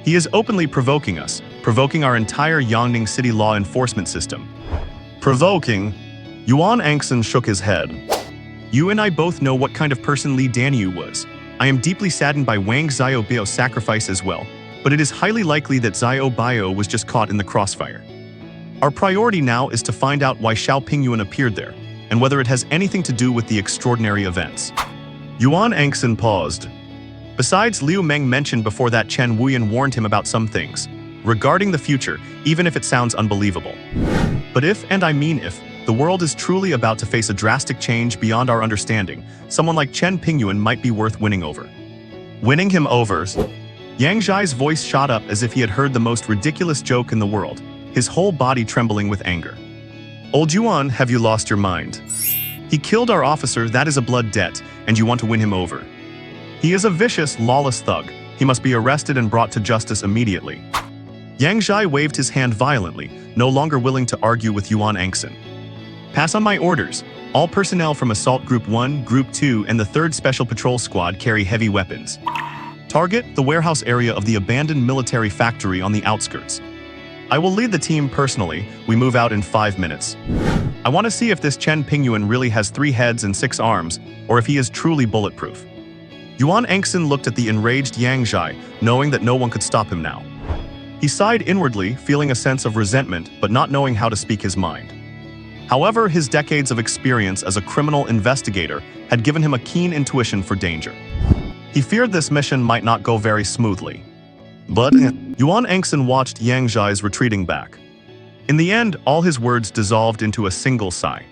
He is openly provoking us, provoking our entire Yangning City law enforcement system. Provoking? Yuan Angson shook his head. You and I both know what kind of person Li Danyu was. I am deeply saddened by Wang Xiaobio's sacrifice as well, but it is highly likely that Xiaobio was just caught in the crossfire. Our priority now is to find out why Chen Pingyuan appeared there, and whether it has anything to do with the extraordinary events. Yuan Angxin paused. Besides, Liu Meng mentioned before that Chen Wuyan warned him about some things, regarding the future, even if it sounds unbelievable. But if, and I mean if, the world is truly about to face a drastic change beyond our understanding, someone like Chen Pingyuan might be worth winning over. Winning him over? Yang Zhai's voice shot up as if he had heard the most ridiculous joke in the world, his whole body trembling with anger. Old Yuan, have you lost your mind? He killed our officer, that is a blood debt, and you want to win him over. He is a vicious, lawless thug. He must be arrested and brought to justice immediately. Yang Zhai waved his hand violently, no longer willing to argue with Yuan Angxin. Pass on my orders. All personnel from Assault Group 1, Group 2, and the 3rd Special Patrol Squad carry heavy weapons. Target the warehouse area of the abandoned military factory on the outskirts. I will lead the team personally. We move out in 5 minutes. I want to see if this Chen Pingyuan really has 3 heads and 6 arms, or if he is truly bulletproof. Yuan Angxin looked at the enraged Yang Zhai, knowing that no one could stop him now. He sighed inwardly, feeling a sense of resentment, but not knowing how to speak his mind. However, his decades of experience as a criminal investigator had given him a keen intuition for danger. He feared this mission might not go very smoothly. But Yuan Angxin watched Yang Zhai's retreating back. In the end, all his words dissolved into a single sigh.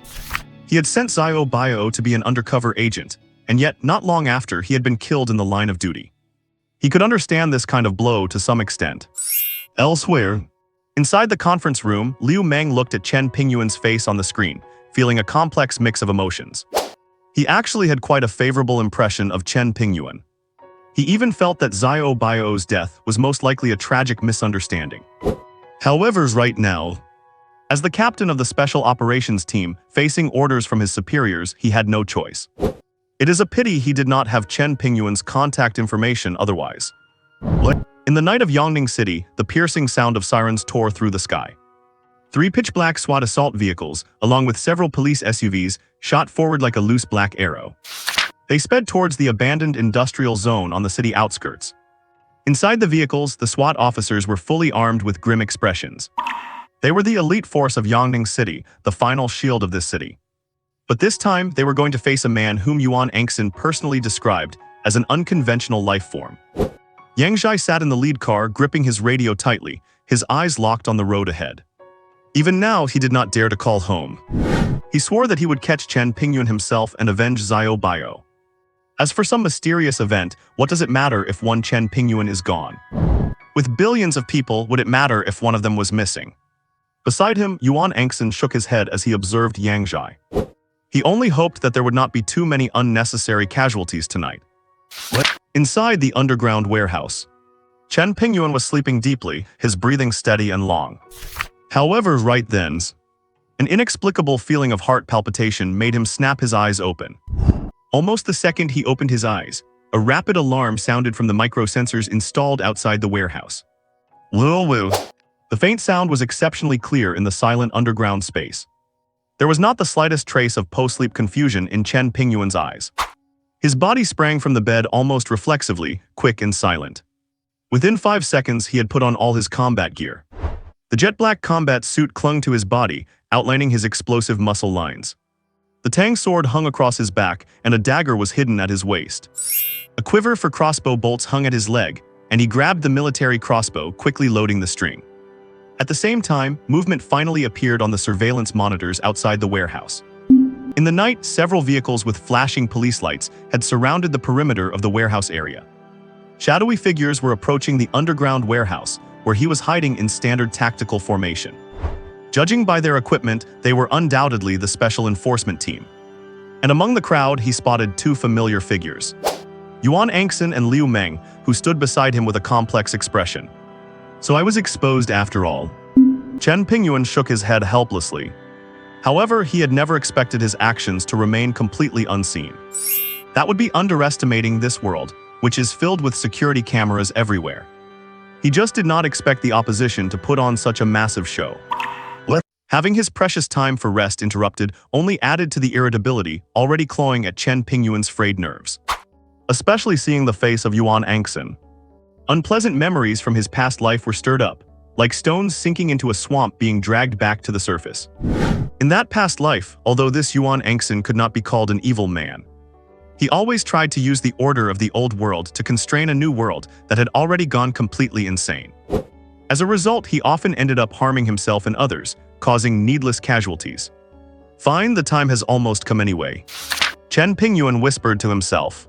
He had sent Xiaobio to be an undercover agent, and yet not long after he had been killed in the line of duty. He could understand this kind of blow to some extent. Elsewhere, inside the conference room, Liu Meng looked at Chen Pingyuan's face on the screen, feeling a complex mix of emotions. He actually had quite a favorable impression of Chen Pingyuan. He even felt that Xiaobio's death was most likely a tragic misunderstanding. However, right now, as the captain of the special operations team, facing orders from his superiors, he had no choice. It is a pity he did not have Chen Pingyuan's contact information otherwise. In the night of Yongning City, the piercing sound of sirens tore through the sky. 3 pitch-black SWAT assault vehicles, along with several police SUVs, shot forward like a loose black arrow. They sped towards the abandoned industrial zone on the city outskirts. Inside the vehicles, the SWAT officers were fully armed with grim expressions. They were the elite force of Yongning City, the final shield of this city. But this time, they were going to face a man whom Yuan Angxin personally described as an unconventional life form. Yang Zhai sat in the lead car, gripping his radio tightly, his eyes locked on the road ahead. Even now, he did not dare to call home. He swore that he would catch Chen Pingyuan himself and avenge Xiaobio. As for some mysterious event, what does it matter if one Chen Pingyuan is gone? With billions of people, would it matter if one of them was missing? Beside him, Yuan Angxin shook his head as he observed Yang Zhai. He only hoped that there would not be too many unnecessary casualties tonight. Inside the underground warehouse, Chen Pingyuan was sleeping deeply, his breathing steady and long. However, right then, an inexplicable feeling of heart palpitation made him snap his eyes open. Almost the second he opened his eyes, a rapid alarm sounded from the microsensors installed outside the warehouse. Woo-woo. The faint sound was exceptionally clear in the silent underground space. There was not the slightest trace of post-sleep confusion in Chen Pingyuan's eyes. His body sprang from the bed almost reflexively, quick and silent. Within 5 seconds, he had put on all his combat gear. The jet-black combat suit clung to his body, outlining his explosive muscle lines. The Tang sword hung across his back, and a dagger was hidden at his waist. A quiver for crossbow bolts hung at his leg, and he grabbed the military crossbow, quickly loading the string. At the same time, movement finally appeared on the surveillance monitors outside the warehouse. In the night, several vehicles with flashing police lights had surrounded the perimeter of the warehouse area. Shadowy figures were approaching the underground warehouse, where he was hiding in standard tactical formation. Judging by their equipment, they were undoubtedly the special enforcement team. And among the crowd, he spotted 2 familiar figures: Yuan Angxin and Liu Meng, who stood beside him with a complex expression. So I was exposed after all. Chen Pingyuan shook his head helplessly. However, he had never expected his actions to remain completely unseen. That would be underestimating this world, which is filled with security cameras everywhere. He just did not expect the opposition to put on such a massive show. Having his precious time for rest interrupted only added to the irritability already clawing at Chen Pingyuan's frayed nerves. Especially seeing the face of Yuan Angson. Unpleasant memories from his past life were stirred up, like stones sinking into a swamp being dragged back to the surface. In that past life, although this Yuan Angson could not be called an evil man, he always tried to use the order of the old world to constrain a new world that had already gone completely insane. As a result, he often ended up harming himself and others, causing needless casualties. Fine, the time has almost come anyway. Chen Pingyuan whispered to himself.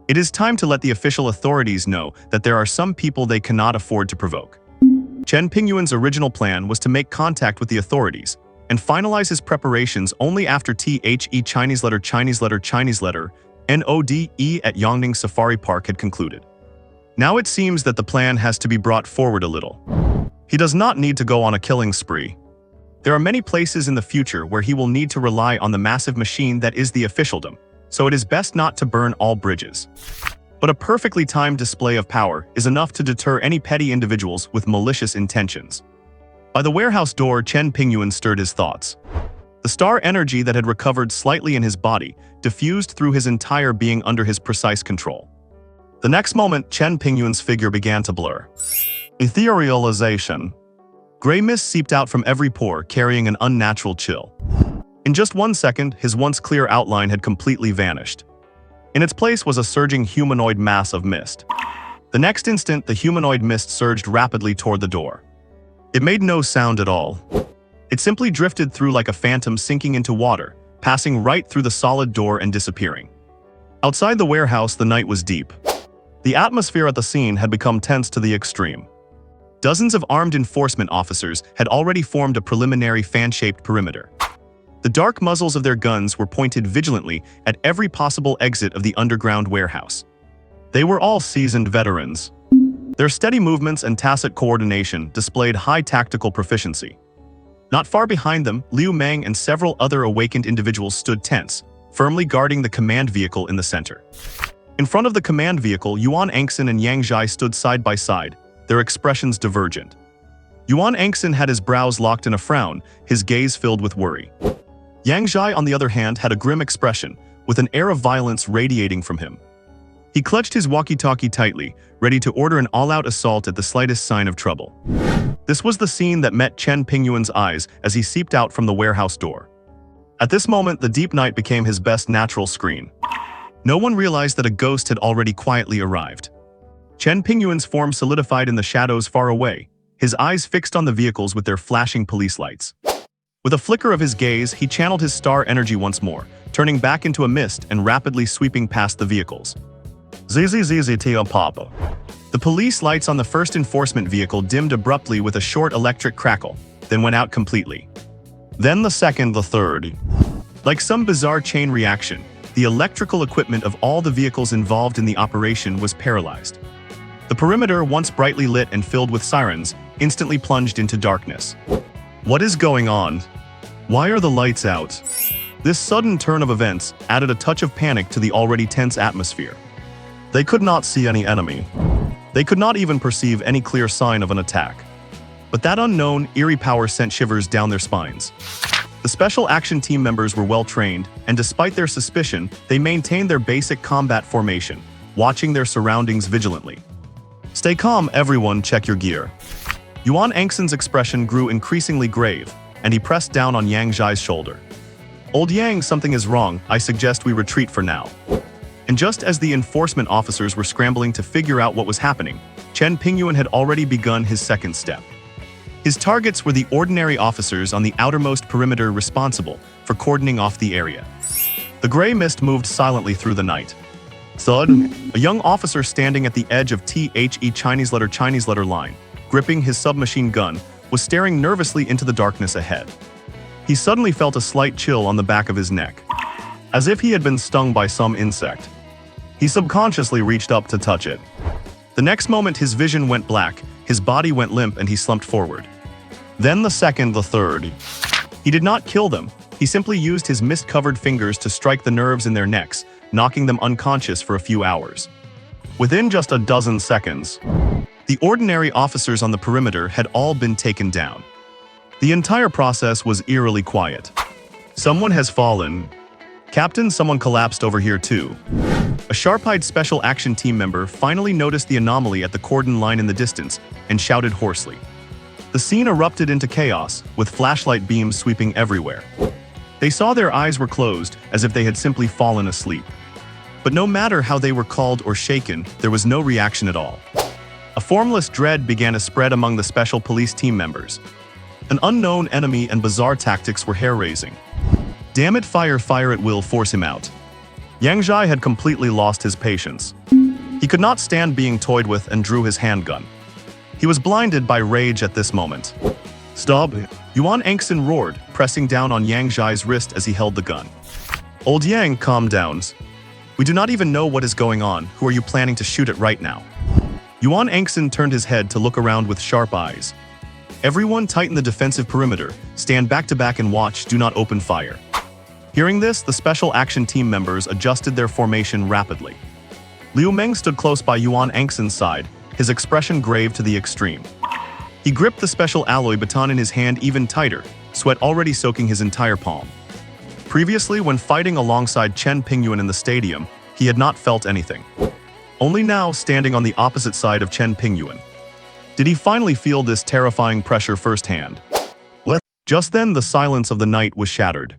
It is time to let the official authorities know that there are some people they cannot afford to provoke. Chen Pingyuan's original plan was to make contact with the authorities and finalize his preparations only after Chinese letter NODE at Yongning Safari Park had concluded. Now it seems that the plan has to be brought forward a little. He does not need to go on a killing spree. There are many places in the future where he will need to rely on the massive machine that is the officialdom, so it is best not to burn all bridges. But a perfectly timed display of power is enough to deter any petty individuals with malicious intentions. By the warehouse door, Chen Pingyuan stirred his thoughts. The star energy that had recovered slightly in his body diffused through his entire being under his precise control. The next moment, Chen Pingyuan's figure began to blur. Etherealization. Gray mist seeped out from every pore, carrying an unnatural chill. In just 1 second, his once clear outline had completely vanished. In its place was a surging humanoid mass of mist. The next instant, the humanoid mist surged rapidly toward the door. It made no sound at all. It simply drifted through like a phantom sinking into water, passing right through the solid door and disappearing. Outside the warehouse, the night was deep. The atmosphere at the scene had become tense to the extreme. Dozens of armed enforcement officers had already formed a preliminary fan-shaped perimeter. The dark muzzles of their guns were pointed vigilantly at every possible exit of the underground warehouse. They were all seasoned veterans. Their steady movements and tacit coordination displayed high tactical proficiency. Not far behind them, Liu Meng and several other awakened individuals stood tense, firmly guarding the command vehicle in the center. In front of the command vehicle, Yuan Angson and Yang Zhai stood side by side, their expressions divergent. Yuan Angson had his brows locked in a frown, his gaze filled with worry. Yang Zhai, on the other hand, had a grim expression, with an air of violence radiating from him. He clutched his walkie-talkie tightly, ready to order an all-out assault at the slightest sign of trouble. This was the scene that met Chen Pingyuan's eyes as he seeped out from the warehouse door. At this moment, the deep night became his best natural screen. No one realized that a ghost had already quietly arrived. Chen Pingyuan's form solidified in the shadows far away, his eyes fixed on the vehicles with their flashing police lights. With a flicker of his gaze, he channeled his star energy once more, turning back into a mist and rapidly sweeping past the vehicles. ZZZZTO Papa. The police lights on the first enforcement vehicle dimmed abruptly with a short electric crackle, then went out completely. Then the second, the third. Like some bizarre chain reaction, the electrical equipment of all the vehicles involved in the operation was paralyzed. The perimeter, once brightly lit and filled with sirens, instantly plunged into darkness. What is going on? Why are the lights out? This sudden turn of events added a touch of panic to the already tense atmosphere. They could not see any enemy. They could not even perceive any clear sign of an attack. But that unknown, eerie power sent shivers down their spines. The special action team members were well trained, and despite their suspicion, they maintained their basic combat formation, watching their surroundings vigilantly. Stay calm, everyone, check your gear. Yuan Angson's expression grew increasingly grave, and he pressed down on Yang Zhai's shoulder. Old Yang, something is wrong, I suggest we retreat for now. And just as the enforcement officers were scrambling to figure out what was happening, Chen Pingyuan had already begun his second step. His targets were the ordinary officers on the outermost perimeter responsible for cordoning off the area. The gray mist moved silently through the night. Thud, a young officer standing at the edge of Chinese letter line, gripping his submachine gun, was staring nervously into the darkness ahead. He suddenly felt a slight chill on the back of his neck, as if he had been stung by some insect. He subconsciously reached up to touch it. The next moment, his vision went black, his body went limp, and he slumped forward. Then the second, the third. He did not kill them. He simply used his mist-covered fingers to strike the nerves in their necks, knocking them unconscious for a few hours. Within just a dozen seconds, the ordinary officers on the perimeter had all been taken down. The entire process was eerily quiet. Someone has fallen. Captain, someone collapsed over here too. A sharp-eyed special action team member finally noticed the anomaly at the cordon line in the distance and shouted hoarsely. The scene erupted into chaos, with flashlight beams sweeping everywhere. They saw their eyes were closed, as if they had simply fallen asleep. But no matter how they were called or shaken, there was no reaction at all. A formless dread began to spread among the special police team members. An unknown enemy and bizarre tactics were hair-raising. Damn it, fire at will, force him out. Yang Zhai had completely lost his patience. He could not stand being toyed with and drew his handgun. He was blinded by rage at this moment. Stop! Yuan Angxin roared, pressing down on Yang Zhai's wrist as he held the gun. Old Yang, calm down. We do not even know what is going on. Who are you planning to shoot at right now? Yuan Angxin turned his head to look around with sharp eyes. Everyone tighten the defensive perimeter, stand back to back and watch, do not open fire. Hearing this, the special action team members adjusted their formation rapidly. Liu Meng stood close by Yuan Angxin's side, his expression grave to the extreme. He gripped the special alloy baton in his hand even tighter, sweat already soaking his entire palm. Previously, when fighting alongside Chen Pingyuan in the stadium, he had not felt anything. Only now, standing on the opposite side of Chen Pingyuan, did he finally feel this terrifying pressure firsthand. Just then, the silence of the night was shattered.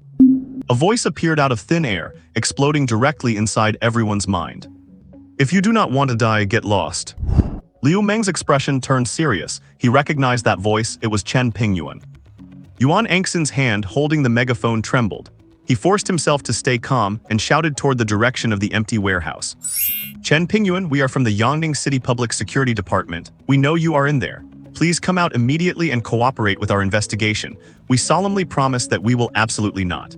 A voice appeared out of thin air, exploding directly inside everyone's mind. If you do not want to die, get lost. Liu Meng's expression turned serious. He recognized that voice. It was Chen Pingyuan. Yuan Angxin's hand holding the megaphone trembled. He forced himself to stay calm and shouted toward the direction of the empty warehouse. Chen Pingyuan, we are from the Yangning City Public Security Department. We know you are in there. Please come out immediately and cooperate with our investigation. We solemnly promise that we will absolutely not.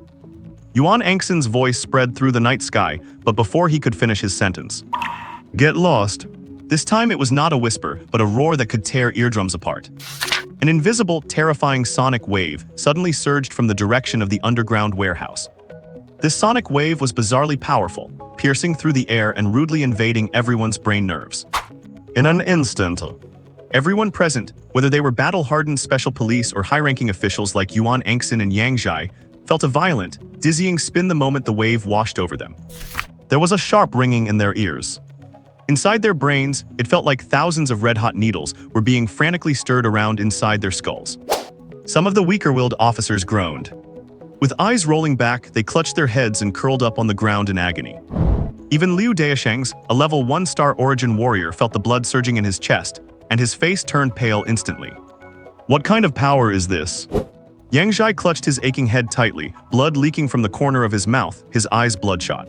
Yuan Angxin's voice spread through the night sky, but before he could finish his sentence. Get lost. This time it was not a whisper, but a roar that could tear eardrums apart. An invisible, terrifying sonic wave suddenly surged from the direction of the underground warehouse. This sonic wave was bizarrely powerful, piercing through the air and rudely invading everyone's brain nerves. In an instant, everyone present, whether they were battle-hardened special police or high-ranking officials like Yuan Angxin and Yang Zhai, felt a violent, dizzying spin the moment the wave washed over them. There was a sharp ringing in their ears. Inside their brains, it felt like thousands of red-hot needles were being frantically stirred around inside their skulls. Some of the weaker-willed officers groaned. With eyes rolling back, they clutched their heads and curled up on the ground in agony. Even Liu Daisheng's, a level 1-star origin warrior, felt the blood surging in his chest, and his face turned pale instantly. What kind of power is this? Yang Zhai clutched his aching head tightly, blood leaking from the corner of his mouth, his eyes bloodshot.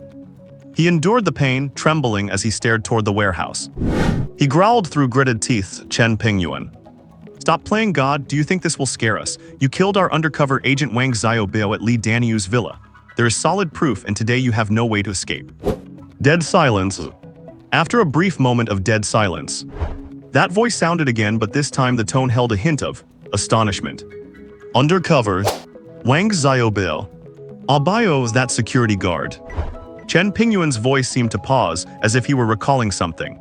He endured the pain, trembling as he stared toward the warehouse. He growled through gritted teeth, Chen Pingyuan. Stop playing God, do you think this will scare us? You killed our undercover agent Wang Xiaobao at Li Danyu's villa. There is solid proof and today you have no way to escape. Dead silence. After a brief moment of dead silence, that voice sounded again, but this time the tone held a hint of astonishment. Undercover, Wang Xiaobao. Albayo, that security guard. Chen Pingyuan's voice seemed to pause, as if he were recalling something.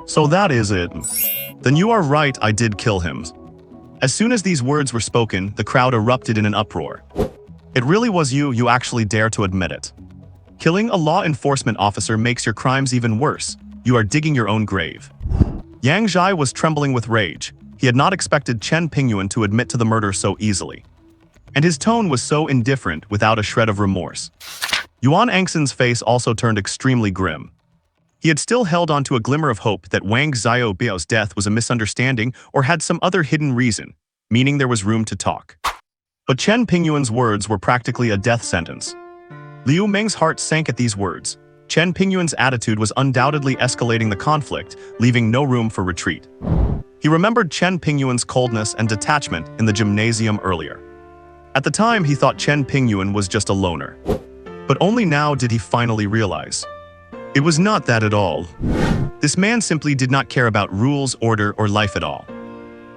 So that is it. Then you are right, I did kill him. As soon as these words were spoken, the crowd erupted in an uproar. It really was you, you actually dare to admit it. Killing a law enforcement officer makes your crimes even worse. You are digging your own grave. Yang Zhai was trembling with rage. He had not expected Chen Pingyuan to admit to the murder so easily. And his tone was so indifferent, without a shred of remorse. Yuan Angxin's face also turned extremely grim. He had still held on to a glimmer of hope that Wang Xiaobao's death was a misunderstanding or had some other hidden reason, meaning there was room to talk. But Chen Pingyuan's words were practically a death sentence. Liu Meng's heart sank at these words. Chen Pingyuan's attitude was undoubtedly escalating the conflict, leaving no room for retreat. He remembered Chen Pingyuan's coldness and detachment in the gymnasium earlier. At the time, he thought Chen Pingyuan was just a loner. But only now did he finally realize. It was not that at all. This man simply did not care about rules, order, or life at all.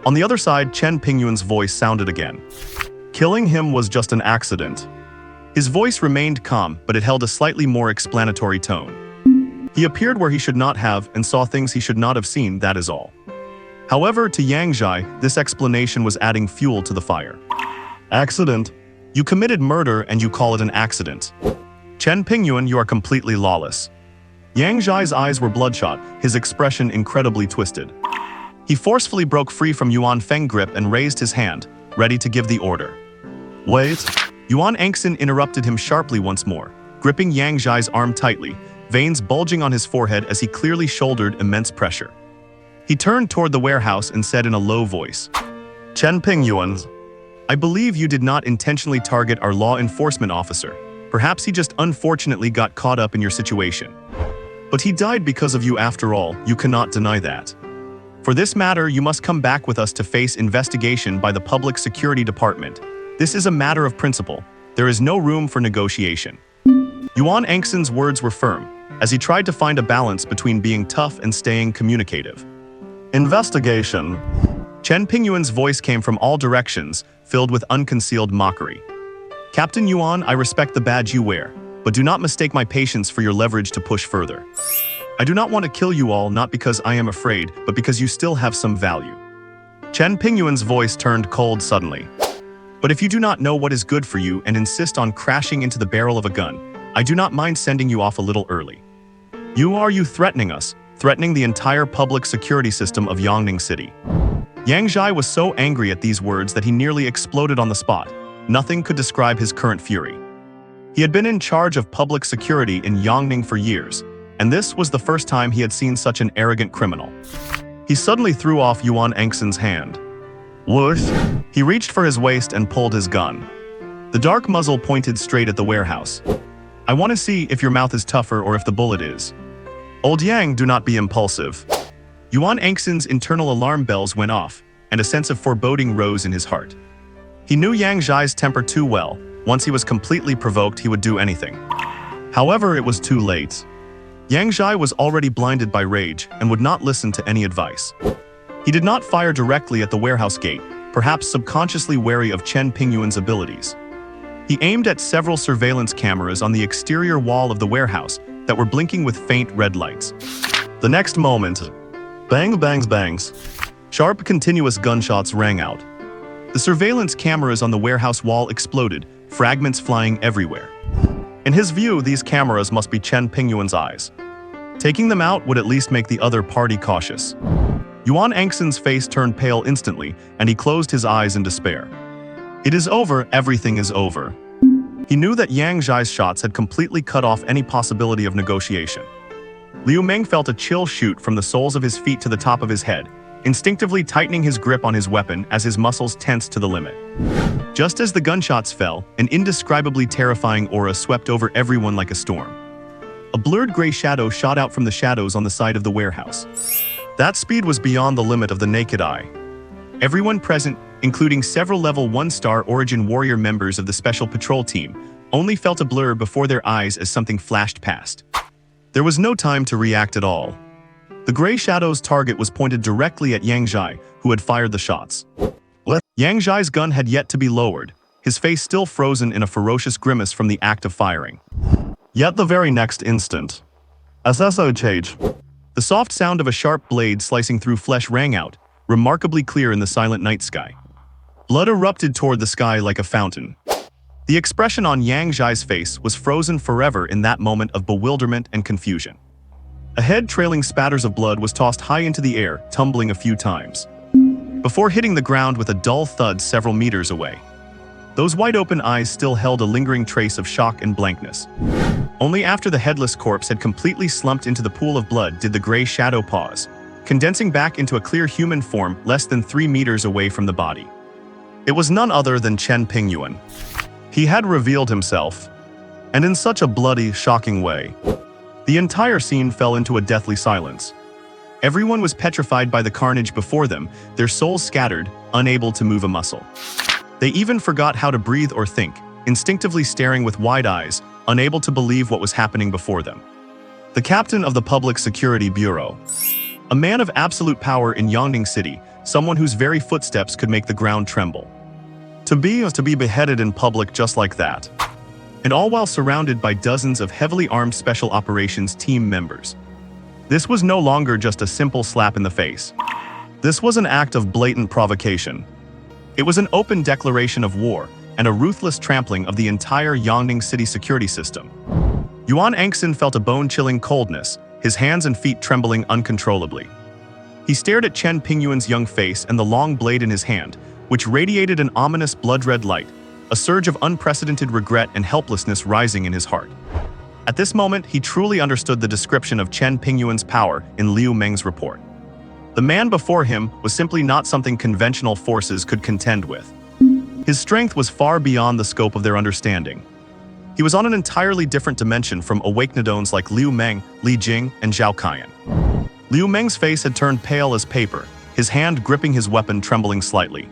On the other side, Chen Pingyuan's voice sounded again. Killing him was just an accident. His voice remained calm, but it held a slightly more explanatory tone. He appeared where he should not have and saw things he should not have seen, that is all. However, to Yang Zhai, this explanation was adding fuel to the fire. Accident. You committed murder and you call it an accident. Chen Pingyuan, you are completely lawless. Yang Zhai's eyes were bloodshot, his expression incredibly twisted. He forcefully broke free from Yuan Feng's grip and raised his hand, ready to give the order. Wait. Yuan Angxin interrupted him sharply once more, gripping Yang Zhai's arm tightly, veins bulging on his forehead as he clearly shouldered immense pressure. He turned toward the warehouse and said in a low voice, Chen Pingyuan, I believe you did not intentionally target our law enforcement officer. Perhaps he just unfortunately got caught up in your situation. But he died because of you after all, you cannot deny that. For this matter, you must come back with us to face investigation by the Public Security Department. This is a matter of principle. There is no room for negotiation. Yuan Angxin's words were firm, as he tried to find a balance between being tough and staying communicative. Investigation. Chen Pingyuan's voice came from all directions, filled with unconcealed mockery. Captain Yuan, I respect the badge you wear, but do not mistake my patience for your leverage to push further. I do not want to kill you all, not because I am afraid, but because you still have some value. Chen Pingyuan's voice turned cold suddenly. But if you do not know what is good for you and insist on crashing into the barrel of a gun, I do not mind sending you off a little early. You threatening us, threatening the entire public security system of Yangning City. Yang Zhai was so angry at these words that he nearly exploded on the spot. Nothing could describe his current fury. He had been in charge of public security in Yangning for years, and this was the first time he had seen such an arrogant criminal. He suddenly threw off Yuan Angxin's hand. Whoosh! He reached for his waist and pulled his gun. The dark muzzle pointed straight at the warehouse. I want to see if your mouth is tougher or if the bullet is. Old Yang, do not be impulsive. Yuan Angxin's internal alarm bells went off, and a sense of foreboding rose in his heart. He knew Yang Zhai's temper too well. Once he was completely provoked, he would do anything. However, it was too late. Yang Zhai was already blinded by rage and would not listen to any advice. He did not fire directly at the warehouse gate, perhaps subconsciously wary of Chen Pingyuan's abilities. He aimed at several surveillance cameras on the exterior wall of the warehouse that were blinking with faint red lights. The next moment, bang bangs bangs. Sharp continuous gunshots rang out. The surveillance cameras on the warehouse wall exploded, fragments flying everywhere. In his view, these cameras must be Chen Pingyuan's eyes. Taking them out would at least make the other party cautious. Yuan Angxin's face turned pale instantly, and he closed his eyes in despair. It is over, everything is over. He knew that Yang Zhai's shots had completely cut off any possibility of negotiation. Liu Meng felt a chill shoot from the soles of his feet to the top of his head, instinctively tightening his grip on his weapon as his muscles tensed to the limit. Just as the gunshots fell, an indescribably terrifying aura swept over everyone like a storm. A blurred gray shadow shot out from the shadows on the side of the warehouse. That speed was beyond the limit of the naked eye. Everyone present, including several level 1-star Origin Warrior members of the Special Patrol Team, only felt a blur before their eyes as something flashed past. There was no time to react at all. The gray shadow's target was pointed directly at Yang Zhai, who had fired the shots. Yang Zhai's gun had yet to be lowered, his face still frozen in a ferocious grimace from the act of firing. Yet the very next instant, the soft sound of a sharp blade slicing through flesh rang out, remarkably clear in the silent night sky. Blood erupted toward the sky like a fountain. The expression on Yang Zhai's face was frozen forever in that moment of bewilderment and confusion. A head trailing spatters of blood was tossed high into the air, tumbling a few times, before hitting the ground with a dull thud several meters away. Those wide-open eyes still held a lingering trace of shock and blankness. Only after the headless corpse had completely slumped into the pool of blood did the gray shadow pause, condensing back into a clear human form less than 3 meters away from the body. It was none other than Chen Pingyuan. He had revealed himself, and in such a bloody, shocking way. The entire scene fell into a deathly silence. Everyone was petrified by the carnage before them, their souls scattered, unable to move a muscle. They even forgot how to breathe or think, instinctively staring with wide eyes, unable to believe what was happening before them. The captain of the Public Security Bureau. A man of absolute power in Yangning City, someone whose very footsteps could make the ground tremble. To be beheaded in public just like that. And all while surrounded by dozens of heavily armed Special Operations Team members. This was no longer just a simple slap in the face. This was an act of blatant provocation. It was an open declaration of war and a ruthless trampling of the entire Yangning city security system. Yuan Angxin felt a bone-chilling coldness, his hands and feet trembling uncontrollably. He stared at Chen Pingyuan's young face and the long blade in his hand, which radiated an ominous blood-red light, a surge of unprecedented regret and helplessness rising in his heart. At this moment, he truly understood the description of Chen Pingyuan's power in Liu Meng's report. The man before him was simply not something conventional forces could contend with. His strength was far beyond the scope of their understanding. He was on an entirely different dimension from Awakenadones like Liu Meng, Li Jing, and Zhao Kaiyan. Liu Meng's face had turned pale as paper, his hand gripping his weapon trembling slightly.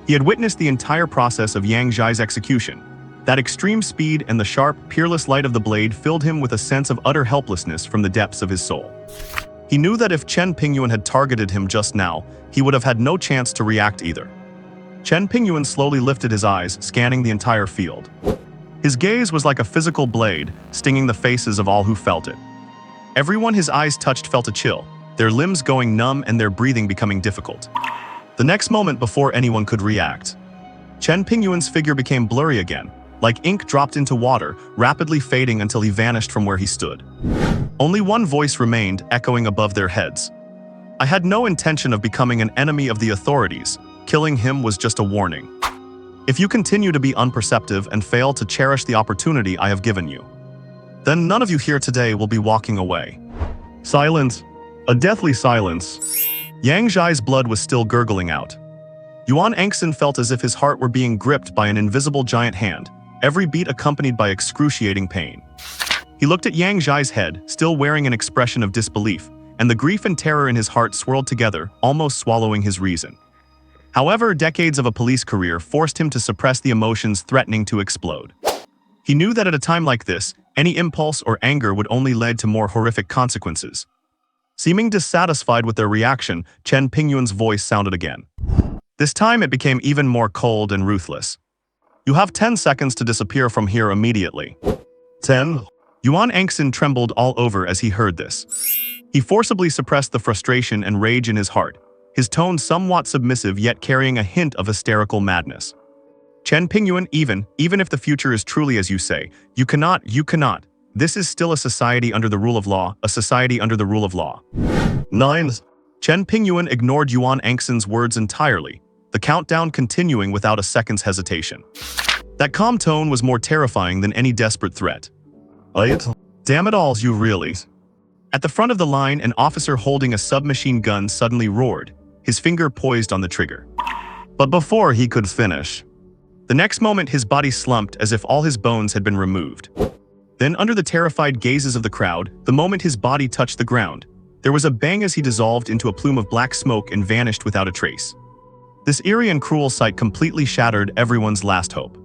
He had witnessed the entire process of Yang Zhai's execution. That extreme speed and the sharp, peerless light of the blade filled him with a sense of utter helplessness from the depths of his soul. He knew that if Chen Pingyuan had targeted him just now, he would have had no chance to react either. Chen Pingyuan slowly lifted his eyes, scanning the entire field. His gaze was like a physical blade, stinging the faces of all who felt it. Everyone his eyes touched felt a chill, their limbs going numb and their breathing becoming difficult. The next moment before anyone could react, Chen Pingyuan's figure became blurry again, like ink dropped into water, rapidly fading until he vanished from where he stood. Only one voice remained, echoing above their heads. I had no intention of becoming an enemy of the authorities. Killing him was just a warning. If you continue to be unperceptive and fail to cherish the opportunity I have given you, then none of you here today will be walking away. Silence. A deathly silence. Yang Zhai's blood was still gurgling out. Yuan Angxin felt as if his heart were being gripped by an invisible giant hand, every beat accompanied by excruciating pain. He looked at Yang Zhai's head, still wearing an expression of disbelief, and the grief and terror in his heart swirled together, almost swallowing his reason. However, decades of a police career forced him to suppress the emotions threatening to explode. He knew that at a time like this, any impulse or anger would only lead to more horrific consequences. Seeming dissatisfied with their reaction, Chen Pingyuan's voice sounded again. This time it became even more cold and ruthless. You have 10 seconds to disappear from here immediately. 10. Yuan Angxin trembled all over as he heard this. He forcibly suppressed the frustration and rage in his heart, his tone somewhat submissive yet carrying a hint of hysterical madness. Chen Pingyuan, even if the future is truly as you say, you cannot. This is still a society under the rule of law, a society under the rule of law. 9. Chen Pingyuan ignored Yuan Angxin's words entirely, the countdown continuing without a second's hesitation. That calm tone was more terrifying than any desperate threat. 8. Damn it all, you really. At the front of the line, an officer holding a submachine gun suddenly roared, his finger poised on the trigger. But before he could finish, the next moment his body slumped as if all his bones had been removed. Then, under the terrified gazes of the crowd, the moment his body touched the ground, there was a bang as he dissolved into a plume of black smoke and vanished without a trace. This eerie and cruel sight completely shattered everyone's last hope.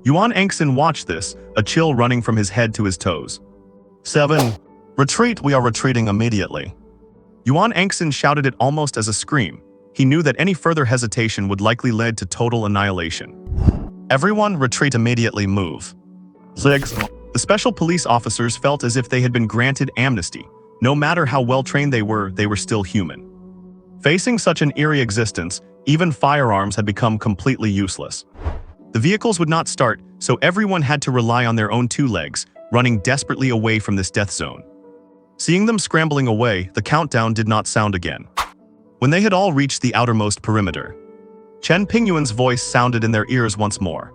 Yuan Angxin watched this, a chill running from his head to his toes. 7. Retreat, we are retreating immediately. Yuan Angxin shouted it almost as a scream. He knew that any further hesitation would likely lead to total annihilation. Everyone, retreat immediately, move. 6. The special police officers felt as if they had been granted amnesty. No matter how well-trained they were still human. Facing such an eerie existence, even firearms had become completely useless. The vehicles would not start, so everyone had to rely on their own two legs, running desperately away from this death zone. Seeing them scrambling away, the countdown did not sound again. When they had all reached the outermost perimeter, Chen Pingyuan's voice sounded in their ears once more.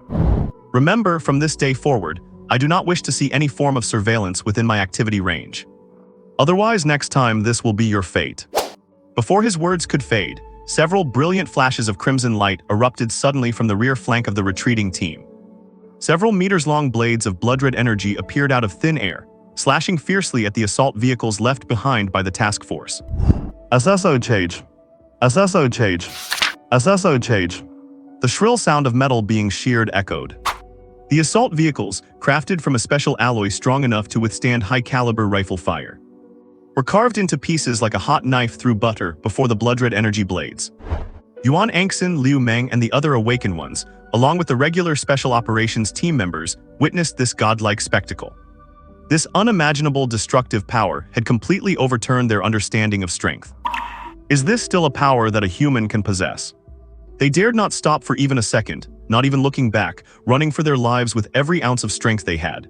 Remember, from this day forward, I do not wish to see any form of surveillance within my activity range. Otherwise, next time this will be your fate. Before his words could fade, several brilliant flashes of crimson light erupted suddenly from the rear flank of the retreating team. Several meters-long blades of blood-red energy appeared out of thin air, slashing fiercely at the assault vehicles left behind by the task force. SSO change. SSO change. SSO change. The shrill sound of metal being sheared echoed. The assault vehicles, crafted from a special alloy strong enough to withstand high-caliber rifle fire, were carved into pieces like a hot knife through butter before the blood-red energy blades. Yuan Angxin, Liu Meng, and the other awakened ones, along with the regular special operations team members, witnessed this godlike spectacle. This unimaginable destructive power had completely overturned their understanding of strength. Is this still a power that a human can possess? They dared not stop for even a second, not even looking back, running for their lives with every ounce of strength they had.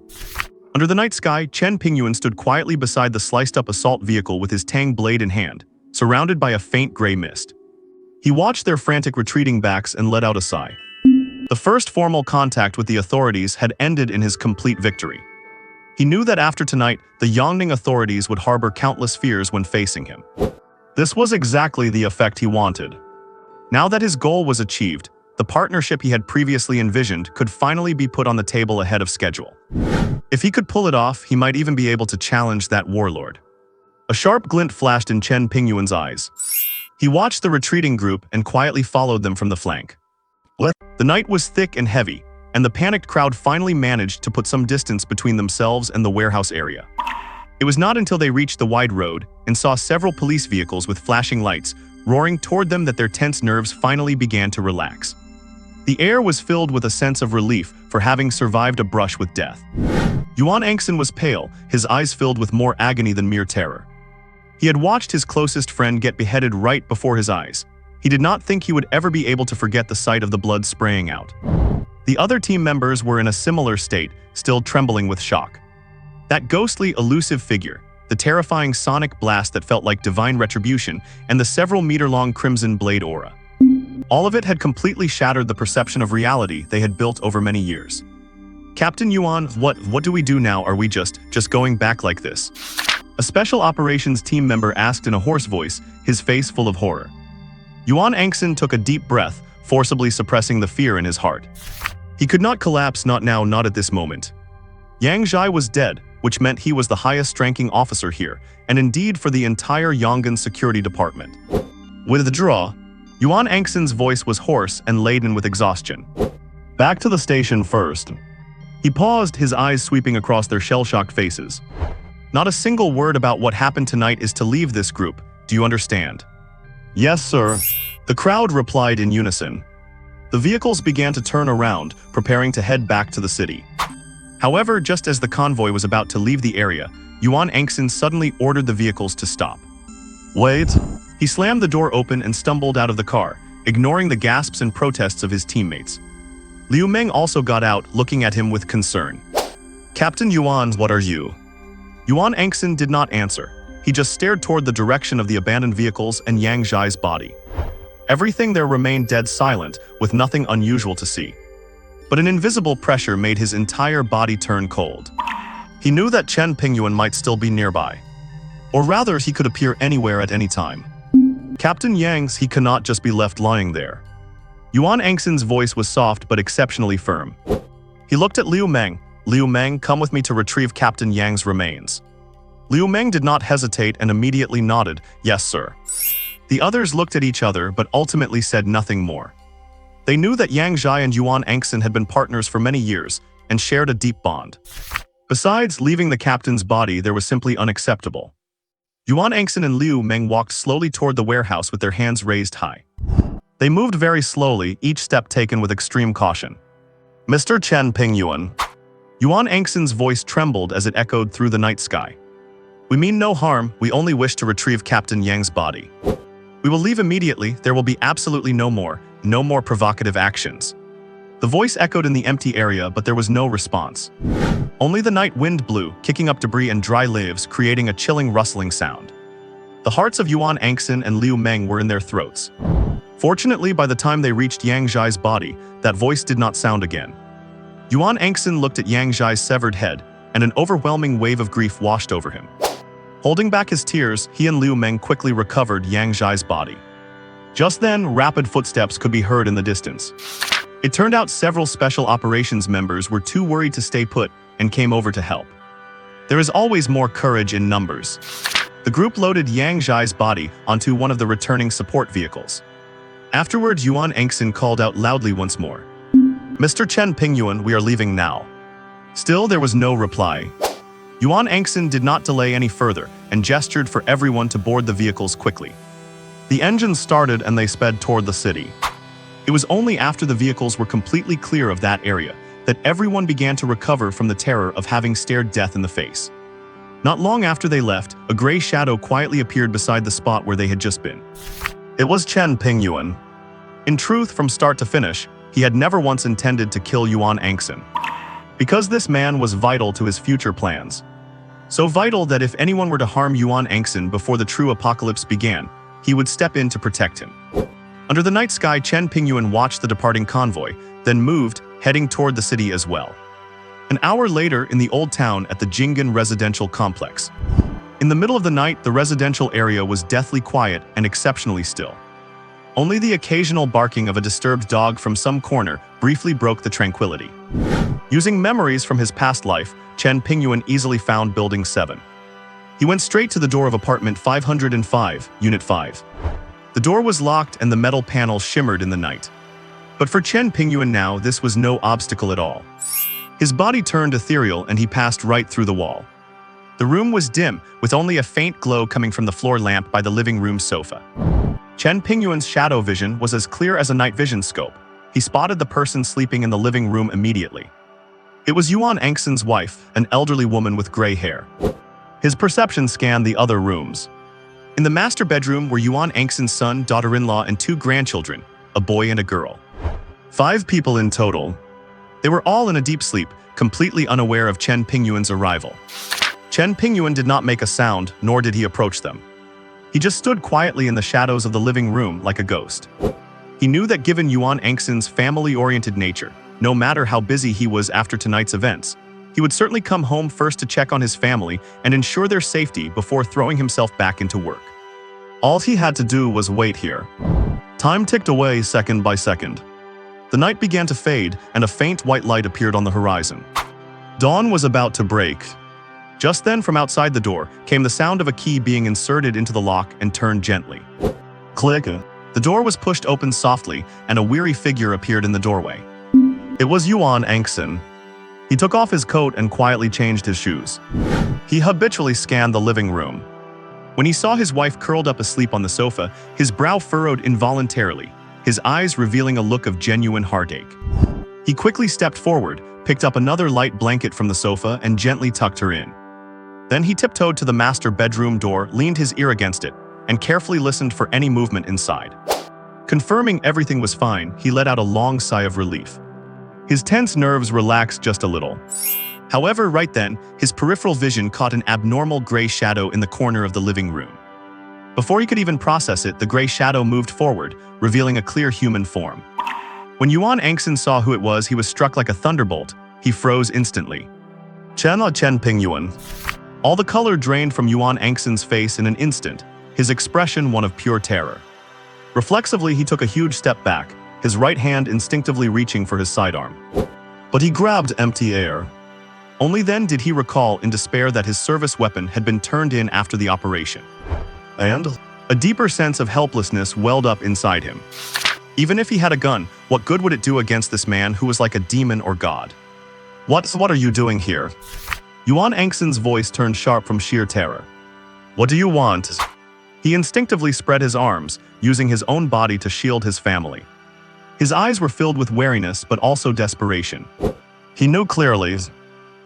Under the night sky, Chen Pingyuan stood quietly beside the sliced-up assault vehicle with his tang blade in hand, surrounded by a faint gray mist. He watched their frantic retreating backs and let out a sigh. The first formal contact with the authorities had ended in his complete victory. He knew that after tonight, the Yongning authorities would harbor countless fears when facing him. This was exactly the effect he wanted. Now that his goal was achieved, the partnership he had previously envisioned could finally be put on the table ahead of schedule. If he could pull it off, he might even be able to challenge that warlord. A sharp glint flashed in Chen Pingyuan's eyes. He watched the retreating group and quietly followed them from the flank. The night was thick and heavy, and the panicked crowd finally managed to put some distance between themselves and the warehouse area. It was not until they reached the wide road and saw several police vehicles with flashing lights roaring toward them that their tense nerves finally began to relax. The air was filled with a sense of relief for having survived a brush with death. Yuan Angson was pale, his eyes filled with more agony than mere terror. He had watched his closest friend get beheaded right before his eyes. He did not think he would ever be able to forget the sight of the blood spraying out. The other team members were in a similar state, still trembling with shock. That ghostly, elusive figure, the terrifying sonic blast that felt like divine retribution, and the several-meter-long crimson blade aura. All of it had completely shattered the perception of reality they had built over many years. Captain Yuan, what do we do now? Are we just going back like this? A special operations team member asked in a hoarse voice, his face full of horror. Yuan Angson took a deep breath, forcibly suppressing the fear in his heart. He could not collapse, not now, not at this moment. Yang Zhai was dead, which meant he was the highest-ranking officer here, and indeed for the entire Yong'an security department. Withdraw. Yuan Angson's voice was hoarse and laden with exhaustion. Back to the station first. He paused, his eyes sweeping across their shell-shocked faces. Not a single word about what happened tonight is to leave this group. Do you understand? Yes, sir. The crowd replied in unison. The vehicles began to turn around, preparing to head back to the city. However, just as the convoy was about to leave the area, Yuan Angson suddenly ordered the vehicles to stop. Wait! He slammed the door open and stumbled out of the car, ignoring the gasps and protests of his teammates. Liu Meng also got out, looking at him with concern. Captain Yuan, what are you? Yuan Angson did not answer. He just stared toward the direction of the abandoned vehicles and Yang Zhai's body. Everything there remained dead silent, with nothing unusual to see. But an invisible pressure made his entire body turn cold. He knew that Chen Pingyuan might still be nearby. Or rather, he could appear anywhere at any time. Captain Yang's, he cannot just be left lying there. Yuan Angson's voice was soft but exceptionally firm. He looked at Liu Meng. Liu Meng, come with me to retrieve Captain Yang's remains. Liu Meng did not hesitate and immediately nodded, yes, sir. The others looked at each other but ultimately said nothing more. They knew that Yang Zhai and Yuan Angson had been partners for many years and shared a deep bond. Besides, leaving the captain's body there was simply unacceptable. Yuan Angson and Liu Meng walked slowly toward the warehouse with their hands raised high. They moved very slowly, each step taken with extreme caution. Mr. Chen Pingyuan. Yuan Angson's voice trembled as it echoed through the night sky. We mean no harm, we only wish to retrieve Captain Yang's body. We will leave immediately, there will be absolutely no more provocative actions. The voice echoed in the empty area, but there was no response. Only the night wind blew, kicking up debris and dry leaves, creating a chilling rustling sound. The hearts of Yuan Angson and Liu Meng were in their throats. Fortunately, by the time they reached Yang Zhai's body, that voice did not sound again. Yuan Angson looked at Yang Zhai's severed head, and an overwhelming wave of grief washed over him. Holding back his tears, he and Liu Meng quickly recovered Yang Zhai's body. Just then, rapid footsteps could be heard in the distance. It turned out several special operations members were too worried to stay put and came over to help. There is always more courage in numbers. The group loaded Yang Zhai's body onto one of the returning support vehicles. Afterwards, Yuan Angson called out loudly once more. Mr. Chen Pingyuan, we are leaving now. Still, there was no reply. Yuan Angson did not delay any further and gestured for everyone to board the vehicles quickly. The engines started and they sped toward the city. It was only after the vehicles were completely clear of that area that everyone began to recover from the terror of having stared death in the face. Not long after they left, a gray shadow quietly appeared beside the spot where they had just been. It was Chen Pingyuan. In truth, from start to finish, he had never once intended to kill Yuan Angxin, because this man was vital to his future plans. So vital that if anyone were to harm Yuan Angxin before the true apocalypse began, he would step in to protect him. Under the night sky, Chen Pingyuan watched the departing convoy, then moved, heading toward the city as well. An hour later, in the old town at the Jinggan residential complex. In the middle of the night, the residential area was deathly quiet and exceptionally still. Only the occasional barking of a disturbed dog from some corner briefly broke the tranquility. Using memories from his past life, Chen Pingyuan easily found Building 7. He went straight to the door of apartment 505, Unit 5. The door was locked and the metal panel shimmered in the night. But for Chen Pingyuan now, this was no obstacle at all. His body turned ethereal and he passed right through the wall. The room was dim, with only a faint glow coming from the floor lamp by the living room sofa. Chen Pingyuan's shadow vision was as clear as a night vision scope. He spotted the person sleeping in the living room immediately. It was Yuan Angxin's wife, an elderly woman with gray hair. His perception scanned the other rooms. In the master bedroom were Yuan Angxin's son, daughter-in-law, and 2 grandchildren, a boy and a girl. 5 people in total. They were all in a deep sleep, completely unaware of Chen Pingyuan's arrival. Chen Pingyuan did not make a sound, nor did he approach them. He just stood quietly in the shadows of the living room like a ghost. He knew that given Yuan Angxin's family-oriented nature, no matter how busy he was after tonight's events, he would certainly come home first to check on his family and ensure their safety before throwing himself back into work. All he had to do was wait here. Time ticked away second by second. The night began to fade, and a faint white light appeared on the horizon. Dawn was about to break. Just then, from outside the door, came the sound of a key being inserted into the lock and turned gently. Click. The door was pushed open softly, and a weary figure appeared in the doorway. It was Yuan Angxin. He took off his coat and quietly changed his shoes. He habitually scanned the living room. When he saw his wife curled up asleep on the sofa, his brow furrowed involuntarily, his eyes revealing a look of genuine heartache. He quickly stepped forward, picked up another light blanket from the sofa, and gently tucked her in. Then he tiptoed to the master bedroom door, leaned his ear against it, and carefully listened for any movement inside. Confirming everything was fine, he let out a long sigh of relief. His tense nerves relaxed just a little. However, right then, his peripheral vision caught an abnormal gray shadow in the corner of the living room. Before he could even process it, the gray shadow moved forward, revealing a clear human form. When Yuan Angxin saw who it was, he was struck like a thunderbolt. He froze instantly. Chen Pingyuan. All the color drained from Yuan Angxin's face in an instant, his expression one of pure terror. Reflexively, he took a huge step back, his right hand instinctively reaching for his sidearm. But he grabbed empty air. Only then did he recall in despair that his service weapon had been turned in after the operation. And a deeper sense of helplessness welled up inside him. Even if he had a gun, what good would it do against this man who was like a demon or god? What are you doing here? Yuan Angxin's voice turned sharp from sheer terror. What do you want? He instinctively spread his arms, using his own body to shield his family. His eyes were filled with wariness but also desperation. He knew clearly,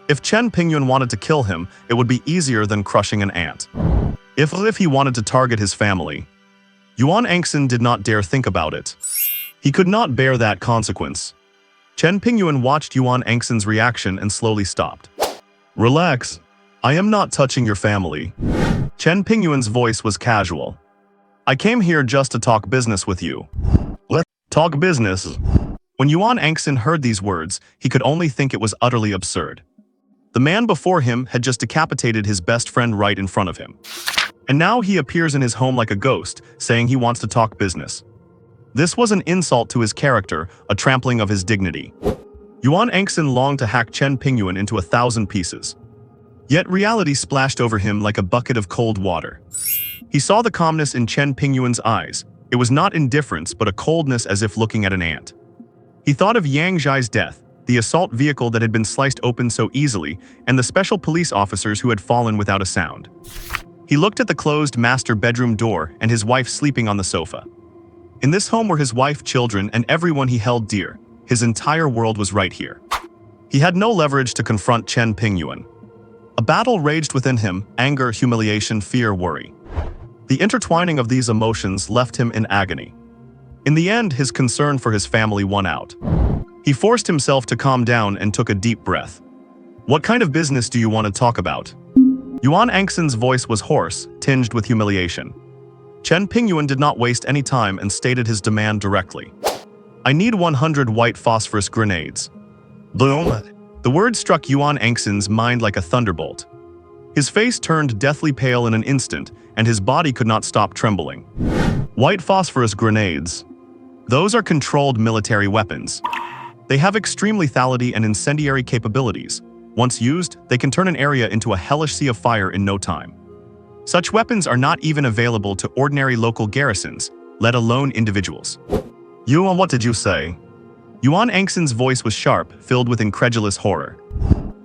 if Chen Pingyuan wanted to kill him, it would be easier than crushing an ant. If he wanted to target his family, Yuan Angxin did not dare think about it. He could not bear that consequence. Chen Pingyuan watched Yuan Angxin's reaction and slowly stopped. Relax. I am not touching your family. Chen Pingyuan's voice was casual. I came here just to talk business with you. Let's talk business. When Yuan Angxin heard these words, he could only think it was utterly absurd. The man before him had just decapitated his best friend right in front of him. And now he appears in his home like a ghost, saying he wants to talk business. This was an insult to his character, a trampling of his dignity. Yuan Angxin longed to hack Chen Pingyuan into 1,000 pieces. Yet reality splashed over him like a bucket of cold water. He saw the calmness in Chen Pingyuan's eyes. It was not indifference, but a coldness as if looking at an ant. He thought of Yang Zhai's death, the assault vehicle that had been sliced open so easily, and the special police officers who had fallen without a sound. He looked at the closed master bedroom door and his wife sleeping on the sofa. In this home were his wife, children, and everyone he held dear. His entire world was right here. He had no leverage to confront Chen Pingyuan. A battle raged within him, anger, humiliation, fear, worry. The intertwining of these emotions left him in agony. In the end, his concern for his family won out. He forced himself to calm down and took a deep breath. "What kind of business do you want to talk about?" Yuan Angxin's voice was hoarse, tinged with humiliation. Chen Pingyuan did not waste any time and stated his demand directly. "I need 100 white phosphorus grenades." Boom! The word struck Yuan Angxin's mind like a thunderbolt. His face turned deathly pale in an instant, and his body could not stop trembling. White phosphorus grenades. Those are controlled military weapons. They have extreme lethality and incendiary capabilities. Once used, they can turn an area into a hellish sea of fire in no time. Such weapons are not even available to ordinary local garrisons, let alone individuals. "Yuan, what did you say?" Yuan Angxin's voice was sharp, filled with incredulous horror.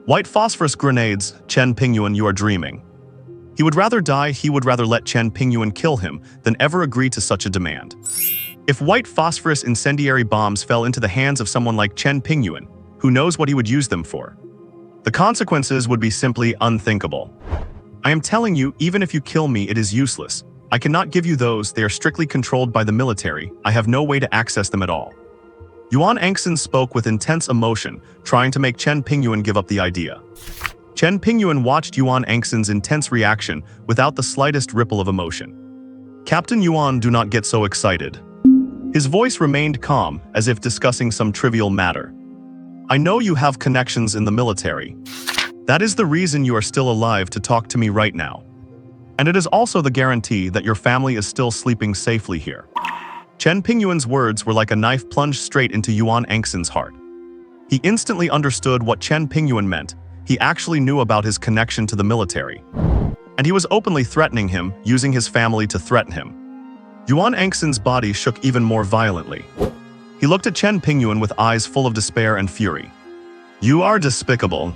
"White phosphorus grenades, Chen Pingyuan, you are dreaming." He would rather die, he would rather let Chen Pingyuan kill him than ever agree to such a demand. If white phosphorus incendiary bombs fell into the hands of someone like Chen Pingyuan, who knows what he would use them for? The consequences would be simply unthinkable. "I am telling you, even if you kill me, it is useless. I cannot give you those, they are strictly controlled by the military, I have no way to access them at all." Yuan Angxin spoke with intense emotion, trying to make Chen Pingyuan give up the idea. Chen Pingyuan watched Yuan Angxin's intense reaction without the slightest ripple of emotion. "Captain Yuan, do not get so excited." His voice remained calm, as if discussing some trivial matter. "I know you have connections in the military. That is the reason you are still alive to talk to me right now. And it is also the guarantee that your family is still sleeping safely here." Chen Pingyuan's words were like a knife plunged straight into Yuan Angxin's heart. He instantly understood what Chen Pingyuan meant. He actually knew about his connection to the military. And he was openly threatening him, using his family to threaten him. Yuan Angxin's body shook even more violently. He looked at Chen Pingyuan with eyes full of despair and fury. "You are despicable,"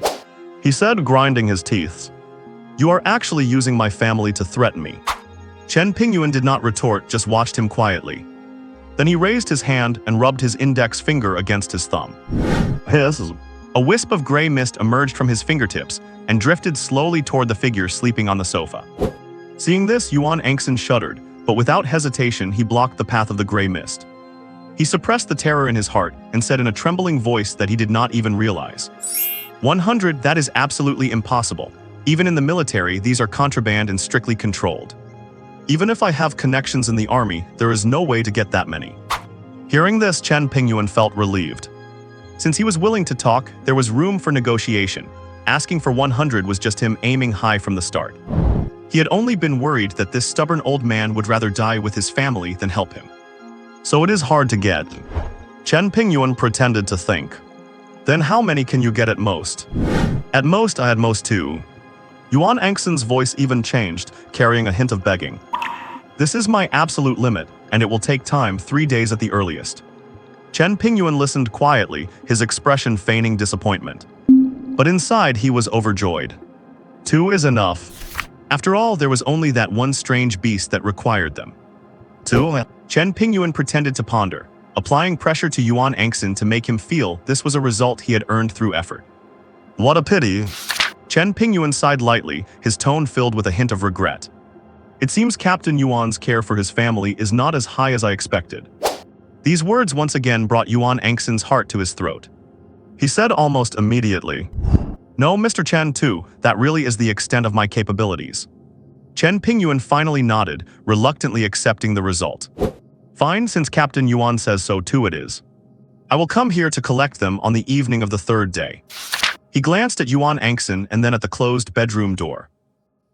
he said, grinding his teeth. "You are actually using my family to threaten me." Chen Pingyuan did not retort, just watched him quietly. Then he raised his hand and rubbed his index finger against his thumb. Hiss. A wisp of gray mist emerged from his fingertips and drifted slowly toward the figure sleeping on the sofa. Seeing this, Yuan Angxin shuddered, but without hesitation he blocked the path of the gray mist. He suppressed the terror in his heart and said in a trembling voice that he did not even realize. 100, that is absolutely impossible. Even in the military, these are contraband and strictly controlled. Even if I have connections in the army, there is no way to get that many. Hearing this, Chen Pingyuan felt relieved. Since he was willing to talk, there was room for negotiation. Asking for 100 was just him aiming high from the start. He had only been worried that this stubborn old man would rather die with his family than help him. "So it is hard to get." Chen Pingyuan pretended to think. "Then how many can you get at most?" "At most, I had most 2. Yuan Angxin's voice even changed, carrying a hint of begging. "This is my absolute limit, and it will take time, 3 days at the earliest." Chen Pingyuan listened quietly, his expression feigning disappointment. But inside he was overjoyed. 2 is enough. After all, there was only that one strange beast that required them. 2? Chen Pingyuan pretended to ponder, applying pressure to Yuan Angxin to make him feel this was a result he had earned through effort. "What a pity." Chen Pingyuan sighed lightly, his tone filled with a hint of regret. "It seems Captain Yuan's care for his family is not as high as I expected." These words once again brought Yuan Angxin's heart to his throat. He said almost immediately, "No, Mr. Chen too, that really is the extent of my capabilities." Chen Pingyuan finally nodded, reluctantly accepting the result. "Fine, since Captain Yuan says so too it is. I will come here to collect them on the evening of the 3rd day." He glanced at Yuan Angxin and then at the closed bedroom door.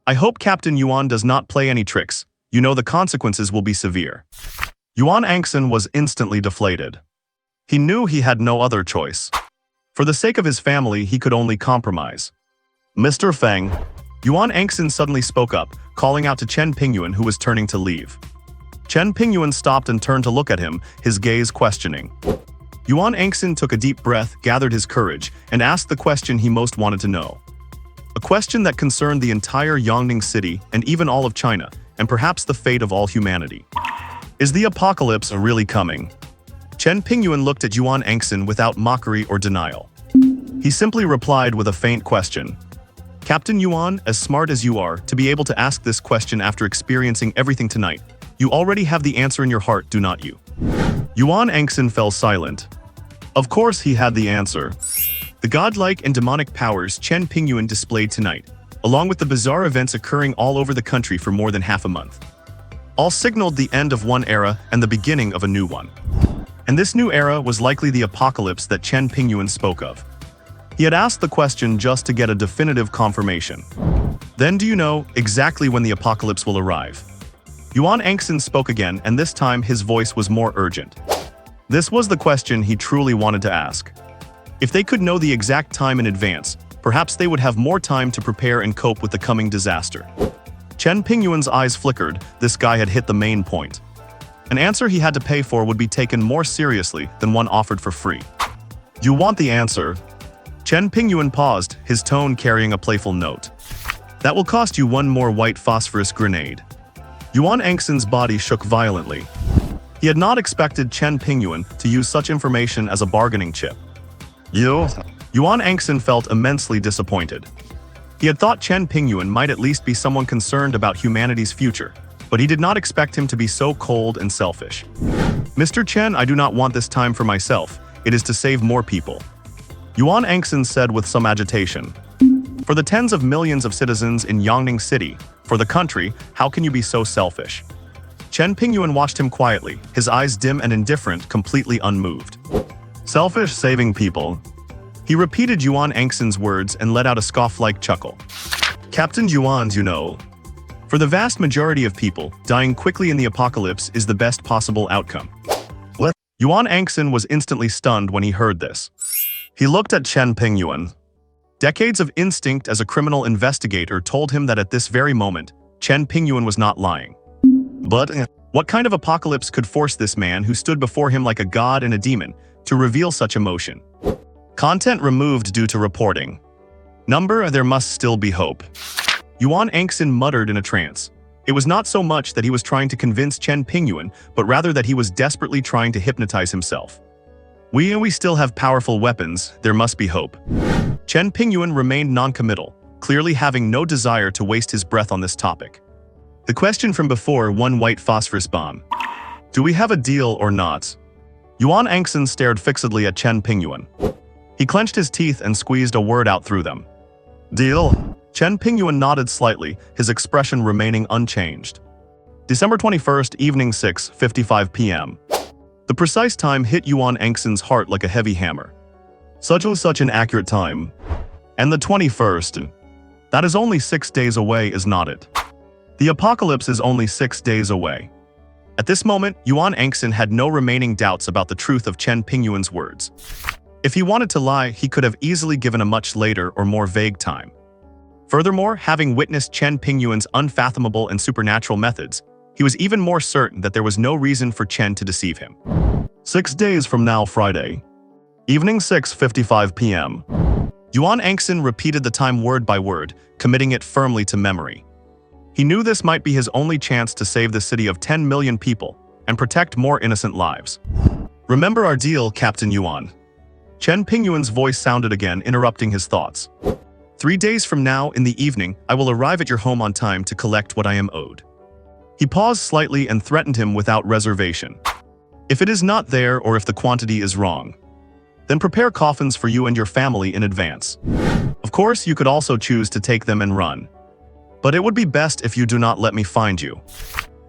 "I hope Captain Yuan does not play any tricks. You know the consequences will be severe." Yuan Angxin was instantly deflated. He knew he had no other choice. For the sake of his family, he could only compromise. "Mr. Feng." Yuan Angxin suddenly spoke up, calling out to Chen Pingyuan, who was turning to leave. Chen Pingyuan stopped and turned to look at him, his gaze questioning. Yuan Angxin took a deep breath, gathered his courage, and asked the question he most wanted to know. A question that concerned the entire Yongning city and even all of China, and perhaps the fate of all humanity. Is the apocalypse really coming? Chen Pingyuan looked at Yuan Angxin without mockery or denial. He simply replied with a faint question. Captain Yuan, as smart as you are to be able to ask this question after experiencing everything tonight, you already have the answer in your heart, do not you? Yuan Angson fell silent. Of course he had the answer. The godlike and demonic powers Chen Pingyuan displayed tonight, along with the bizarre events occurring all over the country for more than half a month, all signaled the end of one era and the beginning of a new one. And this new era was likely the apocalypse that Chen Pingyuan spoke of. He had asked the question just to get a definitive confirmation. Then do you know exactly when the apocalypse will arrive? Yuan Angson spoke again, and this time his voice was more urgent. This was the question he truly wanted to ask. If they could know the exact time in advance, perhaps they would have more time to prepare and cope with the coming disaster. Chen Pingyuan's eyes flickered. This guy had hit the main point. An answer he had to pay for would be taken more seriously than one offered for free. You want the answer? Chen Pingyuan paused, his tone carrying a playful note. That will cost you one more white phosphorus grenade. Yuan Angson's body shook violently. He had not expected Chen Pingyuan to use such information as a bargaining chip. Yuan Angson felt immensely disappointed. He had thought Chen Pingyuan might at least be someone concerned about humanity's future, but he did not expect him to be so cold and selfish. Mr. Chen, I do not want this time for myself. It is to save more people. Yuan Angson said with some agitation. For the tens of millions of citizens in Yangning City, for the country, how can you be so selfish? Chen Pingyuan watched him quietly, his eyes dim and indifferent, completely unmoved. Selfish saving people. He repeated Yuan Angson's words and let out a scoff-like chuckle. Captain Yuan's, you know. For the vast majority of people, dying quickly in the apocalypse is the best possible outcome. What? Yuan Angson was instantly stunned when he heard this. He looked at Chen Pingyuan. Decades of instinct as a criminal investigator told him that at this very moment, Chen Pingyuan was not lying. But what kind of apocalypse could force this man who stood before him like a god and a demon to reveal such emotion? Content removed due to reporting. Number, there must still be hope. Yuan Angson muttered in a trance. It was not so much that he was trying to convince Chen Pingyuan, but rather that he was desperately trying to hypnotize himself. We still have powerful weapons, there must be hope. Chen Pingyuan remained non-committal, clearly having no desire to waste his breath on this topic. The question from before, one white phosphorus bomb. Do we have a deal or not? Yuan Angson stared fixedly at Chen Pingyuan. He clenched his teeth and squeezed a word out through them. Deal? Chen Pingyuan nodded slightly, his expression remaining unchanged. December 21st, evening 6:55 p.m. The precise time hit Yuan Angson's heart like a heavy hammer. Such an accurate time. And the 21st. That is only 6 days away, is not it? The apocalypse is only 6 days away. At this moment, Yuan Angson had no remaining doubts about the truth of Chen Pingyuan's words. If he wanted to lie, he could have easily given a much later or more vague time. Furthermore, having witnessed Chen Pingyuan's unfathomable and supernatural methods, he was even more certain that there was no reason for Chen to deceive him. 6 days from now, Friday. Evening 6:55 p.m. Yuan Angson repeated the time word by word, committing it firmly to memory. He knew this might be his only chance to save the city of 10 million people and protect more innocent lives. Remember our deal, Captain Yuan. Chen Pingyuan's voice sounded again, interrupting his thoughts. 3 days from now, in the evening, I will arrive at your home on time to collect what I am owed. He paused slightly and threatened him without reservation. If it is not there or if the quantity is wrong, then prepare coffins for you and your family in advance. Of course, you could also choose to take them and run. But it would be best if you do not let me find you.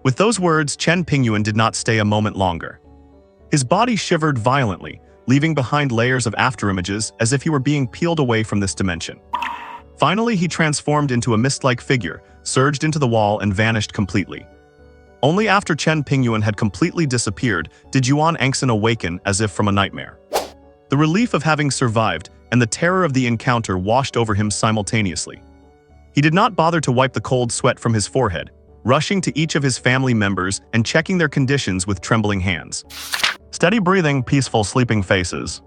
With those words, Chen Pingyuan did not stay a moment longer. His body shivered violently, leaving behind layers of afterimages as if he were being peeled away from this dimension. Finally, he transformed into a mist-like figure, surged into the wall and vanished completely. Only after Chen Pingyuan had completely disappeared did Yuan Angson awaken as if from a nightmare. The relief of having survived and the terror of the encounter washed over him simultaneously. He did not bother to wipe the cold sweat from his forehead, rushing to each of his family members and checking their conditions with trembling hands. Steady breathing, peaceful sleeping faces.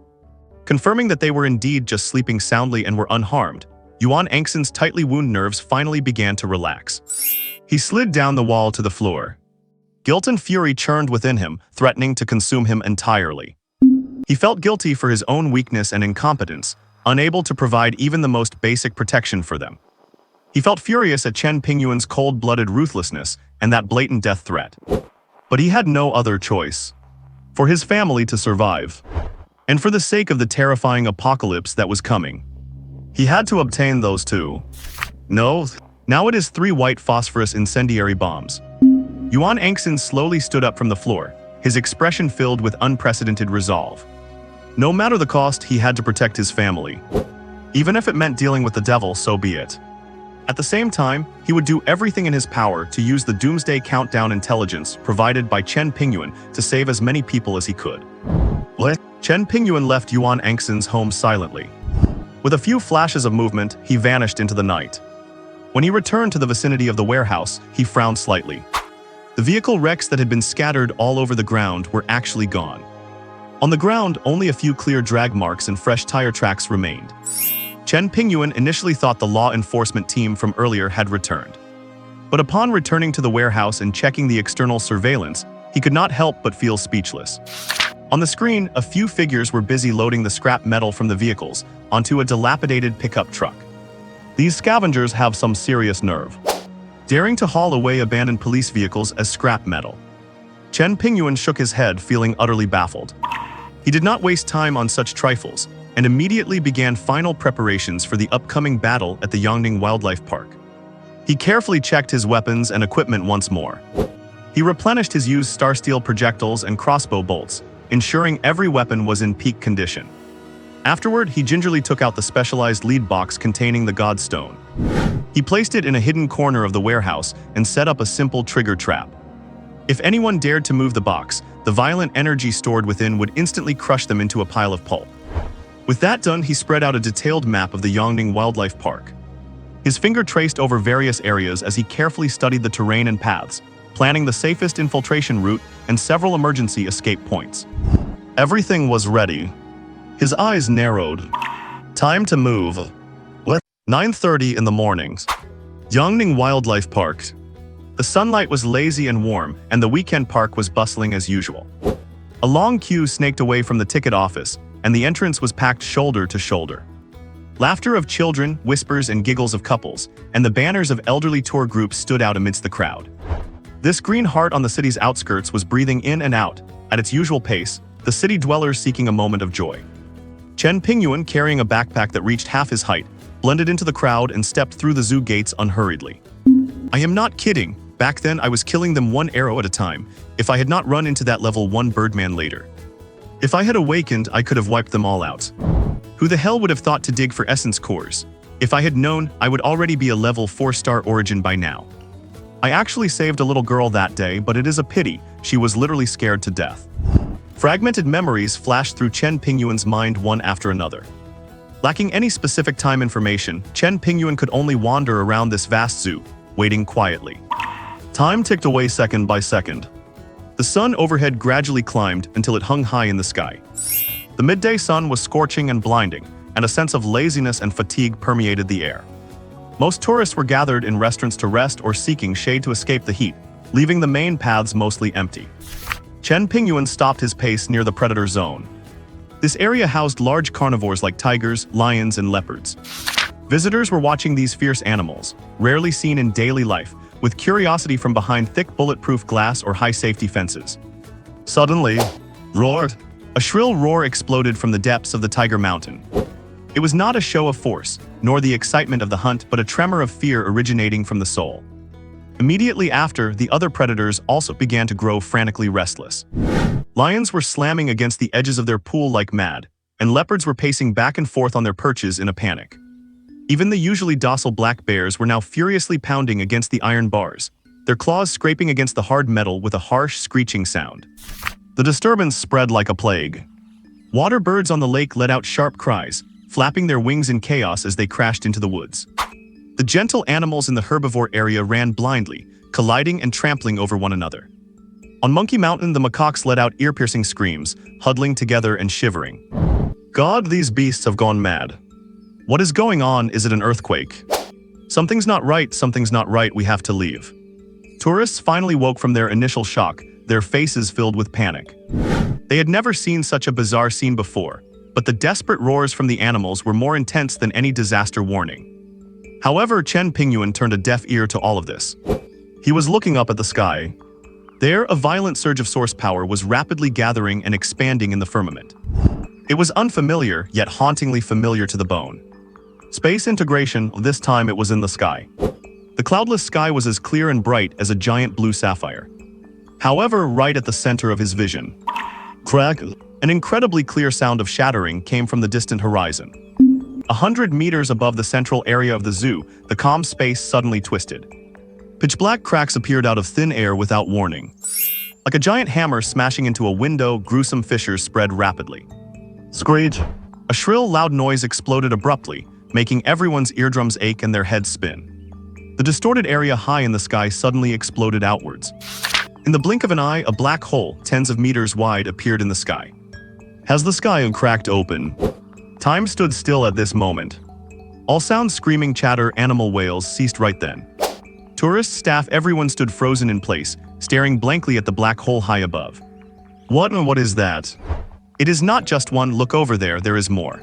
Confirming that they were indeed just sleeping soundly and were unharmed, Yuan Angson's tightly wounded nerves finally began to relax. He slid down the wall to the floor. Guilt and fury churned within him, threatening to consume him entirely. He felt guilty for his own weakness and incompetence, unable to provide even the most basic protection for them. He felt furious at Chen Pingyuan's cold-blooded ruthlessness and that blatant death threat. But he had no other choice. For his family to survive, and for the sake of the terrifying apocalypse that was coming, he had to obtain those two. No, now it is 3 white phosphorus incendiary bombs. Yuan Angxin slowly stood up from the floor, his expression filled with unprecedented resolve. No matter the cost, he had to protect his family. Even if it meant dealing with the devil, so be it. At the same time, he would do everything in his power to use the doomsday countdown intelligence provided by Chen Pingyuan to save as many people as he could. Chen Pingyuan left Yuan Angxin's home silently. With a few flashes of movement, he vanished into the night. When he returned to the vicinity of the warehouse, he frowned slightly. The vehicle wrecks that had been scattered all over the ground were actually gone. On the ground, only a few clear drag marks and fresh tire tracks remained. Chen Pingyuan initially thought the law enforcement team from earlier had returned. But upon returning to the warehouse and checking the external surveillance, he could not help but feel speechless. On the screen, a few figures were busy loading the scrap metal from the vehicles onto a dilapidated pickup truck. These scavengers have some serious nerve, daring to haul away abandoned police vehicles as scrap metal. Chen Pingyuan shook his head, feeling utterly baffled. He did not waste time on such trifles, and immediately began final preparations for the upcoming battle at the Yongning Wildlife Park. He carefully checked his weapons and equipment once more. He replenished his used star steel projectiles and crossbow bolts, ensuring every weapon was in peak condition. Afterward, he gingerly took out the specialized lead box containing the Godstone. He placed it in a hidden corner of the warehouse and set up a simple trigger trap. If anyone dared to move the box, the violent energy stored within would instantly crush them into a pile of pulp. With that done, he spread out a detailed map of the Yongning Wildlife Park. His finger traced over various areas as he carefully studied the terrain and paths, planning the safest infiltration route and several emergency escape points. Everything was ready. His eyes narrowed. Time to move. 9:30 in the morning. Yongning Wildlife Park. The sunlight was lazy and warm, and the weekend park was bustling as usual. A long queue snaked away from the ticket office, and the entrance was packed shoulder to shoulder. Laughter of children, whispers and giggles of couples, and the banners of elderly tour groups stood out amidst the crowd. This green heart on the city's outskirts was breathing in and out, at its usual pace, the city dwellers seeking a moment of joy. Chen Pingyuan, carrying a backpack that reached half his height, blended into the crowd and stepped through the zoo gates unhurriedly. I am not kidding. Back then, I was killing them one arrow at a time, if I had not run into that level 1 Birdman later. If I had awakened, I could have wiped them all out. Who the hell would have thought to dig for essence cores? If I had known, I would already be a level 4-star origin by now. I actually saved a little girl that day, but it is a pity, she was literally scared to death. Fragmented memories flashed through Chen Pingyuan's mind one after another. Lacking any specific time information, Chen Pingyuan could only wander around this vast zoo, waiting quietly. Time ticked away second by second. The sun overhead gradually climbed until it hung high in the sky. The midday sun was scorching and blinding, and a sense of laziness and fatigue permeated the air. Most tourists were gathered in restaurants to rest or seeking shade to escape the heat, leaving the main paths mostly empty. Chen Pingyuan stopped his pace near the predator zone. This area housed large carnivores like tigers, lions, and leopards. Visitors were watching these fierce animals, rarely seen in daily life, with curiosity from behind thick bulletproof glass or high-safety fences. Suddenly, roared! A shrill roar exploded from the depths of the Tiger Mountain. It was not a show of force, nor the excitement of the hunt, but a tremor of fear originating from the soul. Immediately after, the other predators also began to grow frantically restless. Lions were slamming against the edges of their pool like mad, and leopards were pacing back and forth on their perches in a panic. Even the usually docile black bears were now furiously pounding against the iron bars, their claws scraping against the hard metal with a harsh, screeching sound. The disturbance spread like a plague. Water birds on the lake let out sharp cries, flapping their wings in chaos as they crashed into the woods. The gentle animals in the herbivore area ran blindly, colliding and trampling over one another. On Monkey Mountain, the macaques let out ear-piercing screams, huddling together and shivering. God, these beasts have gone mad. What is going on? Is it an earthquake? Something's not right, we have to leave. Tourists finally woke from their initial shock, their faces filled with panic. They had never seen such a bizarre scene before, but the desperate roars from the animals were more intense than any disaster warning. However, Chen Pingyuan turned a deaf ear to all of this. He was looking up at the sky. There, a violent surge of source power was rapidly gathering and expanding in the firmament. It was unfamiliar, yet hauntingly familiar to the bone. Space integration, this time it was in the sky. The cloudless sky was as clear and bright as a giant blue sapphire. However, right at the center of his vision, crack, an incredibly clear sound of shattering came from the distant horizon. 100 meters above the central area of the zoo, the calm space suddenly twisted. Pitch-black cracks appeared out of thin air without warning. Like a giant hammer smashing into a window, gruesome fissures spread rapidly. Screech! A shrill, loud noise exploded abruptly, making everyone's eardrums ache and their heads spin. The distorted area high in the sky suddenly exploded outwards. In the blink of an eye, a black hole, tens of meters wide, appeared in the sky. As the sky cracked open, time stood still at this moment. All sounds, screaming, chatter, animal wails ceased right then. Tourists, staff, everyone stood frozen in place, staring blankly at the black hole high above. What is that? It is not just one. Look over there, there is more.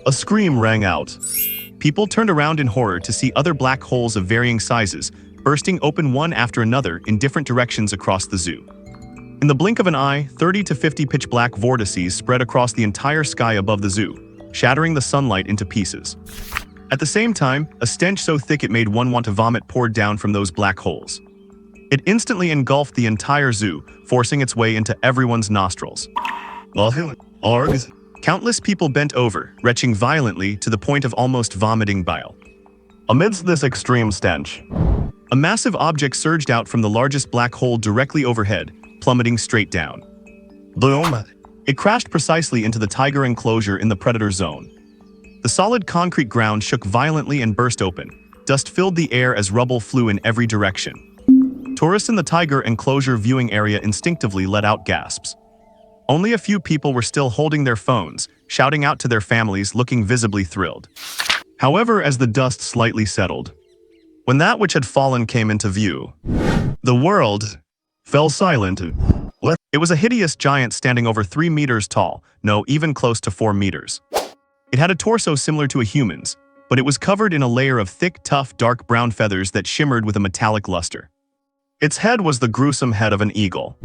A scream rang out. People turned around in horror to see other black holes of varying sizes, bursting open one after another in different directions across the zoo. In the blink of an eye, 30 to 50 pitch-black vortices spread across the entire sky above the zoo, shattering the sunlight into pieces. At the same time, a stench so thick it made one want to vomit poured down from those black holes. It instantly engulfed the entire zoo, forcing its way into everyone's nostrils. Countless people bent over, retching violently to the point of almost vomiting bile. Amidst this extreme stench, a massive object surged out from the largest black hole directly overhead, plummeting straight down. Boom! It crashed precisely into the tiger enclosure in the predator zone. The solid concrete ground shook violently and burst open. Dust filled the air as rubble flew in every direction. Tourists in the tiger enclosure viewing area instinctively let out gasps. Only a few people were still holding their phones, shouting out to their families, looking visibly thrilled. However, as the dust slightly settled, when that which had fallen came into view, the world fell silent. It was a hideous giant standing over 3 meters tall, no, even close to 4 meters. It had a torso similar to a human's, but it was covered in a layer of thick, tough, dark brown feathers that shimmered with a metallic luster. Its head was the gruesome head of an eagle.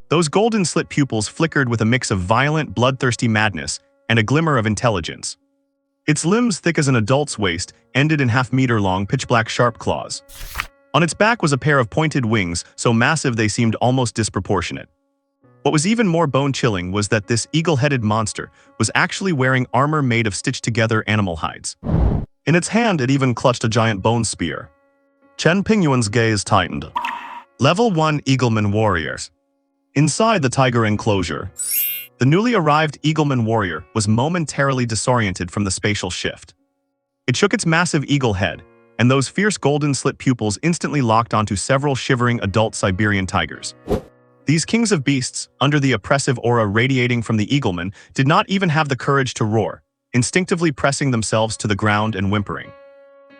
Those golden slit pupils flickered with a mix of violent, bloodthirsty madness and a glimmer of intelligence. Its limbs, thick as an adult's waist, ended in half-meter-long, pitch-black sharp claws. On its back was a pair of pointed wings, so massive they seemed almost disproportionate. What was even more bone-chilling was that this eagle-headed monster was actually wearing armor made of stitched-together animal hides. In its hand, it even clutched a giant bone spear. Chen Pingyuan's gaze tightened. Level 1 Eagleman Warriors. Inside the tiger enclosure, the newly arrived Eagleman warrior was momentarily disoriented from the spatial shift. It shook its massive eagle head, and those fierce golden slit pupils instantly locked onto several shivering adult Siberian tigers. These kings of beasts, under the oppressive aura radiating from the eagleman, did not even have the courage to roar, instinctively pressing themselves to the ground and whimpering.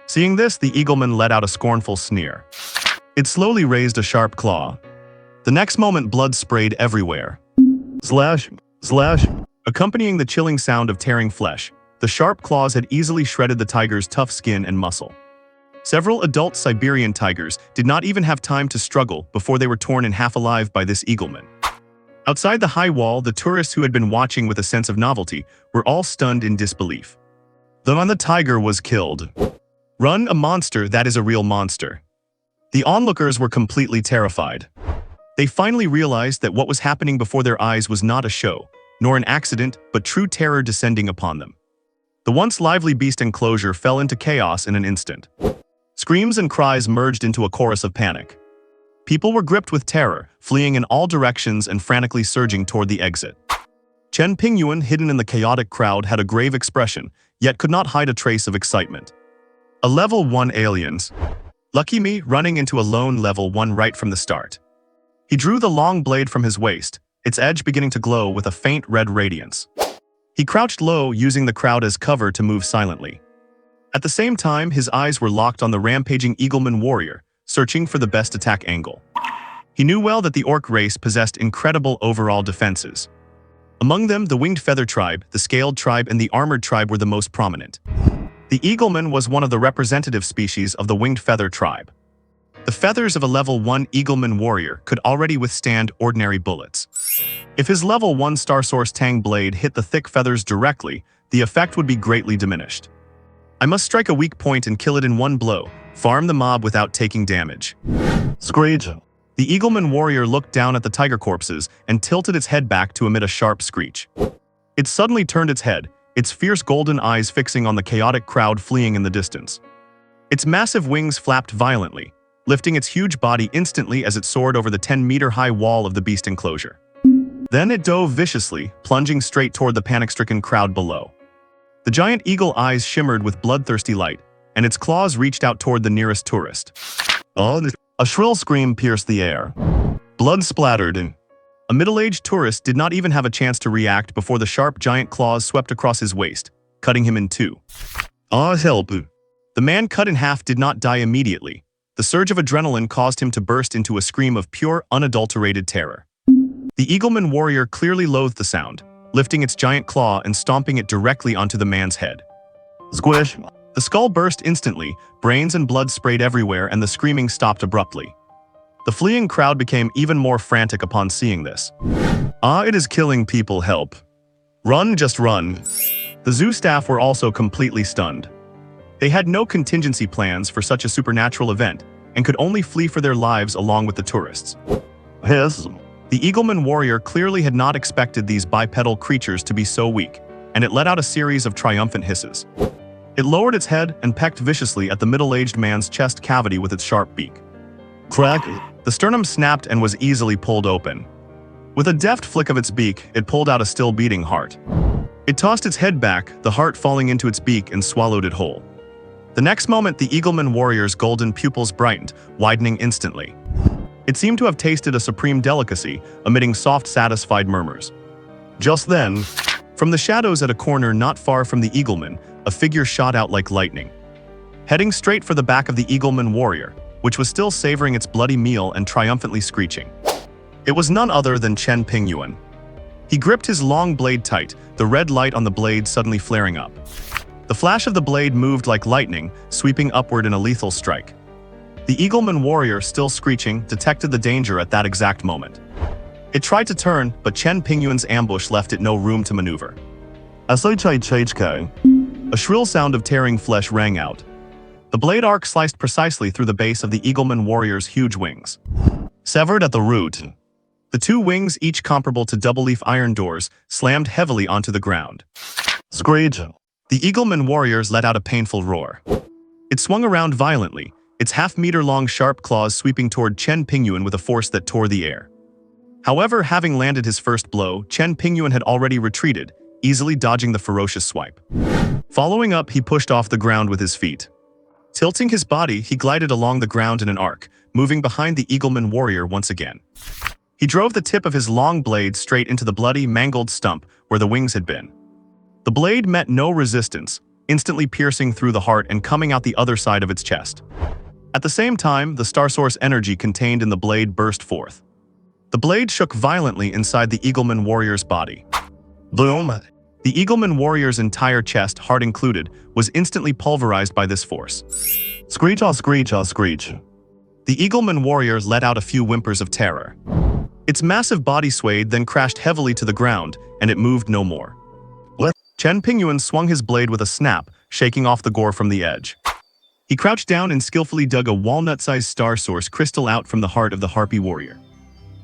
Seeing this, the eagleman let out a scornful sneer. It slowly raised a sharp claw. The next moment, blood sprayed everywhere. Slash, slash. Accompanying the chilling sound of tearing flesh, the sharp claws had easily shredded the tiger's tough skin and muscle. Several adult Siberian tigers did not even have time to struggle before they were torn in half alive by this eagleman. Outside the high wall, the tourists who had been watching with a sense of novelty were all stunned in disbelief. The tiger was killed. Run, a monster, that is a real monster. The onlookers were completely terrified. They finally realized that what was happening before their eyes was not a show, nor an accident, but true terror descending upon them. The once lively beast enclosure fell into chaos in an instant. Screams and cries merged into a chorus of panic. People were gripped with terror, fleeing in all directions and frantically surging toward the exit. Chen Pingyuan, hidden in the chaotic crowd, had a grave expression, yet could not hide a trace of excitement. A level 1 aliens. Lucky me, running into a lone level 1 right from the start. He drew the long blade from his waist, its edge beginning to glow with a faint red radiance. He crouched low, using the crowd as cover to move silently. At the same time, his eyes were locked on the rampaging Eagleman warrior, searching for the best attack angle. He knew well that the orc race possessed incredible overall defenses. Among them, the winged feather tribe, the scaled tribe, and the armored tribe were the most prominent. The The eagleman was one of the representative species of the winged feather tribe. The feathers of a level 1 eagleman warrior could already withstand ordinary bullets. If his level 1 Star Source Tang blade hit the thick feathers directly, the effect would be greatly diminished. I must strike a weak point and kill it in one blow, farm the mob without taking damage. Screech. The eagleman warrior looked down at the tiger corpses and tilted its head back to emit a sharp screech. It suddenly turned its head, its fierce golden eyes fixing on the chaotic crowd fleeing in the distance. Its massive wings flapped violently, lifting its huge body instantly as it soared over the 10-meter-high wall of the beast enclosure. Then it dove viciously, plunging straight toward the panic-stricken crowd below. The giant eagle eyes shimmered with bloodthirsty light, and its claws reached out toward the nearest tourist. A shrill scream pierced the air. Blood splattered, and a middle-aged tourist did not even have a chance to react before the sharp giant claws swept across his waist, cutting him in two. Help. The man cut in half did not die immediately. The surge of adrenaline caused him to burst into a scream of pure, unadulterated terror. The eagleman warrior clearly loathed the sound, lifting its giant claw and stomping it directly onto the man's head. Squish. The skull burst instantly, brains and blood sprayed everywhere, and the screaming stopped abruptly. The fleeing crowd became even more frantic upon seeing this. It is killing people, help. Run, just run. The zoo staff were also completely stunned. They had no contingency plans for such a supernatural event, and could only flee for their lives along with the tourists. Hiss. The eagleman warrior clearly had not expected these bipedal creatures to be so weak, and it let out a series of triumphant hisses. It lowered its head and pecked viciously at the middle-aged man's chest cavity with its sharp beak. Crack. The sternum snapped and was easily pulled open. With a deft flick of its beak, it pulled out a still-beating heart. It tossed its head back, the heart falling into its beak, and swallowed it whole. The next moment, the eagleman warrior's golden pupils brightened, widening instantly. It seemed to have tasted a supreme delicacy, emitting soft, satisfied murmurs. Just then, from the shadows at a corner not far from the eagleman, a figure shot out like lightning. Heading straight for the back of the eagleman warrior, which was still savoring its bloody meal and triumphantly screeching. It was none other than Chen Pingyuan. He gripped his long blade tight, the red light on the blade suddenly flaring up. The flash of the blade moved like lightning, sweeping upward in a lethal strike. The eagleman warrior, still screeching, detected the danger at that exact moment. It tried to turn, but Chen Pingyuan's ambush left it no room to maneuver. A shrill sound of tearing flesh rang out. The blade arc sliced precisely through the base of the eagleman warrior's huge wings. Severed at the root, the two wings, each comparable to double-leaf iron doors, slammed heavily onto the ground. Screech. The eagleman warriors let out a painful roar. It swung around violently, its half-meter-long sharp claws sweeping toward Chen Pingyuan with a force that tore the air. However, having landed his first blow, Chen Pingyuan had already retreated, easily dodging the ferocious swipe. Following up, he pushed off the ground with his feet. Tilting his body, he glided along the ground in an arc, moving behind the eagleman warrior once again. He drove the tip of his long blade straight into the bloody, mangled stump where the wings had been. The blade met no resistance, instantly piercing through the heart and coming out the other side of its chest. At the same time, the Star Source energy contained in the blade burst forth. The blade shook violently inside the eagleman warrior's body. Boom. The eagleman warrior's entire chest, heart included, was instantly pulverized by this force. Screech, screech, screech. The eagleman warrior let out a few whimpers of terror. Its massive body swayed, then crashed heavily to the ground, and it moved no more. Chen Pingyuan swung his blade with a snap, shaking off the gore from the edge. He crouched down and skillfully dug a walnut-sized Star Source crystal out from the heart of the harpy warrior.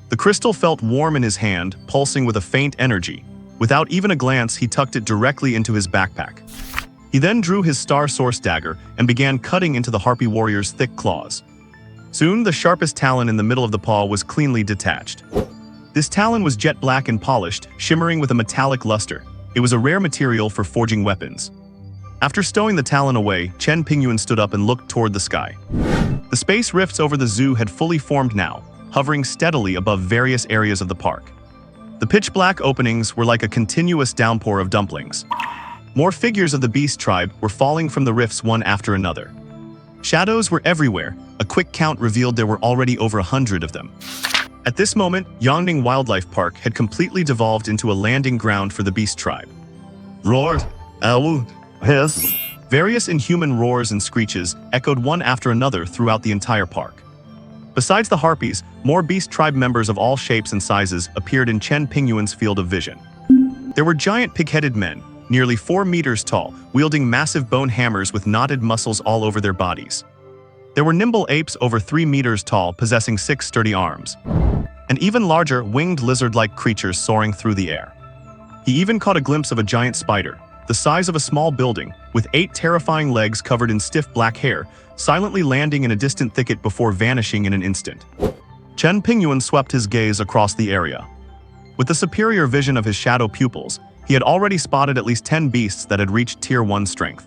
The crystal felt warm in his hand, pulsing with a faint energy. Without even a glance, he tucked it directly into his backpack. He then drew his Star Source dagger and began cutting into the harpy warrior's thick claws. Soon, the sharpest talon in the middle of the paw was cleanly detached. This talon was jet black and polished, shimmering with a metallic luster. It was a rare material for forging weapons. After stowing the talon away, Chen Pingyuan stood up and looked toward the sky. The space rifts over the zoo had fully formed now, hovering steadily above various areas of the park. The pitch-black openings were like a continuous downpour of dumplings. More figures of the beast tribe were falling from the rifts one after another. Shadows were everywhere. A quick count revealed there were already over 100 of them. At this moment, Yangning Wildlife Park had completely devolved into a landing ground for the beast tribe. Roar. Owl. Hiss. Various inhuman roars and screeches echoed one after another throughout the entire park. Besides the harpies, more beast tribe members of all shapes and sizes appeared in Chen Pingyuan's field of vision. There were giant pig-headed men, nearly 4 meters tall, wielding massive bone hammers with knotted muscles all over their bodies. There were nimble apes over 3 meters tall, possessing 6 sturdy arms, and even larger, winged lizard-like creatures soaring through the air. He even caught a glimpse of a giant spider, the size of a small building, with 8 terrifying legs covered in stiff black hair, silently landing in a distant thicket before vanishing in an instant. Chen Pingyuan swept his gaze across the area. With the superior vision of his shadow pupils, he had already spotted at least 10 beasts that had reached Tier 1 strength.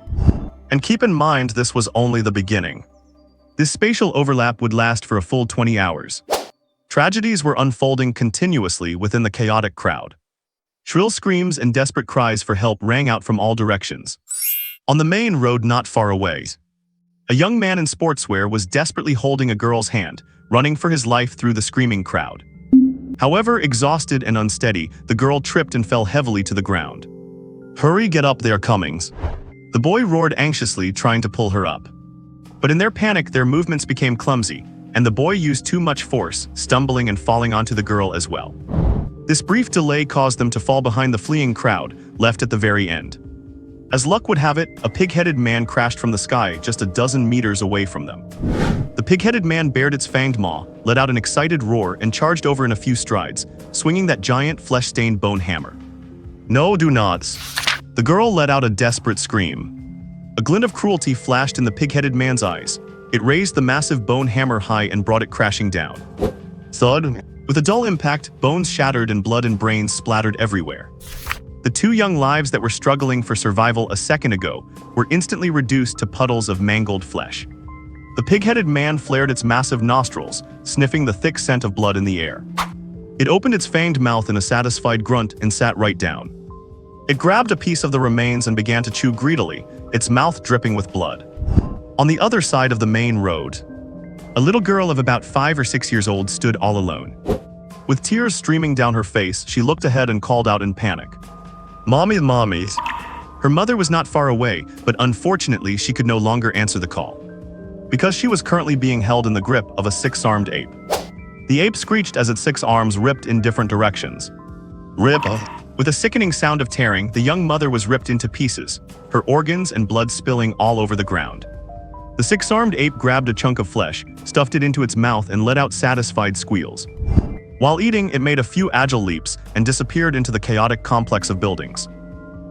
And keep in mind, this was only the beginning. This spatial overlap would last for a full 20 hours. Tragedies were unfolding continuously within the chaotic crowd. Shrill screams and desperate cries for help rang out from all directions. On the main road not far away, a young man in sportswear was desperately holding a girl's hand, running for his life through the screaming crowd. However, exhausted and unsteady, the girl tripped and fell heavily to the ground. "Hurry, get up, they're coming!" The boy roared anxiously, trying to pull her up. But in their panic, their movements became clumsy, and the boy used too much force, stumbling and falling onto the girl as well. This brief delay caused them to fall behind the fleeing crowd, left at the very end. As luck would have it, a pig-headed man crashed from the sky just a dozen meters away from them. The pig-headed man bared its fanged maw, let out an excited roar, and charged over in a few strides, swinging that giant flesh-stained bone hammer. "No, do not!" The girl let out a desperate scream. A glint of cruelty flashed in the pig-headed man's eyes. It raised the massive bone hammer high and brought it crashing down. Thud! With a dull impact, bones shattered and blood and brains splattered everywhere. The 2 young lives that were struggling for survival a second ago were instantly reduced to puddles of mangled flesh. The pig-headed man flared its massive nostrils, sniffing the thick scent of blood in the air. It opened its fanged mouth in a satisfied grunt and sat right down. It grabbed a piece of the remains and began to chew greedily, its mouth dripping with blood. On the other side of the main road, a little girl of about 5 or 6 years old stood all alone. With tears streaming down her face, she looked ahead and called out in panic. "Mommy, mommy!" Her mother was not far away, but unfortunately she could no longer answer the call, because she was currently being held in the grip of a 6-armed ape. The ape screeched as its 6 arms ripped in different directions. "Rip!" With a sickening sound of tearing, the young mother was ripped into pieces, her organs and blood spilling all over the ground. The 6-armed ape grabbed a chunk of flesh, stuffed it into its mouth, and let out satisfied squeals. While eating, it made a few agile leaps and disappeared into the chaotic complex of buildings.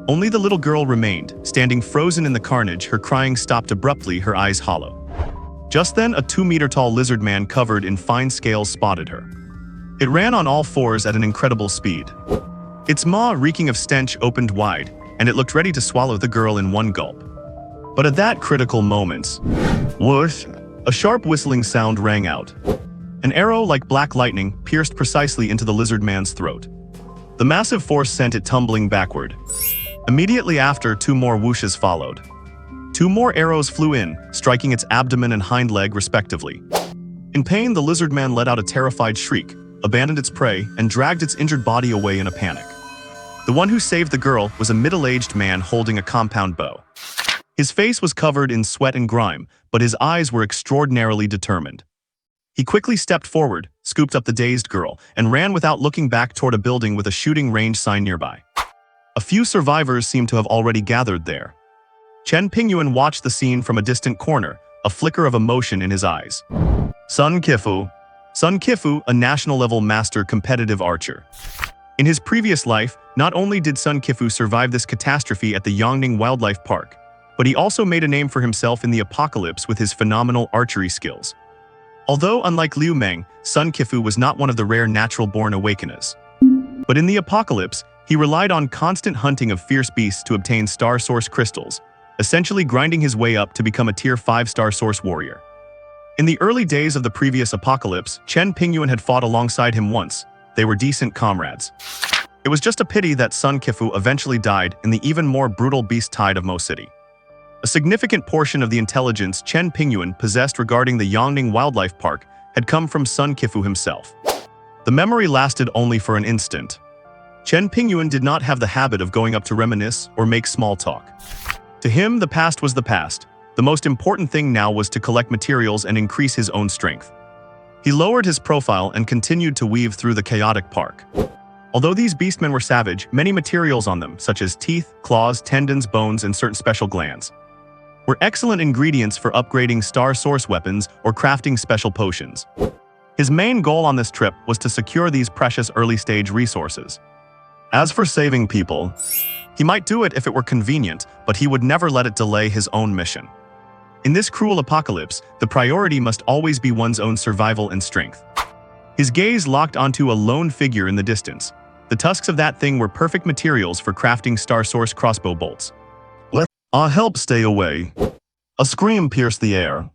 Only the little girl remained, standing frozen in the carnage, her crying stopped abruptly, her eyes hollow. Just then, a 2-meter-tall lizard man covered in fine scales spotted her. It ran on all 4s at an incredible speed. Its maw, reeking of stench, opened wide, and it looked ready to swallow the girl in one gulp. But at that critical moment, whoosh, a sharp whistling sound rang out. An arrow, like black lightning, pierced precisely into the lizard man's throat. The massive force sent it tumbling backward. Immediately after, 2 more whooshes followed. 2 more arrows flew in, striking its abdomen and hind leg respectively. In pain, the lizard man let out a terrified shriek, abandoned its prey, and dragged its injured body away in a panic. The one who saved the girl was a middle-aged man holding a compound bow. His face was covered in sweat and grime, but his eyes were extraordinarily determined. He quickly stepped forward, scooped up the dazed girl, and ran without looking back toward a building with a shooting range sign nearby. A few survivors seemed to have already gathered there. Chen Pingyuan watched the scene from a distant corner, a flicker of emotion in his eyes. Sun Qifu, a national-level master competitive archer. In his previous life, not only did Sun Qifu survive this catastrophe at the Yongning Wildlife Park, but he also made a name for himself in the apocalypse with his phenomenal archery skills. Although, unlike Liu Meng, Sun Qifu was not one of the rare natural-born awakeners. But in the apocalypse, he relied on constant hunting of fierce beasts to obtain star source crystals, essentially grinding his way up to become a tier 5 star source warrior. In the early days of the previous apocalypse, Chen Pingyuan had fought alongside him once. They were decent comrades. It was just a pity that Sun Qifu eventually died in the even more brutal beast tide of Mo City. A significant portion of the intelligence Chen Pingyuan possessed regarding the Yongning Wildlife Park had come from Sun Qifu himself. The memory lasted only for an instant. Chen Pingyuan did not have the habit of going up to reminisce or make small talk. To him, the past was the past. The most important thing now was to collect materials and increase his own strength. He lowered his profile and continued to weave through the chaotic park. Although these beastmen were savage, many materials on them, such as teeth, claws, tendons, bones, and certain special glands, were excellent ingredients for upgrading Star Source weapons or crafting special potions. His main goal on this trip was to secure these precious early-stage resources. As for saving people, he might do it if it were convenient, but he would never let it delay his own mission. In this cruel apocalypse, the priority must always be one's own survival and strength. His gaze locked onto a lone figure in the distance. The tusks of that thing were perfect materials for crafting Star Source crossbow bolts. I'll help stay away. A scream pierced the air.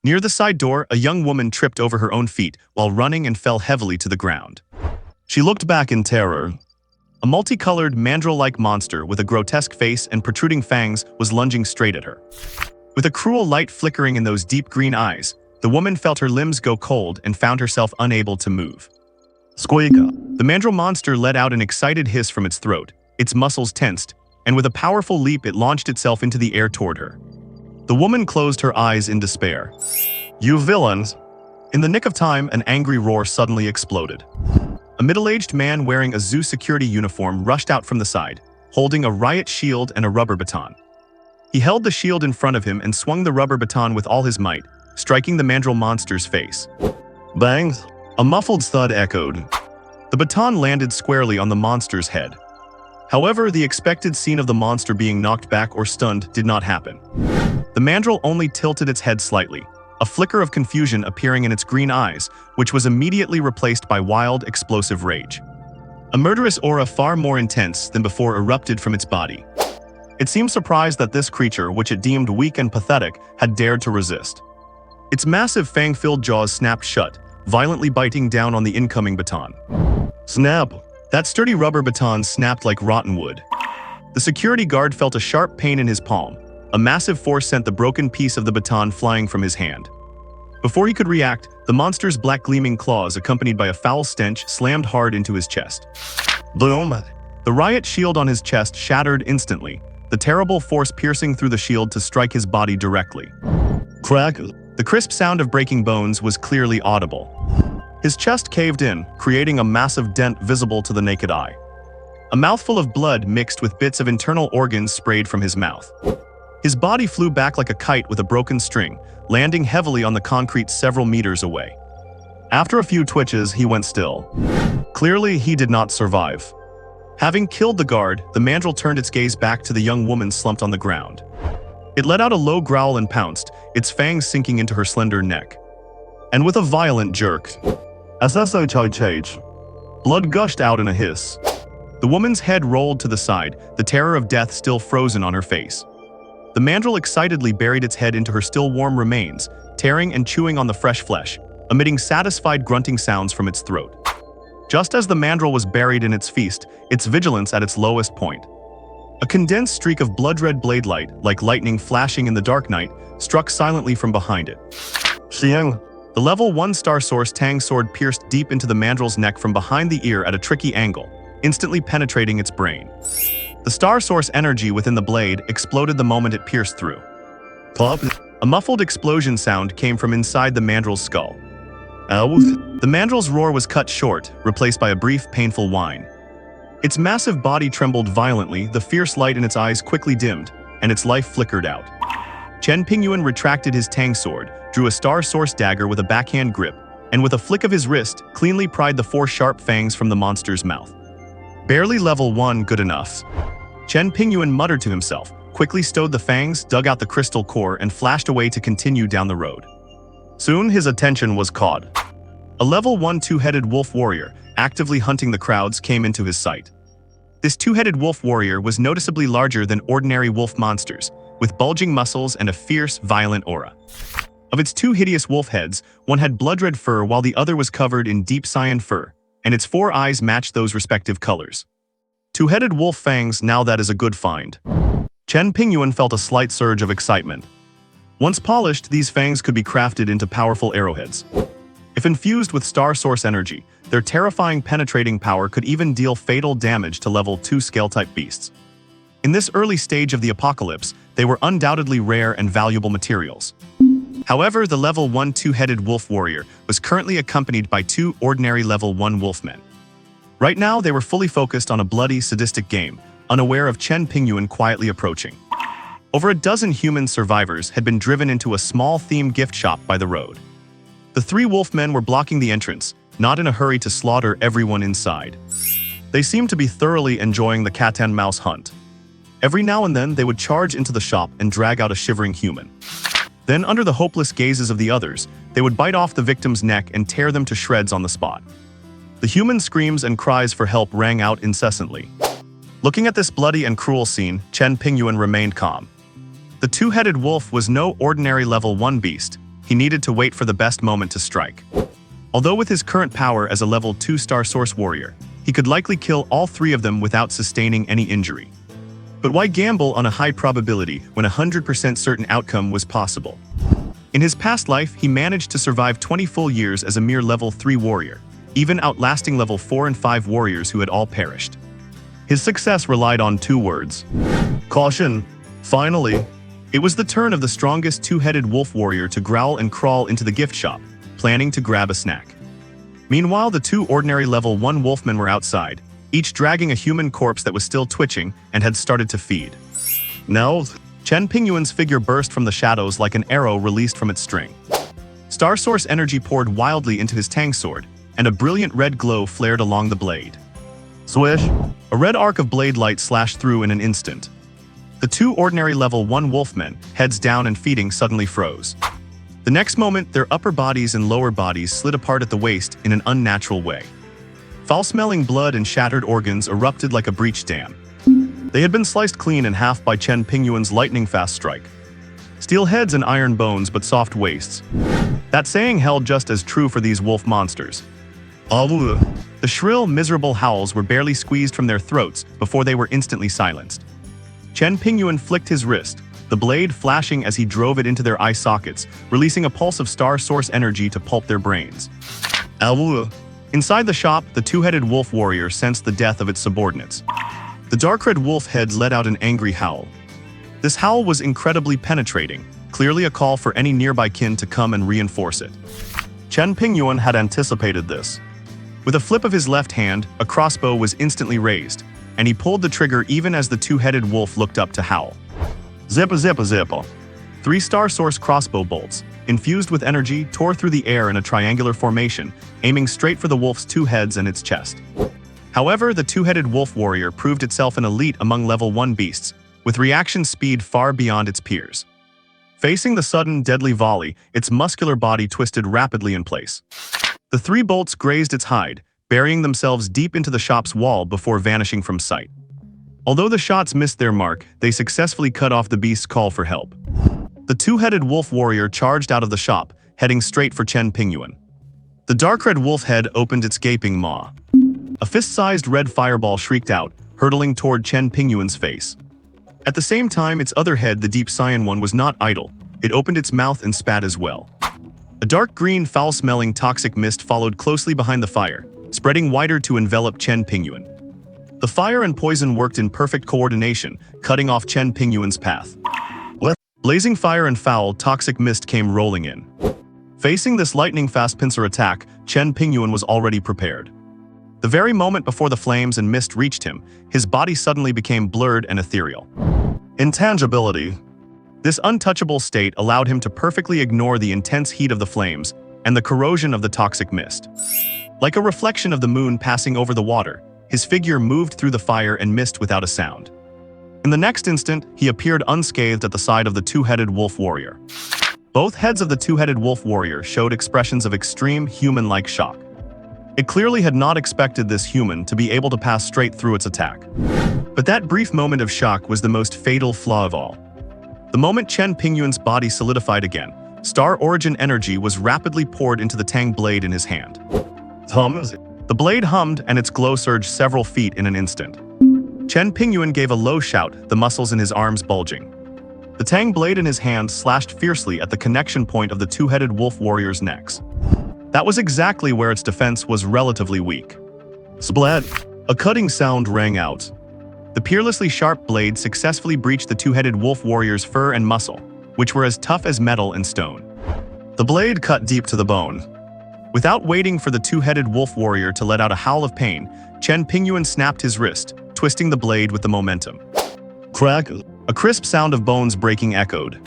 Near the side door, a young woman tripped over her own feet while running and fell heavily to the ground. She looked back in terror. A multicolored, mandrill-like monster with a grotesque face and protruding fangs was lunging straight at her. With a cruel light flickering in those deep green eyes, the woman felt her limbs go cold and found herself unable to move. Squeaka. The mandrill monster let out an excited hiss from its throat, its muscles tensed, and with a powerful leap it launched itself into the air toward her. The woman closed her eyes in despair. You villains! In the nick of time, an angry roar suddenly exploded. A middle-aged man wearing a zoo security uniform rushed out from the side, holding a riot shield and a rubber baton. He held the shield in front of him and swung the rubber baton with all his might, striking the mandrill monster's face. Bang! A muffled thud echoed. The baton landed squarely on the monster's head. However, the expected scene of the monster being knocked back or stunned did not happen. The mandrill only tilted its head slightly, a flicker of confusion appearing in its green eyes, which was immediately replaced by wild, explosive rage. A murderous aura far more intense than before erupted from its body. It seemed surprised that this creature, which it deemed weak and pathetic, had dared to resist. Its massive fang-filled jaws snapped shut, violently biting down on the incoming baton. Snap! That sturdy rubber baton snapped like rotten wood. The security guard felt a sharp pain in his palm. A massive force sent the broken piece of the baton flying from his hand. Before he could react, the monster's black gleaming claws, accompanied by a foul stench, slammed hard into his chest. Boom! The riot shield on his chest shattered instantly, the terrible force piercing through the shield to strike his body directly. Crack! The crisp sound of breaking bones was clearly audible. His chest caved in, creating a massive dent visible to the naked eye. A mouthful of blood mixed with bits of internal organs sprayed from his mouth. His body flew back like a kite with a broken string, landing heavily on the concrete several meters away. After a few twitches, he went still. Clearly, he did not survive. Having killed the guard, the mandrill turned its gaze back to the young woman slumped on the ground. It let out a low growl and pounced, its fangs sinking into her slender neck. And with a violent jerk, blood gushed out in a hiss. The woman's head rolled to the side, the terror of death still frozen on her face. The mandrill excitedly buried its head into her still warm remains, tearing and chewing on the fresh flesh, emitting satisfied grunting sounds from its throat. Just as the mandrill was buried in its feast, its vigilance at its lowest point. A condensed streak of blood-red blade light, like lightning flashing in the dark night, struck silently from behind it. Xiang! The level 1 Star Source Tang sword pierced deep into the mandrill's neck from behind the ear at a tricky angle, instantly penetrating its brain. The Star Source energy within the blade exploded the moment it pierced through. Pop! A muffled explosion sound came from inside the mandrill's skull. Ow! The mandrill's roar was cut short, replaced by a brief, painful whine. Its massive body trembled violently, the fierce light in its eyes quickly dimmed, and its life flickered out. Chen Pingyuan retracted his Tang sword, drew a Star Source dagger with a backhand grip, and with a flick of his wrist, cleanly pried the 4 sharp fangs from the monster's mouth. Barely level 1 good enough. Chen Pingyuan muttered to himself, quickly stowed the fangs, dug out the crystal core, and flashed away to continue down the road. Soon his attention was caught. A level 1 two-headed wolf warrior, actively hunting the crowds, came into his sight. This two-headed wolf warrior was noticeably larger than ordinary wolf monsters, with bulging muscles and a fierce, violent aura. Of its 2 hideous wolf heads, one had blood-red fur while the other was covered in deep cyan fur, and its 4 eyes matched those respective colors. Two-headed wolf fangs, now that is a good find. Chen Pingyuan felt a slight surge of excitement. Once polished, these fangs could be crafted into powerful arrowheads. If infused with Star Source energy, their terrifying penetrating power could even deal fatal damage to level 2 scale-type beasts. In this early stage of the apocalypse, they were undoubtedly rare and valuable materials. However, the level 1 two-headed wolf warrior was currently accompanied by 2 ordinary level 1 wolfmen. Right now, they were fully focused on a bloody, sadistic game, unaware of Chen Pingyuan quietly approaching. Over a dozen human survivors had been driven into a small themed gift shop by the road. The 3 wolfmen were blocking the entrance, not in a hurry to slaughter everyone inside. They seemed to be thoroughly enjoying the cat-and-mouse hunt. Every now and then, they would charge into the shop and drag out a shivering human. Then, under the hopeless gazes of the others, they would bite off the victim's neck and tear them to shreds on the spot. The human screams and cries for help rang out incessantly. Looking at this bloody and cruel scene, Chen Pingyuan remained calm. The two-headed wolf was no ordinary level 1 beast. He needed to wait for the best moment to strike. Although with his current power as a level 2 star source warrior, he could likely kill all 3 of them without sustaining any injury. But why gamble on a high probability when a 100% certain outcome was possible? In his past life, he managed to survive 20 full years as a mere level 3 warrior, even outlasting level 4 and 5 warriors who had all perished. His success relied on 2 words. Caution. Finally, it was the turn of the strongest two-headed wolf warrior to growl and crawl into the gift shop, planning to grab a snack. Meanwhile, the 2 ordinary level 1 wolfmen were outside, each dragging a human corpse that was still twitching and had started to feed. Now, Chen Pingyuan's figure burst from the shadows like an arrow released from its string. Star Source energy poured wildly into his tang sword, and a brilliant red glow flared along the blade. Swish! A red arc of blade light slashed through in an instant. The 2 ordinary level 1 wolfmen, heads down and feeding, suddenly froze. The next moment, their upper bodies and lower bodies slid apart at the waist in an unnatural way. Foul-smelling blood and shattered organs erupted like a breached dam. They had been sliced clean in half by Chen Pingyuan's lightning-fast strike. Steel heads and iron bones, but soft waists. That saying held just as true for these wolf monsters. The shrill, miserable howls were barely squeezed from their throats before they were instantly silenced. Chen Pingyuan flicked his wrist, the blade flashing as he drove it into their eye sockets, releasing a pulse of Star Source energy to pulp their brains. Inside the shop, the two-headed wolf warrior sensed the death of its subordinates. The dark-red wolf head let out an angry howl. This howl was incredibly penetrating, clearly a call for any nearby kin to come and reinforce it. Chen Pingyuan had anticipated this. With a flip of his left hand, a crossbow was instantly raised, and he pulled the trigger even as the two-headed wolf looked up to howl. Zippa zippa zippa. 3 Star Source crossbow bolts, infused with energy, tore through the air in a triangular formation, aiming straight for the wolf's 2 heads and its chest. However, the two-headed wolf warrior proved itself an elite among level 1 beasts, with reaction speed far beyond its peers. Facing the sudden, deadly volley, its muscular body twisted rapidly in place. The 3 bolts grazed its hide, burying themselves deep into the shop's wall before vanishing from sight. Although the shots missed their mark, they successfully cut off the beast's call for help. The two-headed wolf warrior charged out of the shop, heading straight for Chen Pingyuan. The dark-red wolf head opened its gaping maw. A fist-sized red fireball shrieked out, hurtling toward Chen Pingyuan's face. At the same time, its other head, the deep cyan one, was not idle. It opened its mouth and spat as well. A dark green, foul-smelling toxic mist followed closely behind the fire, spreading wider to envelop Chen Pingyuan. The fire and poison worked in perfect coordination, cutting off Chen Pingyuan's path. Blazing fire and foul, toxic mist came rolling in. Facing this lightning-fast pincer attack, Chen Pingyuan was already prepared. The very moment before the flames and mist reached him, his body suddenly became blurred and ethereal. Intangibility. This untouchable state allowed him to perfectly ignore the intense heat of the flames and the corrosion of the toxic mist. Like a reflection of the moon passing over the water, his figure moved through the fire and mist without a sound. In the next instant, he appeared unscathed at the side of the two-headed wolf warrior. Both heads of the two-headed wolf warrior showed expressions of extreme, human-like shock. It clearly had not expected this human to be able to pass straight through its attack. But that brief moment of shock was the most fatal flaw of all. The moment Chen Pingyuan's body solidified again, Star Origin energy was rapidly poured into the tang blade in his hand. The blade hummed and its glow surged several feet in an instant. Chen Pingyuan gave a low shout, the muscles in his arms bulging. The tang blade in his hand slashed fiercely at the connection point of the two-headed wolf warrior's necks. That was exactly where its defense was relatively weak. Splat! A cutting sound rang out. The peerlessly sharp blade successfully breached the two-headed wolf warrior's fur and muscle, which were as tough as metal and stone. The blade cut deep to the bone. Without waiting for the two-headed wolf warrior to let out a howl of pain, Chen Pingyuan snapped his wrist, twisting the blade with the momentum. Crack! A crisp sound of bones breaking echoed.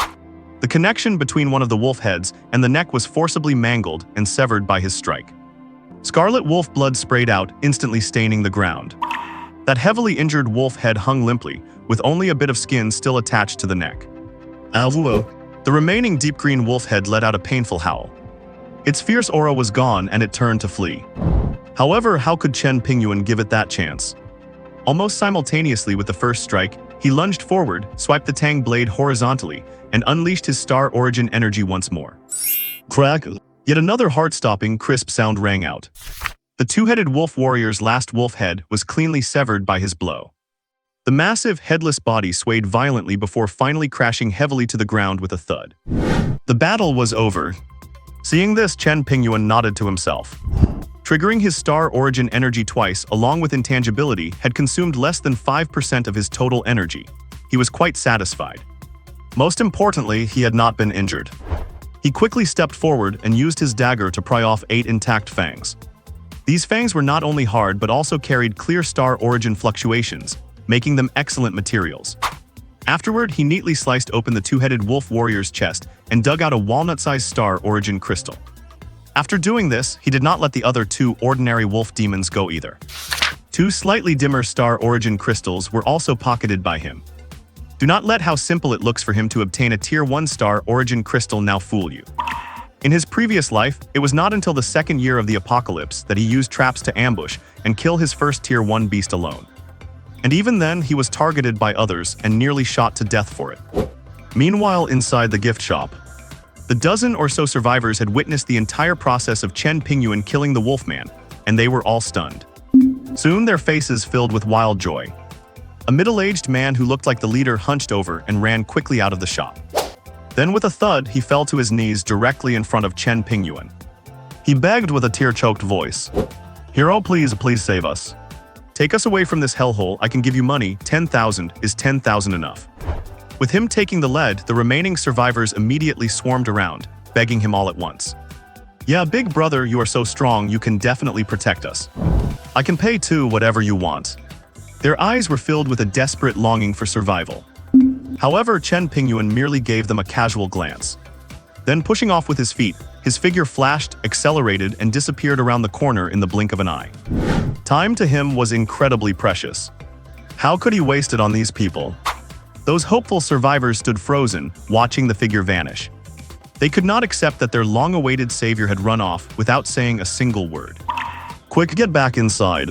The connection between one of the wolf heads and the neck was forcibly mangled and severed by his strike. Scarlet wolf blood sprayed out, instantly staining the ground. That heavily injured wolf head hung limply, with only a bit of skin still attached to the neck. Avuo. The remaining deep green wolf head let out a painful howl. Its fierce aura was gone and it turned to flee. However, how could Chen Pingyuan give it that chance? Almost simultaneously with the first strike, he lunged forward, swiped the tang blade horizontally, and unleashed his star origin energy once more. Crack! Yet another heart-stopping, crisp sound rang out. The two-headed wolf warrior's last wolf head was cleanly severed by his blow. The massive, headless body swayed violently before finally crashing heavily to the ground with a thud. The battle was over. Seeing this, Chen Pingyuan nodded to himself. Triggering his star origin energy twice along with intangibility had consumed less than 5% of his total energy. He was quite satisfied. Most importantly, he had not been injured. He quickly stepped forward and used his dagger to pry off 8 intact fangs. These fangs were not only hard but also carried clear star origin fluctuations, making them excellent materials. Afterward, he neatly sliced open the two-headed wolf warrior's chest and dug out a walnut-sized star origin crystal. After doing this, he did not let the other 2 ordinary wolf demons go either. 2 slightly dimmer star origin crystals were also pocketed by him. Do not let how simple it looks for him to obtain a tier 1 star origin crystal now fool you. In his previous life, it was not until the second year of the apocalypse that he used traps to ambush and kill his first tier 1 beast alone. And even then, he was targeted by others and nearly shot to death for it. Meanwhile, inside the gift shop, the dozen or so survivors had witnessed the entire process of Chen Pingyuan killing the wolfman, and they were all stunned. Soon their faces filled with wild joy. A middle-aged man who looked like the leader hunched over and ran quickly out of the shop. Then with a thud, he fell to his knees directly in front of Chen Pingyuan. He begged with a tear-choked voice, "Hero, please save us. Take us away from this hellhole. I can give you money. 10,000 is 10,000 enough." With him taking the lead, the remaining survivors immediately swarmed around, begging him all at once. "Yeah, big brother, you are so strong, you can definitely protect us. I can pay too, whatever you want." Their eyes were filled with a desperate longing for survival. However, Chen Pingyuan merely gave them a casual glance. Then pushing off with his feet, his figure flashed, accelerated, and disappeared around the corner in the blink of an eye. Time to him was incredibly precious. How could he waste it on these people? Those hopeful survivors stood frozen, watching the figure vanish. They could not accept that their long-awaited savior had run off without saying a single word. "Quick, get back inside!"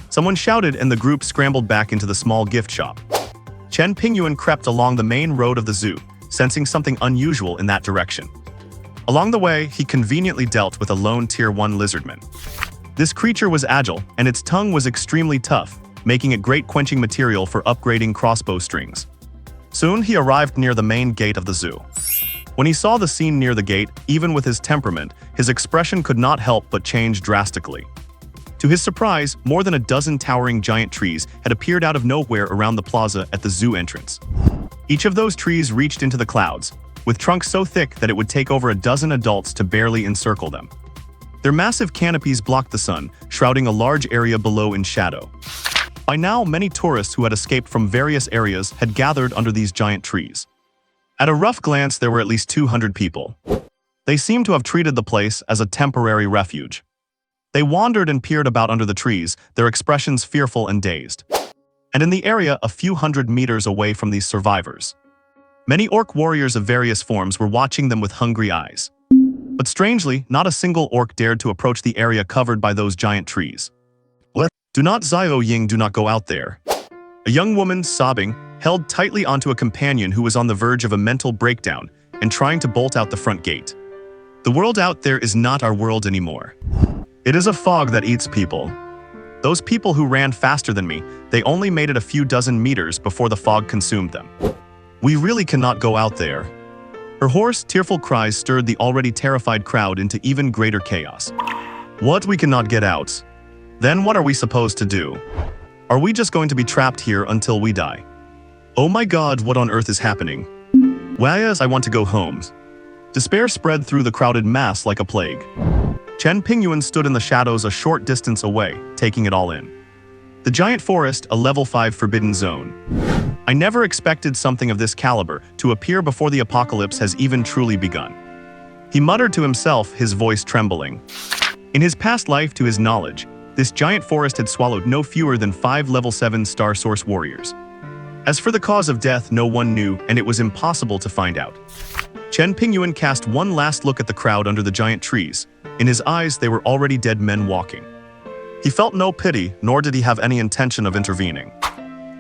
Someone shouted and the group scrambled back into the small gift shop. Chen Pingyuan crept along the main road of the zoo, sensing something unusual in that direction. Along the way, he conveniently dealt with a lone tier 1 lizardman. This creature was agile, and its tongue was extremely tough, making it great quenching material for upgrading crossbow strings. Soon he arrived near the main gate of the zoo. When he saw the scene near the gate, even with his temperament, his expression could not help but change drastically. To his surprise, more than a dozen towering giant trees had appeared out of nowhere around the plaza at the zoo entrance. Each of those trees reached into the clouds, with trunks so thick that it would take over a dozen adults to barely encircle them. Their massive canopies blocked the sun, shrouding a large area below in shadow. By now, many tourists who had escaped from various areas had gathered under these giant trees. At a rough glance, there were at least 200 people. They seemed to have treated the place as a temporary refuge. They wandered and peered about under the trees, their expressions fearful and dazed. And in the area a few hundred meters away from these survivors, many orc warriors of various forms were watching them with hungry eyes. But strangely, not a single orc dared to approach the area covered by those giant trees. "What? Do not, Zio Ying, do not go out there." A young woman, sobbing, held tightly onto a companion who was on the verge of a mental breakdown and trying to bolt out the front gate. "The world out there is not our world anymore. It is a fog that eats people. Those people who ran faster than me, they only made it a few dozen meters before the fog consumed them. We really cannot go out there." Her hoarse, tearful cries stirred the already terrified crowd into even greater chaos. "What? We cannot get out? Then what are we supposed to do?" Are we just going to be trapped here until we die? Oh my god, what on earth is happening? Why yes, I want to go home. Despair spread through the crowded mass like a plague. Chen Pingyuan stood in the shadows a short distance away, taking it all in. The giant forest, a level 5 forbidden zone. I never expected something of this caliber to appear before the apocalypse has even truly begun. He muttered to himself, his voice trembling. In his past life, to his knowledge, this giant forest had swallowed no fewer than 5 level 7 Star Source warriors. As for the cause of death, no one knew, and it was impossible to find out. Chen Pingyuan cast one last look at the crowd under the giant trees. In his eyes, they were already dead men walking. He felt no pity, nor did he have any intention of intervening.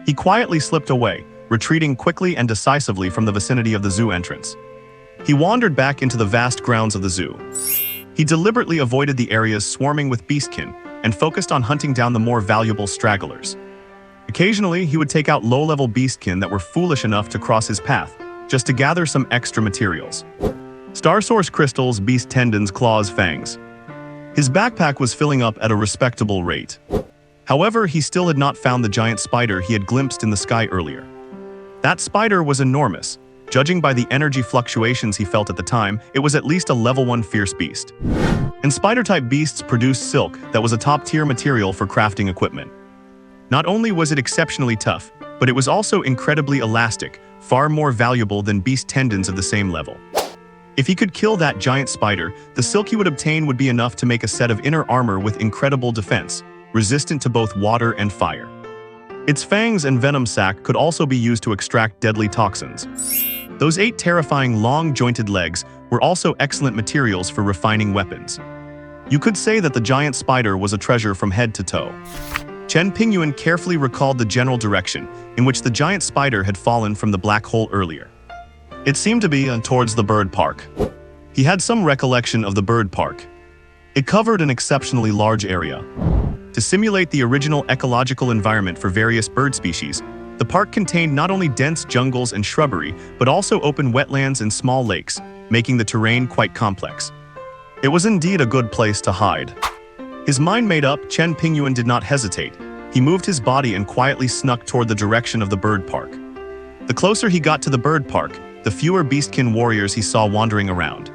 He quietly slipped away, retreating quickly and decisively from the vicinity of the zoo entrance. He wandered back into the vast grounds of the zoo. He deliberately avoided the areas swarming with beastkin and focused on hunting down the more valuable stragglers. Occasionally, he would take out low-level beastkin that were foolish enough to cross his path, just to gather some extra materials. Star Source crystals, beast tendons, claws, fangs. His backpack was filling up at a respectable rate. However, he still had not found the giant spider he had glimpsed in the sky earlier. That spider was enormous. Judging by the energy fluctuations he felt at the time, it was at least a level 1 fierce beast. And spider-type beasts produced silk that was a top-tier material for crafting equipment. Not only was it exceptionally tough, but it was also incredibly elastic, far more valuable than beast tendons of the same level. If he could kill that giant spider, the silk he would obtain would be enough to make a set of inner armor with incredible defense, resistant to both water and fire. Its fangs and venom sac could also be used to extract deadly toxins. Those 8 terrifying long-jointed legs were also excellent materials for refining weapons. You could say that the giant spider was a treasure from head to toe. Chen Pingyuan carefully recalled the general direction in which the giant spider had fallen from the black hole earlier. It seemed to be towards the bird park. He had some recollection of the bird park. It covered an exceptionally large area. To simulate the original ecological environment for various bird species, the park contained not only dense jungles and shrubbery, but also open wetlands and small lakes, making the terrain quite complex. It was indeed a good place to hide. His mind made up, Chen Pingyuan did not hesitate. He moved his body and quietly snuck toward the direction of the bird park. The closer he got to the bird park, the fewer beastkin warriors he saw wandering around.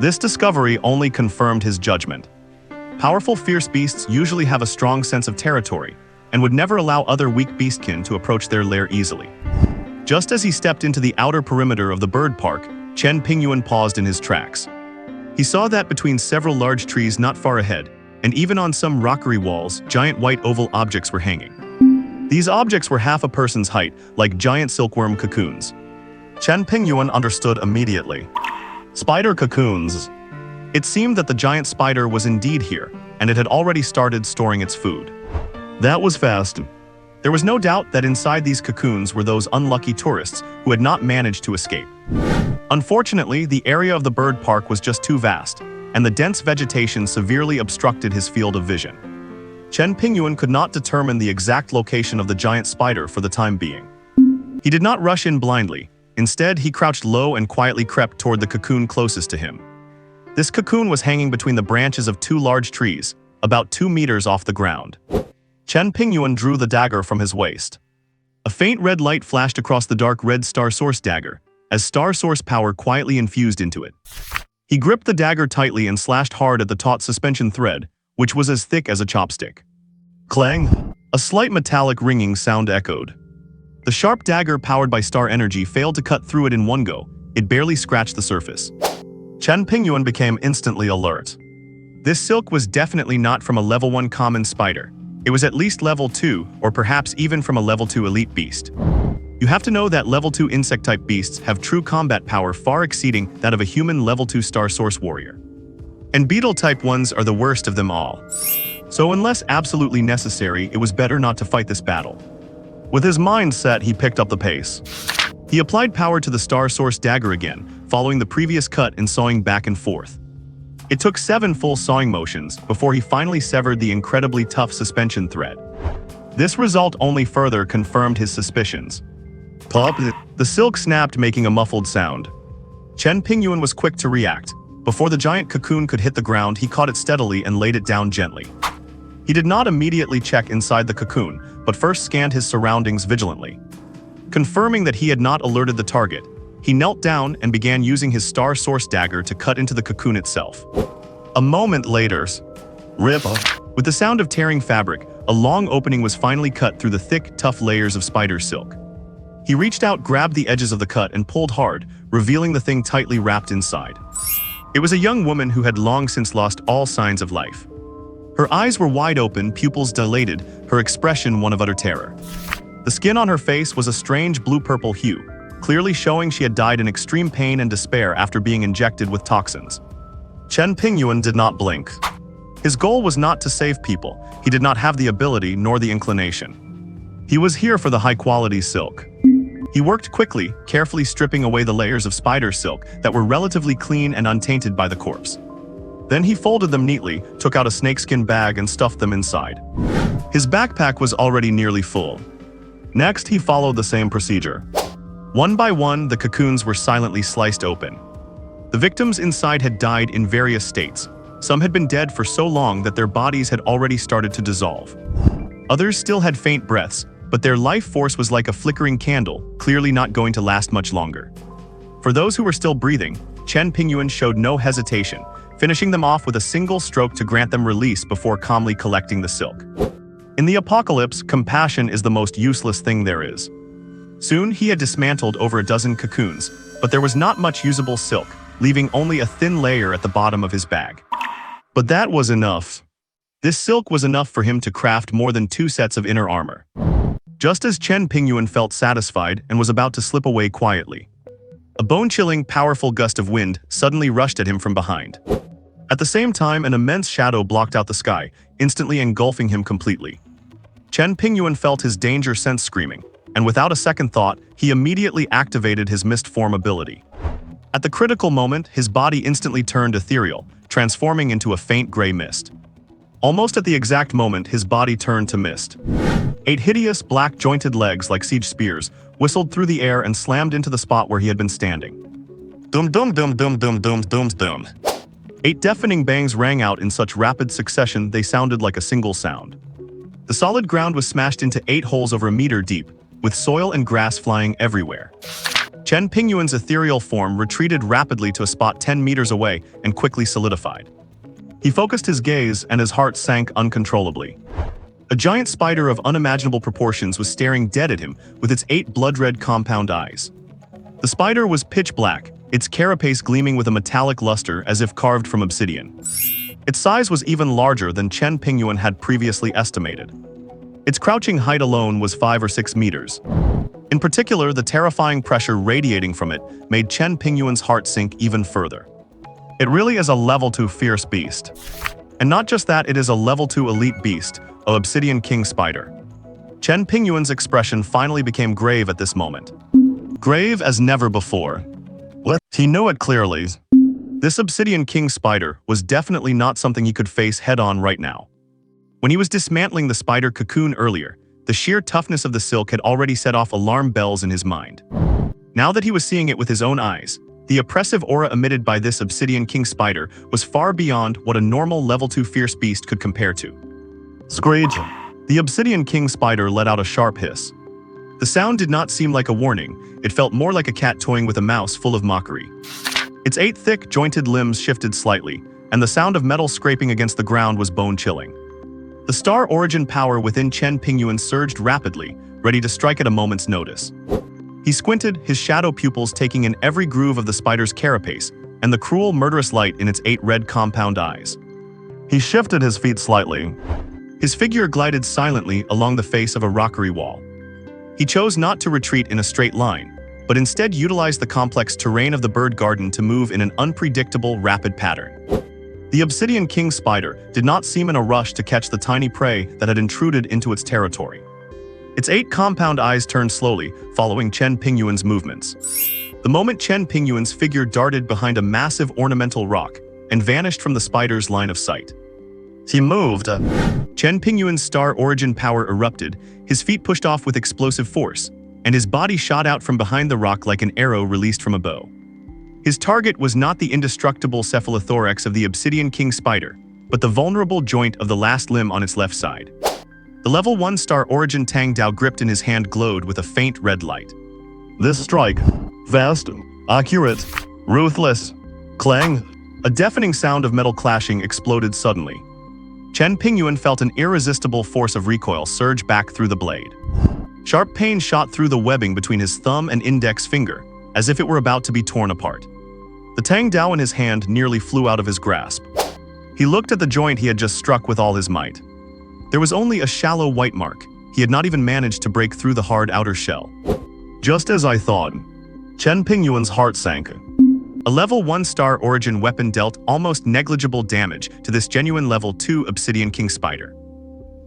This discovery only confirmed his judgment. Powerful fierce beasts usually have a strong sense of territory, and would never allow other weak beastkin to approach their lair easily. Just as he stepped into the outer perimeter of the bird park, Chen Pingyuan paused in his tracks. He saw that between several large trees not far ahead, and even on some rockery walls, giant white oval objects were hanging. These objects were half a person's height, like giant silkworm cocoons. Chen Pingyuan understood immediately. Spider cocoons. It seemed that the giant spider was indeed here, and it had already started storing its food. That was fast. There was no doubt that inside these cocoons were those unlucky tourists who had not managed to escape. Unfortunately, the area of the bird park was just too vast, and the dense vegetation severely obstructed his field of vision. Chen Pingyuan could not determine the exact location of the giant spider for the time being. He did not rush in blindly. Instead, he crouched low and quietly crept toward the cocoon closest to him. This cocoon was hanging between the branches of 2 large trees, about 2 meters off the ground. Chen Pingyuan drew the dagger from his waist. A faint red light flashed across the dark red Star Source dagger, as Star Source power quietly infused into it. He gripped the dagger tightly and slashed hard at the taut suspension thread, which was as thick as a chopstick. Clang! A slight metallic ringing sound echoed. The sharp dagger powered by star energy failed to cut through it in one go. It barely scratched the surface. Chen Pingyuan became instantly alert. This silk was definitely not from a level 1 common spider. It was at least level 2, or perhaps even from a level 2 elite beast. You have to know that level 2 insect-type beasts have true combat power far exceeding that of a human level 2 Star Source warrior. And beetle-type ones are the worst of them all. So unless absolutely necessary, it was better not to fight this battle. With his mind set, he picked up the pace. He applied power to the Star Source dagger again, following the previous cut and sawing back and forth. It took 7 full sawing motions before he finally severed the incredibly tough suspension thread. This result only further confirmed his suspicions. Pop! The silk snapped, making a muffled sound. Chen Pingyuan was quick to react. Before the giant cocoon could hit the ground, he caught it steadily and laid it down gently. He did not immediately check inside the cocoon, but first scanned his surroundings vigilantly. Confirming that he had not alerted the target, he knelt down and began using his star source dagger to cut into the cocoon itself. A moment later, rip! With the sound of tearing fabric, a long opening was finally cut through the thick, tough layers of spider silk. He reached out, grabbed the edges of the cut, and pulled hard, revealing the thing tightly wrapped inside. It was a young woman who had long since lost all signs of life. Her eyes were wide open, pupils dilated, her expression one of utter terror. The skin on her face was a strange blue-purple hue, clearly showing she had died in extreme pain and despair after being injected with toxins. Chen Pingyuan did not blink. His goal was not to save people. He did not have the ability nor the inclination. He was here for the high-quality silk. He worked quickly, carefully stripping away the layers of spider silk that were relatively clean and untainted by the corpse. Then he folded them neatly, took out a snakeskin bag and stuffed them inside. His backpack was already nearly full. Next, he followed the same procedure. One by one, the cocoons were silently sliced open. The victims inside had died in various states. Some had been dead for so long that their bodies had already started to dissolve. Others still had faint breaths, but their life force was like a flickering candle, clearly not going to last much longer. For those who were still breathing, Chen Pingyuan showed no hesitation, finishing them off with a single stroke to grant them release before calmly collecting the silk. In the apocalypse, compassion is the most useless thing there is. Soon he had dismantled over a dozen cocoons, but there was not much usable silk, leaving only a thin layer at the bottom of his bag. But that was enough. This silk was enough for him to craft more than 2 sets of inner armor. Just as Chen Pingyuan felt satisfied and was about to slip away quietly, a bone-chilling, powerful gust of wind suddenly rushed at him from behind. At the same time, an immense shadow blocked out the sky, instantly engulfing him completely. Chen Pingyuan felt his danger sense screaming, and without a second thought, he immediately activated his mist form ability. At the critical moment, his body instantly turned ethereal, transforming into a faint gray mist. Almost at the exact moment, his body turned to mist. 8 hideous, black-jointed legs like siege spears whistled through the air and slammed into the spot where he had been standing. Doom doom doom doom doom doom doom doom. 8 deafening bangs rang out in such rapid succession they sounded like a single sound. The solid ground was smashed into 8 holes over a meter deep, with soil and grass flying everywhere. Chen Pingyuan's ethereal form retreated rapidly to a spot 10 meters away and quickly solidified. He focused his gaze and his heart sank uncontrollably. A giant spider of unimaginable proportions was staring dead at him with its 8 blood-red compound eyes. The spider was pitch black, its carapace gleaming with a metallic luster as if carved from obsidian. Its size was even larger than Chen Pingyuan had previously estimated. Its crouching height alone was 5 or 6 meters. In particular, the terrifying pressure radiating from it made Chen Pingyuan's heart sink even further. It really is a level 2 fierce beast. And not just that, it is a level 2 elite beast, an obsidian king spider. Chen Pingyuan's expression finally became grave at this moment. Grave as never before. What? He knew it clearly. This obsidian king spider was definitely not something he could face head-on right now. When he was dismantling the spider cocoon earlier, the sheer toughness of the silk had already set off alarm bells in his mind. Now that he was seeing it with his own eyes, the oppressive aura emitted by this obsidian king spider was far beyond what a normal level 2 fierce beast could compare to. Screech! The obsidian king spider let out a sharp hiss. The sound did not seem like a warning, it felt more like a cat toying with a mouse full of mockery. Its 8 thick, jointed limbs shifted slightly, and the sound of metal scraping against the ground was bone-chilling. The star origin power within Chen Pingyuan surged rapidly, ready to strike at a moment's notice. He squinted, his shadow pupils taking in every groove of the spider's carapace and the cruel, murderous light in its 8 red compound eyes. He shifted his feet slightly. His figure glided silently along the face of a rockery wall. He chose not to retreat in a straight line, but instead utilized the complex terrain of the bird garden to move in an unpredictable, rapid pattern. The obsidian king spider did not seem in a rush to catch the tiny prey that had intruded into its territory. Its 8 compound eyes turned slowly, following Chen Pingyuan's movements. The moment Chen Pingyuan's figure darted behind a massive ornamental rock and vanished from the spider's line of sight. He moved. Chen Pingyuan's star origin power erupted, his feet pushed off with explosive force, and his body shot out from behind the rock like an arrow released from a bow. His target was not the indestructible cephalothorax of the obsidian king spider, but the vulnerable joint of the last limb on its left side. The level 1-star origin Tang Dao gripped in his hand glowed with a faint red light. This strike, fast, accurate, ruthless, clang. A deafening sound of metal clashing exploded suddenly. Chen Pingyuan felt an irresistible force of recoil surge back through the blade. Sharp pain shot through the webbing between his thumb and index finger, as if it were about to be torn apart. The Tang Dao in his hand nearly flew out of his grasp. He looked at the joint he had just struck with all his might. There was only a shallow white mark. He had not even managed to break through the hard outer shell. Just as I thought. Chen Pingyuan's heart sank. A level 1-star origin weapon dealt almost negligible damage to this genuine level 2 Obsidian King Spider.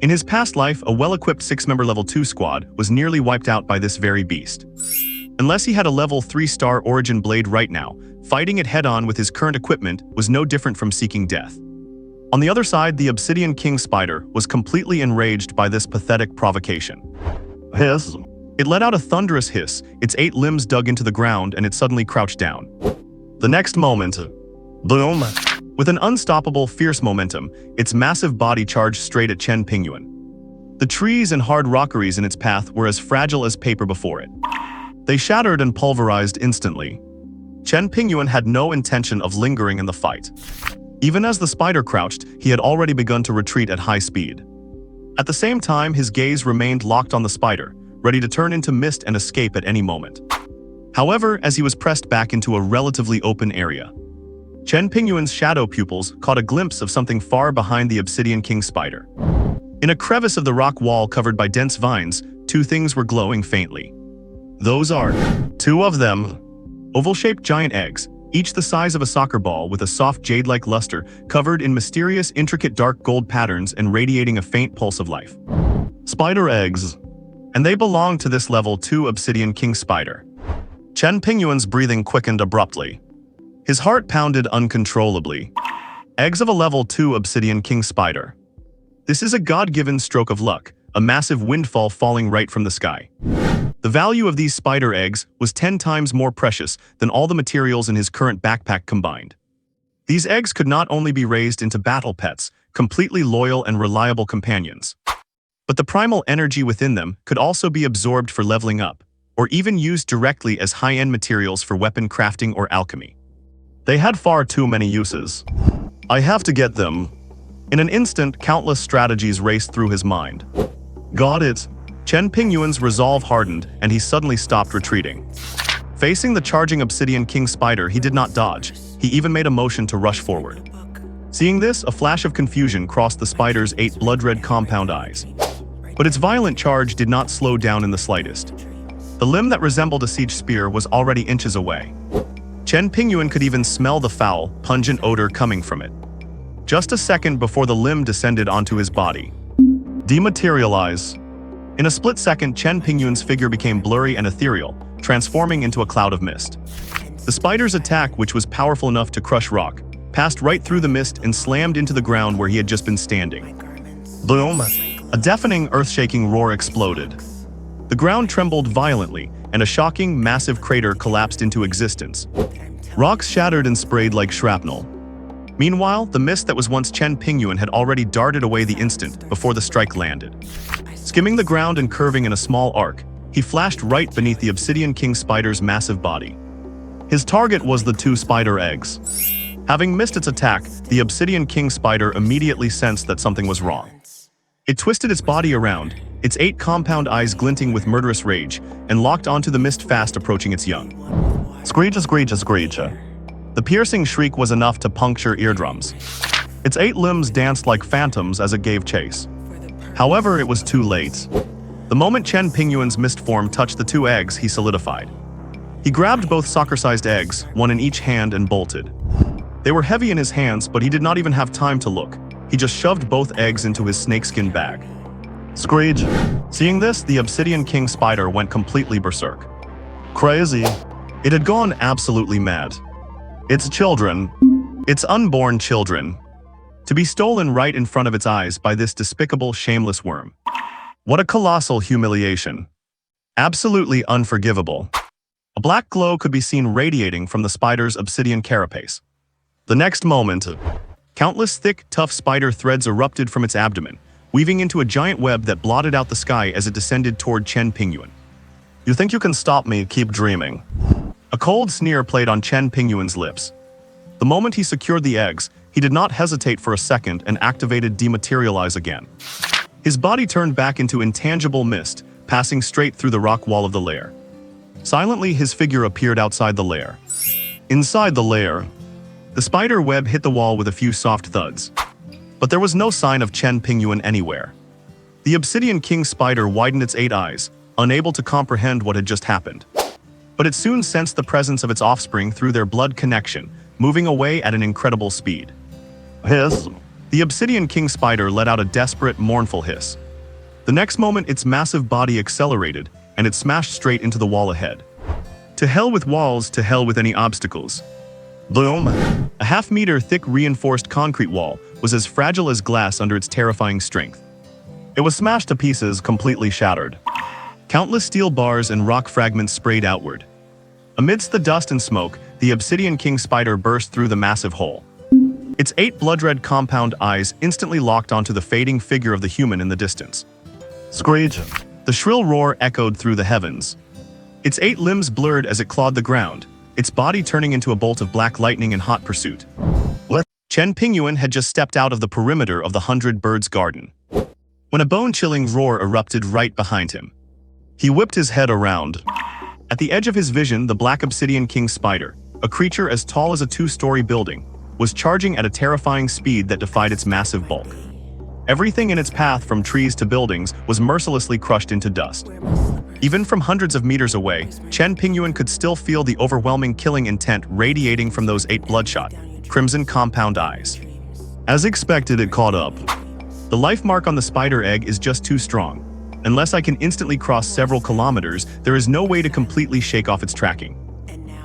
In his past life, a well-equipped 6-member level 2 squad was nearly wiped out by this very beast. Unless he had a level 3-star origin blade right now, fighting it head-on with his current equipment was no different from seeking death. On the other side, the Obsidian King Spider was completely enraged by this pathetic provocation. Hiss. It let out a thunderous hiss, its 8 limbs dug into the ground, and it suddenly crouched down. The next moment, boom. With an unstoppable, fierce momentum, its massive body charged straight at Chen Pingyuan. The trees and hard rockeries in its path were as fragile as paper before it. They shattered and pulverized instantly. Chen Pingyuan had no intention of lingering in the fight. Even as the spider crouched, he had already begun to retreat at high speed. At the same time, his gaze remained locked on the spider, ready to turn into mist and escape at any moment. However, as he was pressed back into a relatively open area, Chen Pingyuan's shadow pupils caught a glimpse of something far behind the Obsidian King Spider. In a crevice of the rock wall covered by dense vines, 2 things were glowing faintly. Those are 2 of them. Oval-shaped giant eggs, each the size of a soccer ball with a soft jade-like luster covered in mysterious, intricate dark gold patterns and radiating a faint pulse of life. Spider eggs. And they belonged to this level 2 Obsidian King Spider. Chen Pingyuan's breathing quickened abruptly. His heart pounded uncontrollably. Eggs of a level 2 Obsidian King Spider. This is a God-given stroke of luck, a massive windfall falling right from the sky. The value of these spider eggs was 10 times more precious than all the materials in his current backpack combined. These eggs could not only be raised into battle pets, completely loyal and reliable companions, but the primal energy within them could also be absorbed for leveling up, or even used directly as high-end materials for weapon crafting or alchemy. They had far too many uses. I have to get them. In an instant, countless strategies raced through his mind. Got it. Chen Pingyuan's resolve hardened, and he suddenly stopped retreating. Facing the charging Obsidian King Spider, he did not dodge. He even made a motion to rush forward. Seeing this, a flash of confusion crossed the spider's 8 blood-red compound eyes. But its violent charge did not slow down in the slightest. The limb that resembled a siege spear was already inches away. Chen Pingyuan could even smell the foul, pungent odor coming from it. Just a second before the limb descended onto his body. Dematerialize. In a split second, Chen Pingyuan's figure became blurry and ethereal, transforming into a cloud of mist. The spider's attack, which was powerful enough to crush rock, passed right through the mist and slammed into the ground where he had just been standing. Boom! A deafening, earth-shaking roar exploded. The ground trembled violently, and a shocking, massive crater collapsed into existence. Rocks shattered and sprayed like shrapnel. Meanwhile, the mist that was once Chen Pingyuan had already darted away the instant before the strike landed. Skimming the ground and curving in a small arc, he flashed right beneath the Obsidian King Spider's massive body. His target was the 2 spider eggs. Having missed its attack, the Obsidian King Spider immediately sensed that something was wrong. It twisted its body around, its 8 compound eyes glinting with murderous rage, and locked onto the mist fast approaching its young. Screech, screech, screech. The piercing shriek was enough to puncture eardrums. Its 8 limbs danced like phantoms as it gave chase. However, it was too late. The moment Chen Pingyuan's mist form touched the 2 eggs, he solidified. He grabbed both soccer-sized eggs, one in each hand, and bolted. They were heavy in his hands, but he did not even have time to look. He just shoved both eggs into his snakeskin bag. Screech. Seeing this, the Obsidian King Spider went completely berserk. Crazy. It had gone absolutely mad. Its children, its unborn children, to be stolen right in front of its eyes by this despicable, shameless worm. What a colossal humiliation. Absolutely unforgivable. A black glow could be seen radiating from the spider's obsidian carapace. The next moment, countless thick, tough spider threads erupted from its abdomen, weaving into a giant web that blotted out the sky as it descended toward Chen Pingyuan. "You think you can stop me? Keep dreaming." A cold sneer played on Chen Pingyuan's lips. The moment he secured the eggs, he did not hesitate for a second and activated dematerialize again. His body turned back into intangible mist, passing straight through the rock wall of the lair. Silently, his figure appeared outside the lair. Inside the lair, the spider web hit the wall with a few soft thuds. But there was no sign of Chen Pingyuan anywhere. The Obsidian King spider widened its 8 eyes, unable to comprehend what had just happened. But it soon sensed the presence of its offspring through their blood connection, moving away at an incredible speed. Hiss! The Obsidian King spider let out a desperate, mournful hiss. The next moment, its massive body accelerated, and it smashed straight into the wall ahead. To hell with walls, to hell with any obstacles. Boom! A half-meter thick reinforced concrete wall was as fragile as glass under its terrifying strength. It was smashed to pieces, completely shattered. Countless steel bars and rock fragments sprayed outward. Amidst the dust and smoke, the Obsidian King spider burst through the massive hole. Its 8 blood-red compound eyes instantly locked onto the fading figure of the human in the distance. Screech! The shrill roar echoed through the heavens. Its 8 limbs blurred as it clawed the ground, its body turning into a bolt of black lightning in hot pursuit. What? Chen Pingyuan had just stepped out of the perimeter of the 100 Birds garden, when a bone-chilling roar erupted right behind him. He whipped his head around. At the edge of his vision, the Black Obsidian King spider, a creature as tall as a 2-story building, was charging at a terrifying speed that defied its massive bulk. Everything in its path, from trees to buildings, was mercilessly crushed into dust. Even from hundreds of meters away, Chen Pingyuan could still feel the overwhelming killing intent radiating from those 8 bloodshot, crimson compound eyes. As expected, it caught up. The life mark on the spider egg is just too strong. Unless I can instantly cross several kilometers, there is no way to completely shake off its tracking.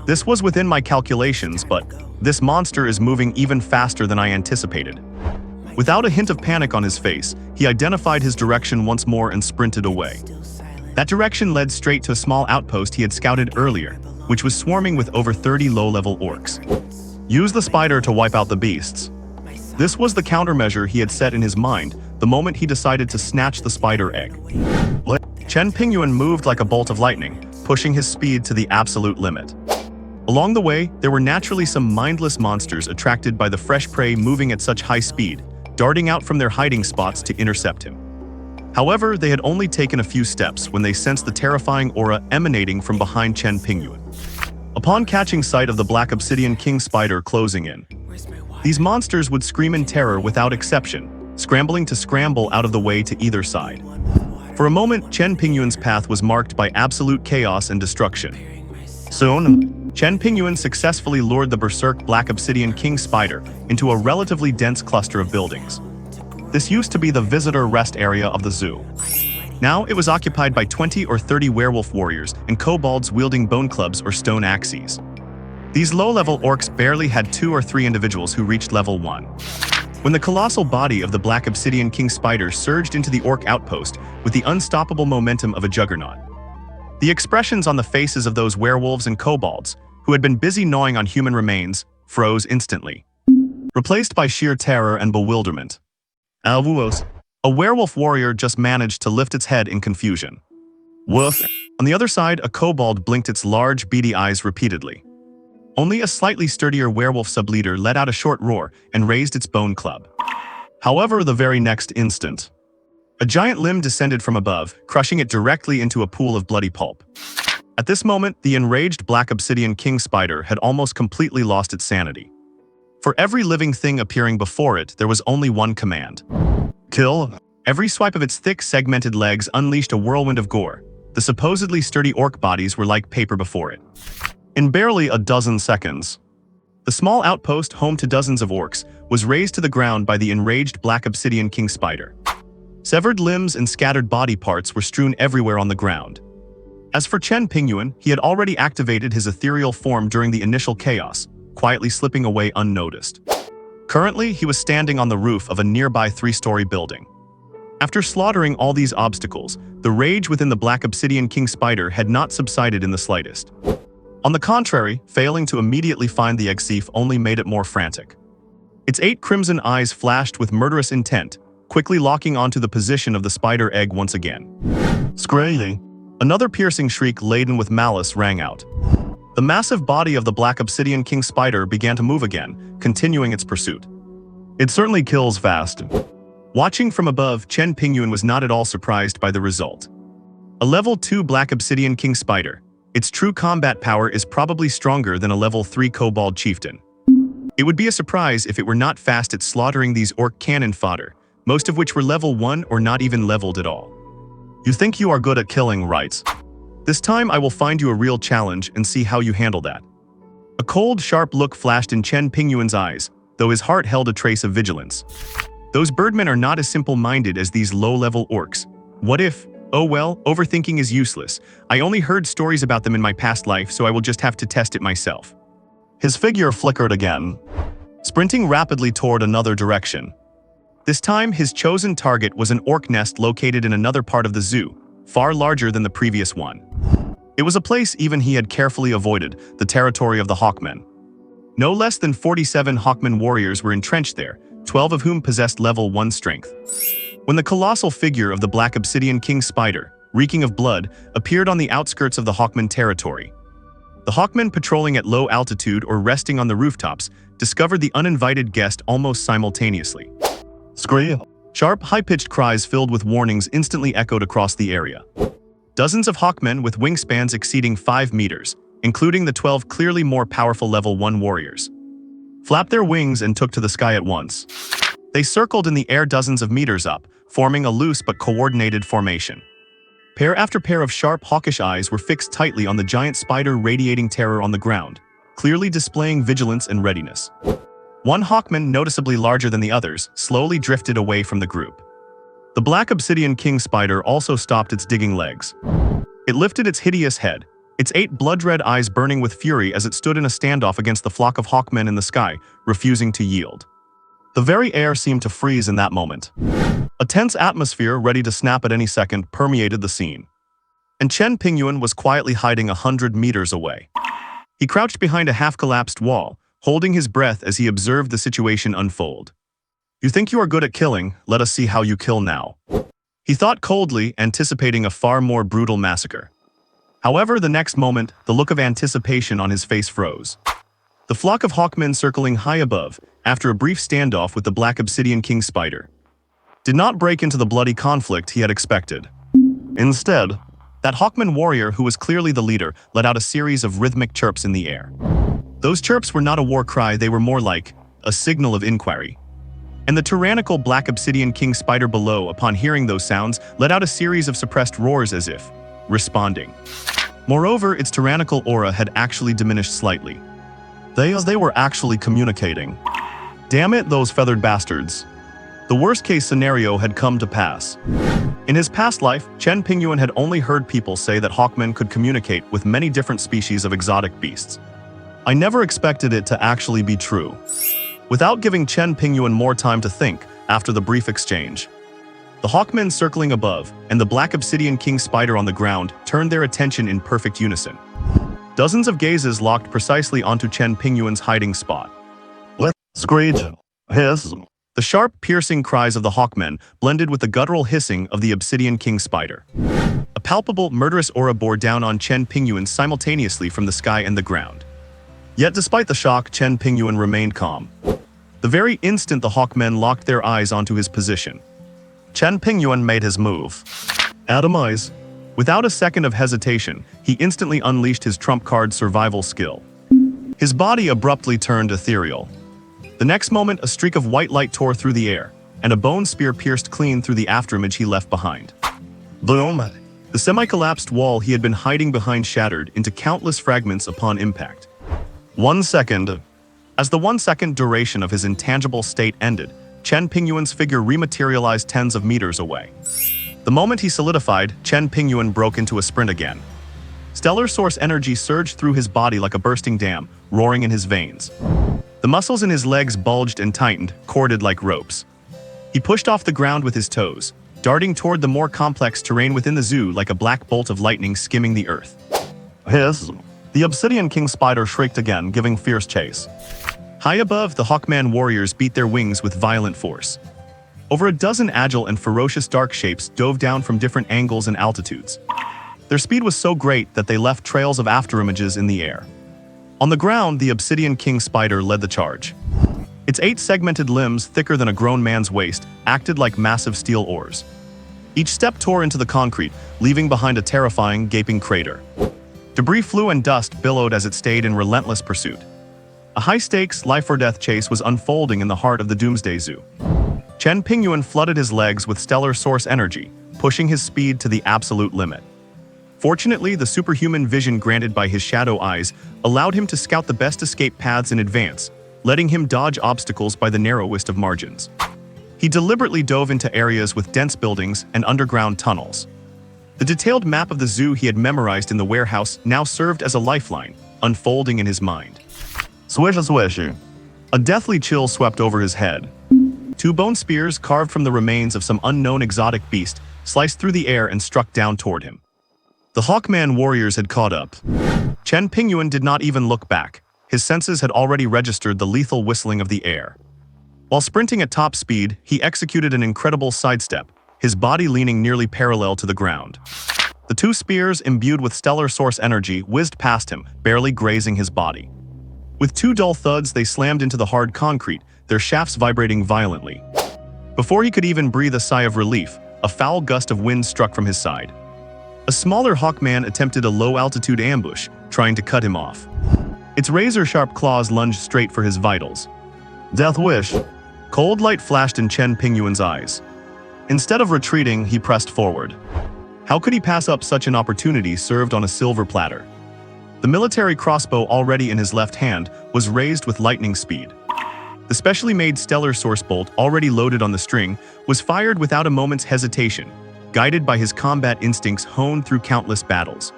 This was within my calculations, but this monster is moving even faster than I anticipated. Without a hint of panic on his face, he identified his direction once more and sprinted away. That direction led straight to a small outpost he had scouted earlier, which was swarming with over 30 low-level orcs. Use the spider to wipe out the beasts. This was the countermeasure he had set in his mind the moment he decided to snatch the spider egg. Chen Pingyuan moved like a bolt of lightning, pushing his speed to the absolute limit. Along the way, there were naturally some mindless monsters attracted by the fresh prey moving at such high speed, darting out from their hiding spots to intercept him. However, they had only taken a few steps when they sensed the terrifying aura emanating from behind Chen Pingyuan. Upon catching sight of the Black Obsidian King spider closing in, these monsters would scream in terror without exception, scrambling to scramble out of the way to either side. For a moment, Chen Pingyuan's path was marked by absolute chaos and destruction. Soon, Chen Pingyuan successfully lured the berserk Black Obsidian King spider into a relatively dense cluster of buildings. This used to be the visitor rest area of the zoo. Now it was occupied by 20 or 30 werewolf warriors and kobolds wielding bone clubs or stone axes. These low-level orcs barely had 2 or 3 individuals who reached level 1. When the colossal body of the Black Obsidian King spider surged into the orc outpost with the unstoppable momentum of a juggernaut, the expressions on the faces of those werewolves and kobolds, who had been busy gnawing on human remains, froze instantly, replaced by sheer terror and bewilderment. Alvuos. A werewolf warrior just managed to lift its head in confusion. Woof. On the other side, a kobold blinked its large, beady eyes repeatedly. Only a slightly sturdier werewolf subleader let out a short roar and raised its bone club. However, the very next instant, a giant limb descended from above, crushing it directly into a pool of bloody pulp. At this moment, the enraged Black Obsidian King spider had almost completely lost its sanity. For every living thing appearing before it, there was only one command: kill. Every swipe of its thick, segmented legs unleashed a whirlwind of gore. The supposedly sturdy orc bodies were like paper before it. In barely a dozen seconds, the small outpost home to dozens of orcs was razed to the ground by the enraged Black Obsidian King spider. Severed limbs and scattered body parts were strewn everywhere on the ground. As for Chen Pingyuan, he had already activated his ethereal form during the initial chaos, quietly slipping away unnoticed. Currently, he was standing on the roof of a nearby 3-story building. After slaughtering all these obstacles, the rage within the Black Obsidian King spider had not subsided in the slightest. On the contrary, failing to immediately find the egg thief only made it more frantic. Its 8 crimson eyes flashed with murderous intent, quickly locking onto the position of the spider egg once again. Screaming. Another piercing shriek laden with malice rang out. The massive body of the black obsidian king spider began to move again, continuing its pursuit. It certainly kills fast. Watching from above, Chen Pingyuan was not at all surprised by the result. A level 2 black obsidian king spider. Its true combat power is probably stronger than a level 3 kobold chieftain. It would be a surprise if it were not fast at slaughtering these orc cannon fodder, most of which were level 1 or not even leveled at all. You think you are good at killing, right? This time I will find you a real challenge and see how you handle that. A cold, sharp look flashed in Chen Pingyuan's eyes, though his heart held a trace of vigilance. Those birdmen are not as simple-minded as these low-level orcs. What if? Oh well, overthinking is useless. I only heard stories about them in my past life, so I will just have to test it myself. His figure flickered again, sprinting rapidly toward another direction. This time, his chosen target was an orc nest located in another part of the zoo, far larger than the previous one. It was a place even he had carefully avoided, the territory of the Hawkmen. No less than 47 Hawkmen warriors were entrenched there, 12 of whom possessed level 1 strength. When the colossal figure of the black obsidian king spider, reeking of blood, appeared on the outskirts of the Hawkmen territory, the Hawkmen patrolling at low altitude or resting on the rooftops discovered the uninvited guest almost simultaneously. Scream. Sharp, high-pitched cries filled with warnings instantly echoed across the area. Dozens of Hawkmen with wingspans exceeding 5 meters, including the 12 clearly more powerful level 1 warriors, flapped their wings and took to the sky at once. They circled in the air dozens of meters up, forming a loose but coordinated formation. Pair after pair of sharp, hawkish eyes were fixed tightly on the giant spider radiating terror on the ground, clearly displaying vigilance and readiness. One Hawkman, noticeably larger than the others, slowly drifted away from the group. The black obsidian king spider also stopped its digging legs. It lifted its hideous head, its 8 blood-red eyes burning with fury as it stood in a standoff against the flock of Hawkmen in the sky, refusing to yield. The very air seemed to freeze in that moment. A tense atmosphere ready to snap at any second permeated the scene. And Chen Pingyuan was quietly hiding 100 meters away. He crouched behind a half-collapsed wall, holding his breath as he observed the situation unfold. You think you are good at killing, let us see how you kill now. He thought coldly, anticipating a far more brutal massacre. However, the next moment, the look of anticipation on his face froze. The flock of Hawkmen circling high above, after a brief standoff with the black obsidian king spider, did not break into the bloody conflict he had expected. Instead, that Hawkman warrior who was clearly the leader let out a series of rhythmic chirps in the air. Those chirps were not a war cry, they were more like a signal of inquiry. And the tyrannical black obsidian king spider below, upon hearing those sounds, let out a series of suppressed roars as if responding. Moreover, its tyrannical aura had actually diminished slightly. They were actually communicating. Damn it, those feathered bastards. The worst-case scenario had come to pass. In his past life, Chen Pingyuan had only heard people say that Hawkmen could communicate with many different species of exotic beasts. I never expected it to actually be true. Without giving Chen Pingyuan more time to think, after the brief exchange, the Hawkmen circling above and the black obsidian king spider on the ground turned their attention in perfect unison. Dozens of gazes locked precisely onto Chen Pingyuan's hiding spot. Let's screech, hiss. The sharp, piercing cries of the Hawkmen blended with the guttural hissing of the obsidian king spider. A palpable, murderous aura bore down on Chen Pingyuan simultaneously from the sky and the ground. Yet despite the shock, Chen Pingyuan remained calm. The very instant the Hawkmen locked their eyes onto his position, Chen Pingyuan made his move. Atomize. Without a second of hesitation, he instantly unleashed his trump card survival skill. His body abruptly turned ethereal. The next moment, a streak of white light tore through the air, and a bone spear pierced clean through the afterimage he left behind. Boom. The semi-collapsed wall he had been hiding behind shattered into countless fragments upon impact. 1 second. As the 1 second duration of his intangible state ended, Chen Pingyuan's figure rematerialized tens of meters away. The moment he solidified, Chen Pingyuan broke into a sprint again. Stellar source energy surged through his body like a bursting dam, roaring in his veins. The muscles in his legs bulged and tightened, corded like ropes. He pushed off the ground with his toes, darting toward the more complex terrain within the zoo like a black bolt of lightning skimming the earth. Hiss. The obsidian king spider shrieked again, giving fierce chase. High above, the Hawkman warriors beat their wings with violent force. Over a dozen agile and ferocious dark shapes dove down from different angles and altitudes. Their speed was so great that they left trails of afterimages in the air. On the ground, the Obsidian King Spider led the charge. Its 8 segmented limbs, thicker than a grown man's waist, acted like massive steel oars. Each step tore into the concrete, leaving behind a terrifying, gaping crater. Debris flew and dust billowed as it stayed in relentless pursuit. A high-stakes, life-or-death chase was unfolding in the heart of the Doomsday Zoo. Chen Pingyuan flooded his legs with stellar source energy, pushing his speed to the absolute limit. Fortunately, the superhuman vision granted by his shadow eyes allowed him to scout the best escape paths in advance, letting him dodge obstacles by the narrowest of margins. He deliberately dove into areas with dense buildings and underground tunnels. The detailed map of the zoo he had memorized in the warehouse now served as a lifeline, unfolding in his mind. Swish a swish. A deathly chill swept over his head. 2 bone spears carved from the remains of some unknown exotic beast sliced through the air and struck down toward him. The Hawkman warriors had caught up. Chen Pingyuan did not even look back. His senses had already registered the lethal whistling of the air. While sprinting at top speed, he executed an incredible sidestep, his body leaning nearly parallel to the ground. The 2 spears, imbued with stellar source energy, whizzed past him, barely grazing his body. With 2 dull thuds, they slammed into the hard concrete, their shafts vibrating violently. Before he could even breathe a sigh of relief, a foul gust of wind struck from his side. A smaller Hawkman attempted a low-altitude ambush, trying to cut him off. Its razor-sharp claws lunged straight for his vitals. Death wish. Cold light flashed in Chen Pingyuan's eyes. Instead of retreating, he pressed forward. How could he pass up such an opportunity served on a silver platter? The military crossbow already in his left hand was raised with lightning speed. The specially made stellar source bolt, already loaded on the string, was fired without a moment's hesitation, guided by his combat instincts honed through countless battles.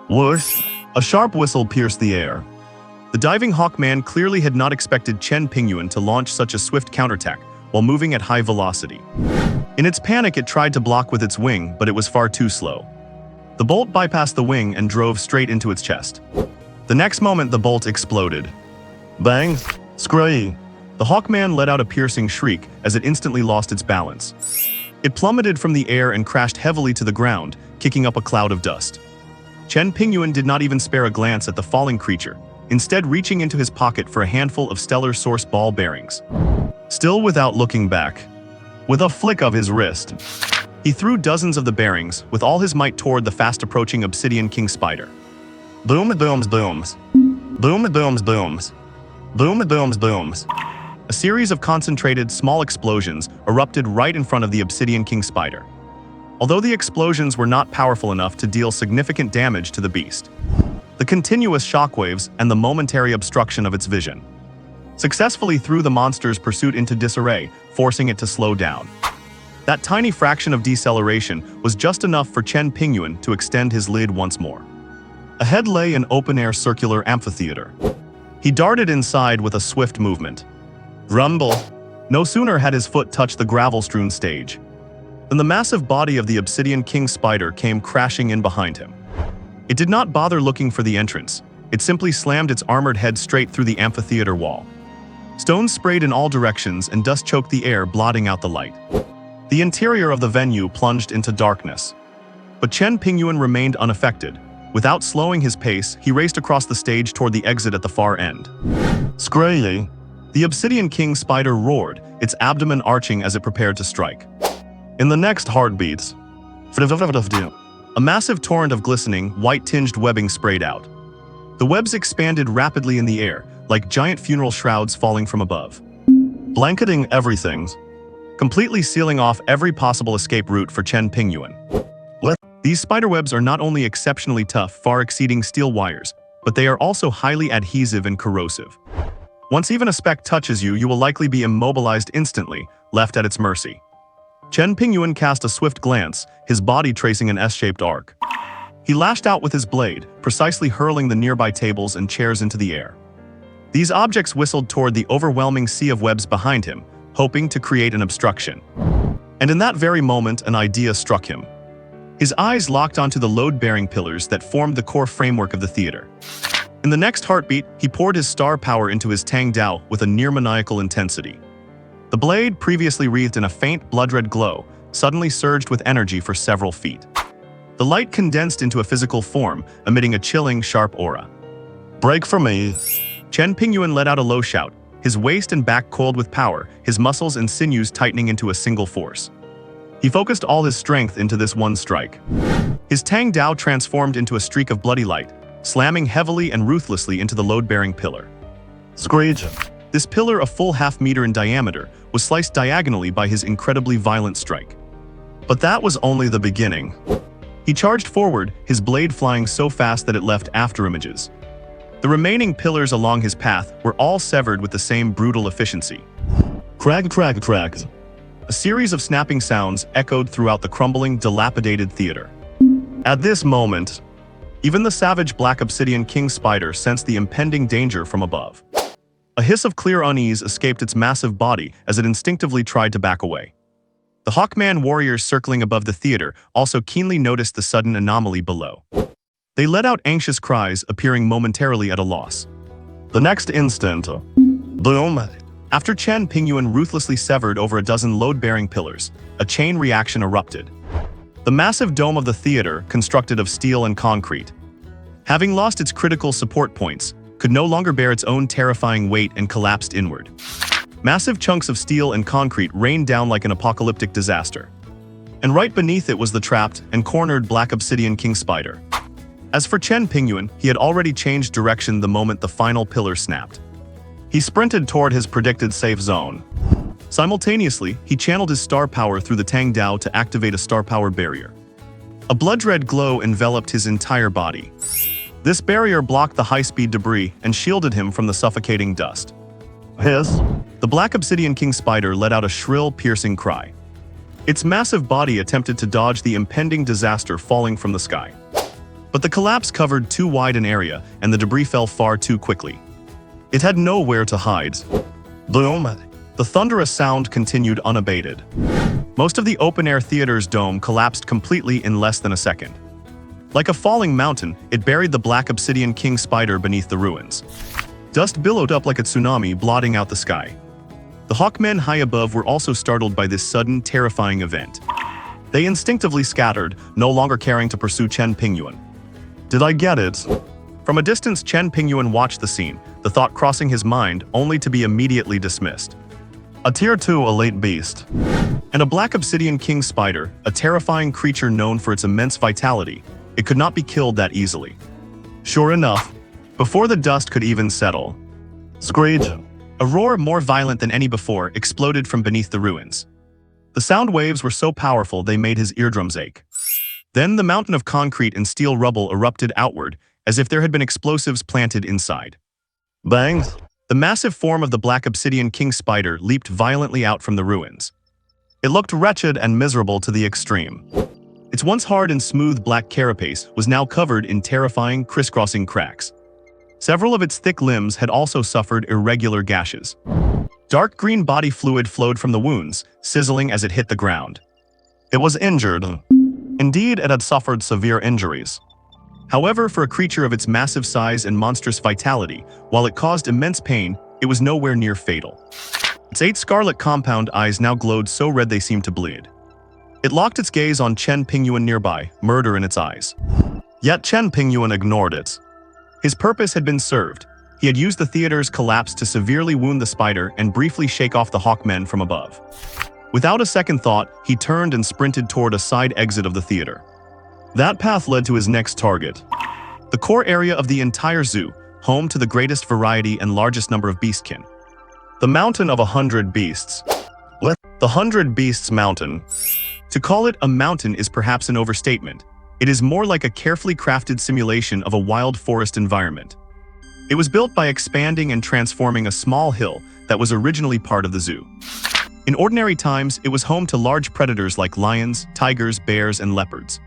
Whoosh! A sharp whistle pierced the air. The diving Hawkman clearly had not expected Chen Pingyuan to launch such a swift counterattack while moving at high velocity. In its panic, it tried to block with its wing, but it was far too slow. The bolt bypassed the wing and drove straight into its chest. The next moment, the bolt exploded. Bang! Scree! The Hawkman let out a piercing shriek as it instantly lost its balance. It plummeted from the air and crashed heavily to the ground, kicking up a cloud of dust. Chen Pingyuan did not even spare a glance at the falling creature, instead reaching into his pocket for a handful of stellar source ball bearings. Still without looking back, with a flick of his wrist, he threw dozens of the bearings with all his might toward the fast-approaching Obsidian King Spider. Boom booms booms. Boom booms booms. Boom booms booms. A series of concentrated, small explosions erupted right in front of the Obsidian King Spider. Although the explosions were not powerful enough to deal significant damage to the beast, the continuous shockwaves and the momentary obstruction of its vision successfully threw the monster's pursuit into disarray, forcing it to slow down. That tiny fraction of deceleration was just enough for Chen Pingyuan to extend his lid once more. Ahead lay an open-air circular amphitheater. He darted inside with a swift movement. Rumble! No sooner had his foot touched the gravel-strewn stage than the massive body of the Obsidian King Spider came crashing in behind him. It did not bother looking for the entrance. It simply slammed its armored head straight through the amphitheater wall. Stones sprayed in all directions and dust choked the air, blotting out the light. The interior of the venue plunged into darkness. But Chen Pingyuan remained unaffected. Without slowing his pace, he raced across the stage toward the exit at the far end. Screely! The Obsidian King Spider roared, its abdomen arching as it prepared to strike. In the next heartbeats, a massive torrent of glistening, white-tinged webbing sprayed out. The webs expanded rapidly in the air, like giant funeral shrouds falling from above, blanketing everything, completely sealing off every possible escape route for Chen Pingyuan. These spiderwebs are not only exceptionally tough, far exceeding steel wires, but they are also highly adhesive and corrosive. Once even a speck touches you, you will likely be immobilized instantly, left at its mercy. Chen Pingyuan cast a swift glance, his body tracing an S-shaped arc. He lashed out with his blade, precisely hurling the nearby tables and chairs into the air. These objects whistled toward the overwhelming sea of webs behind him, hoping to create an obstruction. And in that very moment, an idea struck him. His eyes locked onto the load-bearing pillars that formed the core framework of the theater. In the next heartbeat, he poured his star power into his Tang Dao with a near-maniacal intensity. The blade, previously wreathed in a faint blood-red glow, suddenly surged with energy for several feet. The light condensed into a physical form, emitting a chilling, sharp aura. Break for me. Chen Pingyuan let out a low shout, his waist and back coiled with power, his muscles and sinews tightening into a single force. He focused all his strength into this one strike. His Tang Dao transformed into a streak of bloody light, slamming heavily and ruthlessly into the load-bearing pillar. Screech. This pillar, a full half-meter in diameter, was sliced diagonally by his incredibly violent strike. But that was only the beginning. He charged forward, his blade flying so fast that it left afterimages. The remaining pillars along his path were all severed with the same brutal efficiency. Crack, crack, crack. A series of snapping sounds echoed throughout the crumbling, dilapidated theater. At this moment, even the savage black obsidian king spider sensed the impending danger from above. A hiss of clear unease escaped its massive body as it instinctively tried to back away. The Hawkman warriors circling above the theater also keenly noticed the sudden anomaly below. They let out anxious cries, appearing momentarily at a loss. The next instant, boom. After Chen Pingyuan ruthlessly severed over a dozen load-bearing pillars, a chain reaction erupted. The massive dome of the theater, constructed of steel and concrete, having lost its critical support points, could no longer bear its own terrifying weight and collapsed inward. Massive chunks of steel and concrete rained down like an apocalyptic disaster. And right beneath it was the trapped and cornered black obsidian king spider. As for Chen Pingyuan, he had already changed direction the moment the final pillar snapped. He sprinted toward his predicted safe zone. Simultaneously, he channeled his star power through the Tang Dao to activate a star power barrier. A blood-red glow enveloped his entire body. This barrier blocked the high-speed debris and shielded him from the suffocating dust. Hiss. The black obsidian king spider let out a shrill, piercing cry. Its massive body attempted to dodge the impending disaster falling from the sky. But the collapse covered too wide an area, and the debris fell far too quickly. It had nowhere to hide. Boom. The thunderous sound continued unabated. Most of the open-air theater's dome collapsed completely in less than a second. Like a falling mountain, it buried the black obsidian king spider beneath the ruins. Dust billowed up like a tsunami, blotting out the sky. The hawkmen high above were also startled by this sudden, terrifying event. They instinctively scattered, no longer caring to pursue Chen Pingyuan. Did I get it? From a distance, Chen Pingyuan watched the scene, the thought crossing his mind only to be immediately dismissed. A Tier 2 elite beast. And a black obsidian king spider, a terrifying creature known for its immense vitality, it could not be killed that easily. Sure enough, before the dust could even settle, screech. A roar more violent than any before exploded from beneath the ruins. The sound waves were so powerful they made his eardrums ache. Then the mountain of concrete and steel rubble erupted outward, as if there had been explosives planted inside. Bang! The massive form of the black obsidian king spider leaped violently out from the ruins. It looked wretched and miserable to the extreme. Its once hard and smooth black carapace was now covered in terrifying, crisscrossing cracks. Several of its thick limbs had also suffered irregular gashes. Dark green body fluid flowed from the wounds, sizzling as it hit the ground. It was injured. Indeed, it had suffered severe injuries. However, for a creature of its massive size and monstrous vitality, while it caused immense pain, it was nowhere near fatal. Its 8 scarlet compound eyes now glowed so red they seemed to bleed. It locked its gaze on Chen Pingyuan nearby, murder in its eyes. Yet Chen Pingyuan ignored it. His purpose had been served. He had used the theater's collapse to severely wound the spider and briefly shake off the hawkmen from above. Without a second thought, he turned and sprinted toward a side exit of the theater. That path led to his next target. The core area of the entire zoo, home to the greatest variety and largest number of beastkin. The Mountain of 100 Beasts. What? The 100 Beasts Mountain. To call it a mountain is perhaps an overstatement. It is more like a carefully crafted simulation of a wild forest environment. It was built by expanding and transforming a small hill that was originally part of the zoo. In ordinary times, it was home to large predators like lions, tigers, bears, and leopards.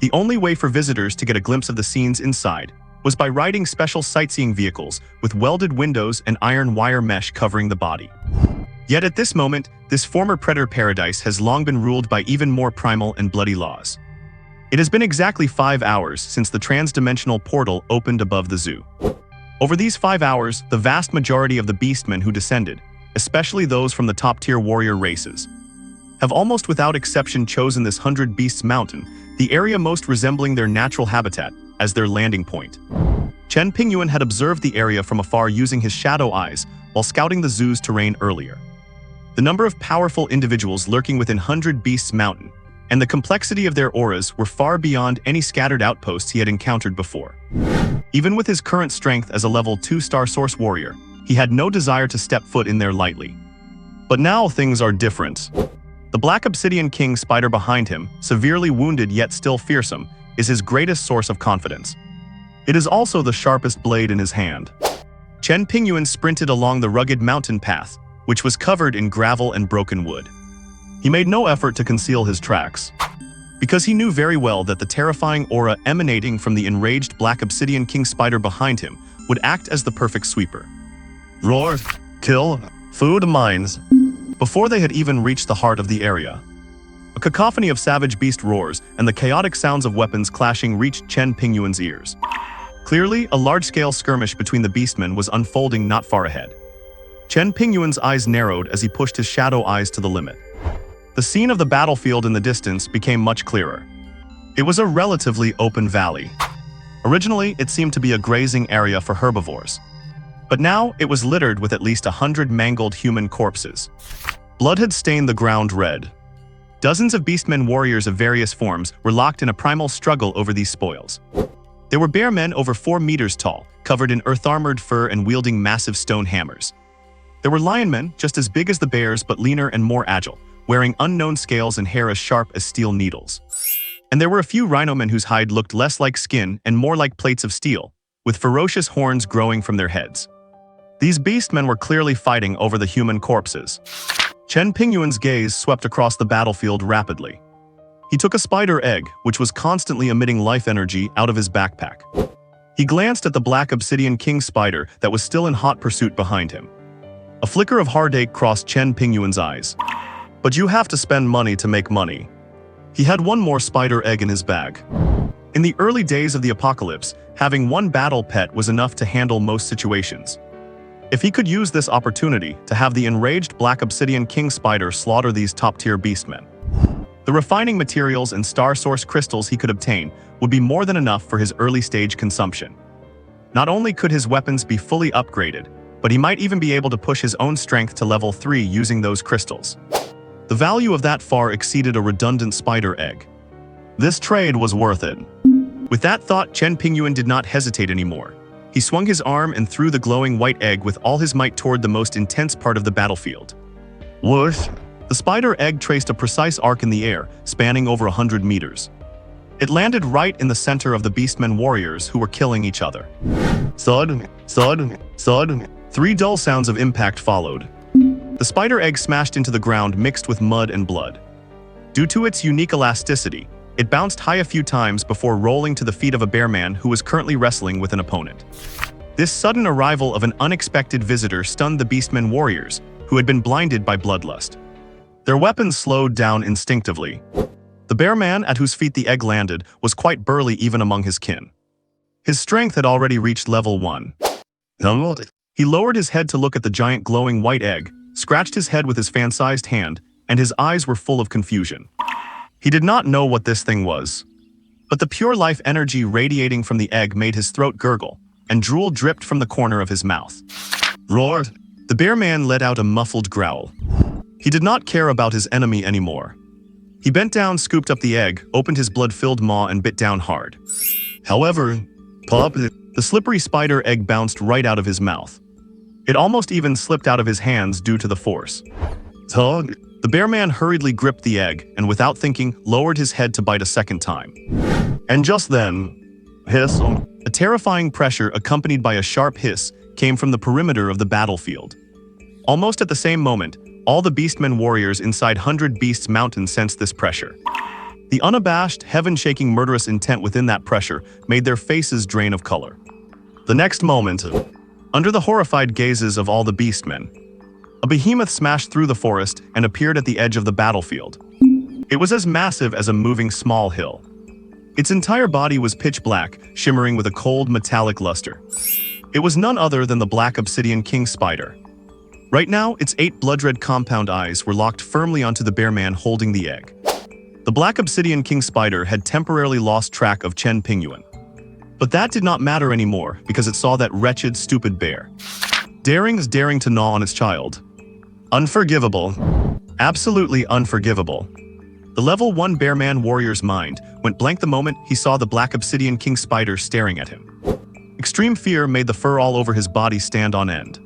The only way for visitors to get a glimpse of the scenes inside was by riding special sightseeing vehicles with welded windows and iron wire mesh covering the body. Yet at this moment, this former predator paradise has long been ruled by even more primal and bloody laws. It has been exactly 5 hours since the trans-dimensional portal opened above the zoo. Over these 5 hours, the vast majority of the beastmen who descended, especially those from the top-tier warrior races, have almost without exception chosen this 100 Beasts Mountain, the area most resembling their natural habitat, as their landing point. Chen Pingyuan had observed the area from afar using his shadow eyes while scouting the zoo's terrain earlier. The number of powerful individuals lurking within 100 Beasts Mountain and the complexity of their auras were far beyond any scattered outposts he had encountered before. Even with his current strength as a level 2-star source warrior, he had no desire to step foot in there lightly. But now things are different. The Black Obsidian King spider behind him, severely wounded yet still fearsome, is his greatest source of confidence. It is also the sharpest blade in his hand. Chen Pingyuan sprinted along the rugged mountain path, which was covered in gravel and broken wood. He made no effort to conceal his tracks, because he knew very well that the terrifying aura emanating from the enraged Black Obsidian King spider behind him would act as the perfect sweeper. Roar, kill, food mines. Before they had even reached the heart of the area, a cacophony of savage beast roars and the chaotic sounds of weapons clashing reached Chen Pingyuan's ears. Clearly, a large-scale skirmish between the beastmen was unfolding not far ahead. Chen Pingyuan's eyes narrowed as he pushed his shadow eyes to the limit. The scene of the battlefield in the distance became much clearer. It was a relatively open valley. Originally, it seemed to be a grazing area for herbivores. But now, it was littered with at least 100 mangled human corpses. Blood had stained the ground red. Dozens of beastmen warriors of various forms were locked in a primal struggle over these spoils. There were bear men over 4 meters tall, covered in earth-armored fur and wielding massive stone hammers. There were lion men, just as big as the bears but leaner and more agile, wearing unknown scales and hair as sharp as steel needles. And there were a few rhino men whose hide looked less like skin and more like plates of steel, with ferocious horns growing from their heads. These beastmen were clearly fighting over the human corpses. Chen Pingyuan's gaze swept across the battlefield rapidly. He took a spider egg, which was constantly emitting life energy, out of his backpack. He glanced at the Black Obsidian King spider that was still in hot pursuit behind him. A flicker of heartache crossed Chen Pingyuan's eyes. But you have to spend money to make money. He had one more spider egg in his bag. In the early days of the apocalypse, having one battle pet was enough to handle most situations. If he could use this opportunity to have the enraged Black Obsidian King spider slaughter these top-tier beastmen, the refining materials and star source crystals he could obtain would be more than enough for his early-stage consumption. Not only could his weapons be fully upgraded, but he might even be able to push his own strength to level 3 using those crystals. The value of that far exceeded a redundant spider egg. This trade was worth it. With that thought, Chen Pingyuan did not hesitate anymore. He swung his arm and threw the glowing white egg with all his might toward the most intense part of the battlefield. Whoosh. The spider egg traced a precise arc in the air, spanning over 100 meters. It landed right in the center of the beastmen warriors who were killing each other. Thud, thud, thud. 3 dull sounds of impact followed. The spider egg smashed into the ground mixed with mud and blood. Due to its unique elasticity, it bounced high a few times before rolling to the feet of a bear man who was currently wrestling with an opponent. This sudden arrival of an unexpected visitor stunned the beastmen warriors, who had been blinded by bloodlust. Their weapons slowed down instinctively. The bear man at whose feet the egg landed was quite burly even among his kin. His strength had already reached level 1. He lowered his head to look at the giant glowing white egg, scratched his head with his fan-sized hand, and his eyes were full of confusion. He did not know what this thing was, but the pure life energy radiating from the egg made his throat gurgle, and drool dripped from the corner of his mouth. Roar. The bear man let out a muffled growl. He did not care about his enemy anymore. He bent down, scooped up the egg, opened his blood-filled maw and bit down hard. However, Pop. the slippery spider egg bounced right out of his mouth. It almost even slipped out of his hands due to the force. Tug. The bear man hurriedly gripped the egg and, without thinking, lowered his head to bite a second time. And just then, hiss. A terrifying pressure accompanied by a sharp hiss came from the perimeter of the battlefield. Almost at the same moment, all the beastmen warriors inside 100 Beasts Mountain sensed this pressure. The unabashed, heaven-shaking murderous intent within that pressure made their faces drain of color. The next moment, under the horrified gazes of all the beastmen, a behemoth smashed through the forest and appeared at the edge of the battlefield. It was as massive as a moving small hill. Its entire body was pitch black, shimmering with a cold metallic luster. It was none other than the Black Obsidian King spider. Right now, its 8 blood-red compound eyes were locked firmly onto the bear man holding the egg. The black obsidian king spider had temporarily lost track of Chen Pingyuan. But that did not matter anymore because it saw that wretched, stupid bear. Daring to gnaw on its child. Unforgivable. Absolutely unforgivable. The level 1 bear man warrior's mind went blank the moment he saw the black obsidian king spider staring at him. Extreme fear made the fur all over his body stand on end.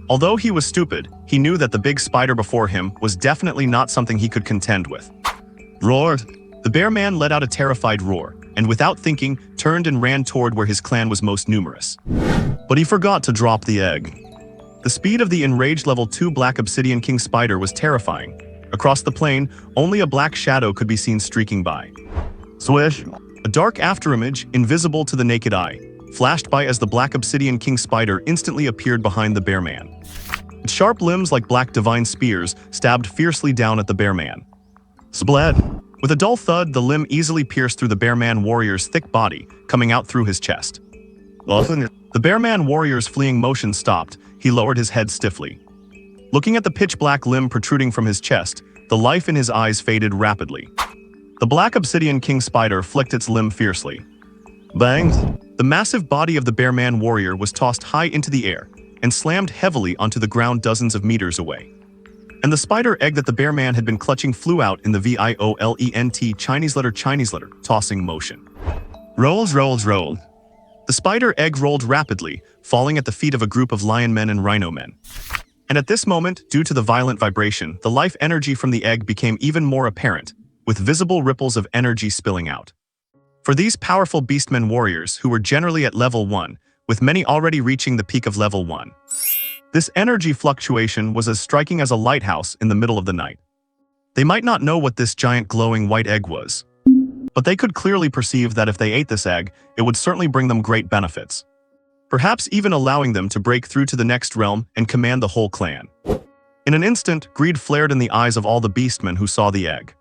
Although he was stupid, he knew that the big spider before him was definitely not something he could contend with. Roar! The bear man let out a terrified roar, and without thinking, turned and ran toward where his clan was most numerous. But he forgot to drop the egg. The speed of the enraged level 2 black obsidian king spider was terrifying. Across the plain, only a black shadow could be seen streaking by. Swish! A dark afterimage, invisible to the naked eye, flashed by as the black obsidian king spider instantly appeared behind the bear man. Its sharp limbs like black divine spears stabbed fiercely down at the bear man. Splat! With a dull thud, the limb easily pierced through the bear man warrior's thick body, coming out through his chest. The bear man warrior's fleeing motion stopped. He lowered his head stiffly. Looking at the pitch-black limb protruding from his chest, the life in his eyes faded rapidly. The black obsidian king spider flicked its limb fiercely. Bang! The massive body of the bear man warrior was tossed high into the air and slammed heavily onto the ground dozens of meters away. And the spider egg that the bear man had been clutching flew out in the violent Chinese letter tossing motion. Rolls. The spider egg rolled rapidly, falling at the feet of a group of lion men and rhino men. And at this moment, due to the violent vibration, the life energy from the egg became even more apparent, with visible ripples of energy spilling out. For these powerful beastmen warriors, who were generally at level 1, with many already reaching the peak of level 1, this energy fluctuation was as striking as a lighthouse in the middle of the night. They might not know what this giant glowing white egg was, but they could clearly perceive that if they ate this egg, it would certainly bring them great benefits. Perhaps even allowing them to break through to the next realm and command the whole clan. In an instant, greed flared in the eyes of all the beastmen who saw the egg.